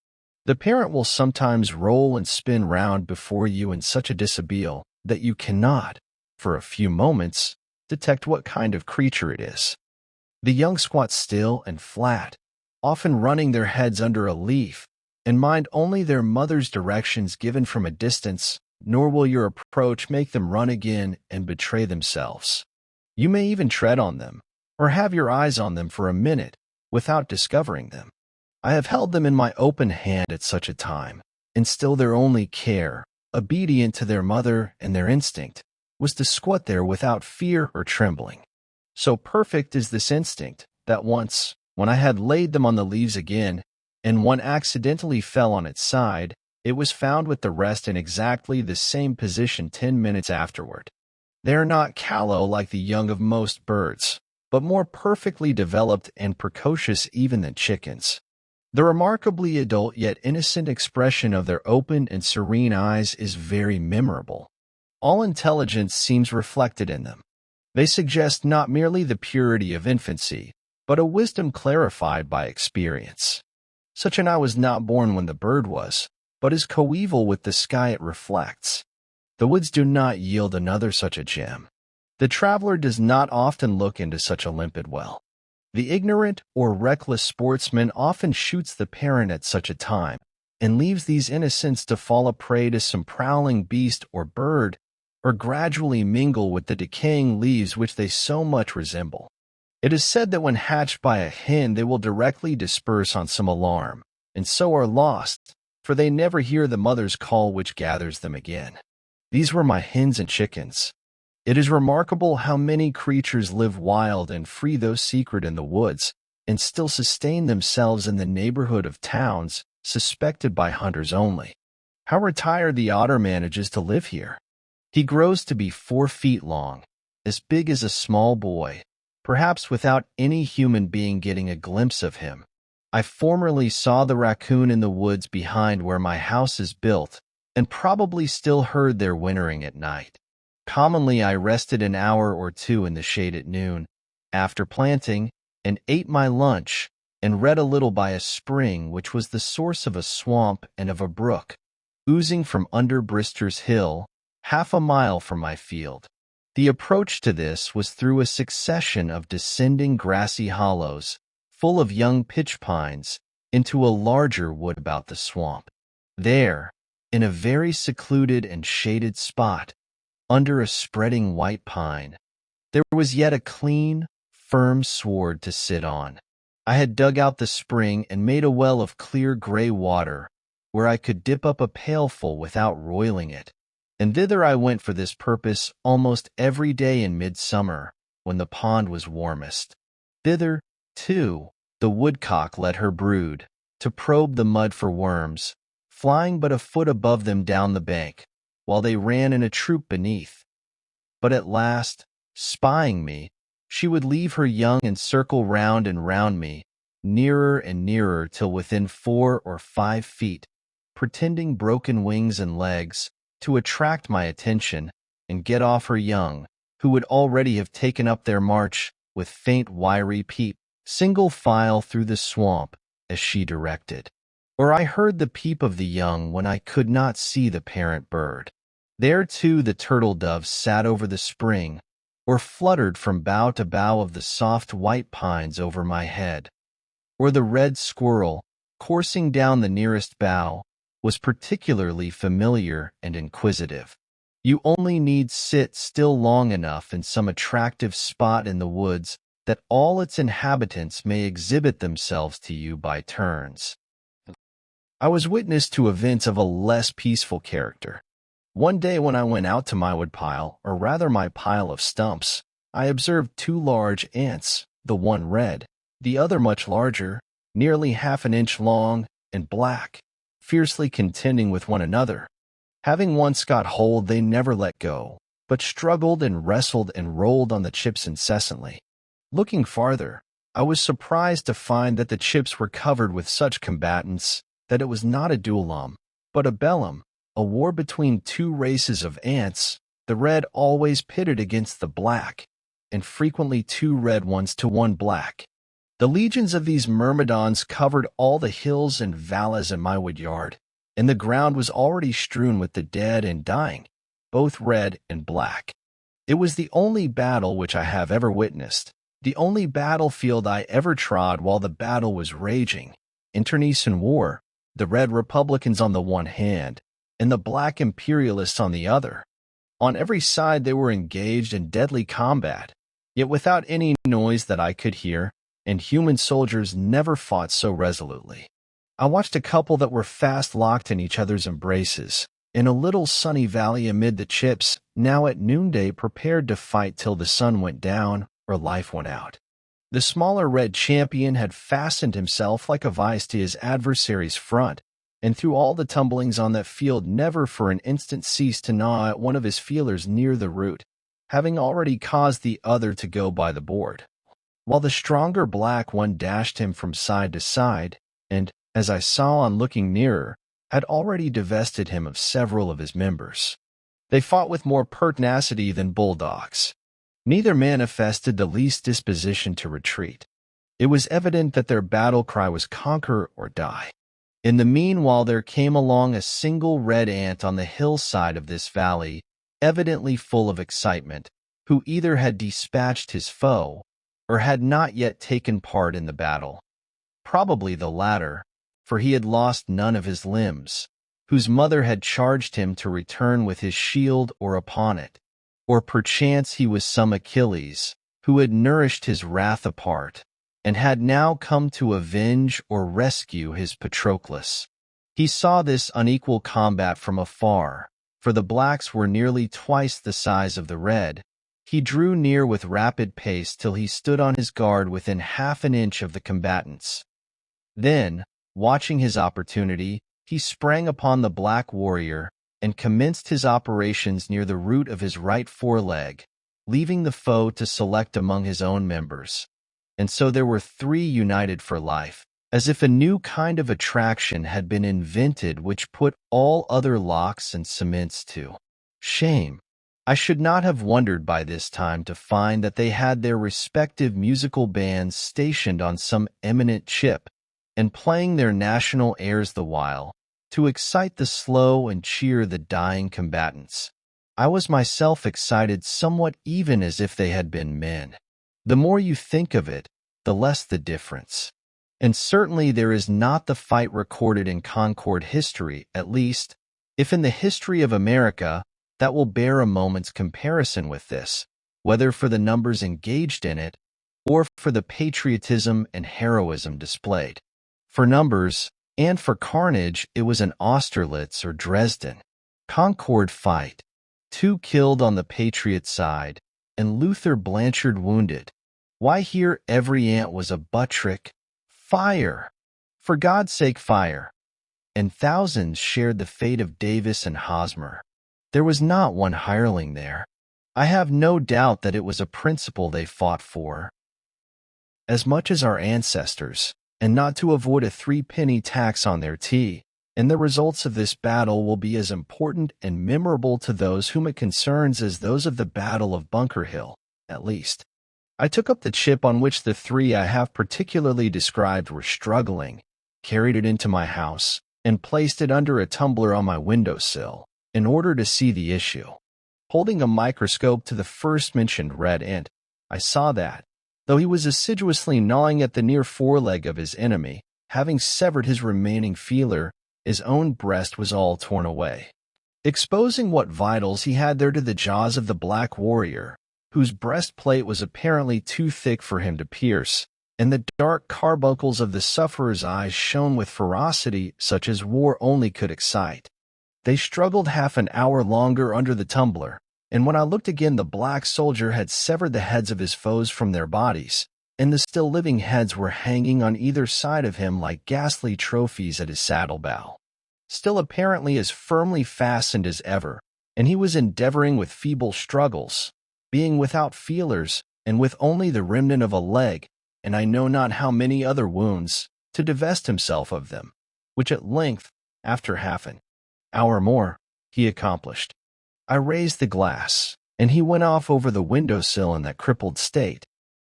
The parent will sometimes roll and spin round before you in such a dishabille that you cannot, for a few moments, detect what kind of creature it is. The young squat still and flat, often running their heads under a leaf, and mind only their mother's directions given from a distance, nor will your approach make them run again and betray themselves. You may even tread on them, or have your eyes on them for a minute, without discovering them. I have held them in my open hand at such a time, and still their only care, obedient to their mother and their instinct, was to squat there without fear or trembling. So perfect is this instinct, that once, when I had laid them on the leaves again, and one accidentally fell on its side, it was found with the rest in exactly the same position 10 minutes afterward. They are not callow like the young of most birds, but more perfectly developed and precocious even than chickens. The remarkably adult yet innocent expression of their open and serene eyes is very memorable. All intelligence seems reflected in them. They suggest not merely the purity of infancy, but a wisdom clarified by experience. Such an eye was not born when the bird was, but is coeval with the sky it reflects. The woods do not yield another such a gem. The traveler does not often look into such a limpid well. The ignorant or reckless sportsman often shoots the parent at such a time, and leaves these innocents to fall a prey to some prowling beast or bird, or gradually mingle with the decaying leaves which they so much resemble. It is said that when hatched by a hen they will directly disperse on some alarm, and so are lost, for they never hear the mother's call which gathers them again. These were my hens and chickens. It is remarkable how many creatures live wild and free though secret in the woods, and still sustain themselves in the neighborhood of towns suspected by hunters only. How retired the otter manages to live here. He grows to be 4 feet long, as big as a small boy, perhaps without any human being getting a glimpse of him. I formerly saw the raccoon in the woods behind where my house is built, and probably still heard their wintering at night. Commonly I rested an hour or two in the shade at noon, after planting, and ate my lunch, and read a little by a spring which was the source of a swamp and of a brook, oozing from under Brister's Hill, 1/2 mile from my field. The approach to this was through a succession of descending grassy hollows, full of young pitch pines, into a larger wood about the swamp. There, in a very secluded and shaded spot, under a spreading white pine, there was yet a clean, firm sward to sit on. I had dug out the spring and made a well of clear gray water, where I could dip up a pailful without roiling it, and thither I went for this purpose almost every day in midsummer, when the pond was warmest. Thither, too, the woodcock led her brood, to probe the mud for worms, flying but a foot above them down the bank, while they ran in a troop beneath. But at last, spying me, she would leave her young and circle round and round me, nearer and nearer till within 4 or 5 feet, pretending broken wings and legs, to attract my attention and get off her young, who would already have taken up their march with faint wiry peep, single file through the swamp, as she directed. Or I heard the peep of the young when I could not see the parent bird. There too the turtle doves sat over the spring, or fluttered from bough to bough of the soft white pines over my head. Or the red squirrel, coursing down the nearest bough, was particularly familiar and inquisitive. You only need sit still long enough in some attractive spot in the woods that all its inhabitants may exhibit themselves to you by turns. I was witness to events of a less peaceful character. One day when I went out to my woodpile, or rather my pile of stumps, I observed 2 large ants, the one red, the other much larger, nearly 1/2 an inch long, and black, fiercely contending with one another. Having once got hold, they never let go, but struggled and wrestled and rolled on the chips incessantly. Looking farther, I was surprised to find that the chips were covered with such combatants that it was not a duellum, but a bellum, a war between 2 races of ants, the red always pitted against the black, and frequently 2 red ones to 1 black. The legions of these myrmidons covered all the hills and valleys in my wood yard, and the ground was already strewn with the dead and dying, both red and black. It was the only battle which I have ever witnessed, the only battlefield I ever trod while the battle was raging, internecine war, the red Republicans on the one hand, and the black imperialists on the other. On every side they were engaged in deadly combat, yet without any noise that I could hear, and human soldiers never fought so resolutely. I watched a couple that were fast locked in each other's embraces, in a little sunny valley amid the chips, now at noonday prepared to fight till the sun went down or life went out. The smaller red champion had fastened himself like a vice to his adversary's front, and through all the tumblings on that field never for an instant ceased to gnaw at one of his feelers near the root, having already caused the other to go by the board. While the stronger black one dashed him from side to side, and, as I saw on looking nearer, had already divested him of several of his members. They fought with more pertinacity than bulldogs. Neither manifested the least disposition to retreat. It was evident that their battle cry was conquer or die. In the meanwhile there came along a single red ant on the hillside of this valley, evidently full of excitement, who either had dispatched his foe, or had not yet taken part in the battle. Probably the latter, for he had lost none of his limbs, whose mother had charged him to return with his shield or upon it. Or perchance he was some Achilles, who had nourished his wrath apart, and had now come to avenge or rescue his Patroclus. He saw this unequal combat from afar, for the blacks were nearly twice the size of the red. He drew near with rapid pace till he stood on his guard within half an inch of the combatants. Then, watching his opportunity, he sprang upon the black warrior, and commenced his operations near the root of his right foreleg, leaving the foe to select among his own members. And so there were three united for life, as if a new kind of attraction had been invented which put all other locks and cements to shame. I should not have wondered by this time to find that they had their respective musical bands stationed on some eminent chip, and playing their national airs the while, to excite the slow and cheer the dying combatants. I was myself excited somewhat even as if they had been men. The more you think of it, the less the difference. And certainly there is not the fight recorded in Concord history, at least, if in the history of America, that will bear a moment's comparison with this, whether for the numbers engaged in it, or for the patriotism and heroism displayed. For numbers, and for carnage, it was an Austerlitz or Dresden. Concord fight. 2 killed on the Patriot side, and Luther Blanchard wounded. Why here every ant was a Buttrick. Fire! For God's sake, fire! And thousands shared the fate of Davis and Hosmer. There was not one hireling there. I have no doubt that it was a principle they fought for, as much as our ancestors, and not to avoid a 3-penny tax on their tea, and the results of this battle will be as important and memorable to those whom it concerns as those of the Battle of Bunker Hill, at least. I took up the chip on which the three I have particularly described were struggling, carried it into my house, and placed it under a tumbler on my window-sill, in order to see the issue. Holding a microscope to the first-mentioned red ant, I saw that, though he was assiduously gnawing at the near foreleg of his enemy, having severed his remaining feeler, his own breast was all torn away, exposing what vitals he had there to the jaws of the black warrior, whose breastplate was apparently too thick for him to pierce, and the dark carbuncles of the sufferer's eyes shone with ferocity such as war only could excite. They struggled half an hour longer under the tumbler, and when I looked again the black soldier had severed the heads of his foes from their bodies, and the still living heads were hanging on either side of him like ghastly trophies at his saddle-bow. Still apparently as firmly fastened as ever, and he was endeavoring with feeble struggles, being without feelers, and with only the remnant of a leg, and I know not how many other wounds, to divest himself of them, which at length, after half an hour more, he accomplished. I raised the glass, and he went off over the window-sill in that crippled state.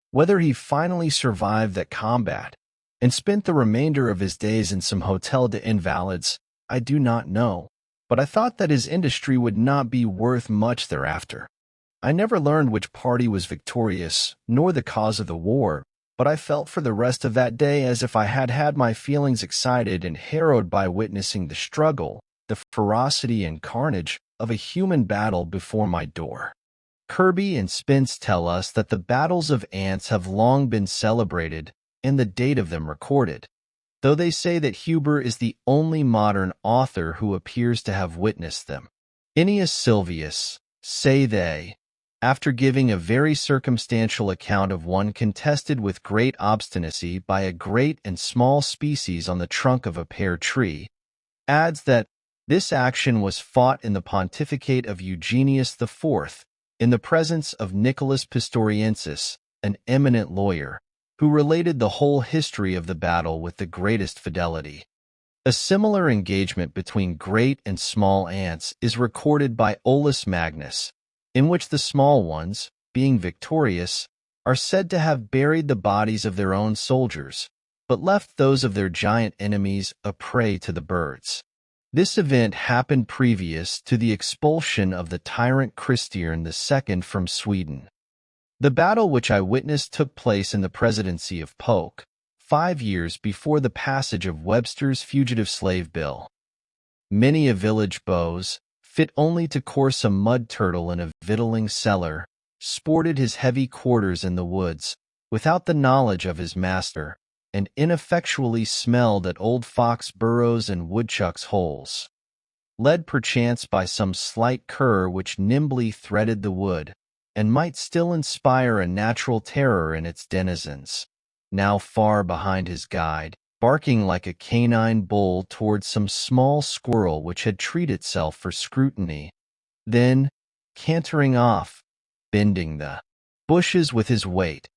Whether he finally survived that combat, and spent the remainder of his days in some hotel de invalids, I do not know, but I thought that his industry would not be worth much thereafter. I never learned which party was victorious, nor the cause of the war, but I felt for the rest of that day as if I had had my feelings excited and harrowed by witnessing the struggle, the ferocity and carnage of a human battle before my door. Kirby and Spence tell us that the battles of ants have long been celebrated and the date of them recorded, though they say that Huber is the only modern author who appears to have witnessed them. Ennius Sylvius, say they, after giving a very circumstantial account of one contested with great obstinacy by a great and small species on the trunk of a pear tree, adds that this action was fought in the pontificate of Eugenius IV, in the presence of Nicholas Pistoriensis, an eminent lawyer, who related the whole history of the battle with the greatest fidelity. A similar engagement between great and small ants is recorded by Olaus Magnus, in which the small ones, being victorious, are said to have buried the bodies of their own soldiers, but left those of their giant enemies a prey to the birds. This event happened previous to the expulsion of the tyrant Christiern II from Sweden. The battle which I witnessed took place in the presidency of Polk, 5 years before the passage of Webster's Fugitive Slave Bill. Many a village beaux, fit only to course a mud turtle in a victualling cellar, sported his heavy quarters in the woods, without the knowledge of his master, and ineffectually smelled at old fox burrows and woodchucks' holes. Led perchance by some slight cur which nimbly threaded the wood, and might still inspire a natural terror in its denizens, now far behind his guide, barking like a canine bull towards some small squirrel which had treated itself for scrutiny, then, cantering off, bending the bushes with his weight,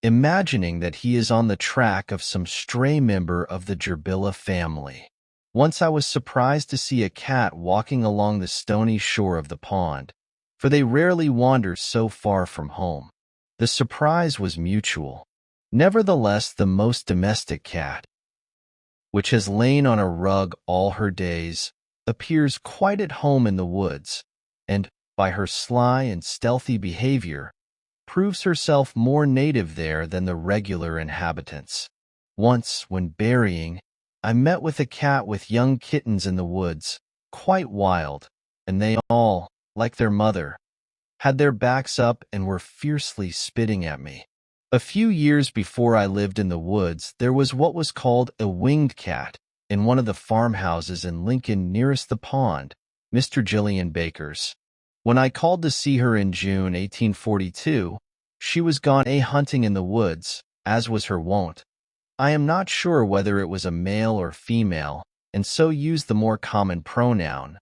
imagining that he is on the track of some stray member of the gerbilla family. Once I was surprised to see a cat walking along the stony shore of the pond, for they rarely wander so far from home. The surprise was mutual. Nevertheless, the most domestic cat, which has lain on a rug all her days, appears quite at home in the woods, and, by her sly and stealthy behavior, proves herself more native there than the regular inhabitants. Once, when berrying, I met with a cat with young kittens in the woods, quite wild, and they all, like their mother, had their backs up and were fiercely spitting at me. A few years before I lived in the woods, there was what was called a winged cat in one of the farmhouses in Lincoln nearest the pond, Mr. Gillian Baker's. When I called to see her in June 1842, she was gone hunting in the woods, as was her wont. I am not sure whether it was a male or female, and so used the more common pronoun,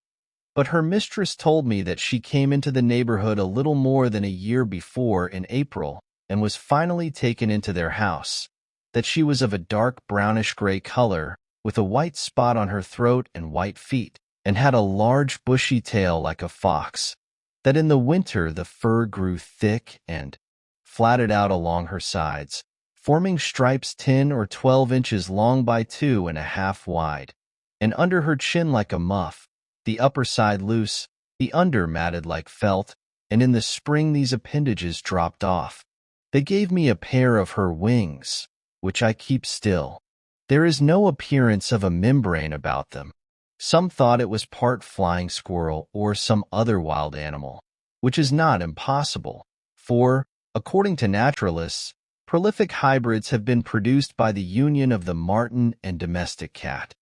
but her mistress told me that she came into the neighborhood a little more than a year before in April, and was finally taken into their house, that she was of a dark brownish-gray color, with a white spot on her throat and white feet, and had a large bushy tail like a fox, that in the winter the fur grew thick and flatted out along her sides, forming stripes 10 or 12 inches long by 2.5 wide, and under her chin like a muff, the upper side loose, the under matted like felt, and in the spring these appendages dropped off. They gave me a pair of her wings, which I keep still. There is no appearance of a membrane about them. Some thought it was part flying squirrel or some other wild animal, which is not impossible, for, according to naturalists, prolific hybrids have been produced by the union of the marten and domestic cat.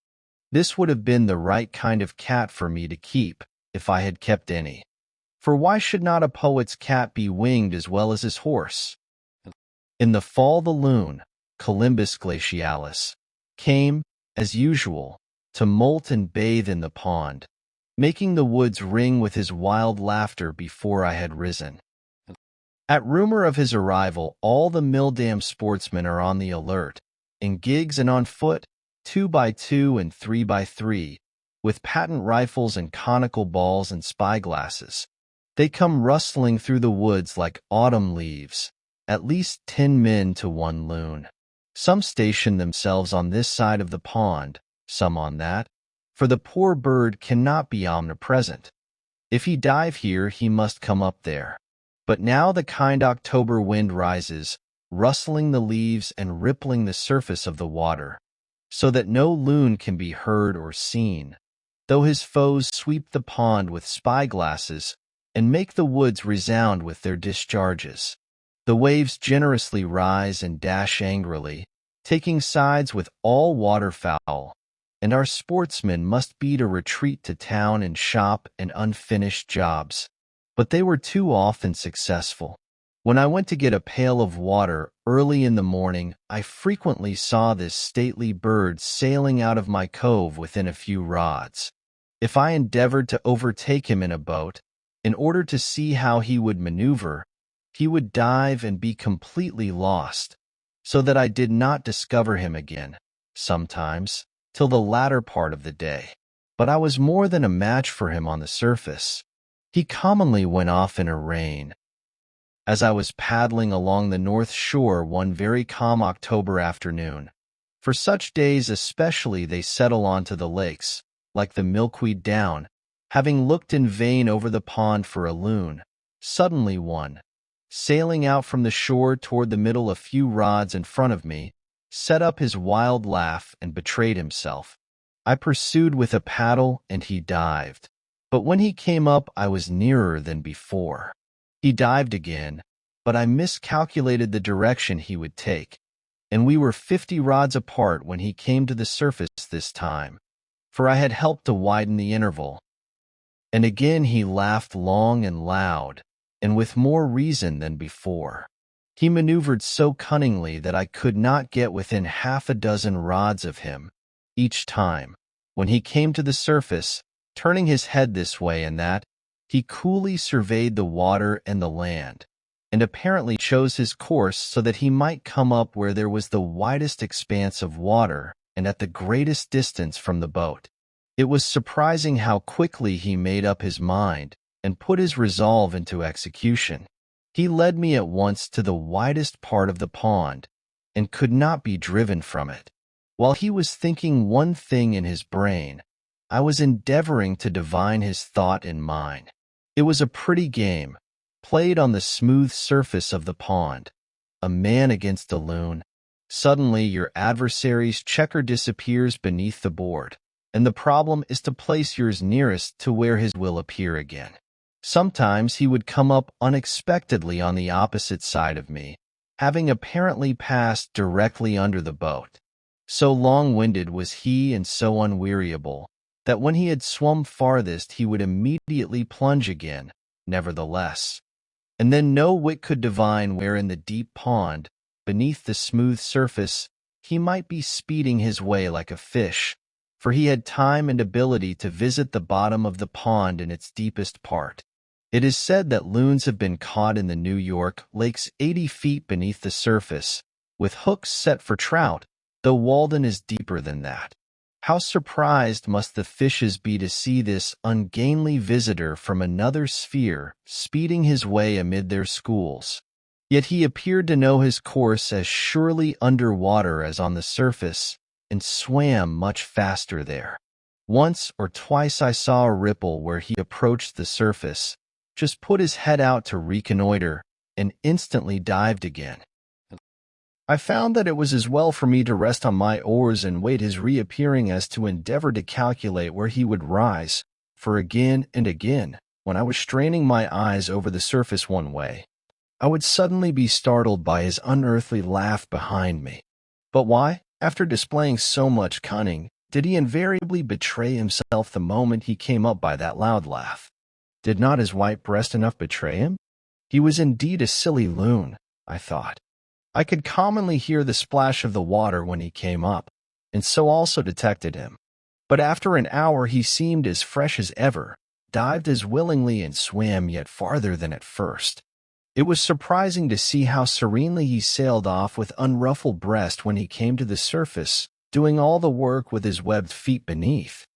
This would have been the right kind of cat for me to keep, if I had kept any. For why should not a poet's cat be winged as well as his horse? In the fall the loon, Columbus glacialis, came, as usual, to molt and bathe in the pond, making the woods ring with his wild laughter before I had risen. At rumor of his arrival, all the mill-dam sportsmen are on the alert, in gigs and on foot, 2 by 2 and 3 by 3, with patent rifles and conical balls and spyglasses. They come rustling through the woods like autumn leaves, at least 10 men to one loon. Some station themselves on this side of the pond, some on that, for the poor bird cannot be omnipresent. If he dive here, he must come up there. But now the kind October wind rises, rustling the leaves and rippling the surface of the water, so that no loon can be heard or seen, though his foes sweep the pond with spyglasses and make the woods resound with their discharges. The waves generously rise and dash angrily, taking sides with all waterfowl, and our sportsmen must beat a retreat to town and shop and unfinished jobs. but they were too often successful. When I went to get a pail of water early in the morning, I frequently saw this stately bird sailing out of my cove within a few rods. If I endeavored to overtake him in a boat, in order to see how he would maneuver, he would dive and be completely lost, so that I did not discover him again, sometimes, till the latter part of the day. But I was more than a match for him on the surface. He commonly went off in a rain. As I was paddling along the north shore one very calm October afternoon, for such days especially they settle onto the lakes, like the milkweed down, having looked in vain over the pond for a loon, suddenly one, sailing out from the shore toward the middle a few rods in front of me, set up his wild laugh and betrayed himself. I pursued with a paddle, and he dived. But when he came up, I was nearer than before. He dived again, but I miscalculated the direction he would take, and we were 50 rods apart when he came to the surface this time, for I had helped to widen the interval. And again he laughed long and loud, and with more reason than before. He maneuvered so cunningly that I could not get within half a dozen rods of him. Each time, when he came to the surface, turning his head this way and that, he coolly surveyed the water and the land, and apparently chose his course so that he might come up where there was the widest expanse of water and at the greatest distance from the boat. It was surprising how quickly he made up his mind and put his resolve into execution. He led me at once to the widest part of the pond, and could not be driven from it. While he was thinking one thing in his brain, I was endeavoring to divine his thought in mine. It was a pretty game, played on the smooth surface of the pond. A man against a loon. Suddenly your adversary's checker disappears beneath the board, and the problem is to place yours nearest to where his will appear again. Sometimes he would come up unexpectedly on the opposite side of me, having apparently passed directly under the boat. So long-winded was he and so unweariable, that when he had swum farthest he would immediately plunge again, nevertheless. And then no wit could divine where in the deep pond, beneath the smooth surface, he might be speeding his way like a fish, for he had time and ability to visit the bottom of the pond in its deepest part. It is said that loons have been caught in the New York lakes 80 feet beneath the surface, with hooks set for trout, though Walden is deeper than that. How surprised must the fishes be to see this ungainly visitor from another sphere speeding his way amid their schools. Yet he appeared to know his course as surely under water as on the surface, and swam much faster there. Once or twice I saw a ripple where he approached the surface, just put his head out to reconnoiter, and instantly dived again. I found that it was as well for me to rest on my oars and wait his reappearing as to endeavor to calculate where he would rise, for again and again, when I was straining my eyes over the surface one way, I would suddenly be startled by his unearthly laugh behind me. But why, after displaying so much cunning, did he invariably betray himself the moment he came up by that loud laugh? Did not his white breast enough betray him? He was indeed a silly loon, I thought. I could commonly hear the splash of the water when he came up, and so also detected him. But after an hour he seemed as fresh as ever, dived as willingly and swam yet farther than at first. It was surprising to see how serenely he sailed off with unruffled breast when he came to the surface, doing all the work with his webbed feet beneath.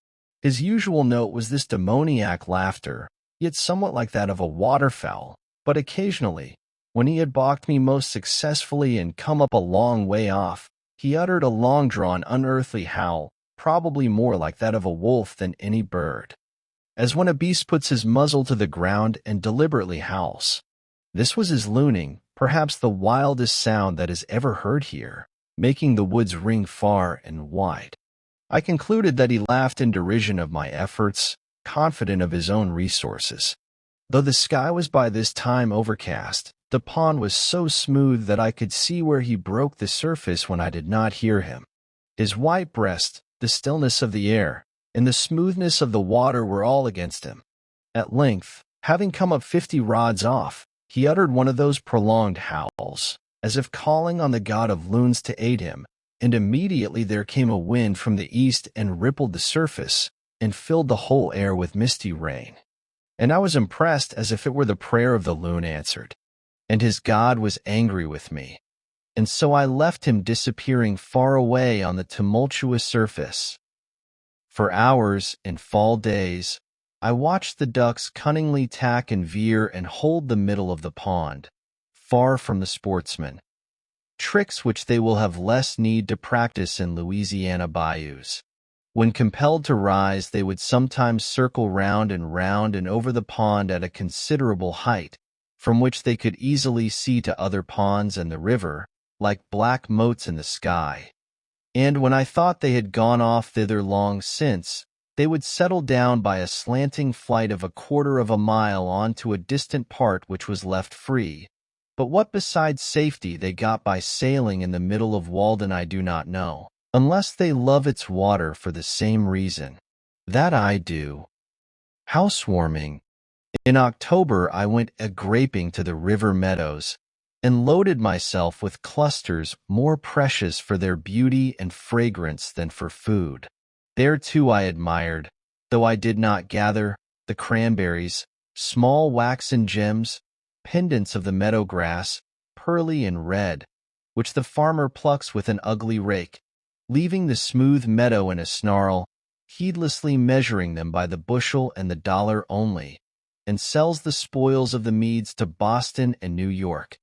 His usual note was this demoniac laughter, yet somewhat like that of a waterfowl, but occasionally, when he had balked me most successfully and come up a long way off, he uttered a long-drawn, unearthly howl, probably more like that of a wolf than any bird, as when a beast puts his muzzle to the ground and deliberately howls. This was his looning, perhaps the wildest sound that is ever heard here, making the woods ring far and wide. I concluded that he laughed in derision of my efforts, confident of his own resources. Though the sky was by this time overcast, the pond was so smooth that I could see where he broke the surface when I did not hear him. His white breast, the stillness of the air, and the smoothness of the water were all against him. At length, Having come up 50 rods off, he uttered one of those prolonged howls, as if calling on the god of loons to aid him, and immediately there came a wind from the east and rippled the surface, and filled the whole air with misty rain. And I was impressed as if it were the prayer of the loon answered, and his god was angry with me. And so I left him disappearing far away on the tumultuous surface. For hours, in fall days, I watched the ducks cunningly tack and veer and hold the middle of the pond, far from the sportsmen, tricks which they will have less need to practice in Louisiana bayous. When compelled to rise, they would sometimes circle round and over the pond at a considerable height, from which they could easily see to other ponds and the river, like black motes in the sky. And when I thought they had gone off thither long since, they would settle down by a slanting flight of 1/4 of a mile on to a distant part which was left free. But what besides safety they got by sailing in the middle of Walden I do not know, unless they love its water for the same reason. That I do. Housewarming. In October I went a-graping to the river meadows, and loaded myself with clusters more precious for their beauty and fragrance than for food. There too I admired, though I did not gather, the cranberries, small waxen gems, pendants of the meadow grass, pearly and red, which the farmer plucks with an ugly rake, leaving the smooth meadow in a snarl, heedlessly measuring them by the bushel and the dollar only, and sells the spoils of the meads to Boston and New York,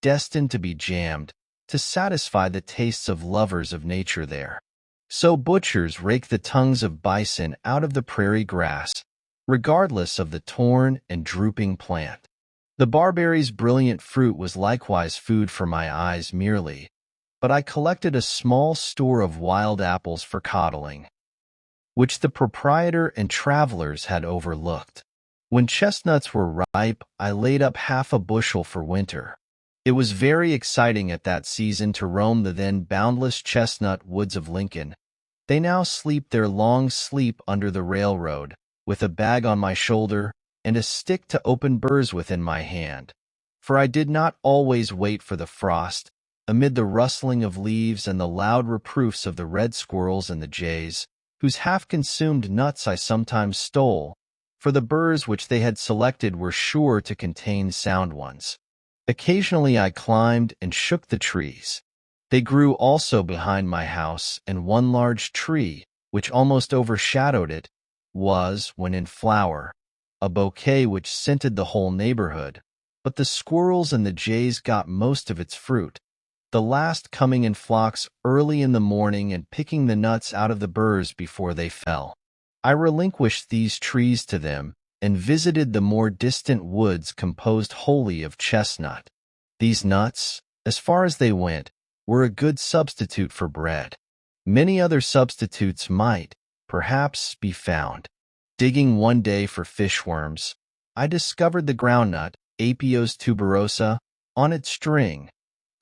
destined to be jammed, to satisfy the tastes of lovers of nature there. So butchers rake the tongues of bison out of the prairie grass, regardless of the torn and drooping plant. The barberry's brilliant fruit was likewise food for my eyes merely, but I collected a small store of wild apples for coddling, which the proprietor and travelers had overlooked. When chestnuts were ripe, I laid up 1/2 bushel for winter. It was very exciting at that season to roam the then boundless chestnut woods of Lincoln. They now sleep their long sleep under the railroad, with a bag on my shoulder and a stick to open burrs within my hand. For I did not always wait for the frost, amid the rustling of leaves and the loud reproofs of the red squirrels and the jays, whose half-consumed nuts I sometimes stole, for the burrs which they had selected were sure to contain sound ones. Occasionally I climbed and shook the trees. They grew also behind my house, and one large tree, which almost overshadowed it, was, when in flower, a bouquet which scented the whole neighborhood, but the squirrels and the jays got most of its fruit, the last coming in flocks early in the morning and picking the nuts out of the burrs before they fell. I relinquished these trees to them, and visited the more distant woods composed wholly of chestnut. These nuts, as far as they went, were a good substitute for bread. Many other substitutes might, perhaps, be found. Digging one day for fishworms, I discovered the groundnut, Apios tuberosa, on its string,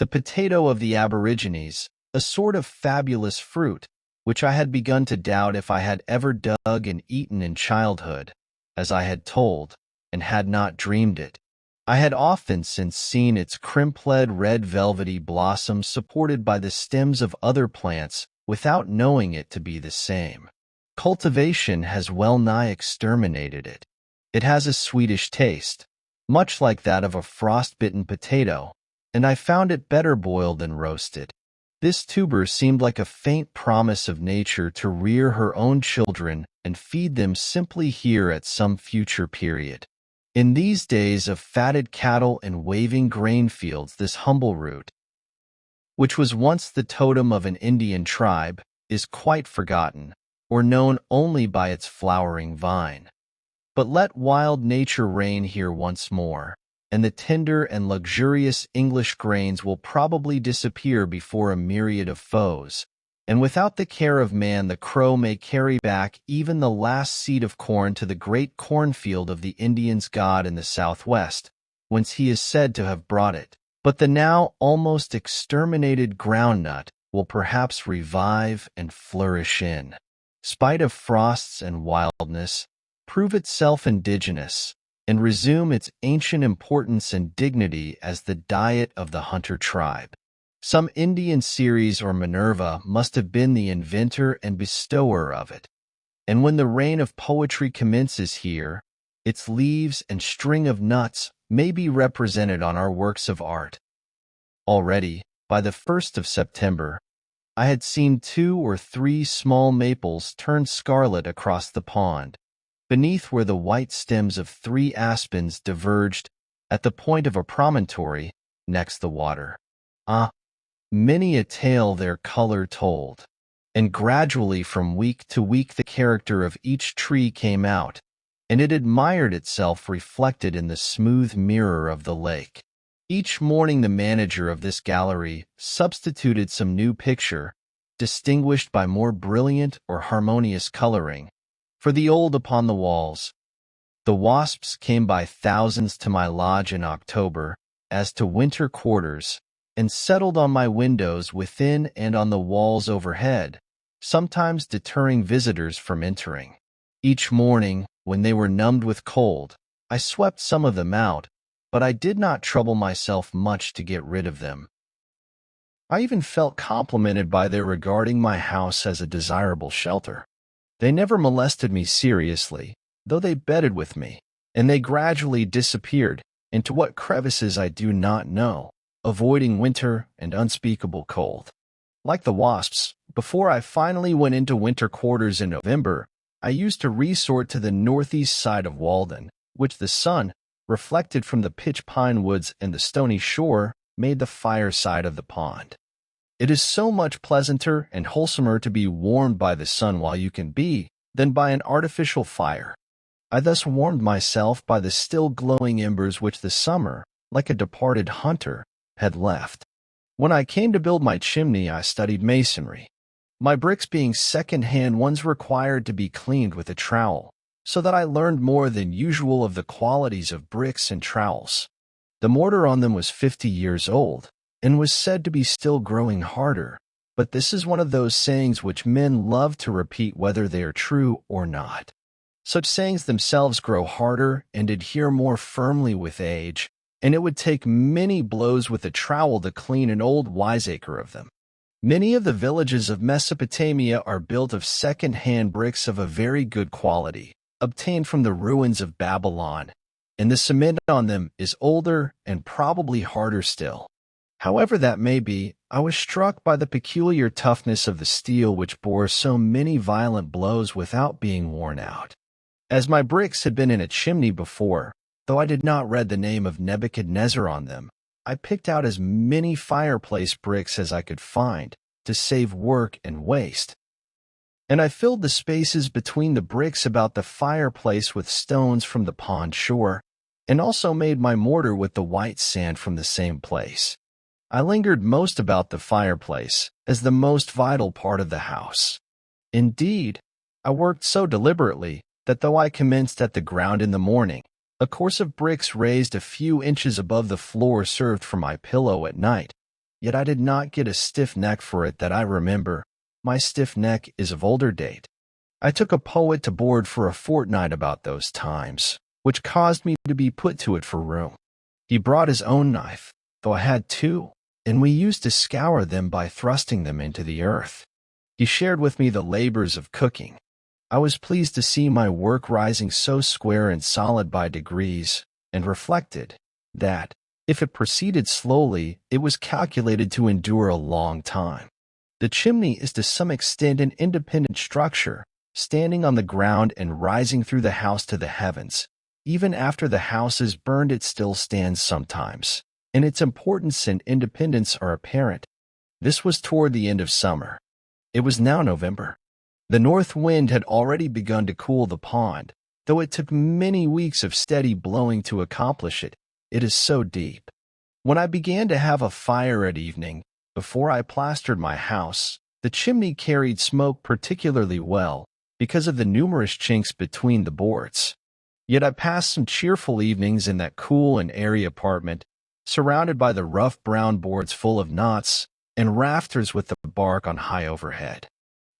the potato of the aborigines, a sort of fabulous fruit, which I had begun to doubt if I had ever dug and eaten in childhood, as I had told, and had not dreamed it. I had often since seen its crimpled red velvety blossoms supported by the stems of other plants without knowing it to be the same. Cultivation has well nigh exterminated it. It has a sweetish taste, much like that of a frost-bitten potato, and I found it better boiled than roasted. This tuber seemed like a faint promise of nature to rear her own children and feed them simply here at some future period. In these days of fatted cattle and waving grain fields, this humble root, which was once the totem of an Indian tribe, is quite forgotten, or known only by its flowering vine. But let wild nature reign here once more, and the tender and luxurious English grains will probably disappear before a myriad of foes, and without the care of man the crow may carry back even the last seed of corn to the great cornfield of the Indian's god in the southwest, whence he is said to have brought it. But the now almost exterminated groundnut will perhaps revive and flourish in spite of frosts and wildness, prove itself indigenous, and resume its ancient importance and dignity as the diet of the hunter tribe. Some Indian Ceres or Minerva must have been the inventor and bestower of it. And when the reign of poetry commences here, its leaves and string of nuts may be represented on our works of art. Already, by the 1st of September, I had seen 2 or 3 small maples turn scarlet across the pond, beneath where the white stems of 3 aspens diverged at the point of a promontory next the water. Ah, many a tale their color told, and gradually from week to week the character of each tree came out, and it admired itself reflected in the smooth mirror of the lake. Each morning the manager of this gallery substituted some new picture, distinguished by more brilliant or harmonious coloring, for the old upon the walls. The wasps came by thousands to my lodge in October, as to winter quarters, and settled on my windows within and on the walls overhead, sometimes deterring visitors from entering. Each morning, when they were numbed with cold, I swept some of them out, but I did not trouble myself much to get rid of them. I even felt complimented by their regarding my house as a desirable shelter. They never molested me seriously, though they bedded with me, and they gradually disappeared into what crevices I do not know, avoiding winter and unspeakable cold. Like the wasps, before I finally went into winter quarters in November, I used to resort to the northeast side of Walden, which the sun, reflected from the pitch pine woods and the stony shore, made the fireside of the pond. It is so much pleasanter and wholesomer to be warmed by the sun while you can be, than by an artificial fire. I thus warmed myself by the still glowing embers which the summer, like a departed hunter, had left. When I came to build my chimney, I studied masonry. My bricks being second-hand ones required to be cleaned with a trowel, so that I learned more than usual of the qualities of bricks and trowels. The mortar on them was 50 years old, and was said to be still growing harder, but this is one of those sayings which men love to repeat whether they are true or not. Such sayings themselves grow harder and adhere more firmly with age, and it would take many blows with a trowel to clean an old wiseacre of them. Many of the villages of Mesopotamia are built of second-hand bricks of a very good quality, obtained from the ruins of Babylon, and the cement on them is older and probably harder still. However that may be, I was struck by the peculiar toughness of the steel which bore so many violent blows without being worn out. As my bricks had been in a chimney before, though I did not read the name of Nebuchadnezzar on them, I picked out as many fireplace bricks as I could find, to save work and waste. And I filled the spaces between the bricks about the fireplace with stones from the pond shore, and also made my mortar with the white sand from the same place. I lingered most about the fireplace, as the most vital part of the house. Indeed, I worked so deliberately that though I commenced at the ground in the morning, a course of bricks raised a few inches above the floor served for my pillow at night, yet I did not get a stiff neck for it that I remember. My stiff neck is of older date. I took a poet to board for a fortnight about those times, which caused me to be put to it for room. He brought his own knife, though I had 2, and we used to scour them by thrusting them into the earth. He shared with me the labors of cooking. I was pleased to see my work rising so square and solid by degrees, and reflected that, if it proceeded slowly, it was calculated to endure a long time. The chimney is to some extent an independent structure, standing on the ground and rising through the house to the heavens. Even after the house is burned, it still stands sometimes, and its importance and independence are apparent. This was toward the end of summer. It was now November. The north wind had already begun to cool the pond, though it took many weeks of steady blowing to accomplish it. It is so deep. When I began to have a fire at evening, before I plastered my house, the chimney carried smoke particularly well, because of the numerous chinks between the boards. Yet I passed some cheerful evenings in that cool and airy apartment, surrounded by the rough brown boards full of knots, and rafters with the bark on high overhead.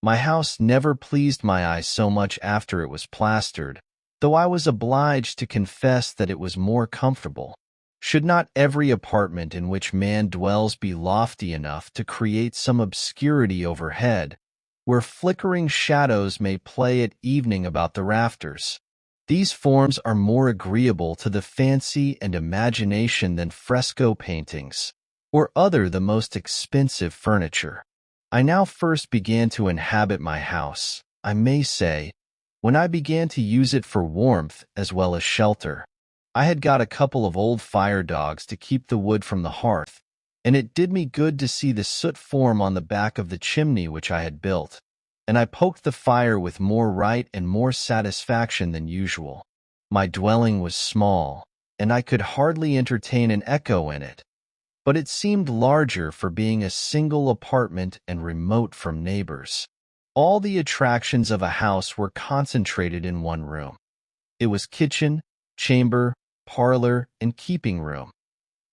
My house never pleased my eye so much after it was plastered, though I was obliged to confess that it was more comfortable. Should not every apartment in which man dwells be lofty enough to create some obscurity overhead, where flickering shadows may play at evening about the rafters? These forms are more agreeable to the fancy and imagination than fresco paintings, or other the most expensive furniture. I now first began to inhabit my house, I may say, when I began to use it for warmth as well as shelter. I had got a couple of old fire dogs to keep the wood from the hearth, and it did me good to see the soot form on the back of the chimney which I had built, and I poked the fire with more right and more satisfaction than usual. My dwelling was small, and I could hardly entertain an echo in it, but it seemed larger for being a single apartment and remote from neighbors. All the attractions of a house were concentrated in one room. It was kitchen, chamber, parlor, and keeping room.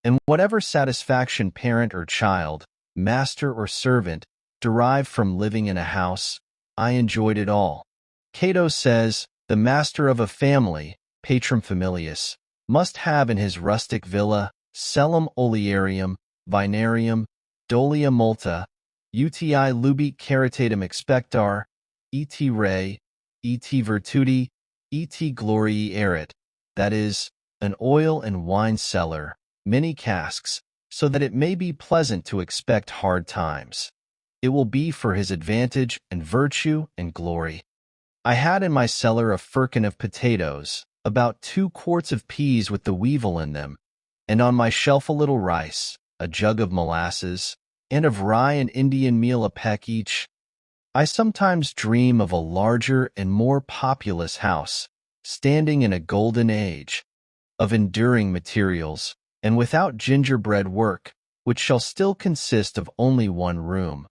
And whatever satisfaction parent or child, master or servant, derived from living in a house, I enjoyed it all. Cato says, the master of a family, patrum familias, must have in his rustic villa cellum olearium, vinarium, dolia multa, uti lubit caritatem expectar, et re, et virtudi, et gloriae erit, that is, an oil and wine cellar, many casks, so that it may be pleasant to expect hard times. It will be for his advantage and virtue and glory. I had in my cellar a firkin of potatoes, about 2 quarts of peas with the weevil in them, and on my shelf a little rice, a jug of molasses, and of rye and Indian meal a peck each. I sometimes dream of a larger and more populous house, standing in a golden age, of enduring materials, and without gingerbread work, which shall still consist of only one room,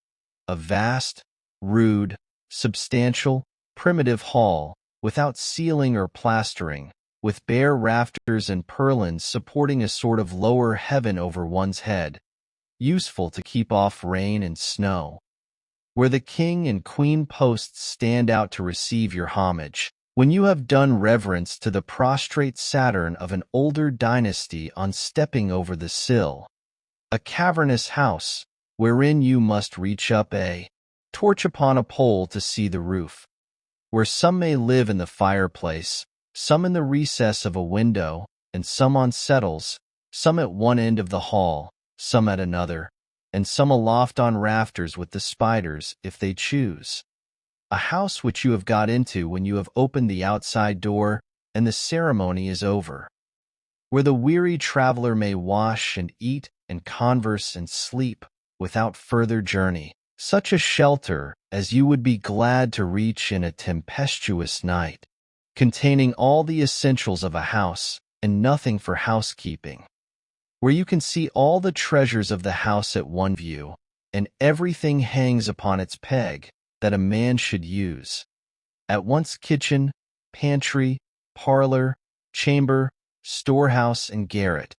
a vast, rude, substantial, primitive hall, without ceiling or plastering, with bare rafters and purlins supporting a sort of lower heaven over one's head, useful to keep off rain and snow, where the king and queen posts stand out to receive your homage, when you have done reverence to the prostrate Saturn of an older dynasty on stepping over the sill, a cavernous house, wherein you must reach up a torch upon a pole to see the roof, where some may live in the fireplace, some in the recess of a window, and some on settles, some at one end of the hall, some at another, and some aloft on rafters with the spiders, if they choose. A house which you have got into when you have opened the outside door, and the ceremony is over, where the weary traveler may wash and eat and converse and sleep without further journey, such a shelter as you would be glad to reach in a tempestuous night, containing all the essentials of a house and nothing for housekeeping, where you can see all the treasures of the house at one view, and everything hangs upon its peg that a man should use, at once kitchen, pantry, parlor, chamber, storehouse, and garret,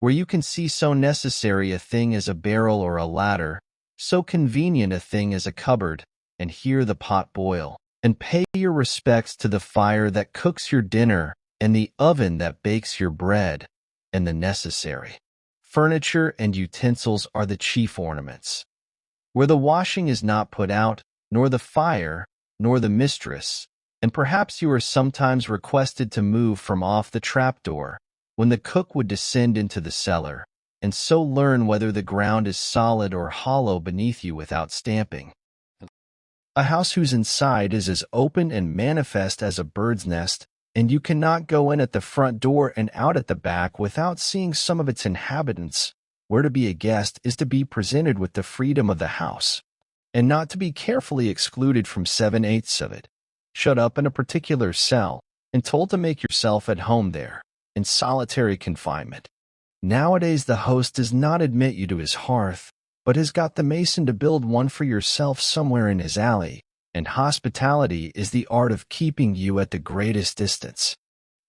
where you can see so necessary a thing as a barrel or a ladder, so convenient a thing as a cupboard, and hear the pot boil, and pay your respects to the fire that cooks your dinner, and the oven that bakes your bread, and the necessary furniture and utensils are the chief ornaments, where the washing is not put out, nor the fire, nor the mistress, and perhaps you are sometimes requested to move from off the trapdoor, when the cook would descend into the cellar, and so learn whether the ground is solid or hollow beneath you without stamping. A house whose inside is as open and manifest as a bird's nest, and you cannot go in at the front door and out at the back without seeing some of its inhabitants, where to be a guest is to be presented with the freedom of the house, and not to be carefully excluded from 7/8 of it, shut up in a particular cell, and told to make yourself at home there, in solitary confinement. Nowadays the host does not admit you to his hearth, but has got the mason to build one for yourself somewhere in his alley, and hospitality is the art of keeping you at the greatest distance.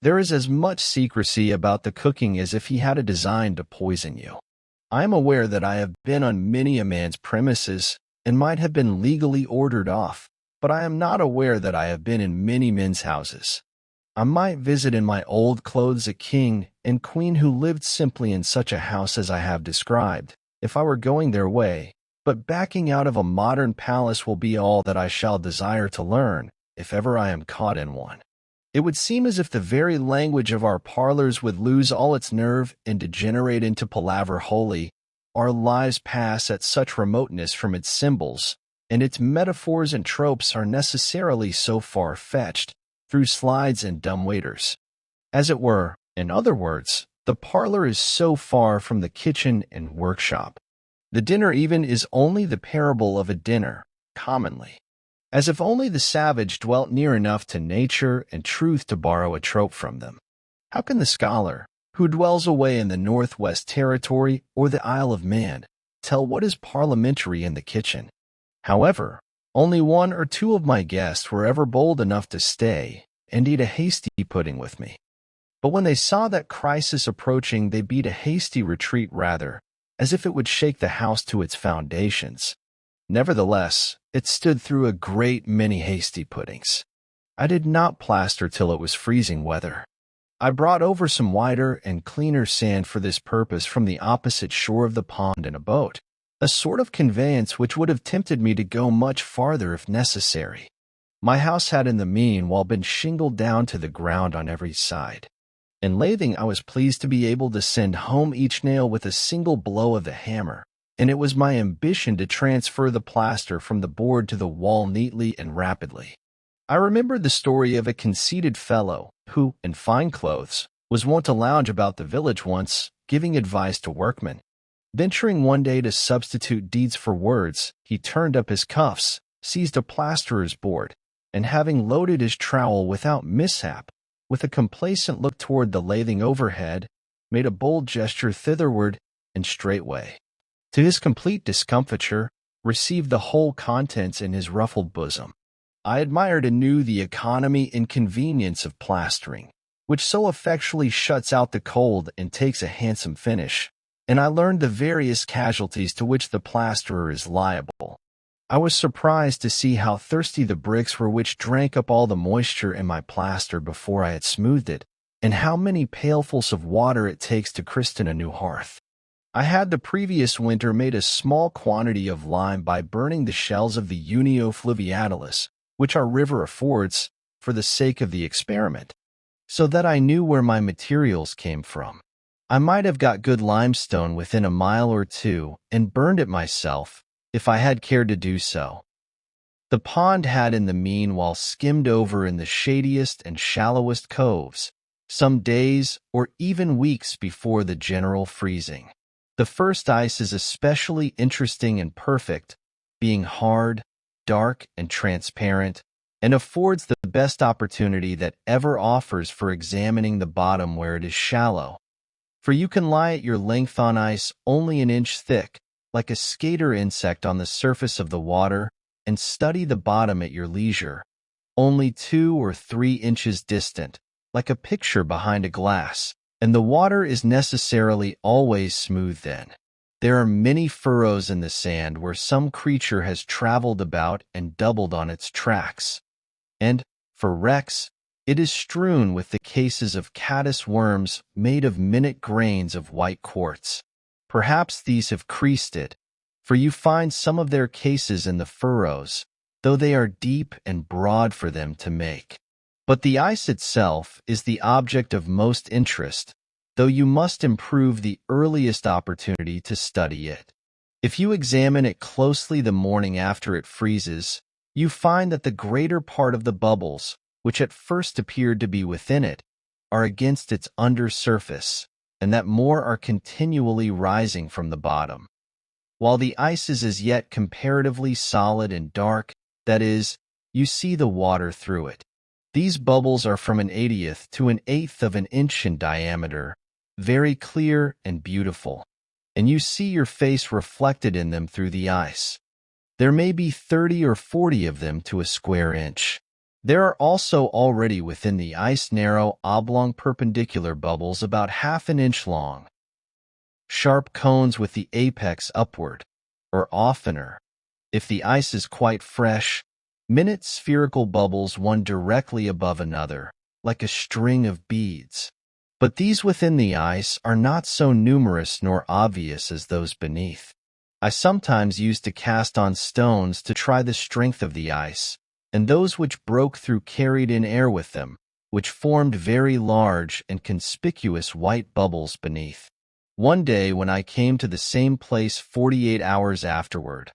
There is as much secrecy about the cooking as if he had a design to poison you. I am aware that I have been on many a man's premises, and might have been legally ordered off, but I am not aware that I have been in many men's houses. I might visit in my old clothes a king and queen who lived simply in such a house as I have described, if I were going their way, but backing out of a modern palace will be all that I shall desire to learn, if ever I am caught in one. It would seem as if the very language of our parlors would lose all its nerve and degenerate into palaver wholly. Our lives pass at such remoteness from its symbols, and its metaphors and tropes are necessarily so far-fetched, through slides and dumbwaiters. As it were, in other words, the parlor is so far from the kitchen and workshop. The dinner even is only the parable of a dinner, commonly. As if only the savage dwelt near enough to nature and truth to borrow a trope from them. How can the scholar, who dwells away in the Northwest Territory or the Isle of Man, tell what is parliamentary in the kitchen? However, only one or two of my guests were ever bold enough to stay and eat a hasty pudding with me. But when they saw that crisis approaching, they beat a hasty retreat rather, as if it would shake the house to its foundations. Nevertheless, it stood through a great many hasty puddings. I did not plaster till it was freezing weather. I brought over some whiter and cleaner sand for this purpose from the opposite shore of the pond in a boat, a sort of conveyance which would have tempted me to go much farther if necessary. My house had in the meanwhile been shingled down to the ground on every side. In lathing, I was pleased to be able to send home each nail with a single blow of the hammer, and it was my ambition to transfer the plaster from the board to the wall neatly and rapidly. I remembered the story of a conceited fellow who, in fine clothes, was wont to lounge about the village once, giving advice to workmen. Venturing one day to substitute deeds for words, he turned up his cuffs, seized a plasterer's board, and having loaded his trowel without mishap, with a complacent look toward the lathing overhead, made a bold gesture thitherward, and straightway, to his complete discomfiture, received the whole contents in his ruffled bosom. I admired anew the economy and convenience of plastering, which so effectually shuts out the cold and takes a handsome finish, and I learned the various casualties to which the plasterer is liable. I was surprised to see how thirsty the bricks were which drank up all the moisture in my plaster before I had smoothed it, and how many pailfuls of water it takes to christen a new hearth. I had the previous winter made a small quantity of lime by burning the shells of the Unio fluviatilis, which our river affords, for the sake of the experiment, so that I knew where my materials came from. I might have got good limestone within a mile or two and burned it myself, if I had cared to do so. The pond had in the meanwhile skimmed over in the shadiest and shallowest coves, some days or even weeks before the general freezing. The first ice is especially interesting and perfect, being hard, dark, and transparent, and affords the best opportunity that ever offers for examining the bottom where it is shallow. For you can lie at your length on ice only an inch thick, like a skater insect on the surface of the water, and study the bottom at your leisure, only 2 or 3 inches distant, like a picture behind a glass, and the water is necessarily always smooth then. There are many furrows in the sand where some creature has traveled about and doubled on its tracks, and, for wrecks, it is strewn with the cases of caddis worms made of minute grains of white quartz. Perhaps these have creased it, for you find some of their cases in the furrows, though they are deep and broad for them to make. But the ice itself is the object of most interest, though you must improve the earliest opportunity to study it. If you examine it closely the morning after it freezes, you find that the greater part of the bubbles, which at first appeared to be within it, are against its under surface, and that more are continually rising from the bottom. While the ice is as yet comparatively solid and dark, that is, you see the water through it. These bubbles are from 1/80th to 1/8 of an inch in diameter, very clear and beautiful, and you see your face reflected in them through the ice. There may be 30 or 40 of them to a square inch. There are also already within the ice narrow, oblong perpendicular bubbles about half an inch long, sharp cones with the apex upward, or oftener, if the ice is quite fresh, minute spherical bubbles one directly above another, like a string of beads. But these within the ice are not so numerous nor obvious as those beneath. I sometimes used to cast on stones to try the strength of the ice, and those which broke through carried in air with them, which formed very large and conspicuous white bubbles beneath. One day when I came to the same place 48 hours afterward,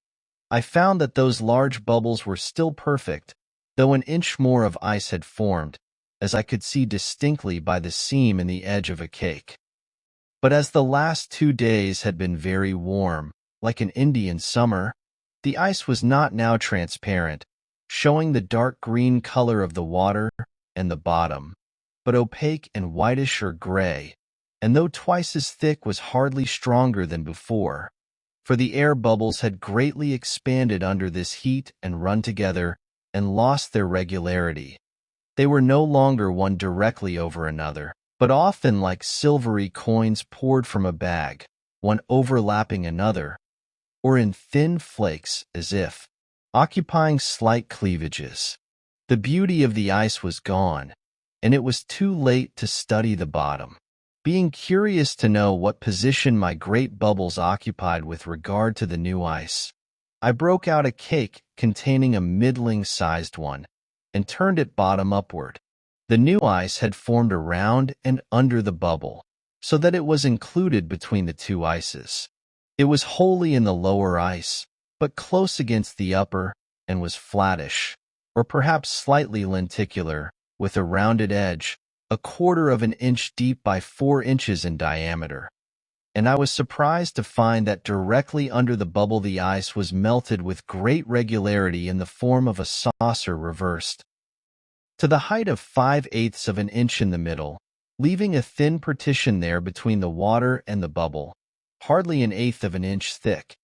I found that those large bubbles were still perfect, though an inch more of ice had formed, as I could see distinctly by the seam in the edge of a cake. But as the last 2 days had been very warm, like an Indian summer, the ice was not now transparent, showing the dark green color of the water and the bottom, but opaque and whitish or gray, and though twice as thick was hardly stronger than before, for the air bubbles had greatly expanded under this heat and run together and lost their regularity. They were no longer one directly over another, but often like silvery coins poured from a bag, one overlapping another, or in thin flakes as if occupying slight cleavages. The beauty of the ice was gone, and it was too late to study the bottom. Being curious to know what position my great bubbles occupied with regard to the new ice, I broke out a cake containing a middling-sized one, and turned it bottom upward. The new ice had formed around and under the bubble, so that it was included between the two ices. It was wholly in the lower ice, but close against the upper, and was flattish, or perhaps slightly lenticular, with a rounded edge, 1/4 of an inch deep by 4 inches in diameter. And I was surprised to find that directly under the bubble the ice was melted with great regularity in the form of a saucer reversed, to the height of 5/8 of an inch in the middle, leaving a thin partition there between the water and the bubble, hardly 1/8 of an inch thick,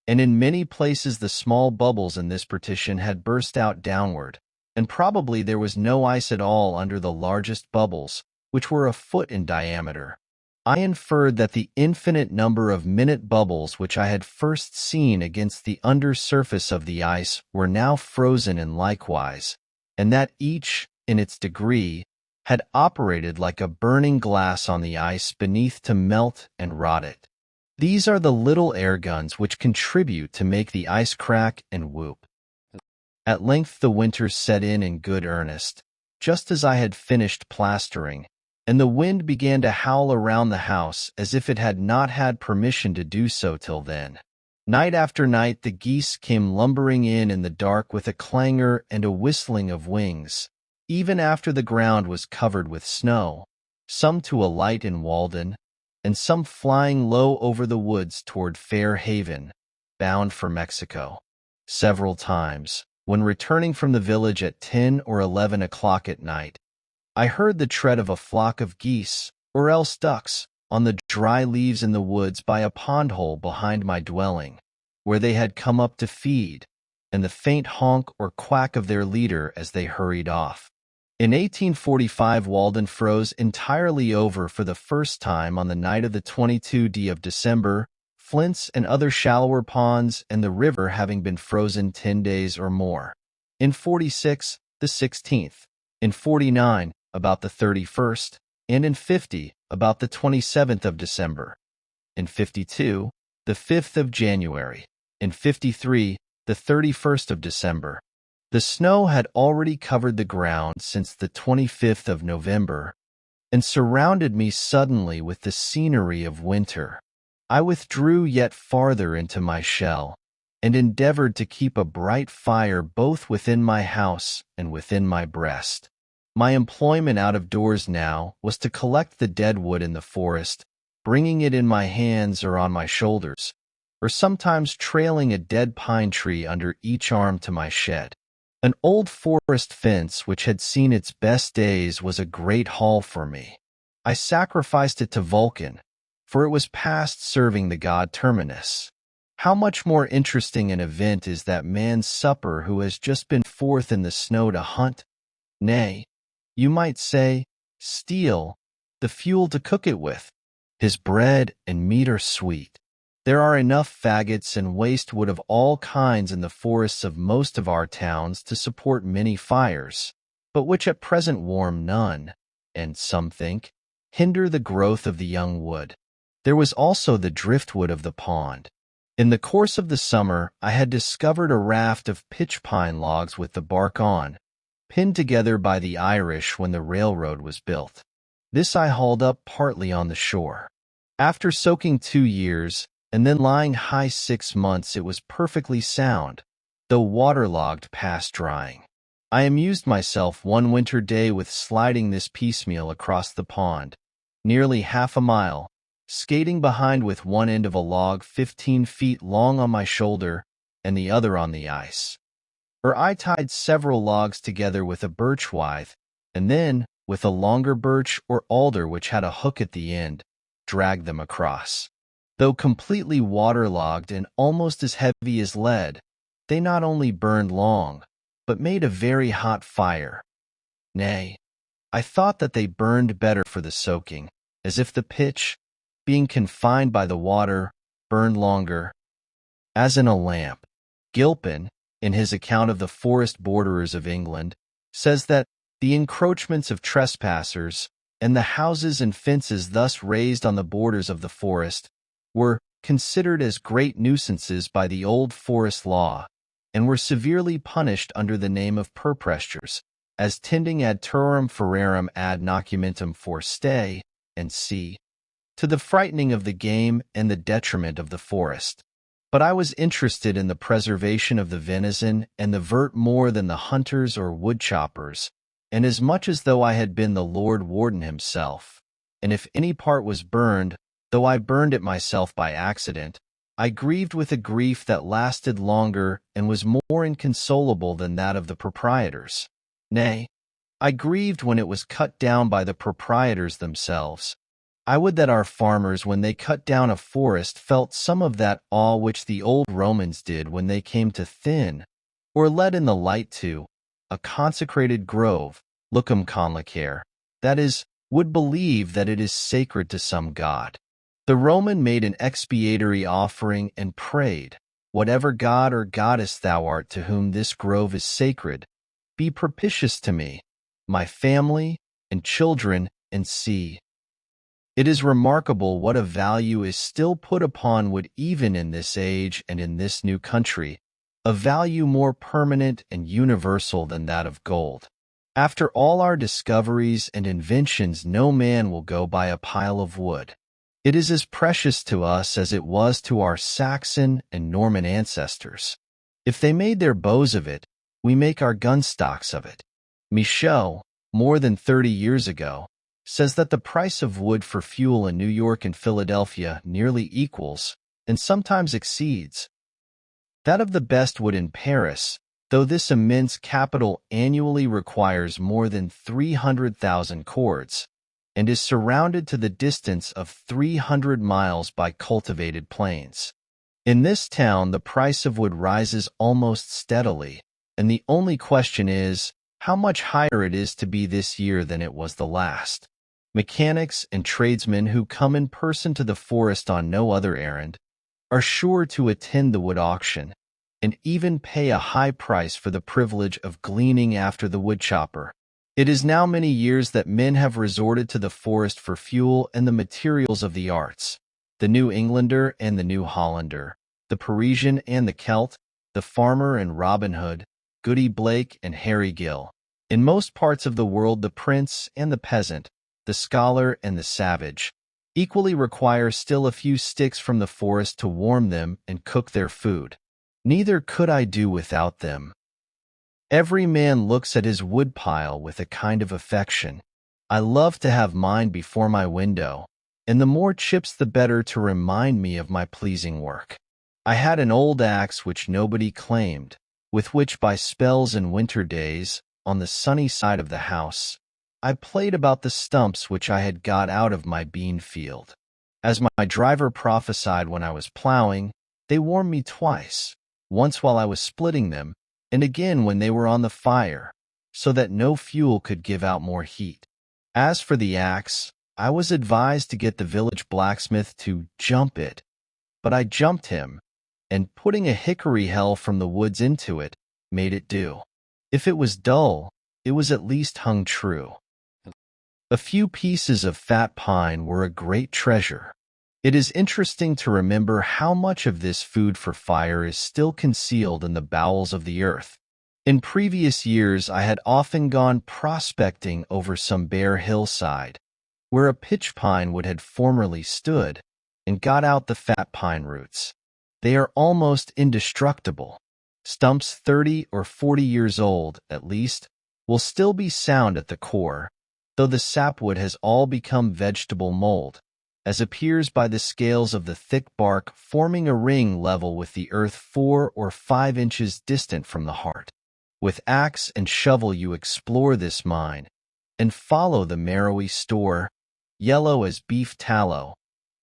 and in many places the small bubbles in this partition had burst out downward, and probably there was no ice at all under the largest bubbles, which were 1 foot in diameter. I inferred that the infinite number of minute bubbles which I had first seen against the under surface of the ice were now frozen in likewise, and that each, in its degree, had operated like a burning glass on the ice beneath to melt and rot it. These are the little air guns which contribute to make the ice crack and whoop. At length the winter set in good earnest, just as I had finished plastering, and the wind began to howl around the house as if it had not had permission to do so till then. Night after night the geese came lumbering in the dark with a clangor and a whistling of wings, even after the ground was covered with snow, some to alight in Walden, and some flying low over the woods toward Fair Haven, bound for Mexico. Several times, when returning from the village at 10 or 11 o'clock at night, I heard the tread of a flock of geese, or else ducks, on the dry leaves in the woods by a pond hole behind my dwelling, where they had come up to feed, and the faint honk or quack of their leader as they hurried off. In 1845 Walden froze entirely over for the first time on the night of the 22d of December, flints and other shallower ponds and the river having been frozen 10 days or more. In 46, the 16th. In 49, about the 31st, and in 50, about the 27th of December. In 52, the 5th of January. In 53, the 31st of December. The snow had already covered the ground since the 25th of November, and surrounded me suddenly with the scenery of winter. I withdrew yet farther into my shell, and endeavored to keep a bright fire both within my house and within my breast. My employment out of doors now was to collect the dead wood in the forest, bringing it in my hands or on my shoulders, or sometimes trailing a dead pine tree under each arm to my shed. An old forest fence which had seen its best days was a great haul for me. I sacrificed it to Vulcan, for it was past serving the god Terminus. How much more interesting an event is that man's supper who has just been forth in the snow to hunt, nay, you might say, steal, the fuel to cook it with. His bread and meat are sweet. There are enough faggots and waste wood of all kinds in the forests of most of our towns to support many fires, but which at present warm none, and, some think, hinder the growth of the young wood. There was also the driftwood of the pond. In the course of the summer, I had discovered a raft of pitch pine logs with the bark on, pinned together by the Irish when the railroad was built. This I hauled up partly on the shore. After soaking 2 years, and then lying high 6 months, it was perfectly sound, though waterlogged past drying. I amused myself one winter day with sliding this piecemeal across the pond, nearly half a mile, skating behind with one end of a log 15 feet long on my shoulder and the other on the ice. Or I tied several logs together with a birch withe, and then, with a longer birch or alder which had a hook at the end, dragged them across. Though completely waterlogged and almost as heavy as lead, they not only burned long, but made a very hot fire. Nay, I thought that they burned better for the soaking, as if the pitch, being confined by the water, burned longer. As in a lamp. Gilpin, in his account of the forest borderers of England, says that the encroachments of trespassers, and the houses and fences thus raised on the borders of the forest, were considered as great nuisances by the old forest law, and were severely punished under the name of purprestures, as tending ad terram ferrarum ad nocumentum for stay, and c. to the frightening of the game and the detriment of the forest. But I was interested in the preservation of the venison and the vert more than the hunters or woodchoppers, and as much as though I had been the Lord Warden himself. And if any part was burned, though I burned it myself by accident, I grieved with a grief that lasted longer and was more inconsolable than that of the proprietors. Nay, I grieved when it was cut down by the proprietors themselves. I would that our farmers, when they cut down a forest, felt some of that awe which the old Romans did when they came to thin, or let in the light to, a consecrated grove, lucum conlicere, that is, would believe that it is sacred to some god. The Roman made an expiatory offering and prayed, "Whatever god or goddess thou art to whom this grove is sacred, be propitious to me, my family, and children, and see." It is remarkable what a value is still put upon wood even in this age and in this new country, a value more permanent and universal than that of gold. After all our discoveries and inventions, no man will go by a pile of wood. It is as precious to us as it was to our Saxon and Norman ancestors. If they made their bows of it, we make our gun stocks of it. Michaud, more than 30 years ago, says that the price of wood for fuel in New York and Philadelphia nearly equals, and sometimes exceeds, that of the best wood in Paris, though this immense capital annually requires more than 300,000 cords, and is surrounded to the distance of 300 miles by cultivated plains. In this town the price of wood rises almost steadily, and the only question is, how much higher it is to be this year than it was the last. Mechanics and tradesmen who come in person to the forest on no other errand are sure to attend the wood auction, and even pay a high price for the privilege of gleaning after the woodchopper. It is now many years that men have resorted to the forest for fuel and the materials of the arts, the New Englander and the New Hollander, the Parisian and the Celt, the farmer and Robin Hood, Goody Blake and Harry Gill. In most parts of the world the prince and the peasant, the scholar and the savage, equally require still a few sticks from the forest to warm them and cook their food. Neither could I do without them. Every man looks at his woodpile with a kind of affection. I love to have mine before my window, and the more chips the better to remind me of my pleasing work. I had an old axe which nobody claimed, with which by spells and winter days, on the sunny side of the house, I played about the stumps which I had got out of my bean field. As my driver prophesied when I was plowing, they warmed me twice, once while I was splitting them, and again when they were on the fire, so that no fuel could give out more heat. As for the axe, I was advised to get the village blacksmith to jump it, but I jumped him, and putting a hickory helve from the woods into it, made it do. If it was dull, it was at least hung true. A few pieces of fat pine were a great treasure. It is interesting to remember how much of this food for fire is still concealed in the bowels of the earth. In previous years, I had often gone prospecting over some bare hillside, where a pitch pine wood had formerly stood, and got out the fat pine roots. They are almost indestructible. Stumps 30 or 40 years old, at least, will still be sound at the core, though the sapwood has all become vegetable mold, as appears by the scales of the thick bark forming a ring level with the earth 4 or 5 inches distant from the heart. With axe and shovel you explore this mine, and follow the marrowy store, yellow as beef tallow,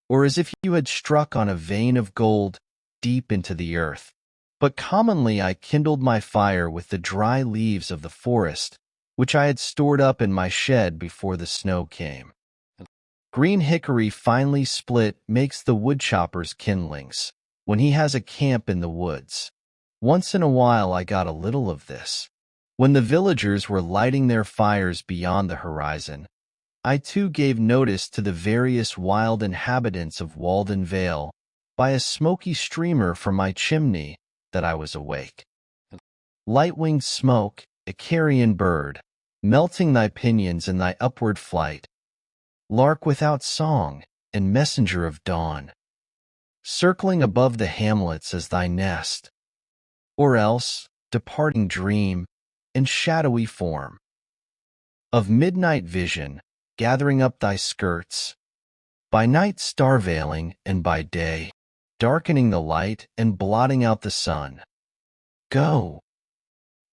or as if you had struck on a vein of gold deep into the earth. But commonly I kindled my fire with the dry leaves of the forest, which I had stored up in my shed before the snow came. Green hickory finely split makes the woodchopper's kindlings, when he has a camp in the woods. Once in a while I got a little of this. When the villagers were lighting their fires beyond the horizon, I too gave notice to the various wild inhabitants of Walden Vale by a smoky streamer from my chimney that I was awake. Light-winged smoke, a carrion bird, melting thy pinions in thy upward flight, lark without song and messenger of dawn, circling above the hamlets as thy nest, or else, departing dream and shadowy form of midnight vision, gathering up thy skirts, by night star-veiling and by day, darkening the light and blotting out the sun. Go,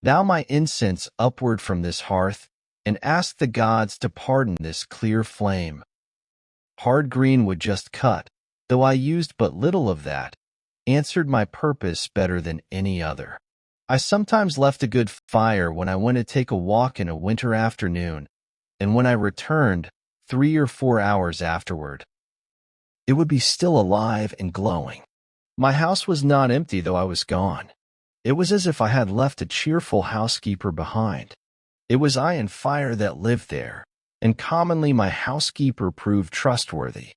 thou my incense upward from this hearth, and ask the gods to pardon this clear flame. Hard green would just cut, though I used but little of that, answered my purpose better than any other. I sometimes left a good fire when I went to take a walk in a winter afternoon, and when I returned, 3 or 4 hours afterward, it would be still alive and glowing. My house was not empty though I was gone. It was as if I had left a cheerful housekeeper behind. It was I and fire that lived there, and commonly my housekeeper proved trustworthy.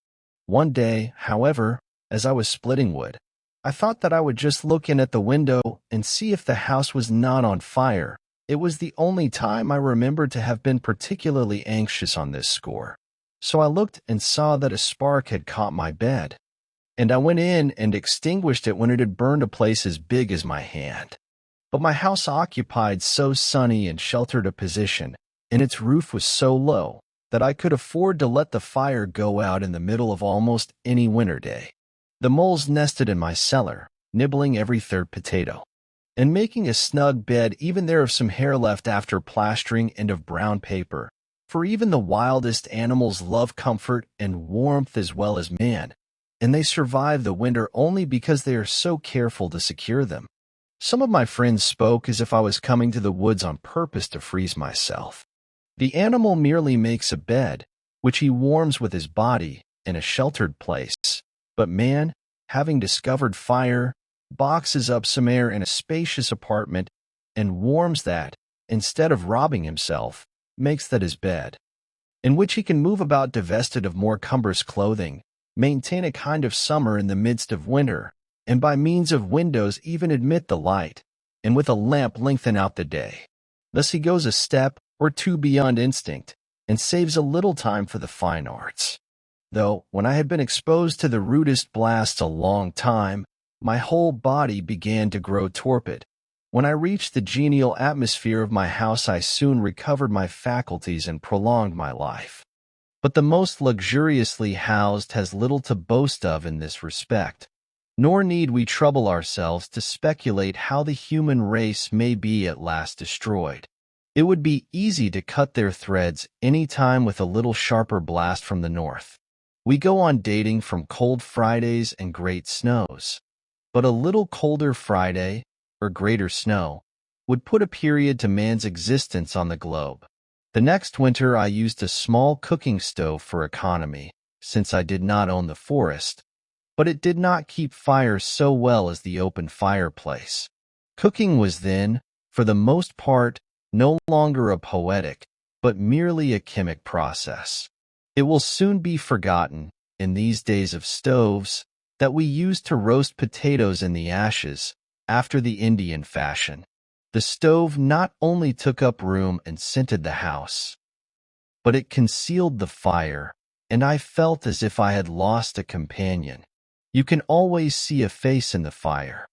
One day, however, as I was splitting wood, I thought that I would just look in at the window and see if the house was not on fire. It was the only time I remembered to have been particularly anxious on this score. So I looked and saw that a spark had caught my bed, and I went in and extinguished it when it had burned a place as big as my hand. But my house occupied so sunny and sheltered a position, and its roof was so low, that I could afford to let the fire go out in the middle of almost any winter day. The moles nested in my cellar, nibbling every third potato, and making a snug bed even there of some hair left after plastering and of brown paper, for even the wildest animals love comfort and warmth as well as man, and they survive the winter only because they are so careful to secure them. Some of my friends spoke as if I was coming to the woods on purpose to freeze myself. The animal merely makes a bed, which he warms with his body, in a sheltered place. But man, having discovered fire, boxes up some air in a spacious apartment, and warms that, instead of robbing himself, makes that his bed, in which he can move about divested of more cumbrous clothing, maintain a kind of summer in the midst of winter, and by means of windows even admit the light, and with a lamp lengthen out the day. Thus he goes a step or two beyond instinct, and saves a little time for the fine arts. Though, when I had been exposed to the rudest blasts a long time, my whole body began to grow torpid. When I reached the genial atmosphere of my house, I soon recovered my faculties and prolonged my life. But the most luxuriously housed has little to boast of in this respect, nor need we trouble ourselves to speculate how the human race may be at last destroyed. It would be easy to cut their threads any time with a little sharper blast from the north. We go on dating from cold Fridays and great snows. But a little colder Friday, or greater snow, would put a period to man's existence on the globe. The next winter I used a small cooking stove for economy, since I did not own the forest, but it did not keep fire so well as the open fireplace. Cooking was then, for the most part, no longer a poetic, but merely a chemic process. It will soon be forgotten, in these days of stoves, that we used to roast potatoes in the ashes, after the Indian fashion. The stove not only took up room and scented the house, but it concealed the fire, and I felt as if I had lost a companion. You can always see a face in the fire.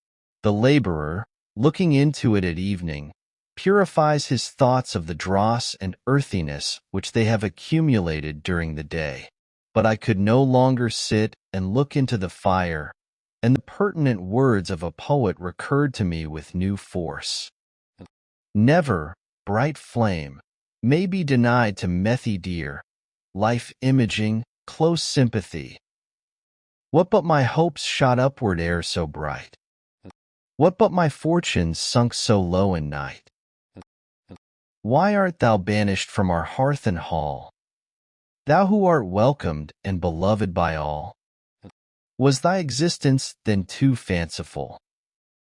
The laborer, looking into it at evening, purifies his thoughts of the dross and earthiness which they have accumulated during the day. But I could no longer sit and look into the fire, and the pertinent words of a poet recurred to me with new force. Never, bright flame, may be denied to Methy dear, life imaging, close sympathy. What but my hopes shot upward ere so bright? What but my fortunes sunk so low in night? Why art thou banished from our hearth and hall, thou who art welcomed and beloved by all? Was thy existence then too fanciful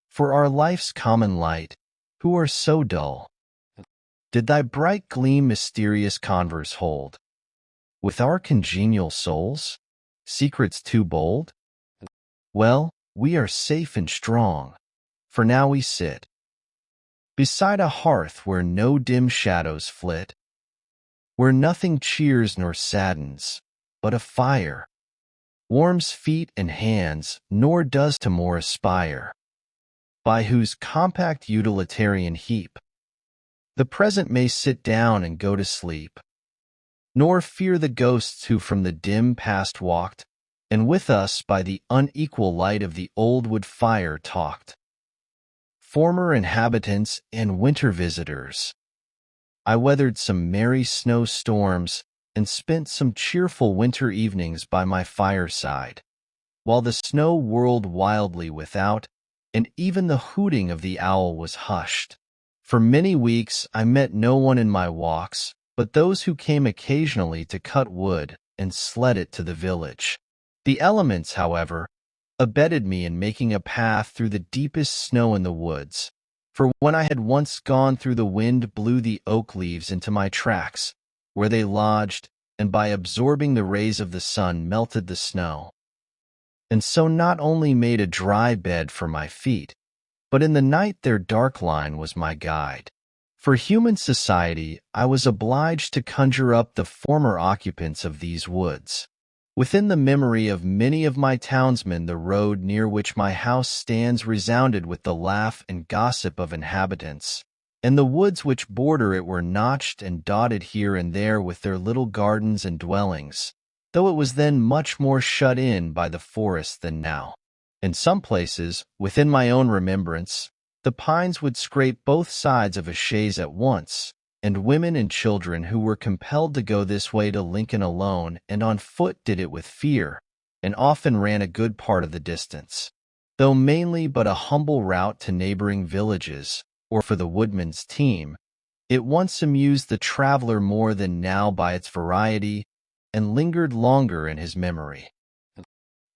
for our life's common light, who are so dull? Did thy bright gleam mysterious converse hold with our congenial souls, secrets too bold? Well, we are safe and strong, for now we sit beside a hearth where no dim shadows flit, where nothing cheers nor saddens, but a fire warms feet and hands, nor does to more aspire, by whose compact utilitarian heap the present may sit down and go to sleep, nor fear the ghosts who from the dim past walked, and with us by the unequal light of the old wood fire talked. Former inhabitants and winter visitors, I weathered some merry snow storms and spent some cheerful winter evenings by my fireside, while the snow whirled wildly without, and even the hooting of the owl was hushed. For many weeks I met no one in my walks but those who came occasionally to cut wood and sled it to the village. The elements, however, abetted me in making a path through the deepest snow in the woods, for when I had once gone through the wind blew the oak leaves into my tracks, where they lodged, and by absorbing the rays of the sun melted the snow, and so not only made a dry bed for my feet, but in the night their dark line was my guide. For human society, I was obliged to conjure up the former occupants of these woods. Within the memory of many of my townsmen, the road near which my house stands resounded with the laugh and gossip of inhabitants, and the woods which border it were notched and dotted here and there with their little gardens and dwellings, though it was then much more shut in by the forest than now. In some places, within my own remembrance, the pines would scrape both sides of a chaise at once, and women and children who were compelled to go this way to Lincoln alone and on foot did it with fear, and often ran a good part of the distance, though mainly but a humble route to neighboring villages, or for the woodman's team. It once amused the traveler more than now by its variety, and lingered longer in his memory.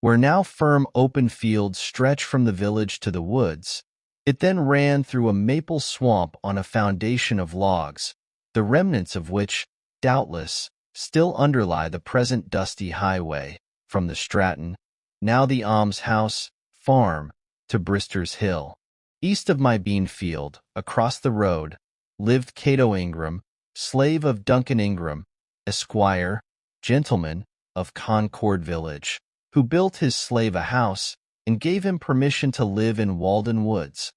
Where now firm open fields stretch from the village to the woods, it then ran through a maple swamp on a foundation of logs, the remnants of which, doubtless, still underlie the present dusty highway, from the Stratton, now the almshouse, farm, to Brister's Hill. East of my bean field, across the road, lived Cato Ingram, slave of Duncan Ingram, Esquire, gentleman, of Concord Village, who built his slave a house and gave him permission to live in Walden Woods.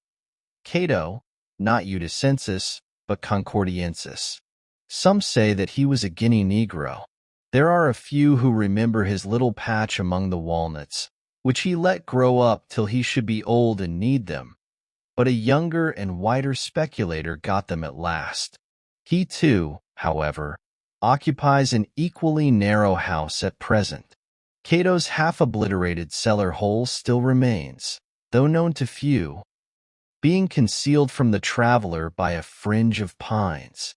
Cato, not Udicensis, but Concordiensis. Some say that he was a Guinea Negro. There are a few who remember his little patch among the walnuts, which he let grow up till he should be old and need them. But a younger and wider speculator got them at last. He too, however, occupies an equally narrow house at present. Cato's half-obliterated cellar hole still remains, though known to few, being concealed from the traveler by a fringe of pines.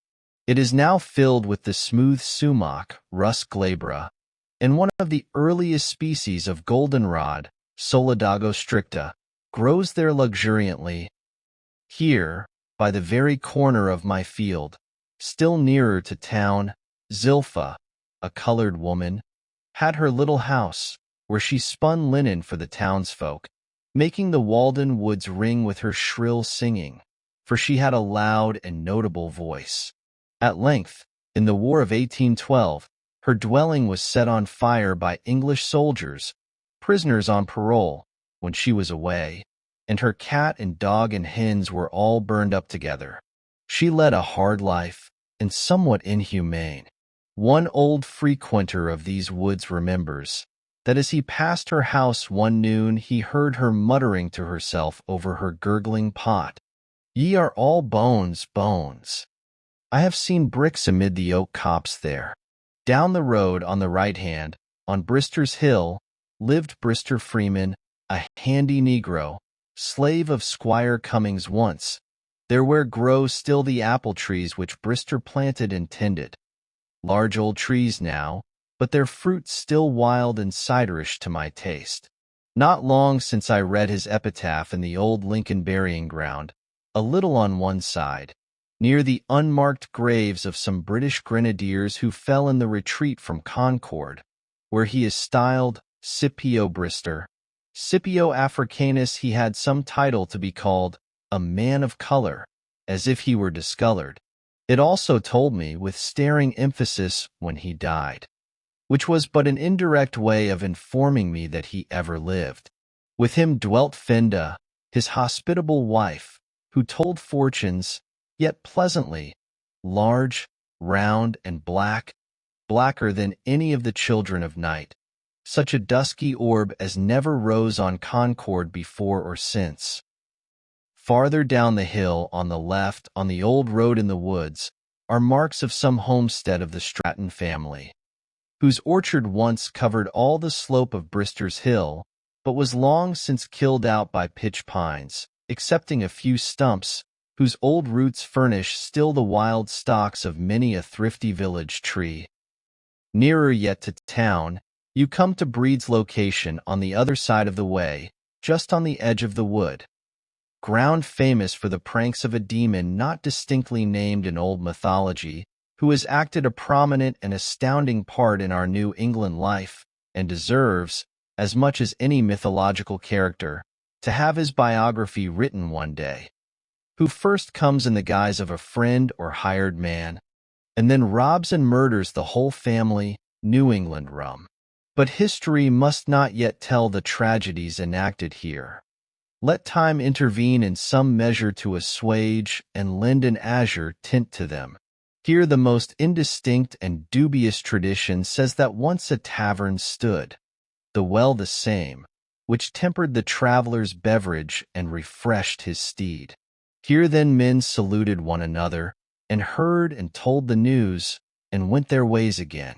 It is now filled with the smooth sumac, Rus glabra, and one of the earliest species of goldenrod, Solidago stricta, grows there luxuriantly. Here, by the very corner of my field. Still nearer to town, Zilpha, a colored woman, had her little house, where she spun linen for the townsfolk, making the Walden woods ring with her shrill singing, for she had a loud and notable voice. At length, in the War of 1812, her dwelling was set on fire by English soldiers, prisoners on parole, when she was away, and her cat and dog and hens were all burned up together. She led a hard life, and somewhat inhumane. One old frequenter of these woods remembers that as he passed her house one noon he heard her muttering to herself over her gurgling pot, "Ye are all bones, bones." I have seen bricks amid the oak copse there. Down the road on the right hand, on Brister's Hill, lived Brister Freeman, a handy Negro, slave of Squire Cummings once. There where grow still the apple trees which Brister planted and tended. Large old trees now, but their fruit still wild and ciderish to my taste. Not long since I read his epitaph in the old Lincoln burying ground, a little on one side, near the unmarked graves of some British grenadiers who fell in the retreat from Concord, where he is styled Scipio Brister. Scipio Africanus, he had some title to be called a man of color, as if he were discolored. It also told me with staring emphasis when he died, which was but an indirect way of informing me that he ever lived. With him dwelt Fenda, his hospitable wife, who told fortunes, yet pleasantly, large, round, and black, blacker than any of the children of night, such a dusky orb as never rose on Concord before or since. Farther down the hill on the left, on the old road in the woods, are marks of some homestead of the Stratton family, whose orchard once covered all the slope of Brister's Hill, but was long since killed out by pitch pines, excepting a few stumps, whose old roots furnish still the wild stalks of many a thrifty village tree. Nearer yet to town, you come to Breed's location on the other side of the way, just on the edge of the wood. Ground famous for the pranks of a demon not distinctly named in old mythology, who has acted a prominent and astounding part in our New England life, and deserves, as much as any mythological character, to have his biography written one day. Who first comes in the guise of a friend or hired man, and then robs and murders the whole family, New England rum. But history must not yet tell the tragedies enacted here. Let time intervene in some measure to assuage and lend an azure tint to them. Here the most indistinct and dubious tradition says that once a tavern stood, the well the same, which tempered the traveler's beverage and refreshed his steed. Here then men saluted one another, and heard and told the news, and went their ways again.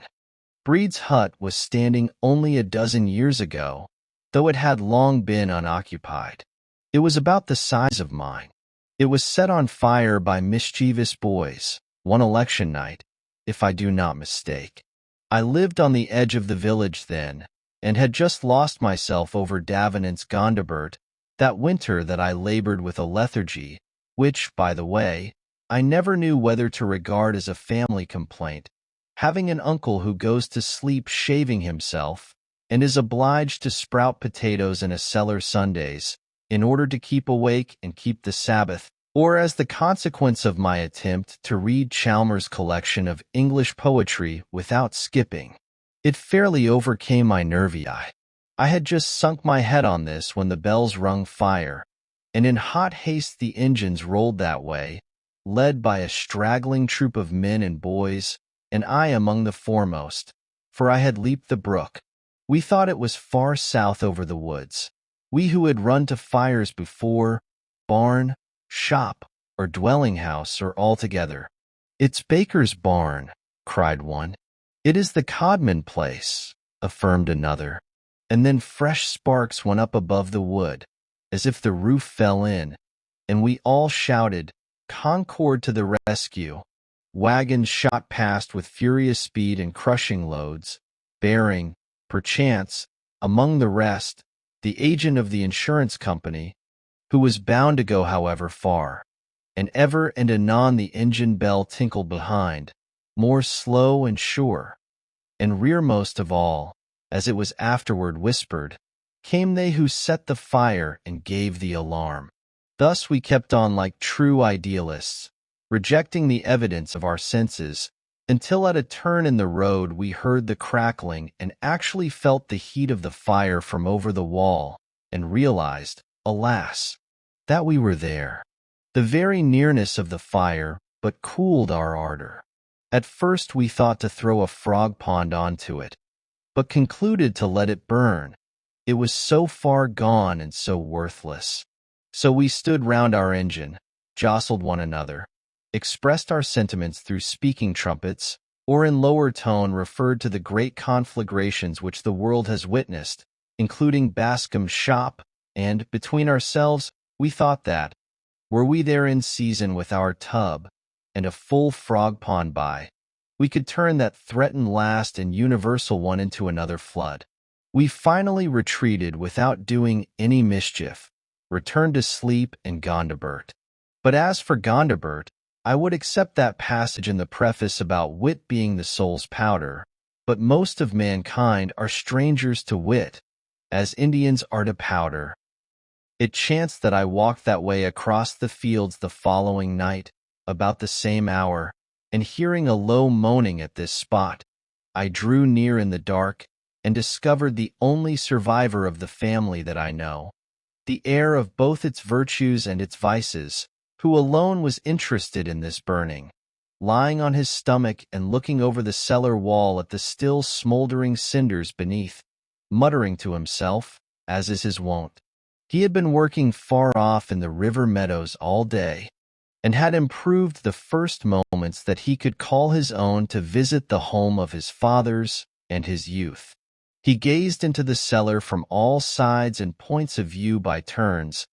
Breed's hut was standing only a dozen years ago, though it had long been unoccupied. It was about the size of mine. It was set on fire by mischievous boys, one election night, if I do not mistake. I lived on the edge of the village then, and had just lost myself over Davenant's Gondibert, that winter that I labored with a lethargy, which, by the way, I never knew whether to regard as a family complaint, having an uncle who goes to sleep shaving himself, and is obliged to sprout potatoes in a cellar Sundays, in order to keep awake and keep the Sabbath, or as the consequence of my attempt to read Chalmers' collection of English poetry without skipping. It fairly overcame my nervii. I had just sunk my head on this when the bells rung fire, and in hot haste the engines rolled that way, led by a straggling troop of men and boys, and I among the foremost, for I had leaped the brook. We thought it was far south over the woods. We who had run to fires before, barn, shop, or dwelling house, or all together. "It's Baker's barn," cried one. "It is the Codman place," affirmed another. And then fresh sparks went up above the wood, as if the roof fell in, and we all shouted, "Concord to the rescue!" Wagons shot past with furious speed and crushing loads, bearing, perchance, among the rest, the agent of the insurance company, who was bound to go however far. and ever and anon the engine bell tinkled behind, more slow and sure. And rearmost of all, as it was afterward whispered, came they who set the fire and gave the alarm. Thus we kept on like true idealists, rejecting the evidence of our senses, until at a turn in the road we heard the crackling and actually felt the heat of the fire from over the wall, and realized, alas, that we were there. The very nearness of the fire but cooled our ardor. At first we thought to throw a frog pond onto it, but concluded to let it burn. It was so far gone and so worthless. So we stood round our engine, jostled one another, expressed our sentiments through speaking trumpets, or in lower tone referred to the great conflagrations which the world has witnessed, including Bascom's shop, and, between ourselves, we thought that, were we there in season with our tub, and a full frog pond by, we could turn that threatened last and universal one into another flood. We finally retreated without doing any mischief, returned to sleep and Gondibert. But as for Gondibert, I would accept that passage in the preface about wit being the soul's powder, but most of mankind are strangers to wit, as Indians are to powder. It chanced that I walked that way across the fields the following night, about the same hour, and hearing a low moaning at this spot, I drew near in the dark and discovered the only survivor of the family that I know, the heir of both its virtues and its vices, who alone was interested in this burning, lying on his stomach and looking over the cellar wall at the still smoldering cinders beneath, muttering to himself, as is his wont. He had been working far off in the river meadows all day, and had improved the first moments that he could call his own to visit the home of his fathers and his youth. He gazed into the cellar from all sides and points of view by turns,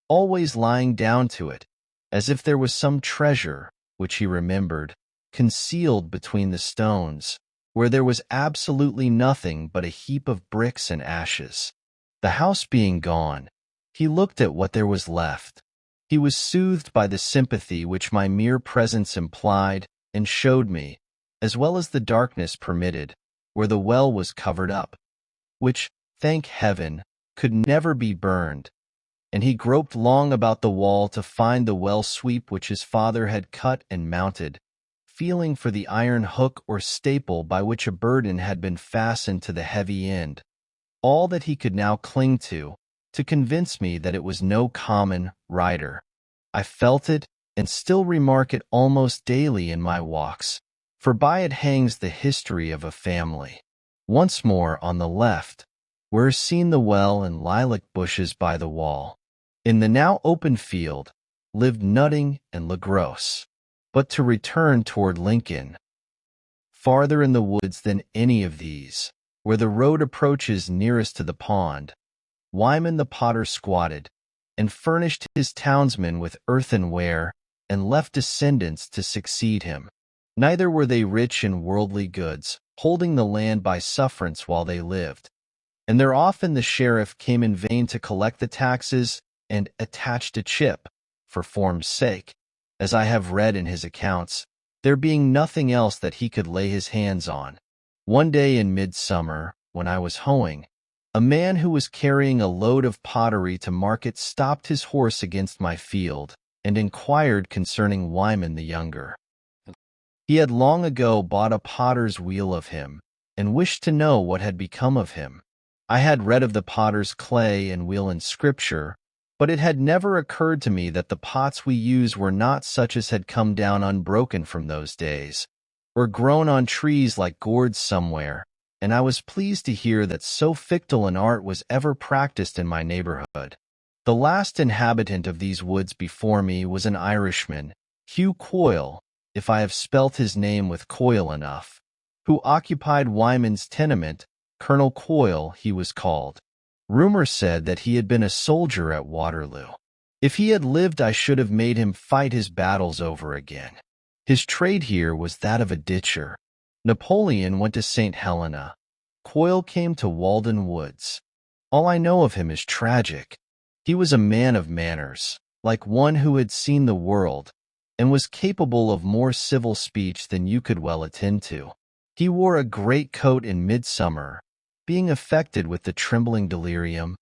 always lying down to it, as if there was some treasure, which he remembered, concealed between the stones, where there was absolutely nothing but a heap of bricks and ashes. The house being gone, he looked at what there was left. He was soothed by the sympathy which my mere presence implied, and showed me, as well as the darkness permitted, where the well was covered up, which, thank heaven, could never be burned. And he groped long about the wall to find the well sweep which his father had cut and mounted, feeling for the iron hook or staple by which a burden had been fastened to the heavy end, all that he could now cling to convince me that it was no common rider. I felt it, and still remark it almost daily in my walks, for by it hangs the history of a family. Once more on the left, where is seen the well and lilac bushes by the wall. In the now open field lived Nutting and LaGrosse. But to return toward Lincoln, farther in the woods than any of these, where the road approaches nearest to the pond, Wyman the potter squatted, and furnished his townsmen with earthenware, and left descendants to succeed him. Neither were they rich in worldly goods, holding the land by sufferance while they lived. And there often the sheriff came in vain to collect the taxes, and attached a chip, for form's sake, as I have read in his accounts, there being nothing else that he could lay his hands on. One day in midsummer, when I was hoeing, a man who was carrying a load of pottery to market stopped his horse against my field, and inquired concerning Wyman the younger. He had long ago bought a potter's wheel of him, and wished to know what had become of him. I had read of the potter's clay and wheel in Scripture, but it had never occurred to me that the pots we use were not such as had come down unbroken from those days, or grown on trees like gourds somewhere, and I was pleased to hear that so fictile an art was ever practiced in my neighborhood. The last inhabitant of these woods before me was an Irishman, Hugh Coyle, if I have spelt his name with Coyle enough, who occupied Wyman's tenement. Colonel Coyle, he was called. Rumor said that he had been a soldier at Waterloo. If he had lived, I should have made him fight his battles over again. His trade here was that of a ditcher. Napoleon went to St. Helena. Coyle came to Walden Woods. All I know of him is tragic. He was a man of manners, like one who had seen the world, and was capable of more civil speech than you could well attend to. He wore a great coat in midsummer, being affected with the trembling delirium,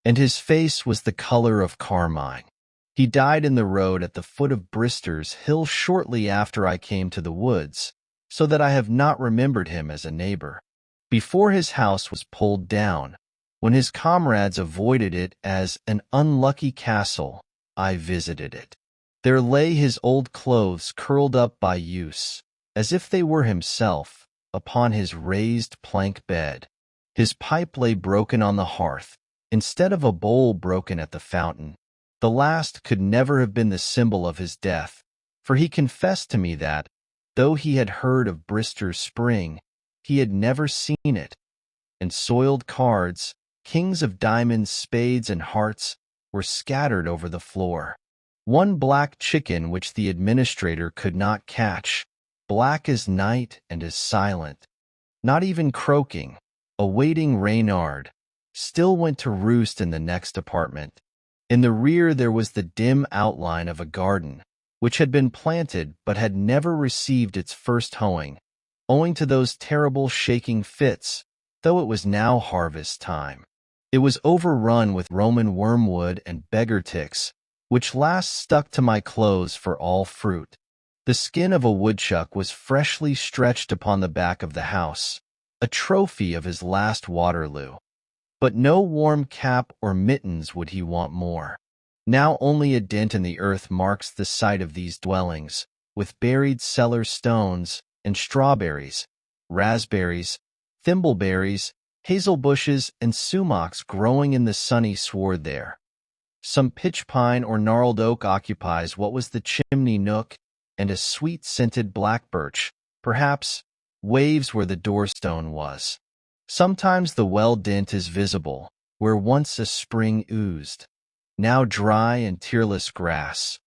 and his face was the color of carmine. He died in the road at the foot of Brister's Hill shortly after I came to the woods, so that I have not remembered him as a neighbor. Before his house was pulled down, when his comrades avoided it as an unlucky castle, I visited it. There lay his old clothes curled up by use, as if they were himself, upon his raised plank bed. His pipe lay broken on the hearth, instead of a bowl broken at the fountain. The last could never have been the symbol of his death, for he confessed to me that, though he had heard of Brister's spring, he had never seen it, and soiled cards, kings of diamonds, spades, and hearts were scattered over the floor. One black chicken which the administrator could not catch, black as night and as silent, not even croaking, awaiting Reynard, still went to roost in the next apartment. In the rear there was the dim outline of a garden, which had been planted but had never received its first hoeing, owing to those terrible shaking fits, though it was now harvest time. It was overrun with Roman wormwood and beggar ticks, which last stuck to my clothes for all fruit. The skin of a woodchuck was freshly stretched upon the back of the house, a trophy of his last Waterloo. But no warm cap or mittens would he want more. Now only a dent in the earth marks the site of these dwellings, with buried cellar stones and strawberries, raspberries, thimbleberries, hazel bushes, and sumacs growing in the sunny sward there. Some pitch pine or gnarled oak occupies what was the chimney nook, and a sweet-scented black birch, perhaps, waves where the doorstone was. Sometimes the well dent is visible, where once a spring oozed, now dry and tearless grass,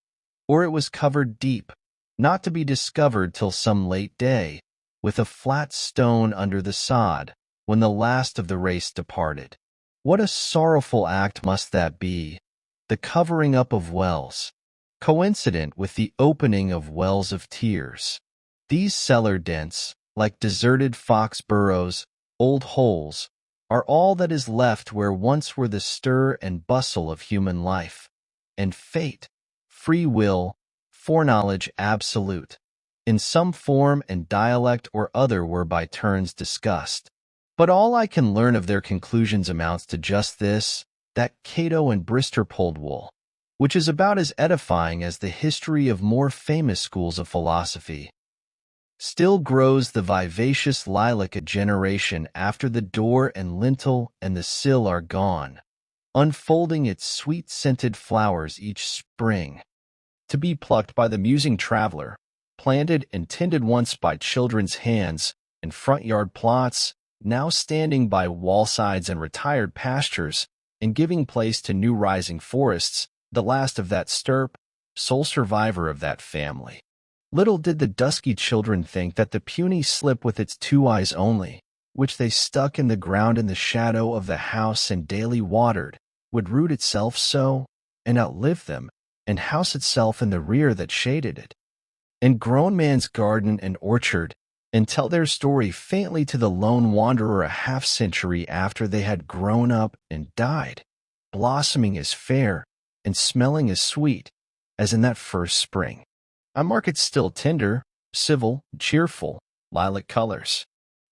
or it was covered deep, not to be discovered till some late day, with a flat stone under the sod, when the last of the race departed. What a sorrowful act must that be, the covering up of wells, coincident with the opening of wells of tears. These cellar dents, like deserted fox burrows, old holes, are all that is left where once were the stir and bustle of human life, and fate, free will, foreknowledge absolute, in some form and dialect or other were by turns discussed. But all I can learn of their conclusions amounts to just this, that Cato and Brister pulled wool, which is about as edifying as the history of more famous schools of philosophy. Still grows the vivacious lilac a generation after the door and lintel and the sill are gone, unfolding its sweet-scented flowers each spring, to be plucked by the musing traveler, planted and tended once by children's hands in front-yard plots, now standing by wall-sides and retired pastures, and giving place to new rising forests, the last of that stirp, sole survivor of that family. Little did the dusky children think that the puny slip with its 2 eyes only, which they stuck in the ground in the shadow of the house and daily watered, would root itself so, and outlive them, and house itself in the rear that shaded it, and grown man's garden and orchard, and tell their story faintly to the lone wanderer a half-century after they had grown up and died, blossoming as fair and smelling as sweet as in that first spring. I mark it still tender, civil, cheerful, lilac colors.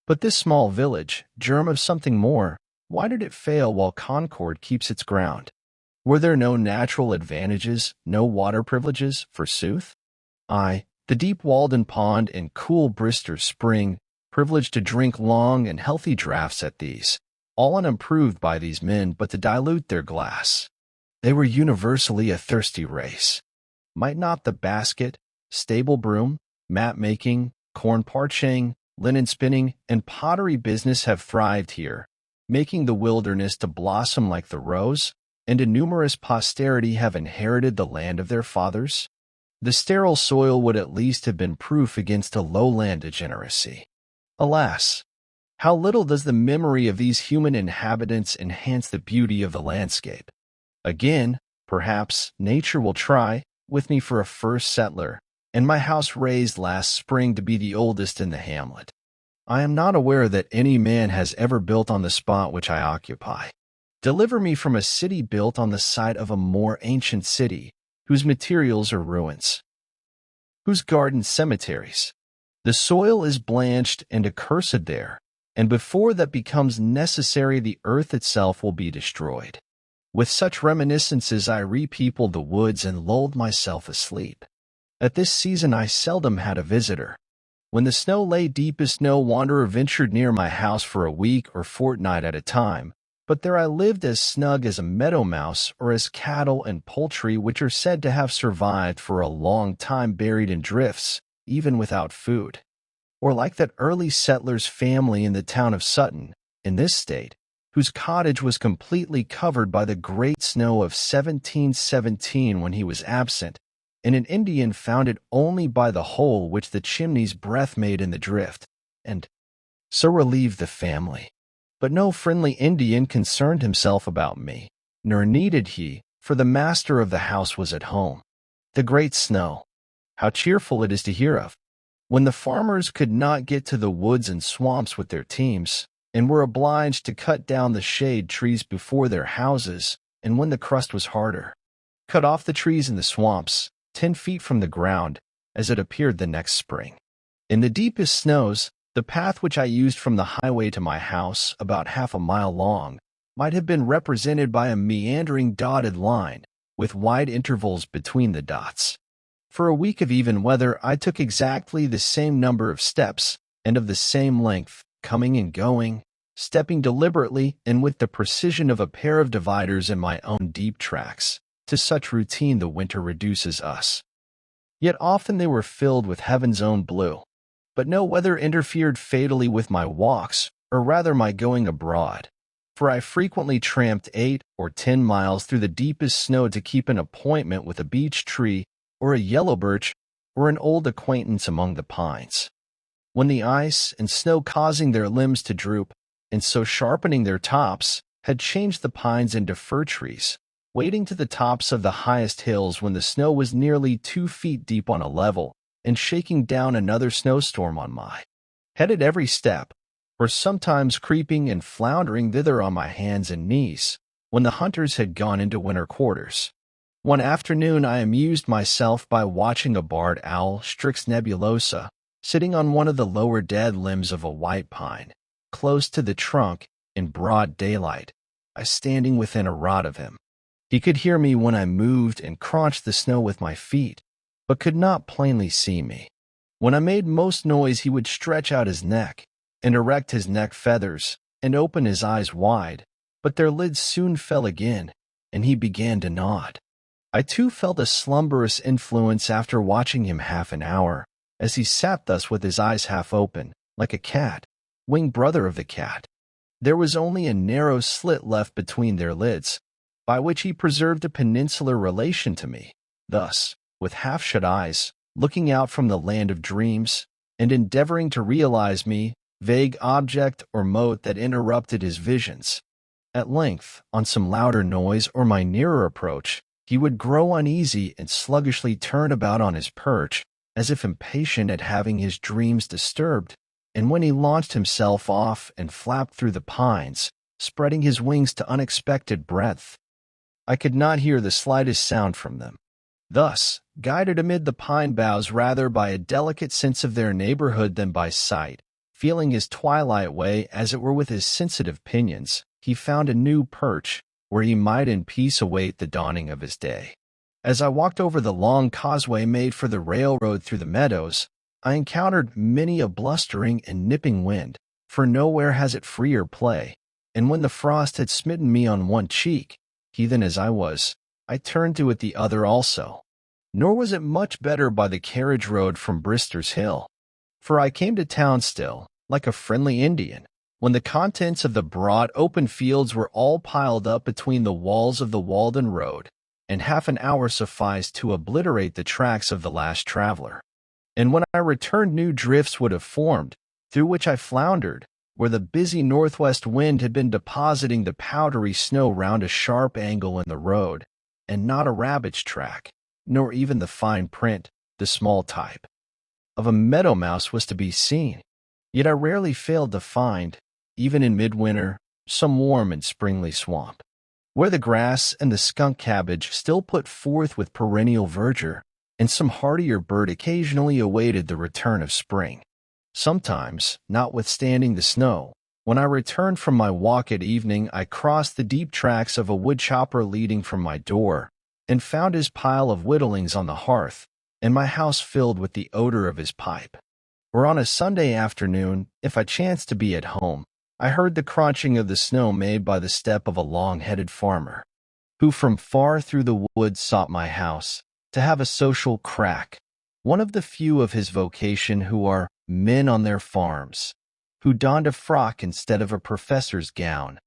But this small village, germ of something more, why did it fail while Concord keeps its ground? Were there no natural advantages, no water privileges, forsooth? Aye, the deep Walden Pond and cool Brister Spring, privileged to drink long and healthy draughts at these, all unimproved by these men but to dilute their glass. They were universally a thirsty race. Might not the basket, stable broom, mat-making, corn parching, linen spinning, and pottery business have thrived here, making the wilderness to blossom like the rose, and a numerous posterity have inherited the land of their fathers? The sterile soil would at least have been proof against a lowland degeneracy. Alas, how little does the memory of these human inhabitants enhance the beauty of the landscape! Again, perhaps, nature will try, with me for a first settler, and my house razed last spring to be the oldest in the hamlet. I am not aware that any man has ever built on the spot which I occupy. Deliver me from a city built on the site of a more ancient city, whose materials are ruins, whose gardens cemeteries. The soil is blanched and accursed there, and before that becomes necessary the earth itself will be destroyed. With such reminiscences I repeopled the woods and lulled myself asleep. At this season I seldom had a visitor. When the snow lay deepest, no wanderer ventured near my house for a week or fortnight at a time, but there I lived as snug as a meadow mouse or as cattle and poultry which are said to have survived for a long time buried in drifts, even without food. Or like that early settler's family in the town of Sutton, in this state, whose cottage was completely covered by the great snow of 1717 when he was absent, and an Indian found it only by the hole which the chimney's breath made in the drift, and so relieved the family. But no friendly Indian concerned himself about me, nor needed he, for the master of the house was at home. The great snow! How cheerful it is to hear of! When the farmers could not get to the woods and swamps with their teams, and were obliged to cut down the shade trees before their houses, and when the crust was harder, cut off the trees in the swamps, 10 feet from the ground, as it appeared the next spring. In the deepest snows, the path which I used from the highway to my house, about half a mile long, might have been represented by a meandering dotted line, with wide intervals between the dots. For a week of even weather I took exactly the same number of steps, and of the same length, coming and going, stepping deliberately and with the precision of a pair of dividers in my own deep tracks. To such routine the winter reduces us. Yet often they were filled with heaven's own blue. But no weather interfered fatally with my walks, or rather my going abroad, for I frequently tramped 8 or 10 miles through the deepest snow to keep an appointment with a beech tree, or a yellow birch, or an old acquaintance among the pines. When the ice and snow causing their limbs to droop, and so sharpening their tops, had changed the pines into fir trees, wading to the tops of the highest hills when the snow was nearly 2 feet deep on a level, and shaking down another snowstorm on my head at every step, or sometimes creeping and floundering thither on my hands and knees, when the hunters had gone into winter quarters. One afternoon I amused myself by watching a barred owl, Strix nebulosa, sitting on one of the lower dead limbs of a white pine, close to the trunk, in broad daylight, I standing within a rod of him. He could hear me when I moved and crunched the snow with my feet, but could not plainly see me. When I made most noise he would stretch out his neck, and erect his neck feathers, and open his eyes wide, but their lids soon fell again, and he began to nod. I too felt a slumberous influence after watching him half an hour, as he sat thus with his eyes half open, like a cat, winged brother of the cat. There was only a narrow slit left between their lids, by which he preserved a peninsular relation to me, thus, with half-shut eyes, looking out from the land of dreams, and endeavoring to realize me, vague object or mote that interrupted his visions. At length, on some louder noise or my nearer approach, he would grow uneasy and sluggishly turn about on his perch, as if impatient at having his dreams disturbed, and when he launched himself off and flapped through the pines, spreading his wings to unexpected breadth, I could not hear the slightest sound from them. Thus, guided amid the pine boughs rather by a delicate sense of their neighborhood than by sight, feeling his twilight way as it were with his sensitive pinions, he found a new perch, where he might in peace await the dawning of his day. As I walked over the long causeway made for the railroad through the meadows, I encountered many a blustering and nipping wind, for nowhere has it freer play, and when the frost had smitten me on one cheek, heathen as I was, I turned to it the other also. Nor was it much better by the carriage road from Brister's Hill, for I came to town still, like a friendly Indian, when the contents of the broad open fields were all piled up between the walls of the Walden road, and half an hour sufficed to obliterate the tracks of the last traveler. And when I returned new drifts would have formed, through which I floundered, where the busy northwest wind had been depositing the powdery snow round a sharp angle in the road, and not a rabbit's track, nor even the fine print, the small type, of a meadow mouse was to be seen. Yet I rarely failed to find, even in midwinter, some warm and springly swamp, where the grass and the skunk cabbage still put forth with perennial verdure, and some hardier bird occasionally awaited the return of spring. Sometimes, notwithstanding the snow, when I returned from my walk at evening, I crossed the deep tracks of a woodchopper leading from my door, and found his pile of whittlings on the hearth, and my house filled with the odor of his pipe. Or on a Sunday afternoon, if I chanced to be at home, I heard the crunching of the snow made by the step of a long-headed farmer, who from far through the woods sought my house, to have a social crack, one of the few of his vocation who are men on their farms, who donned a frock instead of a professor's gown,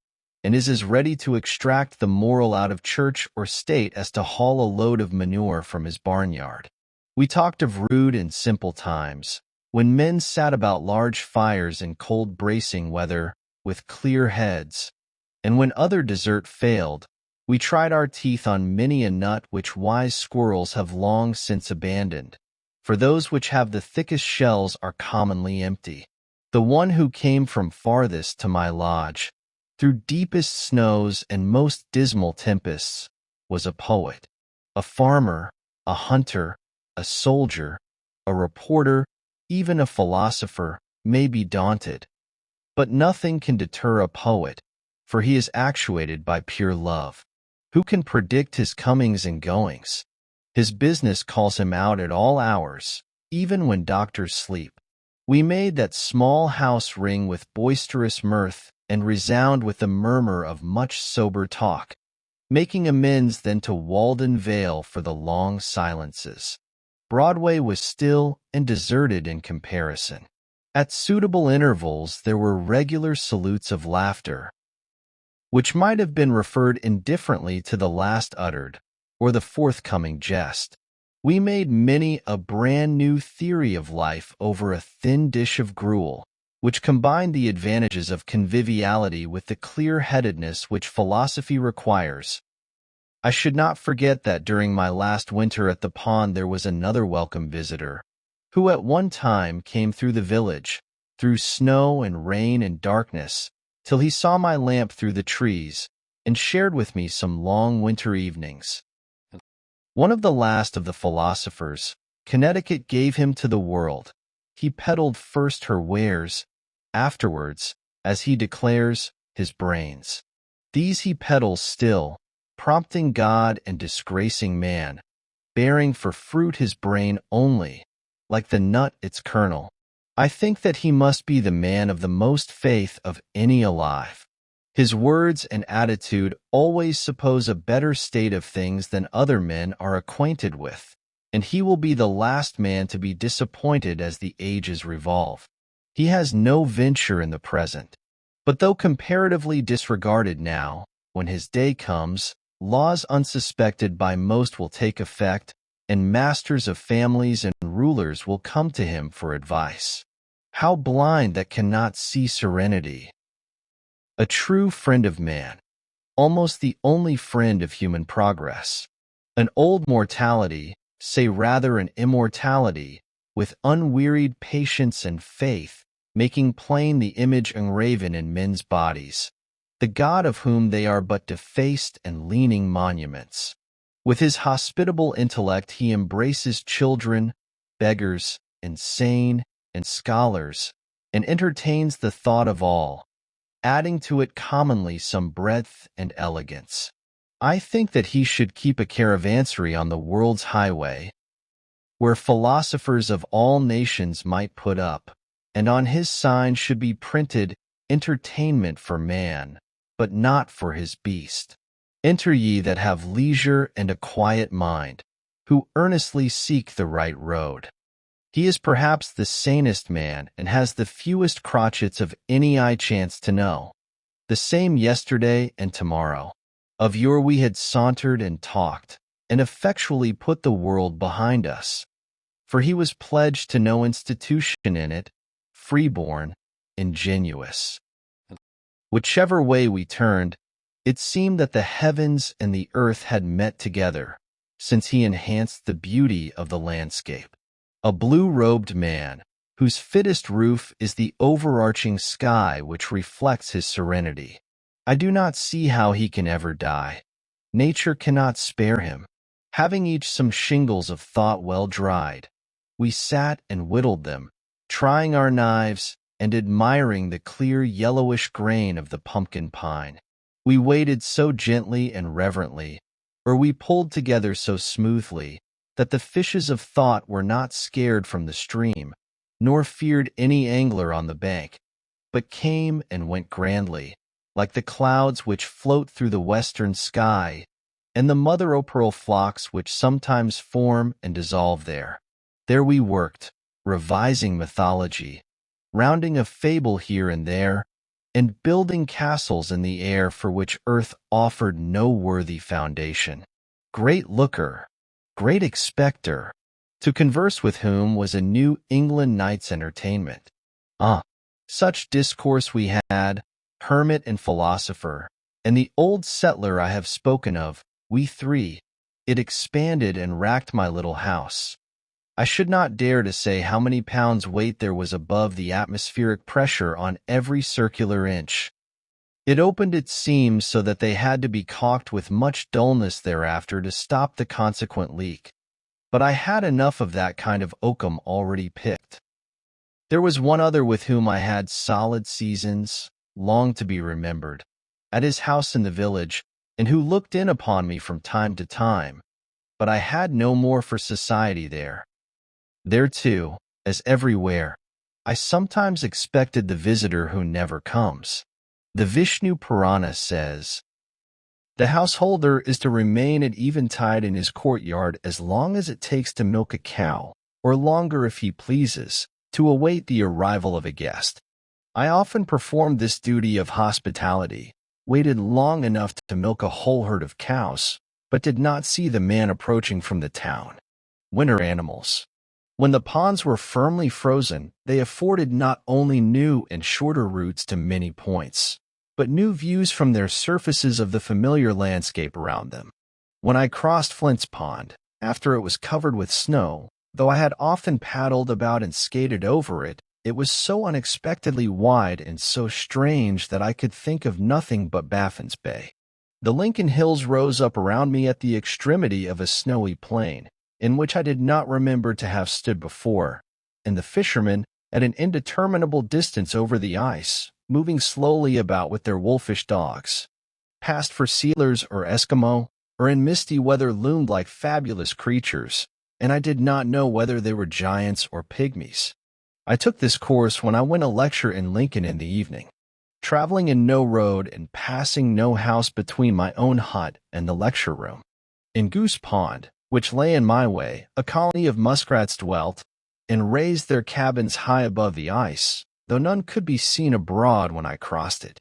and is as ready to extract the moral out of church or state as to haul a load of manure from his barnyard. We talked of rude and simple times, when men sat about large fires in cold bracing weather with clear heads, and when other dessert failed, we tried our teeth on many a nut which wise squirrels have long since abandoned, for those which have the thickest shells are commonly empty. The one who came from farthest to my lodge, through deepest snows and most dismal tempests, was a poet, a farmer, a hunter, a soldier, a reporter, even a philosopher, may be daunted. But nothing can deter a poet, for he is actuated by pure love. Who can predict his comings and goings? His business calls him out at all hours, even when doctors sleep. We made that small house ring with boisterous mirth and resound with the murmur of much sober talk, making amends then to Walden Vale for the long silences. Broadway was still and deserted in comparison. At suitable intervals there were regular salutes of laughter, which might have been referred indifferently to the last uttered, or the forthcoming jest. We made many a brand-new theory of life over a thin dish of gruel, which combined the advantages of conviviality with the clear-headedness which philosophy requires. I should not forget that during my last winter at the pond there was another welcome visitor, who at one time came through the village, through snow and rain and darkness, till he saw my lamp through the trees, and shared with me some long winter evenings. One of the last of the philosophers, Connecticut gave him to the world. He peddled first her wares, afterwards, as he declares, his brains. These he peddles still, prompting God and disgracing man, bearing for fruit his brain only, like the nut its kernel. I think that he must be the man of the most faith of any alive. His words and attitude always suppose a better state of things than other men are acquainted with, and he will be the last man to be disappointed as the ages revolve. He has no venture in the present, but though comparatively disregarded now, when his day comes, laws unsuspected by most will take effect, and masters of families and rulers will come to him for advice. How blind that cannot see serenity! A true friend of man, almost the only friend of human progress. An old mortality, say rather an immortality, with unwearied patience and faith, making plain the image engraven in men's bodies, the God of whom they are but defaced and leaning monuments. With his hospitable intellect he embraces children, beggars, insane, and scholars, and entertains the thought of all, adding to it commonly some breadth and elegance. I think that he should keep a caravansary on the world's highway, where philosophers of all nations might put up, and on his sign should be printed, "Entertainment for man, but not for his beast. Enter ye that have leisure and a quiet mind, who earnestly seek the right road." He is perhaps the sanest man and has the fewest crotchets of any I chance to know. The same yesterday and tomorrow. Of yore we had sauntered and talked, and effectually put the world behind us. For he was pledged to no institution in it, free-born, ingenuous. Whichever way we turned, it seemed that the heavens and the earth had met together, since he enhanced the beauty of the landscape. A blue-robed man, whose fittest roof is the overarching sky which reflects his serenity. I do not see how he can ever die. Nature cannot spare him. Having each some shingles of thought well dried, we sat and whittled them, trying our knives and admiring the clear yellowish grain of the pumpkin pine. We waited so gently and reverently, or we pulled together so smoothly, that the fishes of thought were not scared from the stream, nor feared any angler on the bank, but came and went grandly, like the clouds which float through the western sky, and the mother-o'-pearl flocks which sometimes form and dissolve there. There we worked, revising mythology, rounding a fable here and there, and building castles in the air for which earth offered no worthy foundation. Great looker, great expector, to converse with whom was a New England night's entertainment. Such discourse we had, hermit and philosopher, and the old settler I have spoken of, we three. It expanded and racked my little house. I should not dare to say how many pounds weight there was above the atmospheric pressure on every circular inch. It opened its seams so that they had to be caulked with much dullness thereafter to stop the consequent leak. But I had enough of that kind of oakum already picked. There was one other with whom I had solid seasons, long to be remembered, at his house in the village, and who looked in upon me from time to time, but I had no more for society there. There too, as everywhere, I sometimes expected the visitor who never comes. The Vishnu Purana says, "The householder is to remain at eventide in his courtyard as long as it takes to milk a cow, or longer if he pleases, to await the arrival of a guest." I often performed this duty of hospitality, waited long enough to milk a whole herd of cows, but did not see the man approaching from the town. Winter animals. When the ponds were firmly frozen, they afforded not only new and shorter routes to many points, but new views from their surfaces of the familiar landscape around them. When I crossed Flint's Pond, after it was covered with snow, though I had often paddled about and skated over it, it was so unexpectedly wide and so strange that I could think of nothing but Baffin's Bay. The Lincoln Hills rose up around me at the extremity of a snowy plain, in which I did not remember to have stood before, and the fishermen, at an indeterminable distance over the ice, moving slowly about with their wolfish dogs, passed for sealers or Eskimo, or in misty weather loomed like fabulous creatures, and I did not know whether they were giants or pygmies. I took this course when I went to lecture in Lincoln in the evening, traveling in no road and passing no house between my own hut and the lecture room. In Goose Pond, which lay in my way, a colony of muskrats dwelt, and raised their cabins high above the ice, though none could be seen abroad when I crossed it.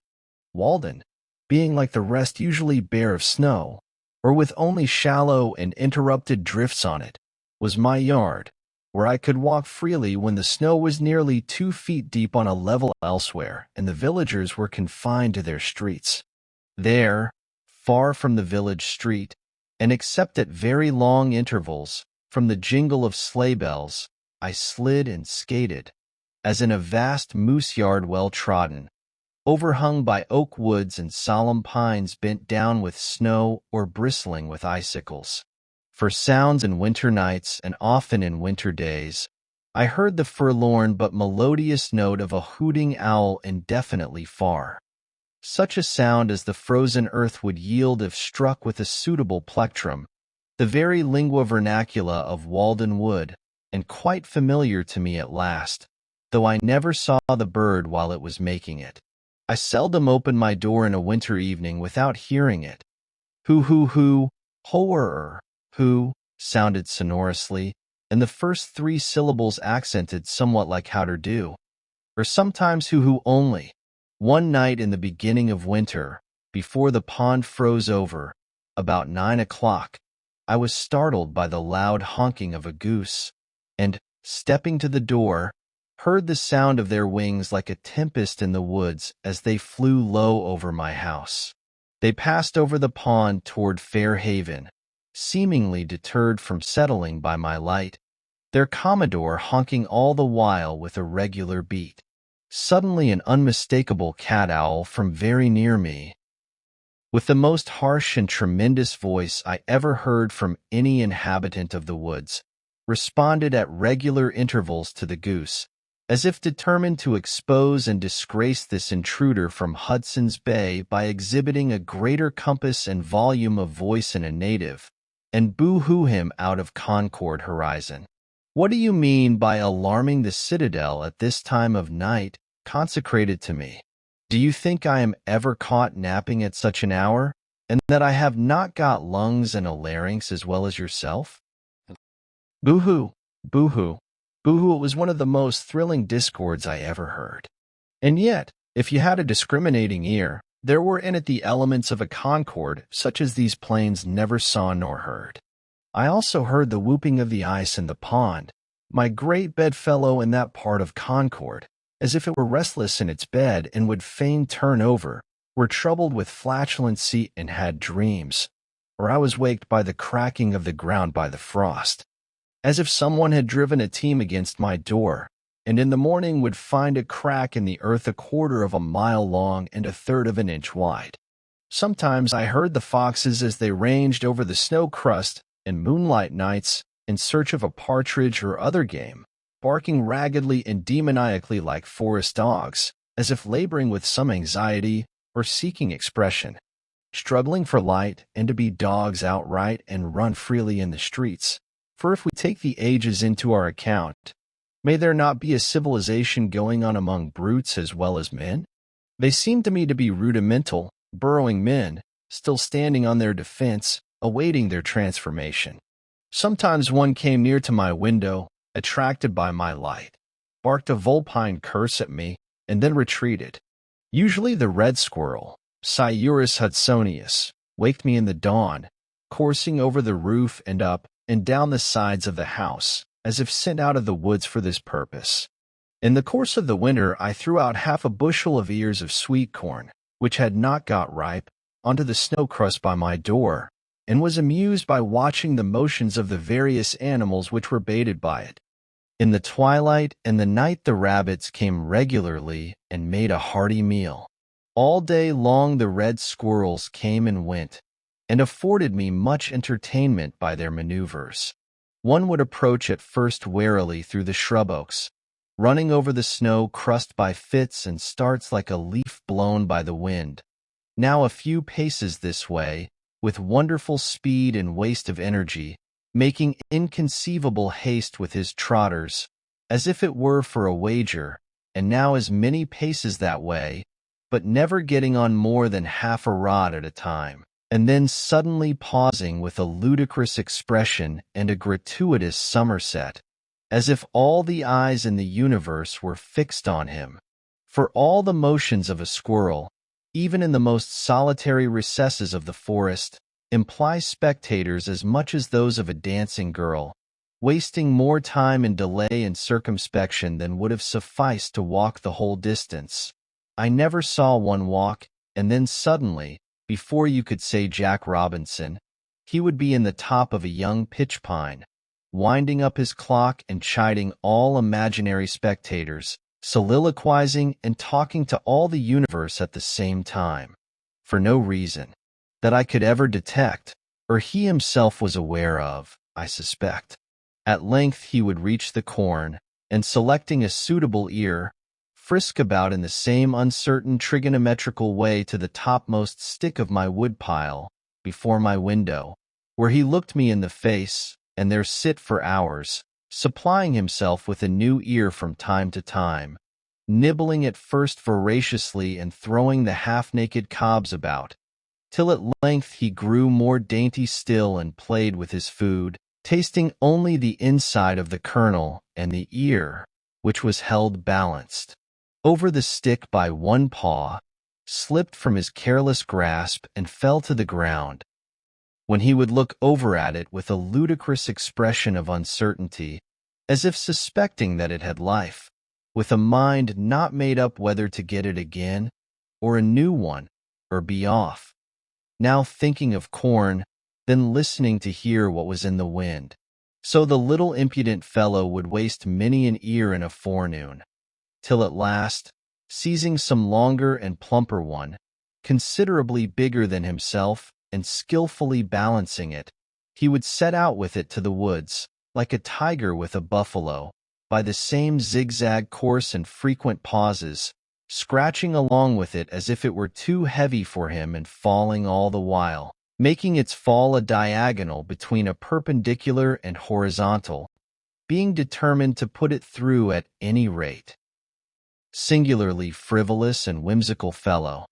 Walden, being like the rest usually bare of snow, or with only shallow and interrupted drifts on it, was my yard, where I could walk freely when the snow was nearly 2 feet deep on a level elsewhere, and the villagers were confined to their streets. There, far from the village street, and except at very long intervals, from the jingle of sleigh bells, I slid and skated, as in a vast moose yard well trodden, overhung by oak woods and solemn pines bent down with snow or bristling with icicles. For sounds in winter nights and often in winter days, I heard the forlorn but melodious note of a hooting owl indefinitely far. Such a sound as the frozen earth would yield if struck with a suitable plectrum, the very lingua vernacula of Walden Wood, and quite familiar to me at last, though I never saw the bird while it was making it. I seldom opened my door in a winter evening without hearing it. Hoo, horror, who, sounded sonorously, and the first 3 syllables accented somewhat like howder do, or sometimes hoo only. One night in the beginning of winter, before the pond froze over, about 9 o'clock, I was startled by the loud honking of a goose, and, stepping to the door, heard the sound of their wings like a tempest in the woods as they flew low over my house. They passed over the pond toward Fair Haven, seemingly deterred from settling by my light, their commodore honking all the while with a regular beat. Suddenly an unmistakable cat-owl from very near me, with the most harsh and tremendous voice I ever heard from any inhabitant of the woods, responded at regular intervals to the goose, as if determined to expose and disgrace this intruder from Hudson's Bay by exhibiting a greater compass and volume of voice in a native, and boo-hoo him out of Concord horizon. What do you mean by alarming the citadel at this time of night consecrated to me? Do you think I am ever caught napping at such an hour, and that I have not got lungs and a larynx as well as yourself? Boo-hoo, boo-hoo, boo-hoo. It was one of the most thrilling discords I ever heard. And yet, if you had a discriminating ear, there were in it the elements of a concord such as these plains never saw nor heard. I also heard the whooping of the ice in the pond, my great bedfellow in that part of Concord, as if it were restless in its bed and would fain turn over, were troubled with flatulency and had dreams, or I was waked by the cracking of the ground by the frost, as if someone had driven a team against my door, and in the morning would find a crack in the earth 1/4 of a mile long and 1/3 of an inch wide. Sometimes I heard the foxes as they ranged over the snow crust in moonlight nights in search of a partridge or other game, barking raggedly and demoniacally like forest dogs, as if laboring with some anxiety or seeking expression, struggling for light and to be dogs outright and run freely in the streets. For if we take the ages into our account, may there not be a civilization going on among brutes as well as men? They seem to me to be rudimental, burrowing men, still standing on their defense, awaiting their transformation. Sometimes one came near to my window, attracted by my light, barked a vulpine curse at me, and then retreated. Usually the red squirrel, Sciurus hudsonius, waked me in the dawn, coursing over the roof and up and down the sides of the house, as if sent out of the woods for this purpose. In the course of the winter I threw out 1/2 bushel of ears of sweet corn, which had not got ripe, onto the snow crust by my door, and was amused by watching the motions of the various animals which were baited by it. In the twilight and the night the rabbits came regularly and made a hearty meal. All day long the red squirrels came and went, and afforded me much entertainment by their maneuvers. One would approach at first warily through the shrub oaks, running over the snow crust by fits and starts like a leaf blown by the wind. Now a few paces this way, with wonderful speed and waste of energy, making inconceivable haste with his trotters, as if it were for a wager, and now as many paces that way, but never getting on more than 1/2 a rod at a time, and then suddenly pausing with a ludicrous expression and a gratuitous somerset, as if all the eyes in the universe were fixed on him. For all the motions of a squirrel, even in the most solitary recesses of the forest, imply spectators as much as those of a dancing girl, wasting more time in delay and circumspection than would have sufficed to walk the whole distance. I never saw one walk, and then suddenly, before you could say Jack Robinson, he would be in the top of a young pitch pine, winding up his clock and chiding all imaginary spectators, soliloquizing and talking to all the universe at the same time, for no reason that I could ever detect, or he himself was aware of, I suspect. At length he would reach the corn, and selecting a suitable ear, frisk about in the same uncertain trigonometrical way to the topmost stick of my woodpile, before my window, where he looked me in the face, and there sit for hours, supplying himself with a new ear from time to time, nibbling at first voraciously and throwing the half-naked cobs about, till at length he grew more dainty still and played with his food, tasting only the inside of the kernel, and the ear, which was held balanced over the stick by one paw, slipped from his careless grasp and fell to the ground, when he would look over at it with a ludicrous expression of uncertainty, as if suspecting that it had life, with a mind not made up whether to get it again, or a new one, or be off. Now thinking of corn, than listening to hear what was in the wind. So the little impudent fellow would waste many an ear in a forenoon, till at last, seizing some longer and plumper one, considerably bigger than himself, and skillfully balancing it, he would set out with it to the woods, like a tiger with a buffalo, by the same zigzag course and frequent pauses, scratching along with it as if it were too heavy for him and falling all the while, making its fall a diagonal between a perpendicular and horizontal, being determined to put it through at any rate. Singularly frivolous and whimsical fellow.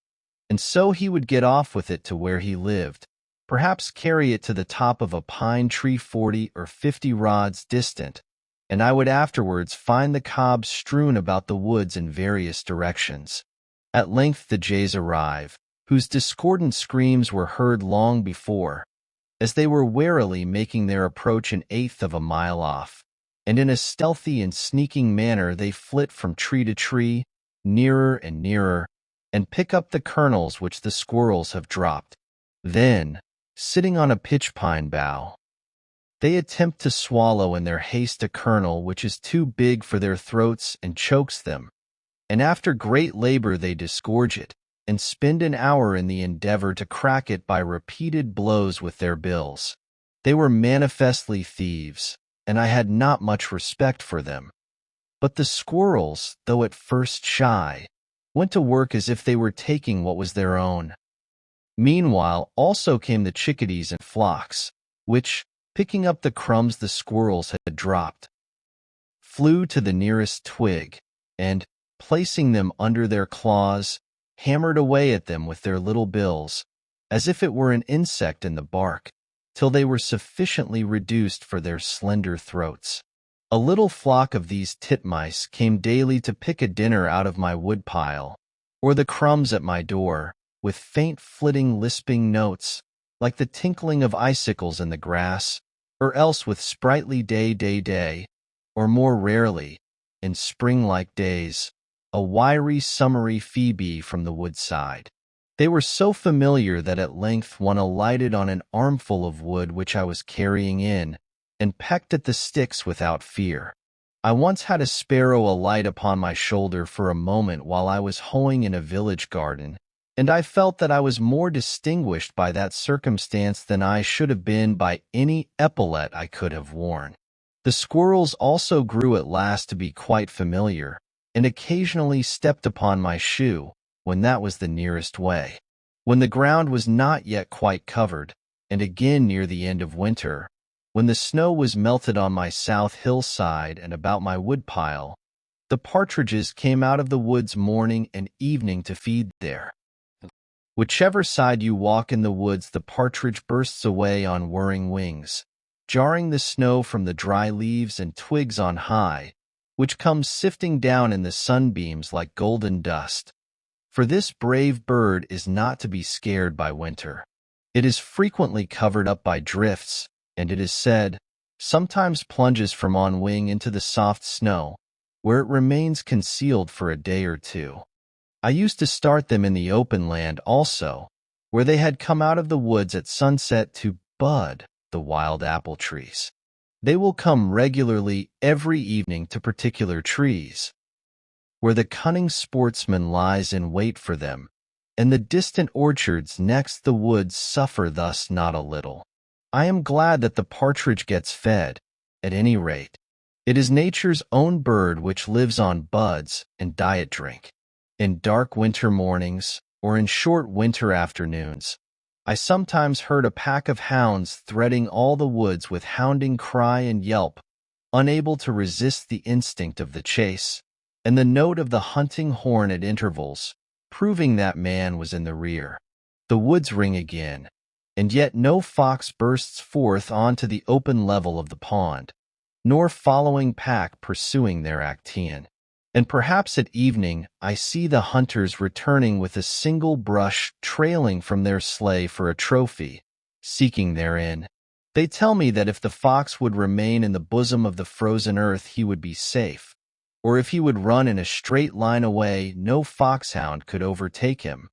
And so he would get off with it to where he lived, perhaps carry it to the top of a pine tree 40 or 50 rods distant, and I would afterwards find the cobs strewn about the woods in various directions. At length the jays arrive, whose discordant screams were heard long before, as they were warily making their approach an eighth of a mile off, and in a stealthy and sneaking manner they flit from tree to tree, nearer and nearer, and pick up the kernels which the squirrels have dropped. Then, sitting on a pitch-pine bough, they attempt to swallow in their haste a kernel which is too big for their throats and chokes them, and after great labor they disgorge it, and spend an hour in the endeavor to crack it by repeated blows with their bills. They were manifestly thieves, and I had not much respect for them. But the squirrels, though at first shy, went to work as if they were taking what was their own. Meanwhile also came the chickadees in flocks, which, picking up the crumbs the squirrels had dropped, flew to the nearest twig, and, placing them under their claws, hammered away at them with their little bills, as if it were an insect in the bark, till they were sufficiently reduced for their slender throats. A little flock of these titmice came daily to pick a dinner out of my woodpile, or the crumbs at my door, with faint flitting lisping notes, like the tinkling of icicles in the grass, or else with sprightly day, or more rarely, in spring-like days, a wiry summery phoebe from the woodside. They were so familiar that at length one alighted on an armful of wood which I was carrying in, and pecked at the sticks without fear. I once had a sparrow alight upon my shoulder for a moment while I was hoeing in a village garden, and I felt that I was more distinguished by that circumstance than I should have been by any epaulet I could have worn. The squirrels also grew at last to be quite familiar, and occasionally stepped upon my shoe, when that was the nearest way. When the ground was not yet quite covered, and again near the end of winter, when the snow was melted on my south hillside and about my woodpile, the partridges came out of the woods morning and evening to feed there. Whichever side you walk in the woods, the partridge bursts away on whirring wings, jarring the snow from the dry leaves and twigs on high, which comes sifting down in the sunbeams like golden dust. For this brave bird is not to be scared by winter. It is frequently covered up by drifts, and it is said, sometimes plunges from on wing into the soft snow, where it remains concealed for a day or two. I used to start them in the open land also, where they had come out of the woods at sunset to bud the wild apple trees. They will come regularly every evening to particular trees, where the cunning sportsman lies in wait for them, and the distant orchards next the woods suffer thus not a little. I am glad that the partridge gets fed, at any rate. It is nature's own bird which lives on buds and diet drink. In dark winter mornings, or in short winter afternoons, I sometimes heard a pack of hounds threading all the woods with hounding cry and yelp, unable to resist the instinct of the chase, and the note of the hunting horn at intervals, proving that man was in the rear. The woods ring again, and yet no fox bursts forth onto the open level of the pond, nor following pack pursuing their acteon. And perhaps at evening I see the hunters returning with a single brush trailing from their sleigh for a trophy, seeking therein. They tell me that if the fox would remain in the bosom of the frozen earth he would be safe, or if he would run in a straight line away no foxhound could overtake him.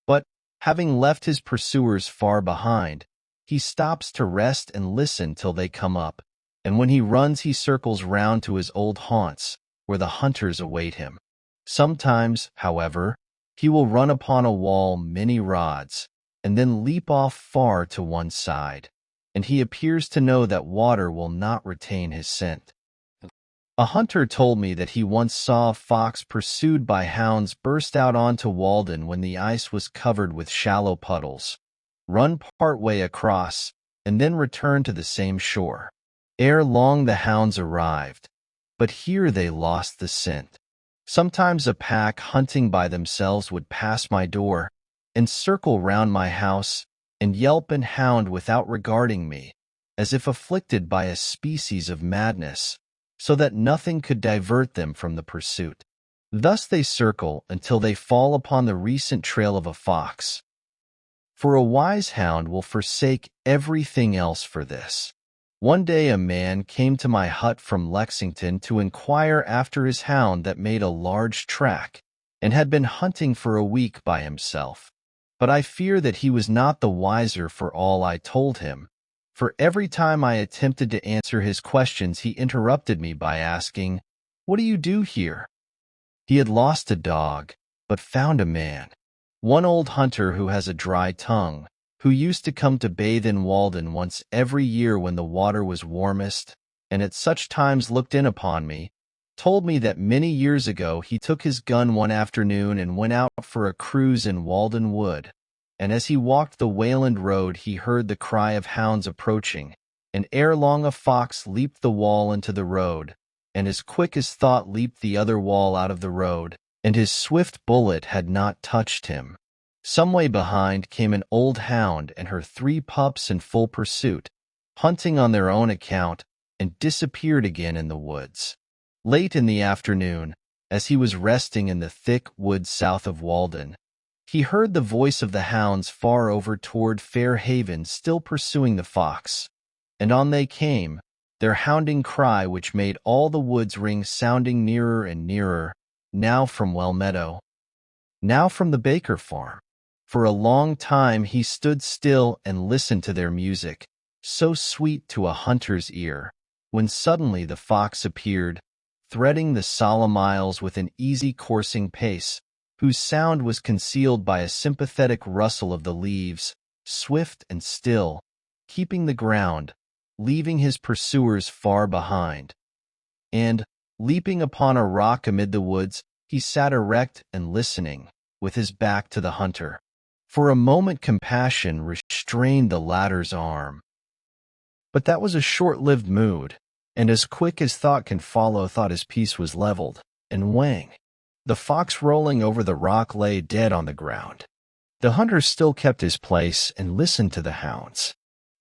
But, having left his pursuers far behind, He stops to rest and listen till they come up, and when he runs he circles round to his old haunts, where the hunters await him. Sometimes, however, he will run upon a wall many rods, and then leap off far to one side, and he appears to know that water will not retain his scent. A hunter told me that he once saw a fox pursued by hounds burst out onto Walden when the ice was covered with shallow puddles, run part way across, and then return to the same shore. Ere long the hounds arrived, but here they lost the scent. Sometimes a pack hunting by themselves would pass my door, and circle round my house, and yelp and hound without regarding me, as if afflicted by a species of madness, so that nothing could divert them from the pursuit. Thus they circle until they fall upon the recent trail of a fox. For a wise hound will forsake everything else for this. One day a man came to my hut from Lexington to inquire after his hound that made a large track, and had been hunting for a week by himself. But I fear that he was not the wiser for all I told him, for every time I attempted to answer his questions he interrupted me by asking, "What do you do here?" He had lost a dog, but found a man. One old hunter who has a dry tongue, who used to come to bathe in Walden once every year when the water was warmest, and at such times looked in upon me, told me that many years ago he took his gun one afternoon and went out for a cruise in Walden Wood, and as he walked the Wayland Road he heard the cry of hounds approaching, and ere long a fox leaped the wall into the road, and as quick as thought leaped the other wall out of the road, and his swift bullet had not touched him. Some way behind came an old hound and her 3 pups in full pursuit, hunting on their own account, and disappeared again in the woods. Late in the afternoon, as he was resting in the thick woods south of Walden, he heard the voice of the hounds far over toward Fair Haven still pursuing the fox, and on they came, their hounding cry which made all the woods ring sounding nearer and nearer, now from Well Meadow, now from the Baker farm. For a long time he stood still and listened to their music, so sweet to a hunter's ear, when suddenly the fox appeared, threading the solemn aisles with an easy coursing pace, whose sound was concealed by a sympathetic rustle of the leaves, swift and still, keeping the ground, leaving his pursuers far behind. And, leaping upon a rock amid the woods, he sat erect and listening, with his back to the hunter. For a moment compassion restrained the latter's arm. But that was a short-lived mood, and as quick as thought can follow thought his piece was leveled, and whang! The fox rolling over the rock lay dead on the ground. The hunter still kept his place and listened to the hounds.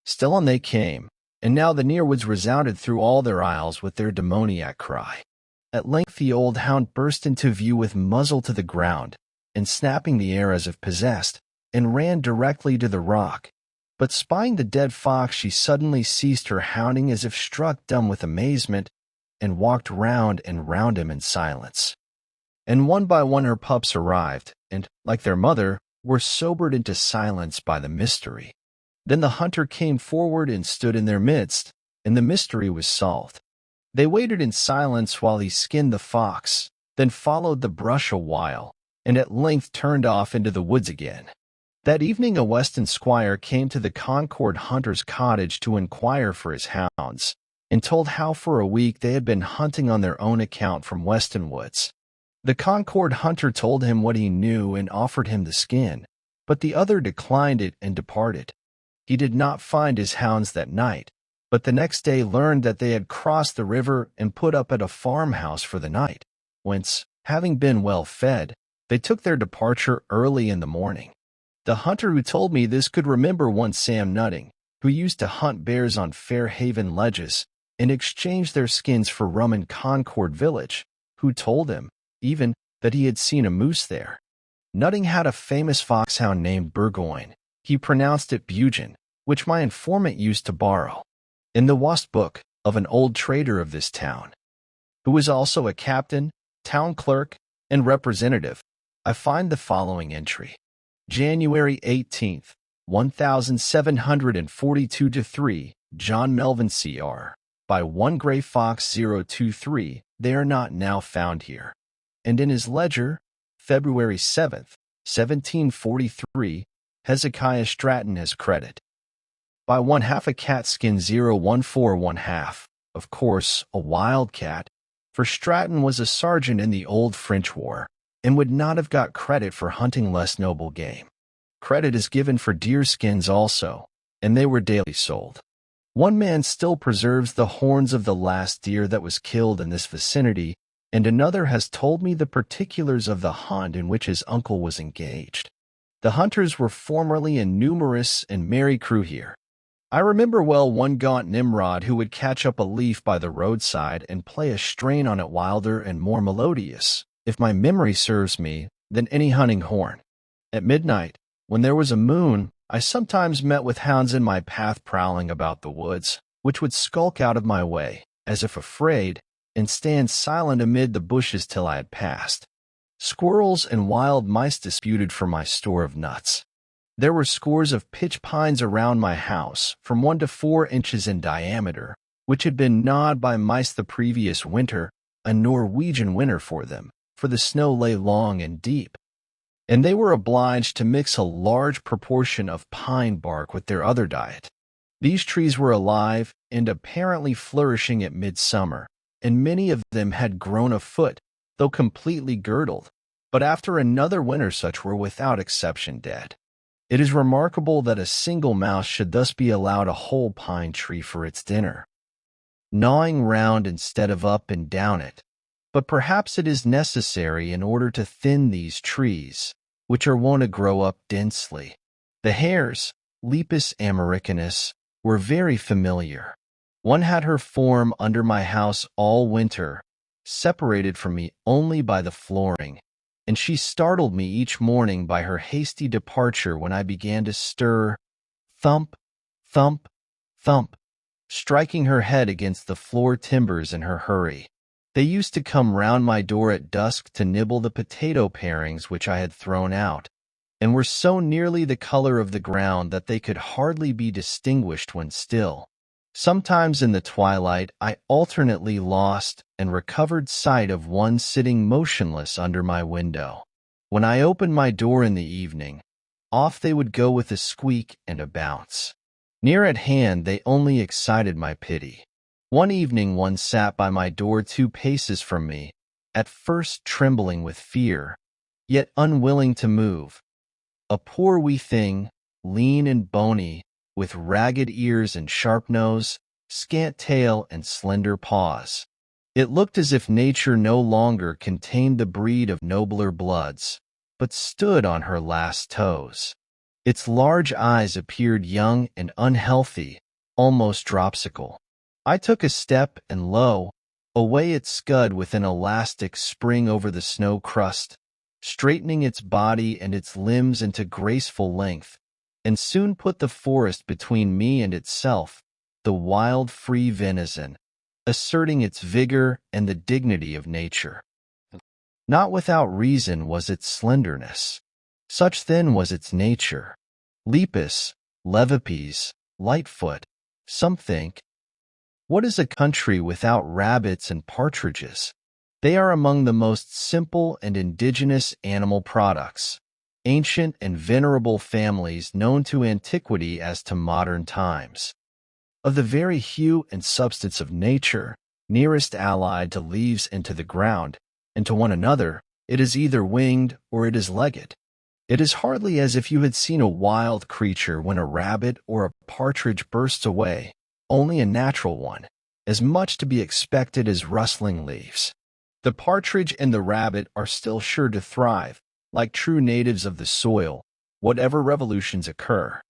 Still on they came, and now the near woods resounded through all their aisles with their demoniac cry. At length the old hound burst into view with muzzle to the ground, and snapping the air as if possessed, and ran directly to the rock. But spying the dead fox, she suddenly ceased her hounding as if struck dumb with amazement, and walked round and round him in silence. And one by one her pups arrived, and, like their mother, were sobered into silence by the mystery. Then the hunter came forward and stood in their midst, and the mystery was solved. They waited in silence while he skinned the fox, then followed the brush a while, and at length turned off into the woods again. That evening a Weston squire came to the Concord hunter's cottage to inquire for his hounds, and told how for a week they had been hunting on their own account from Weston woods. The Concord hunter told him what he knew and offered him the skin, but the other declined it and departed. He did not find his hounds that night, but the next day learned that they had crossed the river and put up at a farmhouse for the night, whence, having been well fed, they took their departure early in the morning. The hunter who told me this could remember one Sam Nutting, who used to hunt bears on Fair Haven ledges, and exchange their skins for rum in Concord village, who told him, even, that he had seen a moose there. Nutting had a famous foxhound named Burgoyne. He pronounced it Bugen, which my informant used to borrow. In the Wast book of an old trader of this town, who was also a captain, town clerk, and representative, I find the following entry. January 18th, 1742-3, John Melvin Cr. By 1 Gray Fox 023, they are not now found here. And in his ledger, February 7th, 1743, Hezekiah Stratton has credit. By 1/2 a catskin 014 1/2, of course, a wild cat, for Stratton was a sergeant in the Old French War, and would not have got credit for hunting less noble game. Credit is given for deer skins also, and they were daily sold. One man still preserves the horns of the last deer that was killed in this vicinity, and another has told me the particulars of the hunt in which his uncle was engaged. The hunters were formerly a numerous and merry crew here. I remember well one gaunt Nimrod who would catch up a leaf by the roadside and play a strain on it wilder and more melodious, if my memory serves me, than any hunting horn. At midnight, when there was a moon, I sometimes met with hounds in my path prowling about the woods, which would skulk out of my way, as if afraid, and stand silent amid the bushes till I had passed. Squirrels and wild mice disputed for my store of nuts. There were scores of pitch pines around my house, from 1 to 4 inches in diameter, which had been gnawed by mice the previous winter, a Norwegian winter for them, for the snow lay long and deep, and they were obliged to mix a large proportion of pine bark with their other diet. These trees were alive and apparently flourishing at midsummer, and many of them had grown a foot, though completely girdled, but after another winter such were without exception dead. It is remarkable that a single mouse should thus be allowed a whole pine tree for its dinner, gnawing round instead of up and down it. But perhaps it is necessary in order to thin these trees, which are wont to grow up densely. The hares, Lepus americanus, were very familiar. One had her form under my house all winter, separated from me only by the flooring, and she startled me each morning by her hasty departure when I began to stir, thump, thump, thump, striking her head against the floor timbers in her hurry. They used to come round my door at dusk to nibble the potato parings which I had thrown out, and were so nearly the color of the ground that they could hardly be distinguished when still. Sometimes in the twilight I alternately lost and recovered sight of one sitting motionless under my window. When I opened my door in the evening, off they would go with a squeak and a bounce. Near at hand they only excited my pity. One evening one sat by my door 2 paces from me, at first trembling with fear, yet unwilling to move. A poor wee thing, lean and bony, with ragged ears and sharp nose, scant tail and slender paws. It looked as if nature no longer contained the breed of nobler bloods, but stood on her last toes. Its large eyes appeared young and unhealthy, almost dropsical. I took a step, and lo, away it scud with an elastic spring over the snow crust, straightening its body and its limbs into graceful length, and soon put the forest between me and itself, the wild free venison, asserting its vigor and the dignity of nature. Not without reason was its slenderness. Such then was its nature. Lepus, Levipes, Lightfoot, some think. What is a country without rabbits and partridges? They are among the most simple and indigenous animal products, ancient and venerable families known to antiquity as to modern times. Of the very hue and substance of nature, nearest allied to leaves and to the ground, and to one another, it is either winged or it is legged. It is hardly as if you had seen a wild creature when a rabbit or a partridge bursts away, only a natural one, as much to be expected as rustling leaves. The partridge and the rabbit are still sure to thrive, like true natives of the soil, whatever revolutions occur.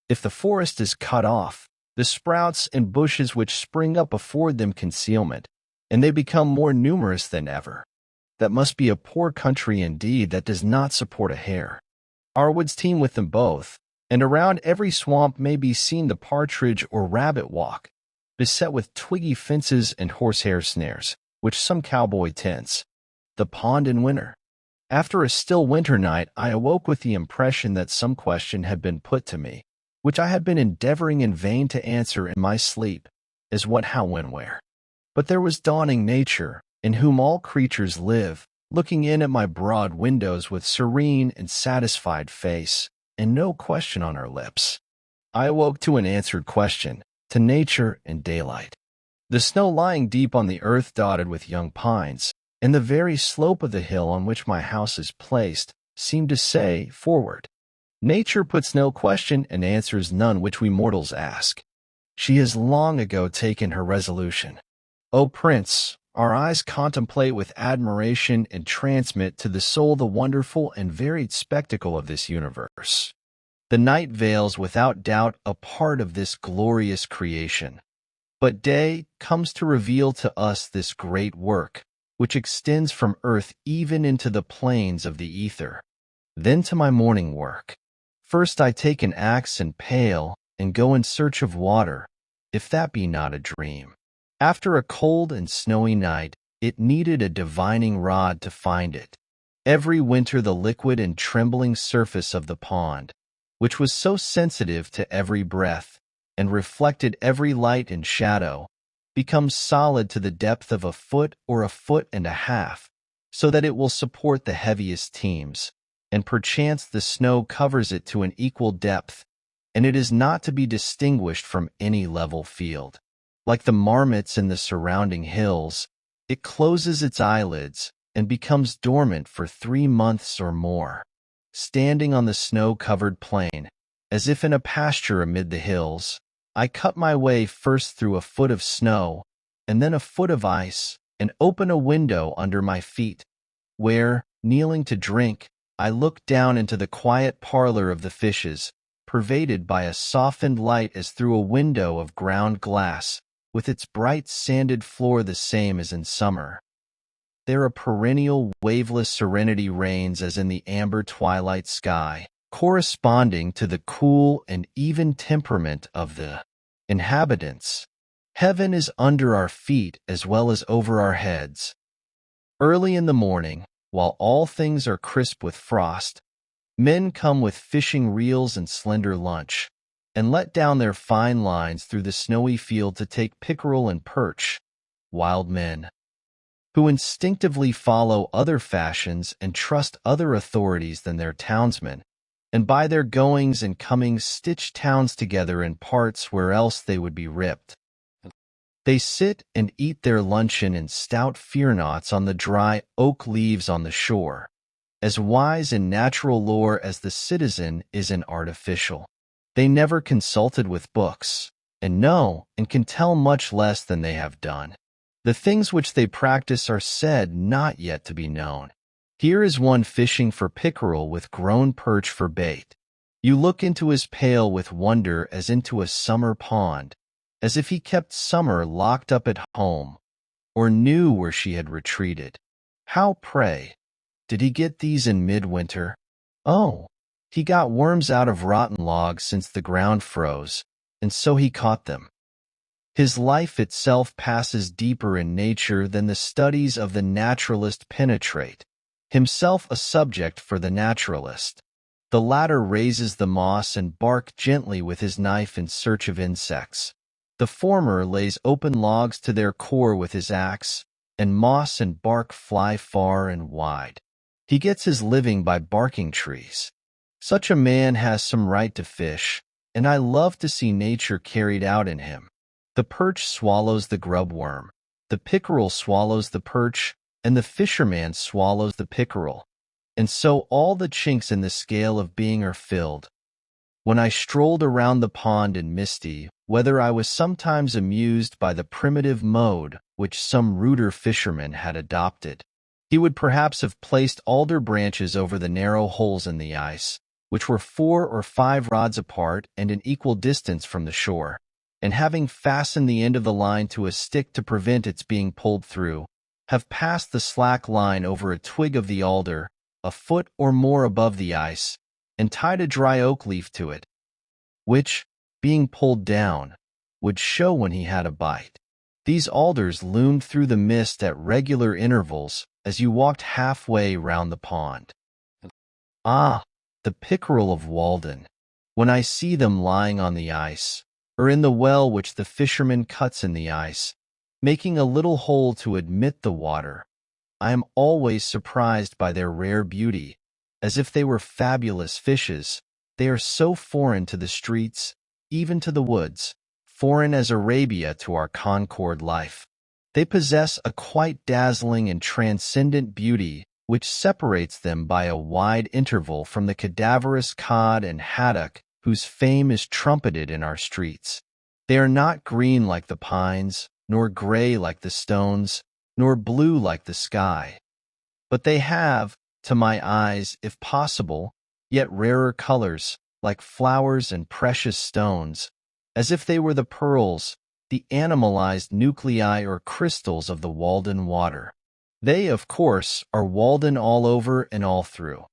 If the forest is cut off, the sprouts and bushes which spring up afford them concealment, and they become more numerous than ever. That must be a poor country indeed that does not support a hare. Our woods teem with them both, and around every swamp may be seen the partridge or rabbit walk, beset with twiggy fences and horsehair snares, which some cowboy tents. The pond in winter. After a still winter night, I awoke with the impression that some question had been put to me, which I had been endeavoring in vain to answer in my sleep, is what, how, when, where. But there was dawning nature, in whom all creatures live, looking in at my broad windows with serene and satisfied face, and no question on her lips. I awoke to an answered question, to nature and daylight. The snow lying deep on the earth dotted with young pines, and the very slope of the hill on which my house is placed, seemed to say, forward. Nature puts no question and answers none which we mortals ask. She has long ago taken her resolution. O Prince, our eyes contemplate with admiration and transmit to the soul the wonderful and varied spectacle of this universe. The night veils without doubt a part of this glorious creation, but day comes to reveal to us this great work, which extends from earth even into the plains of the ether. Then to my morning work. First I take an axe and pail, and go in search of water, if that be not a dream. After a cold and snowy night, it needed a divining rod to find it. Every winter the liquid and trembling surface of the pond, which was so sensitive to every breath, and reflected every light and shadow, becomes solid to the depth of a foot or a foot and a half, so that it will support the heaviest teams, and perchance the snow covers it to an equal depth, and it is not to be distinguished from any level field. Like the marmots in the surrounding hills, it closes its eyelids and becomes dormant for 3 months or more. Standing on the snow-covered plain, as if in a pasture amid the hills, I cut my way first through a foot of snow, and then a foot of ice, and open a window under my feet, where, kneeling to drink, I look down into the quiet parlor of the fishes, pervaded by a softened light as through a window of ground glass, with its bright sanded floor the same as in summer. There a perennial waveless serenity reigns as in the amber twilight sky, corresponding to the cool and even temperament of the inhabitants. Heaven is under our feet as well as over our heads. Early in the morning, while all things are crisp with frost, men come with fishing reels and slender lunch, and let down their fine lines through the snowy field to take pickerel and perch, wild men, who instinctively follow other fashions and trust other authorities than their townsmen, and by their goings and comings stitch towns together in parts where else they would be ripped. They sit and eat their luncheon in stout fear-knots on the dry oak leaves on the shore, as wise in natural lore as the citizen is in artificial. They never consulted with books, and know and can tell much less than they have done. The things which they practice are said not yet to be known. Here is one fishing for pickerel with grown perch for bait. You look into his pail with wonder as into a summer pond, as if he kept summer locked up at home, or knew where she had retreated. How, pray, did he get these in midwinter? Oh, he got worms out of rotten logs since the ground froze, and so he caught them. His life itself passes deeper in nature than the studies of the naturalist penetrate, himself a subject for the naturalist. The latter raises the moss and bark gently with his knife in search of insects. The former lays open logs to their core with his axe, and moss and bark fly far and wide. He gets his living by barking trees. Such a man has some right to fish, and I love to see nature carried out in him. The perch swallows the grub worm, the pickerel swallows the perch, and the fisherman swallows the pickerel. And so all the chinks in the scale of being are filled. When I strolled around the pond in misty weather, I was sometimes amused by the primitive mode which some ruder fisherman had adopted. He would perhaps have placed alder branches over the narrow holes in the ice, which were 4 or 5 rods apart and an equal distance from the shore, and having fastened the end of the line to a stick to prevent its being pulled through, have passed the slack line over a twig of the alder, a foot or more above the ice, and tied a dry oak leaf to it, which, being pulled down, would show when he had a bite. These alders loomed through the mist at regular intervals as you walked halfway round the pond. Ah, the pickerel of Walden! When I see them lying on the ice, or in the well which the fisherman cuts in the ice, making a little hole to admit the water, I am always surprised by their rare beauty, as if they were fabulous fishes. They are so foreign to the streets, even to the woods, foreign as Arabia to our Concord life. They possess a quite dazzling and transcendent beauty which separates them by a wide interval from the cadaverous cod and haddock whose fame is trumpeted in our streets. They are not green like the pines, nor gray like the stones, nor blue like the sky. But they have, to my eyes, if possible, yet rarer colors, like flowers and precious stones, as if they were the pearls, the animalized nuclei or crystals of the Walden water. They, of course, are Walden all over and all through,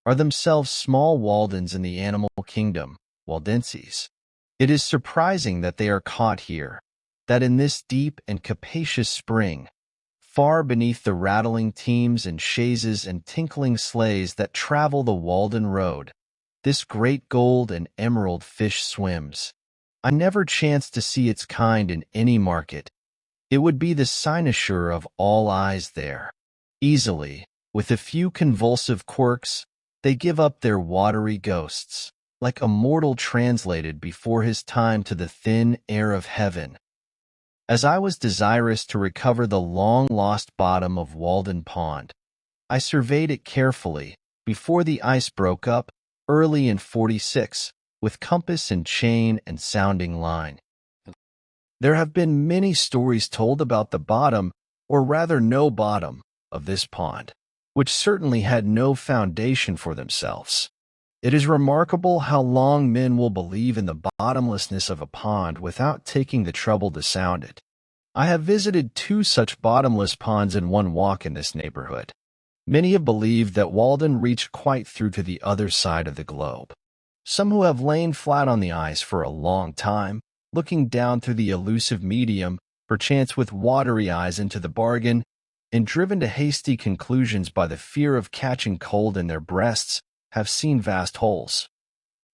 are themselves small Waldens in the animal kingdom, Waldenses. It is surprising that they are caught here, that in this deep and capacious spring, far beneath the rattling teams and chaises and tinkling sleighs that travel the Walden road, this great gold and emerald fish swims. I never chanced to see its kind in any market. It would be the cynosure of all eyes there. Easily, with a few convulsive quirks, they give up their watery ghosts, like a mortal translated before his time to the thin air of heaven. As I was desirous to recover the long-lost bottom of Walden Pond, I surveyed it carefully before the ice broke up early in '46, with compass and chain and sounding line. There have been many stories told about the bottom, or rather no bottom, of this pond, which certainly had no foundation for themselves. It is remarkable how long men will believe in the bottomlessness of a pond without taking the trouble to sound it. I have visited 2 such bottomless ponds in one walk in this neighborhood. Many have believed that Walden reached quite through to the other side of the globe. Some who have lain flat on the ice for a long time, looking down through the elusive medium, perchance with watery eyes into the bargain, and driven to hasty conclusions by the fear of catching cold in their breasts, have seen vast holes,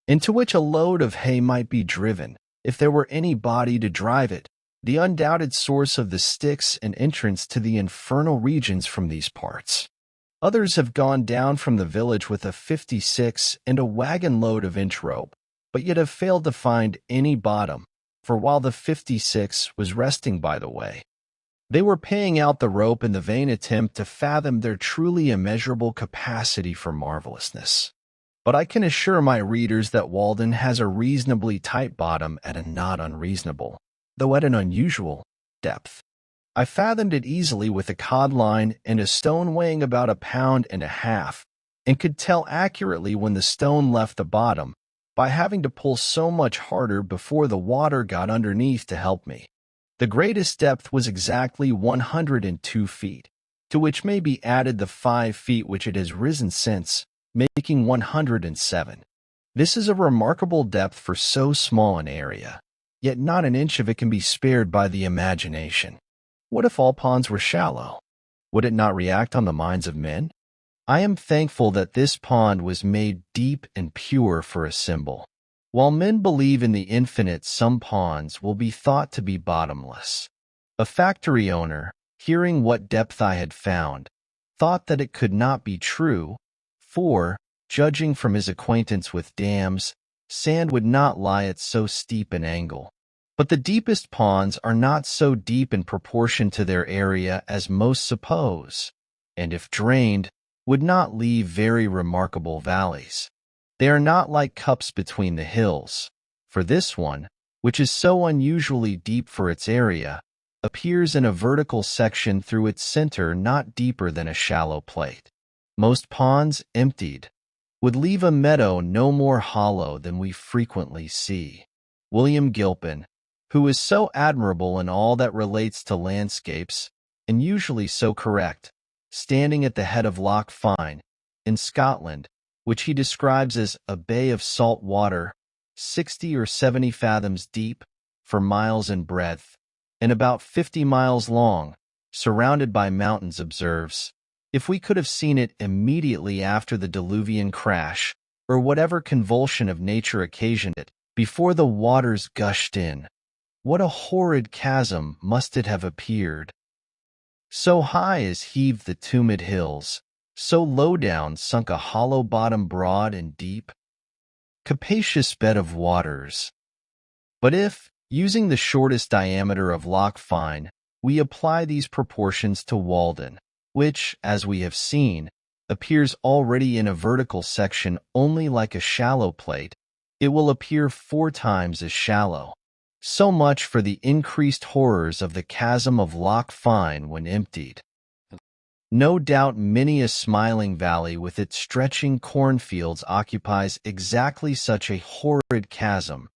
into which a load of hay might be driven, if there were any body to drive it, the undoubted source of the Styx and entrance to the infernal regions from these parts. Others have gone down from the village with a 56 and a wagon load of inch rope, but yet have failed to find any bottom, for while the 56 was resting by the way, they were paying out the rope in the vain attempt to fathom their truly immeasurable capacity for marvelousness. But I can assure my readers that Walden has a reasonably tight bottom at a not unreasonable, though at an unusual, depth. I fathomed it easily with a cod line and a stone weighing about 1.5 pounds, and could tell accurately when the stone left the bottom, by having to pull so much harder before the water got underneath to help me. The greatest depth was exactly 102 feet, to which may be added the 5 feet which it has risen since, making 107. This is a remarkable depth for so small an area, yet not an inch of it can be spared by the imagination. What if all ponds were shallow? Would it not react on the minds of men? I am thankful that this pond was made deep and pure for a symbol. While men believe in the infinite, some ponds will be thought to be bottomless. A factory owner, hearing what depth I had found, thought that it could not be true, for, judging from his acquaintance with dams, sand would not lie at so steep an angle. But the deepest ponds are not so deep in proportion to their area as most suppose, and if drained, would not leave very remarkable valleys. They are not like cups between the hills, for this one, which is so unusually deep for its area, appears in a vertical section through its center not deeper than a shallow plate. Most ponds, emptied, would leave a meadow no more hollow than we frequently see. William Gilpin, who is so admirable in all that relates to landscapes, and usually so correct, standing at the head of Loch Fyne, in Scotland, which he describes as a bay of salt water, 60 or 70 fathoms deep, for miles in breadth, and about 50 miles long, surrounded by mountains, observes, if we could have seen it immediately after the diluvian crash, or whatever convulsion of nature occasioned it, before the waters gushed in. What a horrid chasm must it have appeared! So high as heaved the tumid hills, so low down sunk a hollow bottom broad and deep, capacious bed of waters. But if, using the shortest diameter of Loch Fyne, we apply these proportions to Walden, which, as we have seen, appears already in a vertical section only like a shallow plate, it will appear 4 times as shallow. So much for the increased horrors of the chasm of Loch Fyne when emptied. No doubt many a smiling valley with its stretching cornfields occupies exactly such a horrid chasm,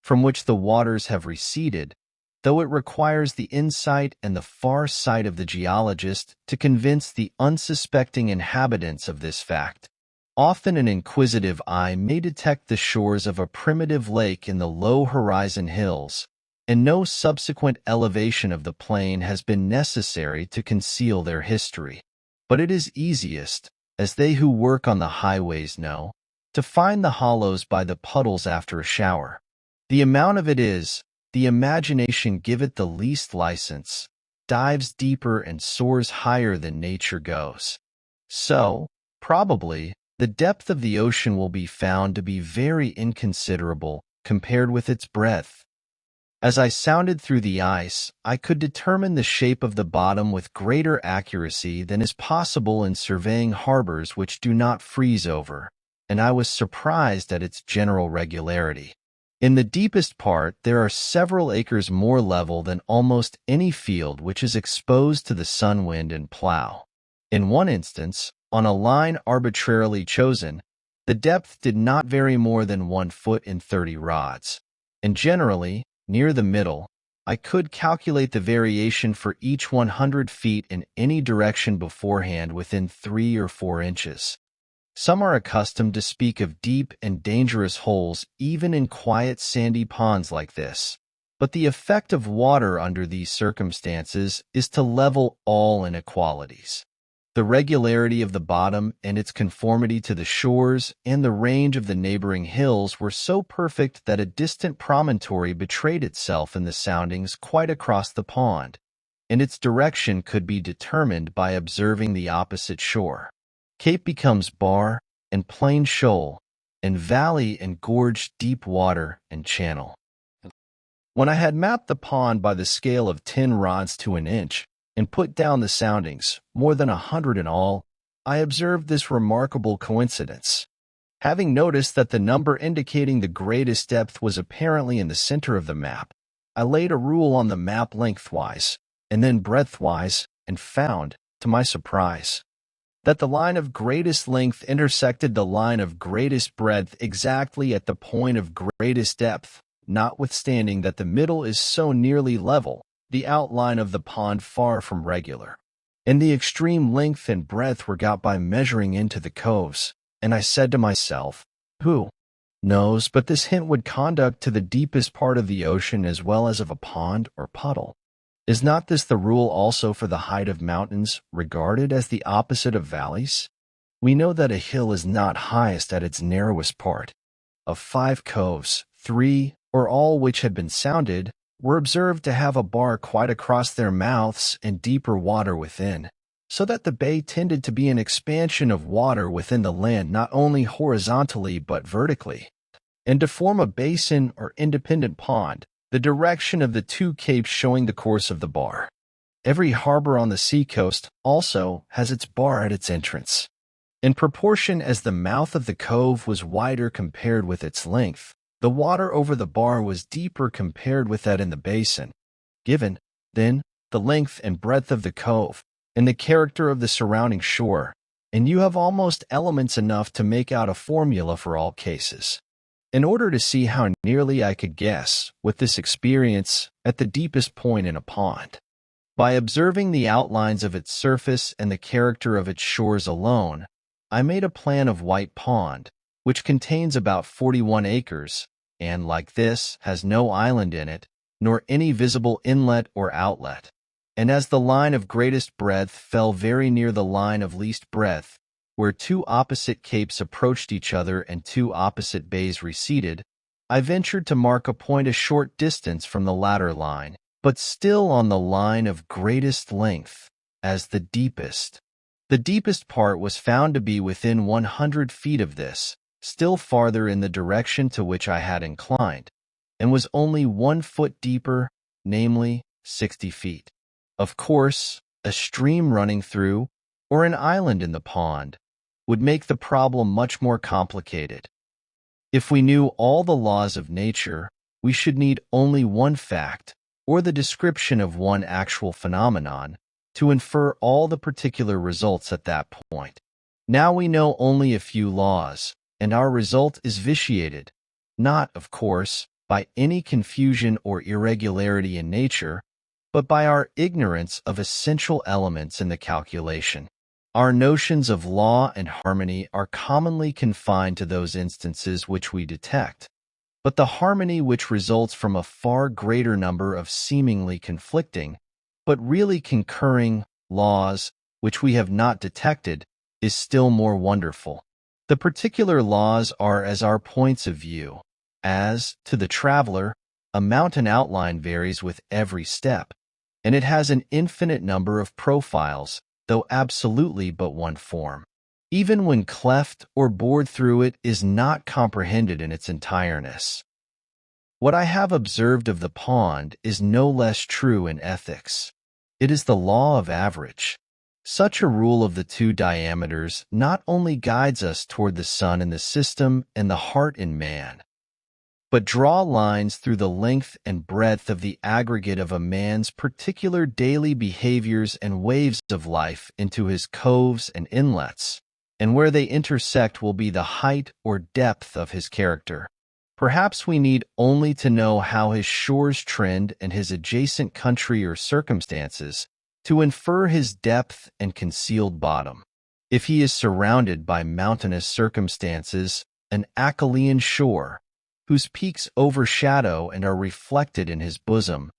from which the waters have receded, though it requires the insight and the far sight of the geologist to convince the unsuspecting inhabitants of this fact. Often an inquisitive eye may detect the shores of a primitive lake in the low horizon hills, and no subsequent elevation of the plain has been necessary to conceal their history. But it is easiest, as they who work on the highways know, to find the hollows by the puddles after a shower. The amount of it is, the imagination give it the least license, dives deeper and soars higher than nature goes. So, probably, the depth of the ocean will be found to be very inconsiderable compared with its breadth. As I sounded through the ice, I could determine the shape of the bottom with greater accuracy than is possible in surveying harbors which do not freeze over, and I was surprised at its general regularity. In the deepest part, there are several acres more level than almost any field which is exposed to the sun, wind, and plow. In one instance, on a line arbitrarily chosen, the depth did not vary more than 1 foot in 30 rods, and generally, near the middle, I could calculate the variation for each 100 feet in any direction beforehand within 3 or 4 inches. Some are accustomed to speak of deep and dangerous holes even in quiet sandy ponds like this, but the effect of water under these circumstances is to level all inequalities. The regularity of the bottom and its conformity to the shores and the range of the neighboring hills were so perfect that a distant promontory betrayed itself in the soundings quite across the pond, and its direction could be determined by observing the opposite shore. Cape becomes bar and plain shoal, and valley and gorge deep water and channel. When I had mapped the pond by the scale of 10 rods to an inch, and put down the soundings, more than 100 in all, I observed this remarkable coincidence. Having noticed that the number indicating the greatest depth was apparently in the center of the map, I laid a rule on the map lengthwise, and then breadthwise, and found, to my surprise, that the line of greatest length intersected the line of greatest breadth exactly at the point of greatest depth, notwithstanding that the middle is so nearly level, the outline of the pond far from regular. And the extreme length and breadth were got by measuring into the coves, and I said to myself, who knows but this hint would conduct to the deepest part of the ocean as well as of a pond or puddle? Is not this the rule also for the height of mountains, regarded as the opposite of valleys? We know that a hill is not highest at its narrowest part. Of 5 coves, 3, or all which had been sounded, were observed to have a bar quite across their mouths and deeper water within, so that the bay tended to be an expansion of water within the land not only horizontally but vertically, and to form a basin or independent pond, the direction of the 2 capes showing the course of the bar. Every harbor on the seacoast also has its bar at its entrance. In proportion as the mouth of the cove was wider compared with its length, the water over the bar was deeper compared with that in the basin. Given, then, the length and breadth of the cove, and the character of the surrounding shore, and you have almost elements enough to make out a formula for all cases. In order to see how nearly I could guess, with this experience, at the deepest point in a pond, by observing the outlines of its surface and the character of its shores alone, I made a plan of White Pond, which contains about 41 acres, and, like this, has no island in it, nor any visible inlet or outlet. And as the line of greatest breadth fell very near the line of least breadth, where two opposite capes approached each other and two opposite bays receded, I ventured to mark a point a short distance from the latter line, but still on the line of greatest length, as the deepest. The deepest part was found to be within 100 feet of this, still farther in the direction to which I had inclined, and was only 1 foot deeper, namely 60 feet. Of course, a stream running through, or an island in the pond, would make the problem much more complicated. If we knew all the laws of nature, we should need only one fact, or the description of one actual phenomenon, to infer all the particular results at that point. Now we know only a few laws, and our result is vitiated, not, of course, by any confusion or irregularity in nature, but by our ignorance of essential elements in the calculation. Our notions of law and harmony are commonly confined to those instances which we detect, but the harmony which results from a far greater number of seemingly conflicting, but really concurring, laws which we have not detected is still more wonderful. The particular laws are as our points of view. As, to the traveler, a mountain outline varies with every step, and it has an infinite number of profiles, though absolutely but one form. Even when cleft or bored through it is not comprehended in its entireness. What I have observed of the pond is no less true in ethics. It is the law of average. Such a rule of the two diameters not only guides us toward the sun in the system and the heart in man, but draw lines through the length and breadth of the aggregate of a man's particular daily behaviors and waves of life into his coves and inlets, and where they intersect will be the height or depth of his character. Perhaps we need only to know how his shores trend and his adjacent country or circumstances to infer his depth and concealed bottom. If he is surrounded by mountainous circumstances, an Acalian shore, whose peaks overshadow and are reflected in his bosom,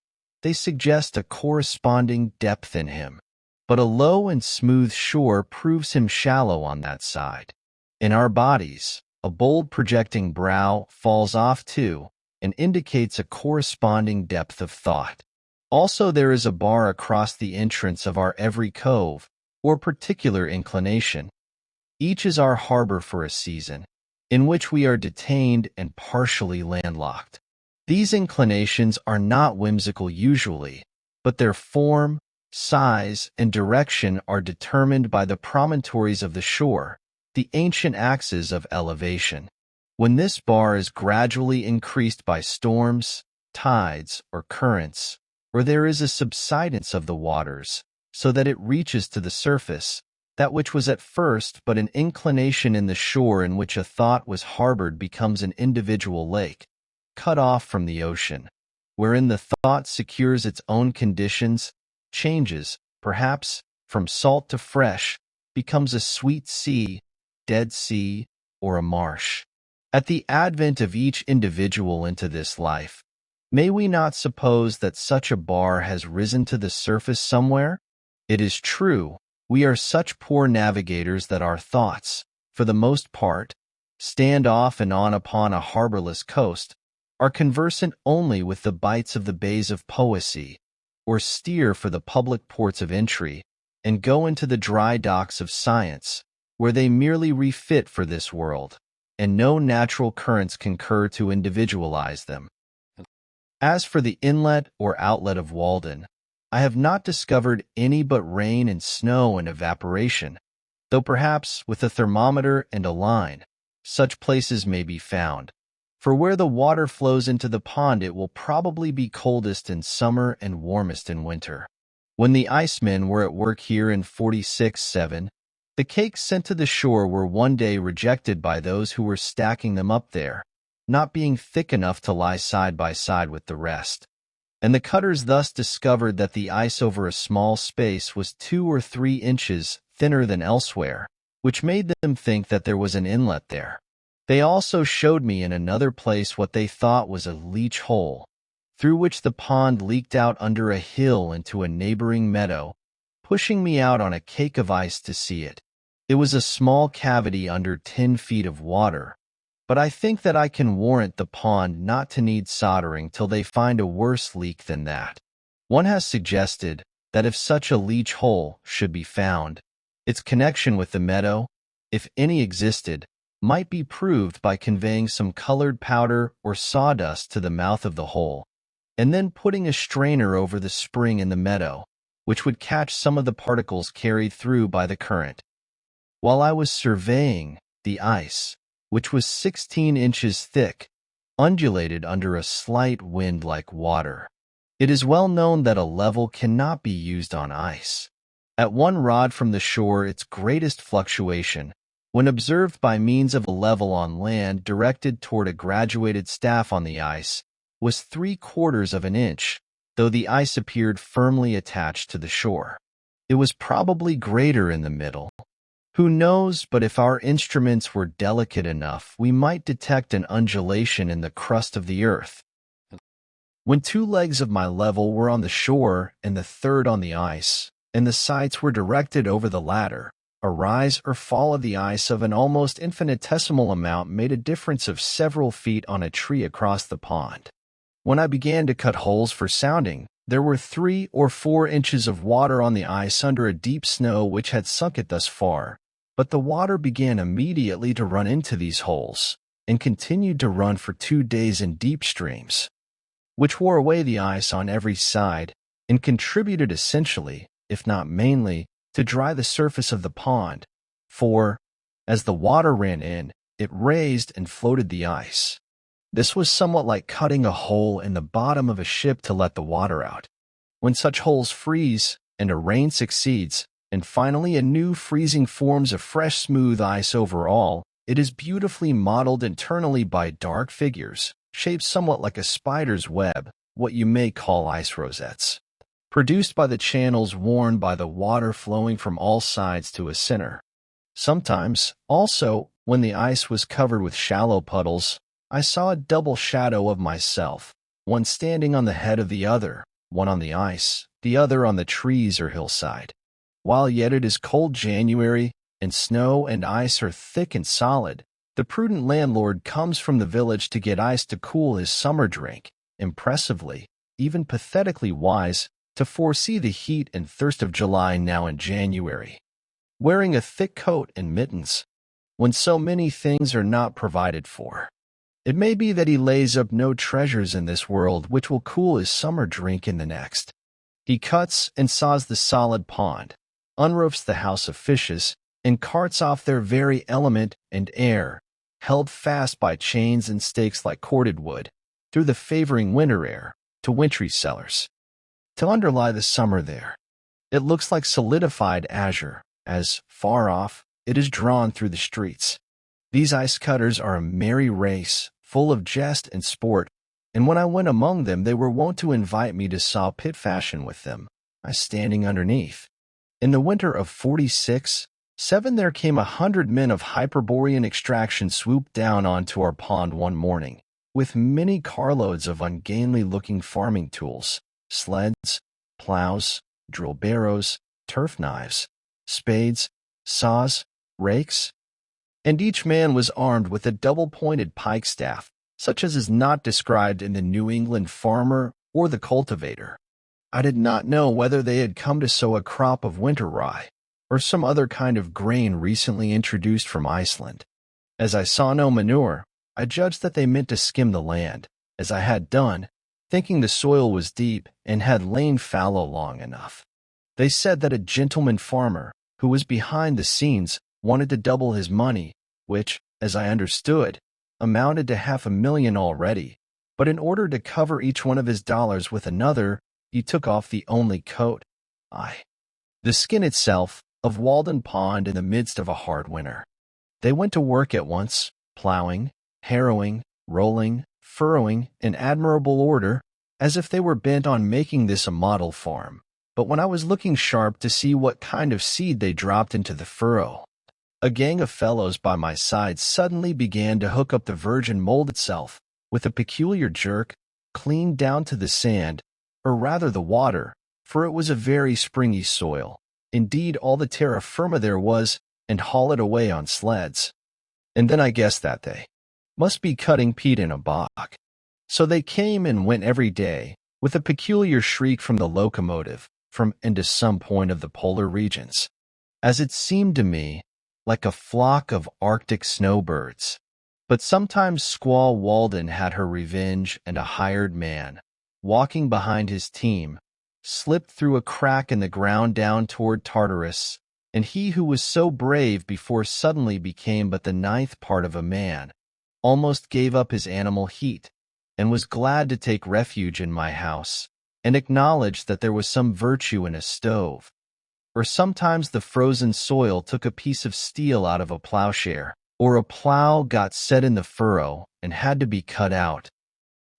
they suggest a corresponding depth in him. But a low and smooth shore proves him shallow on that side. In our bodies, a bold projecting brow falls off too, and indicates a corresponding depth of thought. Also there is a bar across the entrance of our every cove, or particular inclination. Each is our harbor for a season, in which we are detained and partially landlocked. These inclinations are not whimsical usually, but their form, size, and direction are determined by the promontories of the shore, the ancient axes of elevation. When this bar is gradually increased by storms, tides, or currents, or there is a subsidence of the waters, so that it reaches to the surface, that which was at first but an inclination in the shore in which a thought was harbored becomes an individual lake, cut off from the ocean, wherein the thought secures its own conditions, changes, perhaps, from salt to fresh, becomes a sweet sea, dead sea, or a marsh. At the advent of each individual into this life, may we not suppose that such a bar has risen to the surface somewhere? It is true, we are such poor navigators that our thoughts, for the most part, stand off and on upon a harborless coast, are conversant only with the bights of the bays of poesy, or steer for the public ports of entry, and go into the dry docks of science, where they merely refit for this world, and no natural currents concur to individualize them. As for the inlet or outlet of Walden, I have not discovered any but rain and snow and evaporation, though perhaps with a thermometer and a line, such places may be found. For where the water flows into the pond it will probably be coldest in summer and warmest in winter. When the icemen were at work here in 46-7, the cakes sent to the shore were one day rejected by those who were stacking them up there, not being thick enough to lie side by side with the rest. And the cutters thus discovered that the ice over a small space was 2 or 3 inches thinner than elsewhere, which made them think that there was an inlet there. They also showed me in another place what they thought was a leach hole, through which the pond leaked out under a hill into a neighboring meadow, pushing me out on a cake of ice to see it. It was a small cavity under 10 feet of water, but I think that I can warrant the pond not to need soldering till they find a worse leak than that. One has suggested that if such a leach hole should be found, its connection with the meadow, if any existed, might be proved by conveying some colored powder or sawdust to the mouth of the hole, and then putting a strainer over the spring in the meadow, which would catch some of the particles carried through by the current. While I was surveying, the ice, which was 16 inches thick, undulated under a slight wind like water. It is well known that a level cannot be used on ice. At 1 rod from the shore, its greatest fluctuation, when observed by means of a level on land directed toward a graduated staff on the ice, was 3/4 of an inch, though the ice appeared firmly attached to the shore. It was probably greater in the middle. Who knows, but if our instruments were delicate enough, we might detect an undulation in the crust of the earth. When 2 legs of my level were on the shore and the third on the ice, and the sights were directed over the latter, a rise or fall of the ice of an almost infinitesimal amount made a difference of several feet on a tree across the pond. When I began to cut holes for sounding, there were 3 or 4 inches of water on the ice under a deep snow which had sunk it thus far, but the water began immediately to run into these holes, and continued to run for 2 days in deep streams, which wore away the ice on every side, and contributed essentially, if not mainly, to dry the surface of the pond, for, as the water ran in, it raised and floated the ice. This was somewhat like cutting a hole in the bottom of a ship to let the water out. When such holes freeze, and a rain succeeds, and finally a new freezing forms a fresh smooth ice over all, it is beautifully modeled internally by dark figures, shaped somewhat like a spider's web, what you may call ice rosettes, produced by the channels worn by the water flowing from all sides to a center. Sometimes, also, when the ice was covered with shallow puddles, I saw a double shadow of myself, one standing on the head of the other, one on the ice, the other on the trees or hillside. While yet it is cold January, and snow and ice are thick and solid, the prudent landlord comes from the village to get ice to cool his summer drink, impressively, even pathetically wise, to foresee the heat and thirst of July now in January. Wearing a thick coat and mittens, when so many things are not provided for. It may be that he lays up no treasures in this world which will cool his summer drink in the next. He cuts and saws the solid pond, unroofs the house of fishes, and carts off their very element and air, held fast by chains and stakes like corded wood, through the favoring winter air, to wintry cellars, to underlie the summer there. It looks like solidified azure, as, far off, it is drawn through the streets. These ice cutters are a merry race, full of jest and sport, and when I went among them they were wont to invite me to saw pit fashion with them, I standing underneath. In the winter of 46-7 there came 100 men of Hyperborean extraction swooped down onto our pond one morning, with many carloads of ungainly-looking farming tools, sleds, plows, drill barrows, turf knives, spades, saws, rakes, and each man was armed with a double-pointed pike staff, such as is not described in the New England Farmer or the Cultivator. I did not know whether they had come to sow a crop of winter rye, or some other kind of grain recently introduced from Iceland. As I saw no manure, I judged that they meant to skim the land, as I had done, thinking the soil was deep and had lain fallow long enough. They said that a gentleman farmer, who was behind the scenes, wanted to double his money, which, as I understood, amounted to $500,000 already, but in order to cover each one of his dollars with another, he took off the only coat, the skin itself, of Walden Pond in the midst of a hard winter. They went to work at once, plowing, harrowing, rolling, furrowing, in admirable order, as if they were bent on making this a model farm. But when I was looking sharp to see what kind of seed they dropped into the furrow, a gang of fellows by my side suddenly began to hook up the virgin mold itself, with a peculiar jerk, clean down to the sand, or rather the water, for it was a very springy soil. Indeed, all the terra firma there was, and haul it away on sleds. And then I guessed that they must be cutting peat in a bog. So they came and went every day, with a peculiar shriek from the locomotive, from into some point of the polar regions, as it seemed to me, like a flock of Arctic snowbirds. But sometimes Squaw Walden had her revenge, and a hired man, walking behind his team, slipped through a crack in the ground down toward Tartarus, and he who was so brave before suddenly became but the ninth part of a man, almost gave up his animal heat, and was glad to take refuge in my house, and acknowledged that there was some virtue in a stove. Or sometimes the frozen soil took a piece of steel out of a plowshare, or a plow got set in the furrow and had to be cut out.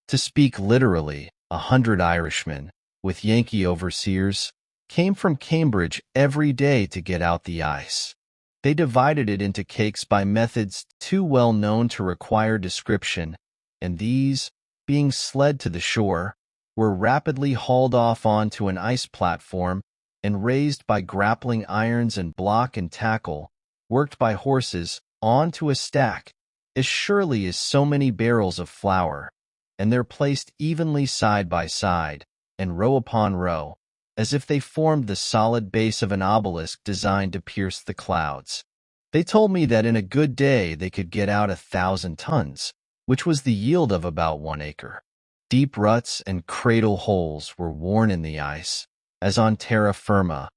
To speak literally, 100 Irishmen, with Yankee overseers, came from Cambridge every day to get out the ice. They divided it into cakes by methods too well known to require description, and these, being sled to the shore, were rapidly hauled off onto an ice platform and raised by grappling irons and block and tackle, worked by horses, onto a stack, as surely as so many barrels of flour, and they're placed evenly side by side, and row upon row, as if they formed the solid base of an obelisk designed to pierce the clouds. They told me that in a good day they could get out 1,000 tons, which was the yield of about 1 acre. Deep ruts and cradle holes were worn in the ice, as on terra firma,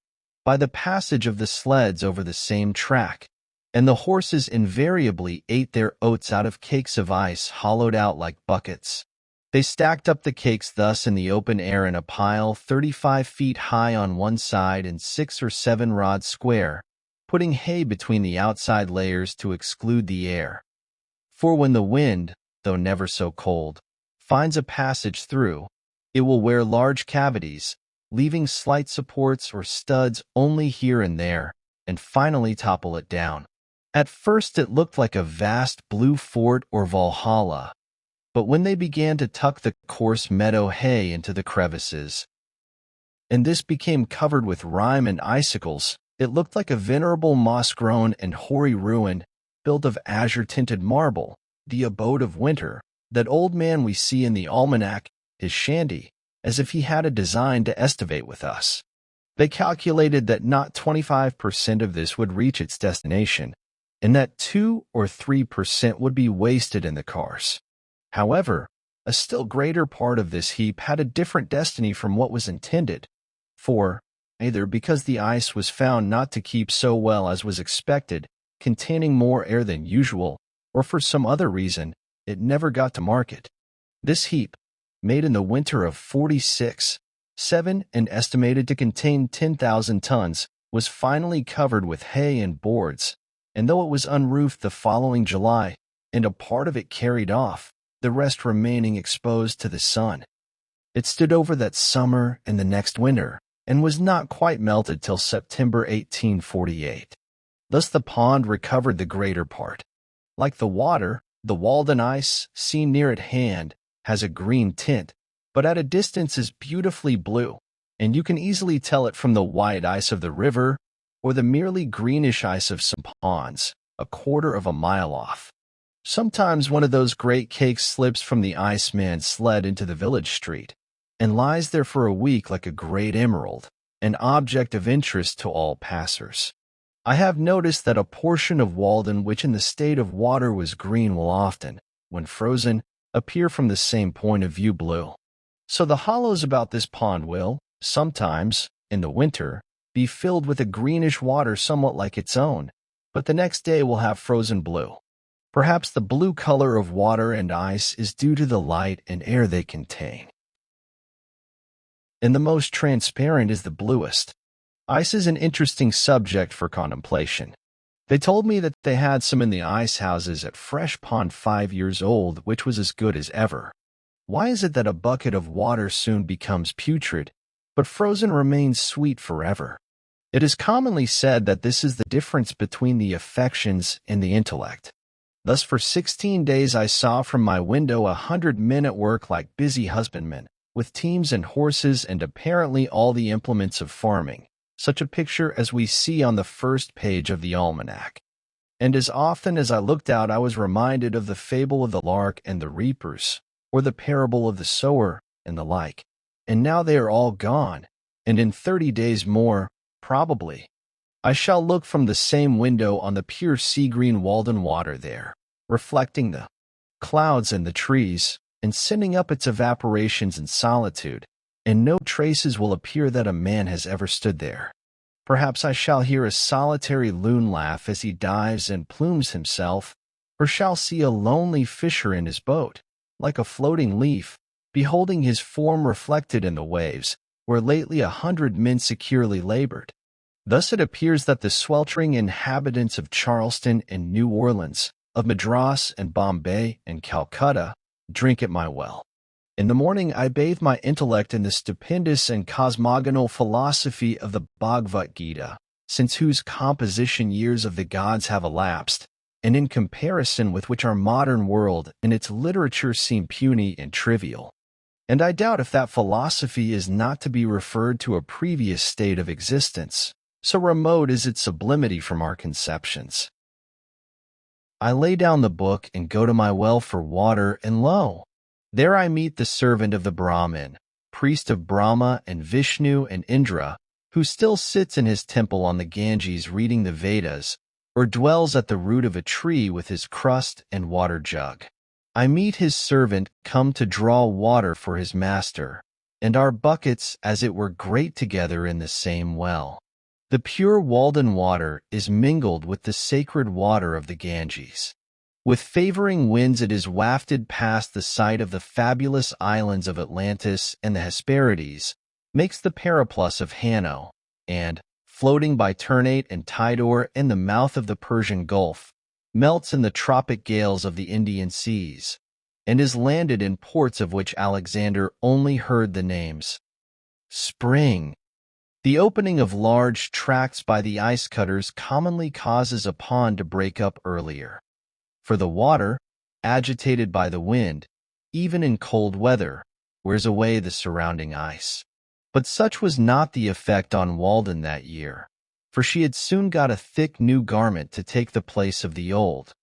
by the passage of the sleds over the same track, and the horses invariably ate their oats out of cakes of ice hollowed out like buckets. They stacked up the cakes thus in the open air in a pile 35 feet high on one side and 6 or 7 rods square, putting hay between the outside layers to exclude the air. For when the wind, though never so cold, finds a passage through, it will wear large cavities, leaving slight supports or studs only here and there, and finally topple it down. At first it looked like a vast blue fort or Valhalla, but when they began to tuck the coarse meadow hay into the crevices, and this became covered with rime and icicles, it looked like a venerable moss-grown and hoary ruin built of azure-tinted marble, the abode of winter, that old man we see in the almanac, his shanty, as if he had a design to estivate with us. They calculated that not 25% of this would reach its destination, and that 2 or 3% would be wasted in the cars. However, a still greater part of this heap had a different destiny from what was intended, for, either because the ice was found not to keep so well as was expected, containing more air than usual, or for some other reason, it never got to market. This heap, made in the winter of 46-7 and estimated to contain 10,000 tons, was finally covered with hay and boards, and though it was unroofed the following July, and a part of it carried off, the rest remaining exposed to the sun, it stood over that summer and the next winter, and was not quite melted till September 1848. Thus the pond recovered the greater part. Like the water, the Walden ice, seen near at hand, has a green tint, but at a distance is beautifully blue, and you can easily tell it from the white ice of the river or the merely greenish ice of some ponds, a quarter of a mile off. Sometimes one of those great cakes slips from the iceman's sled into the village street, and lies there for a week like a great emerald, an object of interest to all passers. I have noticed that a portion of Walden which in the state of water was green will often, when frozen, appear from the same point of view blue. So the hollows about this pond will, sometimes, in the winter, be filled with a greenish water somewhat like its own, but the next day will have frozen blue. Perhaps the blue color of water and ice is due to the light and air they contain. And the most transparent is the bluest. Ice is an interesting subject for contemplation. They told me that they had some in the ice houses at Fresh Pond 5 years old, which was as good as ever. Why is it that a bucket of water soon becomes putrid, but frozen remains sweet forever? It is commonly said that this is the difference between the affections and the intellect. Thus for 16 days I saw from my window 100 men at work like busy husbandmen, with teams and horses and apparently all the implements of farming, such a picture as we see on the first page of the almanac. And as often as I looked out, I was reminded of the fable of the lark and the reapers, or the parable of the sower, and the like. And now they are all gone, and in 30 days more, probably, I shall look from the same window on the pure sea-green Walden water there, reflecting the clouds and the trees, and sending up its evaporations in solitude, and no traces will appear that a man has ever stood there. Perhaps I shall hear a solitary loon laugh as he dives and plumes himself, or shall see a lonely fisher in his boat, like a floating leaf, beholding his form reflected in the waves, where lately 100 men securely labored. Thus it appears that the sweltering inhabitants of Charleston and New Orleans, of Madras and Bombay and Calcutta, drink at my well. In the morning I bathe my intellect in the stupendous and cosmogonal philosophy of the Bhagavad Gita, since whose composition years of the gods have elapsed, and in comparison with which our modern world and its literature seem puny and trivial. And I doubt if that philosophy is not to be referred to a previous state of existence, so remote is its sublimity from our conceptions. I lay down the book and go to my well for water, and lo! There I meet the servant of the Brahmin, priest of Brahma and Vishnu and Indra, who still sits in his temple on the Ganges reading the Vedas, or dwells at the root of a tree with his crust and water jug. I meet his servant come to draw water for his master, and our buckets as it were grate together in the same well. The pure Walden water is mingled with the sacred water of the Ganges. With favoring winds it is wafted past the site of the fabulous islands of Atlantis and the Hesperides, makes the periplus of Hanno, and, floating by Ternate and Tidor in the mouth of the Persian Gulf, melts in the tropic gales of the Indian seas, and is landed in ports of which Alexander only heard the names. Spring. The opening of large tracts by the ice cutters commonly causes a pond to break up earlier. For the water, agitated by the wind, even in cold weather, wears away the surrounding ice. But such was not the effect on Walden that year, for she had soon got a thick new garment to take the place of the old.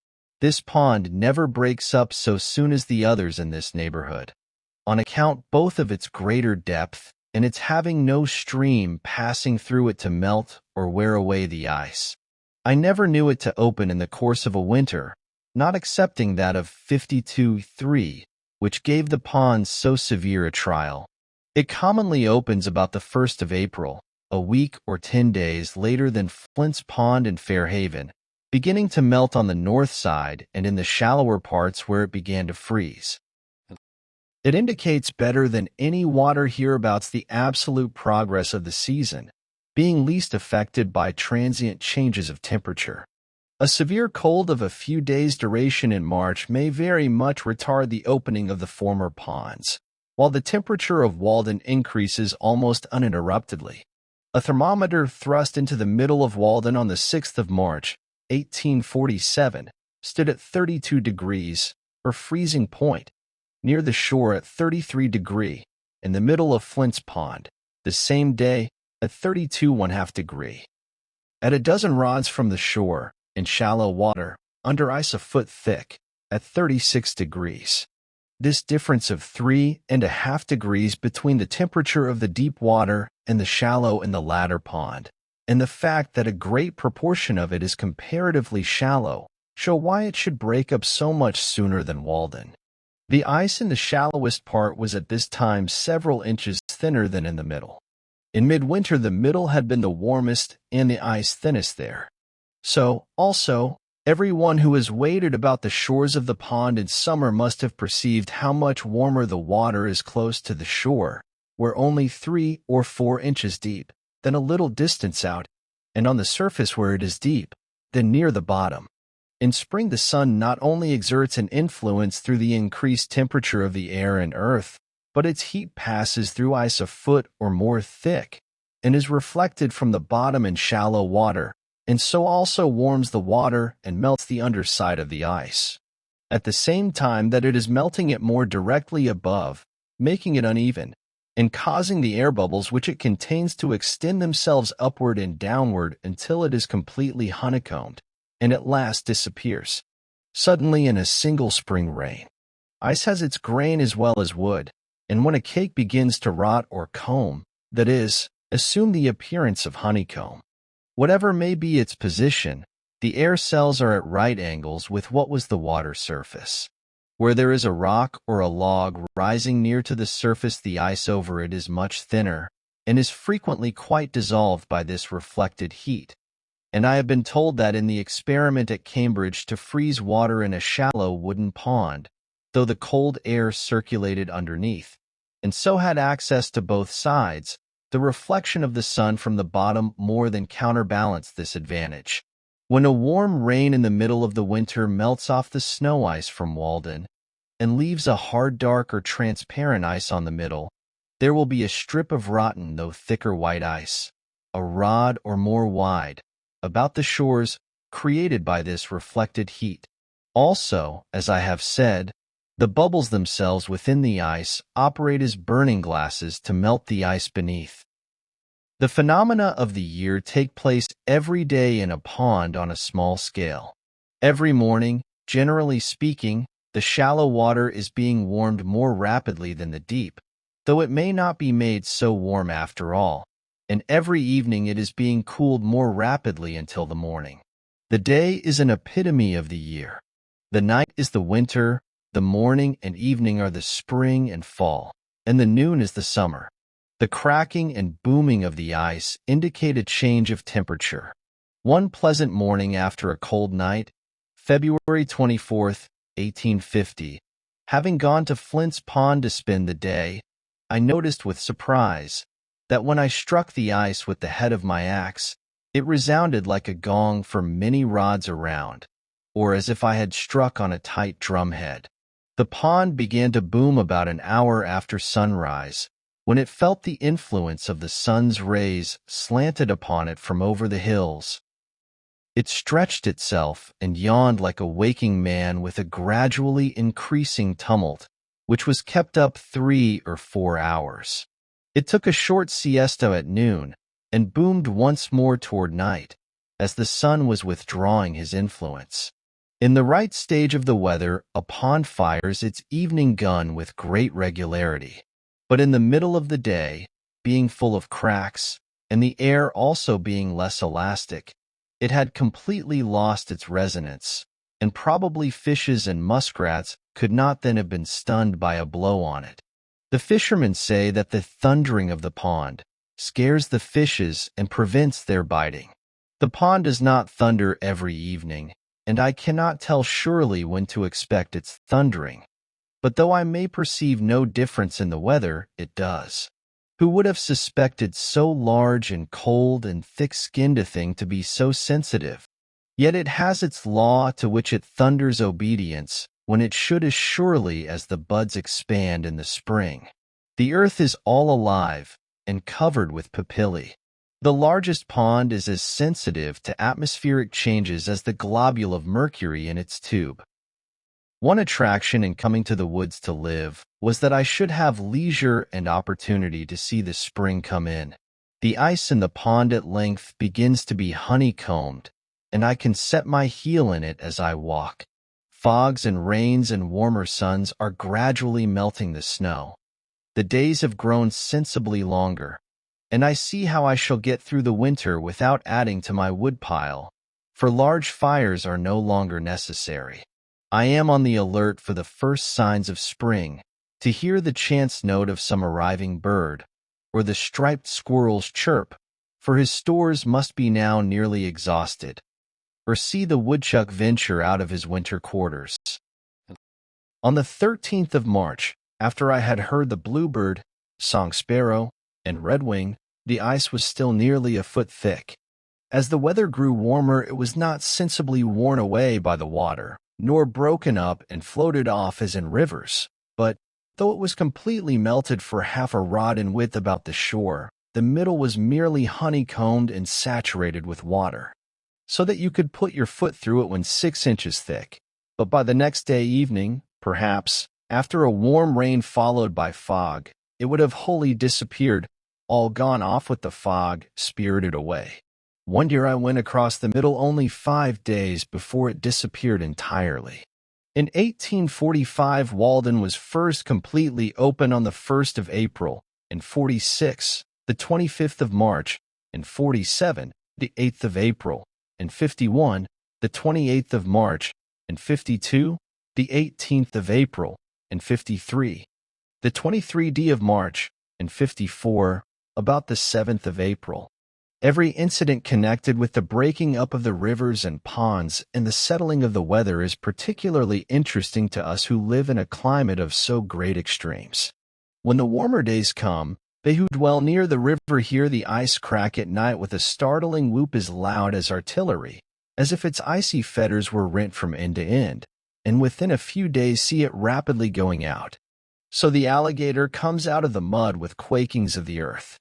This pond never breaks up so soon as the others in this neighborhood, on account both of its greater depth and its having no stream passing through it to melt or wear away the ice. I never knew it to open in the course of a winter, not excepting that of 52-3, which gave the pond so severe a trial. It commonly opens about the 1st of April, a week or 10 days later than Flint's Pond in Fairhaven, beginning to melt on the north side and in the shallower parts where it began to freeze. It indicates better than any water hereabouts the absolute progress of the season, being least affected by transient changes of temperature. A severe cold of a few days' duration in March may very much retard the opening of the former ponds, while the temperature of Walden increases almost uninterruptedly. A thermometer thrust into the middle of Walden on the 6th of March, 1847, stood at 32 degrees, or freezing point, near the shore at 33 degrees, in the middle of Flint's Pond, the same day at 32½ degree. At a dozen rods from the shore, in shallow water, under ice a foot thick, at 36 degrees. This difference of 3½ degrees between the temperature of the deep water and the shallow in the latter pond, and the fact that a great proportion of it is comparatively shallow, show why it should break up so much sooner than Walden. The ice in the shallowest part was at this time several inches thinner than in the middle. In midwinter the middle had been the warmest and the ice thinnest there. So, also, every one who has waded about the shores of the pond in summer must have perceived how much warmer the water is close to the shore, where only 3 or 4 inches deep, than a little distance out, and on the surface where it is deep, than near the bottom. In spring the sun not only exerts an influence through the increased temperature of the air and earth, but its heat passes through ice a foot or more thick, and is reflected from the bottom in shallow water, and so also warms the water and melts the underside of the ice, at the same time that it is melting it more directly above, making it uneven, and causing the air bubbles which it contains to extend themselves upward and downward until it is completely honeycombed, and at last disappears, suddenly in a single spring rain. Ice has its grain as well as wood, and when a cake begins to rot or comb, that is, assume the appearance of honeycomb, whatever may be its position, the air cells are at right angles with what was the water surface. Where there is a rock or a log rising near to the surface, the ice over it is much thinner and is frequently quite dissolved by this reflected heat. And I have been told that in the experiment at Cambridge to freeze water in a shallow wooden pond, though the cold air circulated underneath, and so had access to both sides, the reflection of the sun from the bottom more than counterbalanced this advantage. When a warm rain in the middle of the winter melts off the snow ice from Walden and leaves a hard, dark, or transparent ice on the middle, there will be a strip of rotten, though thicker white ice, a rod or more wide, about the shores, created by this reflected heat. Also, as I have said, the bubbles themselves within the ice operate as burning glasses to melt the ice beneath. The phenomena of the year take place every day in a pond on a small scale. Every morning, generally speaking, the shallow water is being warmed more rapidly than the deep, though it may not be made so warm after all, and every evening it is being cooled more rapidly until the morning. The day is an epitome of the year. The night is the winter, the morning and evening are the spring and fall, and the noon is the summer. The cracking and booming of the ice indicate a change of temperature. One pleasant morning after a cold night, February 24th, 1850, having gone to Flint's Pond to spend the day, I noticed with surprise that when I struck the ice with the head of my axe, it resounded like a gong for many rods around, or as if I had struck on a tight drumhead. The pond began to boom about an hour after sunrise, when it felt the influence of the sun's rays slanted upon it from over the hills. It stretched itself and yawned like a waking man with a gradually increasing tumult, which was kept up 3 or 4 hours. It took a short siesta at noon and boomed once more toward night, as the sun was withdrawing his influence. In the right stage of the weather, a pond fires its evening gun with great regularity. But in the middle of the day, being full of cracks, and the air also being less elastic, it had completely lost its resonance, and probably fishes and muskrats could not then have been stunned by a blow on it. The fishermen say that the thundering of the pond scares the fishes and prevents their biting. The pond does not thunder every evening, and I cannot tell surely when to expect its thundering. But though I may perceive no difference in the weather, it does. Who would have suspected so large and cold and thick-skinned a thing to be so sensitive? Yet it has its law to which it thunders obedience, when it should as surely as the buds expand in the spring. The earth is all alive and covered with papillae. The largest pond is as sensitive to atmospheric changes as the globule of mercury in its tube. One attraction in coming to the woods to live was that I should have leisure and opportunity to see the spring come in. The ice in the pond at length begins to be honeycombed, and I can set my heel in it as I walk. Fogs and rains and warmer suns are gradually melting the snow. The days have grown sensibly longer, and I see how I shall get through the winter without adding to my woodpile, for large fires are no longer necessary. I am on the alert for the first signs of spring, to hear the chance note of some arriving bird, or the striped squirrel's chirp, for his stores must be now nearly exhausted, or see the woodchuck venture out of his winter quarters. On the 13th of March, after I had heard the bluebird, song sparrow, and redwing, the ice was still nearly a foot thick. As the weather grew warmer, it was not sensibly worn away by the water, nor broken up and floated off as in rivers, but, though it was completely melted for half a rod in width about the shore, the middle was merely honeycombed and saturated with water, so that you could put your foot through it when 6 inches thick. But by the next day evening, perhaps, after a warm rain followed by fog, it would have wholly disappeared, all gone off with the fog, spirited away. One year I went across the middle only 5 days before it disappeared entirely. In 1845, Walden was first completely open on the 1st of April, in 46, the 25th of March, in 47, the 8th of April, in 51, the 28th of March, in 52, the 18th of April, in 53, the 23rd of March, in 54, about the 7th of April. Every incident connected with the breaking up of the rivers and ponds and the settling of the weather is particularly interesting to us who live in a climate of so great extremes. When the warmer days come, they who dwell near the river hear the ice crack at night with a startling whoop as loud as artillery, as if its icy fetters were rent from end to end, and within a few days see it rapidly going out. So the alligator comes out of the mud with quakings of the earth.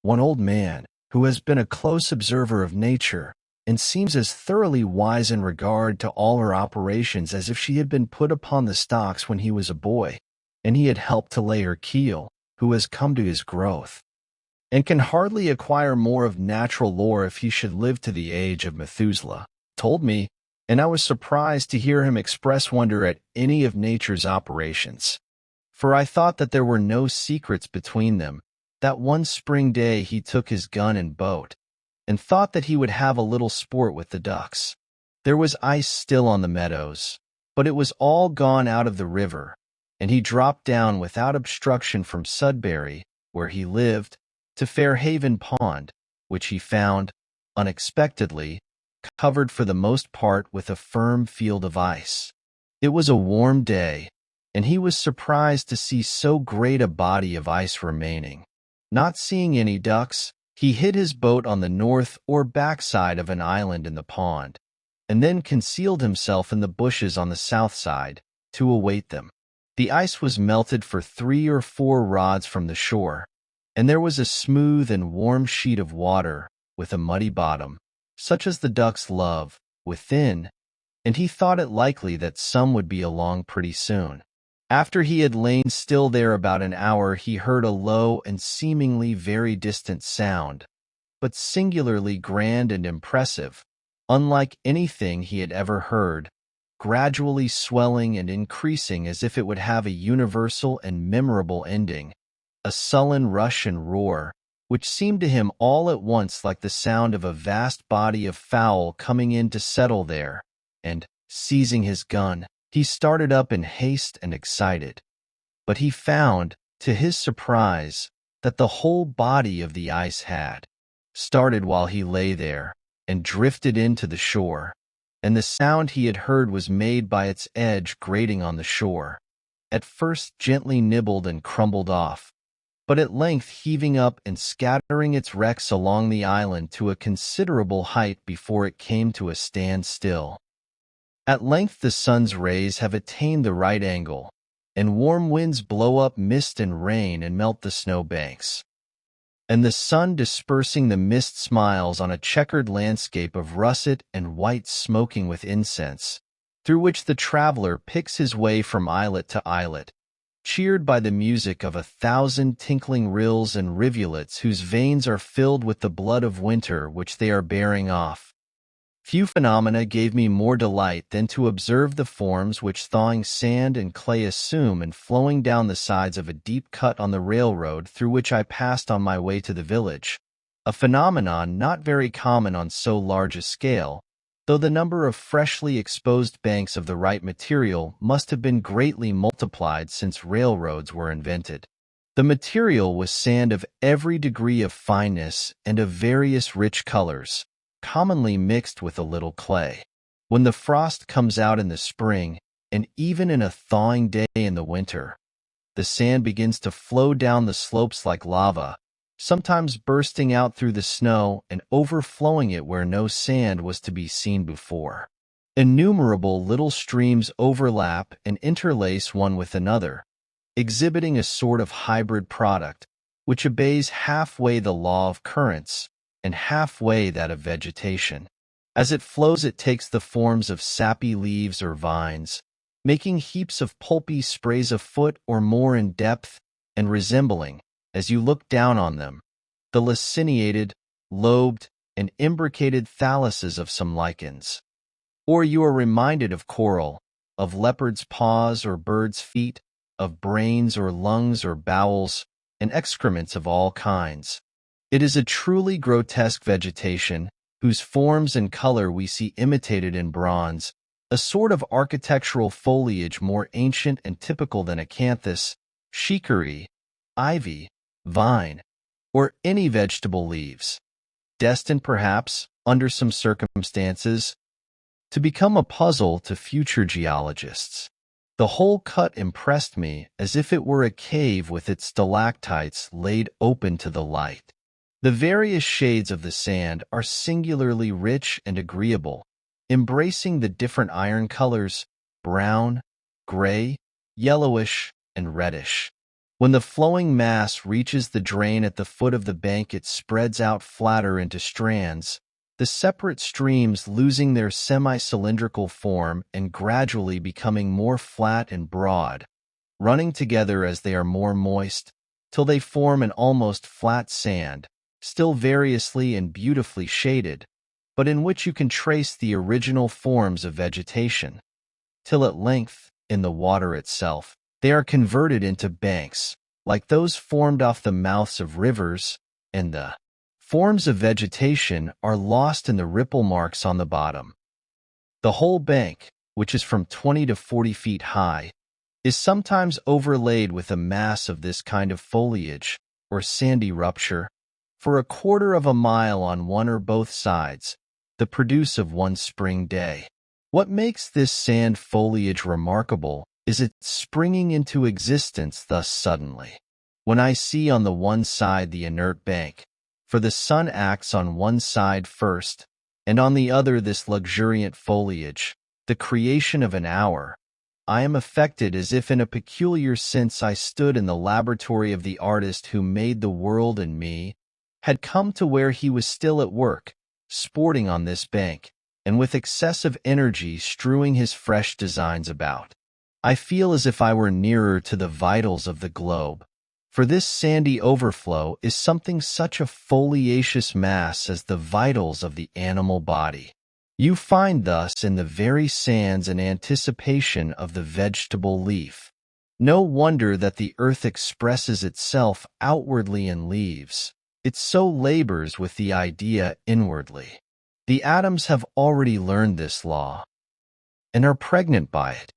One old man, who has been a close observer of nature, and seems as thoroughly wise in regard to all her operations as if she had been put upon the stocks when he was a boy, and he had helped to lay her keel, who has come to his growth, and can hardly acquire more of natural lore if he should live to the age of Methuselah, told me, and I was surprised to hear him express wonder at any of nature's operations. For I thought that there were no secrets between them. That one spring day he took his gun and boat, and thought that he would have a little sport with the ducks. There was ice still on the meadows, but it was all gone out of the river, and he dropped down without obstruction from Sudbury, where he lived, to Fairhaven Pond, which he found, unexpectedly, covered for the most part with a firm field of ice. It was a warm day, and he was surprised to see so great a body of ice remaining. Not seeing any ducks, he hid his boat on the north or backside of an island in the pond, and then concealed himself in the bushes on the south side, to await them. The ice was melted for 3 or 4 rods from the shore, and there was a smooth and warm sheet of water, with a muddy bottom, such as the ducks love, within, and he thought it likely that some would be along pretty soon. After he had lain still there about an hour, he heard a low and seemingly very distant sound, but singularly grand and impressive, unlike anything he had ever heard, gradually swelling and increasing as if it would have a universal and memorable ending, a sullen rush and roar, which seemed to him all at once like the sound of a vast body of fowl coming in to settle there, and, seizing his gun, he started up in haste and excited. But he found, to his surprise, that the whole body of the ice had started while he lay there, and drifted into the shore, and the sound he had heard was made by its edge grating on the shore, at first gently nibbled and crumbled off, but at length heaving up and scattering its wrecks along the island to a considerable height before it came to a standstill. At length the sun's rays have attained the right angle, and warm winds blow up mist and rain and melt the snow banks. And the sun dispersing the mist smiles on a checkered landscape of russet and white smoking with incense, through which the traveler picks his way from islet to islet, cheered by the music of 1,000 tinkling rills and rivulets whose veins are filled with the blood of winter which they are bearing off. Few phenomena gave me more delight than to observe the forms which thawing sand and clay assume in flowing down the sides of a deep cut on the railroad through which I passed on my way to the village, a phenomenon not very common on so large a scale, though the number of freshly exposed banks of the right material must have been greatly multiplied since railroads were invented. The material was sand of every degree of fineness and of various rich colors, commonly mixed with a little clay. When the frost comes out in the spring, and even in a thawing day in the winter, the sand begins to flow down the slopes like lava, sometimes bursting out through the snow and overflowing it where no sand was to be seen before. Innumerable little streams overlap and interlace one with another, exhibiting a sort of hybrid product, which obeys halfway the law of currents, and halfway that of vegetation. As it flows it takes the forms of sappy leaves or vines, making heaps of pulpy sprays a foot or more in depth and resembling, as you look down on them, the laciniated, lobed, and imbricated thalluses of some lichens. Or you are reminded of coral, of leopard's paws or bird's feet, of brains or lungs or bowels, and excrements of all kinds. It is a truly grotesque vegetation, whose forms and color we see imitated in bronze, a sort of architectural foliage more ancient and typical than acanthus, chicory, ivy, vine, or any vegetable leaves, destined perhaps, under some circumstances, to become a puzzle to future geologists. The whole cut impressed me as if it were a cave with its stalactites laid open to the light. The various shades of the sand are singularly rich and agreeable, embracing the different iron colors, brown, gray, yellowish, and reddish. When the flowing mass reaches the drain at the foot of the bank, it spreads out flatter into strands, the separate streams losing their semi-cylindrical form and gradually becoming more flat and broad, running together as they are more moist, till they form an almost flat sand, still variously and beautifully shaded, but in which you can trace the original forms of vegetation, till at length, in the water itself, they are converted into banks, like those formed off the mouths of rivers, and the forms of vegetation are lost in the ripple marks on the bottom. The whole bank, which is from 20 to 40 feet high, is sometimes overlaid with a mass of this kind of foliage, or sandy rupture, for a quarter of a mile on one or both sides, the produce of one spring day. What makes this sand foliage remarkable is its springing into existence thus suddenly. When I see on the one side the inert bank, for the sun acts on one side first, and on the other this luxuriant foliage, the creation of an hour, I am affected as if in a peculiar sense I stood in the laboratory of the artist who made the world and me, had come to where he was still at work, sporting on this bank, and with excessive energy strewing his fresh designs about. I feel as if I were nearer to the vitals of the globe, for this sandy overflow is something such a foliaceous mass as the vitals of the animal body. You find thus in the very sands an anticipation of the vegetable leaf. No wonder that the earth expresses itself outwardly in leaves. It so labors with the idea inwardly. The atoms have already learned this law, and are pregnant by it.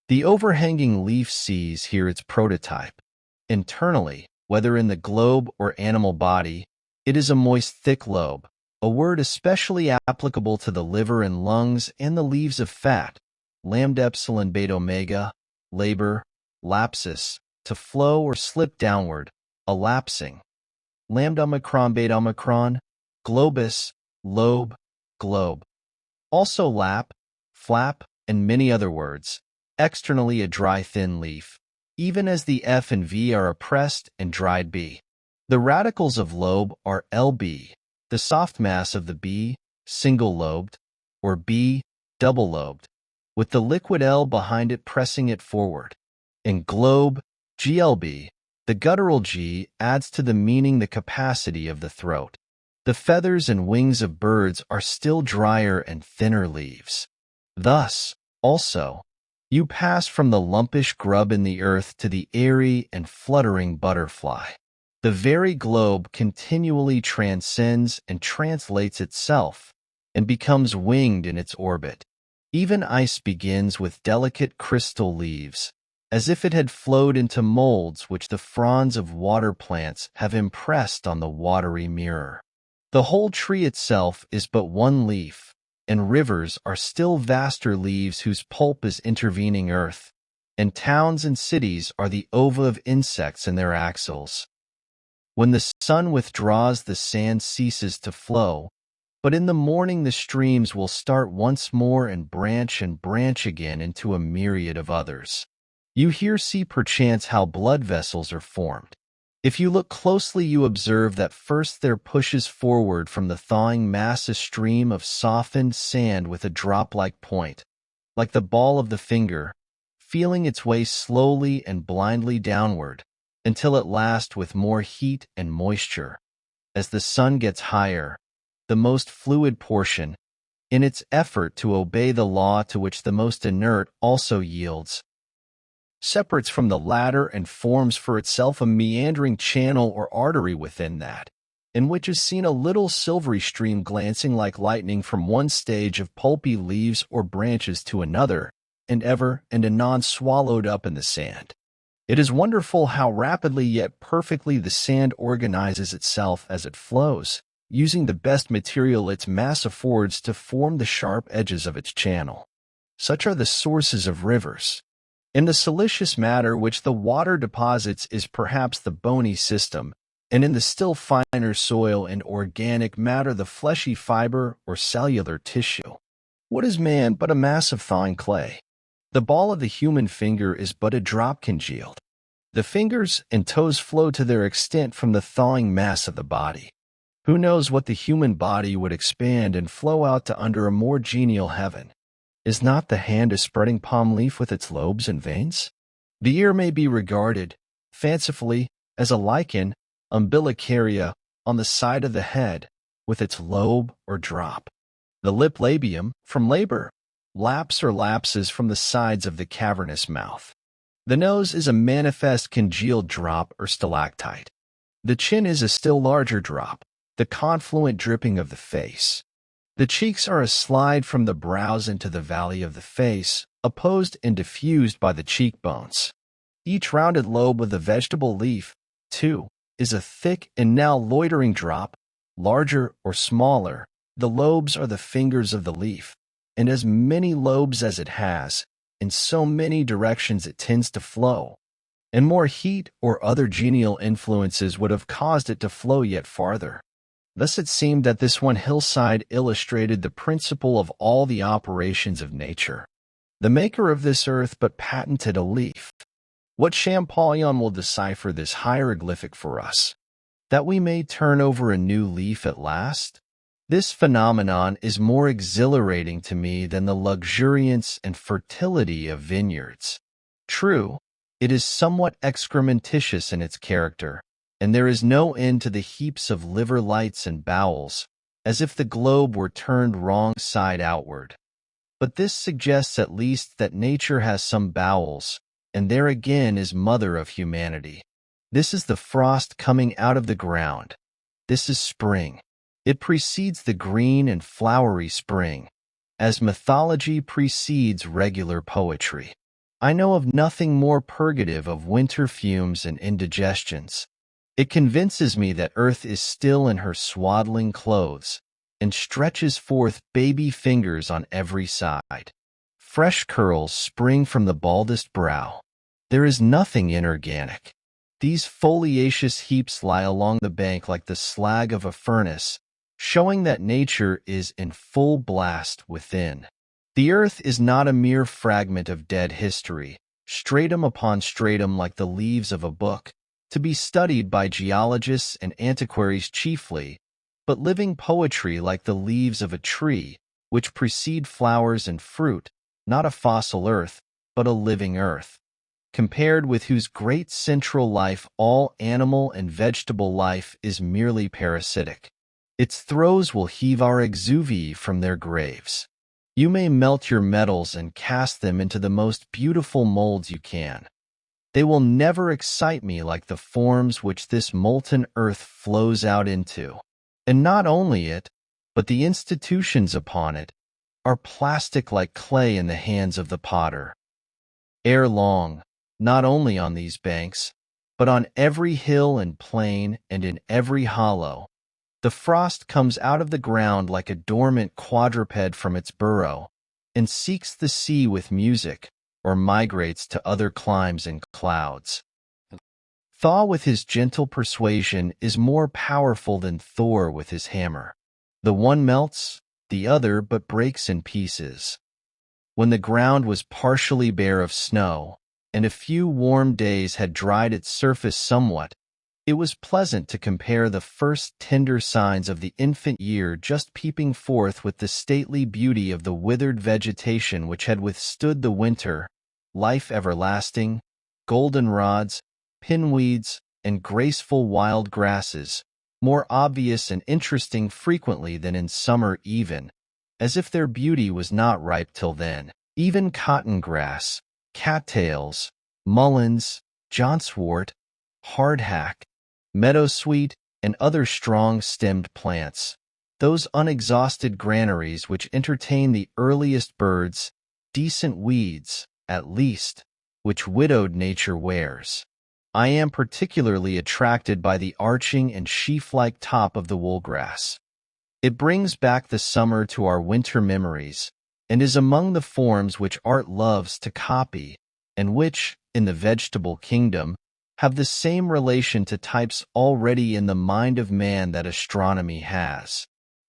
The overhanging leaf sees here its prototype. Internally, whether in the globe or animal body, it is a moist thick lobe, a word especially applicable to the liver and lungs and the leaves of fat, lambda epsilon beta omega, labor, lapsus, to flow or slip downward, a lapsing, lambda omicron beta omicron, globus, lobe, globe. Also lap, flap, and many other words, externally a dry thin leaf, even as the F and V are a pressed and dried B. The radicals of lobe are LB, the soft mass of the B, single-lobed, or B, double-lobed, with the liquid L behind it pressing it forward. In globe, GLB, the guttural G adds to the meaning the capacity of the throat. The feathers and wings of birds are still drier and thinner leaves. Thus, also, you pass from the lumpish grub in the earth to the airy and fluttering butterfly. The very globe continually transcends and translates itself, and becomes winged in its orbit. Even ice begins with delicate crystal leaves, as if it had flowed into molds which the fronds of water plants have impressed on the watery mirror. The whole tree itself is but one leaf, and rivers are still vaster leaves whose pulp is intervening earth, and towns and cities are the ova of insects in their axils. When the sun withdraws, the sand ceases to flow, but in the morning the streams will start once more and branch again into a myriad of others. You here see perchance how blood vessels are formed. If you look closely, you observe that first there pushes forward from the thawing mass a stream of softened sand with a drop-like point, like the ball of the finger, feeling its way slowly and blindly downward, until at last with more heat and moisture, as the sun gets higher, the most fluid portion, in its effort to obey the law to which the most inert also yields, separates from the latter and forms for itself a meandering channel or artery within that, in which is seen a little silvery stream glancing like lightning from one stage of pulpy leaves or branches to another, and ever and anon swallowed up in the sand. It is wonderful how rapidly yet perfectly the sand organizes itself as it flows, using the best material its mass affords to form the sharp edges of its channel. Such are the sources of rivers. In the siliceous matter which the water deposits is perhaps the bony system, and in the still finer soil and organic matter the fleshy fiber or cellular tissue. What is man but a mass of thawing clay? The ball of the human finger is but a drop congealed. The fingers and toes flow to their extent from the thawing mass of the body. Who knows what the human body would expand and flow out to under a more genial heaven? Is not the hand a spreading palm leaf with its lobes and veins? The ear may be regarded, fancifully, as a lichen, umbilicaria, on the side of the head, with its lobe or drop. The lip labium, from labor, laps or lapses from the sides of the cavernous mouth. The nose is a manifest congealed drop or stalactite. The chin is a still larger drop, the confluent dripping of the face. The cheeks are a slide from the brows into the valley of the face, opposed and diffused by the cheekbones. Each rounded lobe of the vegetable leaf, too, is a thick and now loitering drop, larger or smaller. The lobes are the fingers of the leaf, and as many lobes as it has, in so many directions it tends to flow, and more heat or other genial influences would have caused it to flow yet farther. Thus it seemed that this one hillside illustrated the principle of all the operations of nature. The maker of this earth but patented a leaf. What Champollion will decipher this hieroglyphic for us, that we may turn over a new leaf at last? This phenomenon is more exhilarating to me than the luxuriance and fertility of vineyards. True, it is somewhat excrementitious in its character, and there is no end to the heaps of liver lights and bowels, as if the globe were turned wrong side outward. But this suggests at least that nature has some bowels, and there again is mother of humanity. This is the frost coming out of the ground. This is spring. It precedes the green and flowery spring, as mythology precedes regular poetry. I know of nothing more purgative of winter fumes and indigestions. It convinces me that earth is still in her swaddling clothes, and stretches forth baby fingers on every side. Fresh curls spring from the baldest brow. There is nothing inorganic. These foliaceous heaps lie along the bank like the slag of a furnace, showing that nature is in full blast within. The earth is not a mere fragment of dead history, stratum upon stratum like the leaves of a book, to be studied by geologists and antiquaries chiefly, but living poetry like the leaves of a tree, which precede flowers and fruit, not a fossil earth, but a living earth, compared with whose great central life all animal and vegetable life is merely parasitic. Its throes will heave our exuvii from their graves. You may melt your metals and cast them into the most beautiful molds you can. They will never excite me like the forms which this molten earth flows out into. And not only it, but the institutions upon it, are plastic like clay in the hands of the potter. Ere long, not only on these banks, but on every hill and plain and in every hollow, the frost comes out of the ground like a dormant quadruped from its burrow, and seeks the sea with music, or migrates to other climes and clouds. Thaw with his gentle persuasion is more powerful than Thor with his hammer. The one melts, the other but breaks in pieces. When the ground was partially bare of snow, and a few warm days had dried its surface somewhat, it was pleasant to compare the first tender signs of the infant year just peeping forth with the stately beauty of the withered vegetation which had withstood the winter, life everlasting, goldenrods, pinweeds, and graceful wild grasses, more obvious and interesting frequently than in summer even, as if their beauty was not ripe till then. Even cotton grass, cattails, mullens, johnswort, hardhack, meadowsweet, and other strong-stemmed plants, those unexhausted granaries which entertain the earliest birds, decent weeds, at least, which widowed nature wears. I am particularly attracted by the arching and sheaf-like top of the woolgrass. It brings back the summer to our winter memories, and is among the forms which art loves to copy, and which, in the vegetable kingdom, have the same relation to types already in the mind of man that astronomy has.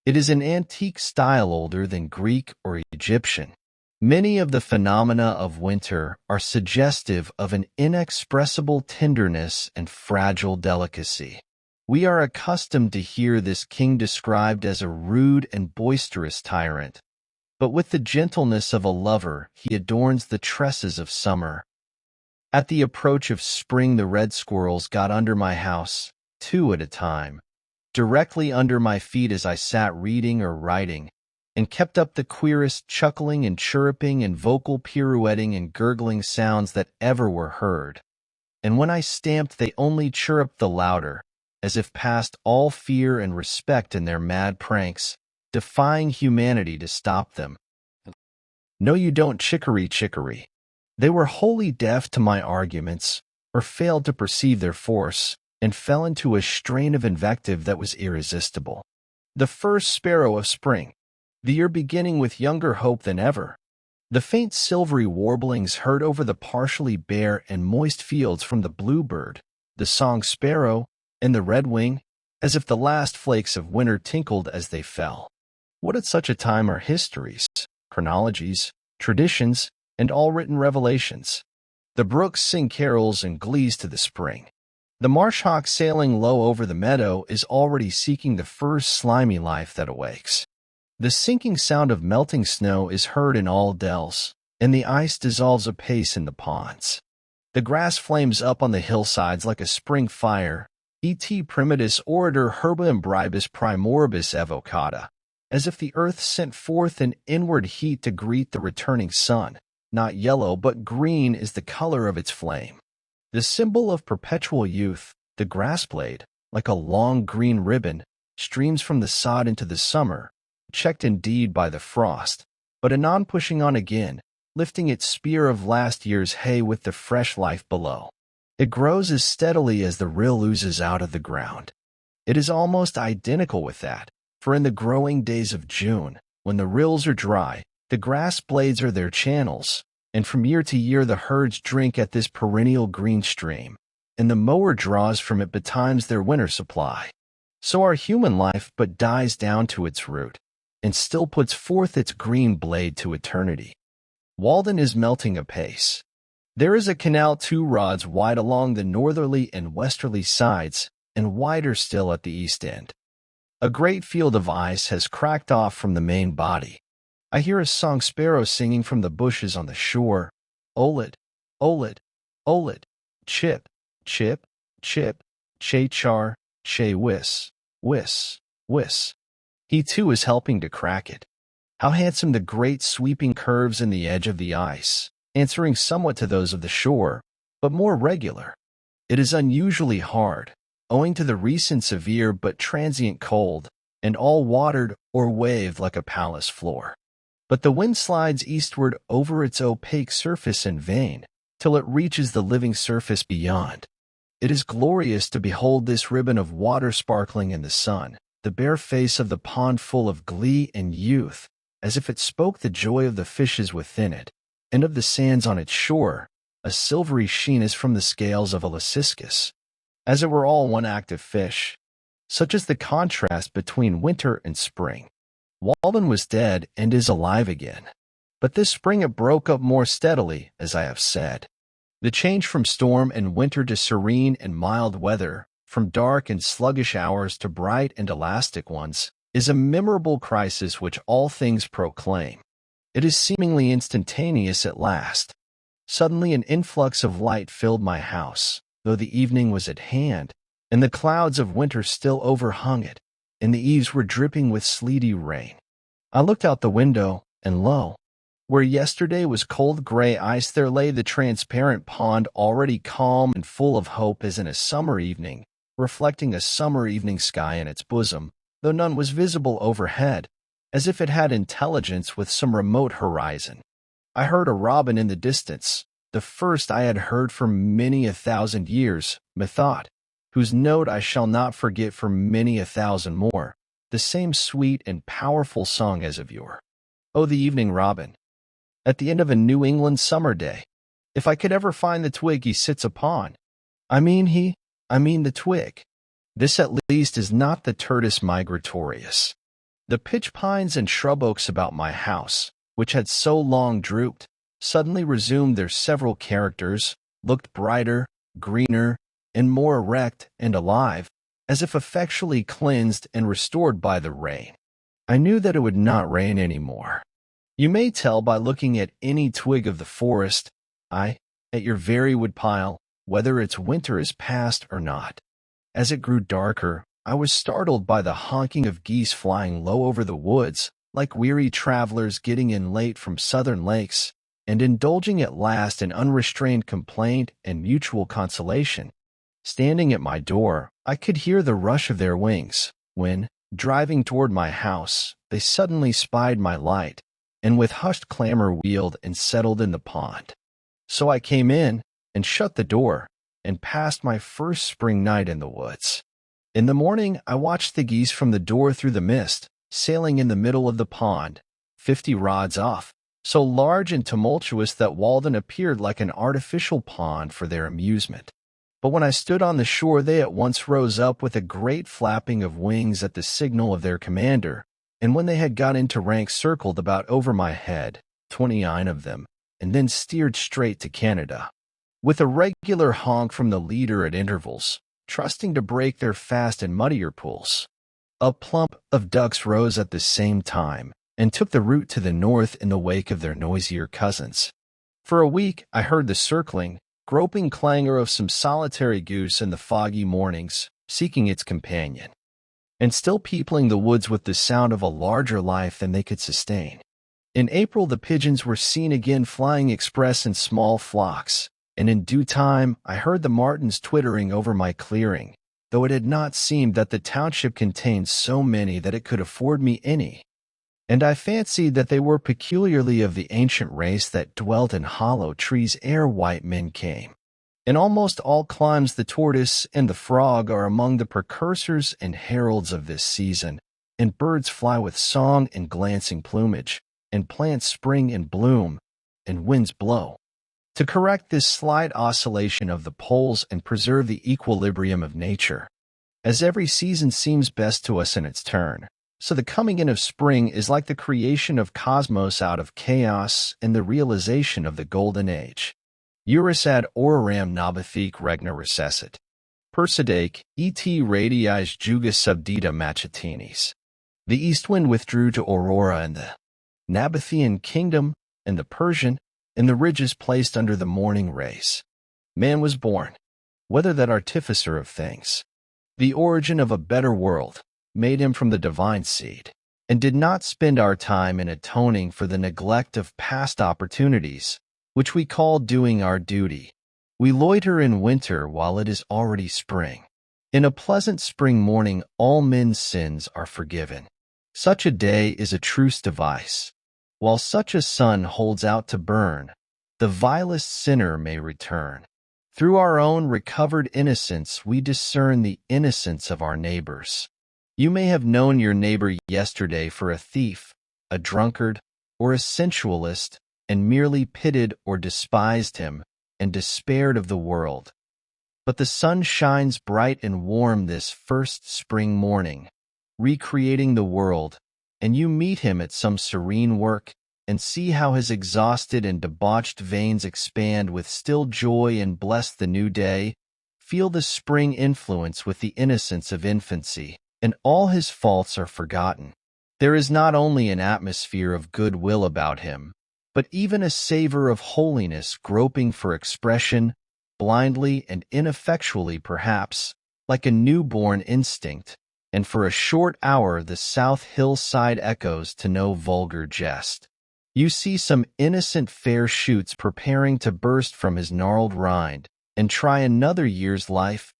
It is an antique style older than Greek or Egyptian. Many of the phenomena of winter are suggestive of an inexpressible tenderness and fragile delicacy. We are accustomed to hear this king described as a rude and boisterous tyrant, but with the gentleness of a lover he adorns the tresses of summer. At the approach of spring the red squirrels got under my house, 2 at a time, directly under my feet as I sat reading or writing, and kept up the queerest chuckling and chirruping and vocal pirouetting and gurgling sounds that ever were heard. And when I stamped they only chirruped the louder, as if past all fear and respect in their mad pranks, defying humanity to stop them. No, you don't, chicory, chicory. They were wholly deaf to my arguments, or failed to perceive their force, and fell into a strain of invective that was irresistible. The first sparrow of spring, the year beginning with younger hope than ever. The faint silvery warblings heard over the partially bare and moist fields from the bluebird, the song sparrow, and the redwing, as if the last flakes of winter tinkled as they fell. What at such a time are histories, chronologies, traditions, and all written revelations? The brooks sing carols and glees to the spring. The marsh hawk sailing low over the meadow is already seeking the first slimy life that awakes. The sinking sound of melting snow is heard in all dells, and the ice dissolves apace in the ponds. The grass flames up on the hillsides like a spring fire, et primitus orator herba imbribus primoribus evocata, as if the earth sent forth an inward heat to greet the returning sun. Not yellow but green is the color of its flame. The symbol of perpetual youth, the grass blade, like a long green ribbon, streams from the sod into the summer, checked indeed by the frost, but anon pushing on again, lifting its spear of last year's hay with the fresh life below. It grows as steadily as the rill oozes out of the ground. It is almost identical with that, for in the growing days of June, when the rills are dry, the grass blades are their channels, and from year to year the herds drink at this perennial green stream, and the mower draws from it betimes their winter supply. So our human life but dies down to its root, and still puts forth its green blade to eternity. Walden is melting apace. There is a canal 2 rods wide along the northerly and westerly sides, and wider still at the east end. A great field of ice has cracked off from the main body. I hear a song sparrow singing from the bushes on the shore. Olet, olet, olet, chip, chip, chip, che-char, che-whis, whis, whis. He too is helping to crack it. How handsome the great sweeping curves in the edge of the ice, answering somewhat to those of the shore, but more regular. It is unusually hard, owing to the recent severe but transient cold, and all watered or waved like a palace floor. But the wind slides eastward over its opaque surface in vain, till it reaches the living surface beyond. It is glorious to behold this ribbon of water sparkling in the sun, the bare face of the pond full of glee and youth, as if it spoke the joy of the fishes within it, and of the sands on its shore, a silvery sheen as from the scales of a Lyciscus, as it were all one active fish. Such is the contrast between winter and spring. Walden was dead and is alive again, but this spring it broke up more steadily, as I have said. The change from storm and winter to serene and mild weather, from dark and sluggish hours to bright and elastic ones, is a memorable crisis which all things proclaim. It is seemingly instantaneous at last. Suddenly an influx of light filled my house, though the evening was at hand, and the clouds of winter still overhung it, and the eaves were dripping with sleety rain. I looked out the window, and lo, where yesterday was cold gray ice, there lay the transparent pond, already calm and full of hope as in a summer evening, reflecting a summer evening sky in its bosom, though none was visible overhead, as if it had intelligence with some remote horizon. I heard a robin in the distance, the first I had heard for many 1,000 years, methought, whose note I shall not forget for many 1,000 more, the same sweet and powerful song as of yore. Oh, the evening robin, at the end of a New England summer day, if I could ever find the twig he sits upon. I mean the twig. This at least is not the Turdus migratorius. The pitch pines and shrub oaks about my house, which had so long drooped, suddenly resumed their several characters, looked brighter, greener, and more erect and alive, as if effectually cleansed and restored by the rain. I knew that it would not rain any more. You may tell by looking at any twig of the forest, at your very woodpile, whether its winter is past or not. As it grew darker, I was startled by the honking of geese flying low over the woods, like weary travelers getting in late from southern lakes, and indulging at last in unrestrained complaint and mutual consolation. Standing at my door, I could hear the rush of their wings, when, driving toward my house, they suddenly spied my light, and with hushed clamor wheeled and settled in the pond. So I came in, and shut the door, and passed my first spring night in the woods. In the morning I watched the geese from the door through the mist, sailing in the middle of the pond, 50 rods off, so large and tumultuous that Walden appeared like an artificial pond for their amusement. But when I stood on the shore, they at once rose up with a great flapping of wings at the signal of their commander, and when they had got into rank, circled about over my head, 29 of them, and then steered straight to Canada, with a regular honk from the leader at intervals, trusting to break their fast and muddier pools. A plump of ducks rose at the same time, and took the route to the north in the wake of their noisier cousins. For a week I heard the circling, groping clangor of some solitary goose in the foggy mornings, seeking its companion, and still peopling the woods with the sound of a larger life than they could sustain. In April the pigeons were seen again flying express in small flocks, and in due time I heard the martins twittering over my clearing, though it had not seemed that the township contained so many that it could afford me any, and I fancied that they were peculiarly of the ancient race that dwelt in hollow trees ere white men came. In almost all climes the tortoise and the frog are among the precursors and heralds of this season, and birds fly with song and glancing plumage, and plants spring and bloom, and winds blow. To correct this slight oscillation of the poles and preserve the equilibrium of nature, as every season seems best to us in its turn, so the coming in of spring is like the creation of cosmos out of chaos and the realization of the golden age. Juris ad auroram nobific regna recessit. Persidake, et radiis jugus subdita machetinis. The east wind withdrew to Aurora, and the Nabathean kingdom, and the Persian, and the ridges placed under the morning rays. Man was born, whether that artificer of things, the origin of a better world, made him from the divine seed, and did not spend our time in atoning for the neglect of past opportunities, which we call doing our duty. We loiter in winter while it is already spring. In a pleasant spring morning all men's sins are forgiven. Such a day is a truce device. While such a sun holds out to burn, the vilest sinner may return. Through our own recovered innocence we discern the innocence of our neighbors. You may have known your neighbor yesterday for a thief, a drunkard, or a sensualist, and merely pitied or despised him, and despaired of the world. But the sun shines bright and warm this first spring morning, recreating the world, and you meet him at some serene work, and see how his exhausted and debauched veins expand with still joy and bless the new day. Feel the spring influence with the innocence of infancy, and all his faults are forgotten. There is not only an atmosphere of goodwill about him, but even a savor of holiness groping for expression, blindly and ineffectually perhaps, like a newborn instinct, and for a short hour the south hillside echoes to no vulgar jest. You see some innocent fair shoots preparing to burst from his gnarled rind, and try another year's life,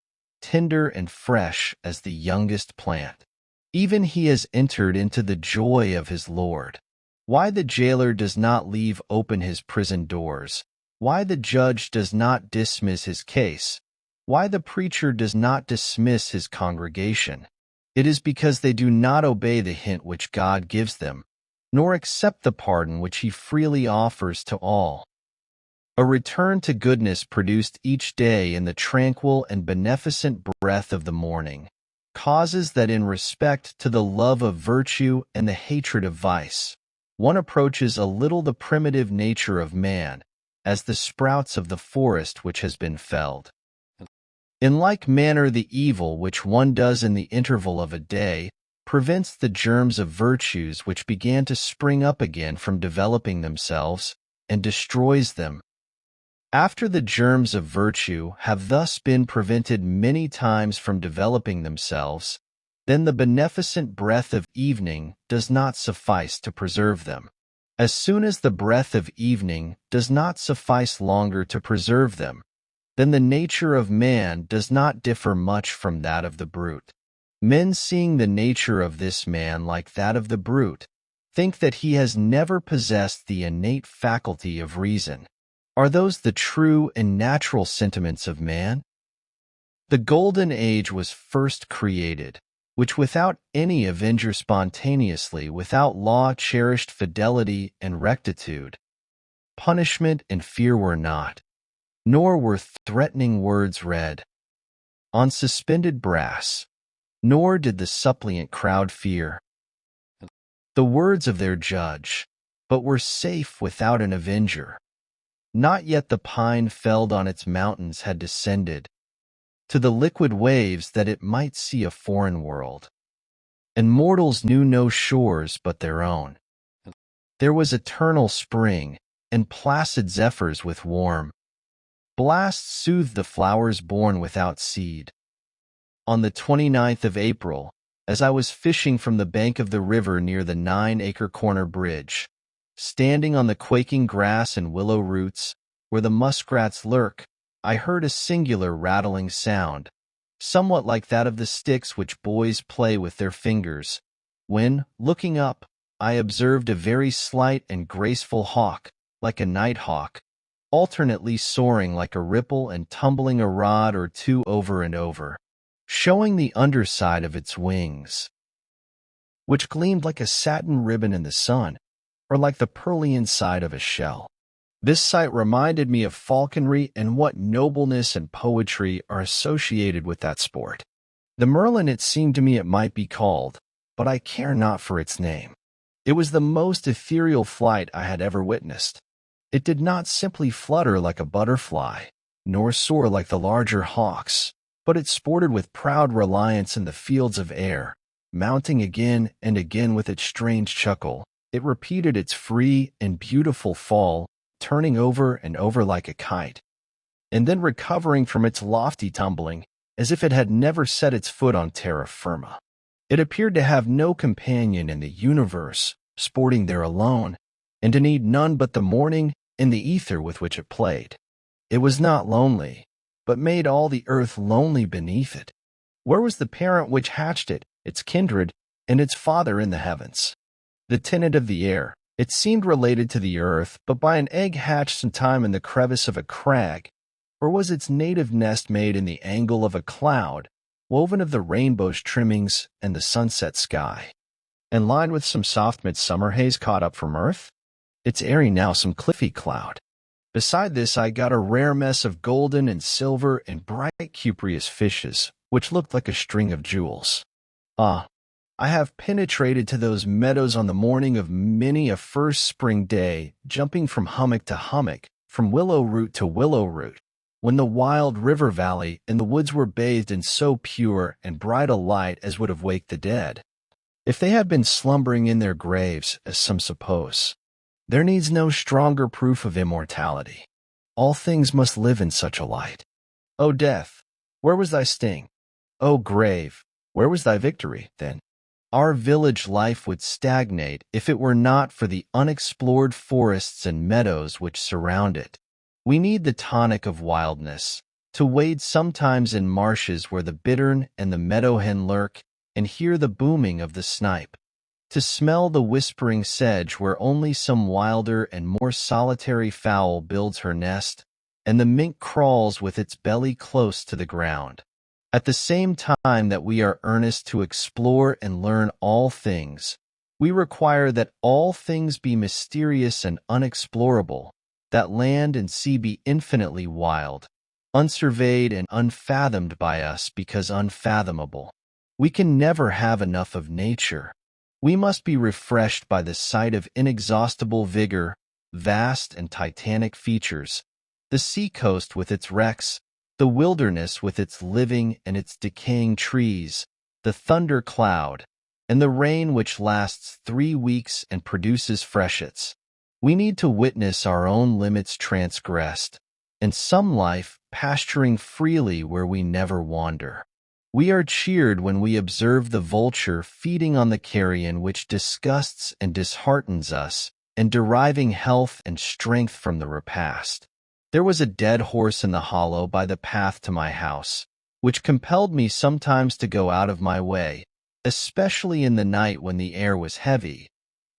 tender and fresh as the youngest plant. Even he has entered into the joy of his Lord. Why the jailer does not leave open his prison doors, why the judge does not dismiss his case, why the preacher does not dismiss his congregation, it is because they do not obey the hint which God gives them, nor accept the pardon which he freely offers to all. A return to goodness produced each day in the tranquil and beneficent breath of the morning causes that in respect to the love of virtue and the hatred of vice, one approaches a little the primitive nature of man, as the sprouts of the forest which has been felled. In like manner the evil which one does in the interval of a day prevents the germs of virtues which began to spring up again from developing themselves, and destroys them. After the germs of virtue have thus been prevented many times from developing themselves, then the beneficent breath of evening does not suffice to preserve them. As soon as the breath of evening does not suffice longer to preserve them, then the nature of man does not differ much from that of the brute. Men, seeing the nature of this man like that of the brute, think that he has never possessed the innate faculty of reason. Are those the true and natural sentiments of man? The golden age was first created, which without any avenger spontaneously, without law cherished fidelity and rectitude. Punishment and fear were not, nor were threatening words read on suspended brass, nor did the suppliant crowd fear the words of their judge, but were safe without an avenger. Not yet the pine felled on its mountains had descended to the liquid waves that it might see a foreign world, and mortals knew no shores but their own. There was eternal spring, and placid zephyrs with warm blasts soothed the flowers born without seed. On the 29th of April, as I was fishing from the bank of the river near the 9-acre corner bridge, standing on the quaking grass and willow roots, where the muskrats lurk, I heard a singular rattling sound, somewhat like that of the sticks which boys play with their fingers, when, looking up, I observed a very slight and graceful hawk, like a nighthawk, alternately soaring like a ripple and tumbling a rod or two over and over, showing the underside of its wings, which gleamed like a satin ribbon in the sun, or like the pearly inside of a shell. This sight reminded me of falconry and what nobleness and poetry are associated with that sport. The merlin it seemed to me it might be called, but I care not for its name. It was the most ethereal flight I had ever witnessed. It did not simply flutter like a butterfly, nor soar like the larger hawks, but it sported with proud reliance in the fields of air, mounting again and again with its strange chuckle. It repeated its free and beautiful fall, turning over and over like a kite, and then recovering from its lofty tumbling, as if it had never set its foot on terra firma. It appeared to have no companion in the universe, sporting there alone, and to need none but the morning and the ether with which it played. It was not lonely, but made all the earth lonely beneath it. Where was the parent which hatched it, its kindred, and its father in the heavens? The tenant of the air. It seemed related to the earth, but by an egg hatched sometime in the crevice of a crag, or was its native nest made in the angle of a cloud, woven of the rainbow's trimmings and the sunset sky, and lined with some soft midsummer haze caught up from earth? Its airy now some cliffy cloud. Beside this I got a rare mess of golden and silver and bright cupreous fishes, which looked like a string of jewels. Ah, I have penetrated to those meadows on the morning of many a first spring day, jumping from hummock to hummock, from willow root to willow root, when the wild river valley and the woods were bathed in so pure and bright a light as would have waked the dead, if they had been slumbering in their graves, as some suppose. There needs no stronger proof of immortality. All things must live in such a light. O death, where was thy sting? O grave, where was thy victory, then? Our village life would stagnate if it were not for the unexplored forests and meadows which surround it. We need the tonic of wildness, to wade sometimes in marshes where the bittern and the meadowhen lurk, and hear the booming of the snipe, to smell the whispering sedge where only some wilder and more solitary fowl builds her nest, and the mink crawls with its belly close to the ground. At the same time that we are earnest to explore and learn all things, we require that all things be mysterious and unexplorable, that land and sea be infinitely wild, unsurveyed and unfathomed by us because unfathomable. We can never have enough of nature. We must be refreshed by the sight of inexhaustible vigor, vast and titanic features, the seacoast with its wrecks, the wilderness with its living and its decaying trees, the thunder cloud, and the rain which lasts 3 weeks and produces freshets. We need to witness our own limits transgressed, and some life pasturing freely where we never wander. We are cheered when we observe the vulture feeding on the carrion which disgusts and disheartens us, and deriving health and strength from the repast. There was a dead horse in the hollow by the path to my house, which compelled me sometimes to go out of my way, especially in the night when the air was heavy,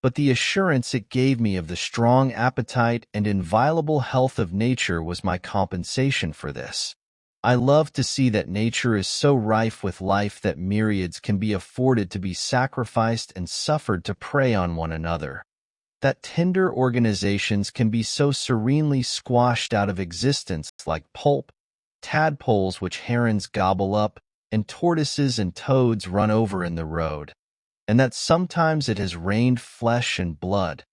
but the assurance it gave me of the strong appetite and inviolable health of nature was my compensation for this. I love to see that nature is so rife with life that myriads can be afforded to be sacrificed and suffered to prey on one another, that tender organizations can be so serenely squashed out of existence like pulp, tadpoles which herons gobble up, and tortoises and toads run over in the road, and that sometimes it has rained flesh and blood.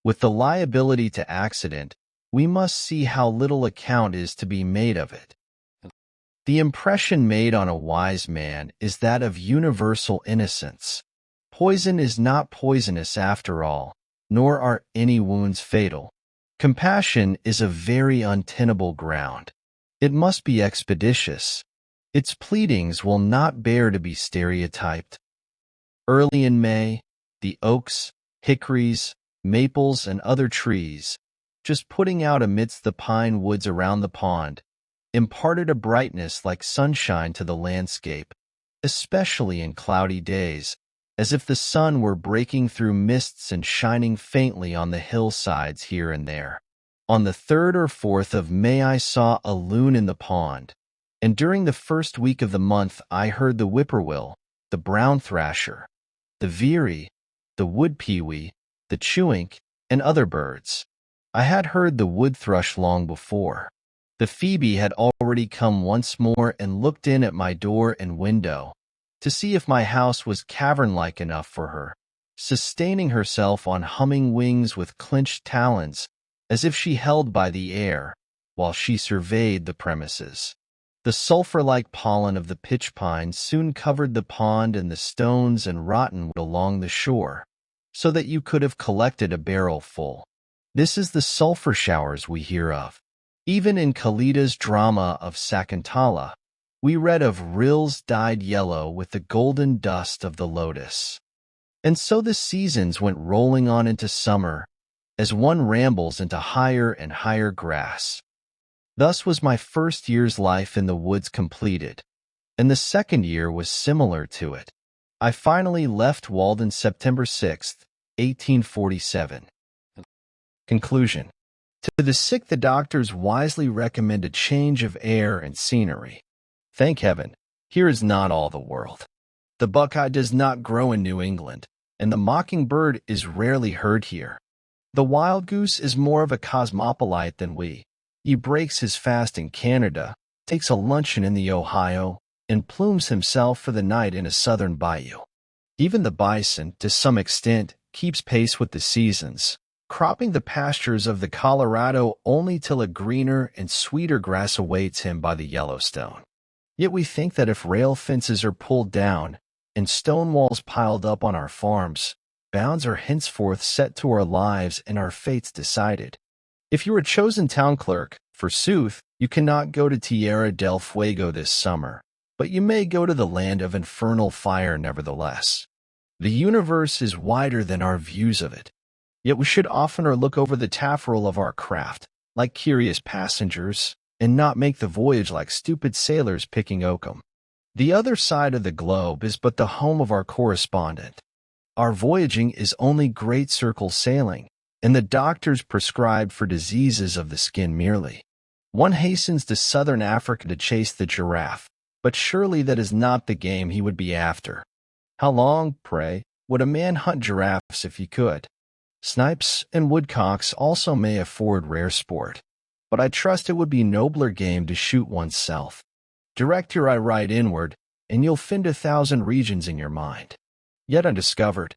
With the liability to accident, we must see how little account is to be made of it. The impression made on a wise man is that of universal innocence. Poison is not poisonous after all, nor are any wounds fatal. Compassion is a very untenable ground. It must be expeditious. Its pleadings will not bear to be stereotyped. Early in May, the oaks, hickories, maples, and other trees, just putting out amidst the pine woods around the pond, imparted a brightness like sunshine to the landscape, especially in cloudy days, as if the sun were breaking through mists and shining faintly on the hillsides here and there. On the 3rd or 4th of May I saw a loon in the pond, and during the first week of the month I heard the whippoorwill, the brown thrasher, the veery, the wood pewee, the chewink, and other birds. I had heard the wood thrush long before. The phoebe had already come once more and looked in at my door and window, to see if my house was cavern-like enough for her, sustaining herself on humming wings with clenched talons, as if she held by the air, while she surveyed the premises. The sulphur-like pollen of the pitch pine soon covered the pond and the stones and rottenwood along the shore, so that you could have collected a barrel full. This is the sulphur showers we hear of. Even in Kalida's drama of Sakuntala, we read of rills dyed yellow with the golden dust of the lotus. And so the seasons went rolling on into summer, as one rambles into higher and higher grass. Thus was my first year's life in the woods completed, and the second year was similar to it. I finally left Walden September 6, 1847. Conclusion. To the sick the doctors wisely recommend a change of air and scenery. Thank heaven, here is not all the world. The buckeye does not grow in New England, and the mockingbird is rarely heard here. The wild goose is more of a cosmopolite than we. He breaks his fast in Canada, takes a luncheon in the Ohio, and plumes himself for the night in a southern bayou. Even the bison, to some extent, keeps pace with the seasons, cropping the pastures of the Colorado only till a greener and sweeter grass awaits him by the Yellowstone. Yet we think that if rail fences are pulled down and stone walls piled up on our farms, bounds are henceforth set to our lives and our fates decided. If you were chosen town clerk, Forsooth, you cannot go to Tierra del Fuego this summer, but you may go to the land of infernal fire nevertheless. The universe is wider than our views of it, yet we should oftener look over the taffrail of our craft, like curious passengers, and not make the voyage like stupid sailors picking oakum. The other side of the globe is but the home of our correspondent. Our voyaging is only great circle sailing, and the doctors prescribed for diseases of the skin merely. One hastens to southern Africa to chase the giraffe, but surely that is not the game he would be after. How long, pray, would a man hunt giraffes if he could? Snipes and woodcocks also may afford rare sport, but I trust it would be nobler game to shoot oneself. Direct your eye right inward, and you'll find 1,000 regions in your mind, yet undiscovered.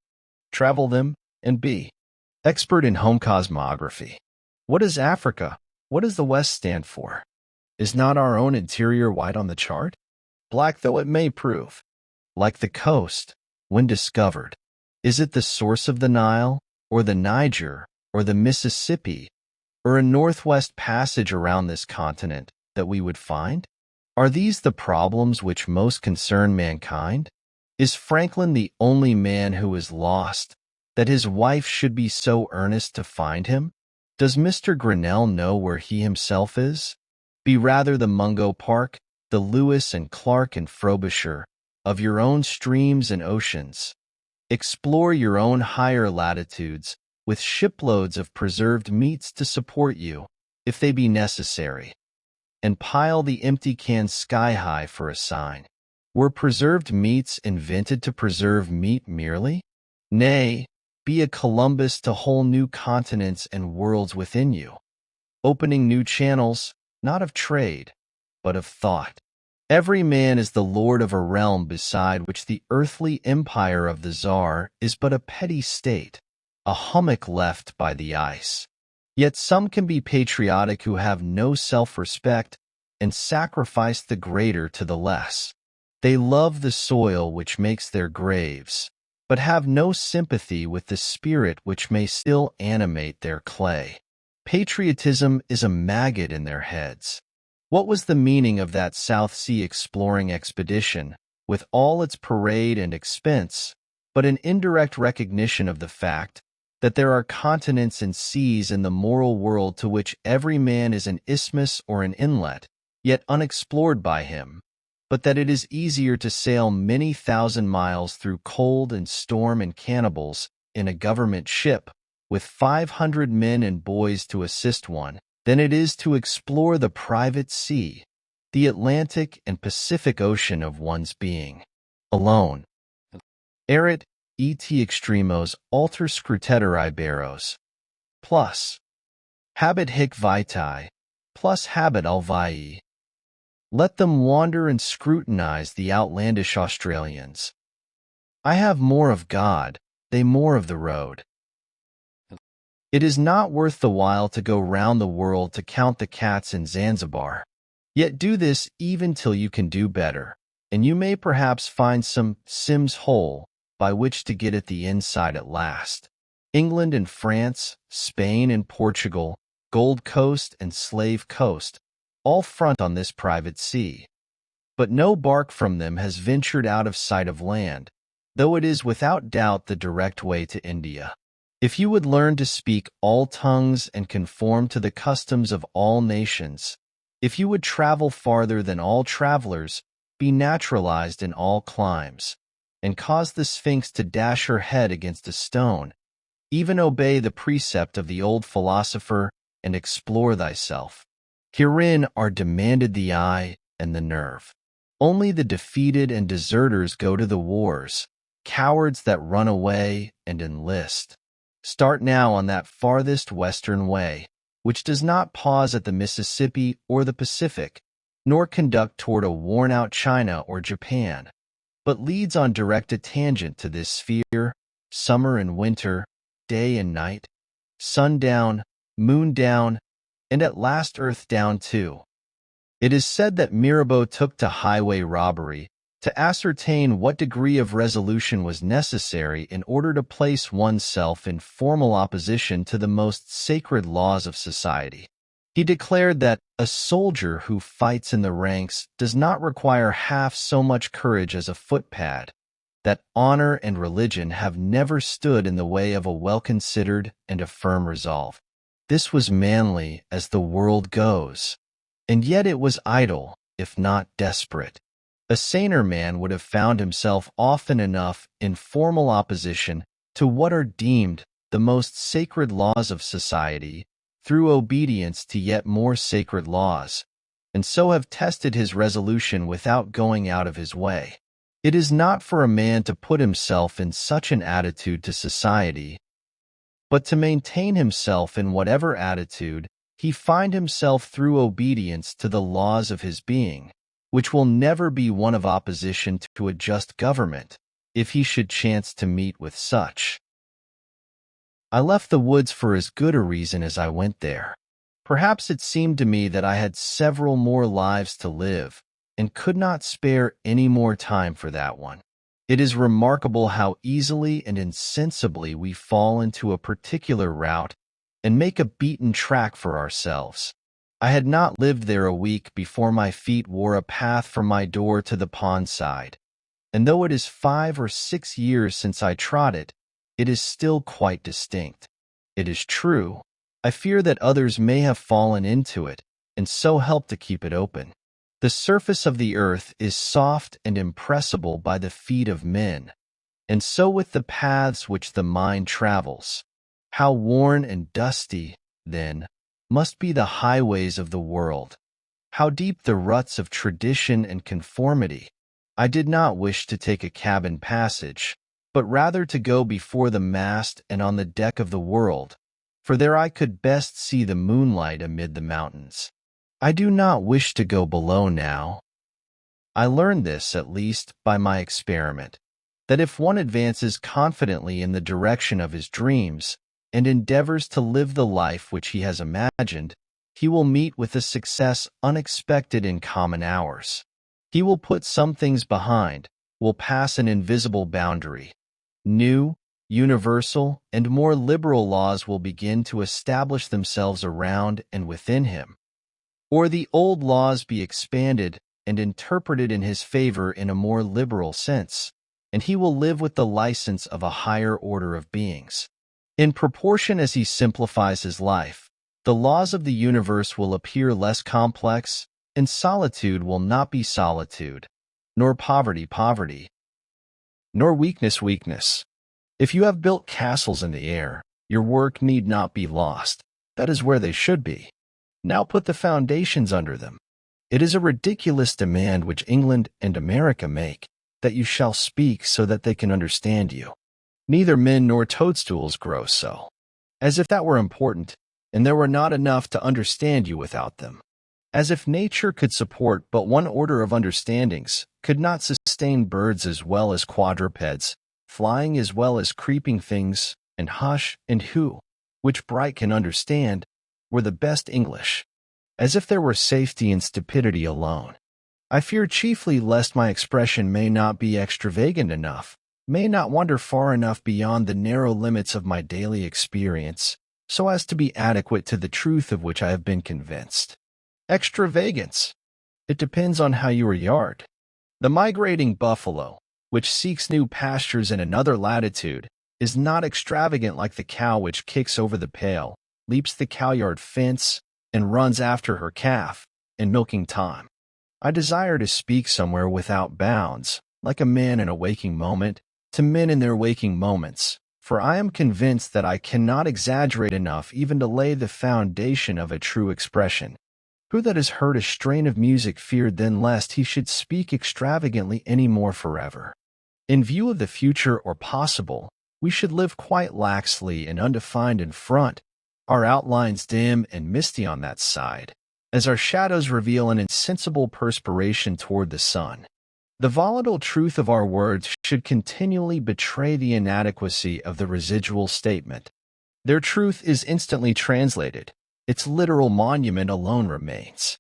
Travel them, and be expert in home cosmography. What is Africa? What does the West stand for? Is not our own interior white on the chart? Black though it may prove. Like the coast, when discovered, is it the source of the Nile, or the Niger, or the Mississippi, or a northwest passage around this continent that we would find? Are these the problems which most concern mankind? Is Franklin the only man who is lost, that his wife should be so earnest to find him? Does Mr. Grinnell know where he himself is? Be rather the Mungo Park, the Lewis and Clark and Frobisher, of your own streams and oceans. Explore your own higher latitudes, with shiploads of preserved meats to support you, if they be necessary, and pile the empty cans sky-high for a sign. Were preserved meats invented to preserve meat merely? Nay, be a Columbus to whole new continents and worlds within you, opening new channels, not of trade, but of thought. Every man is the lord of a realm beside which the earthly empire of the Tsar is but a petty state, a hummock left by the ice. Yet some can be patriotic who have no self-respect and sacrifice the greater to the less. They love the soil which makes their graves, but have no sympathy with the spirit which may still animate their clay. Patriotism is a maggot in their heads. What was the meaning of that South Sea exploring expedition, with all its parade and expense, but an indirect recognition of the fact that there are continents and seas in the moral world to which every man is an isthmus or an inlet, yet unexplored by him, but that it is easier to sail many thousand miles through cold and storm and cannibals in a government ship, with 500 men and boys to assist one, than it is to explore the private sea, the Atlantic and Pacific Ocean of one's being, alone. Erit et extremos alter scruteri iberos, plus habet hic vitae, plus habet alvae. Let them wander and scrutinize the outlandish Australians. I have more of God, they more of the road. It is not worth the while to go round the world to count the cats in Zanzibar. Yet do this even till you can do better, and you may perhaps find some Sim's hole by which to get at the inside at last. England and France, Spain and Portugal, Gold Coast and Slave Coast, all front on this private sea. But no bark from them has ventured out of sight of land, though it is without doubt the direct way to India. If you would learn to speak all tongues and conform to the customs of all nations, if you would travel farther than all travelers, be naturalized in all climes, and cause the Sphinx to dash her head against a stone, even obey the precept of the old philosopher and explore thyself. Herein are demanded the eye and the nerve. Only the defeated and deserters go to the wars, cowards that run away and enlist. Start now on that farthest western way, which does not pause at the Mississippi or the Pacific, nor conduct toward a worn-out China or Japan, but leads on direct a tangent to this sphere, summer and winter, day and night, sun down, moon down, and at last earth down too. It is said that Mirabeau took to highway robbery to ascertain what degree of resolution was necessary in order to place oneself in formal opposition to the most sacred laws of society. He declared that a soldier who fights in the ranks does not require half so much courage as a footpad, that honor and religion have never stood in the way of a well-considered and a firm resolve. This was manly as the world goes, and yet it was idle, if not desperate. A saner man would have found himself often enough in formal opposition to what are deemed the most sacred laws of society, through obedience to yet more sacred laws, and so have tested his resolution without going out of his way. It is not for a man to put himself in such an attitude to society, but to maintain himself in whatever attitude he find himself through obedience to the laws of his being, which will never be one of opposition to a just government, if he should chance to meet with such. I left the woods for as good a reason as I went there. Perhaps it seemed to me that I had several more lives to live, and could not spare any more time for that one. It is remarkable how easily and insensibly we fall into a particular route and make a beaten track for ourselves. I had not lived there a week before my feet wore a path from my door to the pond side, and though it is 5 or 6 years since I trod it, it is still quite distinct. It is true, I fear that others may have fallen into it, and so helped to keep it open. The surface of the earth is soft and impressible by the feet of men, and so with the paths which the mind travels. How worn and dusty, then, must be the highways of the world. How deep the ruts of tradition and conformity. I did not wish to take a cabin passage, but rather to go before the mast and on the deck of the world, for there I could best see the moonlight amid the mountains. I do not wish to go below now. I learned this, at least, by my experiment, that if one advances confidently in the direction of his dreams, and endeavors to live the life which he has imagined, he will meet with a success unexpected in common hours. He will put some things behind, will pass an invisible boundary. New, universal, and more liberal laws will begin to establish themselves around and within him. Or the old laws be expanded and interpreted in his favor in a more liberal sense, and he will live with the license of a higher order of beings. In proportion as he simplifies his life, the laws of the universe will appear less complex, and solitude will not be solitude, nor poverty poverty, nor weakness weakness. If you have built castles in the air, your work need not be lost. That is where they should be. Now put the foundations under them. It is a ridiculous demand which England and America make, that you shall speak so that they can understand you. Neither men nor toadstools grow so. As if that were important, and there were not enough to understand you without them. As if nature could support but one order of understandings, could not sustain birds as well as quadrupeds, flying as well as creeping things, and hush and who, which Bright can understand, were the best English. As if there were safety in stupidity alone. I fear chiefly lest my expression may not be extravagant enough, may not wander far enough beyond the narrow limits of my daily experience, so as to be adequate to the truth of which I have been convinced. Extravagance. It depends on how you regard. The migrating buffalo, which seeks new pastures in another latitude, is not extravagant like the cow which kicks over the pail, leaps the cowyard fence, and runs after her calf, in milking time. I desire to speak somewhere without bounds, like a man in a waking moment, to men in their waking moments, for I am convinced that I cannot exaggerate enough even to lay the foundation of a true expression. Who that has heard a strain of music feared then lest he should speak extravagantly any more forever? In view of the future or possible, we should live quite laxly and undefined in front, our outlines dim and misty on that side, as our shadows reveal an insensible perspiration toward the sun. The volatile truth of our words should continually betray the inadequacy of the residual statement. Their truth is instantly translated. Its literal monument alone remains.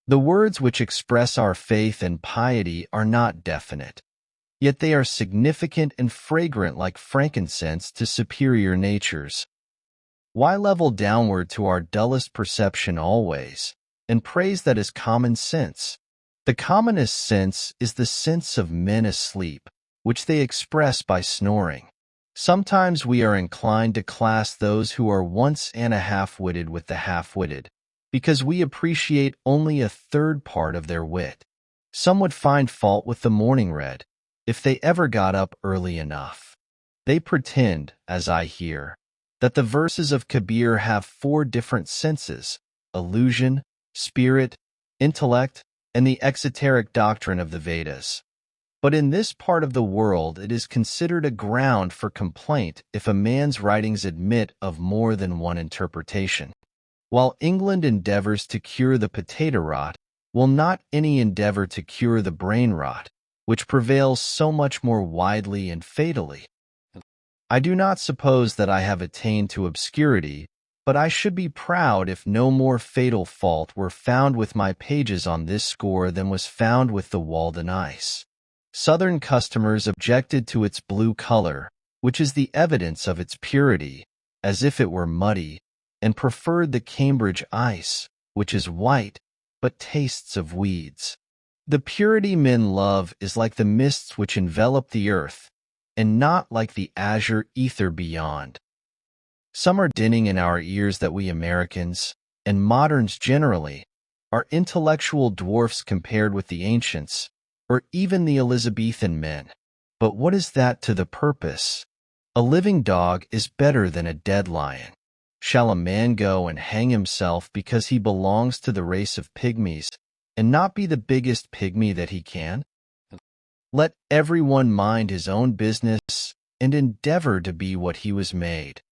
The words which express our faith and piety are not definite, yet they are significant and fragrant like frankincense to superior natures. Why level downward to our dullest perception always, and praise that is common sense? The commonest sense is the sense of men asleep, which they express by snoring. Sometimes we are inclined to class those who are once and a half-witted with the half-witted, because we appreciate only a third part of their wit. Some would find fault with the morning read, if they ever got up early enough. They pretend, as I hear, that the verses of Kabir have 4 different senses: illusion, spirit, intellect, and the exoteric doctrine of the Vedas. But in this part of the world it is considered a ground for complaint if a man's writings admit of more than one interpretation. While England endeavors to cure the potato rot, will not any endeavor to cure the brain rot, which prevails so much more widely and fatally? I do not suppose that I have attained to obscurity, but I should be proud if no more fatal fault were found with my pages on this score than was found with the Walden ice. Southern customers objected to its blue color, which is the evidence of its purity, as if it were muddy, and preferred the Cambridge ice, which is white, but tastes of weeds. The purity men love is like the mists which envelop the earth, and not like the azure ether beyond. Some are dinning in our ears that we Americans, and moderns generally, are intellectual dwarfs compared with the ancients, or even the Elizabethan men. But what is that to the purpose? A living dog is better than a dead lion. Shall a man go and hang himself because he belongs to the race of pygmies, and not be the biggest pygmy that he can? Let everyone mind his own business, and endeavor to be what he was made.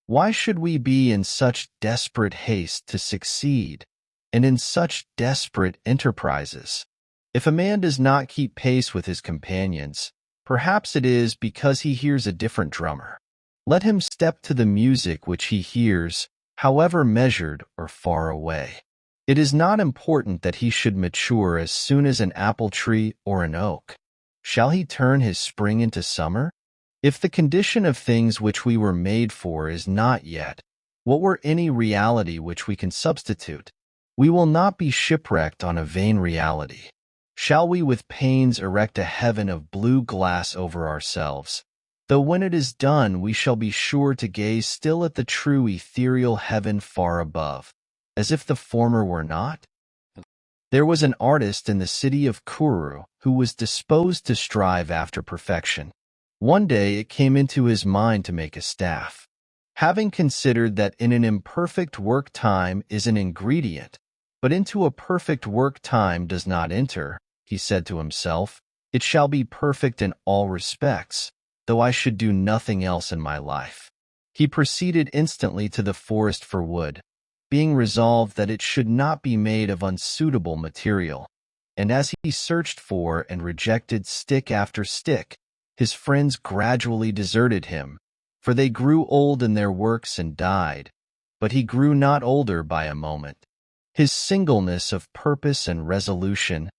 Why should we be in such desperate haste to succeed, and in such desperate enterprises? If a man does not keep pace with his companions, perhaps it is because he hears a different drummer. Let him step to the music which he hears, however measured or far away. It is not important that he should mature as soon as an apple tree or an oak. Shall he turn his spring into summer? If the condition of things which we were made for is not yet, what were any reality which we can substitute? We will not be shipwrecked on a vain reality. Shall we with pains erect a heaven of blue glass over ourselves, though when it is done we shall be sure to gaze still at the true ethereal heaven far above, as if the former were not? There was an artist in the city of Kuru who was disposed to strive after perfection. One day it came into his mind to make a staff. Having considered that in an imperfect work time is an ingredient, but into a perfect work time does not enter, he said to himself, it shall be perfect in all respects, though I should do nothing else in my life. He proceeded instantly to the forest for wood, being resolved that it should not be made of unsuitable material. And as he searched for and rejected stick after stick, his friends gradually deserted him, for they grew old in their works and died, but he grew not older by a moment. His singleness of purpose and resolution,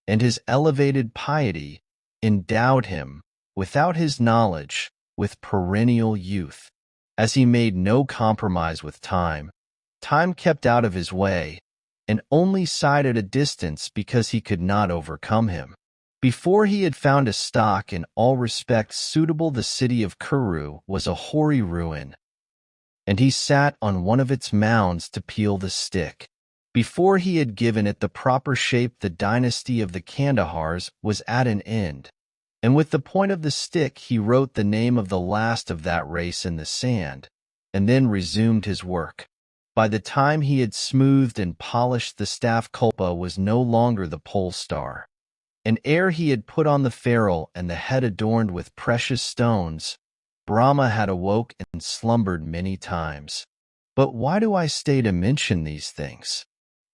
and his elevated piety, endowed him, without his knowledge, with perennial youth. As he made no compromise with time, time kept out of his way, and only sighed at a distance because he could not overcome him. Before he had found a stock in all respects suitable, the city of Kuru was a hoary ruin, and he sat on one of its mounds to peel the stick. Before he had given it the proper shape, the dynasty of the Kandahars was at an end, and with the point of the stick he wrote the name of the last of that race in the sand, and then resumed his work. By the time he had smoothed and polished the staff, Kulpa was no longer the pole star. And ere he had put on the ferrule and the head adorned with precious stones, Brahma had awoke and slumbered many times. But why do I stay to mention these things?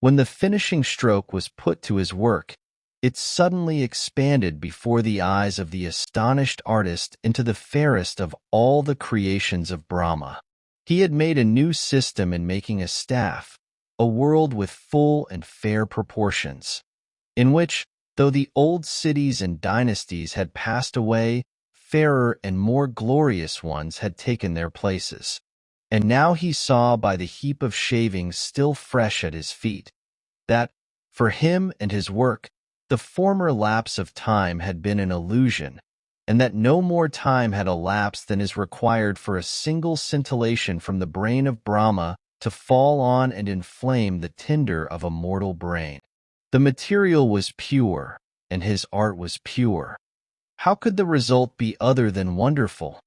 When the finishing stroke was put to his work, it suddenly expanded before the eyes of the astonished artist into the fairest of all the creations of Brahma. He had made a new system in making a staff, a world with full and fair proportions, in which, though the old cities and dynasties had passed away, fairer and more glorious ones had taken their places. And now he saw by the heap of shavings still fresh at his feet, that, for him and his work, the former lapse of time had been an illusion, and that no more time had elapsed than is required for a single scintillation from the brain of Brahma to fall on and inflame the tinder of a mortal brain. The material was pure, and his art was pure. How could the result be other than wonderful?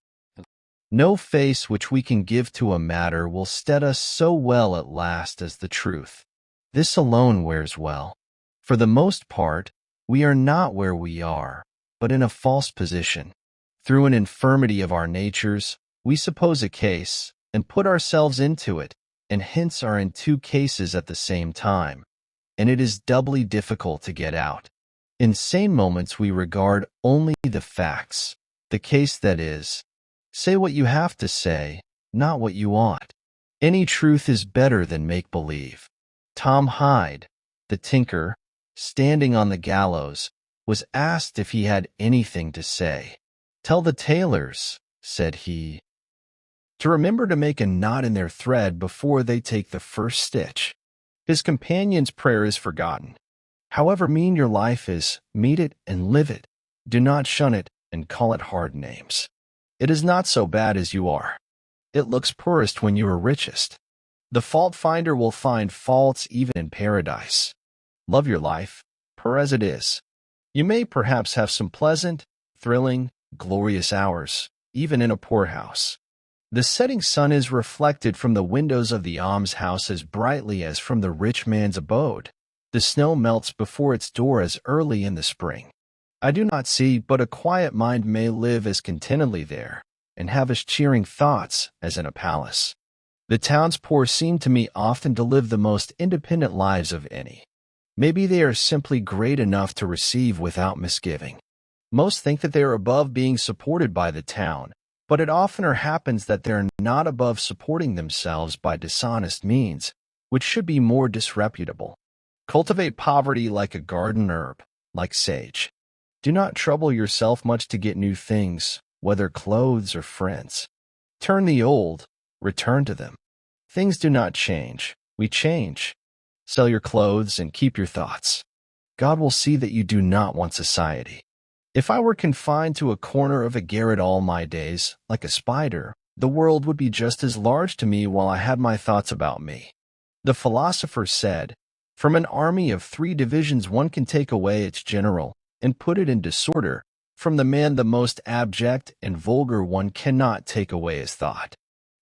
No face which we can give to a matter will stead us so well at last as the truth. This alone wears well. For the most part, we are not where we are, but in a false position. Through an infirmity of our natures, we suppose a case, and put ourselves into it, and hence are in two cases at the same time, and it is doubly difficult to get out. In sane moments we regard only the facts, the case that is. Say what you have to say, not what you ought. Any truth is better than make-believe. Tom Hyde, the tinker, standing on the gallows, was asked if he had anything to say. "Tell the tailors," said he, "to remember to make a knot in their thread before they take the first stitch." His companion's prayer is forgotten. However mean your life is, meet it and live it. Do not shun it and call it hard names. It is not so bad as you are. It looks poorest when you are richest. The fault finder will find faults even in paradise. Love your life, poor as it is. You may perhaps have some pleasant, thrilling, glorious hours, even in a poorhouse. The setting sun is reflected from the windows of the almshouse as brightly as from the rich man's abode. The snow melts before its door as early in the spring. I do not see but a quiet mind may live as contentedly there, and have as cheering thoughts as in a palace. The town's poor seem to me often to live the most independent lives of any. Maybe they are simply great enough to receive without misgiving. Most think that they are above being supported by the town, but it oftener happens that they are not above supporting themselves by dishonest means, which should be more disreputable. Cultivate poverty like a garden herb, like sage. Do not trouble yourself much to get new things, whether clothes or friends. Turn the old, return to them. Things do not change, we change. Sell your clothes and keep your thoughts. God will see that you do not want society. If I were confined to a corner of a garret all my days, like a spider, the world would be just as large to me while I had my thoughts about me. The philosopher said, "From an army of 3 divisions one can take away its general, and put it in disorder. From the man the most abject and vulgar one cannot take away his thought."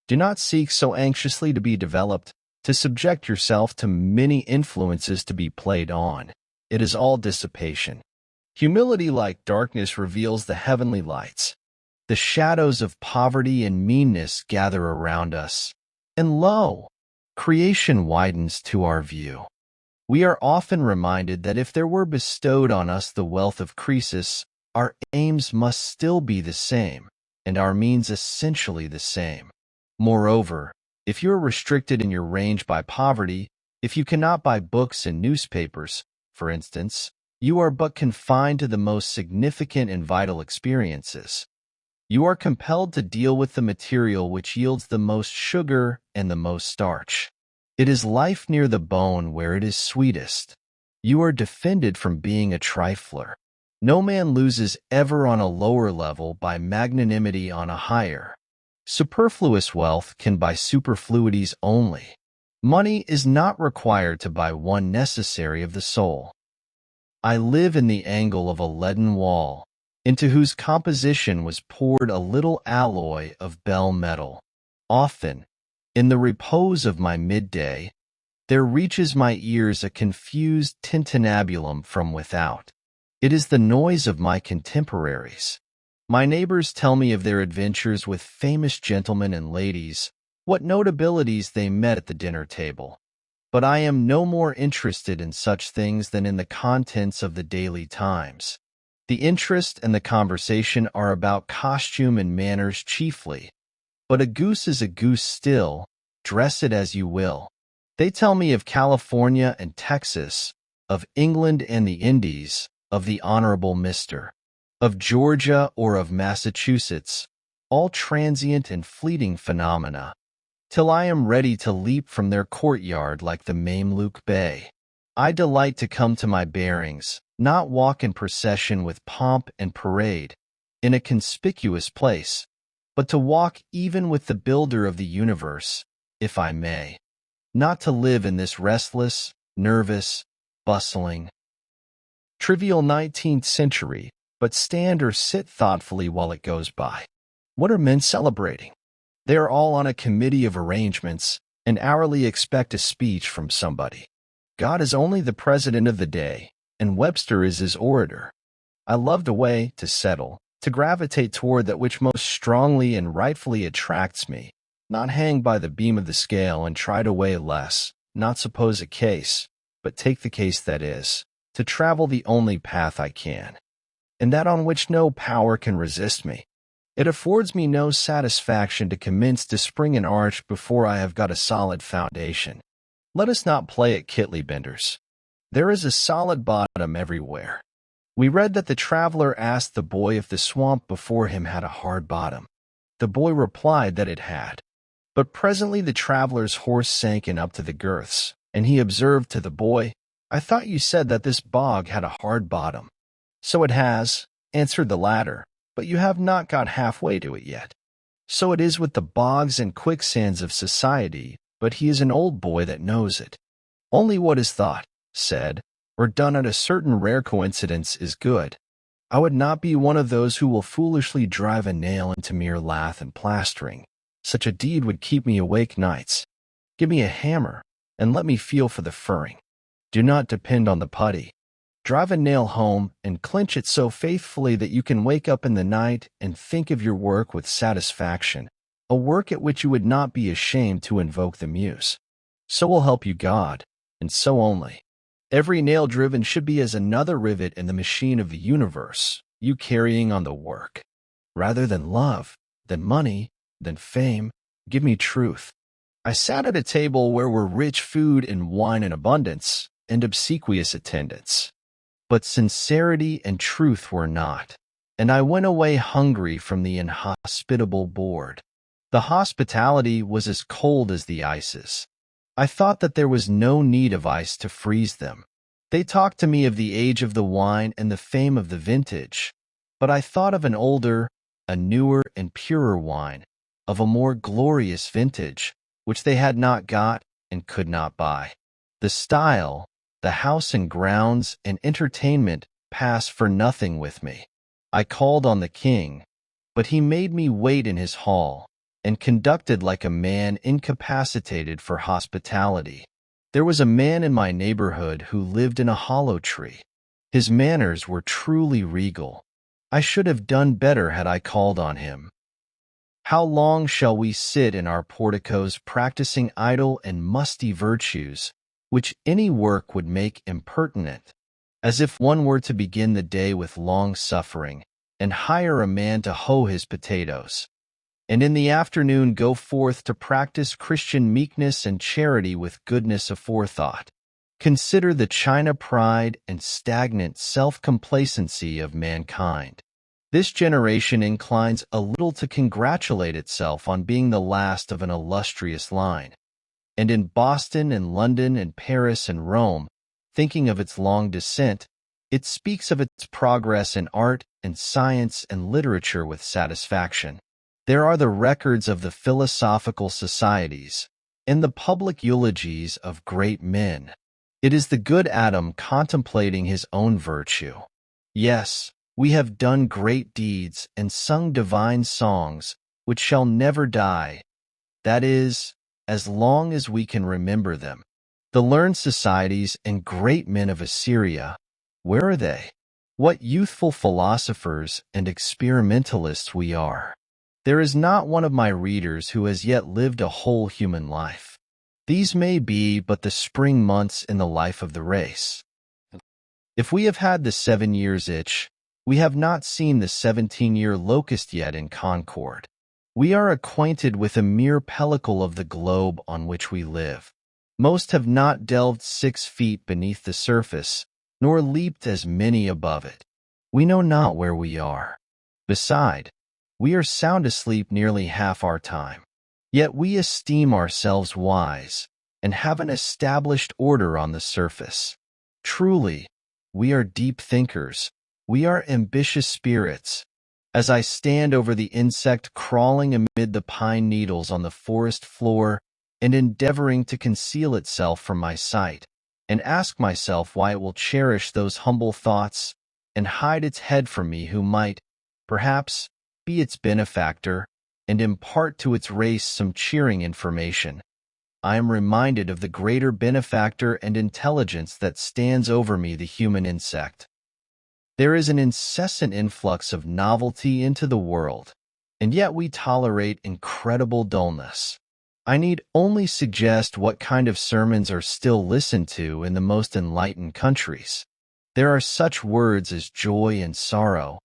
Do not seek so anxiously to be developed, to subject yourself to many influences to be played on. It is all dissipation. Humility like darkness reveals the heavenly lights. The shadows of poverty and meanness gather around us, and lo, creation widens to our view. We are often reminded that if there were bestowed on us the wealth of Croesus, our aims must still be the same, and our means essentially the same. Moreover, if you are restricted in your range by poverty, if you cannot buy books and newspapers, for instance, you are but confined to the most significant and vital experiences. You are compelled to deal with the material which yields the most sugar and the most starch. It is life near the bone where it is sweetest. You are defended from being a trifler. No man loses ever on a lower level by magnanimity on a higher. Superfluous wealth can buy superfluities only. Money is not required to buy one necessary of the soul. I live in the angle of a leaden wall, into whose composition was poured a little alloy of bell metal. Often, in the repose of my midday, there reaches my ears a confused tintinnabulum from without. It is the noise of my contemporaries. My neighbors tell me of their adventures with famous gentlemen and ladies, what notabilities they met at the dinner table. But I am no more interested in such things than in the contents of the daily Times. The interest and the conversation are about costume and manners chiefly. But a goose is a goose still, dress it as you will. They tell me of California and Texas, of England and the Indies, of the Honorable Mr., of Georgia or of Massachusetts, all transient and fleeting phenomena. till I am ready to leap from their courtyard like the Mameluke Bey. I delight to come to my bearings, not walk in procession with pomp and parade, in a conspicuous place, but to walk even with the builder of the universe, if I may, not to live in this restless, nervous, bustling, trivial 19th century, but stand or sit thoughtfully while it goes by. What are men celebrating? They are all on a committee of arrangements and hourly expect a speech from somebody. God is only the president of the day, and Webster is his orator. I loved a way to settle, to gravitate toward that which most strongly and rightfully attracts me, not hang by the beam of the scale and try to weigh less, not suppose a case, but take the case that is, to travel the only path I can, and that on which no power can resist me. It affords me no satisfaction to commence to spring an arch before I have got a solid foundation. Let us not play at Kitley benders. There is a solid bottom everywhere. We read that the traveler asked the boy if the swamp before him had a hard bottom. The boy replied that it had. But presently the traveler's horse sank in up to the girths, and he observed to the boy, "I thought you said that this bog had a hard bottom." "So it has," answered the latter, "but you have not got halfway to it yet." So it is with the bogs and quicksands of society, but he is an old boy that knows it. Only what is thought, said, or done at a certain rare coincidence is good. I would not be one of those who will foolishly drive a nail into mere lath and plastering. Such a deed would keep me awake nights. Give me a hammer, and let me feel for the furring. Do not depend on the putty. Drive a nail home and clinch it so faithfully that you can wake up in the night and think of your work with satisfaction, a work at which you would not be ashamed to invoke the muse. So will help you God, and so only. Every nail driven should be as another rivet in the machine of the universe, you carrying on the work. Rather than love, than money, than fame, give me truth. I sat at a table where were rich food and wine in abundance, and obsequious attendants. But sincerity and truth were not, and I went away hungry from the inhospitable board. The hospitality was as cold as the ices. I thought that there was no need of ice to freeze them. They talked to me of the age of the wine and the fame of the vintage, but I thought of an older, a newer and purer wine, of a more glorious vintage, which they had not got and could not buy. The style, the house and grounds and entertainment pass for nothing with me. I called on the king, but he made me wait in his hall, and conducted like a man incapacitated for hospitality. There was a man in my neighborhood who lived in a hollow tree. His manners were truly regal. I should have done better had I called on him. How long shall we sit in our porticos practicing idle and musty virtues, which any work would make impertinent, as if one were to begin the day with long suffering, and hire a man to hoe his potatoes, and in the afternoon go forth to practice Christian meekness and charity with goodness aforethought. Consider the China pride and stagnant self-complacency of mankind. This generation inclines a little to congratulate itself on being the last of an illustrious line, and in Boston and London and Paris and Rome, thinking of its long descent, it speaks of its progress in art and science and literature with satisfaction. There are the records of the philosophical societies and the public eulogies of great men. It is the good Adam contemplating his own virtue. Yes, we have done great deeds and sung divine songs, which shall never die. That is, as long as we can remember them. The learned societies and great men of Assyria, where are they? What youthful philosophers and experimentalists we are! There is not one of my readers who has yet lived a whole human life. These may be but the spring months in the life of the race. If we have had the 7 years itch, we have not seen the 17-year locust yet in Concord. We are acquainted with a mere pellicle of the globe on which we live. Most have not delved 6 feet beneath the surface, nor leaped as many above it. We know not where we are. Beside, we are sound asleep nearly half our time. Yet we esteem ourselves wise and have an established order on the surface. Truly, we are deep thinkers. We are ambitious spirits. As I stand over the insect crawling amid the pine needles on the forest floor and endeavoring to conceal itself from my sight, and ask myself why it will cherish those humble thoughts and hide its head from me who might, perhaps, be its benefactor and impart to its race some cheering information, I am reminded of the greater benefactor and intelligence that stands over me, the human insect. There is an incessant influx of novelty into the world, and yet we tolerate incredible dullness. I need only suggest what kind of sermons are still listened to in the most enlightened countries. There are such words as joy and sorrow,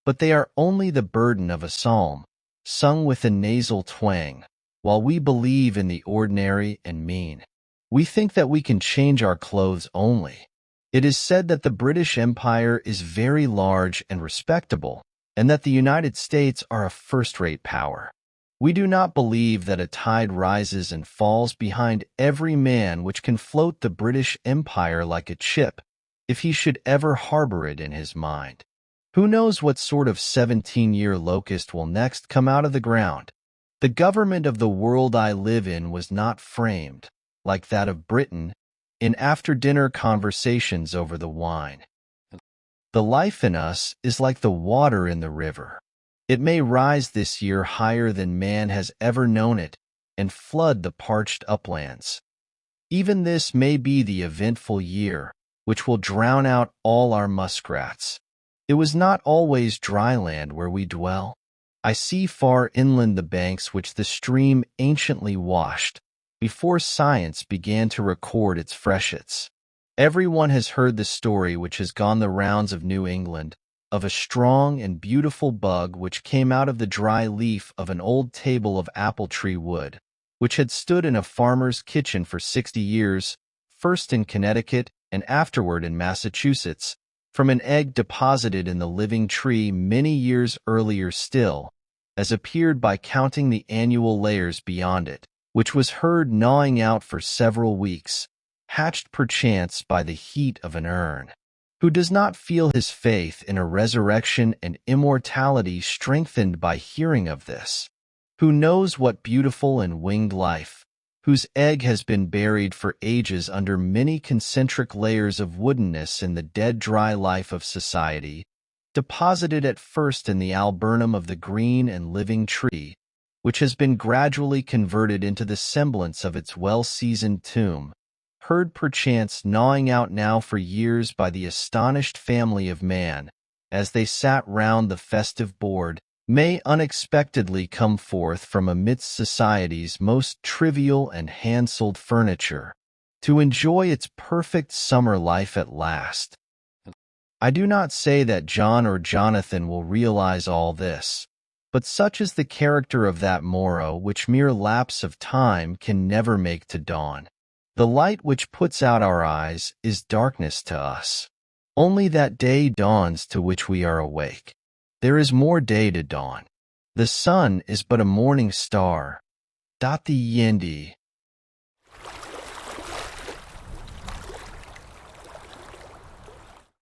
but they are only the burden of a psalm, sung with a nasal twang, while we believe in the ordinary and mean. We think that we can change our clothes only. It is said that the British Empire is very large and respectable, and that the United States are a first-rate power. We do not believe that a tide rises and falls behind every man which can float the British Empire like a chip, if he should ever harbor it in his mind. Who knows what sort of 17-year locust will next come out of the ground? The government of the world I live in was not framed, like that of Britain, in after-dinner conversations over the wine. The life in us is like the water in the river. It may rise this year higher than man has ever known it, and flood the parched uplands. Even this may be the eventful year, which will drown out all our muskrats. It was not always dry land where we dwell. I see far inland the banks which the stream anciently washed, before science began to record its freshets. Everyone has heard the story which has gone the rounds of New England, of a strong and beautiful bug which came out of the dry leaf of an old table of apple-tree wood, which had stood in a farmer's kitchen for 60 years, first in Connecticut and afterward in Massachusetts, from an egg deposited in the living tree many years earlier still, as appeared by counting the annual layers beyond it, which was heard gnawing out for several weeks, hatched perchance by the heat of an urn. Who does not feel his faith in a resurrection and immortality strengthened by hearing of this? Who knows what beautiful and winged life, whose egg has been buried for ages under many concentric layers of woodenness in the dead dry life of society, deposited at first in the alburnum of the green and living tree, which has been gradually converted into the semblance of its well-seasoned tomb, heard perchance gnawing out now for years by the astonished family of man, as they sat round the festive board, may unexpectedly come forth from amidst society's most trivial and hand-sold furniture, to enjoy its perfect summer life at last. I do not say that John or Jonathan will realize all this, but such is the character of that morrow which mere lapse of time can never make to dawn. The light which puts out our eyes is darkness to us. Only that day dawns to which we are awake. There is more day to dawn. The sun is but a morning star. The Yendi,